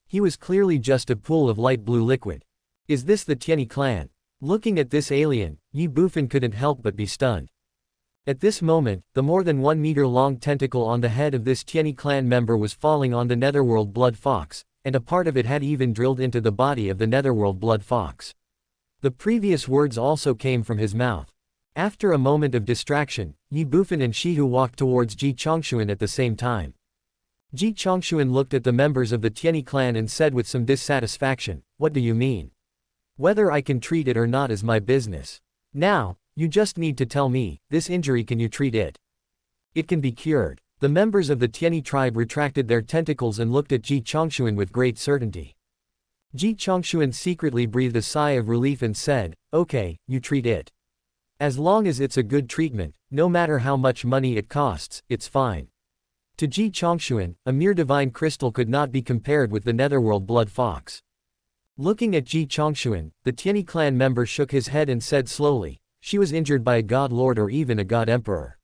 He was clearly just a pool of light blue liquid. Is this the Tianyi clan? Looking at this alien, Ye Bufan couldn't help but be stunned. At this moment, the more than 1 meter long tentacle on the head of this Tianyi clan member was falling on the Netherworld Blood Fox, and a part of it had even drilled into the body of the Netherworld Blood Fox. The previous words also came from his mouth. After a moment of distraction, Ye Bufan and Shihu walked towards Ji Chongshuan at the same time. Ji Chongshuan looked at the members of the Tianyi clan and said with some dissatisfaction, "What do you mean? Whether I can treat it or not is my business. Now, you just need to tell me, this injury, can you treat it? It can be cured." The members of the Tianyi tribe retracted their tentacles and looked at Ji Chongshuan with great certainty. Ji Chongshuan secretly breathed a sigh of relief and said, "Okay, you treat it. As long as it's a good treatment, no matter how much money it costs, it's fine." To Ji Chongshuan, a mere divine crystal could not be compared with the Netherworld Blood Fox. Looking at Ji Chongshuan, the Tianyi clan member shook his head and said slowly, "She was injured by a god lord or even a god emperor."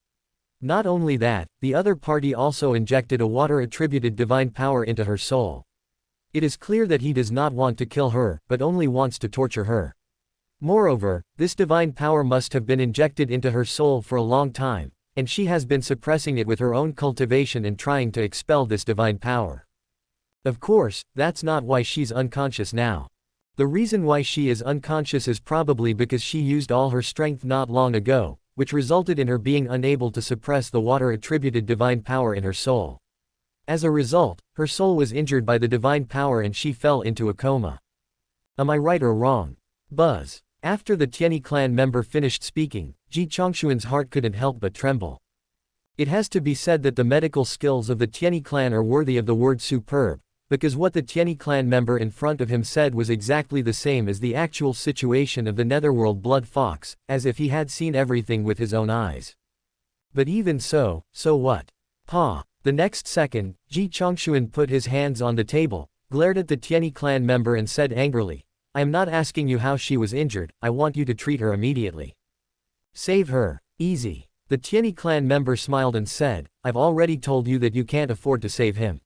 Not only that, the other party also injected a water-attributed divine power into her soul. It is clear that he does not want to kill her, but only wants to torture her. Moreover, this divine power must have been injected into her soul for a long time, and she has been suppressing it with her own cultivation and trying to expel this divine power. Of course, that's not why she's unconscious now. The reason why she is unconscious is probably because she used all her strength not long ago, which resulted in her being unable to suppress the water-attributed divine power in her soul. As a result, her soul was injured by the divine power and she fell into a coma. Am I right or wrong? Buzz. After the Tianyi clan member finished speaking, Ji Chongshuan's heart couldn't help but tremble. It has to be said that the medical skills of the Tianyi clan are worthy of the word superb, because what the Tianyi clan member in front of him said was exactly the same as the actual situation of the Netherworld Blood Fox, as if he had seen everything with his own eyes. But even so what? The next second, Ji Chongshuan put his hands on the table, glared at the Tianyi clan member and said angrily, I am not asking you how she was injured, I want you to treat her immediately. Save her. Easy. The Tianyi clan member smiled and said, I've already told you that you can't afford to save him.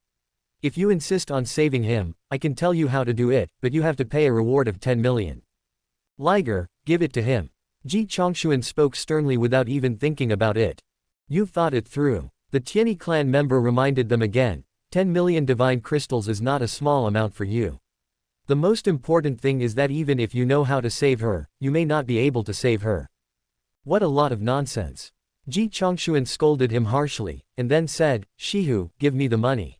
If you insist on saving him, I can tell you how to do it, but you have to pay a reward of 10 million. Liger, give it to him. Ji Chongshuan spoke sternly without even thinking about it. You've thought it through. The Tianyi clan member reminded them again, 10 million divine crystals is not a small amount for you. The most important thing is that even if you know how to save her, you may not be able to save her. What a lot of nonsense. Ji Chongshuan scolded him harshly, and then said, Shihu, give me the money.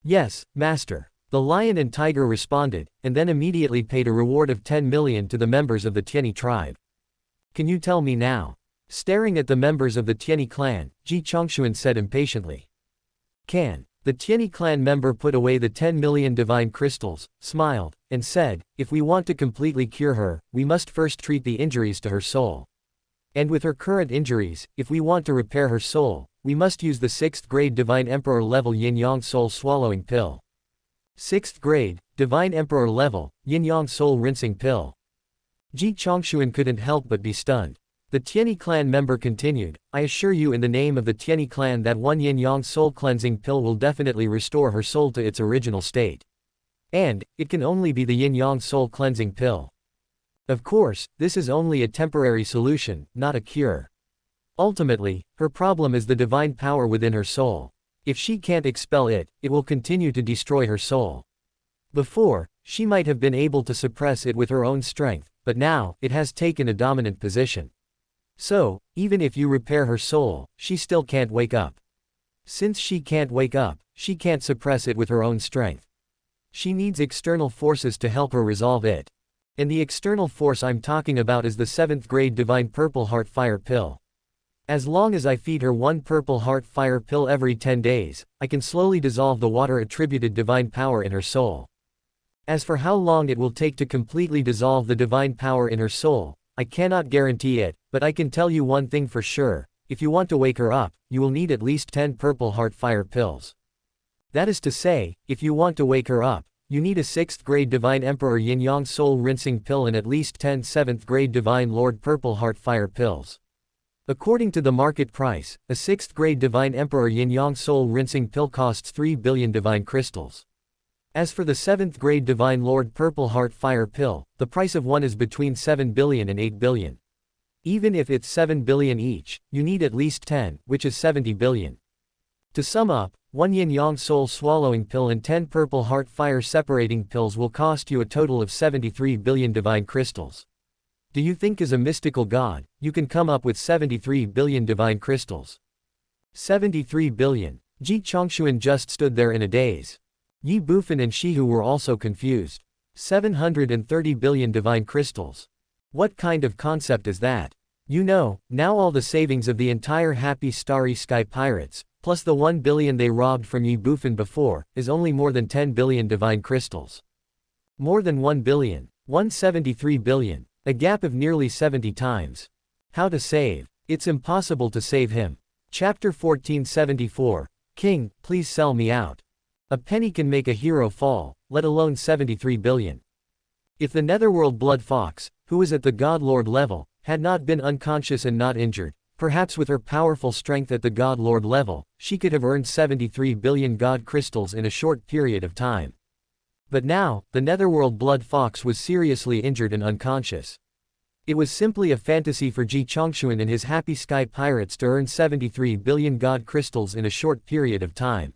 Yes, master. The lion and tiger responded, and then immediately paid a reward of 10 million to the members of the Tianyi tribe. Can you tell me now? Staring at the members of the Tianyi clan, Ji Chongshuan said impatiently. Can. The Tianyi clan member put away the 10 million divine crystals, smiled, and said, if we want to completely cure her, we must first treat the injuries to her soul. And with her current injuries, if we want to repair her soul, we must use the 6th grade Divine Emperor level Yin-Yang Soul Swallowing Pill. 6th grade, Divine Emperor level, Yin-Yang Soul Rinsing Pill. Ji Chongshuan couldn't help but be stunned. The Tianyi clan member continued, I assure you in the name of the Tianyi clan that one Yin-Yang Soul Cleansing Pill will definitely restore her soul to its original state. And, it can only be the Yin-Yang Soul Cleansing Pill. Of course, this is only a temporary solution, not a cure. Ultimately, her problem is the divine power within her soul. If she can't expel it, it will continue to destroy her soul. Before, she might have been able to suppress it with her own strength, but now, it has taken a dominant position. So, even if you repair her soul, she still can't wake up. Since she can't wake up, she can't suppress it with her own strength. She needs external forces to help her resolve it. And the external force I'm talking about is the 7th grade Divine Purple Heart Fire Pill. As long as I feed her one Purple Heart Fire Pill every 10 days, I can slowly dissolve the water-attributed divine power in her soul. As for how long it will take to completely dissolve the divine power in her soul, I cannot guarantee it, but I can tell you one thing for sure, if you want to wake her up, you will need at least 10 Purple Heart Fire Pills. That is to say, if you want to wake her up, you need a 6th grade Divine Emperor Yin-Yang Soul Rinsing Pill and at least 10 7th grade Divine Lord Purple Heart Fire Pills. According to the market price, a 6th grade Divine Emperor Yin-Yang Soul Rinsing Pill costs 3 billion divine crystals. As for the 7th grade Divine Lord Purple Heart Fire Pill, the price of one is between 7 billion and 8 billion. Even if it's 7 billion each, you need at least 10, which is 70 billion. To sum up, one Yin-Yang Soul Swallowing Pill and 10 Purple Heart Fire Separating Pills will cost you a total of 73 billion divine crystals. Do you think as a mystical god, you can come up with 73 billion divine crystals? 73 billion. Ji Chongshuan just stood there in a daze. Ye Bufan and Shihu were also confused. 730 billion divine crystals. What kind of concept is that? You know, now all the savings of the entire Happy Starry Sky Pirates, plus the 1 billion they robbed from Ye Bufan before, is only more than 10 billion divine crystals. More than 1 billion. 173 billion. A gap of nearly 70 times. How to save? It's impossible to save him. Chapter 1474. King, please sell me out. A penny can make a hero fall, let alone 73 billion. If the Netherworld Blood Fox, who is at the God Lord level, had not been unconscious and not injured, perhaps with her powerful strength at the God Lord level, she could have earned 73 billion God crystals in a short period of time. But now, the Netherworld Blood Fox was seriously injured and unconscious. It was simply a fantasy for Ji Chongshuan and his Happy Sky Pirates to earn 73 billion God crystals in a short period of time.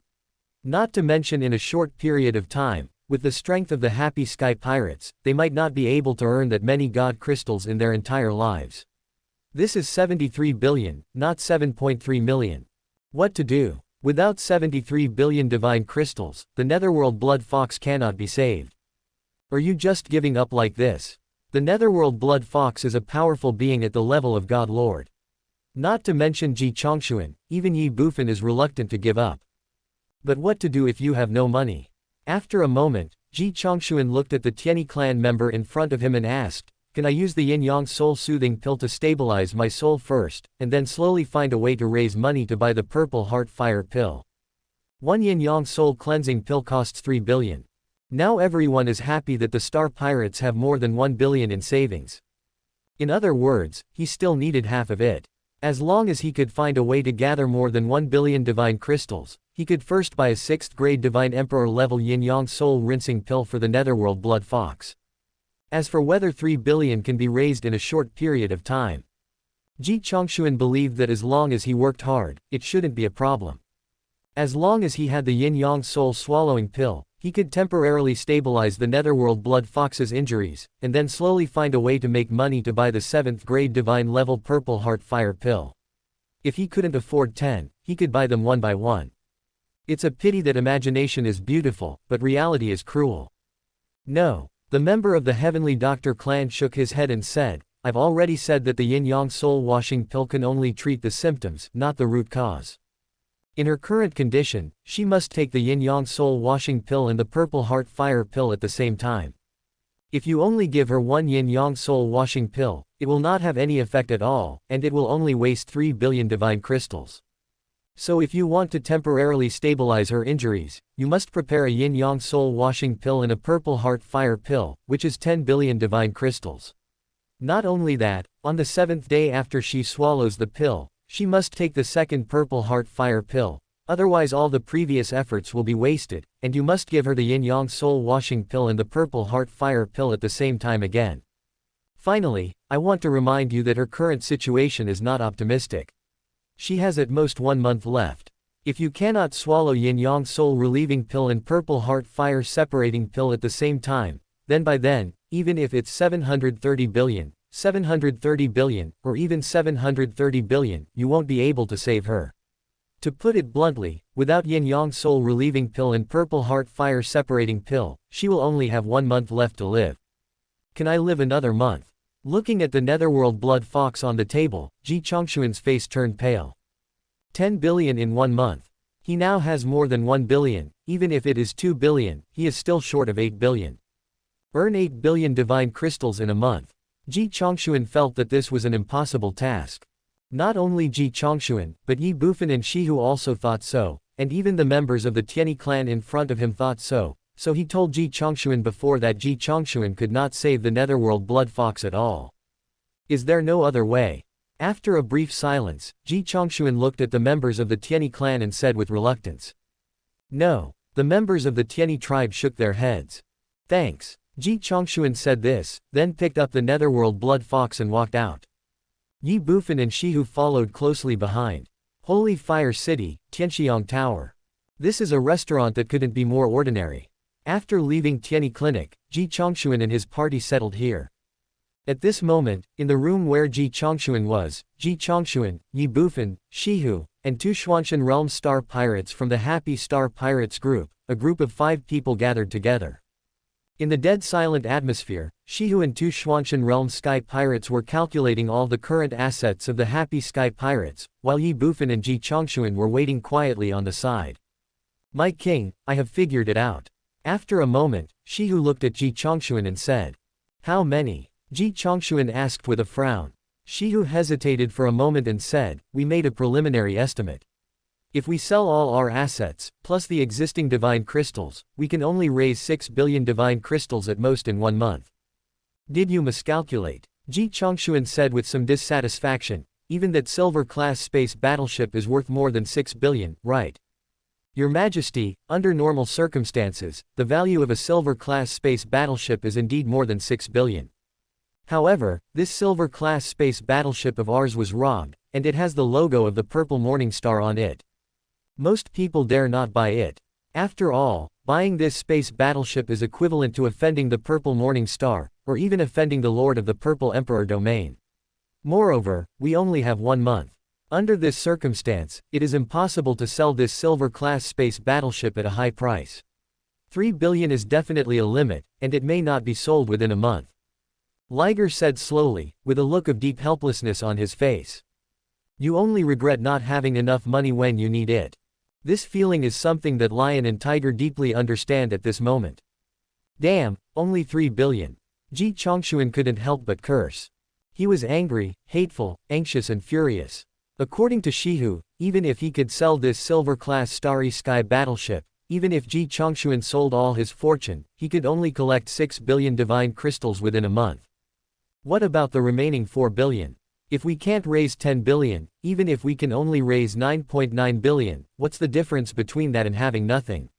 Not to mention in a short period of time, with the strength of the Happy Sky Pirates, they might not be able to earn that many God crystals in their entire lives. This is 73 billion, not 7.3 million. What to do? Without 73 billion divine crystals, the netherworld blood fox cannot be saved. Are you just giving up like this? The netherworld blood fox is a powerful being at the level of God Lord. Not to mention Ji Chongshuan, even Ye Bufan is reluctant to give up. But what to do if you have no money? After a moment, Ji Chongshuan looked at the Tianyi clan member in front of him and asked, "Can I use the yin-yang soul soothing pill to stabilize my soul first, and then slowly find a way to raise money to buy the purple heart fire pill?" One yin-yang soul cleansing pill costs 3 billion. Now everyone is happy that the star pirates have more than 1 billion in savings. In other words, he still needed half of it. As long as he could find a way to gather more than 1 billion divine crystals, he could first buy a 6th grade divine emperor level yin-yang soul rinsing pill for the netherworld blood fox. As for whether 3 billion can be raised in a short period of time, Ji Chongshuan believed that as long as he worked hard, it shouldn't be a problem. As long as he had the yin-yang soul swallowing pill, he could temporarily stabilize the netherworld blood fox's injuries, and then slowly find a way to make money to buy the 7th grade divine level purple heart fire pill. If he couldn't afford 10, he could buy them one by one. It's a pity that imagination is beautiful, but reality is cruel. No. The member of the Heavenly Doctor clan shook his head and said, "I've already said that the yin-yang soul washing pill can only treat the symptoms, not the root cause. In her current condition, she must take the yin-yang soul washing pill and the purple heart fire pill at the same time. If you only give her one yin-yang soul washing pill, it will not have any effect at all, and it will only waste 3 billion divine crystals. So if you want to temporarily stabilize her injuries, you must prepare a yin-yang soul washing pill and a purple heart fire pill, which is 10 billion divine crystals. Not only that, on the 7th day after she swallows the pill, she must take the 2nd purple heart fire pill, otherwise all the previous efforts will be wasted, and you must give her the yin-yang soul washing pill and the purple heart fire pill at the same time again. Finally, I want to remind you that her current situation is not optimistic. She has at most 1 month left. If you cannot swallow yin-yang soul relieving pill and purple heart fire separating pill at the same time, then by then, even if it's 730 billion, 730 billion, or even 730 billion, you won't be able to save her. To put it bluntly, without yin-yang soul relieving pill and purple heart fire separating pill, she will only have 1 month left to live. Can I live another month? Looking at the netherworld blood fox on the table, Ji Chongshuan's face turned pale. 10 billion in 1 month. He now has more than 1 billion, even if it is 2 billion, he is still short of 8 billion. Earn 8 billion divine crystals in a month. Ji Chongshuan felt that this was an impossible task. Not only Ji Chongshuan, but Ye Bufan and Shihu also thought so, and even the members of the Tianyi clan in front of him thought so. So he told Ji Chongshuan before that Ji Chongshuan could not save the netherworld blood fox at all. Is there no other way? After a brief silence, Ji Chongshuan looked at the members of the Tianyi clan and said with reluctance, "No." The members of the Tianyi tribe shook their heads. "Thanks." Ji Chongshuan said this, then picked up the netherworld blood fox and walked out. Ye Bufan and Shihu followed closely behind. Holy Fire City, Tianxiang Tower. This is a restaurant that couldn't be more ordinary. After leaving Tianyi Clinic, Ji Chongshuan and his party settled here. At this moment, in the room where Ji Chongshuan was, Ji Chongshuan, Ye Bufan, Shihu, and 2 Xuanshan Realm Star Pirates from the Happy Star Pirates group, a group of 5 people gathered together. In the dead silent atmosphere, Shihu and 2 Xuanshan Realm Sky Pirates were calculating all the current assets of the Happy Sky Pirates, while Ye Bufan and Ji Chongshuan were waiting quietly on the side. "My king, I have figured it out." After a moment, Shihu looked at Ji Chongshuan and said, "How many?" Ji Chongshuan asked with a frown. Shihu hesitated for a moment and said, "We made a preliminary estimate. If we sell all our assets, plus the existing divine crystals, we can only raise 6 billion divine crystals at most in 1 month. Did you miscalculate?" Ji Chongshuan said with some dissatisfaction, "Even that silver-class space battleship is worth more than 6 billion, right? Your Majesty, under normal circumstances, the value of a silver-class space battleship is indeed more than 6 billion. However, this silver-class space battleship of ours was robbed, and it has the logo of the Purple Morning Star on it. Most people dare not buy it. After all, buying this space battleship is equivalent to offending the Purple Morning Star, or even offending the Lord of the Purple Emperor domain. Moreover, we only have 1 month. Under this circumstance, it is impossible to sell this silver-class space battleship at a high price. 3 billion is definitely a limit, and it may not be sold within a month. Liger said slowly, with a look of deep helplessness on his face. You only regret not having enough money when you need it. This feeling is something that Lion and Tiger deeply understand at this moment. Damn, only 3 billion. Ji Chongxuan couldn't help but curse. He was angry, hateful, anxious and furious. According to Shihu, even if he could sell this silver-class Starry Sky battleship, even if Ji Chongxuan sold all his fortune, he could only collect 6 billion divine crystals within a month. What about the remaining 4 billion? If we can't raise 10 billion, even if we can only raise 9.9 billion, what's the difference between that and having nothing?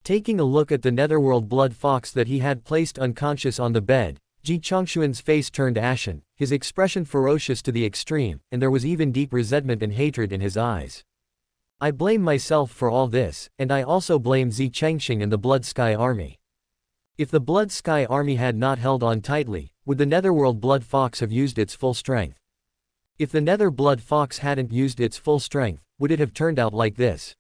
Taking a look at the netherworld blood fox that he had placed unconscious on the bed, Ji Chongxuan's face turned ashen, his expression ferocious to the extreme, and there was even deep resentment and hatred in his eyes. I blame myself for all this, and I also blame Zi Chengxing and the Blood Sky Army. If the Blood Sky Army had not held on tightly, would the netherworld blood fox have used its full strength? If the nether blood fox hadn't used its full strength, would it have turned out like this?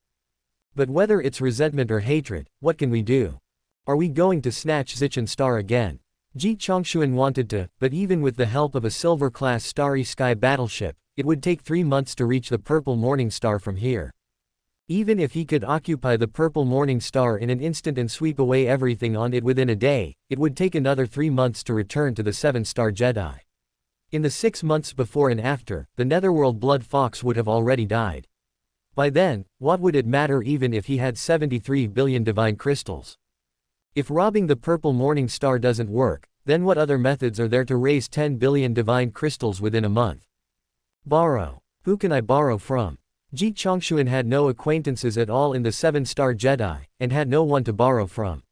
But whether it's resentment or hatred, what can we do? Are we going to snatch Zichen Star again? Ji Chongxuan wanted to, but even with the help of a silver-class Starry Sky battleship, it would take 3 months to reach the Purple Morning Star from here. Even if he could occupy the Purple Morning Star in an instant and sweep away everything on it within a day, it would take another 3 months to return to the 7-star Jedi. In the 6 months before and after, the netherworld blood fox would have already died. By then, what would it matter even if he had 73 billion divine crystals? If robbing the Purple Morning Star doesn't work, then what other methods are there to raise 10 billion divine crystals within a month? Borrow. Who can I borrow from? Ji Chongxuan had no acquaintances at all in the 7-star Jedi, and had no one to borrow from.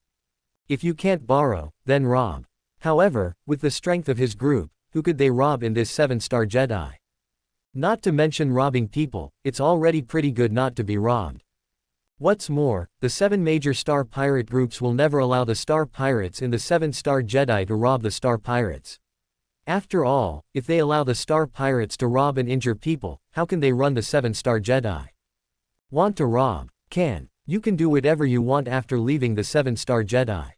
If you can't borrow, then rob. However, with the strength of his group, who could they rob in this 7-star Jedi? Not to mention robbing people, it's already pretty good not to be robbed. What's more, the 7 major star pirate groups will never allow the star pirates in the 7-star Jedi to rob the star pirates. After all, if they allow the star pirates to rob and injure people, how can they run the 7-star Jedi? Want to rob? Can. You can do whatever you want after leaving the 7-star Jedi.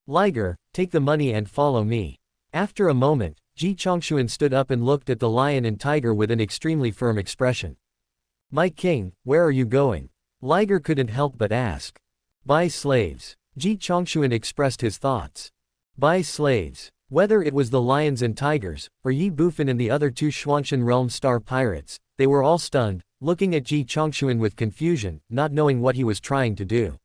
Liger, take the money and follow me. After a moment, Ji Chongxuan stood up and looked at the lion and tiger with an extremely firm expression. My king, where are you going? Liger couldn't help but ask. Buy slaves. Ji Chongxuan expressed his thoughts. Buy slaves. Whether it was the lions and tigers, or Ye Bufan and the other 2 Xuantian realm star pirates, they were all stunned, looking at Ji Chongxuan with confusion, not knowing what he was trying to do.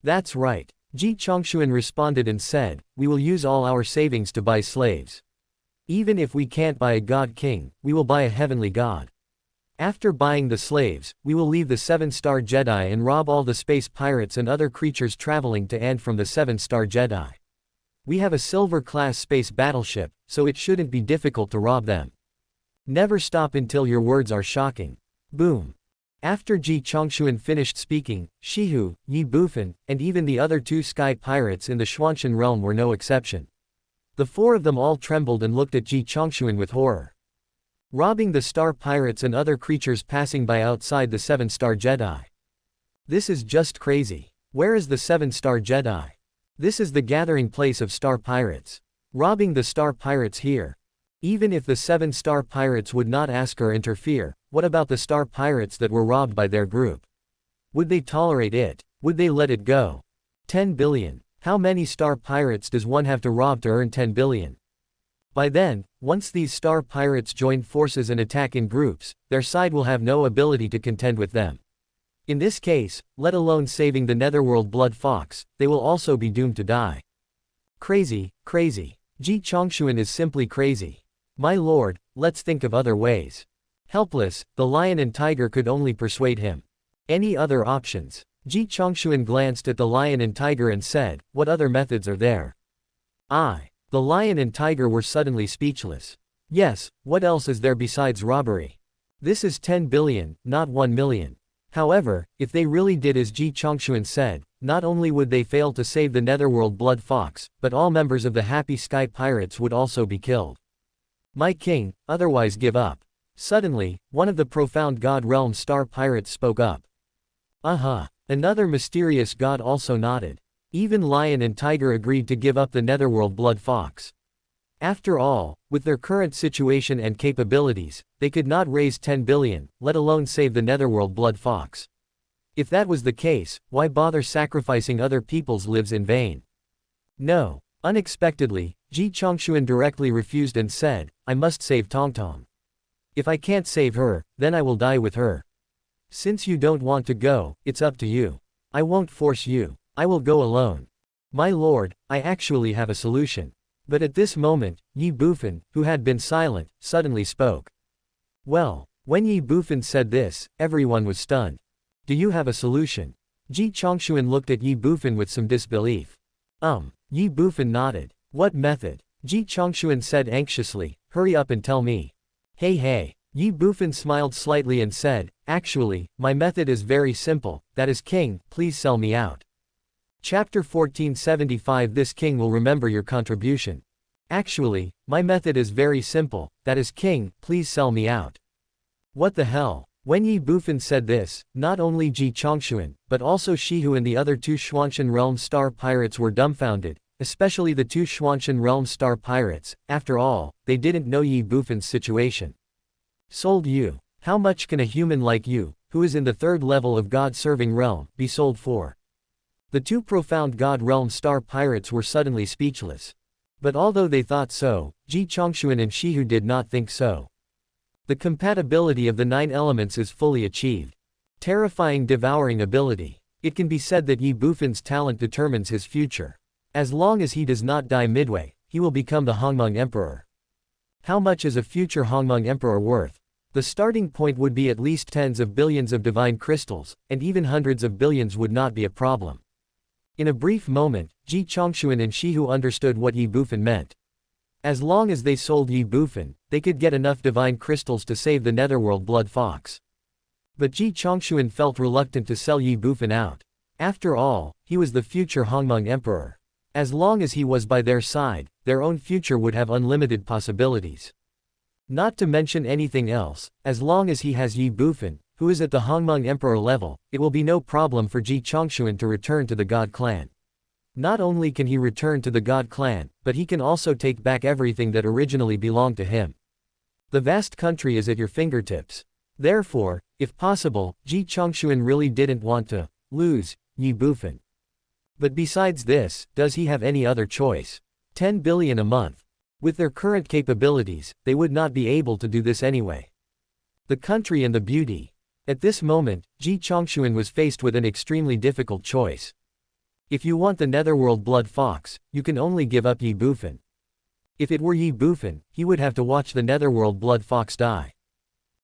That's right. Ji Chongxuan responded and said, we will use all our savings to buy slaves. Even if we can't buy a god king, we will buy a heavenly god. After buying the slaves, we will leave the 7-star Jedi and rob all the space pirates and other creatures traveling to and from the 7-star Jedi. We have a silver-class space battleship, so it shouldn't be difficult to rob them. Never stop until your words are shocking. Boom. After Ji Chongxuan finished speaking, Shihu, Ye Bufan, and even the other 2 sky pirates in the Xuantian realm were no exception. The 4 of them all trembled and looked at Ji Chongxuan with horror. Robbing the star pirates and other creatures passing by outside the 7-star Jedi. This is just crazy. Where is the 7-star Jedi? This is the gathering place of star pirates. Robbing the star pirates here. Even if the 7-star pirates would not ask or interfere, what about the star pirates that were robbed by their group? Would they tolerate it? Would they let it go? 10 billion. How many star pirates does one have to rob to earn 10 billion? By then, once these star pirates join forces and attack in groups, their side will have no ability to contend with them. In this case, let alone saving the netherworld blood fox, they will also be doomed to die. Crazy, crazy. Ji Chongxuan is simply crazy. My lord, let's think of other ways. Helpless, the lion and tiger could only persuade him. Any other options? Ji Chongxuan glanced at the lion and tiger and said, what other methods are there? The lion and tiger were suddenly speechless. Yes, what else is there besides robbery? This is 10 billion, not 1 million. However, if they really did as Ji Chongxuan said, not only would they fail to save the netherworld blood fox, but all members of the Happy Sky Pirates would also be killed. My king, otherwise give up. Suddenly, one of the profound god realm star pirates spoke up. Another mysterious god also nodded. Even lion and tiger agreed to give up the netherworld blood fox. After all, with their current situation and capabilities, they could not raise 10 billion, let alone save the netherworld blood fox. If that was the case, why bother sacrificing other people's lives in vain? No. Unexpectedly, Ji Chongshuan directly refused and said, I must save Tongtong. If I can't save her, then I will die with her. Since you don't want to go, it's up to you. I won't force you. I will go alone. My lord, I actually have a solution. But at this moment, Ye Bufan, who had been silent, suddenly spoke. Well, when Ye Bufan said this, everyone was stunned. Do you have a solution? Ji Chongshuan looked at Ye Bufan with some disbelief. Ye Bufan nodded. What method? Ji Chongshuan said anxiously, hurry up and tell me. Hey. Ye Bufan smiled slightly and said, actually, my method is very simple, that is king, please sell me out. Chapter 1475 This king will remember your contribution. Actually, my method is very simple, that is king, please sell me out. What the hell? When Ye Bufan said this, not only Ji Chongshuan, but also Shihu and the other two Xuanshan Realm Star Pirates were dumbfounded, especially the two Xuanshan Realm Star Pirates. After all, they didn't know Ye Bufan's situation. Sold you? How much can a human like you, who is in the third level of God-serving realm, be sold for? The two profound God realm star pirates were suddenly speechless. But although they thought so, Ji Chongshuan and Shihu did not think so. The compatibility of the 9 elements is fully achieved. Terrifying devouring ability. It can be said that Ye Bufan's talent determines his future. As long as he does not die midway, he will become the Hongmeng Emperor. How much is a future Hongmeng Emperor worth? The starting point would be at least tens of billions of divine crystals, and even hundreds of billions would not be a problem. In a brief moment, Ji Chongshuan and Shihu understood what Ye Bufan meant. As long as they sold Ye Bufan, they could get enough divine crystals to save the netherworld blood fox. But Ji Chongshuan felt reluctant to sell Ye Bufan out. After all, he was the future Hongmeng Emperor. As long as he was by their side, their own future would have unlimited possibilities. Not to mention anything else, as long as he has Ye Bufan, who is at the Hongmeng Emperor level, it will be no problem for Ji Chongshuan to return to the God clan. Not only can he return to the God clan, but he can also take back everything that originally belonged to him. The vast country is at your fingertips. Therefore, if possible, Ji Chongshuan really didn't want to lose Ye Bufan. But besides this, does he have any other choice? 10 billion a month. With their current capabilities, they would not be able to do this anyway. The country and the beauty. At this moment, Ji Chongshuan was faced with an extremely difficult choice. If you want the netherworld blood fox, you can only give up Ye Bufan. If it were Ye Bufan, he would have to watch the netherworld blood fox die.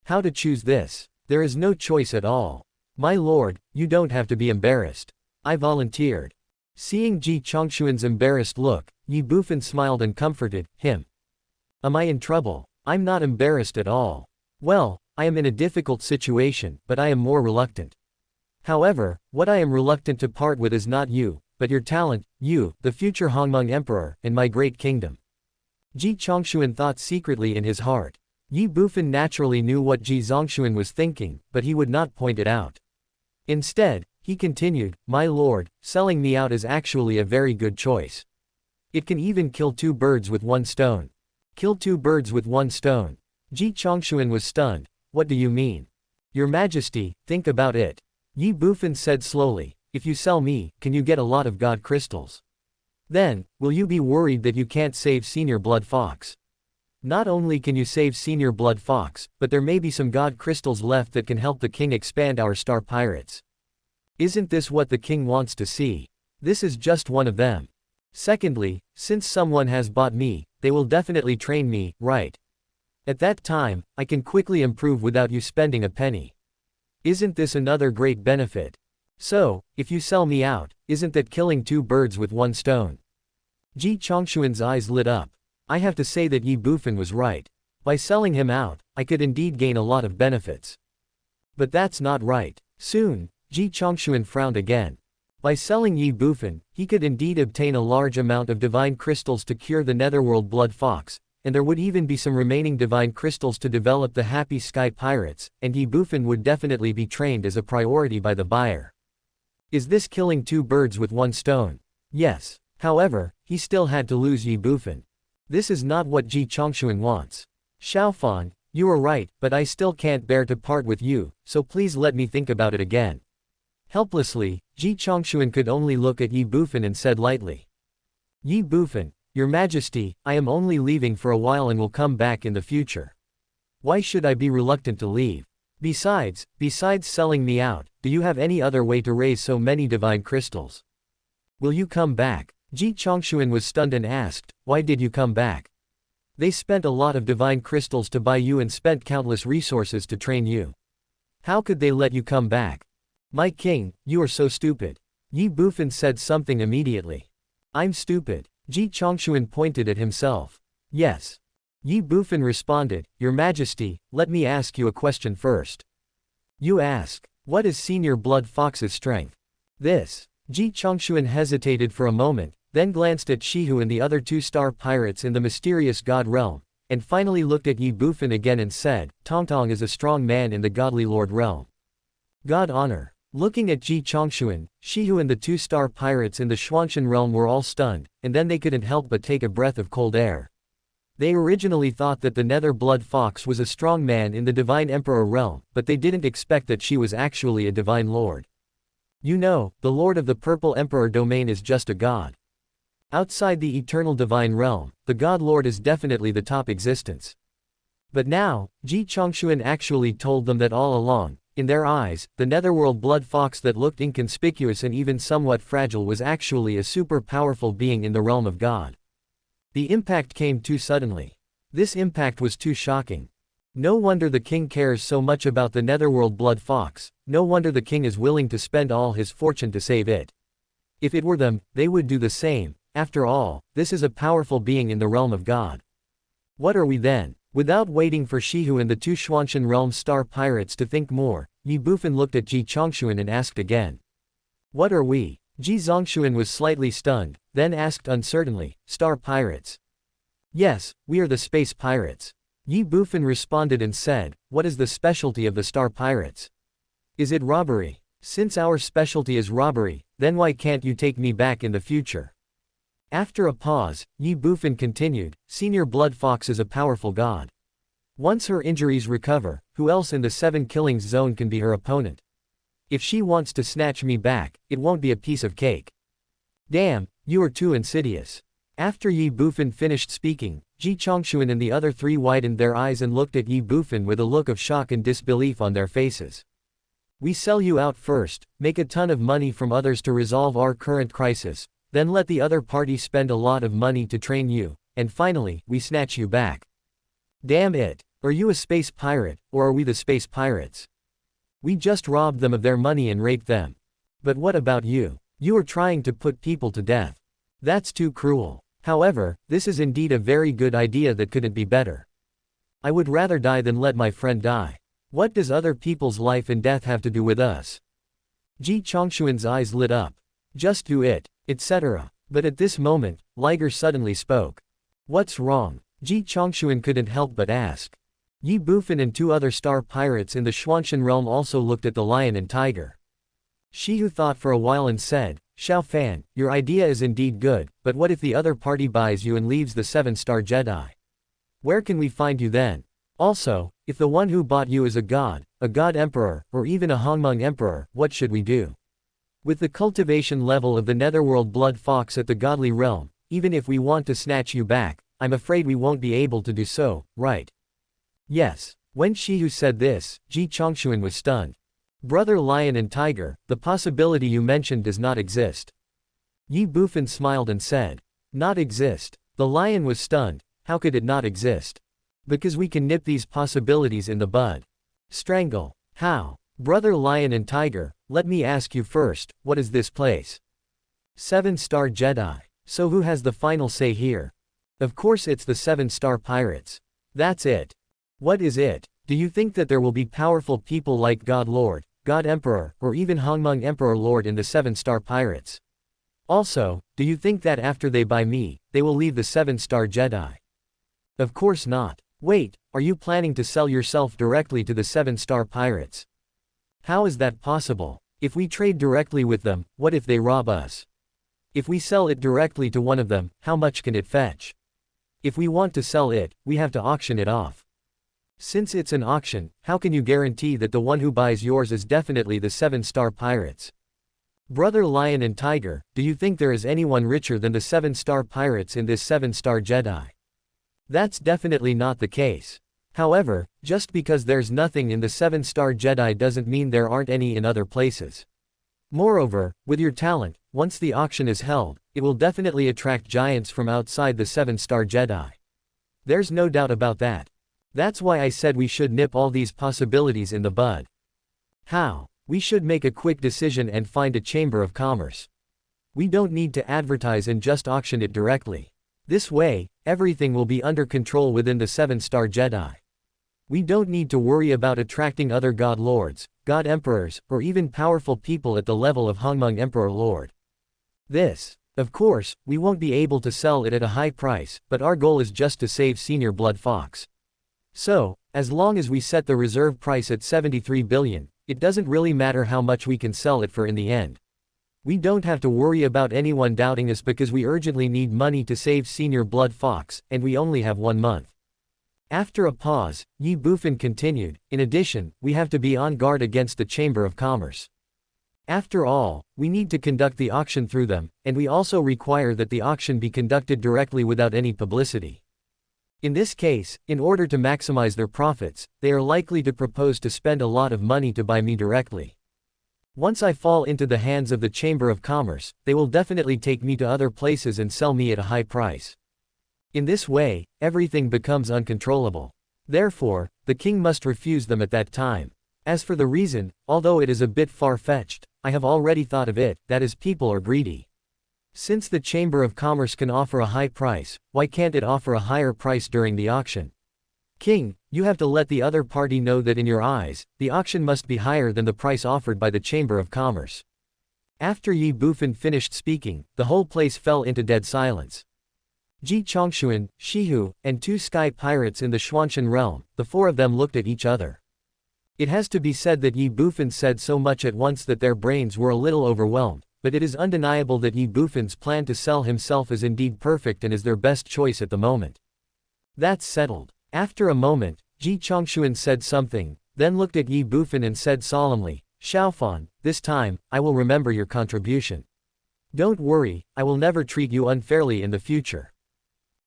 How to choose this? There is no choice at all. My lord, you don't have to be embarrassed. I volunteered. Seeing Ji Chongshuan's embarrassed look, Ye Bufan smiled and comforted him. Am I in trouble? I'm not embarrassed at all. Well, I am in a difficult situation, but I am more reluctant. However, what I am reluctant to part with is not you, but your talent, you, the future Hongmeng Emperor, and my great kingdom. Ji Chongshuan thought secretly in his heart. Ye Bufan naturally knew what Ji Zongshuan was thinking, but he would not point it out. Instead, he continued, my lord, selling me out is actually a very good choice. It can even kill 2 birds with 1 stone. Kill 2 birds with 1 stone. Ji Chongshuan was stunned. What do you mean? Your Majesty, think about it. Ye Bufan said slowly, if you sell me, can you get a lot of god crystals? Then, will you be worried that you can't save Senior Blood Fox? Not only can you save Senior Blood Fox, but there may be some god crystals left that can help the king expand our star pirates. Isn't this what the king wants to see? This is just one of them. Secondly, since someone has bought me, they will definitely train me, right? At that time, I can quickly improve without you spending a penny. Isn't this another great benefit? So, if you sell me out, isn't that killing 2 birds with 1 stone? Ji Chongshuan's eyes lit up. I have to say that Ye Bufan was right. By selling him out, I could indeed gain a lot of benefits. But that's not right. Soon, Ji Chongshuan frowned again. By selling Ye Bufan, he could indeed obtain a large amount of divine crystals to cure the netherworld blood fox, and there would even be some remaining divine crystals to develop the Happy Sky Pirates, and Ye Bufan would definitely be trained as a priority by the buyer. Is this killing two birds with one stone? Yes. However, he still had to lose Ye Bufan. This is not what Ji Chongshuan wants. Xiaofan, you are right, but I still can't bear to part with you, so please let me think about it again. Helplessly, Ji Chongshuan could only look at Ye Bufan and said lightly. Ye Bufan, Your Majesty, I am only leaving for a while and will come back in the future. Why should I be reluctant to leave? Besides selling me out, do you have any other way to raise so many divine crystals? Will you come back? Ji Chongshuan was stunned and asked, why did you come back? They spent a lot of divine crystals to buy you and spent countless resources to train you. How could they let you come back? My king, you are so stupid. Ye Bufan said something immediately. I'm stupid. Ji Chongshuan pointed at himself. Yes. Ye Bufan responded, Your Majesty, let me ask you a question first. You ask, what is Senior Blood Fox's strength? This. Ji Chongshuan hesitated for a moment, then glanced at Shihu and the other two-star pirates in the mysterious god realm, and finally looked at Ye Bufan again and said, Tongtong is a strong man in the godly lord realm. God honor. Looking at Ji Chongshuan, Shihu and the two-star pirates in the Xuanshan realm were all stunned, and then they couldn't help but take a breath of cold air. They originally thought that the Nether Blood Fox was a strong man in the Divine Emperor realm, but they didn't expect that she was actually a divine lord. You know, the Lord of the Purple Emperor domain is just a god. Outside the eternal divine realm, the God Lord is definitely the top existence. But now, Ji Chongshuan actually told them that all along, in their eyes, the Netherworld Blood Fox that looked inconspicuous and even somewhat fragile was actually a super powerful being in the realm of God. The impact came too suddenly. This impact was too shocking. No wonder the king cares so much about the Netherworld Blood Fox, no wonder the king is willing to spend all his fortune to save it. If it were them, they would do the same. After all, this is a powerful being in the realm of God. What are we then? Without waiting for Shihu and the two Xuanshan realm star pirates to think more, Ye Bufan looked at Ji Chongshuan and asked again. What are we? Ji Zongshuan was slightly stunned, then asked uncertainly, Star Pirates? Yes, we are the Space Pirates. Ye Bufan responded and said, what is the specialty of the Star Pirates? Is it robbery? Since our specialty is robbery, then why can't you take me back in the future? After a pause, Ye Bufan continued, Senior Blood Fox is a powerful god. Once her injuries recover, who else in the 7 killings zone can be her opponent? If she wants to snatch me back, it won't be a piece of cake. Damn, you are too insidious. After Ye Bufan finished speaking, Ji Chongshuan and the other three widened their eyes and looked at Ye Bufan with a look of shock and disbelief on their faces. We sell you out first, make a ton of money from others to resolve our current crisis, then let the other party spend a lot of money to train you, and finally, we snatch you back. Damn it. Are you a space pirate, or are we the space pirates? We just robbed them of their money and raped them. But what about you? You are trying to put people to death. That's too cruel. However, this is indeed a very good idea that couldn't be better. I would rather die than let my friend die. What does other people's life and death have to do with us? Ji Chongshuan's eyes lit up. Just do it, etc. But at this moment, Liger suddenly spoke. What's wrong? Ji Chongshuan couldn't help but ask. Ye Bufan and two other star pirates in the Xuanshan realm also looked at the lion and tiger. Shihu thought for a while and said, Xiao Fan, your idea is indeed good, but what if the other party buys you and leaves the 7-star Jedi? Where can we find you then? Also, if the one who bought you is a god emperor, or even a Hongmeng emperor, what should we do? With the cultivation level of the Netherworld Blood Fox at the godly realm, even if we want to snatch you back, I'm afraid we won't be able to do so, right? Yes. When Shihu said this, Ji Chongshuan was stunned. Brother Lion and Tiger, the possibility you mentioned does not exist. Ye Bufan smiled and said. Not exist. The lion was stunned. How could it not exist? Because we can nip these possibilities in the bud. Strangle. How? Brother Lion and Tiger, let me ask you first, what is this place? 7-star Jedi. So who has the final say here? Of course it's the 7-star pirates. That's it. What is it? Do you think that there will be powerful people like God Lord, God Emperor, or even Hongmeng Emperor Lord in the 7-star pirates? Also, do you think that after they buy me, they will leave the 7-star Jedi? Of course not. Wait, are you planning to sell yourself directly to the 7-star pirates? How is that possible? If we trade directly with them, what if they rob us? If we sell it directly to one of them, how much can it fetch? If we want to sell it, we have to auction it off. Since it's an auction, how can you guarantee that the one who buys yours is definitely the 7-star pirates? Brother Lion and Tiger, do you think there is anyone richer than the 7-star pirates in this 7-star Jedi? That's definitely not the case. However, just because there's nothing in the 7-star Jedi doesn't mean there aren't any in other places. Moreover, with your talent, once the auction is held, it will definitely attract giants from outside the 7-star Jedi. There's no doubt about that. That's why I said we should nip all these possibilities in the bud. How? We should make a quick decision and find a chamber of commerce. We don't need to advertise and just auction it directly. This way, everything will be under control within the 7-star Jedi. We don't need to worry about attracting other God Lords, God Emperors, or even powerful people at the level of Hongmeng Emperor Lord. Of course, we won't be able to sell it at a high price, but our goal is just to save Senior Blood Fox. So, as long as we set the reserve price at 73 billion, it doesn't really matter how much we can sell it for in the end. We don't have to worry about anyone doubting us because we urgently need money to save Senior Blood Fox, and we only have 1 month. After a pause, Ye Bufan continued, in addition, we have to be on guard against the Chamber of Commerce. After all, we need to conduct the auction through them, and we also require that the auction be conducted directly without any publicity. In this case, in order to maximize their profits, they are likely to propose to spend a lot of money to buy me directly. Once I fall into the hands of the Chamber of Commerce, they will definitely take me to other places and sell me at a high price. In this way, everything becomes uncontrollable. Therefore, the king must refuse them at that time. As for the reason, although it is a bit far-fetched, I have already thought of it, that is, people are greedy. Since the Chamber of Commerce can offer a high price, why can't it offer a higher price during the auction? King, you have to let the other party know that in your eyes, the auction must be higher than the price offered by the Chamber of Commerce. After Ye Bufan finished speaking, the whole place fell into dead silence. Ji Chongshuan, Shihu, and 2 sky pirates in the Xuanshan realm, the 4 of them looked at each other. It has to be said that Ye Bufan said so much at once that their brains were a little overwhelmed. But it is undeniable that Ye Bufan's plan to sell himself is indeed perfect and is their best choice at the moment. That's settled. After a moment, Ji Chongshuan said something, then looked at Ye Bufan and said solemnly, Xiaofan, this time, I will remember your contribution. Don't worry, I will never treat you unfairly in the future.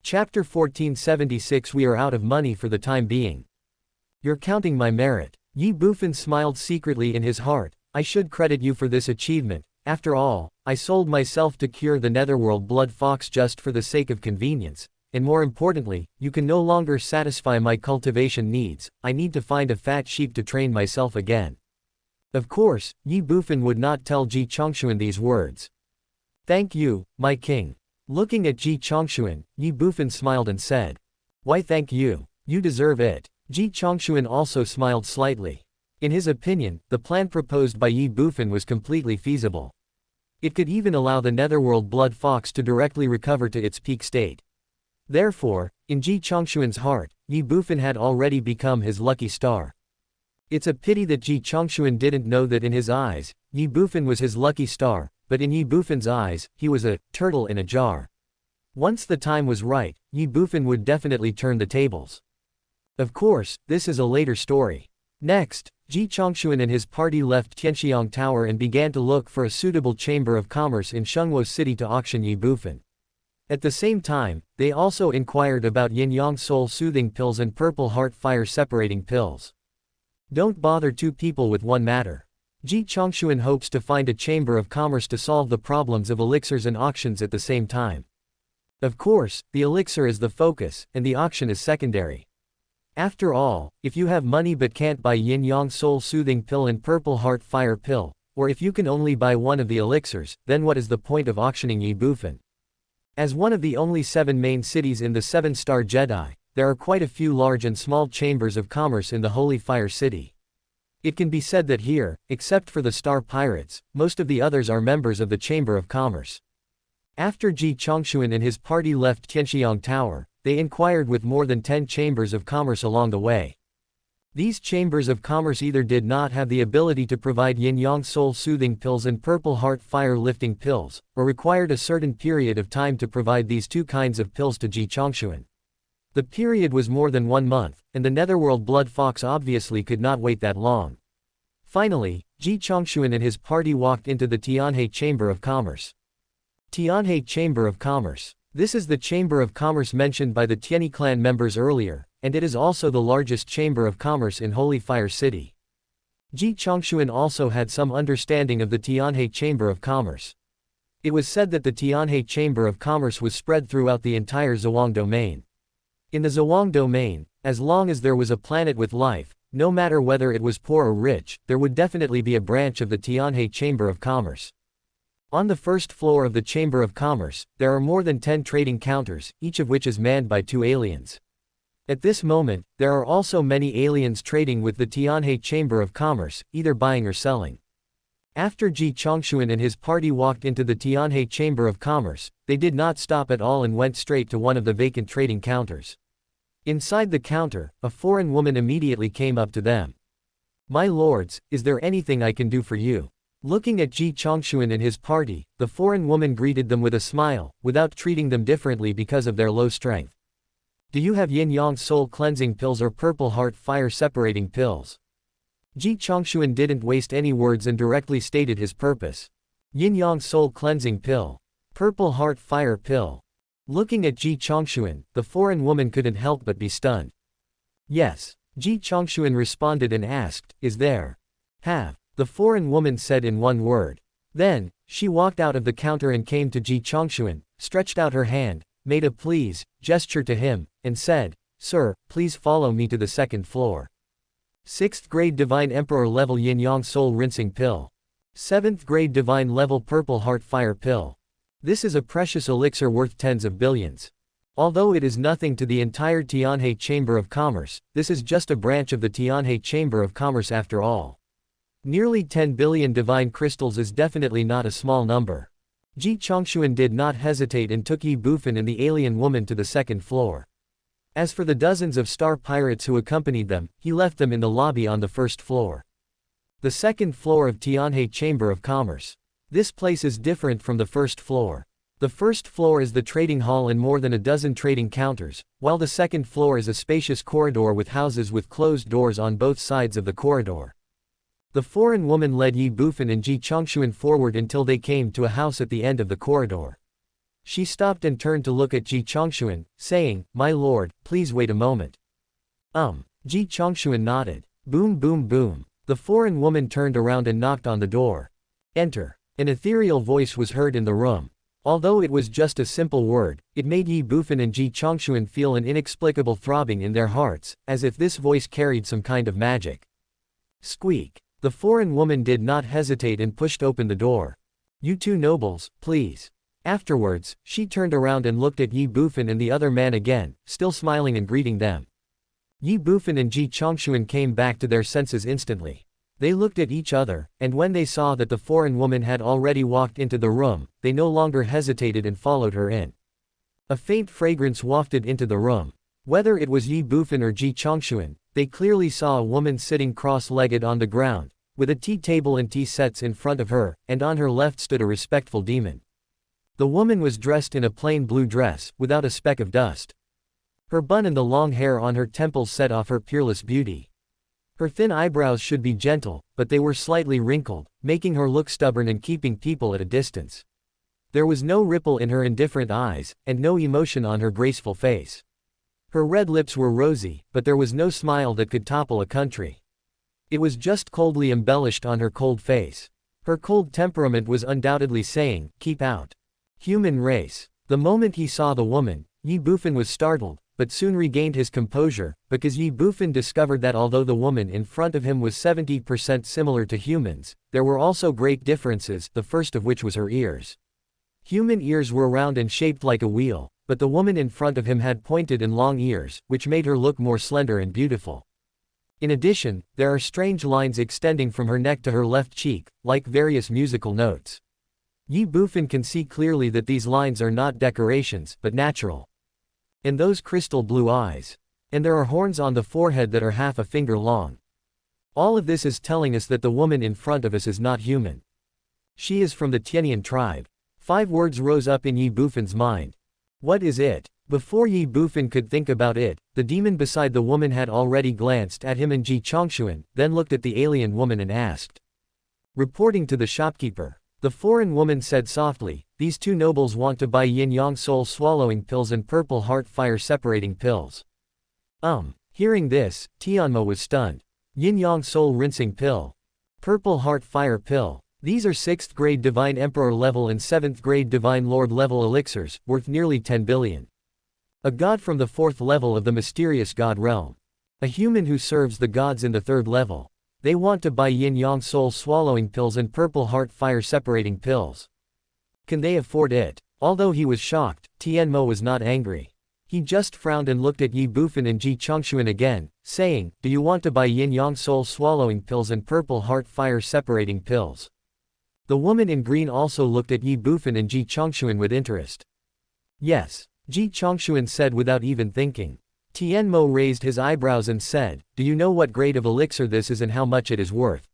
Chapter 1476. We are out of money for the time being. You're counting my merit. Ye Bufan smiled secretly in his heart. I should credit you for this achievement. After all, I sold myself to cure the Netherworld Blood Fox just for the sake of convenience, and more importantly, you can no longer satisfy my cultivation needs. I need to find a fat sheep to train myself again. Of course, Ye Bufan would not tell Ji Chongshuan these words. Thank you, my king. Looking at Ji Chongshuan, Ye Bufan smiled and said, Why thank you? You deserve it. Ji Chongshuan also smiled slightly. In his opinion, the plan proposed by Ye Bufan was completely feasible. It could even allow the Netherworld Blood Fox to directly recover to its peak state. Therefore, in Ji Chongshuan's heart, Ye Bufan had already become his lucky star. It's a pity that Ji Chongshuan didn't know that in his eyes, Ye Bufan was his lucky star, but in Ye Bufan's eyes, he was a turtle in a jar. Once the time was right, Ye Bufan would definitely turn the tables. Of course, this is a later story. Next, Ji Chongshuan and his party left Tianxiang Tower and began to look for a suitable chamber of commerce in Shengwo City to auction Ye Bufan. At the same time, they also inquired about yin-yang soul soothing pills and purple heart fire separating pills. Don't bother 2 people with one matter. Ji Chongshuan hopes to find a chamber of commerce to solve the problems of elixirs and auctions at the same time. Of course, the elixir is the focus, and the auction is secondary. After all, if you have money but can't buy yin-yang soul soothing pill and purple heart fire pill, or if you can only buy one of the elixirs, then what is the point of auctioning Ye Bufan? As one of the only 7 main cities in the 7-star Jedi, there are quite a few large and small chambers of commerce in the Holy Fire City. It can be said that here, except for the Star Pirates, most of the others are members of the Chamber of Commerce. After Ji Chongshuan and his party left Tianxiang Tower, they inquired with more than 10 chambers of commerce along the way. These chambers of commerce either did not have the ability to provide yin-yang soul-soothing pills and purple heart fire-lifting pills, or required a certain period of time to provide these two kinds of pills to Ji Chongshuan. The period was more than 1 month, and the netherworld blood fox obviously could not wait that long. Finally, Ji Chongshuan and his party walked into the Tianhe Chamber of Commerce. Tianhe Chamber of Commerce. This is the Chamber of Commerce mentioned by the Tianhe clan members earlier, and it is also the largest chamber of commerce in Holy Fire City. Ji Chongshuan also had some understanding of the Tianhe Chamber of Commerce. It was said that the Tianhe Chamber of Commerce was spread throughout the entire Zhuang domain. In the Zhuang domain, as long as there was a planet with life, no matter whether it was poor or rich, there would definitely be a branch of the Tianhe Chamber of Commerce. On the first floor of the Chamber of Commerce, there are more than 10 trading counters, each of which is manned by 2 aliens. At this moment, there are also many aliens trading with the Tianhe Chamber of Commerce, either buying or selling. After Ji Chongshuan and his party walked into the Tianhe Chamber of Commerce, they did not stop at all and went straight to one of the vacant trading counters. Inside the counter, a foreign woman immediately came up to them. "My lords, is there anything I can do for you?" Looking at Ji Chongshuan and his party, the foreign woman greeted them with a smile, without treating them differently because of their low strength. "Do you have yin-yang soul cleansing pills or purple heart fire separating pills?" Ji Chongshuan didn't waste any words and directly stated his purpose. Yin-yang soul cleansing pill. Purple heart fire pill. Looking at Ji Chongshuan, the foreign woman couldn't help but be stunned. "Yes." Ji Chongshuan responded and asked, "Is there?" "Have." The foreign woman said in one word. Then, she walked out of the counter and came to Ji Chongshuan, stretched out her hand, made a please gesture to him, and said, "Sir, please follow me to the 2nd floor. 6th grade Divine Emperor level Yin-Yang Soul Rinsing Pill. 7th grade Divine level Purple Heart Fire Pill. This is a precious elixir worth tens of billions. Although it is nothing to the entire Tianhe Chamber of Commerce, this is just a branch of the Tianhe Chamber of Commerce after all. Nearly 10 billion divine crystals is definitely not a small number." Ji Chongshuan did not hesitate and took Ye Bufan and the alien woman to the 2nd floor. As for the dozens of star pirates who accompanied them, he left them in the lobby on the 1st floor. The 2nd floor of Tianhe Chamber of Commerce. This place is different from the 1st floor. The 1st floor is the trading hall and more than a dozen trading counters, while the 2nd floor is a spacious corridor with houses with closed doors on both sides of the corridor. The foreign woman led Ye Bufan and Ji Chongshuan forward until they came to a house at the end of the corridor. She stopped and turned to look at Ji Chongshuan, saying, "My lord, please wait a moment." Ji Chongshuan nodded. Boom boom boom. The foreign woman turned around and knocked on the door. "Enter." An ethereal voice was heard in the room. Although it was just a simple word, it made Ye Bufan and Ji Chongshuan feel an inexplicable throbbing in their hearts, as if this voice carried some kind of magic. Squeak. The foreign woman did not hesitate and pushed open the door. "You two nobles, please." Afterwards, she turned around and looked at Ye Bufan and the other man again, still smiling and greeting them. Ye Bufan and Ji Chongshuan came back to their senses instantly. They looked at each other, and when they saw that the foreign woman had already walked into the room, they no longer hesitated and followed her in. A faint fragrance wafted into the room. Whether it was Ye Bufan or Ji Chongshuan, they clearly saw a woman sitting cross-legged on the ground, with a tea table and tea sets in front of her, and on her left stood a respectful demon. The woman was dressed in a plain blue dress, without a speck of dust. Her bun and the long hair on her temples set off her peerless beauty. Her thin eyebrows should be gentle, but they were slightly wrinkled, making her look stubborn and keeping people at a distance. There was no ripple in her indifferent eyes, and no emotion on her graceful face. Her red lips were rosy, but there was no smile that could topple a country. It was just coldly embellished on her cold face. Her cold temperament was undoubtedly saying, "Keep out. Human race." The moment he saw the woman, Ye Bufan was startled, but soon regained his composure, because Ye Bufan discovered that although the woman in front of him was 70% similar to humans, there were also great differences, the first of which was her ears. Human ears were round and shaped like a wheel, but the woman in front of him had pointed and long ears, which made her look more slender and beautiful. In addition, there are strange lines extending from her neck to her left cheek, like various musical notes. Ye Bufan can see clearly that these lines are not decorations, but natural. And those crystal blue eyes. And there are horns on the forehead that are half a finger long. All of this is telling us that the woman in front of us is not human. She is from the Tianian tribe. 5 words rose up in Ye Bufan's mind. What is it? Before Ye Bufan could think about it, the demon beside the woman had already glanced at him and Ji Chongshuan, then looked at the alien woman and asked. Reporting to the shopkeeper, the foreign woman said softly, "These 2 nobles want to buy yin-yang soul swallowing pills and purple heart fire separating pills." Hearing this, Tianmo was stunned. Yin-yang soul rinsing pill. Purple heart fire pill. These are 6th grade Divine Emperor level and 7th grade Divine Lord level elixirs, worth nearly 10 billion. A god from the 4th level of the mysterious god realm. A human who serves the gods in the 3rd level. They want to buy yin-yang soul swallowing pills and purple heart fire separating pills. Can they afford it? Although he was shocked, Tianmo was not angry. He just frowned and looked at Ye Bufan and Ji Chongshuan again, saying, "Do you want to buy yin-yang soul swallowing pills and purple heart fire separating pills?" The woman in green also looked at Ye Bufan and Ji Chongshuan with interest. "Yes," Ji Chongshuan said without even thinking. Tianmo raised his eyebrows and said, "Do you know what grade of elixir this is and how much it is worth?"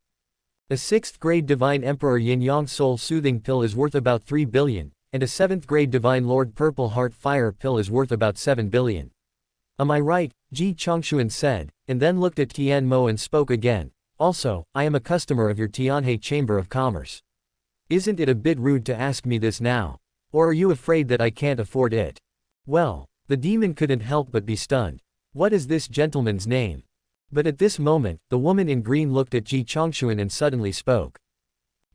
A 6th grade Divine Emperor Yin-Yang Soul Soothing Pill is worth about 3 billion, and a 7th grade Divine Lord Purple Heart Fire Pill is worth about 7 billion. Am I right? Ji Chongshuan said, and then looked at Tianmo and spoke again. "Also, I am a customer of your Tianhe Chamber of Commerce. Isn't it a bit rude to ask me this now? Or are you afraid that I can't afford it?" Well, the demon couldn't help but be stunned. What is this gentleman's name? But at this moment, the woman in green looked at Ji Chongshuan and suddenly spoke.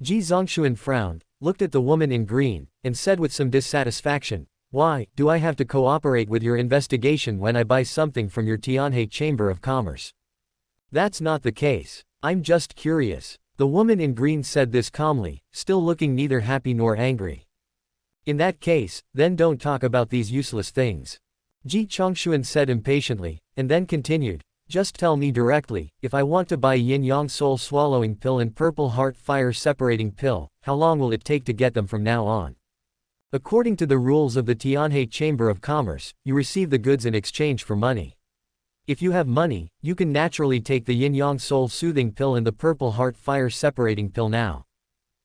Ji Zongshuan frowned, looked at the woman in green, and said with some dissatisfaction, "Why, do I have to cooperate with your investigation when I buy something from your Tianhe Chamber of Commerce? That's not the case. I'm just curious." The woman in green said this calmly, still looking neither happy nor angry. "In that case, then don't talk about these useless things," Ji Chongshuan said impatiently, and then continued, "Just tell me directly, if I want to buy yin-yang soul swallowing pill and purple heart fire separating pill, how long will it take to get them from now on? According to the rules of the Tianhe Chamber of Commerce, you receive the goods in exchange for money. If you have money, you can naturally take the yin-yang soul soothing pill and the purple heart fire separating pill now,"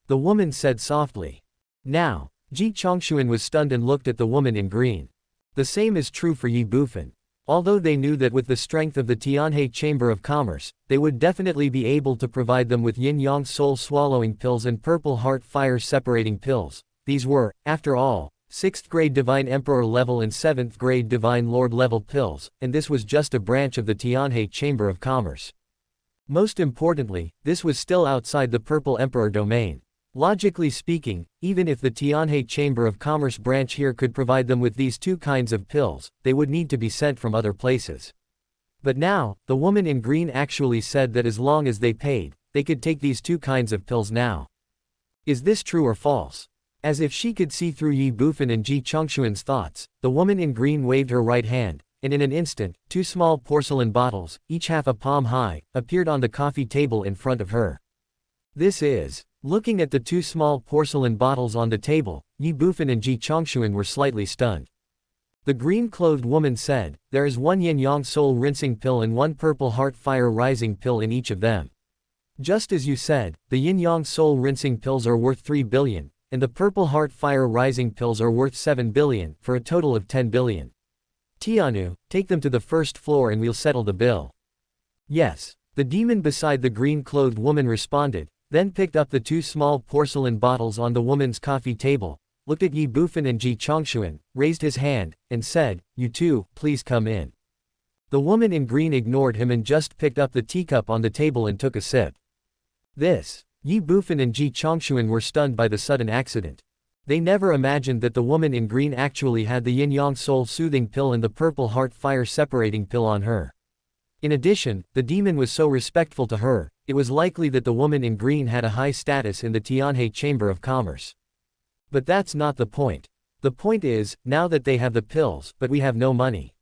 the woman said softly. Now, Ji Chongshuan was stunned and looked at the woman in green. The same is true for Ye Bufan. Although they knew that with the strength of the Tianhe Chamber of Commerce, they would definitely be able to provide them with yin-yang soul swallowing pills and purple heart fire separating pills. These were, after all, 6th grade Divine Emperor level and 7th grade Divine Lord level pills, and this was just a branch of the Tianhe Chamber of Commerce. Most importantly, this was still outside the Purple Emperor domain. Logically speaking, even if the Tianhe Chamber of Commerce branch here could provide them with these 2 kinds of pills, they would need to be sent from other places. But now, the woman in green actually said that as long as they paid, they could take these 2 kinds of pills now. Is this true or false? As if she could see through Ye Bufan and Ji Chongshuan's thoughts, the woman in green waved her right hand, and in an instant, 2 small porcelain bottles, each half a palm high, appeared on the coffee table in front of her. This is. Looking at the 2 small porcelain bottles on the table, Ye Bufan and Ji Chongshuan were slightly stunned. The green-clothed woman said, "There is 1 yin-yang soul rinsing pill and 1 purple heart fire rising pill in each of them. Just as you said, the yin-yang soul rinsing pills are worth 3 billion, and the purple heart fire rising pills are worth 7 billion, for a total of 10 billion. Tianu, take them to the 1st floor and we'll settle the bill." "Yes," the demon beside the green-clothed woman responded, then picked up the 2 small porcelain bottles on the woman's coffee table, looked at Ye Bufan and Ji Chongshuan, raised his hand, and said, "You 2, please come in." The woman in green ignored him and just picked up the teacup on the table and took a sip. Ye Bufan and Ji Chongshuan were stunned by the sudden accident. They never imagined that the woman in green actually had the yin-yang soul soothing pill and the purple heart fire separating pill on her. In addition, the demon was so respectful to her, it was likely that the woman in green had a high status in the Tianhe Chamber of Commerce. But that's not the point. The point is, now that they have the pills, but we have no money.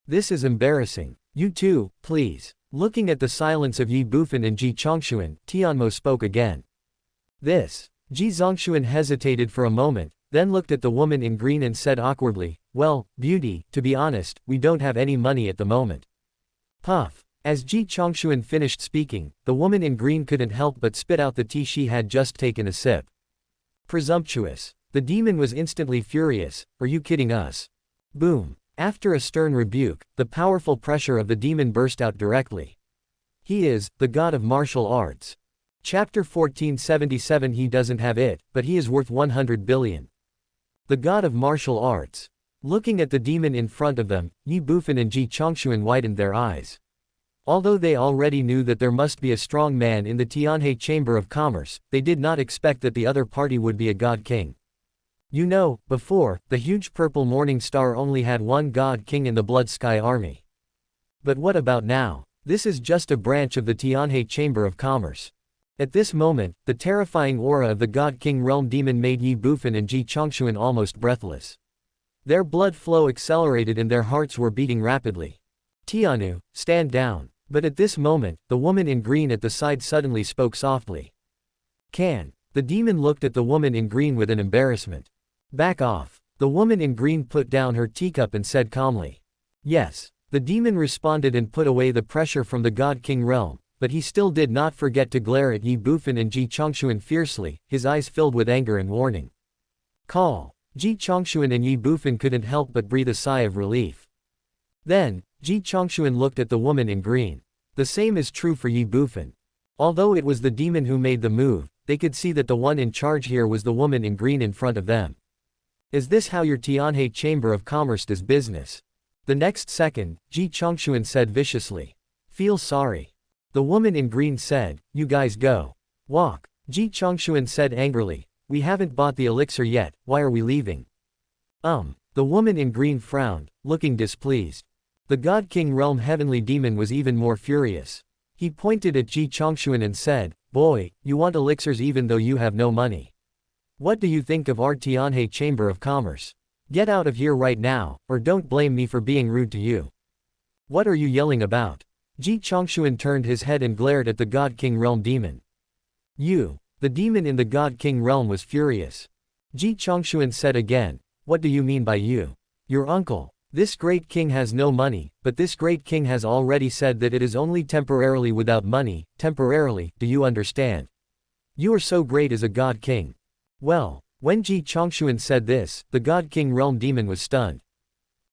This is embarrassing. You 2, please. Looking at the silence of Ye Bufan and Ji Chongshuan, Tianmo spoke again. Ji Zongshuan hesitated for a moment, then looked at the woman in green and said awkwardly, well, beauty, to be honest, we don't have any money at the moment. Puff. As Ji Chongxuan finished speaking, the woman in green couldn't help but spit out the tea she had just taken a sip. Presumptuous. The demon was instantly furious, are you kidding us? Boom. After a stern rebuke, the powerful pressure of the demon burst out directly. He is, the god of martial arts. Chapter 1477. He doesn't have it, but he is worth 100 billion. The god of martial arts. Looking at the demon in front of them, Ye Bufan and Ji Chongxuan widened their eyes. Although they already knew that there must be a strong man in the Tianhe Chamber of Commerce, they did not expect that the other party would be a god king. You know, before, the huge purple morning star only had one god king in the Blood Sky Army. But what about now? This is just a branch of the Tianhe Chamber of Commerce. At this moment, the terrifying aura of the God King Realm Demon made Ye Bufan and Ji Chongxuan almost breathless. Their blood flow accelerated and their hearts were beating rapidly. Tianu, stand down. But at this moment, the woman in green at the side suddenly spoke softly. Can. The demon looked at the woman in green with an embarrassment. Back off. The woman in green put down her teacup and said calmly. Yes. The demon responded and put away the pressure from the God King realm, but he still did not forget to glare at Ye Bufan and Ji Chongxuan fiercely, his eyes filled with anger and warning. Call. Ji Chongxuan and Ye Bufan couldn't help but breathe a sigh of relief. Then, Ji Chongxuan looked at the woman in green. The same is true for Ye Bufan. Although it was the demon who made the move, they could see that the one in charge here was the woman in green in front of them. Is this how your Tianhe Chamber of Commerce does business? The next second, Ji Chongxuan said viciously. Feel sorry. The woman in green said, you guys go. Walk. Ji Chongxuan said angrily, we haven't bought the elixir yet, why are we leaving? The woman in green frowned, looking displeased. The God King Realm Heavenly Demon was even more furious. He pointed at Ji Chongxuan and said, boy, you want elixirs even though you have no money. What do you think of our Tianhe Chamber of Commerce? Get out of here right now, or don't blame me for being rude to you. What are you yelling about? Ji Chongxuan turned his head and glared at the God King Realm Demon. You. The demon in the God King Realm was furious. Ji Chongxuan said again, what do you mean by you? Your uncle. This great king has no money, but this great king has already said that it is only temporarily without money, temporarily, do you understand? You are so great as a God King. Well, when Ji Chongxuan said this, the God King Realm Demon was stunned.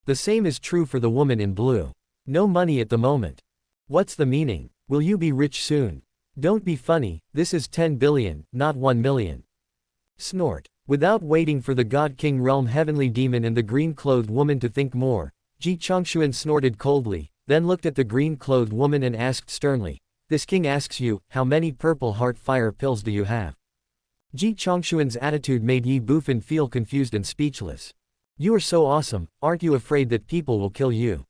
The same is true for the woman in blue. No money at the moment. What's the meaning? Will you be rich soon? Don't be funny, this is 10 billion, not 1 million. Snort. Without waiting for the God King Realm Heavenly Demon and the green-clothed woman to think more, Ji Chongxuan snorted coldly, then looked at the green-clothed woman and asked sternly, this king asks you, how many purple heart fire pills do you have? Ji Chongxuan's attitude made Ye Bufan feel confused and speechless. You are so awesome, aren't you afraid that people will kill you?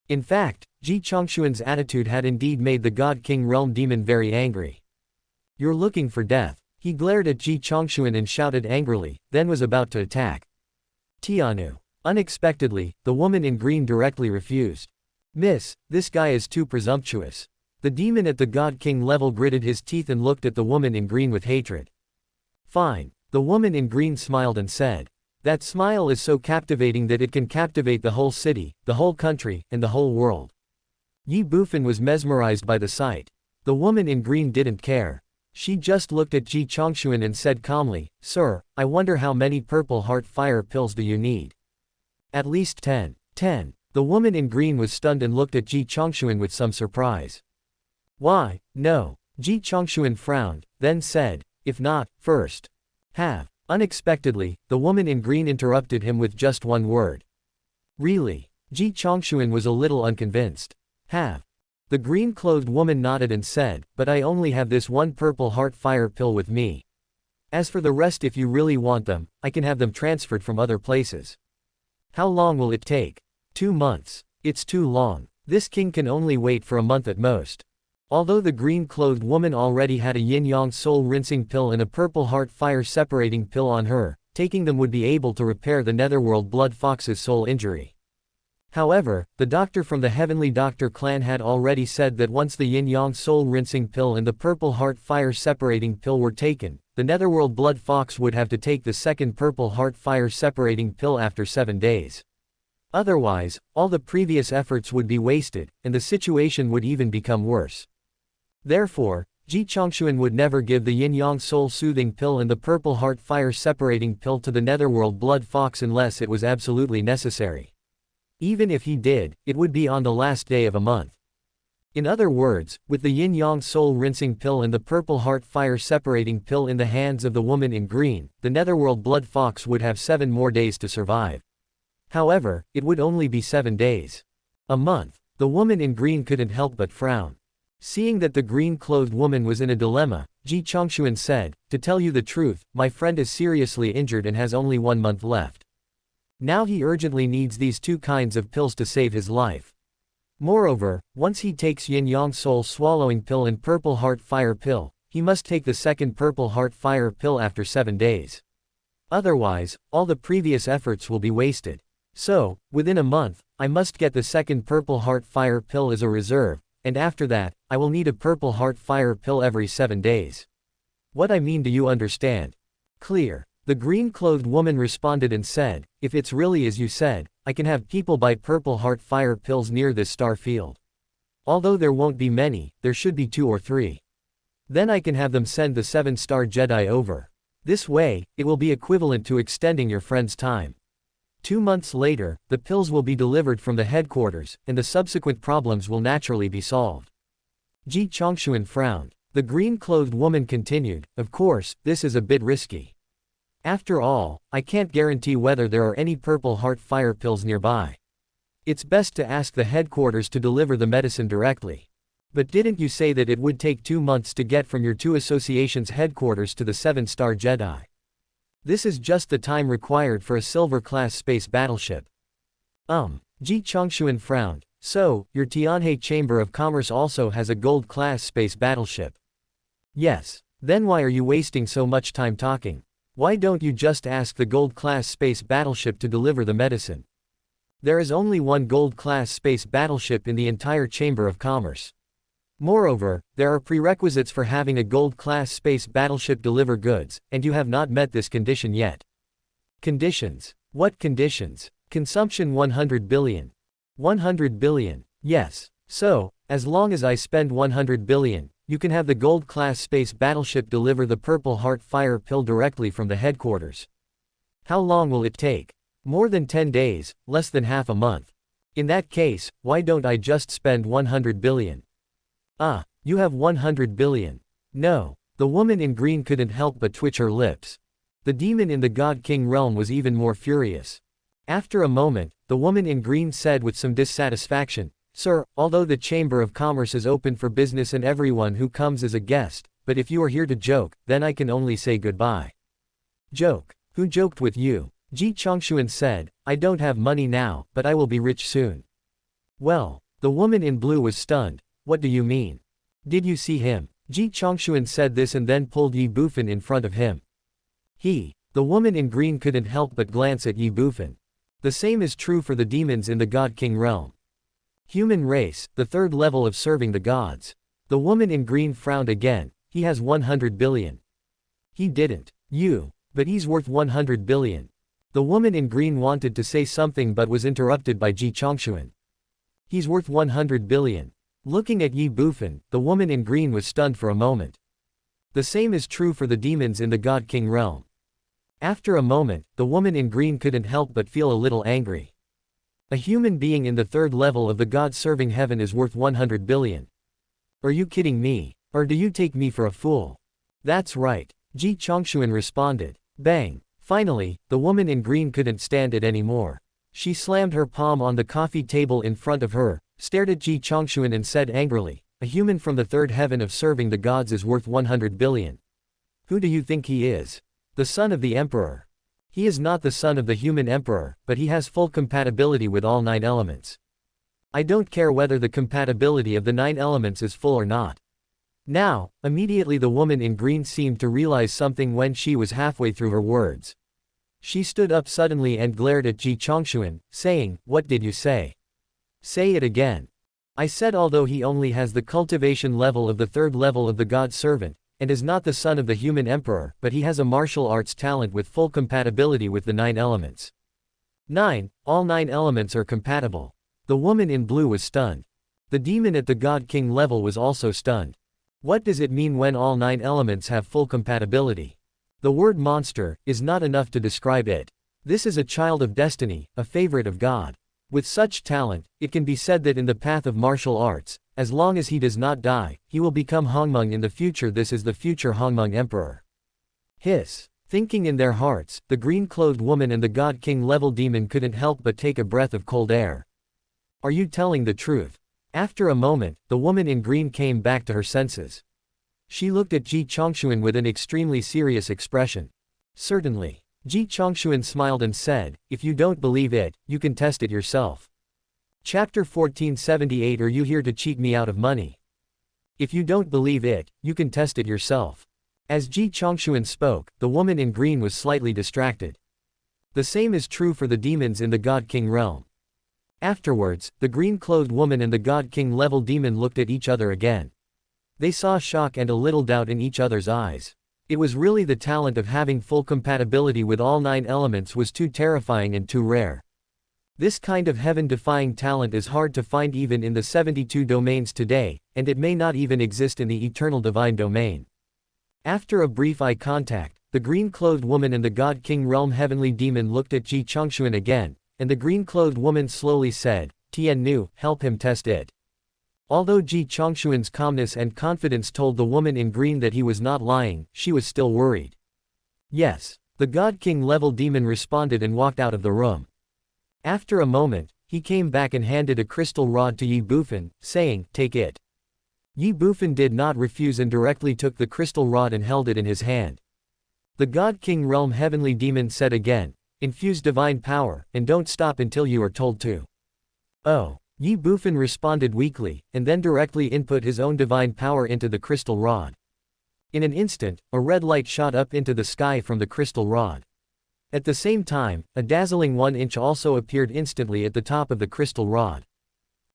In fact, Ji Chongxuan's attitude had indeed made the God King Realm Demon very angry. You're looking for death. He glared at Ji Chongxuan and shouted angrily, then was about to attack. Tianu. Unexpectedly, the woman in green directly refused. Miss, this guy is too presumptuous. The demon at the God King level gritted his teeth and looked at the woman in green with hatred. Fine. The woman in green smiled and said. That smile is so captivating that it can captivate the whole city, the whole country, and the whole world. Ye Bufan was mesmerized by the sight. The woman in green didn't care. She just looked at Ji Chongxuan and said calmly, Sir, I wonder how many purple heart fire pills do you need? At least 10. 10. The woman in green was stunned and looked at Ji Chongxuan with some surprise. Why, no. Ji Chongxuan frowned, then said, if not, first. Have. Unexpectedly, the woman in green interrupted him with just one word. Really? Ji Chongxuan was a little unconvinced. Have. The green-clothed woman nodded and said, but I only have this one purple heart fire pill with me. As for the rest, if you really want them, I can have them transferred from other places. How long will it take? 2 months. It's too long. This king can only wait for a month at most. Although the green-clothed woman already had a yin-yang soul rinsing pill and a purple heart fire separating pill on her, taking them would be able to repair the netherworld blood fox's soul injury. However, the doctor from the Heavenly Doctor clan had already said that once the yin-yang soul rinsing pill and the purple heart fire separating pill were taken, the netherworld blood fox would have to take the second purple heart fire separating pill after 7 days. Otherwise, all the previous efforts would be wasted, and the situation would even become worse. Therefore, Ji Chongshuan would never give the yin-yang soul soothing pill and the purple heart fire separating pill to the netherworld blood fox unless it was absolutely necessary. Even if he did, it would be on the last day of a month. In other words, with the yin-yang soul rinsing pill and the purple heart fire separating pill in the hands of the woman in green, the netherworld blood fox would have 7 more days to survive. However, it would only be 7 days. A month. The woman in green couldn't help but frown. Seeing that the green-clothed woman was in a dilemma, Ji Chongshuan said, "To tell you the truth, my friend is seriously injured and has only 1 month left. Now he urgently needs these 2 kinds of pills to save his life. Moreover, once he takes yin-yang soul swallowing pill and purple heart fire pill, he must take the second purple heart fire pill after 7 days. Otherwise, all the previous efforts will be wasted. So, within a month, I must get the second purple heart fire pill as a reserve, and after that, I will need a purple heart fire pill every 7 days. What I mean, do you understand?" "Clear." The green-clothed woman responded and said, "If it's really as you said, I can have people buy purple heart fire pills near this star field. Although there won't be many, there should be 2 or 3. Then I can have them send the 7-star Jedi over. This way, it will be equivalent to extending your friend's time. 2 months later, the pills will be delivered from the headquarters, and the subsequent problems will naturally be solved." Ji Chongshuan frowned. The green-clothed woman continued, "Of course, this is a bit risky. After all, I can't guarantee whether there are any purple heart fire pills nearby. It's best to ask the headquarters to deliver the medicine directly. But didn't you say that it would take 2 months to get from your 2 associations' headquarters to the 7-star Jedi? This is just the time required for a silver-class space battleship." Ji Chongshuan frowned. "So, your Tianhe Chamber of Commerce also has a gold-class space battleship?" "Yes. Then why are you wasting so much time talking? Why don't you just ask the gold-class space battleship to deliver the medicine? There is only 1 gold-class space battleship in the entire Chamber of Commerce. Moreover, there are prerequisites for having a gold-class space battleship deliver goods, and you have not met this condition yet." "Conditions? What conditions?" "Consumption 100 billion. 100 billion. Yes. So, as long as I spend 100 billion, you can have the gold-class space battleship deliver the purple heart fire pill directly from the headquarters." "How long will it take?" "More than 10 days, less than half a month." "In that case, why don't I just spend 100 billion? "Ah, you have 100 billion. "No." The woman in green couldn't help but twitch her lips. The demon in the God King realm was even more furious. After a moment, the woman in green said with some dissatisfaction, "Sir, although the Chamber of Commerce is open for business and everyone who comes is a guest, but if you are here to joke, then I can only say goodbye." "Joke? Who joked with you?" Ji Chongshuan said, "I don't have money now, but I will be rich soon." "Well." The woman in blue was stunned. "What do you mean? Did you see him?" Ji Chongshuan said this and then pulled Ye Bufan in front of him. The woman in green couldn't help but glance at Ye Bufan. The same is true for the demons in the God King realm. Human race, the 3rd level of serving the gods. The woman in green frowned again. "He has 100 billion. "He didn't. But he's worth 100 billion. The woman in green wanted to say something but was interrupted by Ji Chongshuan. "He's worth 100 billion. Looking at Ye Bufan, the woman in green was stunned for a moment. The same is true for the demons in the God King realm. After a moment, the woman in green couldn't help but feel a little angry. A human being in the 3rd level of the God-serving heaven is worth 100 billion. Are you kidding me? Or do you take me for a fool? That's right. Ji Chongshuan responded. Bang. Finally, the woman in green couldn't stand it anymore. She slammed her palm on the coffee table in front of her, stared at Ji Chongshuan and said angrily, "A human from the 3rd heaven of serving the gods is worth 100 billion. Who do you think he is? The son of the emperor. He is not the son of the human emperor, but he has full compatibility with all 9 elements. I don't care whether the compatibility of the 9 elements is full or not." Now, immediately the woman in green seemed to realize something when she was halfway through her words. She stood up suddenly and glared at Ji Chongshuan, saying, "What did you say? Say it again. I said although he only has the cultivation level of the third level of the God servant, and is not the son of the human emperor, but he has a martial arts talent with full compatibility with the 9 elements. 9. All 9 elements are compatible. The woman in blue was stunned. The demon at the God King level was also stunned. What does it mean when all 9 elements have full compatibility? The word monster is not enough to describe it. This is a child of destiny, a favorite of God. With such talent, it can be said that in the path of martial arts, as long as he does not die, he will become Hongmeng in the future. This is the future Hongmeng emperor. Hiss. Thinking in their hearts, the green-clothed woman and the God King level demon couldn't help but take a breath of cold air. Are you telling the truth? After a moment, the woman in green came back to her senses. She looked at Ji Chongshuan with an extremely serious expression. Certainly. Ji Chongshuan smiled and said, if you don't believe it, you can test it yourself. Chapter 1478. Are you here to cheat me out of money? If you don't believe it, you can test it yourself. As Ji Chongshuan spoke, the woman in green was slightly distracted. The same is true for the demons in the God King realm. Afterwards, the green-clothed woman and the God King level demon looked at each other again. They saw shock and a little doubt in each other's eyes. It was really the talent of having full compatibility with all 9 elements was too terrifying and too rare. This kind of heaven-defying talent is hard to find even in the 72 domains today, and it may not even exist in the eternal divine domain. After a brief eye contact, the green-clothed woman and the God King realm heavenly demon looked at Ji Chongshuan again, and the green-clothed woman slowly said, Tian Nu, help him test it. Although Ji Chongshuan's calmness and confidence told the woman in green that he was not lying, she was still worried. Yes. The God King level demon responded and walked out of the room. After a moment, he came back and handed a crystal rod to Ye Bufan, saying, take it. Ye Bufan did not refuse and directly took the crystal rod and held it in his hand. The God King realm heavenly demon said again, infuse divine power, and don't stop until you are told to. Oh. Ye Bufan responded weakly, and then directly input his own divine power into the crystal rod. In an instant, a red light shot up into the sky from the crystal rod. At the same time, a dazzling 1 inch also appeared instantly at the top of the crystal rod.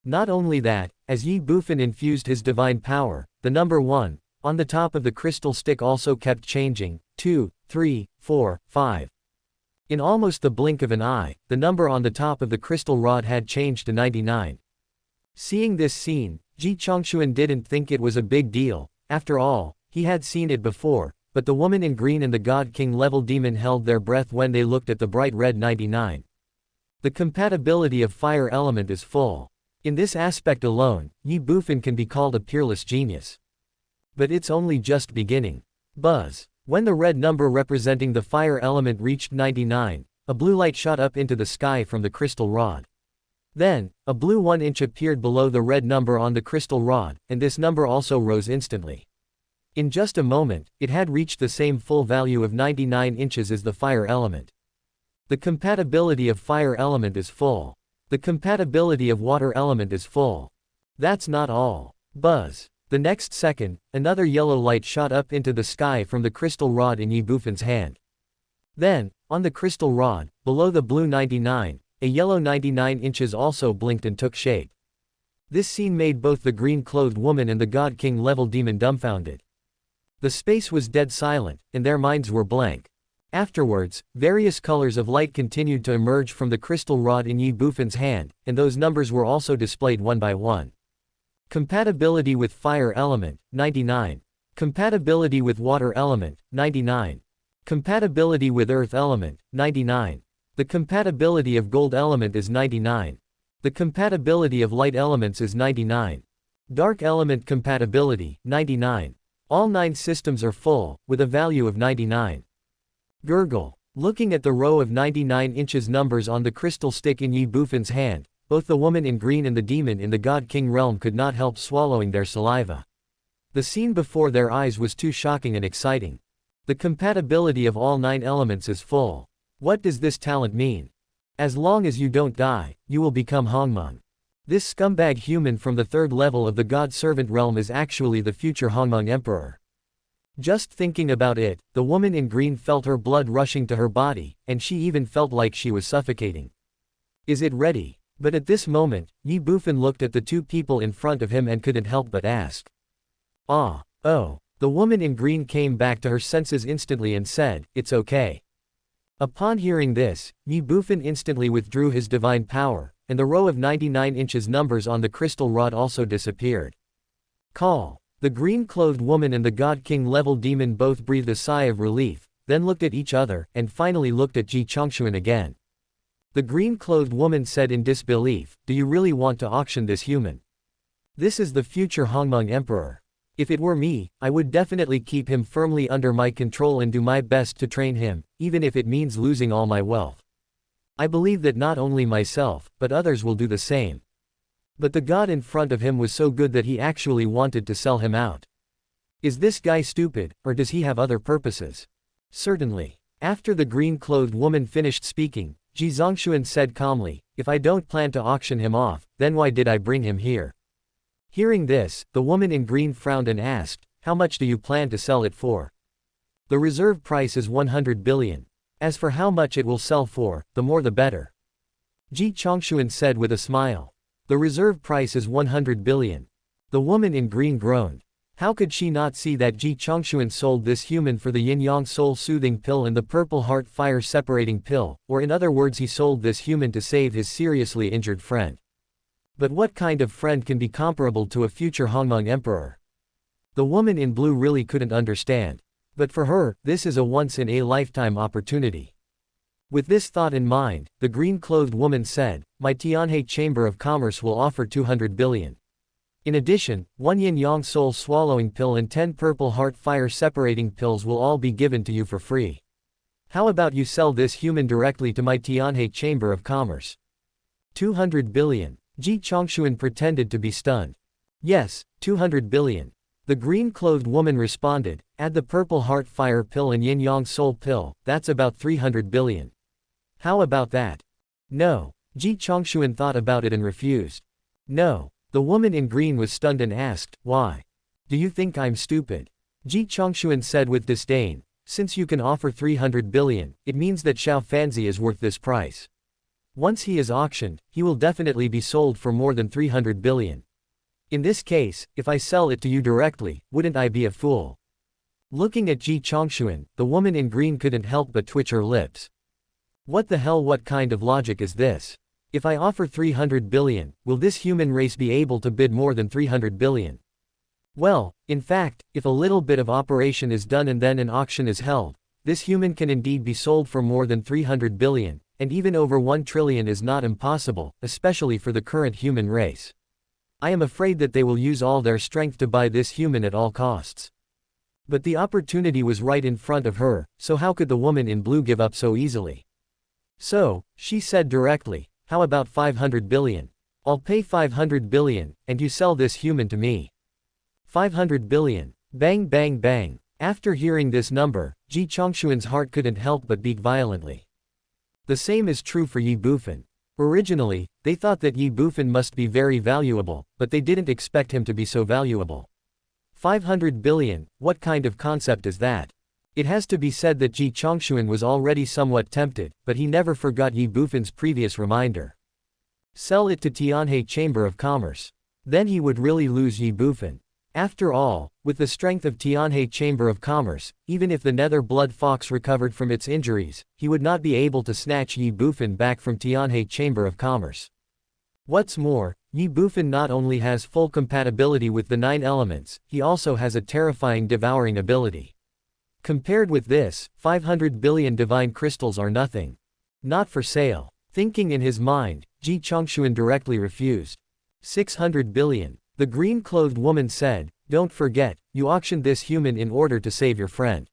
Not only that, as Ye Bufan infused his divine power, the number 1, on the top of the crystal stick also kept changing, 2, 3, 4, 5. In almost the blink of an eye, the number on the top of the crystal rod had changed to 99. Seeing this scene, Ji Chongshuan didn't think it was a big deal. After all, he had seen it before, but the woman in green and the God King level demon held their breath when they looked at the bright red 99. The compatibility of fire element is full. In this aspect alone, Ye Bufan can be called a peerless genius. But it's only just beginning. Buzz. When the red number representing the fire element reached 99, a blue light shot up into the sky from the crystal rod. Then, a blue 1 inch appeared below the red number on the crystal rod, and this number also rose instantly. In just a moment, it had reached the same full value of 99 inches as the fire element. The compatibility of fire element is full. The compatibility of water element is full. That's not all. Buzz. The next second, another yellow light shot up into the sky from the crystal rod in Ye Bufan's hand. Then, on the crystal rod, below the blue 99, a yellow 99 inches also blinked and took shape. This scene made both the green-clothed woman and the God King level demon dumbfounded. The space was dead silent, and their minds were blank. Afterwards, various colors of light continued to emerge from the crystal rod in Ye Bufan's hand, and those numbers were also displayed one by one. Compatibility with fire element, 99. Compatibility with water element, 99. Compatibility with earth element, 99. The compatibility of gold element is 99. The compatibility of light elements is 99. Dark element compatibility, 99. All 9 systems are full, with a value of 99. Gurgle. Looking at the row of 99 inches numbers on the crystal stick in Ye Bufan's hand, both the woman in green and the demon in the God King realm could not help swallowing their saliva. The scene before their eyes was too shocking and exciting. The compatibility of all 9 elements is full. What does this talent mean? As long as you don't die, you will become Hongmeng. This scumbag human from the 3rd level of the God Servant realm is actually the future Hongmeng Emperor. Just thinking about it, the woman in green felt her blood rushing to her body, and she even felt like she was suffocating. Is it ready? But at this moment, Ye Bufan looked at the two people in front of him and couldn't help but ask. Ah, oh. The woman in green came back to her senses instantly and said, "It's okay." Upon hearing this, Ye Bufan instantly withdrew his divine power, and the row of 99 inches numbers on the crystal rod also disappeared. Call. The green-clothed woman and the God King level demon both breathed a sigh of relief, then looked at each other, and finally looked at Ji Chongshuan again. The green-clothed woman said in disbelief, "Do you really want to auction this human? This is the future Hongmeng Emperor. If it were me, I would definitely keep him firmly under my control and do my best to train him, even if it means losing all my wealth. I believe that not only myself, but others will do the same." But the god in front of him was so good that he actually wanted to sell him out. Is this guy stupid, or does he have other purposes? Certainly. After the green-clothed woman finished speaking, Ji Zongshuan said calmly, "If I don't plan to auction him off, then why did I bring him here?" Hearing this, the woman in green frowned and asked, "How much do you plan to sell it for?" "The reserve price is 100 billion. As for how much it will sell for, the more the better." Ji Chongshuan said with a smile. "The reserve price is 100 billion. The woman in green groaned. How could she not see that Ji Chongshuan sold this human for the yin-yang soul-soothing pill and the purple heart fire-separating pill, or in other words he sold this human to save his seriously injured friend. But what kind of friend can be comparable to a future Hongmeng Emperor? The woman in blue really couldn't understand. But for her, this is a once-in-a-lifetime opportunity. With this thought in mind, the green-clothed woman said, "My Tianhe Chamber of Commerce will offer 200 billion. In addition, 1 yin-yang soul-swallowing pill and 10 purple heart fire-separating pills will all be given to you for free. How about you sell this human directly to my Tianhe Chamber of Commerce?" 200 billion. Ji Chongshuan pretended to be stunned. "Yes, 200 billion. The green-clothed woman responded, "Add the purple heart fire pill and yin-yang soul pill, that's about 300 billion. How about that?" "No." Ji Chongshuan thought about it and refused. "No." The woman in green was stunned and asked, "Why? Do you think I'm stupid?" Ji Chongshuan said with disdain, "Since you can offer 300 billion, it means that Xiao Fanzi is worth this price. Once he is auctioned, he will definitely be sold for more than 300 billion. In this case, if I sell it to you directly, wouldn't I be a fool?" Looking at Ji Chongshuan, the woman in green couldn't help but twitch her lips. What the hell, what kind of logic is this? If I offer 300 billion, will this human race be able to bid more than 300 billion? Well, in fact, if a little bit of operation is done and then an auction is held, this human can indeed be sold for more than 300 billion, and even over 1 trillion is not impossible, especially for the current human race. I am afraid that they will use all their strength to buy this human at all costs. But the opportunity was right in front of her, so how could the woman in blue give up so easily? So, she said directly, "How about 500 billion? I'll pay 500 billion, and you sell this human to me." 500 billion. Bang bang bang. After hearing this number, Ji Chongshuan's heart couldn't help but beat violently. The same is true for Ye Bufan. Originally, they thought that Ye Bufan must be very valuable, but they didn't expect him to be so valuable. 500 billion, what kind of concept is that? It has to be said that Ji Chongshuan was already somewhat tempted, but he never forgot Ye Bufan's previous reminder. Sell it to Tianhe Chamber of Commerce. Then he would really lose Ye Bufan. After all, with the strength of Tianhe Chamber of Commerce, even if the Nether Blood Fox recovered from its injuries, he would not be able to snatch Ye Bufan back from Tianhe Chamber of Commerce. What's more, Ye Bufan not only has full compatibility with the 9 elements, he also has a terrifying devouring ability. Compared with this, 500 billion divine crystals are nothing. Not for sale. Thinking in his mind, Ji Chongshuan directly refused. 600 billion. The green-clothed woman said, "Don't forget, you auctioned this human in order to save your friend.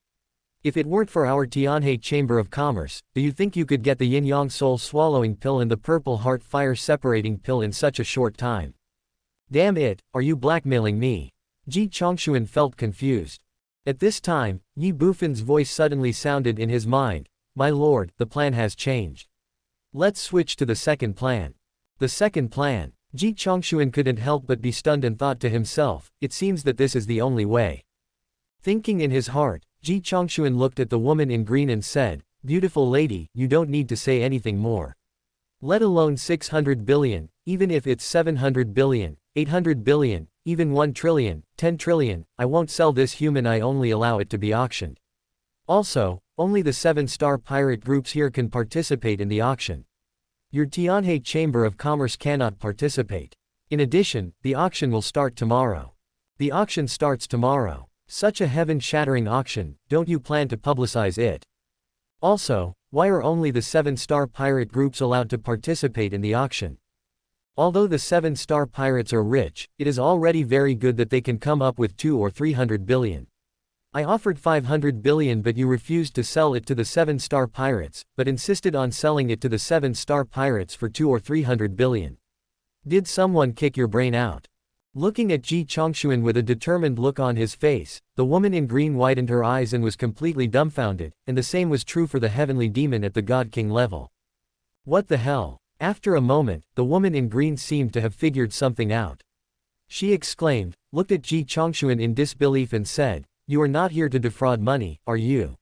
If it weren't for our Tianhe Chamber of Commerce, do you think you could get the yin-yang soul-swallowing pill and the purple heart fire-separating pill in such a short time? Damn it, are you blackmailing me?" Ji Chongshuan felt confused. At this time, Ye Bufan's voice suddenly sounded in his mind, "My lord, the plan has changed. Let's switch to the second plan." The second plan. Ji Chongshuan couldn't help but be stunned and thought to himself, it seems that this is the only way. Thinking in his heart, Ji Chongshuan looked at the woman in green and said, "Beautiful lady, you don't need to say anything more. Let alone 600 billion, even if it's 700 billion, 800 billion, even 1 trillion, 10 trillion, I won't sell this human, I only allow it to be auctioned. Also, only the 7-star pirate groups here can participate in the auction. Your Tianhe Chamber of Commerce cannot participate. In addition, the auction will start tomorrow. The auction starts tomorrow. Such a heaven-shattering auction, don't you plan to publicize it? Also, why are only the 7-star pirate groups allowed to participate in the auction? Although the 7-star pirates are rich, it is already very good that they can come up with 200 or 300 billion. I offered 500 billion, but you refused to sell it to the 7-star pirates, but insisted on selling it to the 7-star pirates for 200 or 300 billion. Did someone kick your brain out? Looking at Ji Chongshuan with a determined look on his face, the woman in green widened her eyes and was completely dumbfounded, and the same was true for the heavenly demon at the God King level. What the hell? After a moment, the woman in green seemed to have figured something out. She exclaimed, looked at Ji Chongshuan in disbelief and said, "You are not here to defraud money, are you?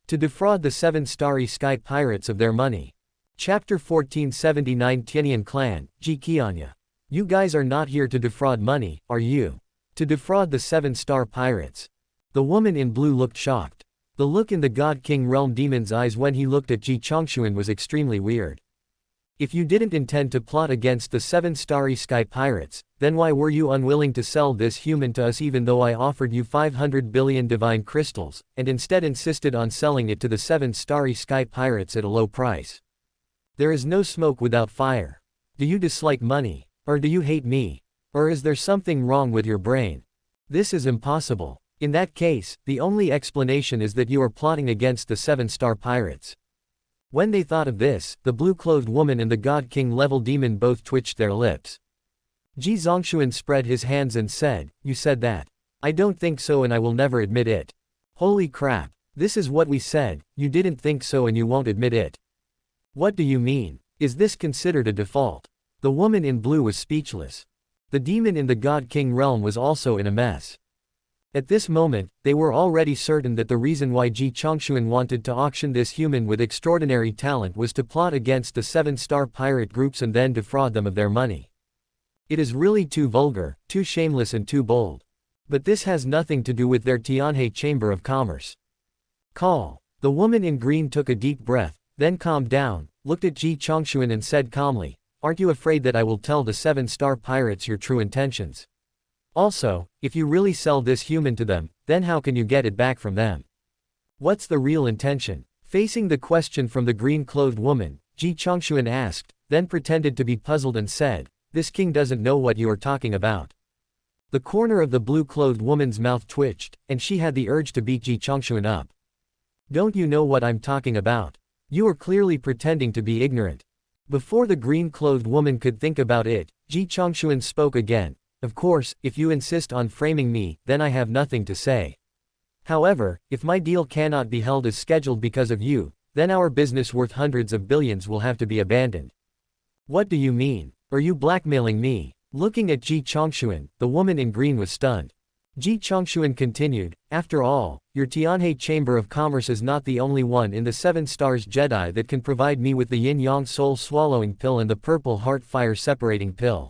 To defraud the 7-starry sky pirates of their money." Chapter 1479 Tianyan Clan, Ji Qianya. You guys are not here to defraud money, are you? To defraud the 7-star pirates. The woman in blue looked shocked. The look in the God King realm demon's eyes when he looked at Ji Chongshuan was extremely weird. If you didn't intend to plot against the 7-starry sky pirates, then why were you unwilling to sell this human to us even though I offered you 500 billion divine crystals, and instead insisted on selling it to the 7-starry sky pirates at a low price? There is no smoke without fire. Do you dislike money? Or do you hate me? Or is there something wrong with your brain? This is impossible. In that case, the only explanation is that you are plotting against the 7-star pirates. When they thought of this, the blue-clothed woman and the God King level demon both twitched their lips. Ji Zongshuan spread his hands and said, "You said that. I don't think so and I will never admit it." Holy crap. This is what we said, you didn't think so and you won't admit it. What do you mean? Is this considered a default? The woman in blue was speechless. The demon in the God King realm was also in a mess. At this moment, they were already certain that the reason why Ji Chongshuan wanted to auction this human with extraordinary talent was to plot against the 7-star pirate groups and then defraud them of their money. It is really too vulgar, too shameless and too bold. But this has nothing to do with their Tianhe Chamber of Commerce. Call. The woman in green took a deep breath, then calmed down, looked at Ji Chongshuan and said calmly, "Aren't you afraid that I will tell the 7-star pirates your true intentions? Also, if you really sell this human to them, then how can you get it back from them? What's the real intention?" Facing the question from the green-clothed woman, Ji Chongshuan asked, then pretended to be puzzled and said, "This king doesn't know what you are talking about." The corner of the blue-clothed woman's mouth twitched, and she had the urge to beat Ji Chongshuan up. "Don't you know what I'm talking about? You are clearly pretending to be ignorant." Before the green-clothed woman could think about it, Ji Chongshuan spoke again. "Of course, if you insist on framing me, then I have nothing to say. However, if my deal cannot be held as scheduled because of you, then our business worth hundreds of billions will have to be abandoned." "What do you mean? Are you blackmailing me?" Looking at Ji Chongshuan, the woman in green was stunned. Ji Chongshuan continued, "After all, your Tianhe Chamber of Commerce is not the only one in the 7 Stars Jedi that can provide me with the yin-yang soul-swallowing pill and the purple heart fire-separating pill.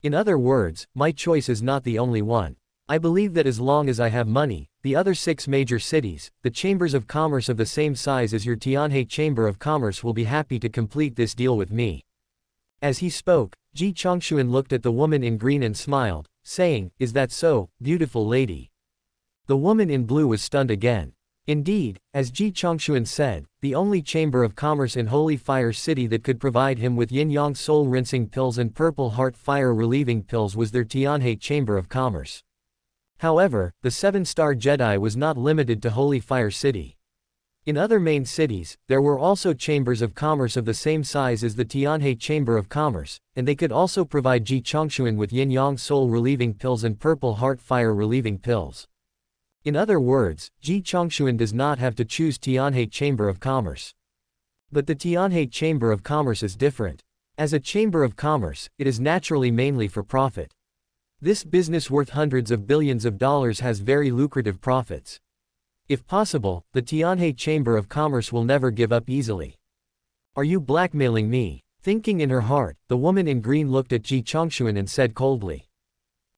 In other words, my choice is not the only one. I believe that as long as I have money, the other 6 major cities, the chambers of commerce of the same size as your Tianhe Chamber of Commerce will be happy to complete this deal with me." As he spoke, Ji Chongshuan looked at the woman in green and smiled, saying, "Is that so, beautiful lady?" The woman in blue was stunned again. Indeed, as Ji Chongshuan said, the only chamber of commerce in Holy Fire City that could provide him with yin-yang soul-rinsing pills and purple heart fire-relieving pills was their Tianhe Chamber of Commerce. However, the 7-star Jedi was not limited to Holy Fire City. In other main cities, there were also chambers of commerce of the same size as the Tianhe Chamber of Commerce, and they could also provide Ji Chongshuan with yin-yang soul-relieving pills and purple heart fire-relieving pills. In other words, Ji Chongshuan does not have to choose Tianhe Chamber of Commerce. But the Tianhe Chamber of Commerce is different. As a chamber of commerce, it is naturally mainly for profit. This business worth hundreds of billions of dollars has very lucrative profits. If possible, the Tianhe Chamber of Commerce will never give up easily. Are you blackmailing me? Thinking in her heart, the woman in green looked at Ji Chongshuan and said coldly.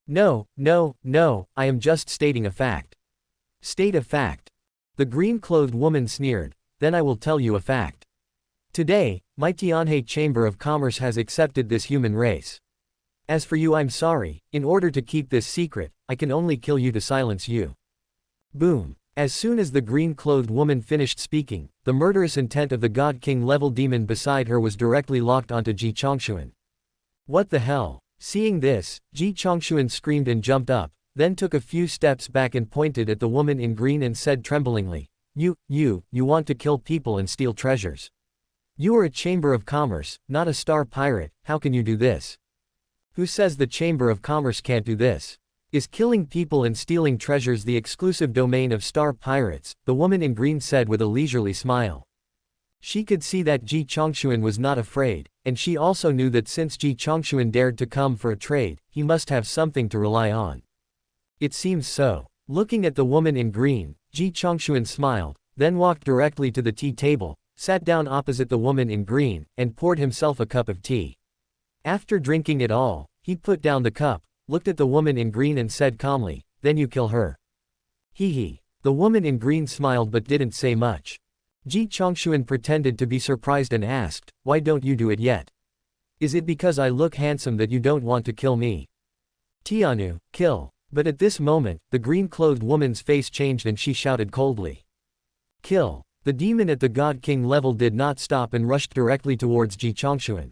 No, no, no, I am just stating a fact. State a fact. The green-clothed woman sneered, then I will tell you a fact. Today, my Tianhe Chamber of Commerce has accepted this human race. As for you, I'm sorry, in order to keep this secret, I can only kill you to silence you. Boom. As soon as the green-clothed woman finished speaking, the murderous intent of the God King level demon beside her was directly locked onto Ji Chongshuan. What the hell? Seeing this, Ji Chongshuan screamed and jumped up, then took a few steps back and pointed at the woman in green and said tremblingly, You want to kill people and steal treasures. You are a Chamber of Commerce, not a star pirate, how can you do this? Who says the Chamber of Commerce can't do this? Is killing people and stealing treasures the exclusive domain of star pirates? The woman in green said with a leisurely smile. She could see that Ji Chongshuan was not afraid, and she also knew that since Ji Chongshuan dared to come for a trade, he must have something to rely on. It seems so. Looking at the woman in green, Ji Chongshuan smiled, then walked directly to the tea table, sat down opposite the woman in green, and poured himself a cup of tea. After drinking it all, he put down the cup, looked at the woman in green and said calmly, Then you kill her. Hee. The woman in green smiled but didn't say much. Ji Chongshuan pretended to be surprised and asked, Why don't you do it yet? Is it because I look handsome that you don't want to kill me? Tianu, kill. But at this moment, the green-clothed woman's face changed and she shouted coldly. Kill. The demon at the God King level did not stop and rushed directly towards Ji Chongshuan.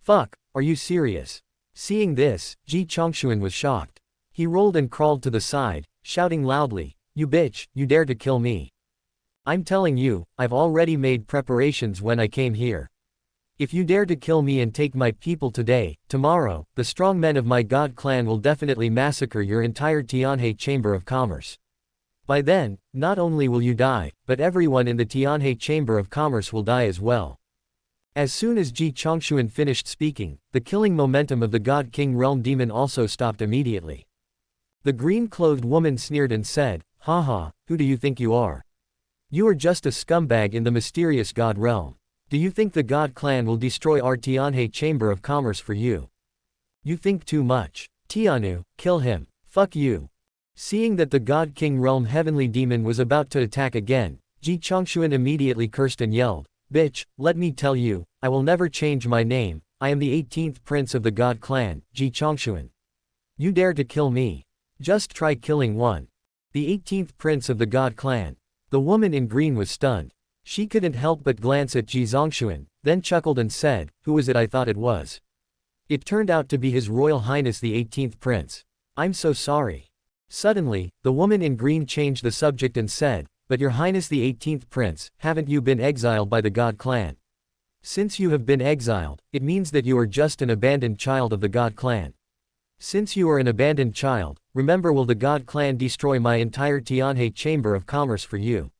Fuck, are you serious? Seeing this, Ji Chongshuan was shocked. He rolled and crawled to the side, shouting loudly, You bitch, you dare to kill me. I'm telling you, I've already made preparations when I came here. If you dare to kill me and take my people today, tomorrow, the strong men of my God clan will definitely massacre your entire Tianhe Chamber of Commerce. By then, not only will you die, but everyone in the Tianhe Chamber of Commerce will die as well. As soon as Ji Chongshuan finished speaking, the killing momentum of the God King Realm demon also stopped immediately. The green-clothed woman sneered and said, Haha, who do you think you are? You are just a scumbag in the mysterious God Realm. Do you think the God Clan will destroy our Tianhe Chamber of Commerce for you? You think too much. Tianu, kill him. Fuck you. Seeing that the God King Realm Heavenly Demon was about to attack again, Ji Chongshuan immediately cursed and yelled, Bitch, let me tell you, I will never change my name, I am the 18th Prince of the God Clan, Ji Chongshuan. You dare to kill me? Just try killing one. The 18th Prince of the God Clan. The woman in green was stunned. She couldn't help but glance at Ji Chongshuan, then chuckled and said, Who is it I thought it was? It turned out to be His Royal Highness the 18th Prince. I'm so sorry. Suddenly, the woman in green changed the subject and said, But Your Highness the 18th Prince, haven't you been exiled by the God Clan? Since you have been exiled, it means that you are just an abandoned child of the God Clan. Since you are an abandoned child, remember, will the God Clan destroy my entire Tianhe Chamber of Commerce for you?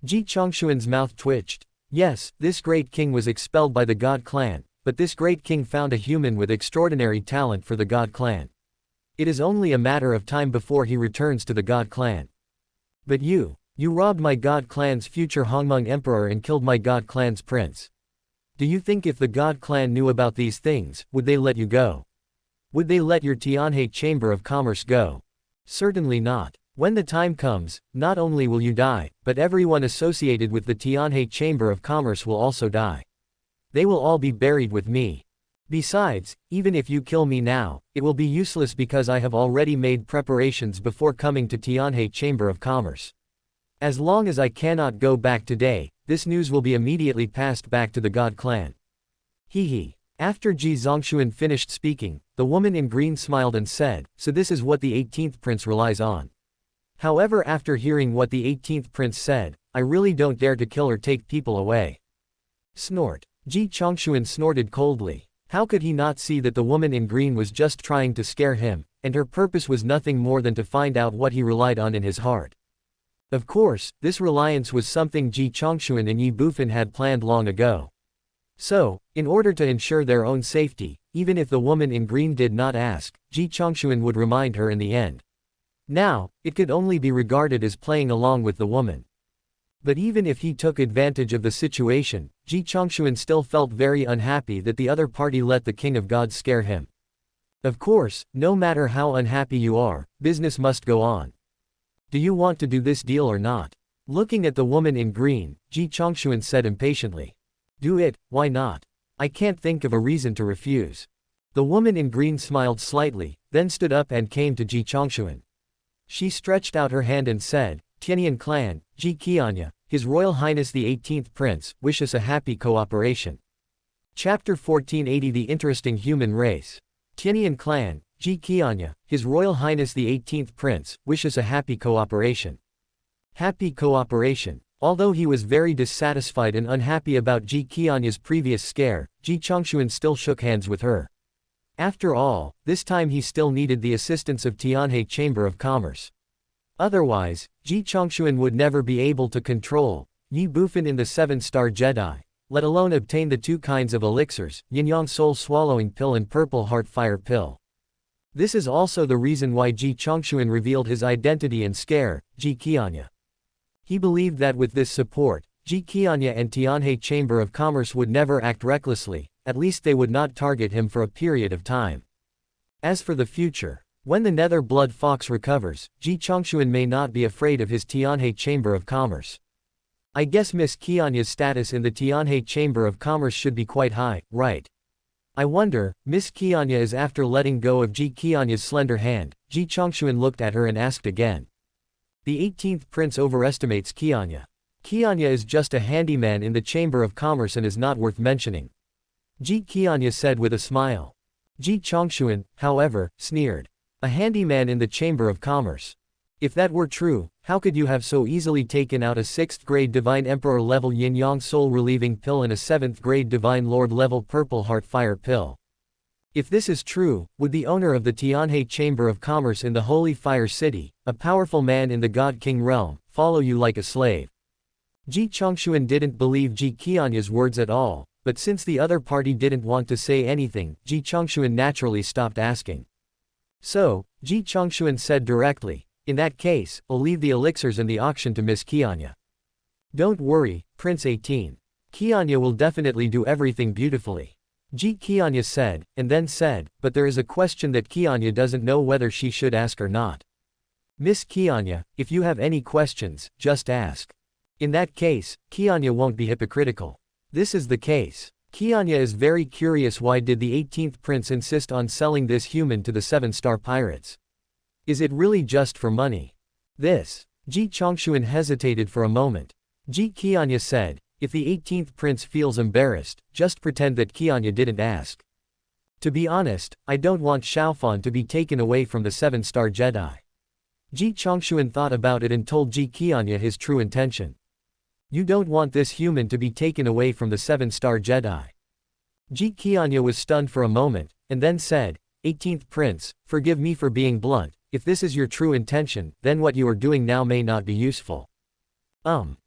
Ji Chongshuan's mouth twitched. Yes, this great king was expelled by the God Clan, but this great king found a human with extraordinary talent for the God Clan. It is only a matter of time before he returns to the God Clan. But you robbed my God Clan's future Hongmeng Emperor and killed my God Clan's prince. Do you think if the God Clan knew about these things, would they let you go? Would they let your Tianhe Chamber of Commerce go? Certainly not. When the time comes, not only will you die, but everyone associated with the Tianhe Chamber of Commerce will also die. They will all be buried with me. Besides, even if you kill me now, it will be useless because I have already made preparations before coming to Tianhe Chamber of Commerce. As long as I cannot go back today, this news will be immediately passed back to the God Clan. Hee. After Ji Chongshuan finished speaking, the woman in green smiled and said, So this is what the 18th Prince relies on. However, after hearing what the 18th Prince said, I really don't dare to kill or take people away. Snort. Ji Chongshuan snorted coldly. How could he not see that the woman in green was just trying to scare him, and her purpose was nothing more than to find out what he relied on in his heart? Of course, this reliance was something Ji Chongshuan and Ye Bufan had planned long ago. So, in order to ensure their own safety, even if the woman in green did not ask, Ji Chongshuan would remind her in the end. Now, it could only be regarded as playing along with the woman. But even if he took advantage of the situation, Ji Chongshuan still felt very unhappy that the other party let the King of Gods scare him. Of course, no matter how unhappy you are, business must go on. Do you want to do this deal or not? Looking at the woman in green, Ji Chongshuan said impatiently. Do it, why not? I can't think of a reason to refuse. The woman in green smiled slightly, then stood up and came to Ji Chongshuan. She stretched out her hand and said, Tianyan clan, Ji Qianya, His Royal Highness the 18th Prince, wish us a happy cooperation. Chapter 1480 The Interesting Human Race. Tianyan clan, Ji Qianya, His Royal Highness the 18th Prince, wish us a happy cooperation. Happy cooperation. Although he was very dissatisfied and unhappy about Ji Qianya's previous scare, Ji Chongshuan still shook hands with her. After all, this time he still needed the assistance of Tianhe Chamber of Commerce. Otherwise, Ji Chongshuan would never be able to control Ye Bufan in the 7-star Jedi, let alone obtain the 2 kinds of elixirs, Yin-Yang Soul Swallowing Pill and Purple Heart Fire Pill. This is also the reason why Ji Chongshuan revealed his identity and scare Ji Qianya. He believed that with this support, Ji Qianya and Tianhe Chamber of Commerce would never act recklessly, at least they would not target him for a period of time. As for the future, when the Nether Blood Fox recovers, Ji Chongshuan may not be afraid of his Tianhe Chamber of Commerce. I guess Miss Qianya's status in the Tianhe Chamber of Commerce should be quite high, right? I wonder, Miss Qianya is after letting go of Ji Qianya's slender hand. Ji Chongshuan looked at her and asked again. The 18th Prince overestimates Qianya. Qianya is just a handyman in the Chamber of Commerce and is not worth mentioning. Ji Qianya said with a smile. Ji Chongshuan, however, sneered. A handyman in the Chamber of Commerce. If that were true, how could you have so easily taken out a 6th grade Divine Emperor level Yin-Yang Soul Relieving Pill and a 7th grade Divine Lord level Purple Heart Fire Pill? If this is true, would the owner of the Tianhe Chamber of Commerce in the Holy Fire City, a powerful man in the God King realm, follow you like a slave? Ji Chongshuan didn't believe Ji Qianya's words at all, but since the other party didn't want to say anything, Ji Chongshuan naturally stopped asking. So, Ji Chongshuan said directly, in that case, I'll leave the elixirs and the auction to Miss Qianya. Don't worry, Prince 18. Qianya will definitely do everything beautifully. Ji Qianya said, and then said, but there is a question that Qianya doesn't know whether she should ask or not. Miss Qianya, if you have any questions, just ask. In that case, Qianya won't be hypocritical. This is the case. Qianya is very curious why did the 18th Prince insist on selling this human to the 7-star pirates. Is it really just for money? This. Ji Chongshuan hesitated for a moment. Ji Qianya said, if the 18th Prince feels embarrassed, just pretend that Qianya didn't ask. To be honest, I don't want Xiaofan to be taken away from the 7-star Jedi. Ji Chongshuan thought about it and told Ji Qianya his true intention. You don't want this human to be taken away from the 7-star Jedi. Ji Qianya was stunned for a moment, and then said, 18th Prince, forgive me for being blunt, if this is your true intention, then what you are doing now may not be useful.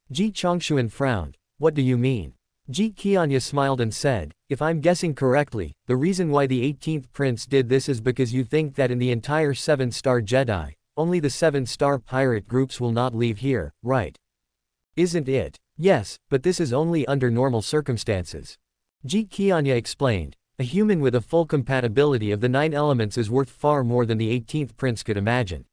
Ji Chongshuan frowned, what do you mean? Ji Qianya smiled and said, if I'm guessing correctly, the reason why the 18th Prince did this is because you think that in the entire 7-star Jedi, only the 7-star pirate groups will not leave here, right? Isn't it? Yes, but this is only under normal circumstances. Ji Qianya explained, a human with a full compatibility of the 9 elements is worth far more than the 18th Prince could imagine.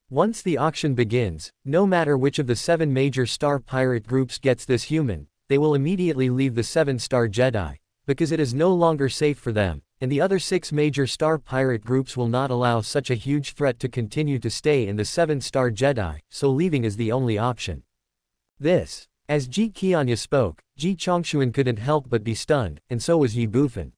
Once the auction begins, no matter which of the 7 major star pirate groups gets this human, they will immediately leave the 7-star Jedi, because it is no longer safe for them, and the other 6 major star pirate groups will not allow such a huge threat to continue to stay in the 7-star Jedi, so leaving is the only option. This. As Ji Qianya spoke, Ji Chongshuan couldn't help but be stunned, and so was Ye Bufan.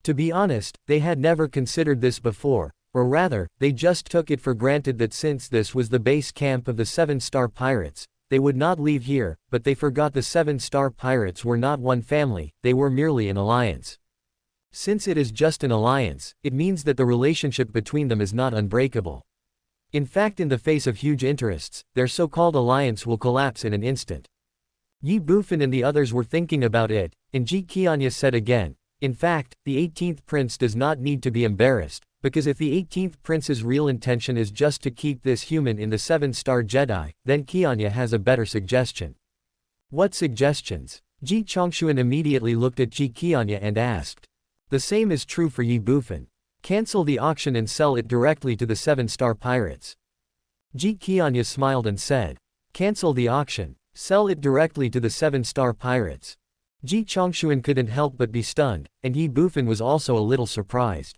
To be honest, they had never considered this before, or rather, they just took it for granted that since this was the base camp of the 7-star pirates, they would not leave here, but they forgot the 7-star pirates were not one family, they were merely an alliance. Since it is just an alliance, it means that the relationship between them is not unbreakable. In fact, in the face of huge interests, their so-called alliance will collapse in an instant. Ye Bufan and the others were thinking about it, and Ji Qianya said again, in fact, the 18th Prince does not need to be embarrassed, because if the 18th Prince's real intention is just to keep this human in the 7-star Jedi, then Qianya has a better suggestion. What suggestions? Ji Chongshuan immediately looked at Ji Qianya and asked. The same is true for Ye Bufan. Cancel the auction and sell it directly to the 7-star pirates. Ji Qianya smiled and said. Cancel the auction. Sell it directly to the 7-star pirates. Ji Chongshuan couldn't help but be stunned, and Ye Bufan was also a little surprised.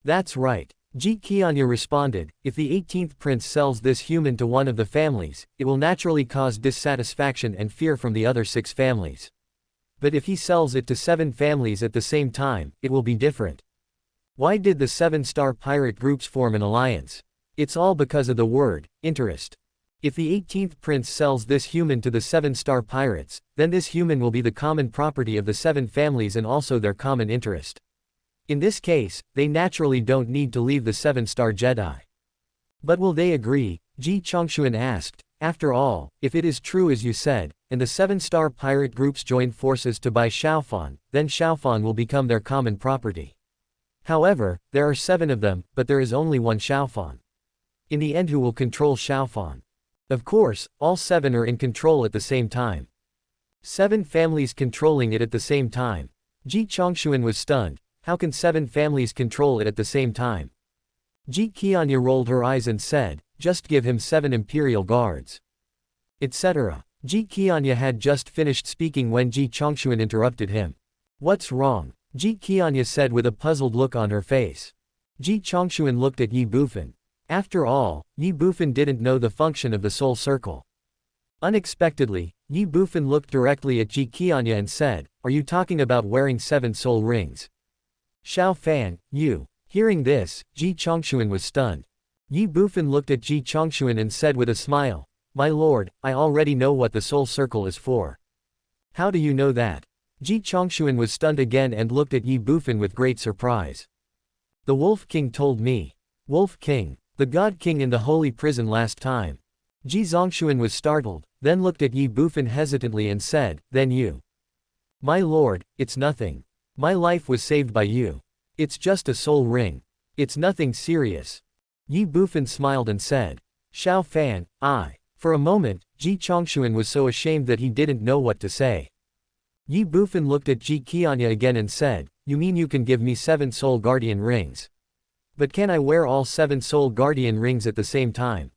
That's right. Ji Qianya responded, if the 18th prince sells this human to one of the families, it will naturally cause dissatisfaction and fear from the other 6 families. But if he sells it to 7 families at the same time, it will be different. Why did the 7-star pirate groups form an alliance? It's all because of the word, interest. If the 18th prince sells this human to the 7-star pirates, then this human will be the common property of the 7 families and also their common interest. In this case, they naturally don't need to leave the 7-star Jedi. But will they agree? Ji Chongshuan asked. After all, if it is true as you said, and the 7-star pirate groups join forces to buy Xiaofan, then Xiaofan will become their common property. However, there are 7 of them, but there is only one Xiaofan. In the end, who will control Xiaofan? Of course, all 7 are in control at the same time. 7 families controlling it at the same time. Ji Chongshuan was stunned. How can 7 families control it at the same time? Ji Qianya rolled her eyes and said, just give him 7 imperial guards. Etc. Ji Qianya had just finished speaking when Ji Chongshuan interrupted him. What's wrong? Ji Qianya said with a puzzled look on her face. Ji Chongshuan looked at Ye Bufan. After all, Ye Bufan didn't know the function of the soul circle. Unexpectedly, Ye Bufan looked directly at Ji Qianya and said, are you talking about wearing 7 soul rings? Xiao Fan, you. Hearing this, Ji Chongshuan was stunned. Ye Bufan looked at Ji Chongshuan and said with a smile, my lord, I already know what the soul circle is for. How do you know that? Ji Chongshuan was stunned again and looked at Ye Bufan with great surprise. The Wolf King told me. Wolf King, the God King in the holy prison last time. Ji Zongshuan was startled, then looked at Ye Bufan hesitantly and said, then you. My lord, it's nothing. My life was saved by you. It's just a soul ring. It's nothing serious. Ye Bufan smiled and said. Xiao Fan, I. For a moment, Ji Chongshuan was so ashamed that he didn't know what to say. Ye Bufan looked at Ji Qianya again and said, you mean you can give me 7 soul guardian rings? But can I wear all 7 soul guardian rings at the same time?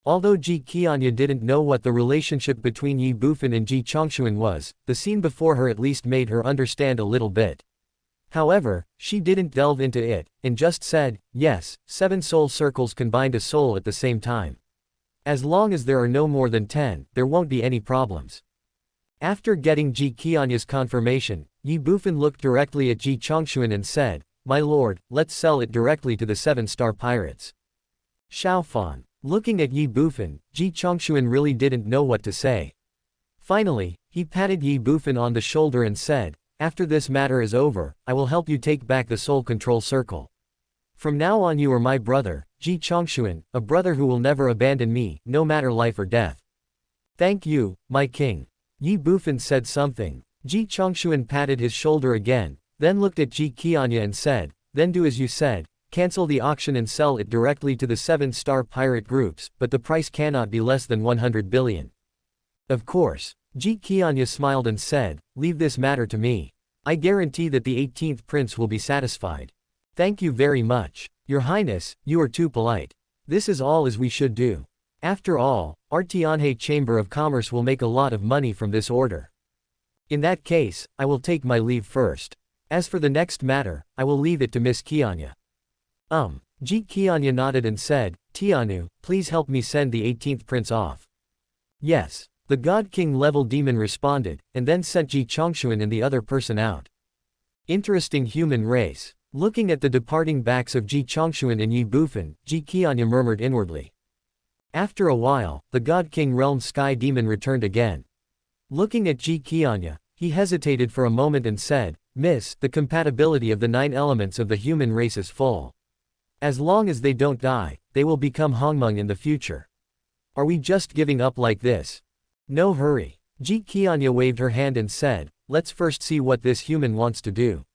Although Ji Qianya didn't know what the relationship between Ye Bufan and Ji Chongshuan was, the scene before her at least made her understand a little bit. However, she didn't delve into it, and just said, yes, 7 soul circles can bind a soul at the same time. As long as there are no more than 10, there won't be any problems. After getting Ji Qianya's confirmation, Ye Bufan looked directly at Ji Chongshuan and said, my lord, let's sell it directly to the 7-star pirates. Xiaofan. Looking at Ye Bufan, Ji Chongshuan really didn't know what to say. Finally, he patted Ye Bufan on the shoulder and said, after this matter is over, I will help you take back the soul control circle. From now on you are my brother, Ji Chongshuan, a brother who will never abandon me, no matter life or death. Thank you, my king. Ye Bufan said something. Ji Chongshuan patted his shoulder again, then looked at Ji Qianya and said, then do as you said. Cancel the auction and sell it directly to the 7-star pirate groups, but the price cannot be less than 100 billion. Of course. Ji Qianya smiled and said, leave this matter to me. I guarantee that the 18th prince will be satisfied. Thank you very much. Your Highness, you are too polite. This is all as we should do. After all, our Tianhe Chamber of Commerce will make a lot of money from this order. In that case, I will take my leave first. As for the next matter, I will leave it to Miss Qianya. Ji Qianya nodded and said, Tianu, please help me send the 18th prince off. Yes. The God King level demon responded, and then sent Ji Chongshuan and the other person out. Interesting human race. Looking at the departing backs of Ji Chongshuan and Ye Bufan, Ji Qianya murmured inwardly. After a while, the God King realm sky demon returned again. Looking at Ji Qianya, he hesitated for a moment and said, Miss, the compatibility of the 9 elements of the human race is full. As long as they don't die, they will become Hongmeng in the future. Are we just giving up like this? No hurry. Ji Qianya waved her hand and said, let's first see what this human wants to do.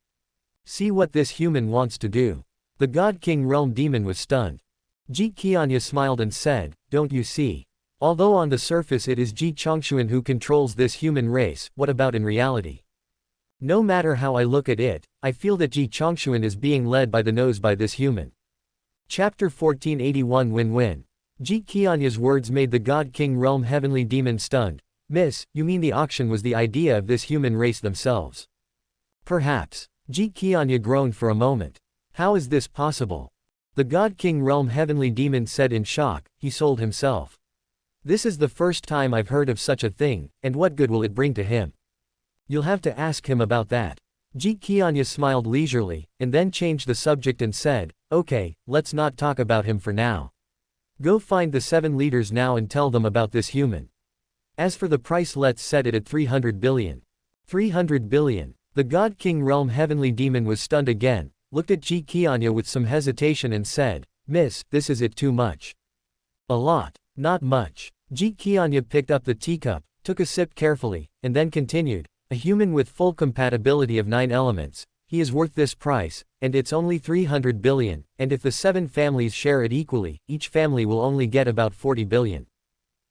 See what this human wants to do. The God King realm demon was stunned. Ji Qianya smiled and said, don't you see? Although on the surface it is Ji Chongxuan who controls this human race, what about in reality? No matter how I look at it, I feel that Ji Chongxuan is being led by the nose by this human. Chapter 1481 Win-Win. Ji Qianya's words made the God King Realm Heavenly Demon stunned. Miss, you mean the auction was the idea of this human race themselves? Perhaps. Ji Qianya groaned for a moment. How is this possible? The God King Realm Heavenly Demon said in shock, he sold himself. This is the first time I've heard of such a thing, and what good will it bring to him? You'll have to ask him about that. Ji Qianya smiled leisurely, and then changed the subject and said, okay, let's not talk about him for now. Go find the 7 leaders now and tell them about this human. As for the price, let's set it at 300 billion. 300 billion. The God King Realm Heavenly Demon was stunned again, looked at Ji Qianya with some hesitation and said, Miss, this is it too much. A lot. Not much. Ji Qianya picked up the teacup, took a sip carefully, and then continued, a human with full compatibility of 9 elements, he is worth this price, and it's only 300 billion, and if the 7 families share it equally, each family will only get about 40 billion.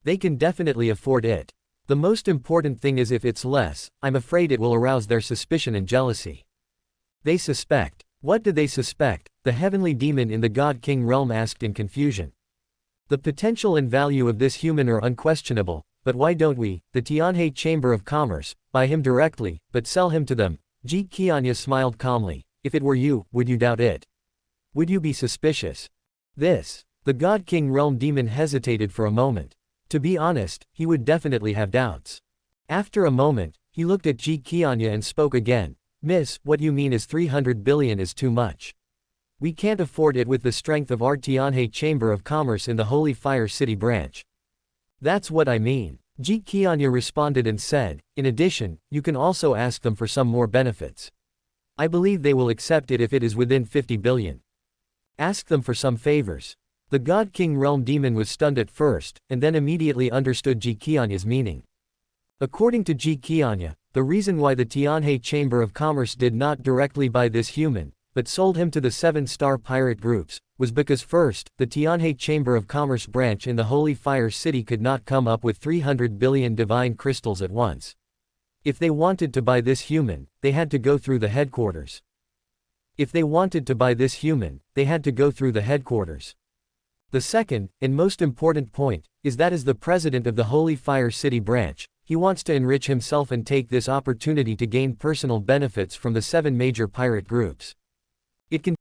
They can definitely afford it. The most important thing is if it's less, I'm afraid it will arouse their suspicion and jealousy. They suspect. What do they suspect? The heavenly demon in the God King realm asked in confusion. The potential and value of this human are unquestionable, but why don't we, the Tianhe Chamber of Commerce, buy him directly, but sell him to them? Ji Qianya smiled calmly. If it were you, would you doubt it? Would you be suspicious? The God King realm demon hesitated for a moment. To be honest, he would definitely have doubts. After a moment, he looked at Ji Qianya and spoke again. Miss, what you mean is 300 billion is too much. We can't afford it with the strength of our Tianhe Chamber of Commerce in the Holy Fire City branch. That's what I mean. Ji Qianya responded and said, in addition, you can also ask them for some more benefits. I believe they will accept it if it is within 50 billion. Ask them for some favors. The God King Realm Demon was stunned at first, and then immediately understood Ji Qianya's meaning. According to Ji Qianya, the reason why the Tianhe Chamber of Commerce did not directly buy this human, but sold him to the 7-star pirate groups, was because first, the Tianhe Chamber of Commerce branch in the Holy Fire City could not come up with 300 billion divine crystals at once. If they wanted to buy this human, they had to go through the headquarters. The second, and most important point, is that as the president of the Holy Fire City branch, he wants to enrich himself and take this opportunity to gain personal benefits from the 7 major pirate groups. It can